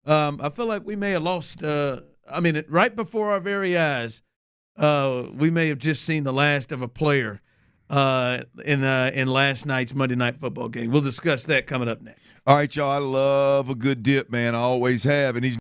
I feel like we may have lost, right before our very eyes, we may have just seen the last of a player in last night's Monday Night Football game. We'll discuss that coming up next. All right, y'all. I love a good dip, man. I always have. And he's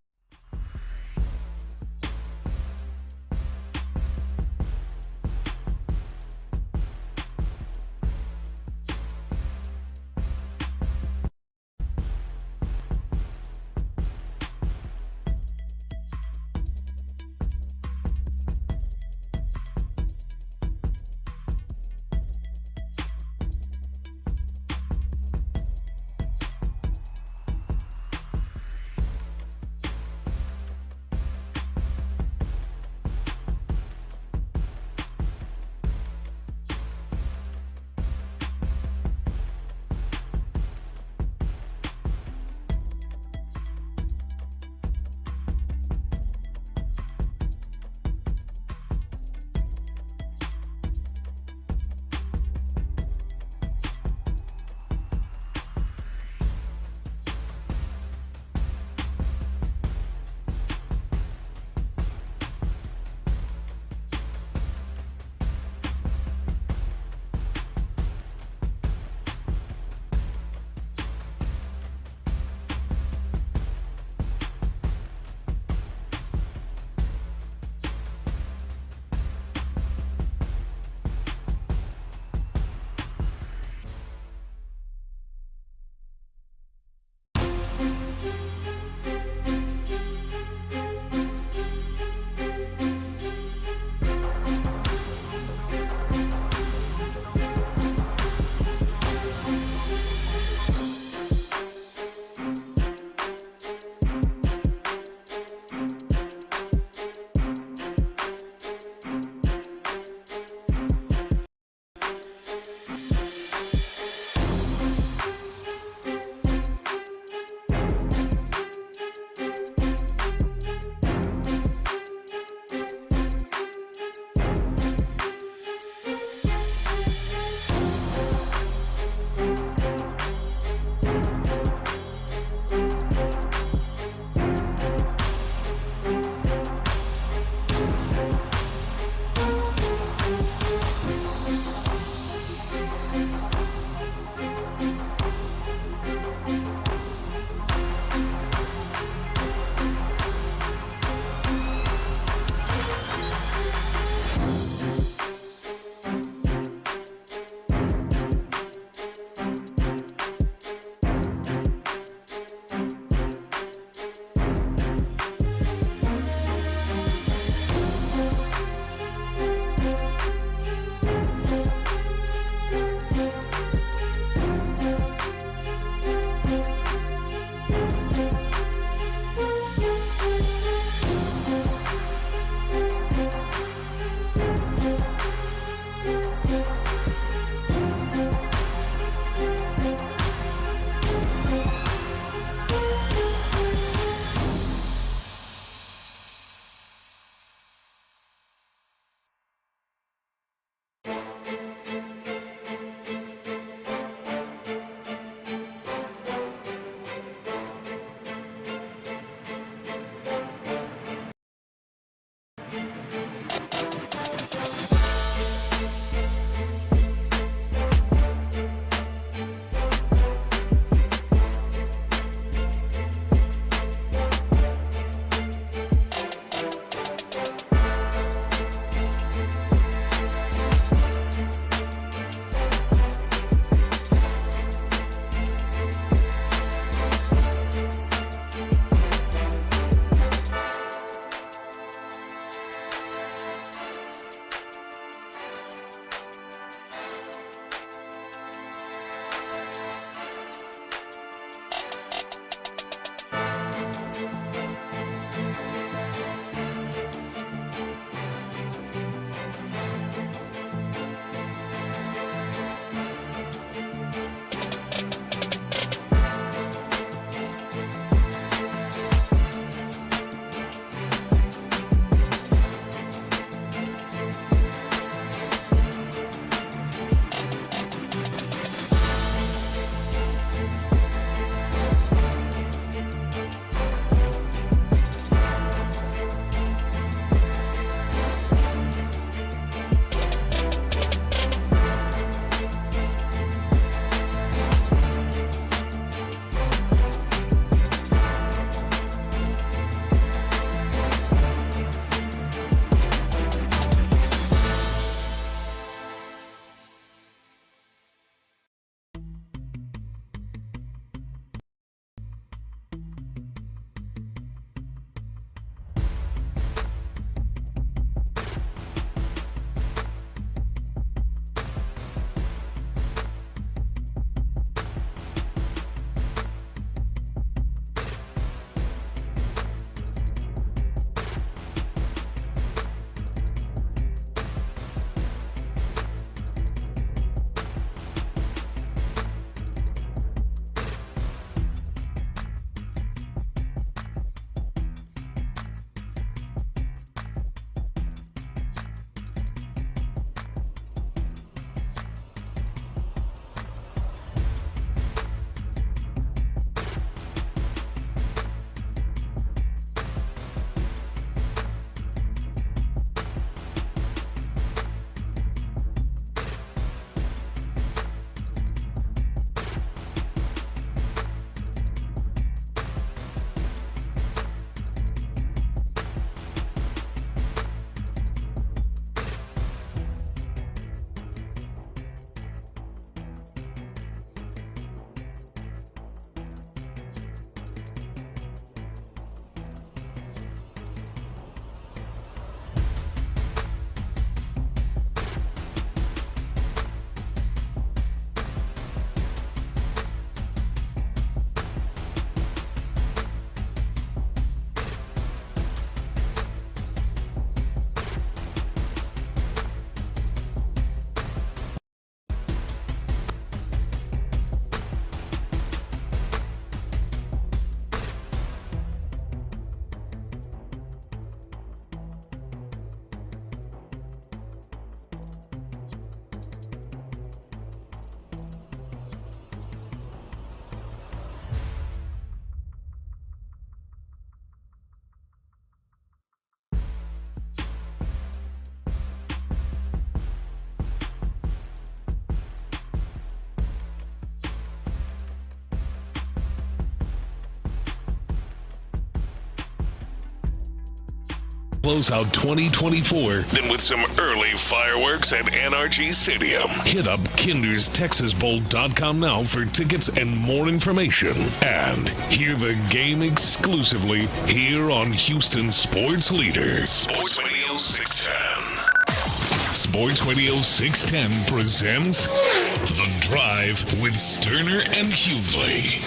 close out 2024 than with some early fireworks at NRG Stadium. Hit up KindersTexasBowl.com now for tickets and more information. And hear the game exclusively here on Houston Sports Leader, Sports Radio 610. Sports Radio 610 presents The Drive with Stoerner and Hughley.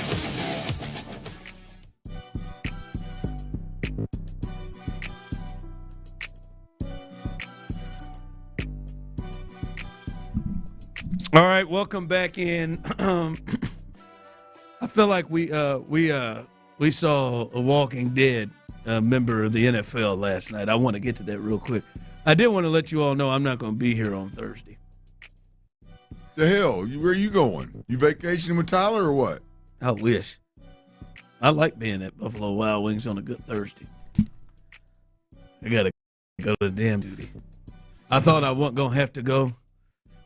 All right, welcome back in. I feel like we saw a Walking Dead member of the NFL last night. I want to get to that real quick. I did want to let you all know I'm not going to be here on Thursday. The hell? Where are you going? You vacationing with Tyler or what? I wish. I like being at Buffalo Wild Wings on a good Thursday. I got to go to damn duty. I thought I wasn't going to have to go.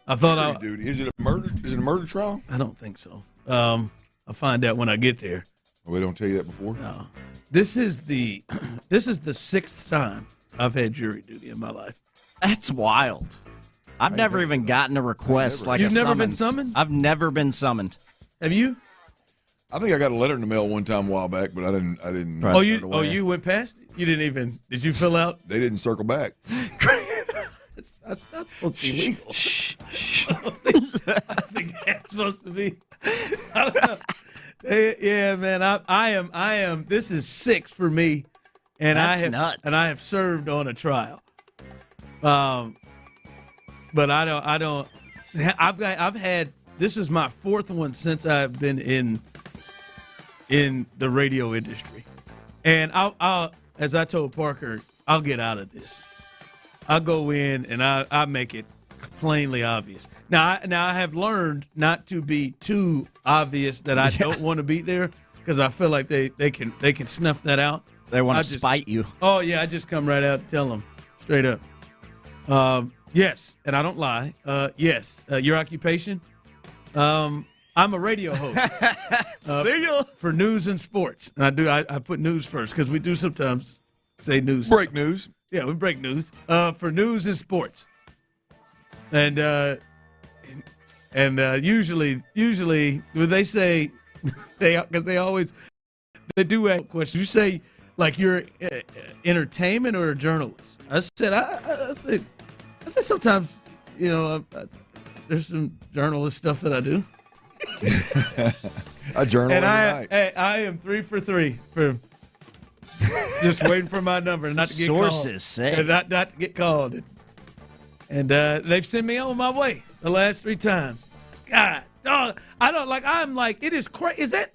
I thought duty. Is it a murder? Is it a murder trial? I don't think so. I'll find out when I get there. Oh, they don't tell you that before? No. This is the 6th time I've had jury duty in my life. That's wild. I've never even gotten a request like a summons. You've never been summoned? I've never been summoned. Have you? I think I got a letter in the mail one time a while back, but I didn't. Oh, you went past it? You didn't even? Did you fill out? They didn't circle back. That's not supposed to be legal. I think that's supposed to be. I don't know. Yeah, man. I am. This is 6 for me, and that's I have nuts. And I have served on a trial. But I don't. I've had. This is my 4th one since I've been in the radio industry, and I'll as I told Parker, I'll get out of this. I'll go in and I make it plainly obvious. Now I have learned not to be too obvious that I don't want to be there, because I feel like they can snuff that out. They want to spite you. Oh yeah, I just come right out and tell them straight up. Yes, and I don't lie. Yes, your occupation. I'm a radio host. See ya. For news and sports, and I put news first because we do sometimes say news. Break news. Yeah, we break news for news and sports, and usually when they say because they do ask questions. You say like you're entertainment or a journalist. I said sometimes there's some journalist stuff that I do. I journal and every night. I am 3 for 3 for. Just waiting for my number not to get Sources called. say. Not to get called. And they've sent me on my way the last 3 times. God, dog, I'm like, it is crazy. Is that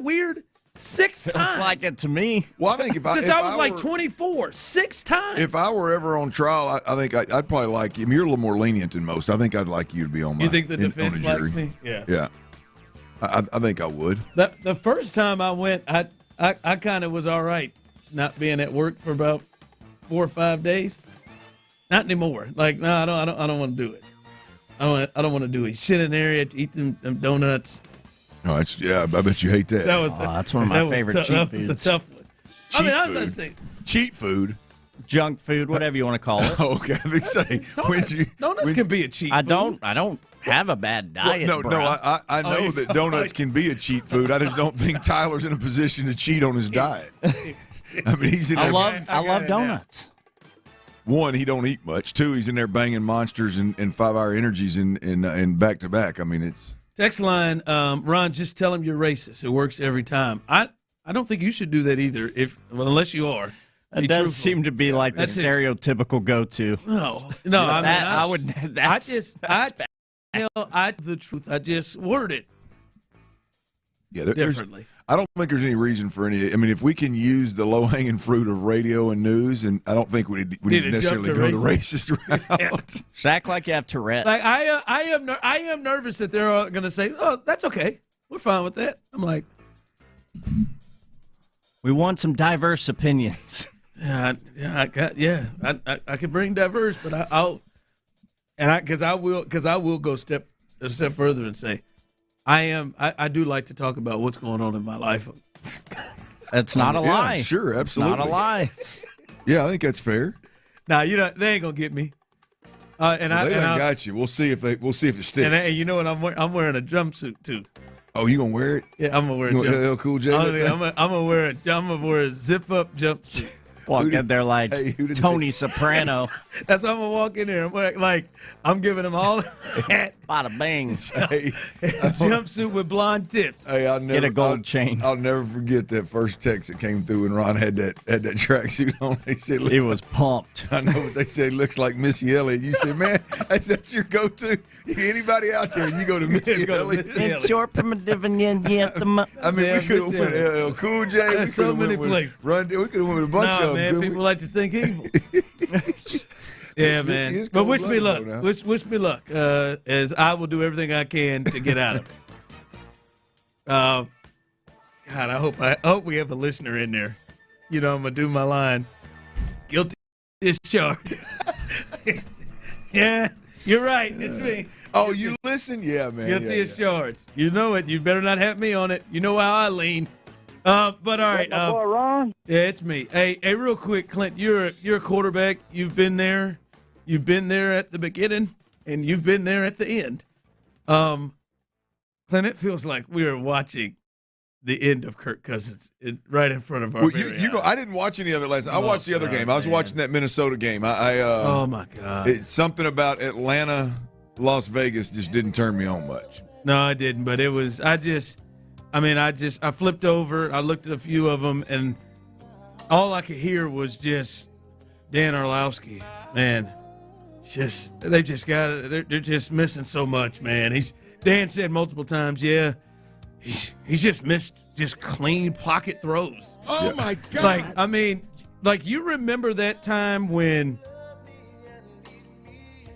weird? 6 times. Feels like it to me. Well, I think if Since I was like 24, 6 times. If I were ever on trial, I think I'd probably like you. You're a little more lenient than most. I think I'd like you to be on my. You think the defense on a jury. likes me? Yeah. Yeah. I think I would. The first time I went, I kind of was all right not being at work for about 4 or 5 days. Not anymore. Like, no, I don't want to do it. I don't want to do it. Sit in there, eat them donuts. No, I bet you hate that. That's one of my favorite cheat foods. That's a tough one. I was going to say cheat food, junk food, whatever you want to call it. Okay, they say donuts can be a cheat food. I don't have a have a diet. I know that donuts can be a cheat food. I just don't think Tyler's in a position to cheat on his diet. I mean, he's in. I love donuts. One, he don't eat much. 2, he's in there banging monsters and 5-hour energies in back to back. I mean, it's text line. Ron, just tell him you're racist. It works every time. I don't think you should do that either. Unless you are. It does seem to be like the stereotypical go-to. No. I the truth. I just word it. Yeah, differently. I don't think there's any reason for any. I mean, if we can use the low-hanging fruit of radio and news, and I don't think we need to necessarily go the racist route. Act like you have Tourette's. Like I am nervous that they're going to say, "Oh, that's okay. We're fine with that." I'm like, we want some diverse opinions. I could bring diverse, but I will go a step further and say, I do like to talk about what's going on in my life. That's not a lie. Sure, absolutely. Not a lie. Yeah, I think that's fair. Now they ain't gonna get me. They got you. We'll see if it sticks. And you know what? I'm wearing a jumpsuit too. Oh, you gonna wear it? Yeah, I'm gonna wear a jumpsuit. LL Cool J. I'm gonna wear a zip up jumpsuit. Walk in there like Tony Soprano. That's how I'm gonna walk in there. I'm giving them all a hat. Bada bang. Jumpsuit with blonde tips. Hey, get a gold chain. I'll never forget that first text that came through and Ron had that tracksuit on. They said he was pumped. I know what they said. Looks like Missy Elliott. You said, man, that's your go-to. Anybody out there, you go to Missy Elliott. It's your primitive and yet the. I mean, we could have went LL Cool J. There's so many places. We could have went with a bunch of them. Man, people like to think evil. Yeah, man. But wish me luck. Wish me luck. As I will do everything I can to get out of it. God, I hope we have a listener in there. I'm gonna do my line. Guilty as charged. Yeah, you're right. It's me. Oh, you listen? Yeah, man. Guilty as charged. You know it. You better not have me on it. You know how I lean. But all right. My boy Ron? Yeah, it's me. Hey, real quick, Clint, you're a quarterback. You've been there. You've been there at the beginning, and you've been there at the end. Clint, it feels like we are watching the end of Kirk Cousins right in front of our eyes. I didn't watch any of it last night. I watched the other game. I was watching that Minnesota game. Oh, my God. Something about Atlanta, Las Vegas just didn't turn me on much. No, I didn't, but it was – I flipped over. I looked at a few of them, and all I could hear was just Dan Orlowski. Man, they just got it. They're just missing so much, man. Dan said multiple times, yeah, he's just missed just clean pocket throws. Oh, my God. You remember that time when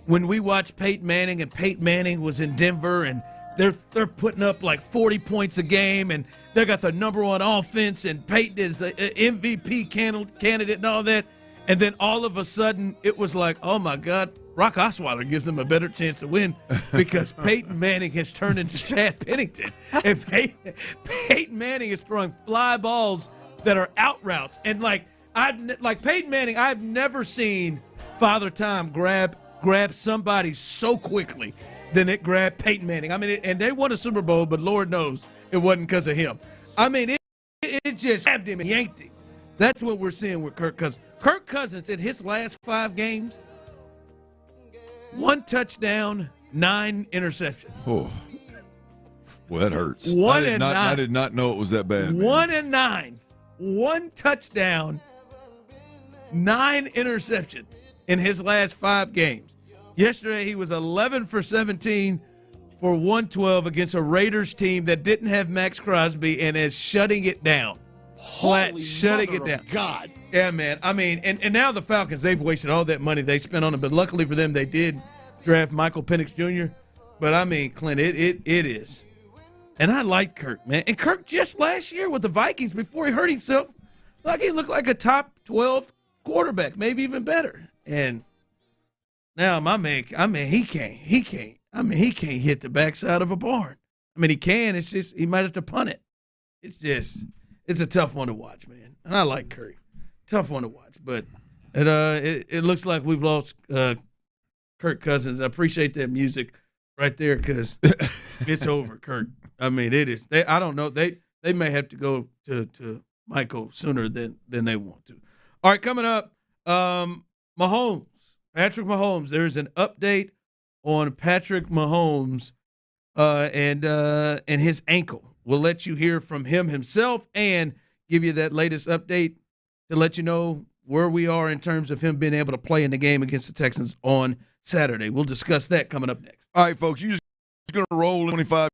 we watched Peyton Manning, and Peyton Manning was in Denver, and they're putting up like 40 points a game, and they got the number one offense, and Peyton is the MVP candidate and all that. And then all of a sudden, it was like, oh, my God, Brock Osweiler gives them a better chance to win because Peyton Manning has turned into Chad Pennington. And Peyton Manning is throwing fly balls that are out routes. And like Peyton Manning, I've never seen Father Time grab somebody so quickly than it grabbed Peyton Manning. And they won a Super Bowl, but Lord knows it wasn't because of him. It just grabbed him and yanked him. That's what we're seeing with Kirk Cousins. Kirk Cousins, in his last 5 games, 1 touchdown, 9 interceptions. Oh, well, that hurts. 1 and 9. I did not know it was that bad. 1 and 9. 1 touchdown, 9 interceptions in his last 5 games. Yesterday, he was 11 for 17 for 112 against a Raiders team that didn't have Max Crosby and is shutting it down. Shutting it down. God. Yeah, man. And now the Falcons, they've wasted all that money they spent on it, but luckily for them, they did draft Michael Penix Jr. But, Clint, it is. And I like Kirk, man. And Kirk just last year with the Vikings, before he hurt himself, he looked like a top 12 quarterback, maybe even better. And now my man, he can't hit the backside of a barn. He can. It's just he might have to punt it. It's a tough one to watch, man. And I like Curry. Tough one to watch. But it looks like we've lost Kirk Cousins. I appreciate that music right there because it's over, Kirk. It is. I don't know. They may have to go to Michael sooner than they want to. All right, coming up, Mahomes. Patrick Mahomes. There's an update on Patrick Mahomes and his ankle. We'll let you hear from him himself and give you that latest update to let you know where we are in terms of him being able to play in the game against the Texans on Saturday. We'll discuss that coming up next. All right, folks, you're just going to roll in 25.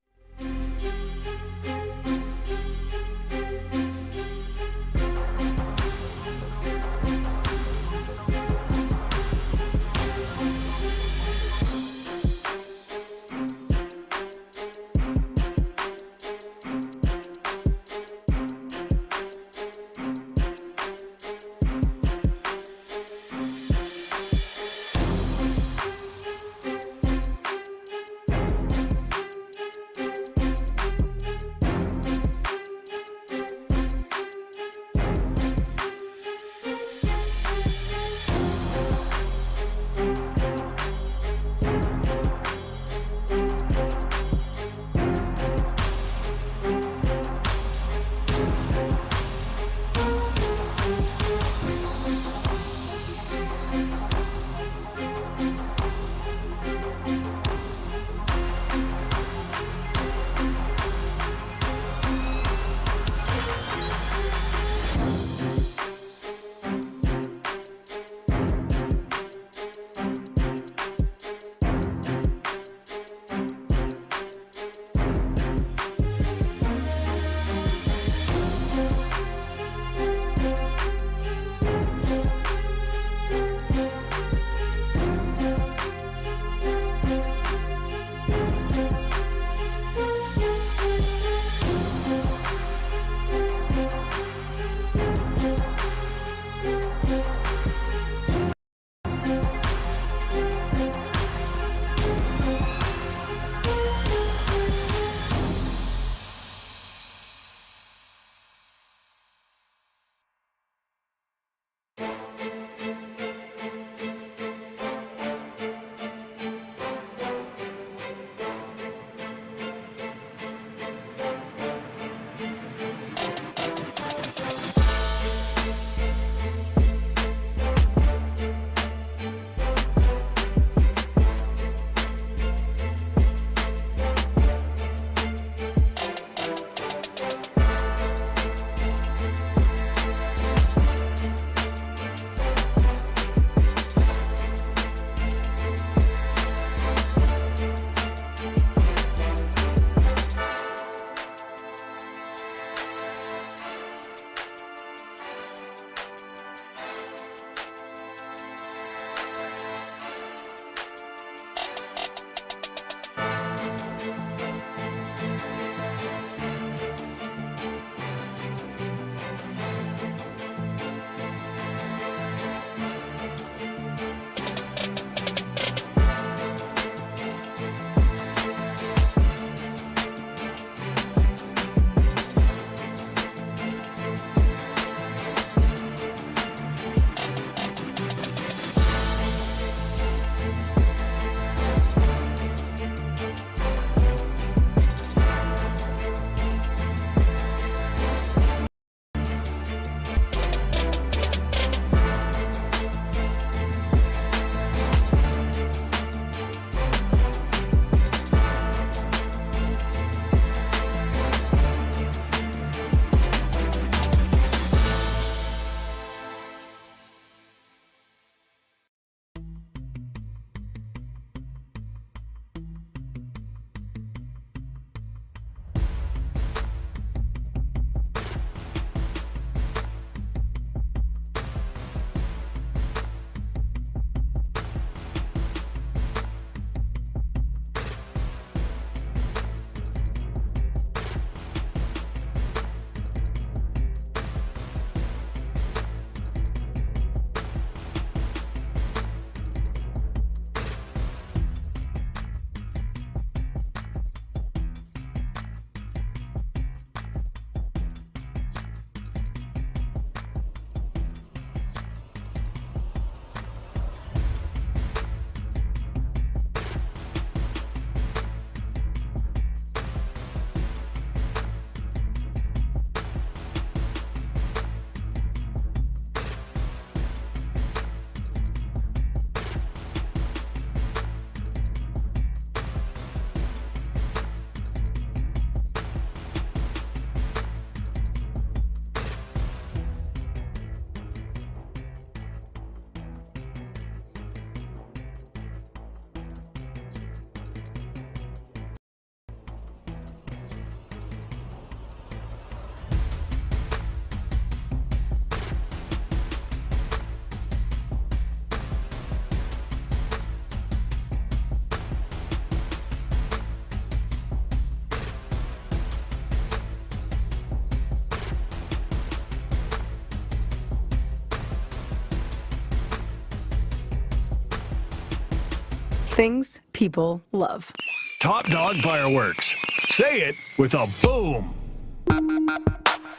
Things people love. Top Dog Fireworks. Say it with a boom.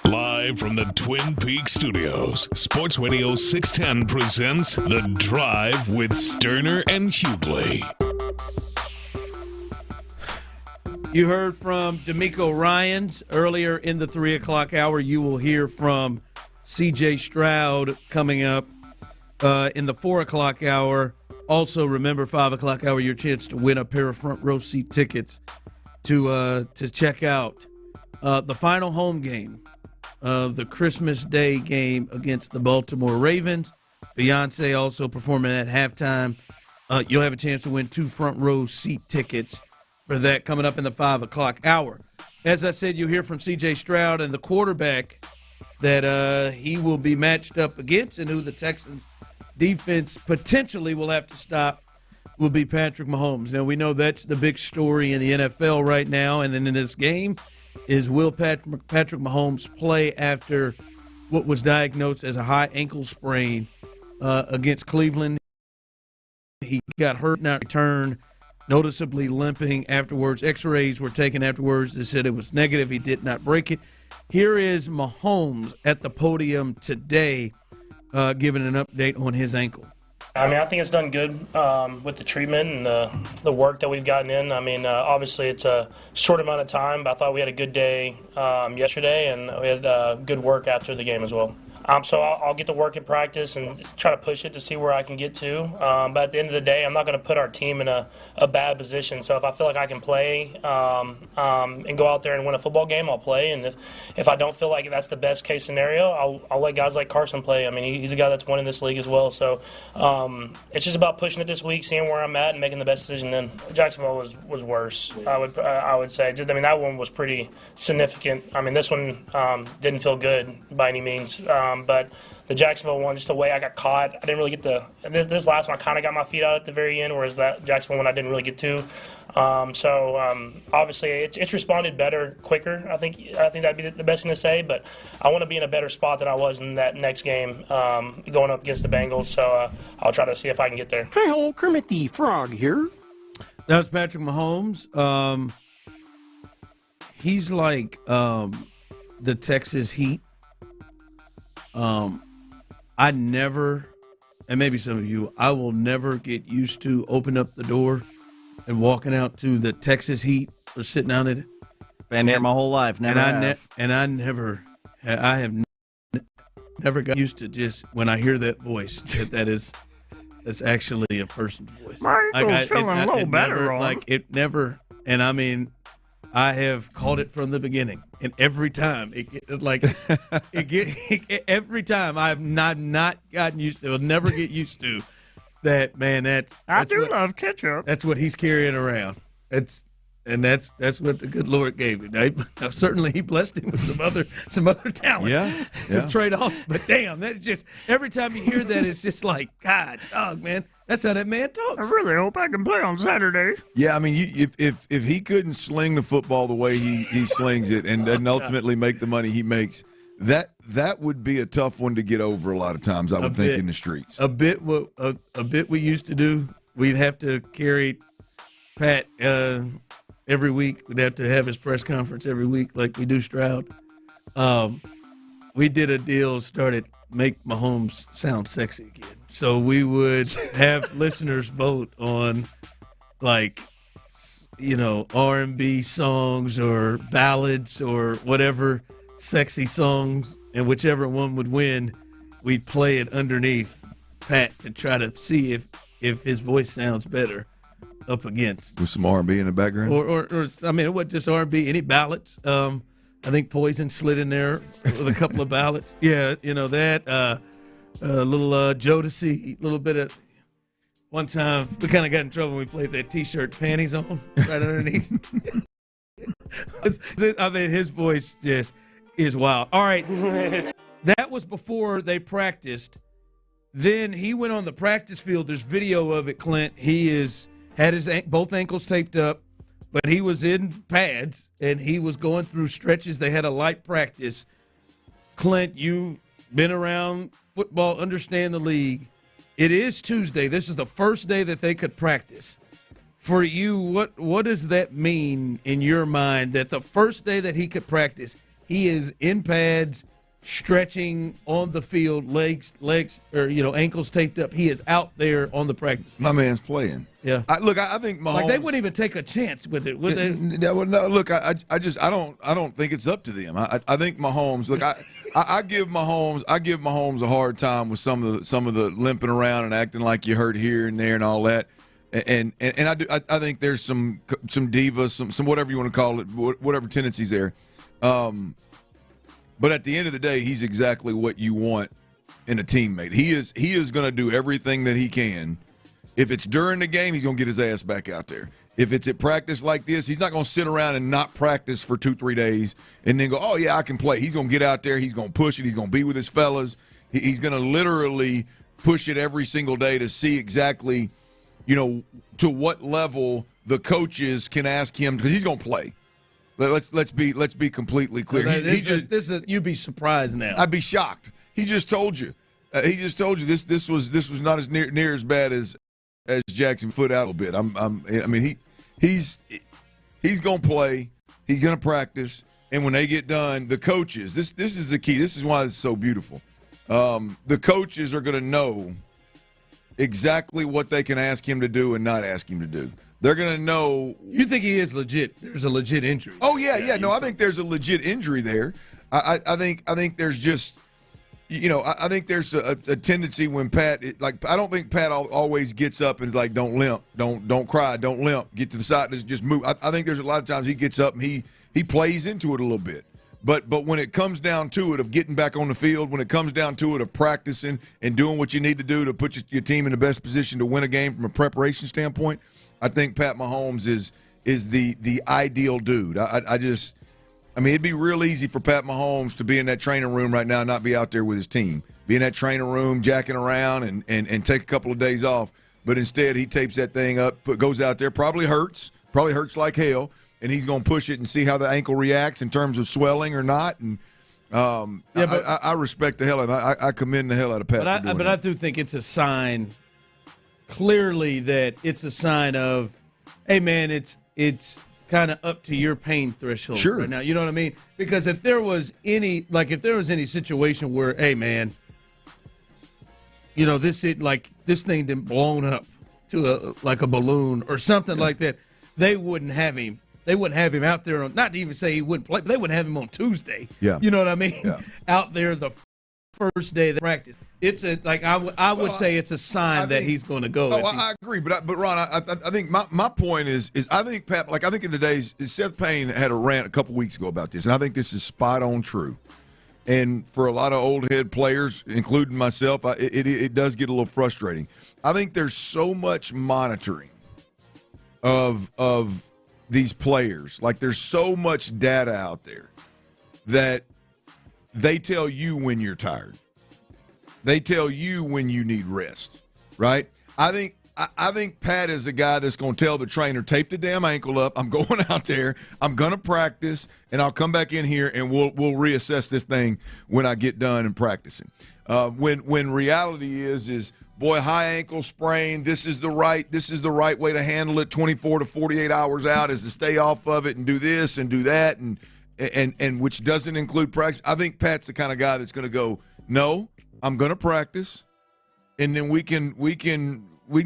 Live from the Twin Peaks studios, Sports Radio 610 presents The Drive with Stoerner and Hughley. You heard from DeMeco Ryans earlier in the 3 o'clock hour. You will hear from C.J. Stroud coming up in the 4 o'clock hour. Also, remember, 5 o'clock hour, your chance to win a pair of front row seat tickets to check out the final home game of the Christmas Day game against the Baltimore Ravens. Beyonce also performing at halftime. You'll have a chance to win 2 front row seat tickets for that coming up in the 5 o'clock hour. As I said, you'll hear from C.J. Stroud and the quarterback that he will be matched up against and who the Texans defense potentially will have to stop will be Patrick Mahomes. Now, we know that's the big story in the NFL right now, and then in this game is will Patrick Mahomes play after what was diagnosed as a high ankle sprain against Cleveland. He got hurt and returned, noticeably limping afterwards. X-rays were taken afterwards. They said it was negative. He did not break it. Here is Mahomes at the podium today giving an update on his ankle. I mean, I think it's done good with the treatment and the work that we've gotten in. I mean, obviously it's a short amount of time, but I thought we had a good day yesterday, and we had good work after the game as well. So I'll get to work in practice and try to push it to see where I can get to. But at the end of the day, I'm not going to put our team in a bad position. So if I feel like I can play and go out there and win a football game, I'll play. And if I don't feel like that's the best case scenario, I'll let guys like Carson play. I mean, he's a guy that's won in this league as well. So it's just about pushing it this week, seeing where I'm at, and making the best decision. Then Jacksonville was worse. I would say. I mean, that one was pretty significant. I mean, this one didn't feel good by any means. But the Jacksonville one, just the way I got caught, I didn't really get this last one, I kind of got my feet out at the very end, whereas that Jacksonville one I didn't really get to. Obviously it's responded better, quicker. I think that'd be the best thing to say, but I want to be in a better spot than I was in that next game going up against the Bengals. So I'll try to see if I can get there. Hey, old Kermit the Frog here. That was Patrick Mahomes. He's like the Texas Heat. I never, and maybe some of you, I will never get used to opening up the door and walking out to the Texas Heat or sitting down at it. Been here my whole life. Never I have never got used to just when I hear that voice that's actually a person's voice. My ankle's feeling a little better. And I mean, I have called it from the beginning, and every time every time I have not gotten used to. I'll never get used to that. Man, I love ketchup. That's what he's carrying around. That's what the good Lord gave him. Now, certainly, he blessed him with some other talent, some trade-offs. But damn, that just every time you hear that, it's just like God, dog, man. That's how that man talks. I really hope I can play on Saturday. Yeah, I mean, if he couldn't sling the football the way he slings it and doesn't ultimately make the money he makes, that would be a tough one to get over a lot of times, I would think, in the streets. A bit we used to do, we'd have to carry Pat every week. We'd have to have his press conference every week like we do Stroud. We did a deal, started make Mahomes sound sexy again. So we would have listeners vote on, like, R&B songs or ballads or whatever sexy songs, and whichever one would win, we'd play it underneath Pat to try to see if his voice sounds better up against. With some R&B in the background? Or I mean, it wasn't just R&B, any ballads. I think Poison slid in there with a couple of ballads. Yeah, that. A little Jodeci, a little bit of. One time, we kind of got in trouble when we played that T-shirt, panties on, right underneath. I mean, his voice just is wild. All right, that was before they practiced. Then he went on the practice field. There's video of it, Clint. He had his both ankles taped up, but he was in pads, and he was going through stretches. They had a light practice. Clint, you been around football, understand the league. It is Tuesday. This is the first day that they could practice. For you, what does that mean in your mind that the first day that he could practice, he is in pads, stretching on the field, legs, or ankles taped up. He is out there on the practice. My man's playing. Yeah. I think Mahomes. Like they wouldn't even take a chance with it, would they? Well, no, look, I don't think it's up to them. I think Mahomes. Look, I give Mahomes a hard time with some of the limping around and acting like you hurt here and there and all that. And I think there's some diva, some whatever you want to call it, whatever tendencies there. But at the end of the day, he's exactly what you want in a teammate. He is going to do everything that he can. If it's during the game, he's going to get his ass back out there. If it's at practice like this, he's not going to sit around and not practice for 2-3 days and then go, oh, yeah, I can play. He's going to get out there. He's going to push it. He's going to be with his fellas. He's going to literally push it every single day to see exactly, to what level the coaches can ask him, because he's going to play. Let's be completely clear. You'd be surprised now. I'd be shocked. He just told you. This was not as near as bad as Jackson foot out a bit. He's gonna play. He's gonna practice, and when they get done, the coaches. This is the key. This is why it's so beautiful. The coaches are gonna know exactly what they can ask him to do and not ask him to do. They're going to know. You think he is legit? There's a legit injury. Oh, yeah. No, I think there's a legit injury there. I think there's just, I think there's a tendency when Pat, I don't think Pat always gets up and is like, don't limp, don't cry, don't limp, get to the side and just move. I think there's a lot of times he gets up and he plays into it a little bit. But when it comes down to it of getting back on the field, when it comes down to it of practicing and doing what you need to do to put your team in the best position to win a game from a preparation standpoint, I think Pat Mahomes is the ideal dude. It'd be real easy for Pat Mahomes to be in that training room right now and not be out there with his team. Be in that training room, jacking around and take a couple of days off. But instead, he tapes that thing up, goes out there, probably hurts like hell, and he's going to push it and see how the ankle reacts in terms of swelling or not. And I respect the hell out of him. I commend the hell out of Pat for doing that. I do think it's a sign – clearly that it's a sign of, hey, man, it's kind of up to your pain threshold right now. You know what I mean? Because if there was any situation where, hey, man, this thing didn't blown up to a balloon or something like that, they wouldn't have him. They wouldn't have him out there not to even say he wouldn't play, but they wouldn't have him on Tuesday. Yeah. You know what I mean? Yeah. Out there the first day of the practice. It's I would say it's a sign that he's going to go. I agree, but Ron, I think my point is I think Pat, I think in the days, Seth Payne had a rant a couple weeks ago about this, and I think this is spot on true. And for a lot of old head players, including myself, it does get a little frustrating. I think there's so much monitoring of these players, like there's so much data out there that they tell you when you're tired. They tell you when you need rest, right? I think Pat is a guy that's going to tell the trainer, tape the damn ankle up. I'm going out there. I'm going to practice, and I'll come back in here, and we'll reassess this thing when I get done and practicing. When reality is boy, high ankle sprain. This is the right way to handle it. 24 to 48 hours out is to stay off of it and do this and do that, and which doesn't include practice. I think Pat's the kind of guy that's going to go, no, I'm going to practice, and then we can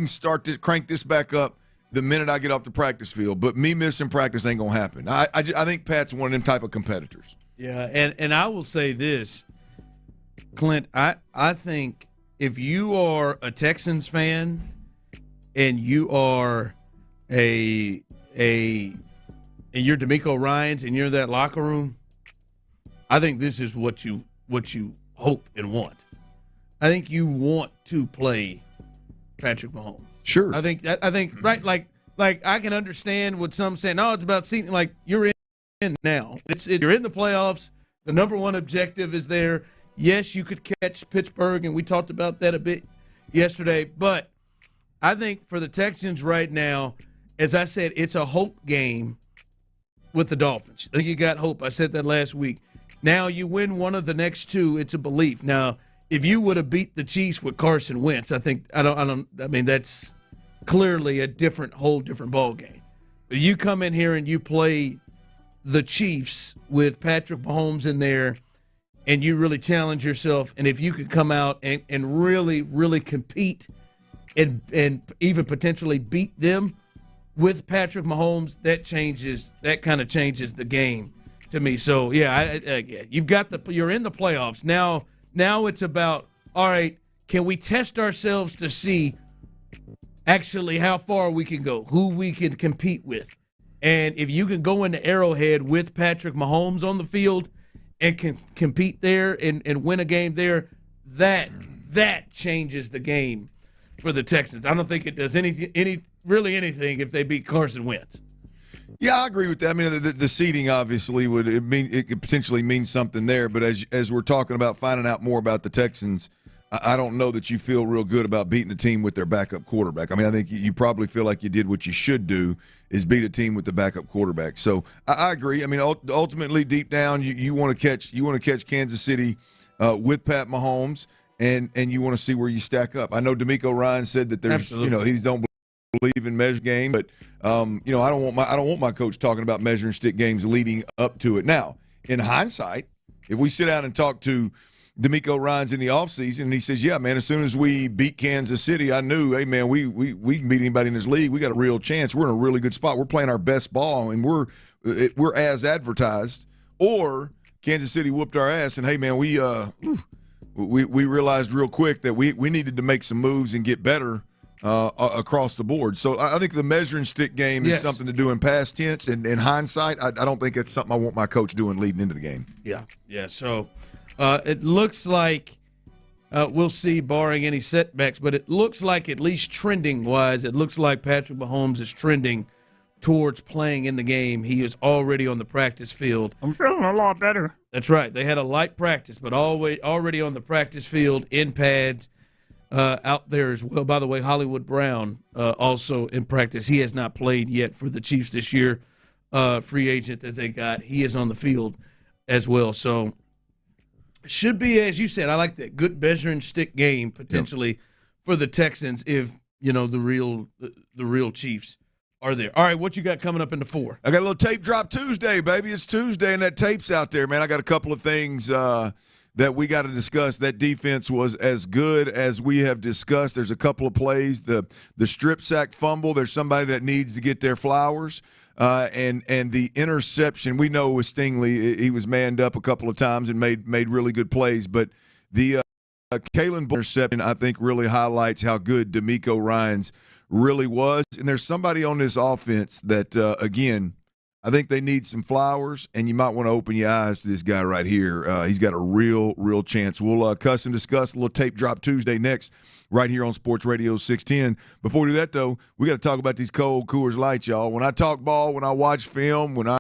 start to crank this back up the minute I get off the practice field. But me missing practice ain't going to happen. I think Pat's one of them type of competitors. Yeah, and I will say this, Clint, I think if you are a Texans fan and you are and you're DeMeco Ryans and you're in that locker room, I think this is what you hope and want. I think you want to play Patrick Mahomes. Sure. I think right, like I can understand what some saying. No, it's about seeing like you're in now. You're in the playoffs. The number one objective is there. Yes, you could catch Pittsburgh, and we talked about that a bit yesterday. But I think for the Texans right now, as I said, it's a hope game with the Dolphins. I think you got hope. I said that last week. Now you win one of the next two, it's a belief. Now, if you would have beat the Chiefs with Carson Wentz, I mean that's clearly a whole different ball game. But you come in here and you play the Chiefs with Patrick Mahomes in there, and you really challenge yourself. And if you could come out and really, really compete and even potentially beat them with Patrick Mahomes, that kind of changes the game to me. So yeah, you're in the playoffs now. Now it's about, all right, can we test ourselves to see actually how far we can go, who we can compete with, and if you can go into Arrowhead with Patrick Mahomes on the field and can compete there and win a game there, that changes the game for the Texans. I don't think it does anything if they beat Carson Wentz. Yeah, I agree with that. I mean, the seeding obviously it could potentially mean something there. But as we're talking about finding out more about the Texans, I don't know that you feel real good about beating a team with their backup quarterback. I mean, I think you probably feel like you did what you should do, is beat a team with the backup quarterback. So I agree. I mean, ultimately, deep down, you want to catch Kansas City with Pat Mahomes, and you want to see where you stack up. I know DeMeco Ryans said that there's he don't believe in measure game, but I don't want my coach talking about measuring stick games leading up to it. Now, in hindsight, if we sit down and talk to DeMeco Ryans in the offseason, and he says, yeah, man, as soon as we beat Kansas City, I knew, hey, man, we can beat anybody in this league. We got a real chance. We're in a really good spot. We're playing our best ball, and we're as advertised. Or Kansas City whooped our ass, and, hey, man, we realized real quick that we needed to make some moves and get better across the board. So I think the measuring stick game is something to do in past tense, and in hindsight, I don't think it's something I want my coach doing leading into the game. Yeah. So it looks like we'll see, barring any setbacks, but it looks like, at least trending-wise, it looks like Patrick Mahomes is trending towards playing in the game. He is already on the practice field. I'm feeling a lot better. That's right. They had a light practice, but already on the practice field in pads out there as well. By the way, Hollywood Brown also in practice. He has not played yet for the Chiefs this year. Free agent that they got. He is on the field as well. So should be, as you said, I like that good measuring stick game potentially for the Texans if, the real Chiefs are there. All right, what you got coming up in the 4? I got a little tape drop Tuesday, baby. It's Tuesday, and that tape's out there, man. I got a couple of things that we got to discuss. That defense was as good as we have discussed. There's a couple of plays. The strip sack fumble, there's somebody that needs to get their flowers. And the interception, we know with Stingley, he was manned up a couple of times and made really good plays. But the Kalen interception, I think, really highlights how good DeMeco Ryans really was. And there's somebody on this offense that, again, I think they need some flowers, and you might want to open your eyes to this guy right here. He's got a real chance. We'll custom discuss a little tape drop Tuesday next right here on Sports Radio 610. Before we do that, though, we got to talk about these cold Coors Lights, y'all. When I talk ball, when I watch film, when I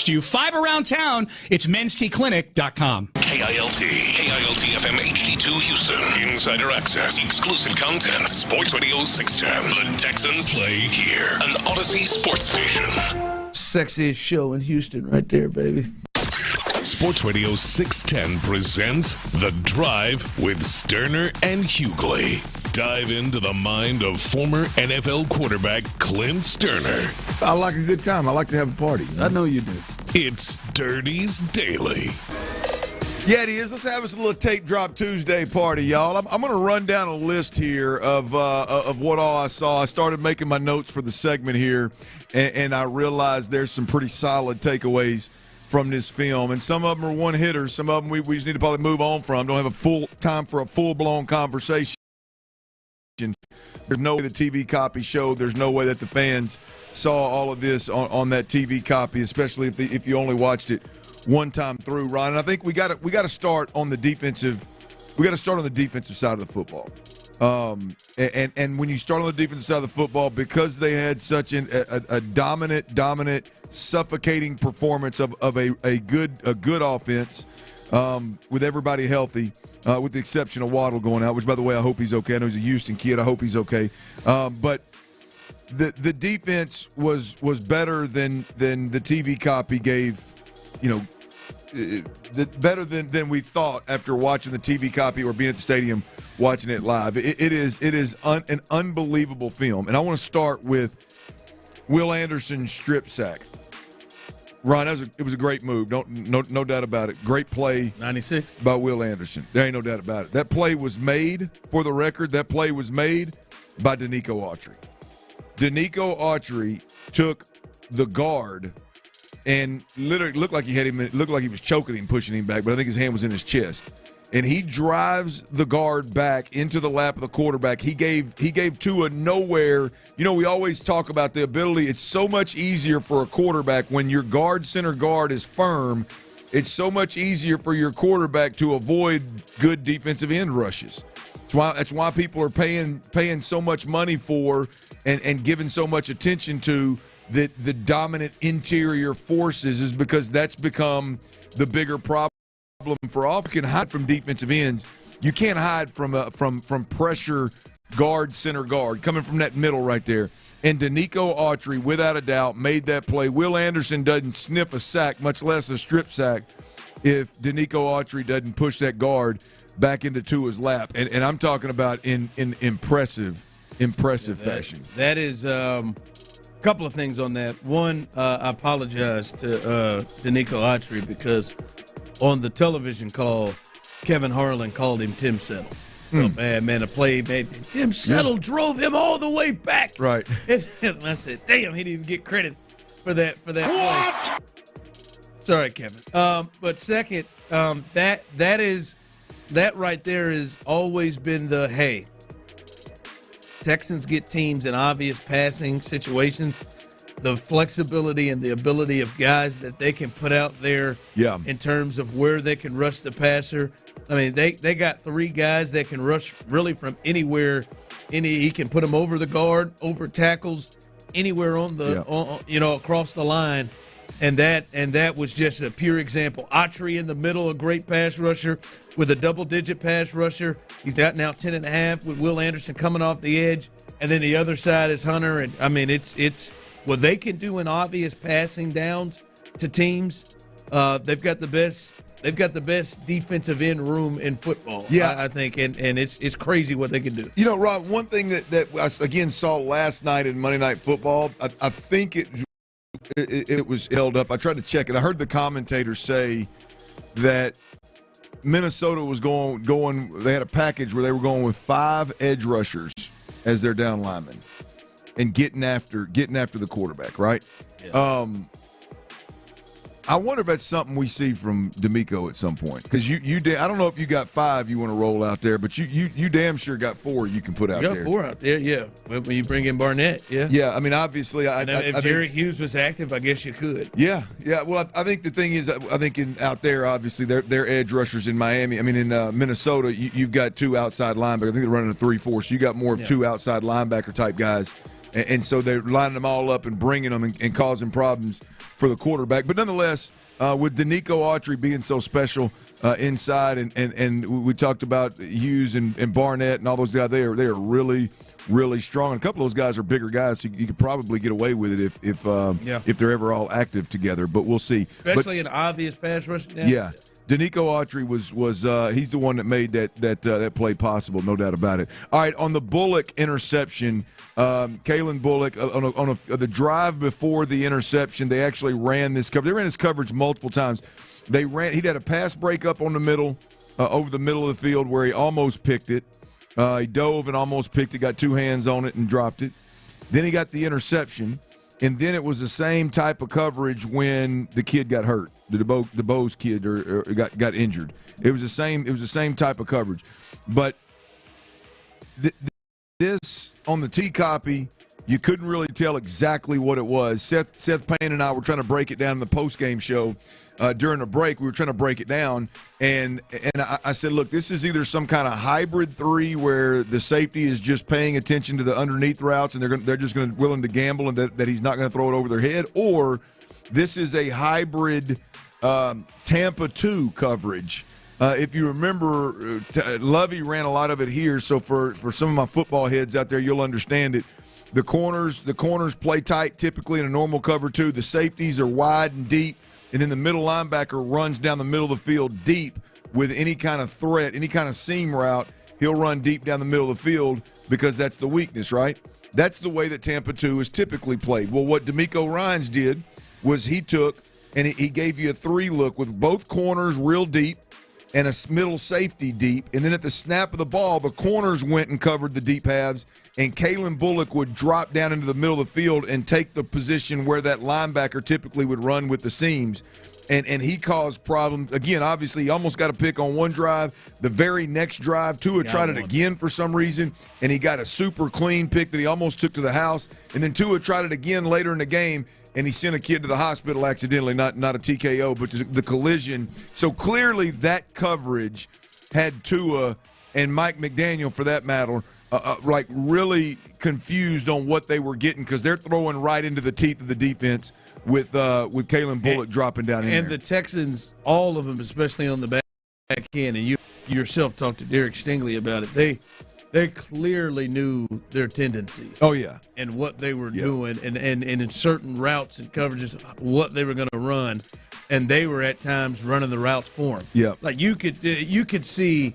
to you. 5 around town. It's mensteaclinic.com. KILT FM HD2 Houston. Insider access, exclusive content. Sports Radio 610. The Texans play here. An Odyssey sports station. Sexiest show in Houston right there, baby. Sports Radio 610 presents The Drive with Stoerner and Hughley. Dive into the mind of former NFL quarterback Clint Stoerner. I like a good time. I like to have a party. I know you do. It's Dirty's Daily. Yeah, it is. Let's have us a little Tape Drop Tuesday party, y'all. I'm going to run down a list here of what all I saw. I started making my notes for the segment here, and I realized there's some pretty solid takeaways from this film. And some of them are one-hitters. Some of them we just need to probably move on from. Don't have a full time for a full-blown conversation. There's no way the TV copy showed. There's no way that the fans saw all of this on that TV copy, especially if you only watched it one time through, Ron. And I think we got to start on the defensive. We got to start on the defensive side of the football. And when you start on the defensive side of the football, because they had such a dominant, suffocating performance of a good offense, with everybody healthy, with the exception of Waddle going out, which, by the way, I hope he's okay. I know he's a Houston kid. I hope he's okay. But the defense was better than the TV copy gave. Better than we thought after watching the TV copy or being at the stadium watching it live. It is an unbelievable film. And I want to start with Will Anderson's strip sack. Ron, it was a great move. No doubt about it. Great play. 96 by Will Anderson. There ain't no doubt about it. That play was made, for the record, that play was made by DeMeco Autry. DeMeco Autry took the guard and literally looked like he was choking him, pushing him back, but I think his hand was in his chest. And he drives the guard back into the lap of the quarterback. He gave Tua nowhere. We always talk about the ability. It's so much easier for a quarterback when your center guard is firm. It's so much easier for your quarterback to avoid good defensive end rushes. That's why people are paying so much money for and giving so much attention to the dominant interior forces, is because that's become the bigger problem for all. You can hide from defensive ends. You can't hide from pressure guard, center guard, coming from that middle right there. And DeMeco Autry, without a doubt, made that play. Will Anderson doesn't sniff a sack, much less a strip sack, if DeMeco Autry doesn't push that guard back into Tua's lap. And I'm talking about in impressive fashion. That is couple of things on that. One, I apologize to DeMeco Autry because on the television call, Kevin Harlan called him Tim Settle. Oh, man, a play made. Tim Settle drove him all the way back. Right. And I said, damn, he didn't even get credit for that play. Sorry, Kevin. But second, that right there has always been the, hey, Texans get teams in obvious passing situations, the flexibility and the ability of guys that they can put out there in terms of where they can rush the passer. I mean, they got 3 guys that can rush really from anywhere. He can put them over the guard, over tackles, anywhere on the across the line. And that was just a pure example. Autry in the middle, a great pass rusher with a double-digit pass rusher. He's got now 10.5 with Will Anderson coming off the edge. And then the other side is Hunter. And, I mean, it's what they can do in obvious passing downs to teams. They've got the best defensive end room in football, I think. And it's crazy what they can do. Rob, one thing that I, again, saw last night in Monday Night Football, I think it was held up. I tried to check it. I heard the commentator say that Minnesota was going. They had a package where they were going with 5 edge rushers as their down linemen and getting after the quarterback. Right. Yeah. I wonder if that's something we see from DeMeco at some point, because I don't know if you got 5 you want to roll out there, but you damn sure got 4 you can put out there. You got 4 out there, yeah. When you bring in Barnett, yeah. Yeah, I mean, obviously, if Jerry Hughes was active, I guess you could. Yeah. Well, I think the thing is, I think out there, obviously, they're edge rushers in Miami. I mean, in Minnesota, you've got 2 outside linebackers. I think they're running a 3-4, so you got more of 2 outside linebacker type guys And so they're lining them all up and bringing them and causing problems for the quarterback. But nonetheless, with DeMeco Autry being so special inside, and we talked about Hughes and Barnett and all those guys, they are really, really strong. And a couple of those guys are bigger guys, so you could probably get away with it if they're ever all active together. But we'll see. Especially an obvious pass rush. Yeah. DeMeco Autry was he's the one that made that play possible, no doubt about it. All right, on the Bullock interception, Kalen Bullock on the drive before the interception, they actually ran this coverage. They ran this coverage multiple times. He had a pass breakup on the middle, over the middle of the field where he almost picked it. He dove and almost picked it, got two hands on it and dropped it. Then he got the interception, and then it was the same type of coverage when the kid got hurt. The DeBose kid or got injured. It was the same type of coverage, but this on the T copy, you couldn't really tell exactly what it was. Seth Payne and I were trying to break it down in the post game show during the break. We were trying to break it down, and I said, look, this is either some kind of hybrid 3 where the safety is just paying attention to the underneath routes and they're just willing to gamble and that he's not going to throw it over their head, or this is a hybrid Tampa 2 coverage. If you remember, Lovey ran a lot of it here, so for some of my football heads out there, you'll understand it. The corners play tight typically in a normal cover 2. The safeties are wide and deep, and then the middle linebacker runs down the middle of the field deep with any kind of threat, any kind of seam route. He'll run deep down the middle of the field because that's the weakness, right? That's the way that Tampa 2 is typically played. Well, what DeMeco Ryans did was he took and he gave you a 3 look with both corners real deep and a middle safety deep. And then at the snap of the ball, the corners went and covered the deep halves, and Kalen Bullock would drop down into the middle of the field and take the position where that linebacker typically would run with the seams. And he caused problems. Again, obviously, he almost got a pick on one drive. The very next drive, Tua tried it again for some reason, and he got a super clean pick that he almost took to the house. And then Tua tried it again later in the game, and he sent a kid to the hospital accidentally, not a TKO, but the collision. So clearly that coverage had Tua and Mike McDaniel, for that matter, like really confused on what they were getting because they're throwing right into the teeth of the defense with Kalen Bullock dropping down in there. And the Texans, all of them, especially on the back end, and you yourself talked to Derek Stingley about it, they clearly knew their tendencies. Oh, yeah. And what they were doing, and in certain routes and coverages, what they were going to run, and they were at times running the routes for them. Yeah. Like you could see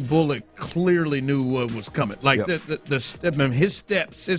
Bullock clearly knew what was coming. Like his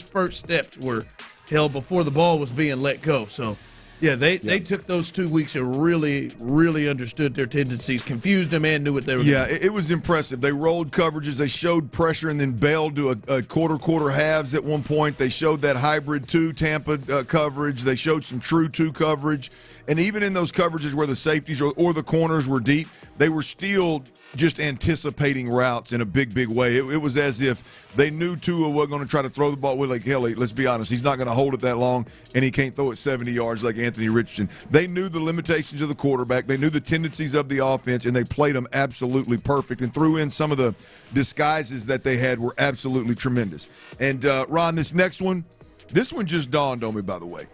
first steps were held before the ball was being let go. So. Yeah, they took those 2 weeks and really, really understood their tendencies, confused them, and knew what they were doing. Yeah, it was impressive. They rolled coverages. They showed pressure and then bailed to a quarter halves at one point. They showed that hybrid 2 Tampa coverage. They showed some true 2 coverage. And even in those coverages where the safeties or the corners were deep, they were still just anticipating routes in a big, big way. It was as if they knew Tua wasn't going to try to throw the ball with, like, hell, let's be honest, he's not going to hold it that long, and he can't throw it 70 yards like Anthony Richardson. They knew the limitations of the quarterback. They knew the tendencies of the offense, and they played them absolutely perfect and threw in some of the disguises that they had were absolutely tremendous. And, Ron, this next one, this one just dawned on me, by the way.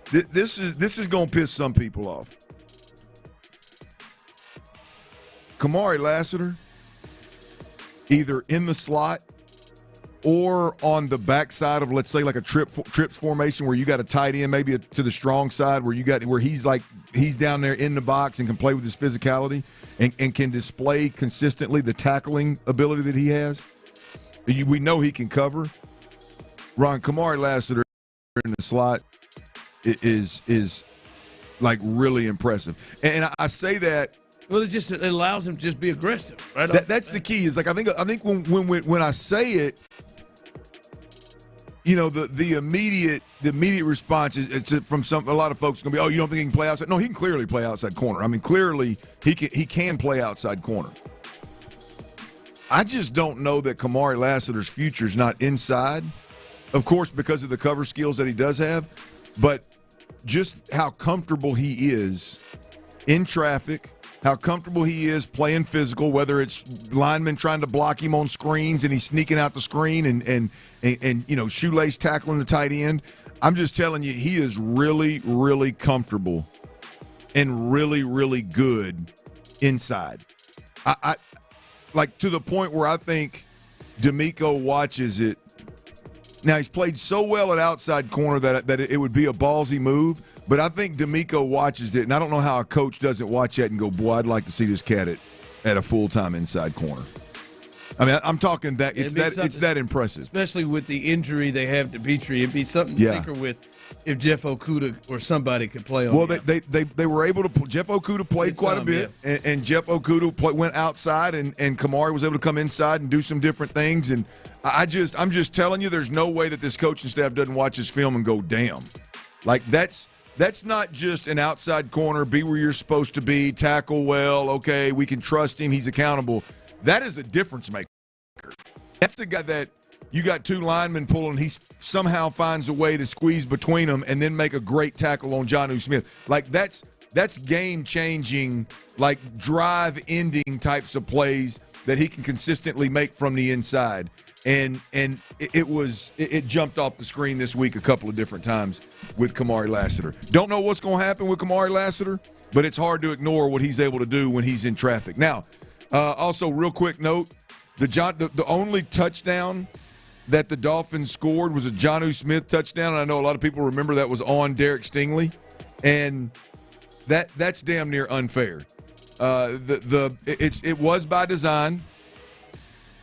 This is going to piss some people off. Kamari Lassiter, either in the slot or on the backside of, let's say, like a trips formation where you got a tight end maybe to the strong side where he's down there in the box and can play with his physicality and can display consistently the tackling ability that he has. We know he can cover. Ron, Kamari Lassiter in the slot is like really impressive. And I say that. Well, it allows him to just be aggressive, right? That's the key. Is like I think when I say it, you know, the immediate response is from a lot of folks going to be, oh, you don't think he can play outside? No, he can clearly play outside corner. I mean, clearly he can play outside corner. I just don't know that Kamari Lassiter's future is not inside, of course, because of the cover skills that he does have, but just how comfortable he is in traffic, how comfortable he is playing physical, whether it's linemen trying to block him on screens and he's sneaking out the screen and shoelace tackling the tight end. I'm just telling you, he is really, really comfortable and really, really good inside. I like to the point where I think DeMeco watches it. Now, he's played so well at outside corner that it would be a ballsy move, but I think DeMeco watches it, and I don't know how a coach doesn't watch that and go, boy, I'd like to see this cat at a full-time inside corner. I mean, I'm talking that it's that impressive. Especially with the injury they have to Petrie. It'd be something to tinker with if Jeff Okudah or somebody could play on. Well, they were able to – Jeff Okudah played quite a bit, and Jeff Okudah went outside, and Kamari was able to come inside and do some different things. And I'm just telling you, there's no way that this coaching staff doesn't watch this film and go, damn. Like, that's not just an outside corner, be where you're supposed to be, tackle well, okay, we can trust him, he's accountable. That is a difference maker. That's the guy that you got two linemen pulling, he somehow finds a way to squeeze between them and then make a great tackle on Jonnu Smith. Like, that's game-changing, like drive-ending types of plays that he can consistently make from the inside. And it jumped off the screen this week a couple of different times with Kamari Lassiter. Don't know what's going to happen with Kamari Lassiter, but it's hard to ignore what he's able to do when he's in traffic. Now, also, real quick note, the only touchdown that the Dolphins scored was a Jonnu Smith touchdown, and I know a lot of people remember that was on Derek Stingley, and that's damn near unfair. It was by design.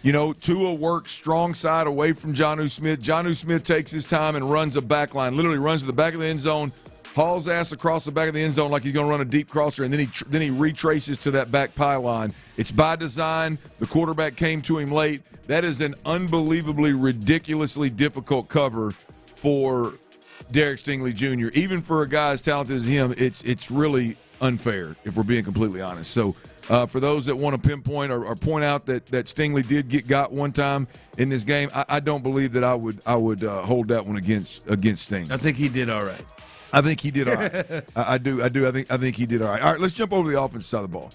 You know, Tua works strong side away from Jonnu Smith. Jonnu Smith takes his time and runs a back line, literally runs to the back of the end zone, hauls ass across the back of the end zone like he's going to run a deep crosser, and then he retraces to that back pylon. It's by design. The quarterback came to him late. That is an unbelievably, ridiculously difficult cover for Derek Stingley Jr. Even for a guy as talented as him, it's really unfair, if we're being completely honest. So for those that want to pinpoint or point out that Stingley did got one time in this game, I don't believe that I would hold that one against Sting. I think he did all right. I think he did all right. I do. I think he did all right. All right, let's jump over to the offensive side of the ball.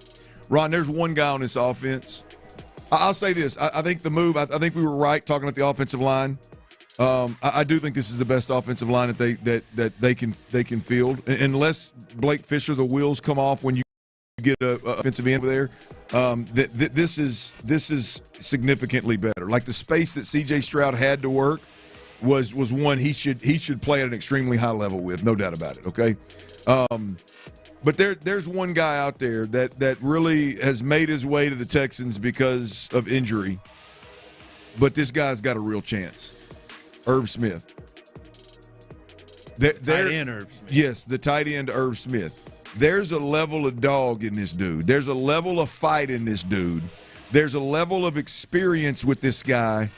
Ron, there's one guy on this offense. I'll say this. I think the move, I think we were right talking about the offensive line. I do think this is the best offensive line that they can field. Unless Blake Fisher, the wheels come off when you get a offensive end over there. This is significantly better. Like the space that C.J. Stroud had to work was one he should play at an extremely high level with, no doubt about it. Okay, but there's one guy out there that really has made his way to the Texans because of injury, but this guy's got a real chance. Irv Smith. Tight end Irv Smith. Yes, the tight end Irv Smith. There's a level of dog in this dude. There's a level of fight in this dude. There's a level of experience with this guy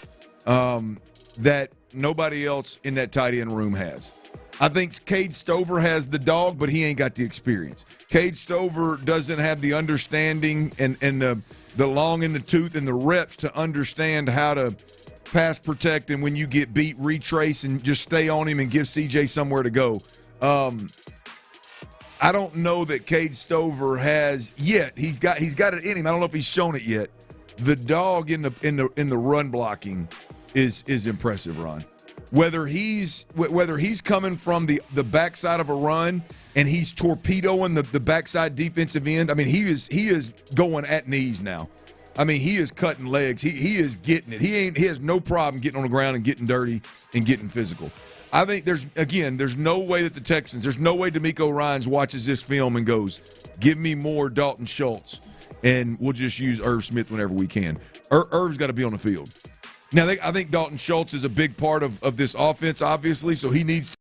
that nobody else in that tight end room has. I think Cade Stover has the dog, but he ain't got the experience. Cade Stover doesn't have the understanding and the long in the tooth and the reps to understand how to pass protect, and when you get beat, retrace and just stay on him and give CJ somewhere to go. I don't know that Cade Stover has yet. He's got it in him. I don't know if he's shown it yet. The dog in the run blocking is impressive, Ron. Whether he's coming from the backside of a run and he's torpedoing the backside defensive end. I mean, he is going at knees now. I mean, he is cutting legs. He is getting it. He has no problem getting on the ground and getting dirty and getting physical. I think there's no way that the Texans, there's no way DeMeco Ryans watches this film and goes, give me more Dalton Schultz, and we'll just use Irv Smith whenever we can. Irv's got to be on the field. Now, I think Dalton Schultz is a big part of this offense, obviously, so he needs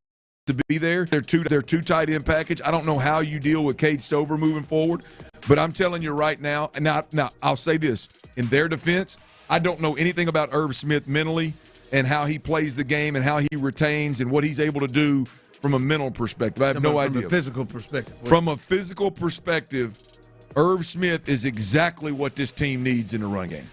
to be there. They're two tight end package. I don't know how you deal with Cade Stover moving forward, but I'm telling you right now, now I'll say this. In their defense, I don't know anything about Irv Smith mentally and how he plays the game and how he retains and what he's able to do from a mental perspective. I have no idea. From a physical perspective. From a physical perspective, Irv Smith is exactly what this team needs in the run game.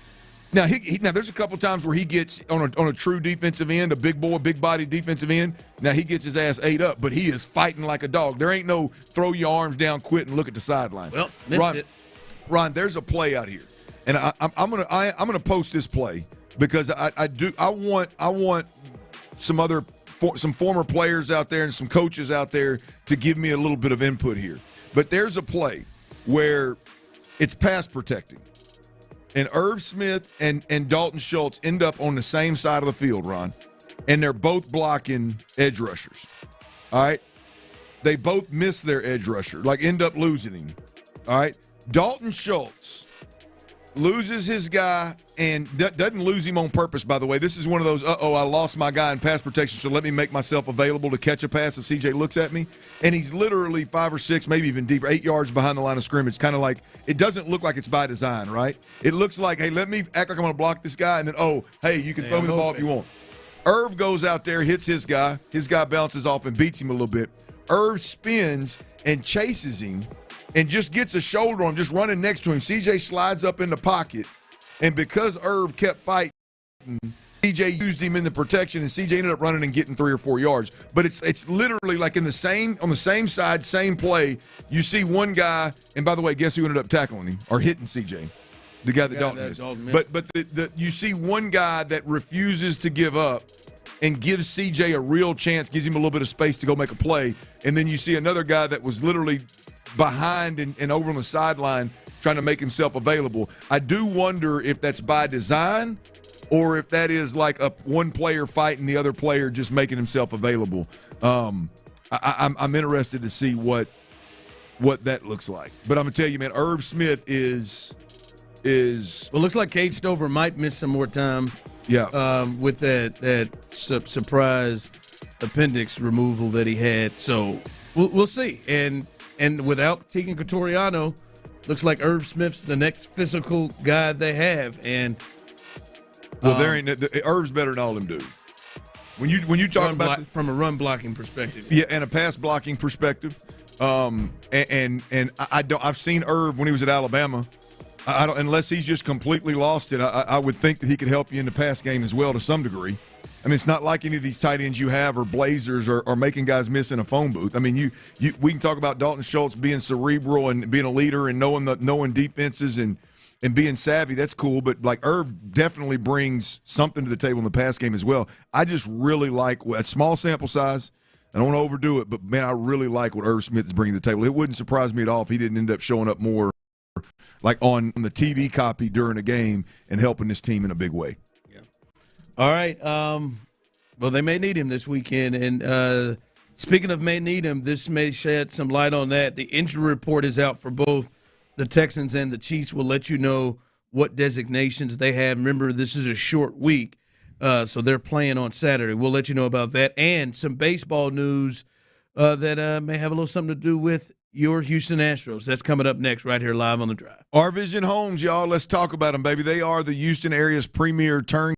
Now, now there's a couple times where he gets on a true defensive end, a big body defensive end. Now he gets his ass ate up, but he is fighting like a dog. There ain't no throw your arms down, quit, and look at the sideline. Well, missed it. Ron, there's a play out here, and I'm gonna post this play because I want some former players out there and some coaches out there to give me a little bit of input here. But there's a play where it's pass protecting, and Irv Smith and Dalton Schultz end up on the same side of the field, Ron, and they're both blocking edge rushers. All right, they both miss their edge rusher, like end up losing him. All right, Dalton Schultz loses his guy and doesn't lose him on purpose, by the way. This is one of those, I lost my guy in pass protection, so let me make myself available to catch a pass if CJ looks at me. And he's literally 5 or 6, maybe even deeper, 8 yards behind the line of scrimmage. Kind of like, it doesn't look like it's by design, right? It looks like, hey, let me act like I'm going to block this guy, and then, hey, you can throw me the ball if you want. Irv goes out there, hits his guy. His guy bounces off and beats him a little bit. Irv spins and chases him and just gets a shoulder on, just running next to him. CJ slides up in the pocket, and because Irv kept fighting, CJ used him in the protection, and CJ ended up running and getting 3 or 4 yards. But it's literally like on the same side, same play. You see one guy, and by the way, guess who ended up tackling him or hitting CJ? The guy that Dalton missed. But you see one guy that refuses to give up and gives CJ a real chance, gives him a little bit of space to go make a play, and then you see another guy that was literally behind and over on the sideline trying to make himself available. I do wonder if that's by design or if that is like one player fighting the other player just making himself available. I'm interested to see what that looks like. But I'm going to tell you, man, Irv Smith is well, looks like Cade Stover might miss some more time. Yeah. With that surprise appendix removal that he had. So we'll see. And without Tegan Cotoriano, looks like Irv Smith's the next physical guy they have. And there ain't Irv's better than all them dudes. When you talk about from a run blocking perspective, yeah, and a pass blocking perspective, and I've seen Irv when he was at Alabama. I don't, unless he's just completely lost it. I would think that he could help you in the pass game as well to some degree. I mean, it's not like any of these tight ends you have or blazers or making guys miss in a phone booth. I mean, we can talk about Dalton Schultz being cerebral and being a leader and knowing defenses and being savvy. That's cool, but like Irv definitely brings something to the table in the pass game as well. I just really like a small sample size. I don't want to overdo it, but man, I really like what Irv Smith is bringing to the table. It wouldn't surprise me at all if he didn't end up showing up more like on the TV copy during a game and helping this team in a big way. All right. Well, they may need him this weekend. And speaking of may need him, this may shed some light on that. The injury report is out for both the Texans and the Chiefs. We'll let you know what designations they have. Remember, this is a short week, so they're playing on Saturday. We'll let you know about that. And some baseball news that may have a little something to do with your Houston Astros. That's coming up next right here live on The Drive. Our Vision Homes, y'all. Let's talk about them, baby. They are the Houston area's premier turn.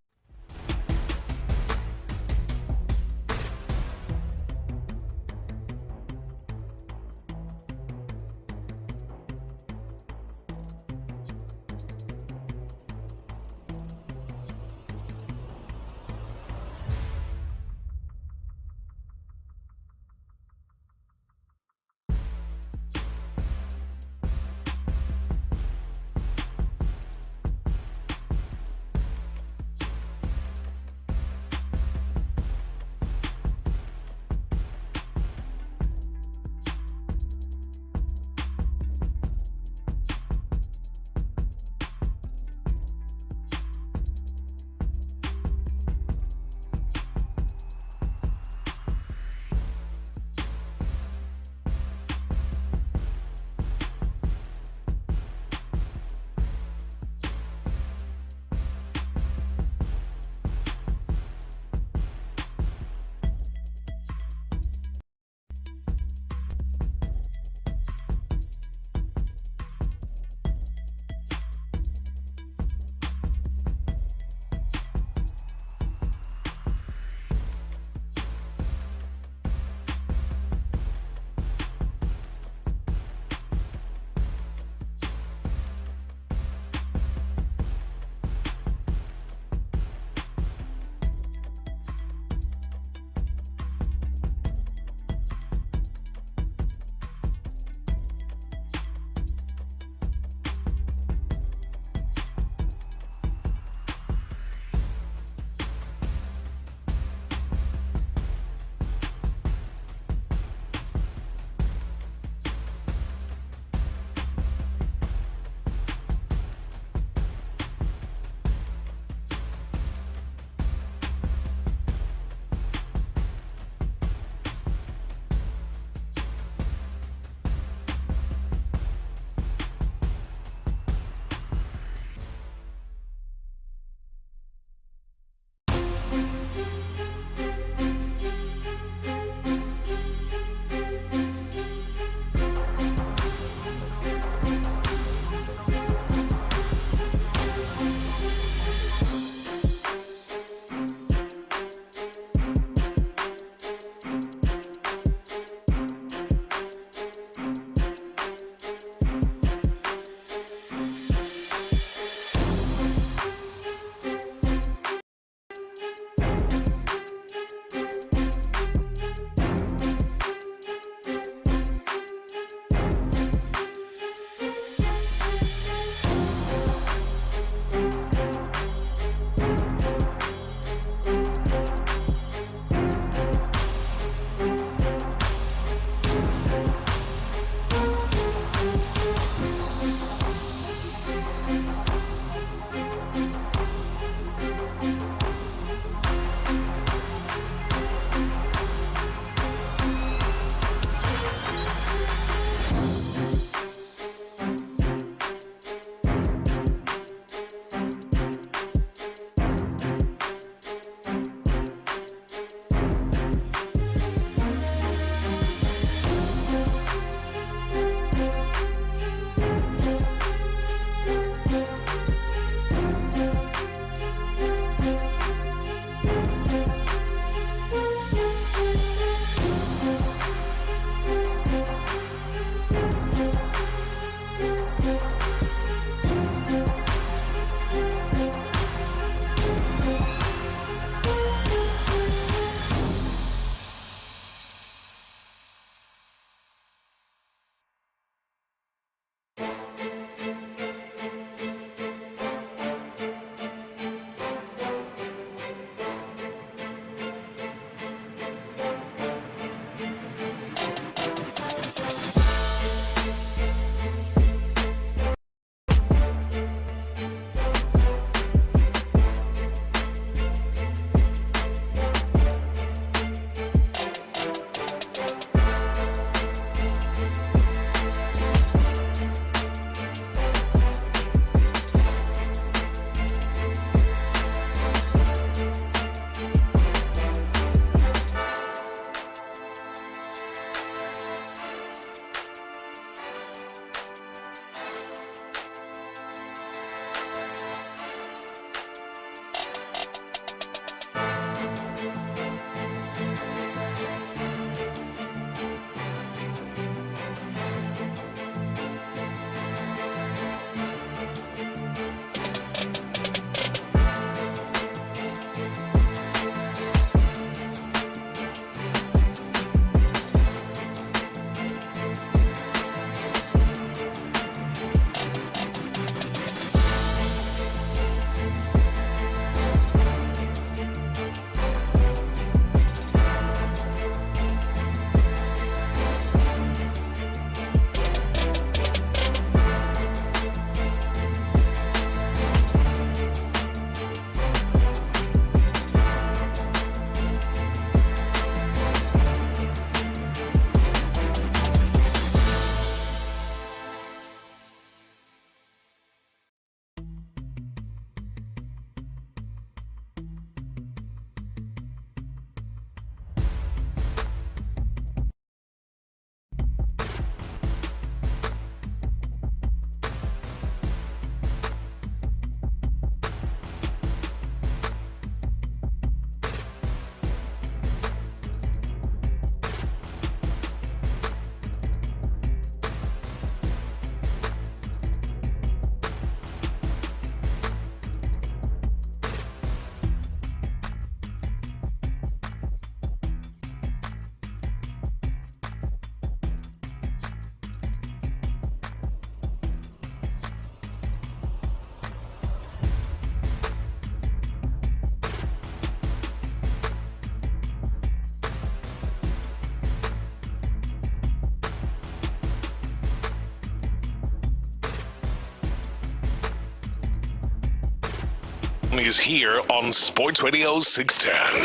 is here on Sports Radio 610.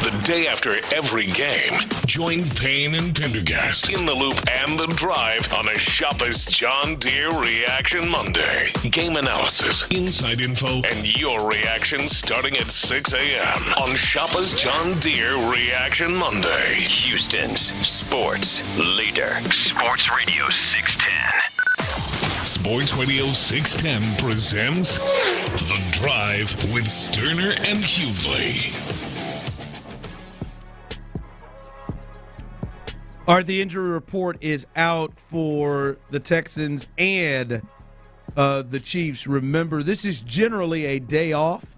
The day after every game, join Payne and Pendergast in the Loop and the Drive on a Shopper's John Deere Reaction Monday. Game analysis, inside info, and your reaction starting at 6 a.m. on Shopper's John Deere Reaction Monday. Houston's sports leader. Sports Radio 610. Sports Radio 610 presents The Drive with Stoerner and Hughley. All right, the injury report is out for the Texans and the Chiefs. Remember, this is generally a day off,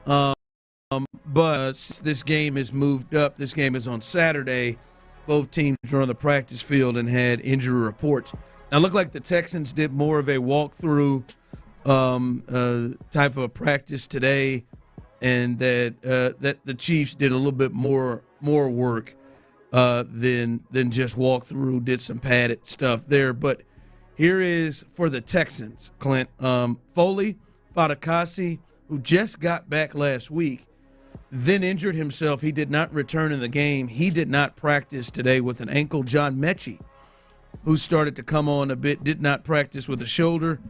but since this game is moved up, this game is on Saturday, both teams were on the practice field and had injury reports. Now, it looked like the Texans did more of a walkthrough type of a practice today, and that the Chiefs did a little bit more work than just walk through, did some padded stuff there. But here is for the Texans, Clint. Foley Fatukasi, who just got back last week, then injured himself. He did not return in the game. He did not practice today with an ankle. John Mechie, who started to come on a bit, did not practice with a shoulder.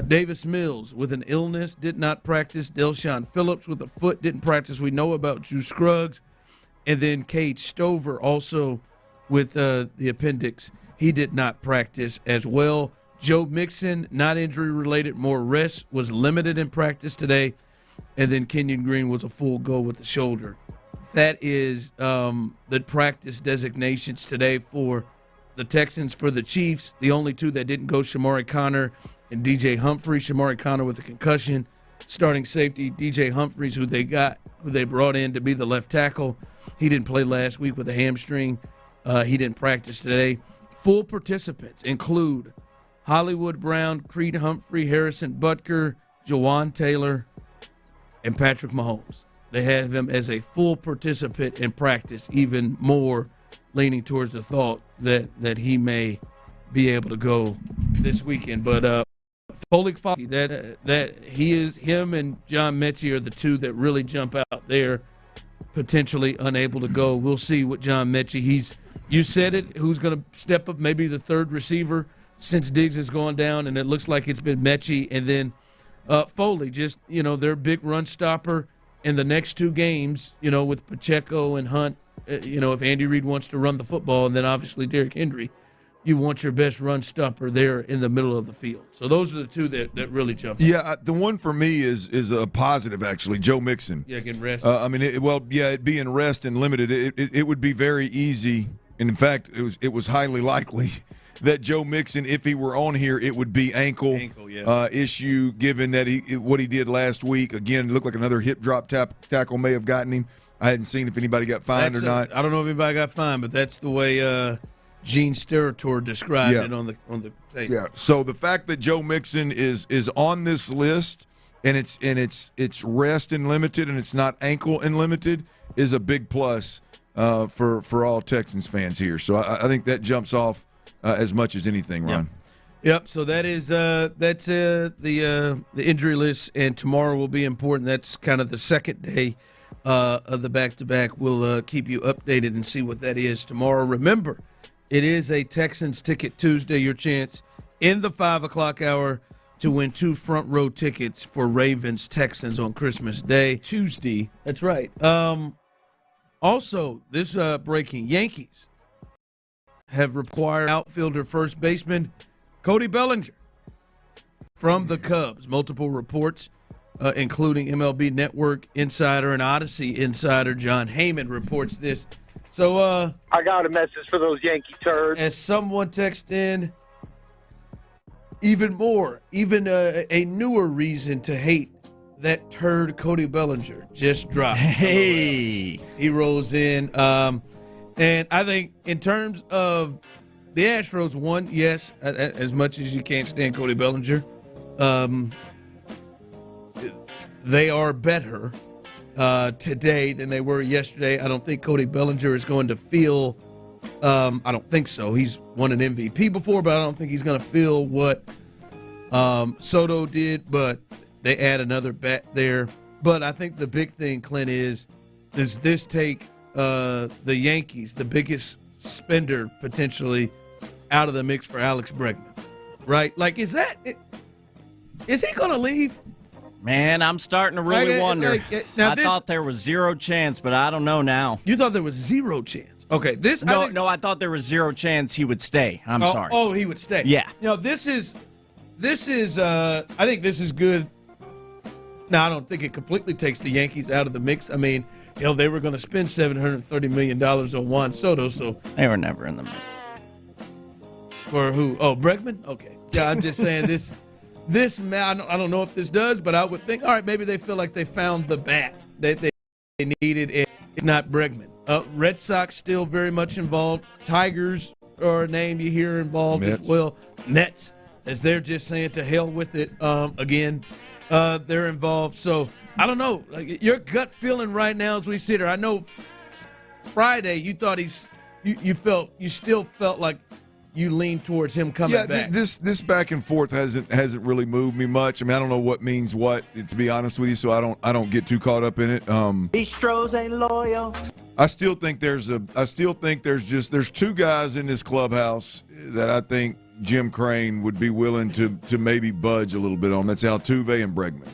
Davis Mills with an illness, did not practice. Delshon Phillips with a foot, didn't practice. We know about Drew Scruggs. And then Cade Stover also with the appendix. He did not practice as well. Joe Mixon, not injury-related, more rest, was limited in practice today. And then Kenyon Green was a full go with the shoulder. That is the practice designations today for the Texans. For the Chiefs, the only two that didn't go, Shamari Connor and DJ Humphrey. Shamari Connor with a concussion. Starting safety, DJ Humphreys, who they brought in to be the left tackle. He didn't play last week with a hamstring. He didn't practice today. Full participants include Hollywood Brown, Creed Humphrey, Harrison Butker, Jawan Taylor, and Patrick Mahomes. They had him as a full participant in practice, even more leaning towards the thought that he may be able to go this weekend. But Foley, that he is, him and John Mechie are the two that really jump out there, potentially unable to go. We'll see what John Mechie, you said it, who's going to step up, maybe the third receiver since Diggs has gone down, and it looks like it's been Mechie. And then Foley, just, their big run stopper in the next two games, with Pacheco and Hunt, if Andy Reid wants to run the football, and then obviously Derrick Henry, you want your best run stopper there in the middle of the field. So those are the two that really jump out. Yeah, the one for me is a positive, actually, Joe Mixon. Yeah, getting rest. It being rest and limited, it would be very easy, and in fact, it was highly likely that Joe Mixon, if he were on here, it would be ankle issue, given that what he did last week. Again, it looked like another hip drop tackle may have gotten him. I hadn't seen if anybody got fined or not. I don't know if anybody got fined, but that's the way Gene Steratore described it on the tape. Yeah. So the fact that Joe Mixon is on this list and it's rest and limited and it's not ankle and limited is a big plus for all Texans fans here. So I think that jumps off as much as anything, Ron. Yep. So that is that's the injury list, and tomorrow will be important. That's kind of the second day of the back-to-back. We'll keep you updated and see what that is tomorrow. Remember, it is a Texans Ticket Tuesday. Your chance in the 5 o'clock hour to win 2 front row tickets for Ravens Texans on Christmas Day. Tuesday. That's right. Also, this breaking: Yankees have required outfielder first baseman Cody Bellinger from the Cubs. Multiple reports, including MLB Network insider and Odyssey insider John Heyman reports this. So I got a message for those Yankee turds. As someone texted in, even a newer reason to hate that turd Cody Bellinger just dropped. Hey. He rolls in. And I think in terms of the Astros, one, yes, as much as you can't stand Cody Bellinger, they are better today than they were yesterday. I don't think Cody Bellinger is going to feel I don't think so. He's won an MVP before, but I don't think he's going to feel what Soto did. But they add another bat there. But I think the big thing, Clint, is does this take the Yankees, the biggest spender potentially, out of the mix for Alex Bregman? Right? Like, is he going to leave? Man, I'm starting to really wonder. I thought there was zero chance, but I don't know now. You thought there was zero chance? Okay, I thought there was zero chance he would stay. I'm sorry. Oh, he would stay. Yeah. This is. I think this is good. Now, I don't think it completely takes the Yankees out of the mix. I mean, they were going to spend $730 million on Juan Soto, so they were never in the mix. For who? Oh, Bregman. Okay. Yeah, I'm just saying this. This, I don't know if this does, but I would think, all right, maybe they feel like they found the bat that they needed, and it's not Bregman. Red Sox still very much involved. Tigers are a name you hear involved as well. Mets, as they're just saying to hell with it again. They're involved. So, I don't know. Like, your gut feeling right now as we sit here, I know Friday you thought you still felt like you lean towards him coming back. Yeah, this back and forth hasn't really moved me much. I mean, I don't know what means what, to be honest with you, so I don't get too caught up in it. Bistros ain't loyal. I still think there's two guys in this clubhouse that I think Jim Crane would be willing to maybe budge a little bit on. That's Altuve and Bregman.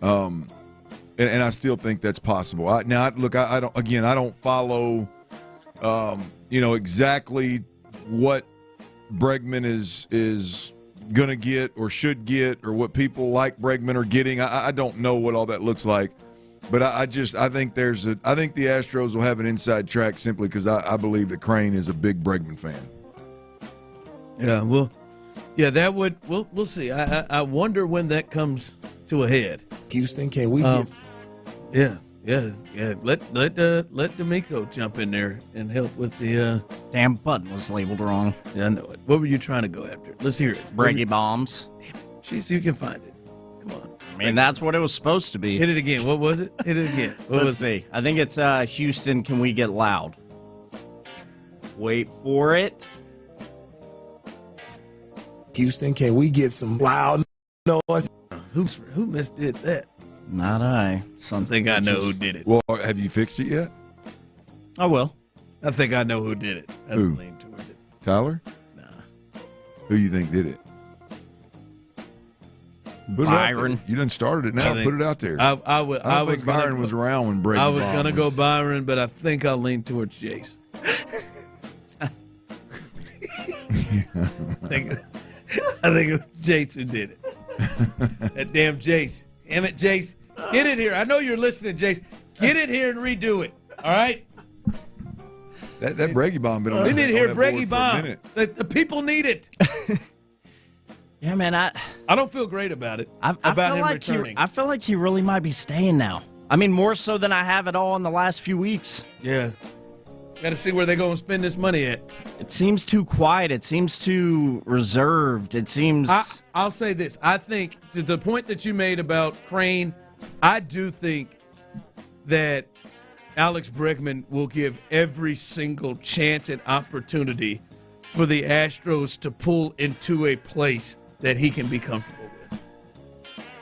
And I still think that's possible. I don't follow exactly what Bregman is going to get or should get, or what people like Bregman are getting. I don't know what all that looks like, but I think the Astros will have an inside track simply because I believe that Crane is a big Bregman fan. Yeah, well, that would we'll see. I wonder when that comes to a head. Houston, can we get? Yeah. Let DeMeco jump in there and help with the. Damn button was labeled wrong. Yeah, I know it. What were you trying to go after? Let's hear it. Breggy bombs. Damn it. Jeez, you can find it. Come on. I mean, that's what it was supposed to be. Hit it again. What was it? Hit it again. Let's see. I think it's Houston. Can we get loud? Wait for it. Houston, can we get some loud noise? Who misdid that? Not I. I think I know who did it. Well, have you fixed it yet? I will. I think I know who did it. I Who? lean towards it. Tyler? Nah. Who you think did it? Byron. You done started it now. Put it out there. I don't think Byron was around when Brady. I was going to go Byron, but I think I'll lean towards Jace. I think it was Jace who did it. That damn Jace. Damn it, Jace. Get it here. I know you're listening, Jace. Get it here and redo it. All right? That Breggy bomb been on. We need to hear that Breggy board for a bomb. minute. The people need it. Yeah, man. I don't feel great about it. I feel like returning. I feel like he really might be staying now. I mean, more so than I have at all in the last few weeks. Yeah. Got to see where they're going to spend this money at. It seems too quiet. It seems too reserved. It seems. I'll say this. I think to the point that you made about Crane, I do think that Alex Bregman will give every single chance and opportunity for the Astros to pull into a place that he can be comfortable with.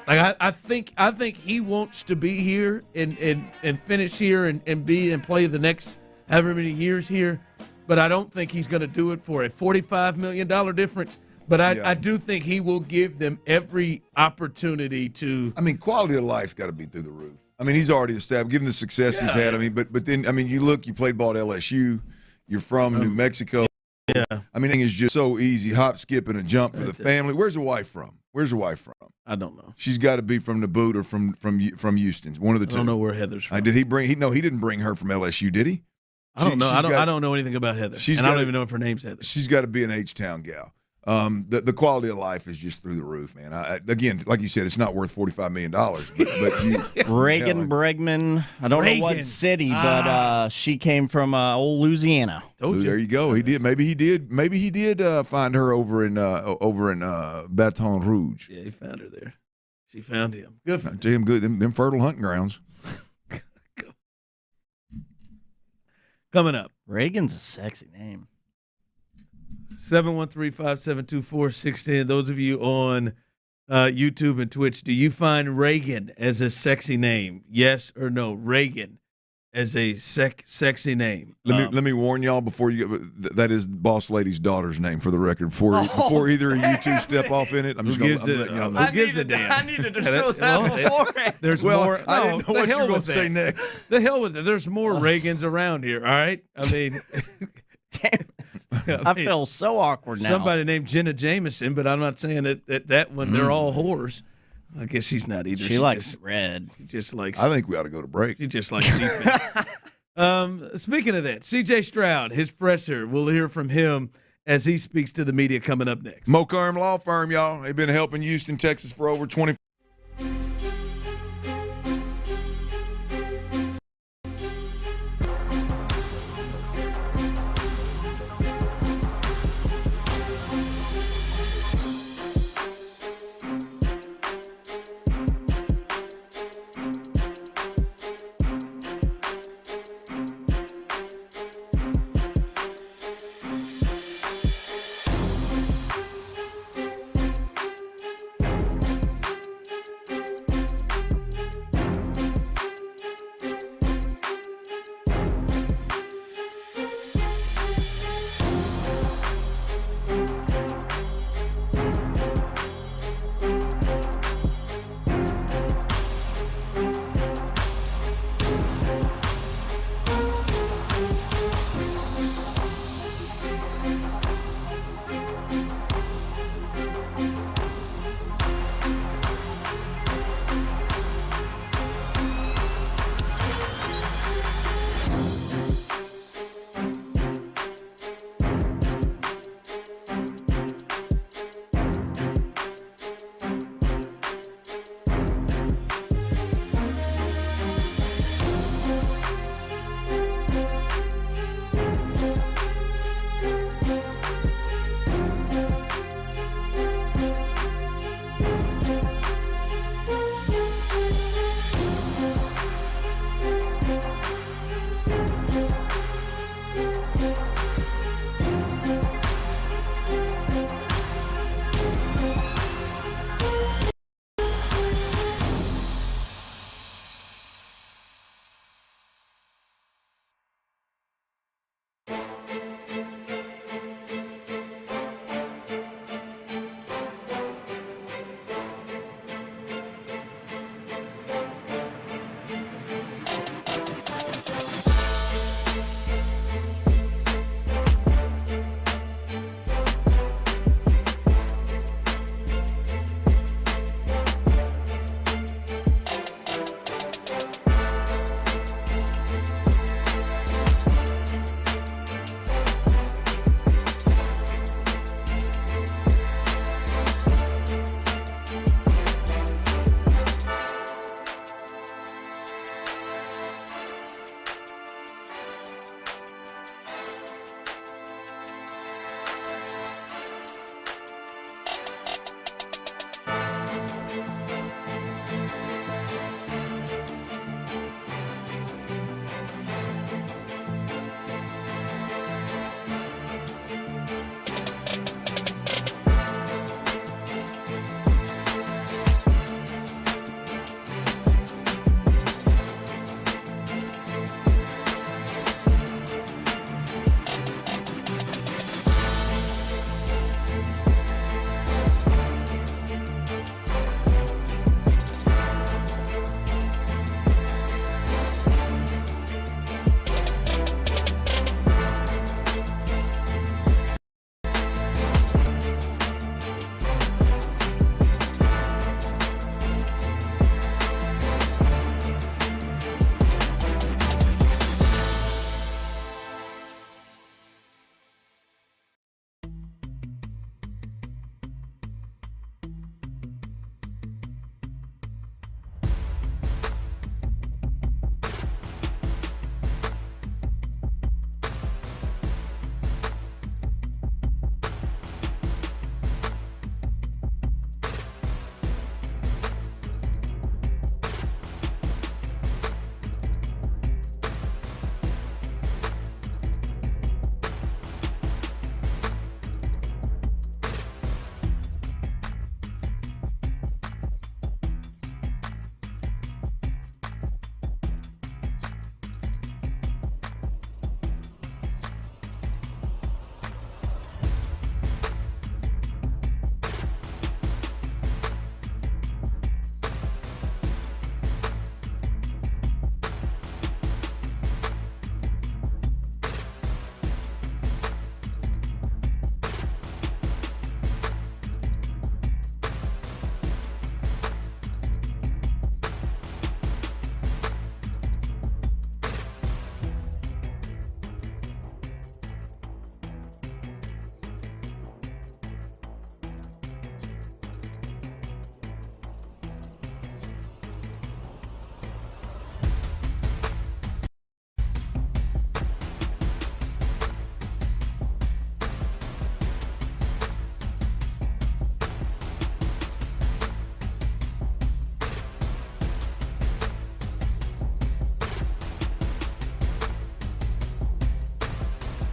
Like I think he wants to be here and finish here and be and play the next however many years here, but I don't think he's going to do it for a $45 million difference. But I do think he will give them every opportunity to. I mean, quality of life's got to be through the roof. I mean, he's already established, given the success he's had. I mean, but then, I mean, you played ball at LSU. You're from New Mexico. Yeah. I mean, it's just so easy. Hop, skip, and a jump for the family. Where's the wife from? I don't know. She's got to be from the boot or from Houston. One of the two. I don't know where Heather's from. Did he bring? He didn't bring her from LSU, did he? I don't know. I don't know anything about Heather. I don't even know if her name's Heather. She's got to be an H-Town gal. The quality of life is just through the roof, man. Again, like you said, it's not worth $45 million. But Reagan Bregman, I don't know what city, but she came from old Louisiana. There you go. He did. Maybe he did find her over in Baton Rouge. Yeah, he found her there. She found him. Good for him. Good. Them fertile hunting grounds. Coming up. Reagan's a sexy name. 713-572-4610. Those of you on YouTube and Twitch. Do you find Reagan as a sexy name? Yes or no? Reagan as a sexy name. Let me warn y'all before you get, that is Boss Lady's daughter's name for the record. Before either of you two step off in it, I'm letting y'all know. Who gives a damn? I needed to know that beforehand. There's more. I didn't know what you were going to say next. The hell with it. There's more Reagans around here. All right. I mean, I feel so awkward now. Somebody named Jenna Jameson, but I'm not saying that one. They're all whores. I guess she's not either. She likes red. She just likes. I think we ought to go to break. She just likes defense. Speaking of that, C.J. Stroud, his presser. We'll hear from him as he speaks to the media coming up next. Mokarm Law Firm, y'all. They've been helping Houston, Texas for over 20.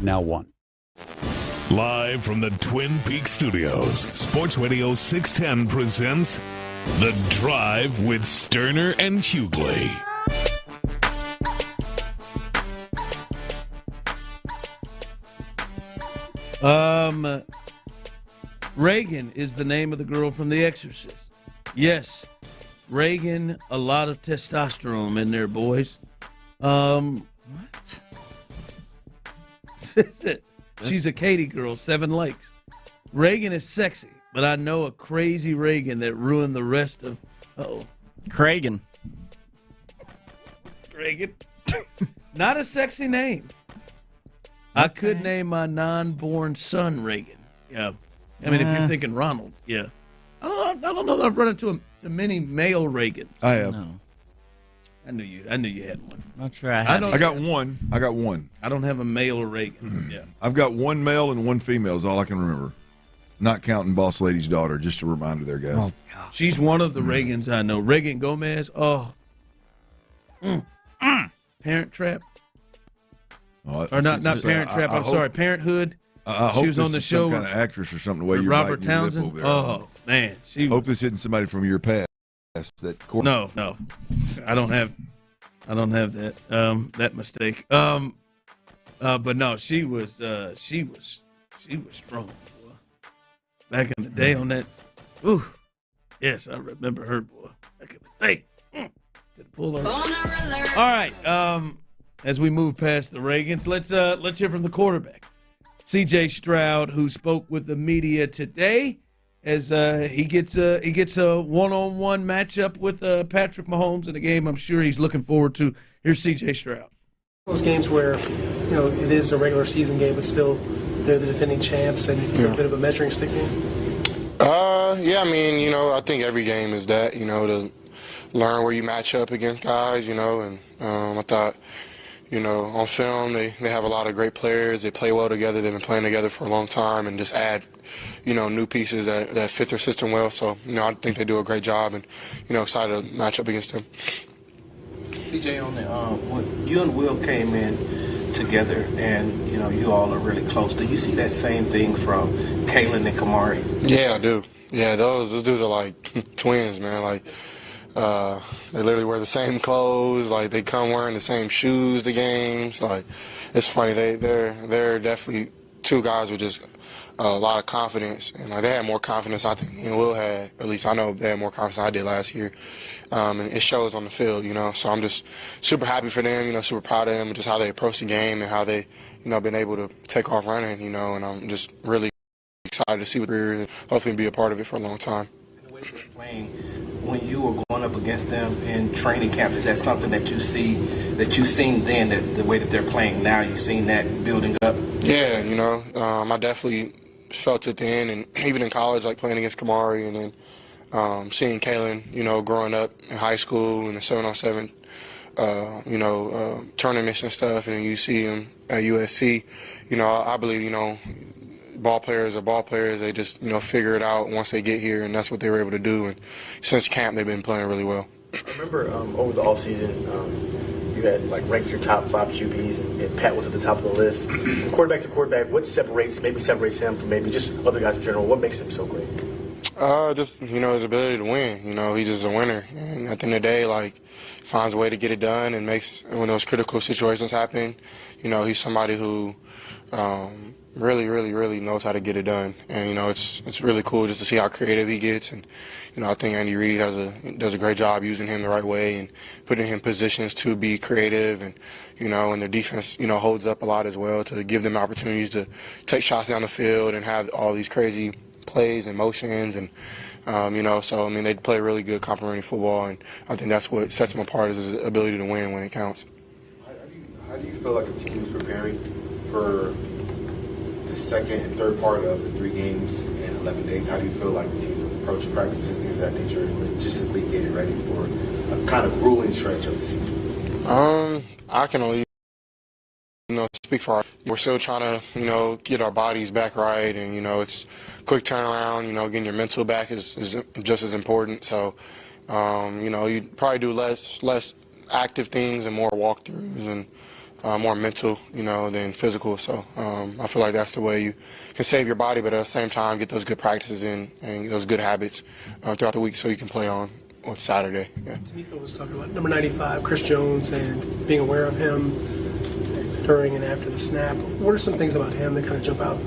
now won. Live from the Twin Peaks studios, Sports Radio 610 presents The Drive with Stoerner and Hughley. Reagan is the name of the girl from The Exorcist. Yes, Reagan, a lot of testosterone in there, boys. What? She's a Katy girl, 7 Lakes. Reagan is sexy, but I know a crazy Reagan that ruined the rest of... Cragen. Reagan. Not a sexy name. I could name my non-born son Reagan. Yeah. I mean, if you're thinking Ronald, yeah. I don't know that I've run into many male Reagans. I have. No. I knew you had one. Not sure I have. I got one. I don't have a male Reagan. Yeah. I've got one male and one female is all I can remember. Not counting Boss Lady's daughter, just a reminder there, guys. Oh, God. She's one of the Reagans I know. Reagan Gomez. Oh. Parent Trap. Or not Parent Trap. I'm sorry, Parenthood. I hope she was on the show. Some kind of actress or something. The way you're Robert biting your lip Townsend. over there. Oh man, Hope this isn't somebody from your past. No, I don't have that. That mistake. But no, she was strong. Boy. Back in the day on that. Ooh, yes, I remember her, boy. Back in the day. Did pull her. All right. As we move past the Reagans, let's hear from the quarterback. C.J. Stroud, who spoke with the media today, as he gets a one-on-one matchup with Patrick Mahomes in a game I'm sure he's looking forward to. Here's C.J. Stroud. Those games where it is a regular season game, but still they're the defending champs, and it's a bit of a measuring stick game. Yeah, I mean, I think every game is that, to learn where you match up against guys, and I thought. On film, they have a lot of great players. They play well together. They've been playing together for a long time and just add, new pieces that fit their system well. So, I think they do a great job and, excited to match up against them. CJ, on the when you and Will came in together and, you all are really close. Do you see that same thing from Kalen and Kamari? Yeah, I do. Yeah, those dudes are like twins, man. They literally wear the same clothes. Like, they come wearing the same shoes to games. Like, it's funny. They're definitely two guys with just a lot of confidence. And, they had more confidence, I think, than Will had. At least I know they had more confidence than I did last year. And it shows on the field, So I'm just super happy for them, super proud of them and just how they approach the game and how they, been able to take off running, and I'm just really excited to see what they're and hopefully be a part of it for a long time. The way they're playing, when you were going up against them in training camp, is that something that you see, that you've seen then, that the way that they're playing now, you've seen that building up? Yeah, I definitely felt it then, and even in college, like playing against Kamari, and then seeing Kalen, growing up in high school in the 7-on-7, tournaments and stuff, and then you see him at USC. I believe, ball players are ball players. They just, figure it out once they get here, and that's what they were able to do. And since camp, they've been playing really well. I remember over the offseason, you had ranked your top 5 QBs, and Pat was at the top of the list. From quarterback to quarterback, what separates him from maybe just other guys in general? What makes him so great? Just, his ability to win. He's just a winner. And at the end of the day, finds a way to get it done and makes, when those critical situations happen, he's somebody who really, really, really knows how to get it done. And, it's really cool just to see how creative he gets. And, I think Andy Reid does a great job using him the right way and putting him in positions to be creative. And, and their defense, holds up a lot as well to give them opportunities to take shots down the field and have all these crazy plays and motions. And, so, they play really good complementary football. And I think that's what sets them apart, is his ability to win when it counts. How do you feel like the team is preparing for the second and third part of the 3 games in 11 days? How do you feel like the team's approaching practices, things of that nature, and logistically getting ready for a kind of grueling stretch of the season? I can only, speak for we're still trying to, get our bodies back right, and, it's quick turnaround, getting your mental back is just as important. So, you probably do less active things and more walkthroughs and more mental, than physical. So I feel like that's the way you can save your body, but at the same time get those good practices in and those good habits throughout the week so you can play on Saturday. Yeah. DeMeco was talking about number 95, Chris Jones, and being aware of him during and after the snap. What are some things about him that kind of jump out?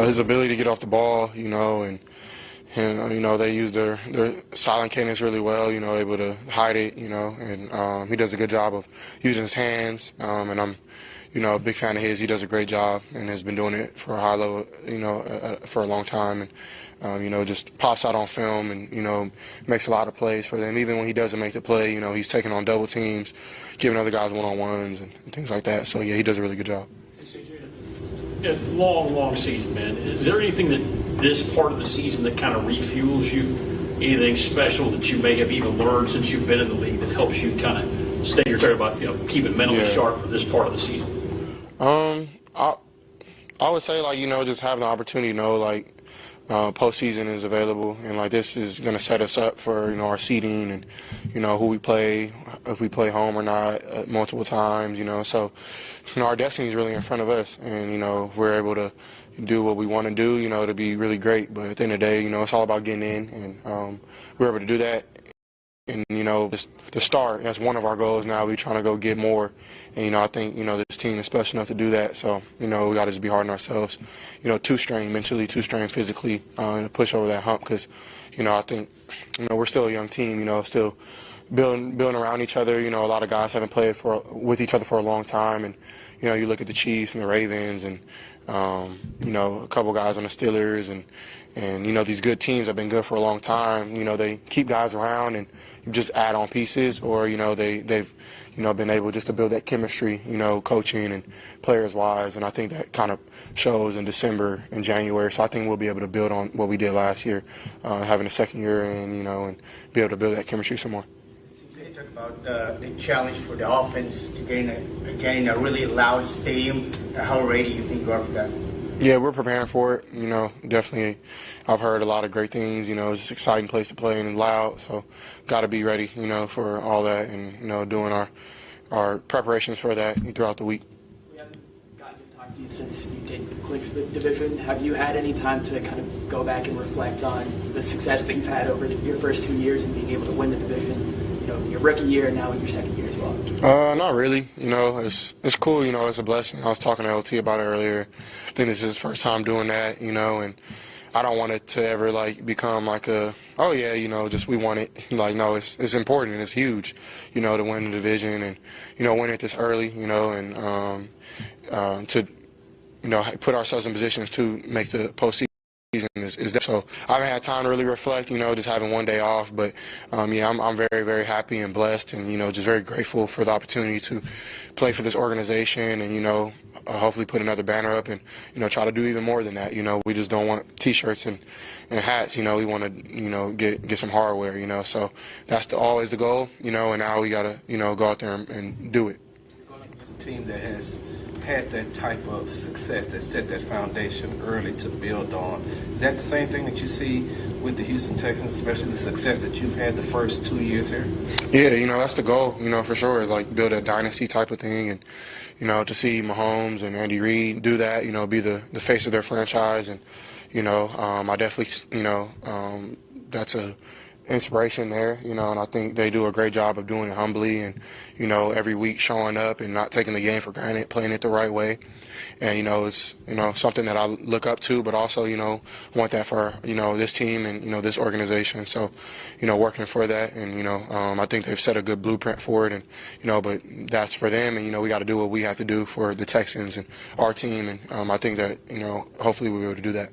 His ability to get off the ball, and they use their silent cadence really well, able to hide it, and he does a good job of using his hands, and I'm, a big fan of his. He does a great job and has been doing it for a high level, for a long time, and, just pops out on film and, makes a lot of plays for them. Even when he doesn't make the play, he's taking on double teams, giving other guys one-on-ones and things like that. So, yeah, he does a really good job. Yeah, long season, man. Is there anything that this part of the season that kind of refuels you? Anything special that you may have even learned since you've been in the league that helps you kind of stay? You're talking about keeping mentally sharp for this part of the season. I would say just having the opportunity postseason is available, and this is going to set us up for our seeding and who we play, if we play home or not, multiple times. So our destiny is really in front of us, and we're able to do what we want to do, to be really great. But at the end of the day, it's all about getting in, and we're able to do that. And the start, that's one of our goals now. We're trying to go get more, and I think this team is special enough to do that. So we got to just be hard on ourselves, too strained mentally, too strained physically, to push over that hump. Because I think we're still a young team, still building around each other. A lot of guys haven't played with each other for a long time, and you look at the Chiefs and the Ravens, and a couple guys on the Steelers, and these good teams have been good for a long time. They keep guys around and just add on pieces, or they've been able just to build that chemistry, coaching and players wise, and I think that kind of shows in December and January. So I think we'll be able to build on what we did last year, having a second year in, and be able to build that chemistry some more. Can you talk about the challenge for the offense to get in a really loud stadium? How ready do you think you are for that? Yeah, we're preparing for it. Definitely. I've heard a lot of great things. It's an exciting place to play and loud. So, got to be ready, for all that, and doing our preparations for that throughout the week. We haven't gotten to talk to you since you did clinch the division. Have you had any time to kind of go back and reflect on the success that you've had over your first 2 years and being able to win the division? Your rookie year and now your second year as well. Not really. It's cool. It's a blessing. I was talking to LT about it earlier. I think this is his first time doing that. And I don't want it to ever become just we want it. No, it's important and it's huge. To win the division and win it this early. And to put ourselves in positions to make the postseason. So I haven't had time to really reflect, just having one day off. But, I'm very, very happy and blessed and, just very grateful for the opportunity to play for this organization and, hopefully put another banner up and, try to do even more than that. We just don't want T-shirts and hats. We want to, get some hardware, So that's always the goal, and now we got to, go out there and do it. It's a team that has had that type of success that set that foundation early to build on. Is that the same thing that you see with the Houston Texans, especially the success that you've had the first 2 years here? Yeah, that's the goal, for sure, is build a dynasty type of thing, and to see Mahomes and Andy Reid do that, be the face of their franchise, and I definitely, that's a inspiration there, and I think they do a great job of doing it humbly and, every week showing up and not taking the game for granted, playing it the right way. And, it's, something that I look up to, but also, want that for, this team and, this organization. So, working for that and, I think they've set a good blueprint for it and, but that's for them and, we got to do what we have to do for the Texans and our team. And I think that, hopefully we'll be able to do that.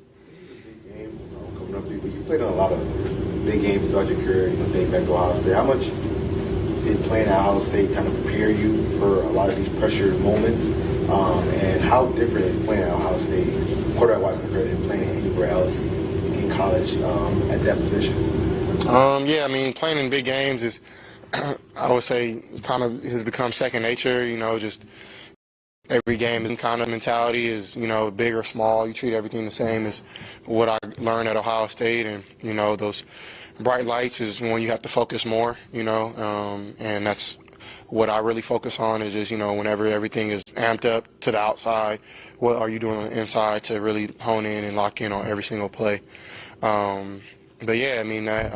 Coming up, but you played on a lot of big games throughout your career, dating back to Ohio State. How much did playing at Ohio State kind of prepare you for a lot of these pressure moments? And how different is playing at Ohio State, quarterback-wise, compared to playing anywhere else in college at that position? Playing in big games is, I would say, kind of has become second nature. Just every game is kind of mentality is, big or small. You treat everything the same as what I learned at Ohio State. And, those bright lights is when you have to focus more, and that's what I really focus on is just, whenever everything is amped up to the outside, what are you doing on the inside to really hone in and lock in on every single play. But yeah, I mean, that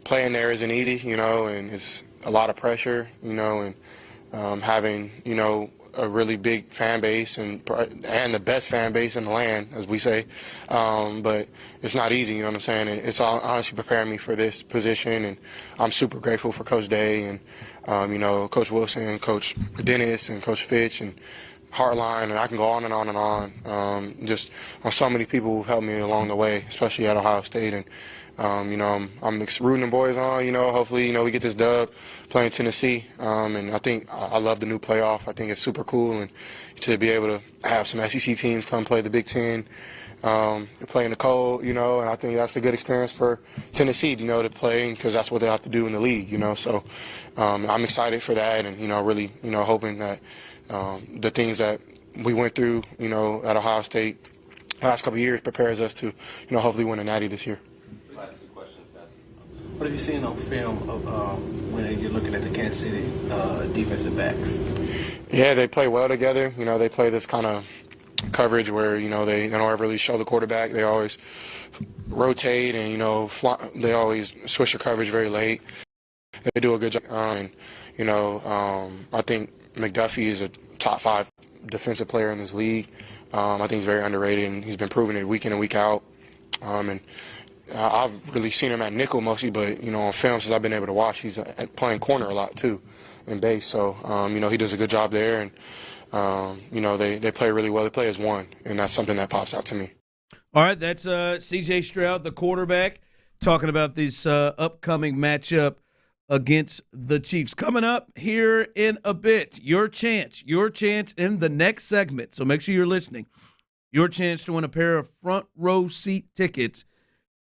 playing there isn't easy, and it's a lot of pressure, and having, a really big fan base and the best fan base in the land, as we say. But it's not easy, you know what I'm saying? And it's all honestly preparing me for this position, and I'm super grateful for Coach Day and, Coach Wilson, Coach Dennis, and Coach Fitch, and Hartline, and I can go on and on and on. Just on so many people who've helped me along the way, especially at Ohio State. And I'm rooting the boys on. Hopefully, we get this dub playing Tennessee. And I think I love the new playoff. I think it's super cool, and to be able to have some SEC teams come play the Big Ten, play in the cold, and I think that's a good experience for Tennessee, to play, because that's what they have to do in the league, So I'm excited for that, and really, hoping that the things that we went through, at Ohio State the last couple of years prepares us to, hopefully win a natty this year. What have you seen on film of when you're looking at the Kansas City defensive backs? Yeah, they play well together. They play this kind of coverage where, they don't ever really show the quarterback. They always rotate and, they always switch your coverage very late. They do a good job. I think McDuffie is a top 5 defensive player in this league. I think he's very underrated, and he's been proving it week in and week out. And I've really seen him at nickel mostly, but, on film, since I've been able to watch, he's playing corner a lot, too, in base. So, he does a good job there, and, they play really well. They play as one, and that's something that pops out to me. All right, that's C.J. Stroud, the quarterback, talking about this upcoming matchup against the Chiefs. Coming up here in a bit, your chance in the next segment, so make sure you're listening. Your chance to win a pair of front row seat tickets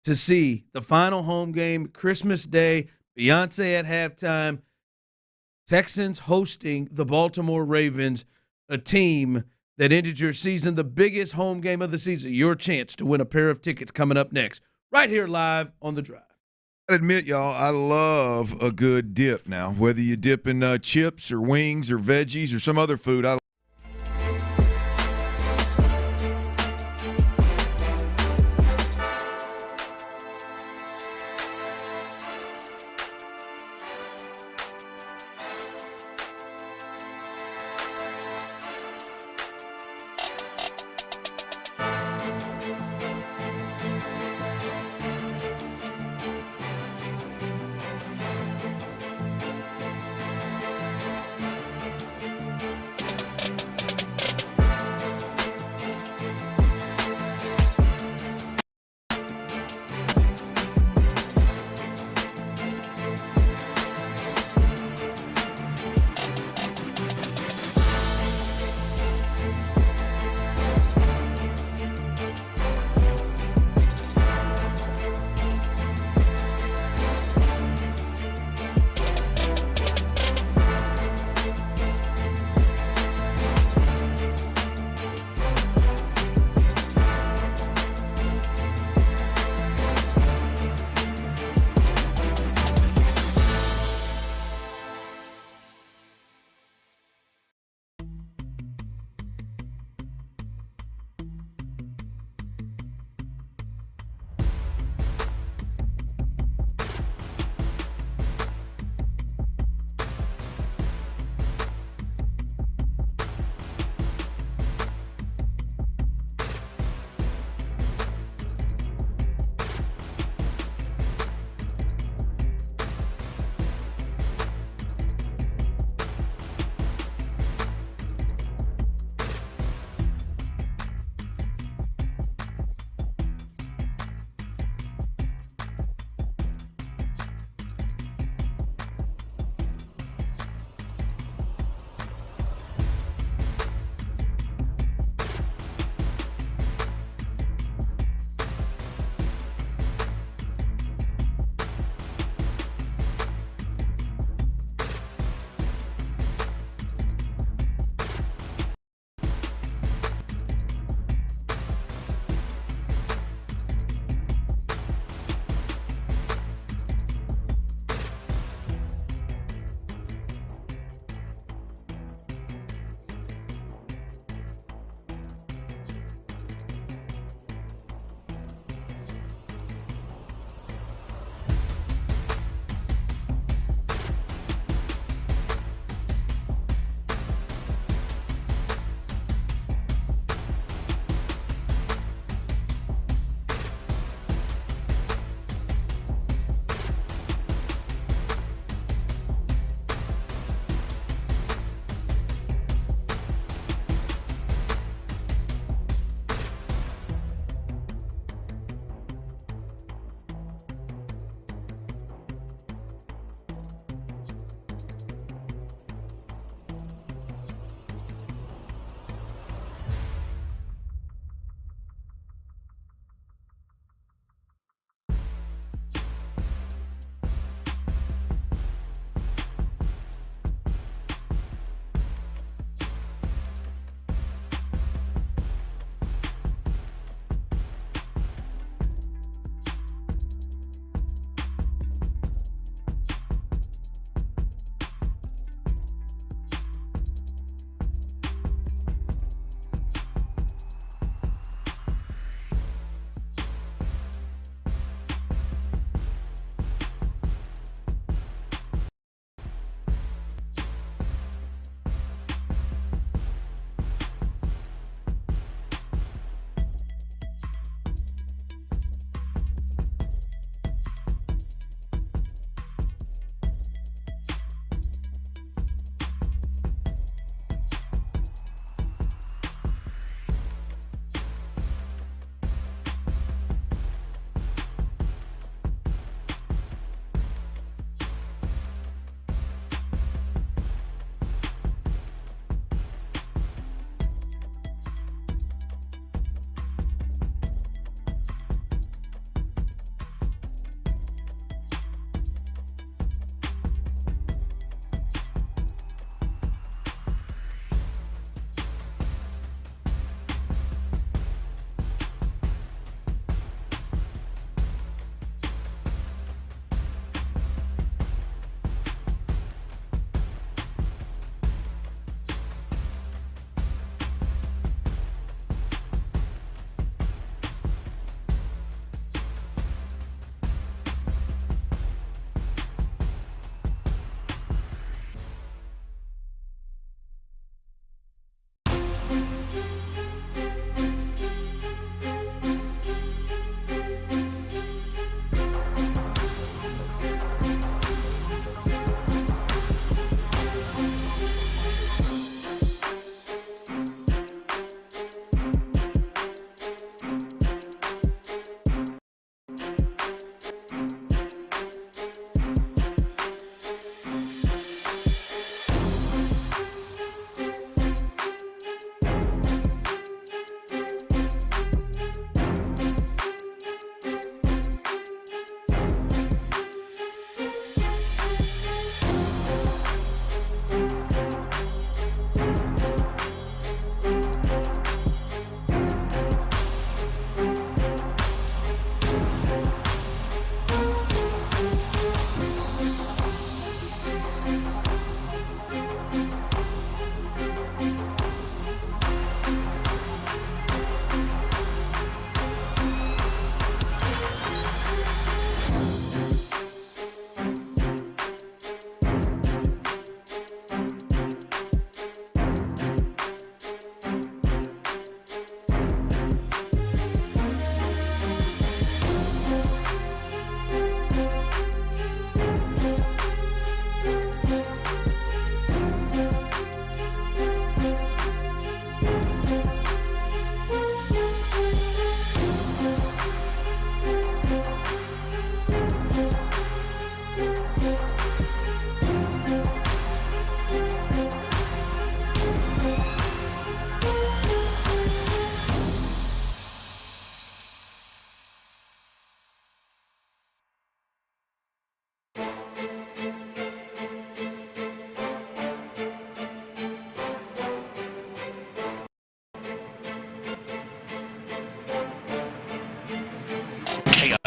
to see the final home game, Christmas Day, Beyonce at halftime, Texans hosting the Baltimore Ravens, a team that ended your season, the biggest home game of the season. Your chance to win a pair of tickets coming up next, right here live on The Drive. I admit, y'all, I love a good dip now, whether you dip in chips or wings or veggies or some other food.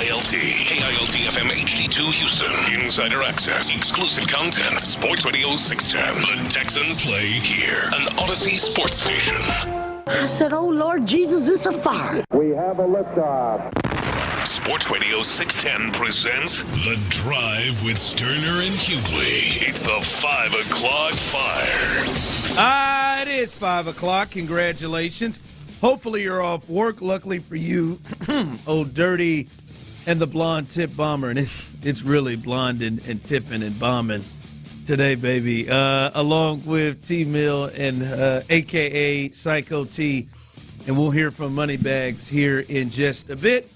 KILT. KILT FM HD2 Houston. Insider access. Exclusive content. Sports Radio 610. The Texans play here. An Odyssey sports station. I said, oh, Lord Jesus, it's a fire. We have a liftoff. Sports Radio 610 presents The Drive with Stoerner and Hughley. It's the 5 o'clock fire. It is 5 o'clock. Congratulations. Hopefully you're off work. Luckily for you, Old Dirty and the blonde tip bomber. And it's really blonde and tipping and bombing today, baby. Along with T-Mill and a.k.a. Psycho T. And we'll hear from Moneybags here in just a bit.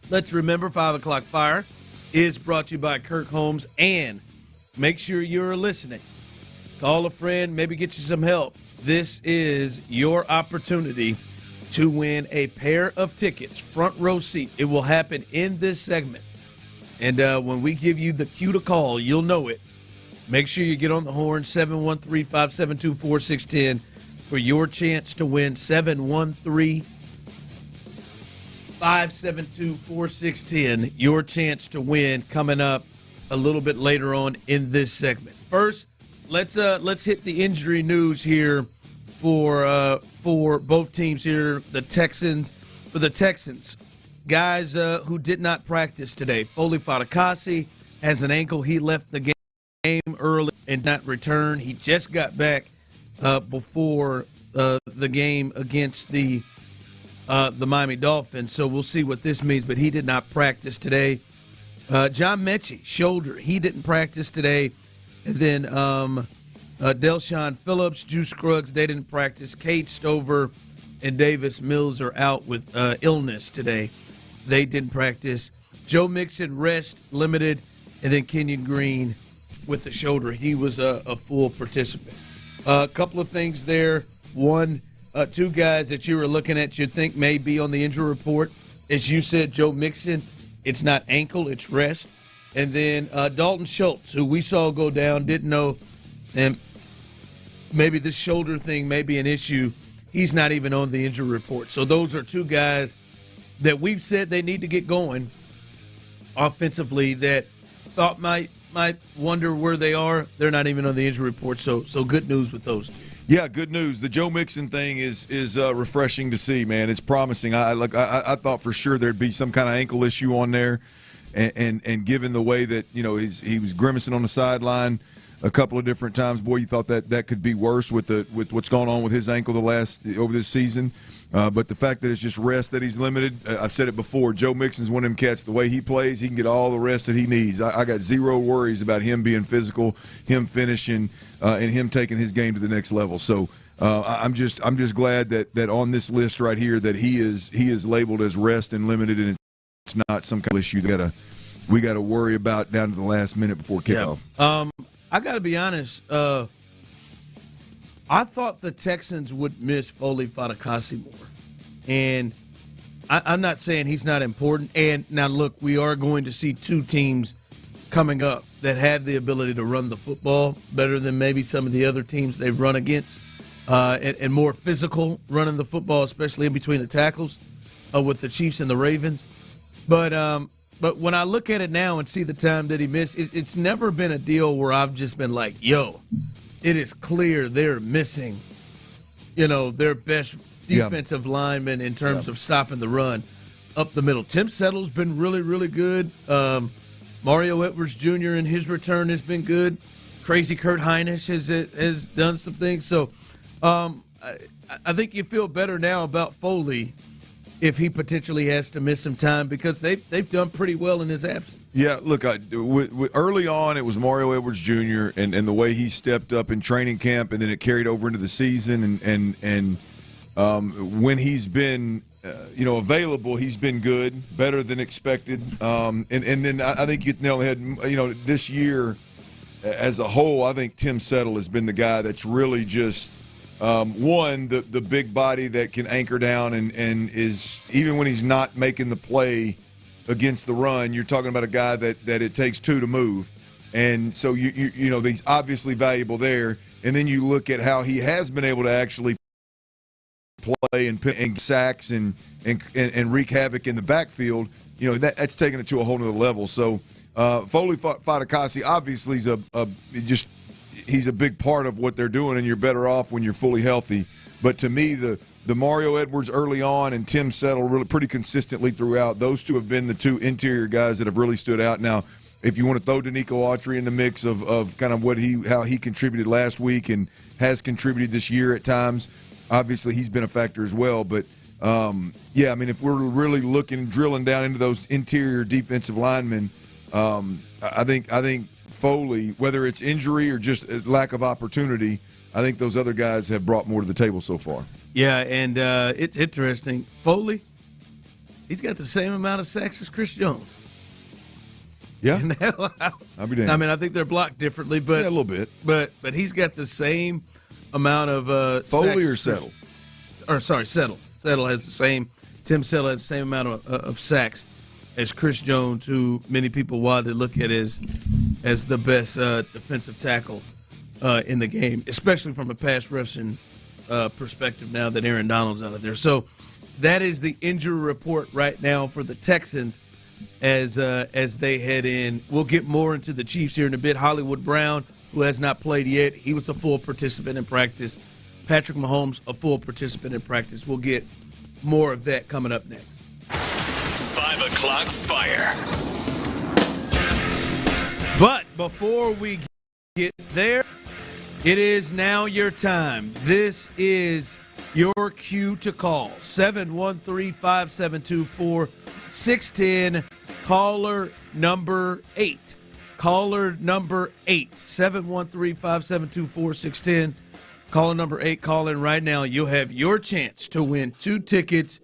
Let's remember 5 o'clock fire is brought to you by Kirk Holmes. And make sure you're listening. Call a friend, maybe get you some help. This is your opportunity to win a pair of tickets, front row seat. It will happen in this segment. And when we give you the cue to call, you'll know it. Make sure you get on the horn, 713-572-4610, for your chance to win. 713-572-4610, your chance to win, coming up a little bit later on in this segment. First, let's hit the injury news here for both teams here. The Texans, guys who did not practice today. Foley Fatukasi has an ankle. He left the game early and not return. He just got back before the game against the Miami Dolphins. So we'll see what this means. But he did not practice today. John Mechie, shoulder. He didn't practice today. And then Delshon Phillips, Juice Scruggs, they didn't practice. Cade Stover and Davis Mills are out with illness today. They didn't practice. Joe Mixon, rest, limited. And then Kenyon Green with the shoulder. He was a full participant. A couple of things there. One, two guys that you were looking at you'd think may be on the injury report. As you said, Joe Mixon, it's not ankle, it's rest. And then Dalton Schultz, who we saw go down, didn't know, and maybe this shoulder thing may be an issue. He's not even on the injury report. So those are two guys that we've said they need to get going offensively that thought might wonder where they are. They're not even on the injury report. So good news with those two. Yeah, good news. The Joe Mixon thing is refreshing to see, man. It's promising. I thought for sure there'd be some kind of ankle issue on there. And given the way that, he was grimacing on the sideline a couple of different times, boy, you thought that could be worse with what's going on with his ankle over this season. But the fact that it's just rest that he's limited, I've said it before, Joe Mixon's one of them cats. The way he plays, he can get all the rest that he needs. I got zero worries about him being physical, him finishing, and him taking his game to the next level. So I'm just glad that on this list right here that he is labeled as rest and limited, and it's not some kind of issue that we got to worry about down to the last minute before kickoff. Yeah. I got to be honest. I thought the Texans would miss Foley Fatukasi more, and I'm not saying he's not important. And now, look, we are going to see two teams coming up that have the ability to run the football better than maybe some of the other teams they've run against, and more physical running the football, especially in between the tackles, with the Chiefs and the Ravens. But when I look at it now and see the time that he missed, it's never been a deal where I've just been like, yo, it is clear they're missing, their best defensive lineman in terms of stopping the run up the middle. Tim Settle's been really, really good. Mario Edwards Jr. in his return has been good. Crazy Kurt Hinish has done some things. So I think you feel better now about Foley if he potentially has to miss some time, because they've done pretty well in his absence. Yeah, look, early on it was Mario Edwards Jr. and the way he stepped up in training camp, and then it carried over into the season. And when he's been available, he's been good, better than expected. And then I think you nailed the head. This year as a whole, I think Tim Settle has been the guy that's really just the big body that can anchor down and is, even when he's not making the play against the run, you're talking about a guy that it takes two to move. And so, he's obviously valuable there. And then you look at how he has been able to actually play and sacks and wreak havoc in the backfield. that's taking it to a whole nother level. So Foley Fatukasi obviously he's a big part of what they're doing, and you're better off when you're fully healthy. But to me, the Mario Edwards early on and Tim Settle really pretty consistently throughout, those two have been the two interior guys that have really stood out. Now, if you want to throw DeMeco Autry in the mix of kind of how he contributed last week and has contributed this year at times, obviously he's been a factor as well. But, if we're really drilling down into those interior defensive linemen, I think Foley, whether it's injury or just lack of opportunity, I think those other guys have brought more to the table so far. Yeah, and it's interesting. Foley, he's got the same amount of sacks as Chris Jones. Yeah, I'll be damned. I mean, I think they're blocked differently, but a little bit. But he's got the same amount of Foley sacks. or Settle? Settle. Settle has the same. Tim Settle has the same amount of sacks as Chris Jones, who many people widely look at as the best defensive tackle in the game, especially from a pass rushing perspective. Now that Aaron Donald's out of there, so that is the injury report right now for the Texans. As they head in. We'll get more into the Chiefs here in a bit. Hollywood Brown, who has not played yet, he was a full participant in practice. Patrick Mahomes, a full participant in practice. We'll get more of that coming up next. 5 o'clock fire. But before we get there, it is now your time. This is your cue to call. 713-572-4610. Caller number 8. Caller number 8. 713-572-4610. Caller number 8. Call in right now. You'll have your chance to win 2 tickets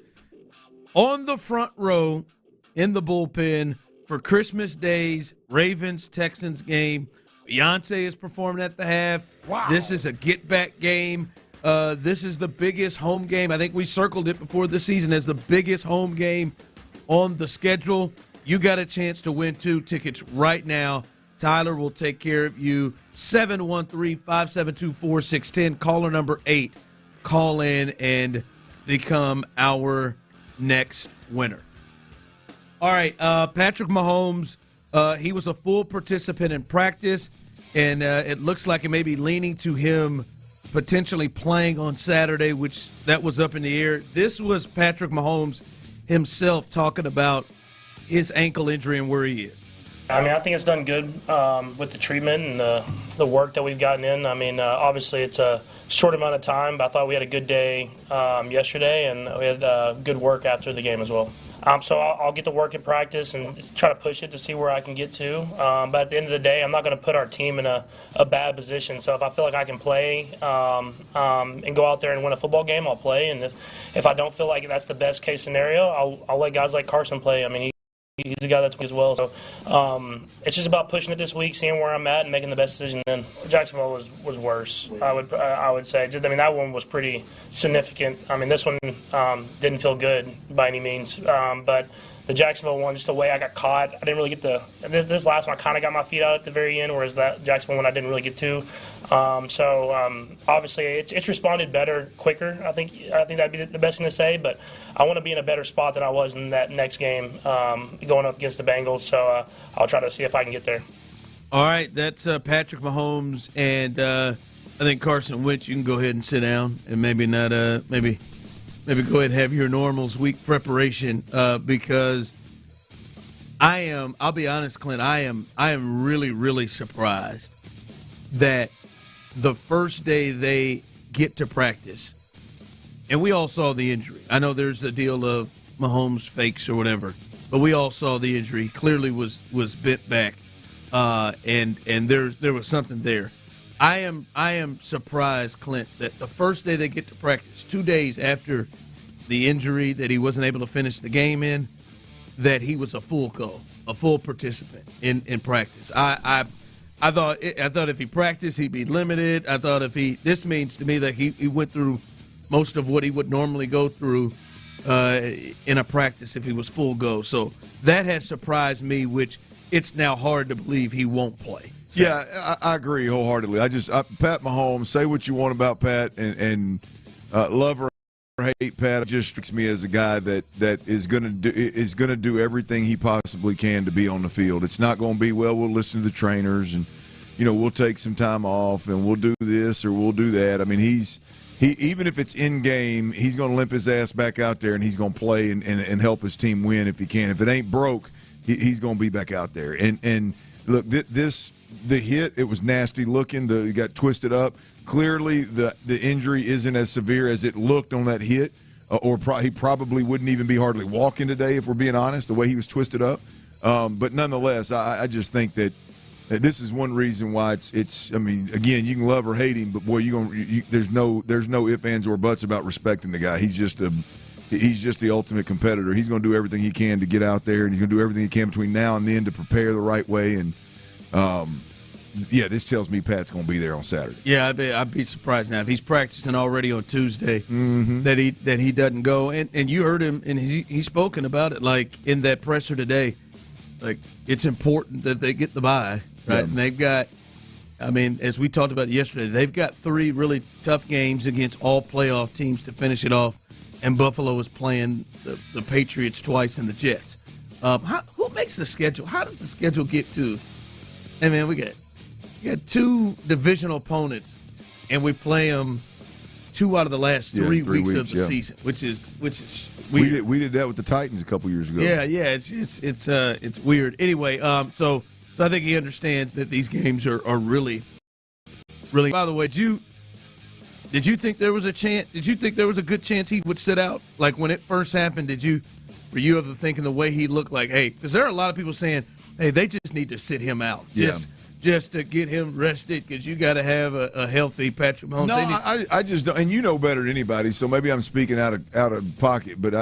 on the front row in the bullpen for Christmas Day's Ravens-Texans game. Beyonce is performing at the half. Wow. This is a get-back game. This is the biggest home game. I think we circled it before the season as the biggest home game on the schedule. You got a chance to win 2 tickets right now. Tyler will take care of you. 713-572-4610. Caller number 8. Call in and become our next winner. All right, Patrick Mahomes, he was a full participant in practice, and it looks like it may be leaning to him potentially playing on Saturday, which that was up in the air. This was Patrick Mahomes himself talking about his ankle injury and where he is. I mean, I think it's done good with the treatment and the work that we've gotten in. I mean, obviously it's a short amount of time, but I thought we had a good day yesterday, and we had good work after the game as well. So I'll get to work in practice and try to push it to see where I can get to. But at the end of the day, I'm not going to put our team in a bad position. So if I feel like I can play and go out there and win a football game, I'll play. And if I don't feel like that's the best case scenario, I'll let guys like Carson play. I mean, he's a guy that's as well. So it's just about pushing it this week, seeing where I'm at, and making the best decision. Then Jacksonville was worse. I would say. I mean, that one was pretty significant. I mean, this one didn't feel good by any means. But the Jacksonville one, just the way I got caught, I didn't really get this last one, I kind of got my feet out at the very end, whereas that Jacksonville one I didn't really get to. Obviously it's responded better, quicker. I think that'd be the best thing to say, but I want to be in a better spot than I was in that next game going up against the Bengals, so I'll try to see if I can get there. All right, that's Patrick Mahomes, and I think Carson Wentz, you can go ahead and sit down and maybe not maybe go ahead and have your normals week preparation because I'll be honest, Clint, I am really, really surprised that the first day they get to practice, and we all saw the injury. I know there's a deal of Mahomes fakes or whatever, but we all saw the injury. He clearly was bent back, and there was something there. I am surprised, Clint, that the first day they get to practice, 2 days after the injury that he wasn't able to finish the game in, that he was a full participant in practice. I thought if he practiced, he'd be limited. I thought this means to me that he went through most of what he would normally go through in a practice if he was full go. So that has surprised me, which it's now hard to believe he won't play. So. Yeah, I agree wholeheartedly. Pat Mahomes, say what you want about Pat and love or hate Pat, it just strikes me as a guy that is going to do everything he possibly can to be on the field. It's not going to be, well, we'll listen to the trainers and, we'll take some time off and we'll do this or we'll do that. I mean, he even if it's in game, he's going to limp his ass back out there and he's going to play and help his team win if he can. If it ain't broke, he's going to be back out there. And look, the hit, it was nasty looking. It got twisted up. Clearly, the injury isn't as severe as it looked on that hit, he probably wouldn't even be hardly walking today, if we're being honest, the way he was twisted up. But nonetheless, I just think that this is one reason why it's. I mean, again, you can love or hate him, but boy, there's no ifs, ands, or buts about respecting the guy. He's just the ultimate competitor. He's going to do everything he can to get out there, and he's going to do everything he can between now and then to prepare the right way. And this tells me Pat's going to be there on Saturday. Yeah, I'd be surprised now if he's practicing already on Tuesday that he doesn't go. And you heard him, and he's spoken about it like in that presser today. Like, it's important that they get the bye, right? Yeah. And they've got, I mean, as we talked about yesterday, they've got 3 really tough games against all playoff teams to finish it off. And Buffalo is playing the Patriots twice and the Jets. Who makes the schedule? How does the schedule get to? Hey, man, we got 2 divisional opponents, and we play them 2 out of the last 3 weeks of the season, which is weird. We did that with the Titans a couple years ago. Yeah, it's weird. Anyway, so I think he understands that these games are really, really. By the way, did you think there was a chance? Did you think there was a good chance he would sit out? Like when it first happened, were you ever thinking the way he looked like, hey, because there are a lot of people saying, hey, they just need to sit him out. Just to get him rested because you got to have a healthy Patrick Mahomes. No, I just don't. And you know better than anybody, so maybe I'm speaking out of pocket. But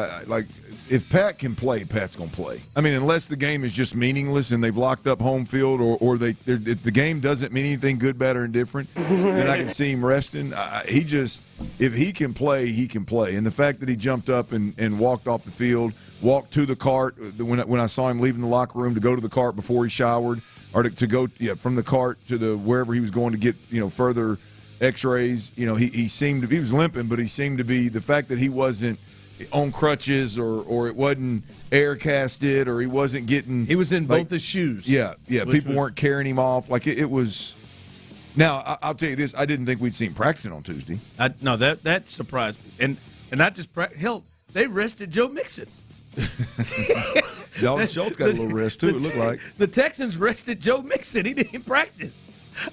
if Pat can play, Pat's going to play. I mean, unless the game is just meaningless and they've locked up home field or if the game doesn't mean anything good, bad, or indifferent, then I can see him resting. If he can play, he can play. And the fact that he jumped up and walked off the field, walked to the cart, when I saw him leaving the locker room to go to the cart before he showered, or to go from the cart to wherever he was going to get further X-rays. He was limping, but he seemed to be, the fact that he wasn't on crutches or it wasn't air casted or he wasn't getting. He was in both his shoes. Yeah. People weren't carrying him off like it was. Now I'll tell you this: I didn't think we'd see him practicing on Tuesday. No, that surprised me, and not just hell, they rested Joe Mixon. Dalton Schultz got a little rest too. It looked like the Texans rested Joe Mixon. He didn't practice.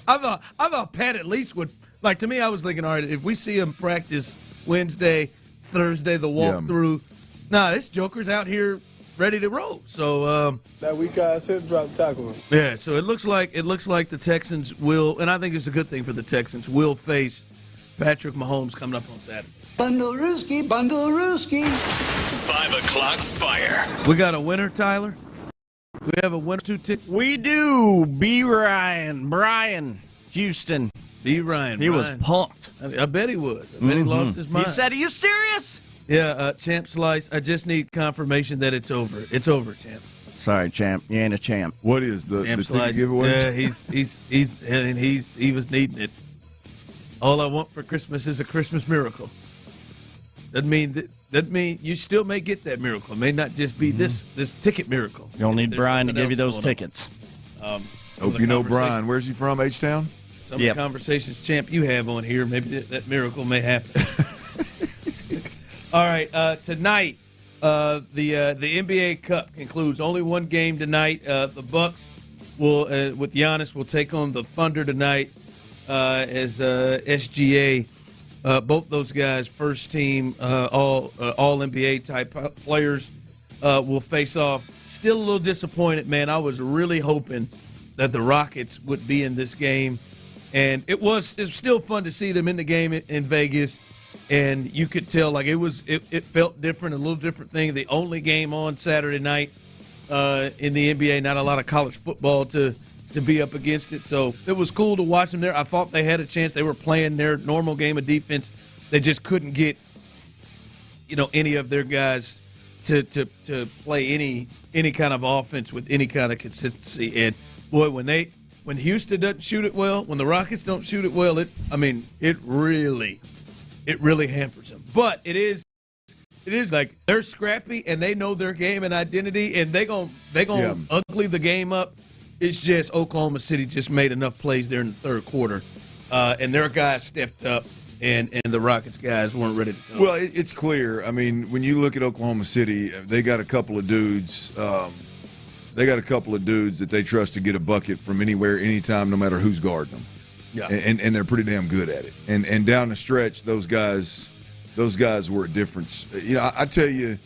I thought Pat at least would. Like, to me, I was thinking, all right, if we see him practice Wednesday, Thursday, the walkthrough, this Joker's out here ready to roll. So that weak ass hip drop tackle. Yeah. So it looks like the Texans will, and I think it's a good thing for the Texans, will face Patrick Mahomes coming up on Saturday. Bundle Rooski. 5 o'clock fire. We got a winner, Tyler? We have a winner, 2 tickets? We do. Brian, Houston. B. Ryan. He was pumped. I bet he was. I bet he lost his mind. He said, are you serious? Yeah, Champ Slice, I just need confirmation that it's over. It's over, Champ. Sorry, Champ. You ain't a champ. What is the Slice giveaway? Yeah, he was needing it. All I want for Christmas is a Christmas miracle. That mean you still may get that miracle. It may not just be this ticket miracle. You'll need Brian to give you those tickets. Hope you know Brian. Where's he from? H-Town? Some of the conversations, Champ, you have on here, maybe that miracle may happen. All right, tonight the NBA Cup concludes. Only one game tonight. The Bucks will, with Giannis, will take on the Thunder tonight as SGA. Both those guys, first team, all NBA type players, will face off. Still a little disappointed, man. I was really hoping that the Rockets would be in this game, and it's still fun to see them in the game in Vegas. And you could tell, like, it felt different, a little different thing. The only game on Saturday night in the NBA, not a lot of college football to be up against it. So it was cool to watch them there. I thought they had a chance. They were playing their normal game of defense. They just couldn't get, any of their guys to play any kind of offense with any kind of consistency. And boy, when Houston doesn't shoot it well, when the Rockets don't shoot it well, it really hampers them. But it is It is like they're scrappy and they know their game and identity, and they gon' ugly the game up. It's just Oklahoma City just made enough plays there in the third quarter, and their guys stepped up, and the Rockets guys weren't ready to go. Well, it's clear. I mean, when you look at Oklahoma City, they got a couple of dudes. They got a couple of dudes that they trust to get a bucket from anywhere, anytime, no matter who's guarding them. Yeah, and they're pretty damn good at it. And down the stretch, those guys were a difference. You know, I tell you,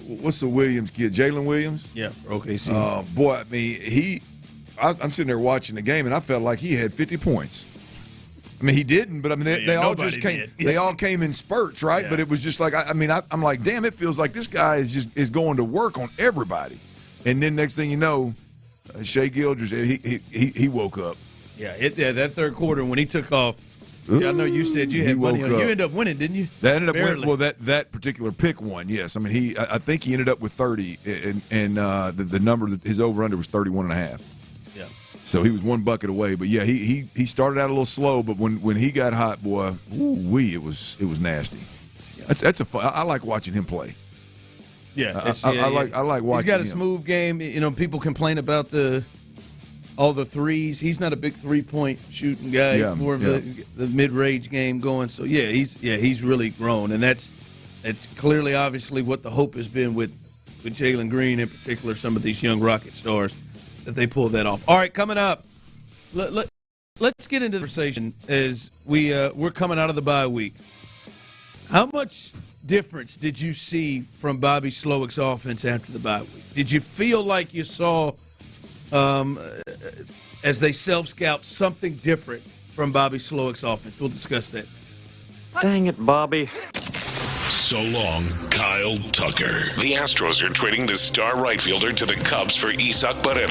what's the Williams kid? Jalen Williams? Yeah, OKC. Boy, I mean, I'm sitting there watching the game, and I felt like he had 50 points. I mean, he didn't, but I mean, they all just came. They all came in spurts, right? Yeah. But it was just like, I'm like, damn, it feels like this guy is going to work on everybody. And then next thing you know, Shai Gilgeous, he woke up. Yeah, that third quarter when he took off. Yeah, I know you said you had money on. You ended up winning, didn't you? That ended up winning. Well, that particular pick won. Yes, I mean I think he ended up with 30, and the number his over under was 31.5. Yeah. So he was one bucket away, but yeah, he started out a little slow, but when he got hot, boy, it was nasty. Yeah. That's a fun. I like watching him play. Yeah, I like watching. He's got a him. smooth game. You know, people complain about all the threes. He's not a big 3-point shooting guy. He's more of the mid-range game going. So he's really grown, and that's clearly, obviously, what the hope has been with Jalen Green in particular. Some of these young Rocket stars that they pulled that off. All right, coming up, let's get into the conversation as we're coming out of the bye week. How much difference did you see from Bobby Slowick's offense after the bye week? Did you feel like you saw? As they self-scout, something different from Bobby Slowick's offense. We'll discuss that. Dang it, Bobby. So long, Kyle Tucker. The Astros are trading the star right fielder to the Cubs for Isaac Barrera.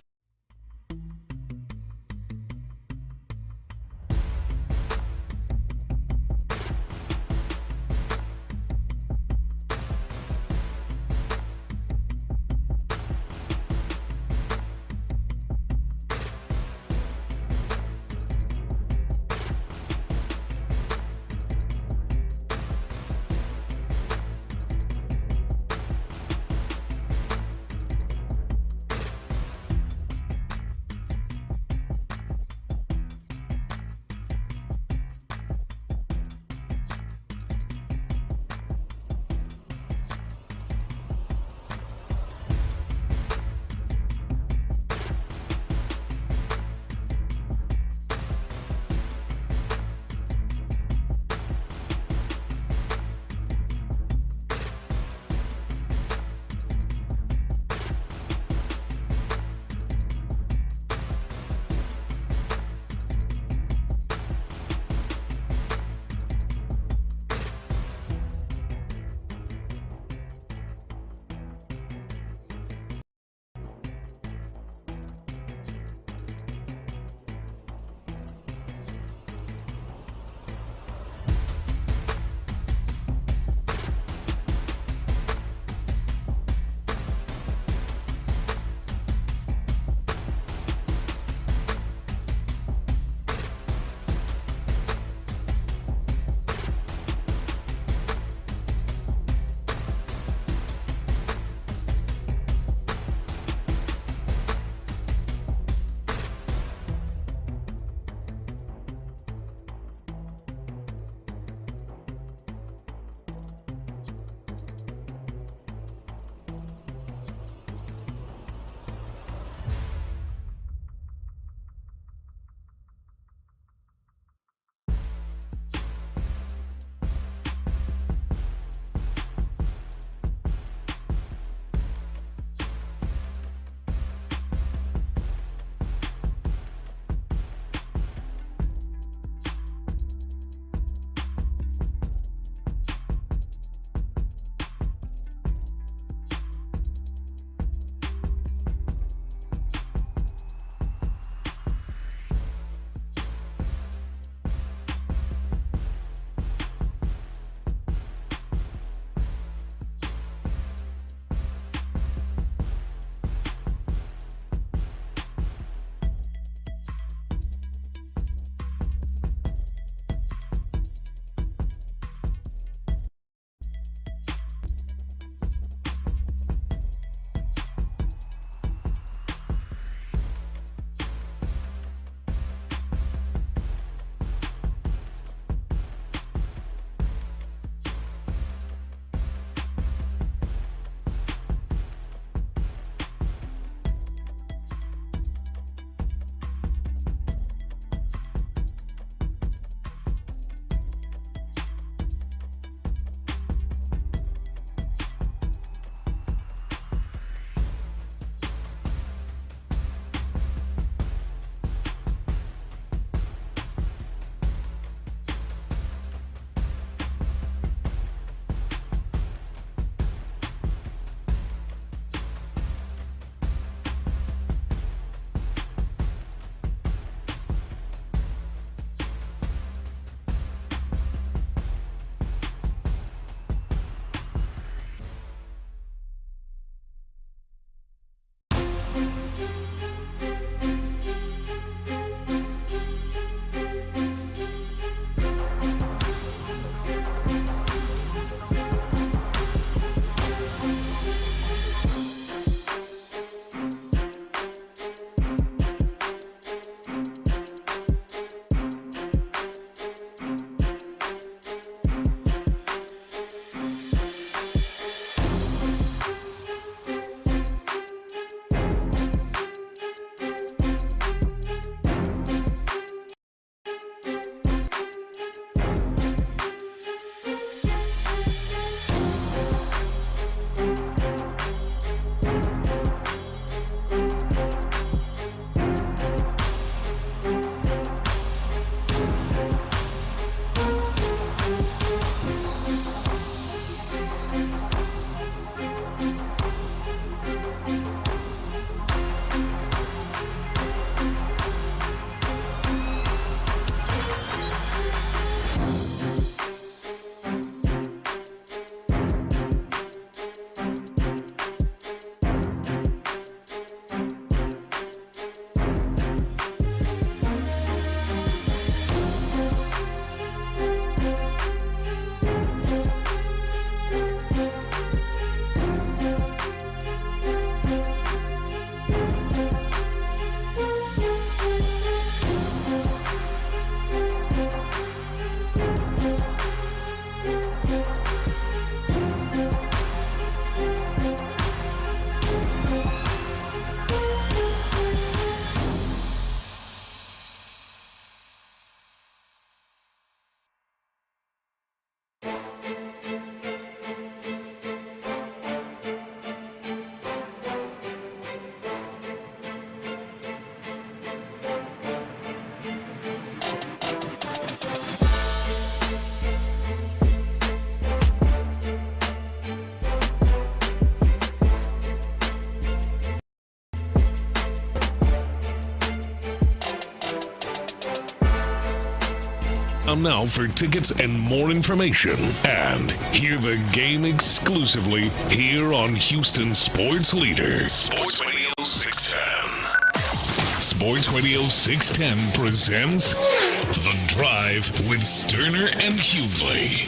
SportsRadio.com now for tickets and more information. And hear the game exclusively here on Houston Sports Leader. Sports Radio 610. Sports Radio 610 presents The Drive with Stoerner and Hughley.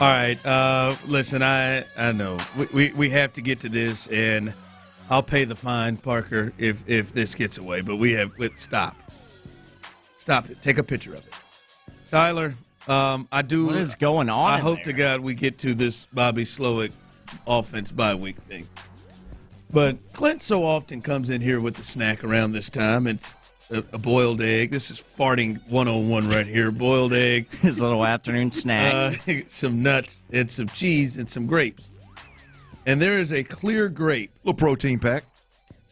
All right, listen, I know we have to get to this, and I'll pay the fine, Parker, if this gets away. But stop it. Take a picture of it, Tyler. I do. What is going on? I hope to God we get to this Bobby Slowick offense bye week thing. But Clint so often comes in here with the snack around this time. It's a boiled egg. This is farting 101 right here. Boiled egg. His little afternoon snack. Some nuts and some cheese and some grapes. And there is a clear grape. Little protein pack.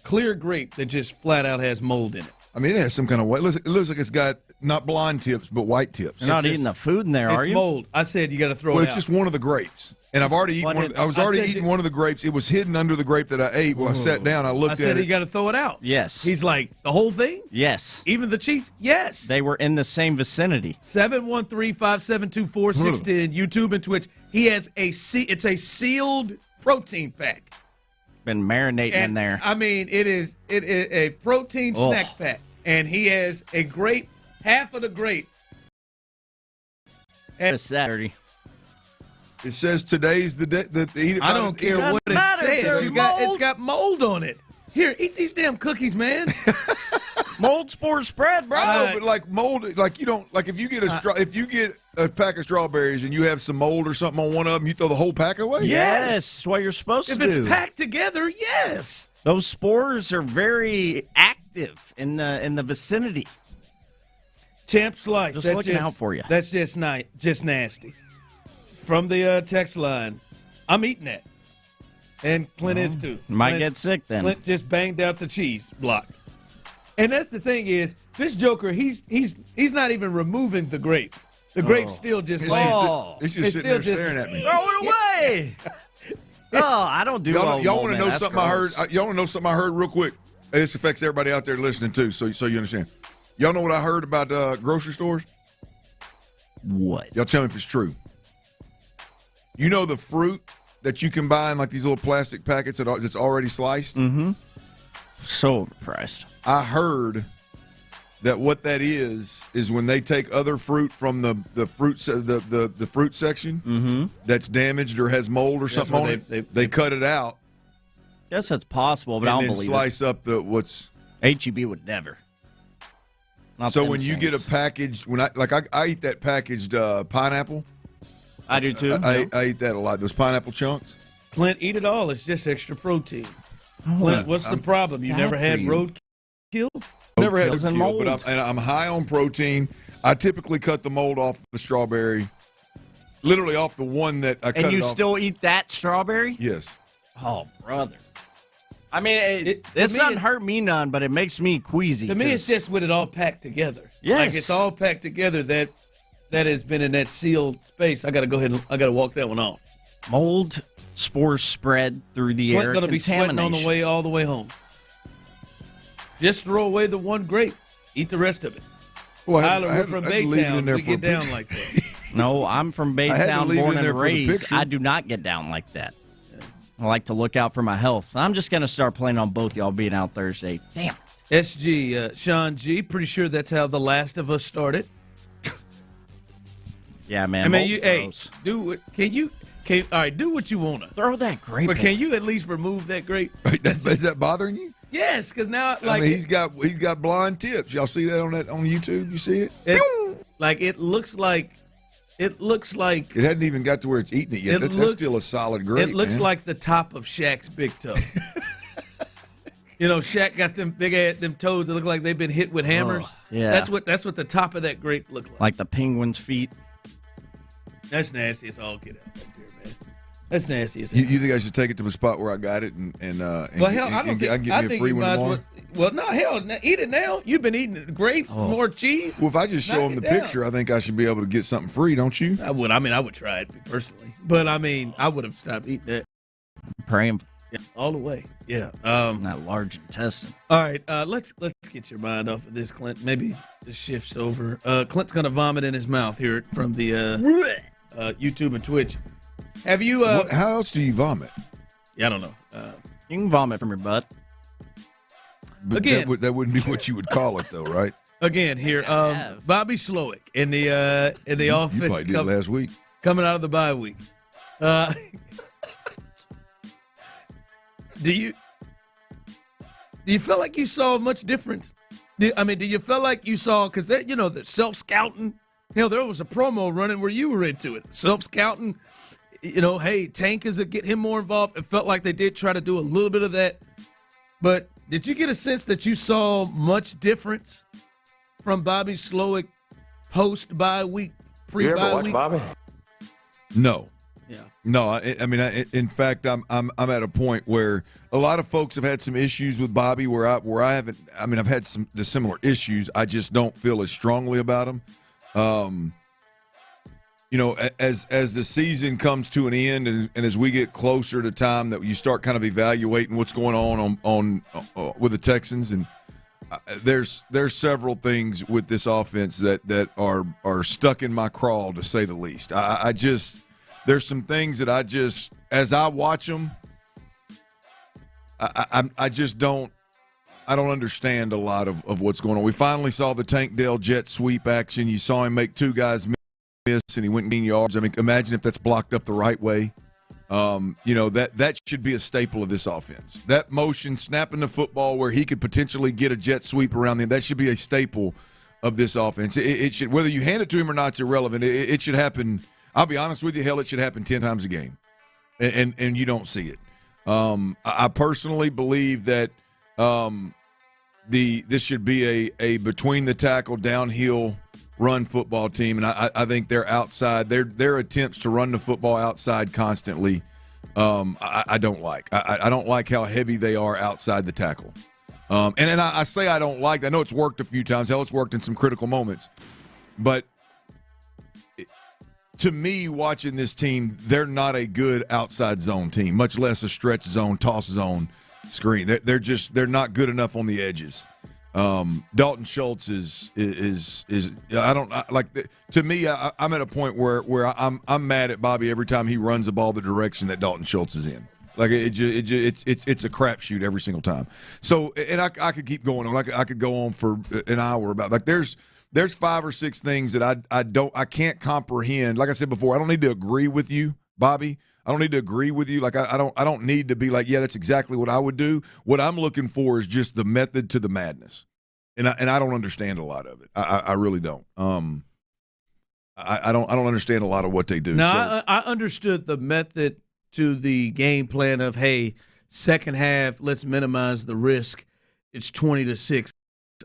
Clear grape that just flat out has mold in it. I mean, it has some kind of white. It looks like it's got not blonde tips, but white tips. You're not eating the food in there, are you? It's mold. I said you got to throw it out. Well, it's just one of the grapes. And I've already eaten one. I was already eating one of the grapes. It was hidden under the grape that I ate. When I sat down, I looked at it. I said you got to throw it out. Yes. He's like, the whole thing? Yes. Even the cheese? Yes. They were in the same vicinity. 713-572-4610, YouTube and Twitch. He has it's a sealed protein pack. Been marinating in there. I mean, it is a protein snack pack. And he has a grape, half of the grape. It's Saturday. It says today's the day. I don't care what it says. It's got mold on it. Here, eat these damn cookies, man. Mold spore spread, bro. I know, but like mold, like you don't like if you get a pack of strawberries and you have some mold or something on one of them, you throw the whole pack away. Yes, that's what you're supposed to do. If it's packed together, yes. Those spores are very active in the vicinity. Champ Slice. Just looking out for you. That's just nasty. From the text line, I'm eating that. And Clint is too. Might get sick then. Clint just banged out the cheese block. And that's the thing is, this joker, he's not even removing the grape. The grape's still just it's just sitting there staring at me. Throw it away. I don't do y'all want to know something I heard? Y'all want to know something I heard real quick? This affects everybody out there listening too, so you understand. Y'all know what I heard about grocery stores? What? Y'all tell me if it's true. You know the fruit that you can buy in like these little plastic packets that's already sliced? Mm-hmm. So overpriced. I heard that what that is when they take other fruit from the fruit the fruit section that's damaged or has mold or something on it. They cut it out. Guess that's possible, but I don't believe it. And then slice up the what's. HEB would never. So when you get a package, I eat that packaged pineapple. I do too. I eat that a lot. Those pineapple chunks. Clint, eat it all. It's just extra protein. Clint, what's the problem? You never had roadkill? Never had roadkill, but I'm high on protein. I typically cut the mold off the strawberry, literally off the one that I cut it off. And you still eat that strawberry? Yes. Oh, brother. I mean, this doesn't hurt me none, but it makes me queasy. To me, it's just with it all packed together. Yes. Like it's all packed together that has been in that sealed space. I got to go ahead and I got to walk that one off. Mold spores spread through the air. Going to be sweating on the way all the way home. Just throw away the one grape. Eat the rest of it. Well, Tyler, we're from Baytown. We get down like that. No, I'm from Baytown, born and raised. I do not get down like that. I like to look out for my health. I'm just going to start playing on both y'all being out Thursday. Damn it. SG, Sean G, pretty sure that's how The Last of Us started. Yeah, man. I mean, do what you want to. Throw that grape. But can you at least remove that grape? Is that bothering you? Yes, because now I mean, he's got blonde tips. Y'all see that on YouTube? You see it? It looks like it hadn't even got to where it's eating it yet. That's still a solid grape. It looks like the top of Shaq's big toe. You know, Shaq got them them toes that look like they've been hit with hammers. Yeah, that's what the top of that grape looks like. Like the penguin's feet. That's nasty as all get out right there, man. That's nasty as hell. You think I should take it to the spot where I got it and I can get me a free one tomorrow? Well, no, hell, eat it now. You've been eating grapes, more cheese. Well, if I just show them the picture, I think I should be able to get something free, don't you? I would. I would try it personally. But, I would have stopped eating that. Praying Yeah, all the way. Yeah. That large intestine. All right, let's get your mind off of this, Clint. Maybe the shift's over. Clint's gonna vomit in his mouth here from the YouTube and Twitch. Have you? How else do you vomit? Yeah, I don't know. You can vomit from your butt. But Again, that wouldn't be what you would call it, though, right? Again, here, Bobby Slowick in the offense. You probably did last week. Coming out of the bye week. Do you feel like you saw much difference? Do you feel like you saw, because the self-scouting, hell, there was a promo running where you were into it. Self-scouting, hey, Tank is to get him more involved. It felt like they did try to do a little bit of that. But did you get a sense that you saw much difference from Bobby Slowick post-bye week, pre-bye you ever watch week? Bobby? No. Yeah. No, in fact, I'm at a point where a lot of folks have had some issues with Bobby where I haven't. I've had the similar issues. I just don't feel as strongly about him. As the season comes to an end and as we get closer to time that you start kind of evaluating what's going on with the Texans, and there's several things with this offense that are stuck in my craw, to say the least. I just. There's some things that as I watch them, I just don't understand a lot of what's going on. We finally saw the Tank Dell jet sweep action. You saw him make two guys miss, and he went and gained yards. Imagine if that's blocked up the right way. That should be a staple of this offense. That motion, snapping the football where he could potentially get a jet sweep around them, that should be a staple of this offense. It should, whether you hand it to him or not, it's irrelevant. It should happen. I'll be honest with you, hell, it should happen 10 times a game, and you don't see it. I personally believe that this should be a between the tackle, downhill run football team, and I think they're outside. Their attempts to run the football outside constantly, I don't like. I don't like how heavy they are outside the tackle. And I say I don't like. I know it's worked a few times. Hell, it's worked in some critical moments, but. To me, watching this team, they're not a good outside zone team, much less a stretch zone, toss zone screen. They're not good enough on the edges. Dalton Schultz is I don't like. To me, I'm at a point where I'm mad at Bobby every time he runs the ball the direction that Dalton Schultz is in. Like it's a crapshoot every single time. So, and I could keep going on. I could go on for an hour about There's 5 or 6 things that I can't comprehend. Like I said before, I don't need to agree with you, Bobby. I don't need to agree with you. Like I don't need to be like, yeah, that's exactly what I would do. What I'm looking for is just the method to the madness, and I don't understand a lot of it. I really don't. I don't understand a lot of what they do. No, I understood the method to the game plan of, hey, second half, let's minimize the risk. It's 20-6.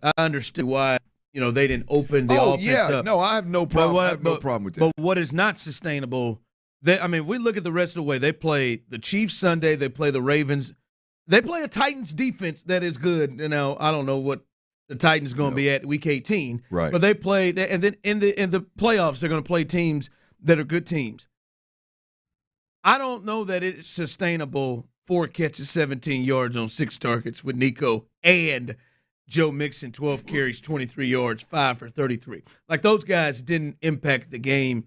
I understood why. They didn't open the offense up. No, I have no problem. I have no problem with that. But what is not sustainable, we look at the rest of the way. They play the Chiefs Sunday. They play the Ravens. They play a Titans defense that is good. I don't know what the Titans going to be at week 18. Right. But they play, and then in the playoffs, they're going to play teams that are good teams. I don't know that it's sustainable. 4 catches, 17 yards on 6 targets with Nico and Joe Mixon, 12 carries, 23 yards, 5 for 33. Like, those guys didn't impact the game.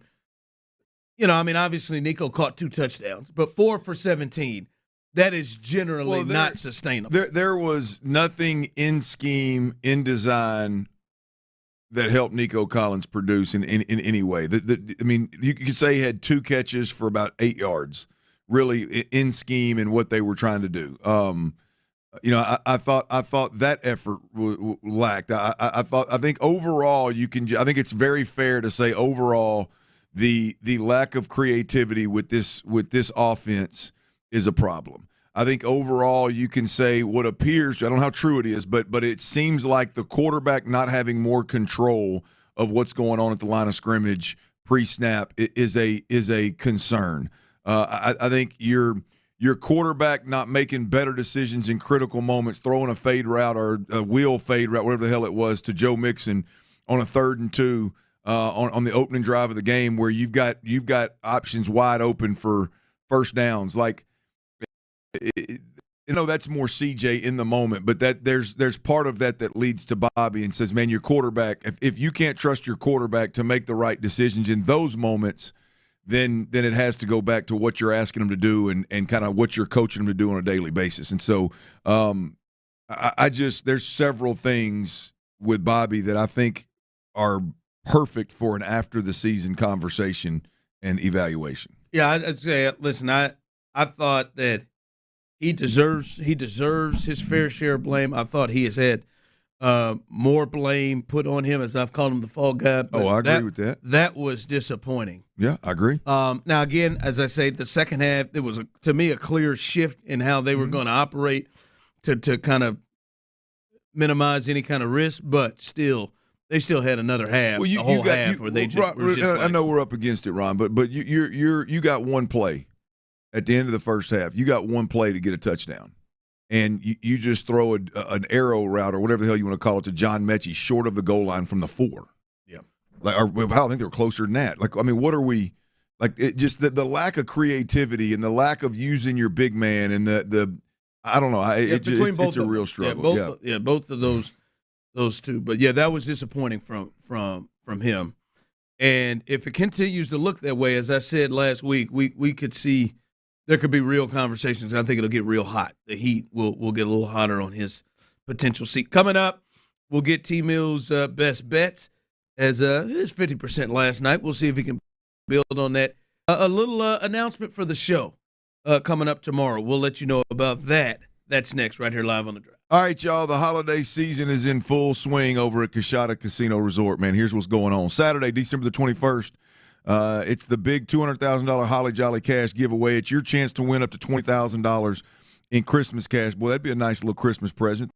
Obviously Nico caught 2 touchdowns, but 4 for 17. That is generally not sustainable. There was nothing in scheme, in design that helped Nico Collins produce in any way. You could say he had 2 catches for about 8 yards, really in scheme and what they were trying to do. I thought that effort lacked. I think overall I think it's very fair to say overall the lack of creativity with this offense is a problem. I think overall you can say what appears, I don't know how true it is, but it seems like the quarterback not having more control of what's going on at the line of scrimmage pre-snap is a concern. I think your quarterback not making better decisions in critical moments, throwing a fade route or a wheel fade route, whatever the hell it was, to Joe Mixon on a 3rd and 2 on the opening drive of the game, where you've got options wide open for first downs. Like that's more CJ in the moment, but that there's part of that leads to Bobby and says, man, your quarterback, if you can't trust your quarterback to make the right decisions in those moments, then it has to go back to what you're asking them to do and kind of what you're coaching them to do on a daily basis. And so there's several things with Bobby that I think are perfect for an after the season conversation and evaluation. Yeah, I'd say, listen, I thought that he deserves his fair share of blame. I thought he has had more blame put on him, as I've called him the fall guy. I agree with that. That was disappointing. Yeah, I agree. Now, again, as I say, the second half, there was, to me, a clear shift in how they were going to operate to kind of minimize any kind of risk, but still, they still had another half, where they just were just I know we're up against it, Ron, but you got one play at the end of the first half. You got one play to get a touchdown. And you just throw an arrow route or whatever the hell you want to call it to John Mechie short of the goal line from the 4. Yeah. I think they were closer than that. What are we – just the lack of creativity and the lack of using your big man and the I don't know. It's a real struggle. Both of those two. But, yeah, that was disappointing from him. And if it continues to look that way, as I said last week, we could see – there could be real conversations. I think it'll get real hot. The heat will get a little hotter on his potential seat. Coming up, we'll get T-Mill's best bets as his 50% last night. We'll see if he can build on that. A little announcement for the show coming up tomorrow. We'll let you know about that. That's next right here live on The Drive. All right, y'all. The holiday season is in full swing over at Coshada Casino Resort, man. Here's what's going on. Saturday, December the 21st, it's the big $200,000 Holly Jolly Cash giveaway. It's your chance to win up to $20,000 in Christmas cash. Boy, that'd be a nice little Christmas present.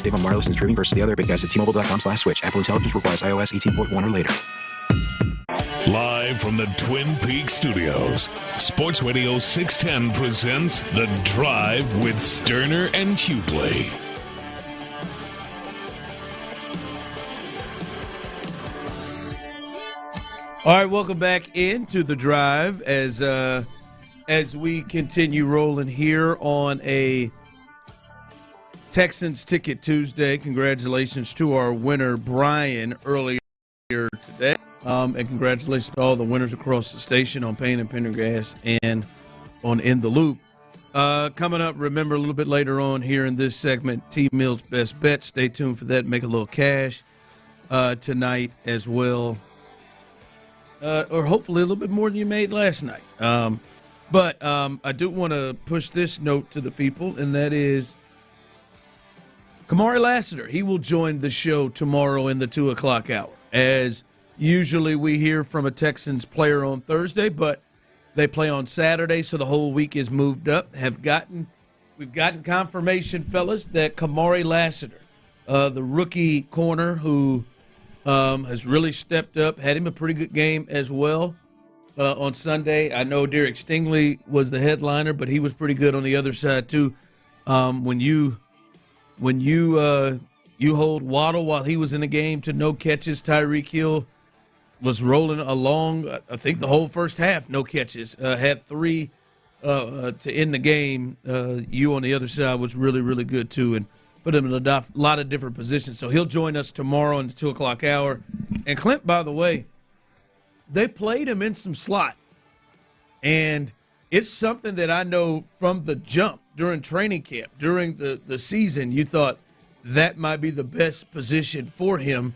Active on wireless and streaming versus the other. Big guys at T-Mobile.com/switch. Apple Intelligence requires iOS 18.1 or later. Live from the Twin Peaks studios, Sports Radio 610 presents The Drive with Stoerner and Hughley. All right, welcome back into The Drive as we continue rolling here on a Texans Ticket Tuesday. Congratulations to our winner, Brian, earlier today. And congratulations to all the winners across the station on Payne and Pendergast and on In the Loop. Coming up, remember, a little bit later on here in this segment, T-Mill's Best Bet. Stay tuned for that. Make a little cash tonight as well. Or hopefully a little bit more than you made last night. But I do want to push this note to the people, and that is Kamari Lassiter. He will join the show tomorrow in the 2 o'clock hour. As usually we hear from a Texans player on Thursday, but they play on Saturday, so the whole week is moved up. We've gotten confirmation, fellas, that Kamari Lassiter, the rookie corner who has really stepped up, had him a pretty good game as well on Sunday. I know Derek Stingley was the headliner, but he was pretty good on the other side too. When you hold Waddle while he was in the game to no catches, Tyreek Hill was rolling along, I think the whole first half, no catches. Had 3 to end the game. You on the other side was really, really good too, and put him in a lot of different positions. So he'll join us tomorrow in the 2 o'clock hour. And Clint, by the way, they played him in some slot. And it's something that I know from the jump during training camp, during the season, you thought that might be the best position for him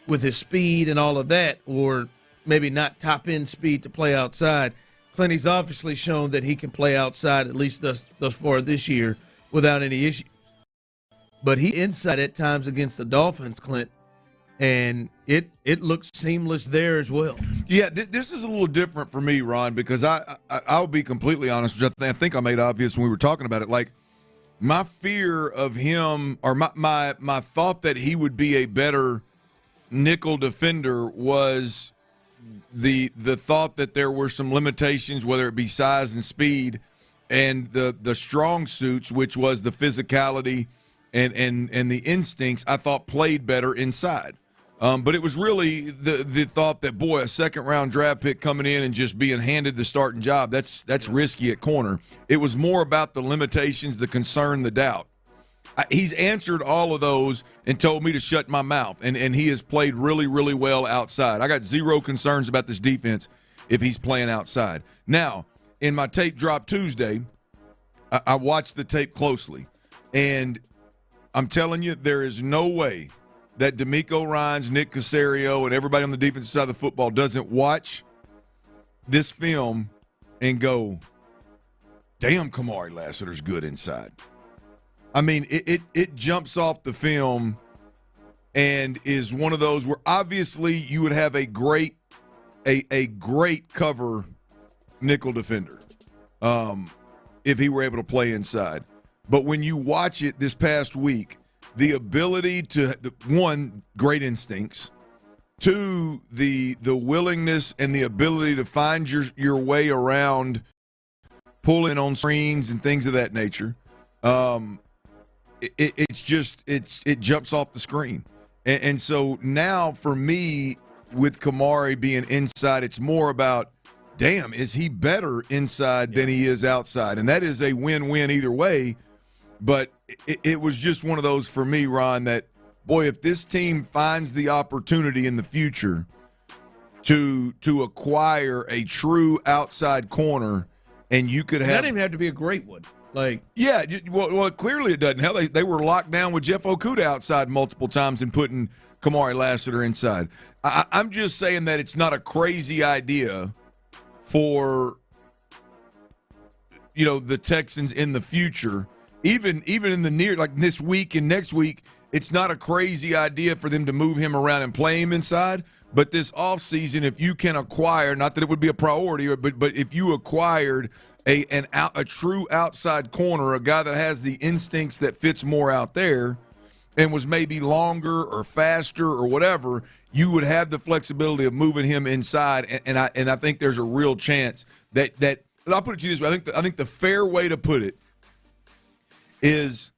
with his speed and all of that, or maybe not top-end speed to play outside. Clint, he's obviously shown that he can play outside, at least thus far this year, without any issues. But he inside at times against the Dolphins, Clint, and it looks seamless there as well. Yeah, this is a little different for me, Ron, because I'll be completely honest, which I think I made obvious when we were talking about it. Like, my fear of him, or my thought that he would be a better nickel defender was the thought that there were some limitations, whether it be size and speed, and the strong suits, which was the physicality and the instincts, I thought played better inside. But it was really the thought that, boy, a second-round draft pick coming in and just being handed the starting job, that's risky at corner. It was more about the limitations, the concern, the doubt. He's answered all of those and told me to shut my mouth, and he has played really, really well outside. I got zero concerns about this defense if he's playing outside. Now, in my tape drop Tuesday, I watched the tape closely, and I'm telling you, there is no way that DeMeco Ryans, Nick Caserio, and everybody on the defensive side of the football doesn't watch this film and go, damn, Kamari Lassiter's good inside. I mean, it jumps off the film and is one of those where obviously you would have a great cover nickel defender if he were able to play inside. But when you watch it this past week, the ability to, one, great instincts, two, the willingness and the ability to find your way around pulling on screens and things of that nature, it jumps off the screen. And so now for me, with Kamari being inside, it's more about, damn, is he better inside than he is outside? And that is a win-win either way. But it was just one of those for me, Ron, that, boy, if this team finds the opportunity in the future to acquire a true outside corner, and you could have – that didn't even have to be a great one. Like, yeah, well, clearly it doesn't. Hell, they were locked down with Jeff Okudah outside multiple times and putting Kamari Lassiter inside. I'm just saying that it's not a crazy idea for, the Texans in the future. Even in the near, like this week and next week, it's not a crazy idea for them to move him around and play him inside. But this offseason, if you can acquire, not that it would be a priority, but if you acquired a true outside corner, a guy that has the instincts that fits more out there, and was maybe longer or faster or whatever, you would have the flexibility of moving him inside. And I think there's a real chance that I'll put it to you this way. I think the fair way to put it is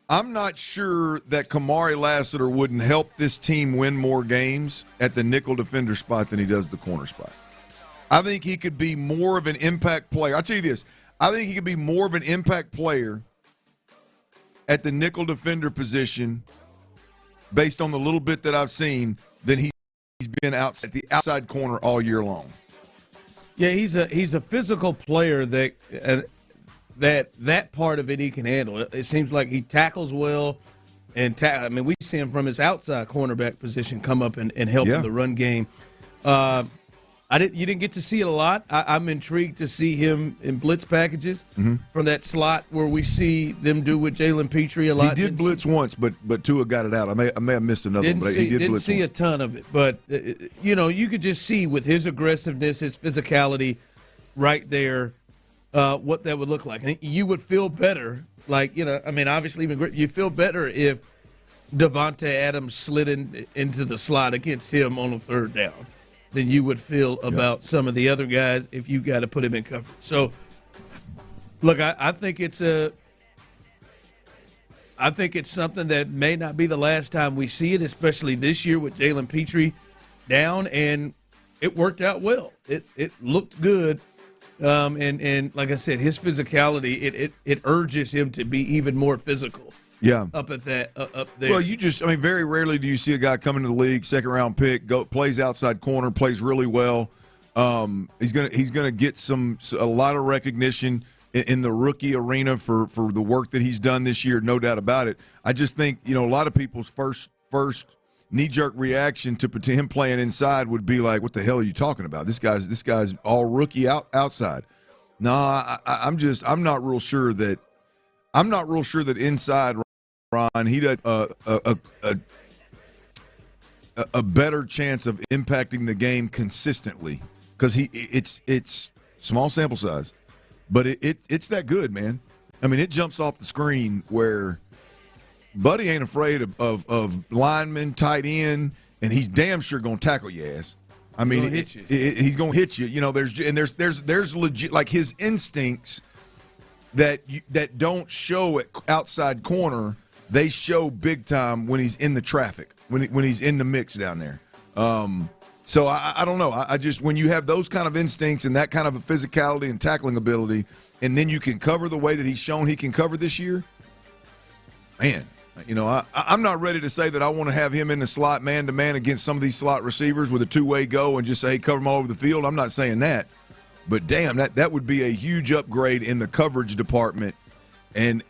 I'm not sure that Kamari Lassiter wouldn't help this team win more games at the nickel defender spot than he does the corner spot. I think he could be more of an impact player. I'll tell you this. I think he could be more of an impact player at the nickel defender position based on the little bit that I've seen than he's been at the outside corner all year long. Yeah, he's a physical player that part of it he can handle. It seems like he tackles well, and we see him from his outside cornerback position come up and help in the run game. You didn't get to see it a lot. I'm intrigued to see him in blitz packages from that slot where we see them do with Jalen Petrie a lot. He did blitz once, but Tua got it out. I may have missed another one, but he did blitz once. A ton of it, but you could just see with his aggressiveness, his physicality, right there, what that would look like. And you would feel better, obviously even you feel better if Devontae Adams slid into the slot against him on a third down than you would feel about some of the other guys if you got to put him in coverage. So, look, I think it's something that may not be the last time we see it, especially this year with Jalen Petrie down, and it worked out well. It looked good, and like I said, his physicality it urges him to be even more physical. Yeah, up there. Well, very rarely do you see a guy come into the league, second round pick, plays outside corner, plays really well. He's gonna get a lot of recognition in the rookie arena for the work that he's done this year, no doubt about it. I just think a lot of people's first knee jerk reaction to him playing inside would be like, "What the hell are you talking about? This guy's all rookie outside." No, I'm not real sure that inside. Ron, he had a better chance of impacting the game consistently because it's small sample size, but it's that good, man. I mean, it jumps off the screen where Buddy ain't afraid of linemen, tight end, and he's damn sure gonna tackle your ass. I mean, he's gonna hit you. There's legit, like, his instincts that don't show at outside corner. They show big time when he's in the traffic, when he's in the mix down there. So I don't know. I just, when you have those kind of instincts and that kind of a physicality and tackling ability, and then you can cover the way that he's shown he can cover this year, man. I'm not ready to say that I want to have him in the slot man-to-man against some of these slot receivers with a two-way go and just say, hey, cover them all over the field. I'm not saying that. But, damn, that would be a huge upgrade in the coverage department and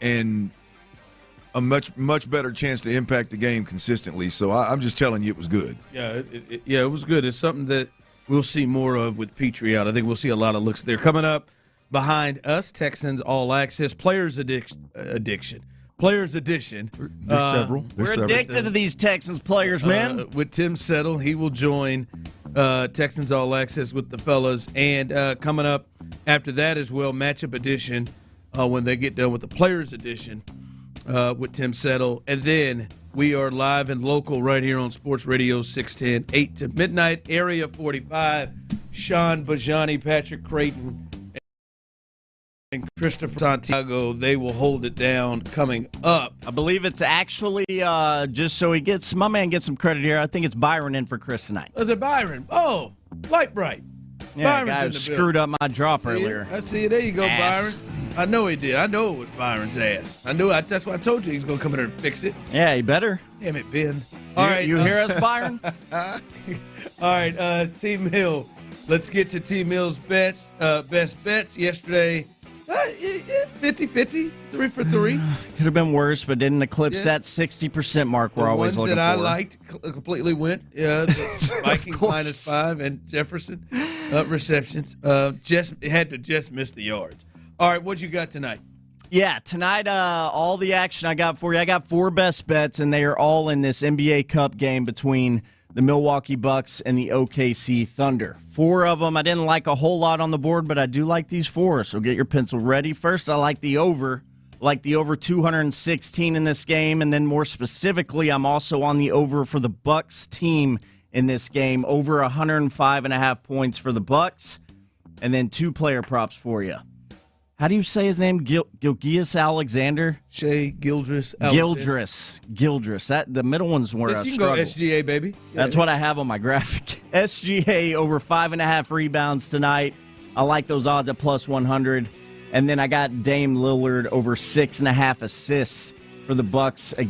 a much better chance to impact the game consistently. So I'm just telling you it was good. Yeah, it was good. It's something that we'll see more of with Petrie out. I think we'll see a lot of looks there. Coming up behind us, Texans All Access Players Addiction. Players Edition. There's several. We're addicted to these Texans players, man. With Tim Settle, he will join Texans All Access with the fellas. And coming up after that as well, Matchup Edition, when they get done with the Players Edition with Tim Settle. And then we are live and local right here on Sports Radio 610, 8 to midnight, Area 45. Sean Bijani, Patrick Creighton, and Christopher Santiago, they will hold it down coming up. I believe it's actually, just so my man gets some credit here, I think it's Byron in for Chris tonight. Is it Byron? Oh, light bright. Yeah, guy screwed up my drop earlier. I see it. There you go, Byron. I know he did. I know it was Byron's ass. That's why I told you he was going to come in here and fix it. Yeah, he better. Damn it, Ben. All right, you hear us, Byron? All right, Team Hill. Let's get to Team Hill's best bets yesterday. 50-50, 3 for 3. Could have been worse, but didn't eclipse that 60% mark we're always looking for. The ones that I liked completely went. The Vikings -5 and Jefferson receptions. Just miss the yards. All right, what you got tonight? Yeah, tonight, all the action I got for you. I got 4 best bets, and they are all in this NBA Cup game between the Milwaukee Bucks and the OKC Thunder. 4 of them. I didn't like a whole lot on the board, but I do like these 4, so get your pencil ready. First, I like the over like the over 216 in this game, and then more specifically, I'm also on the over for the Bucks team in this game, over 105.5 points for the Bucks, and then 2 player props for you. How do you say his name? Gilgeous Alexander? Shea Gildress. Gildress. That the middle ones were a you struggle. can go SGA, baby. That's what I have on my graphic. SGA over 5.5 rebounds tonight. I like those odds at plus 100. And then I got Dame Lillard over 6.5 assists for the Bucks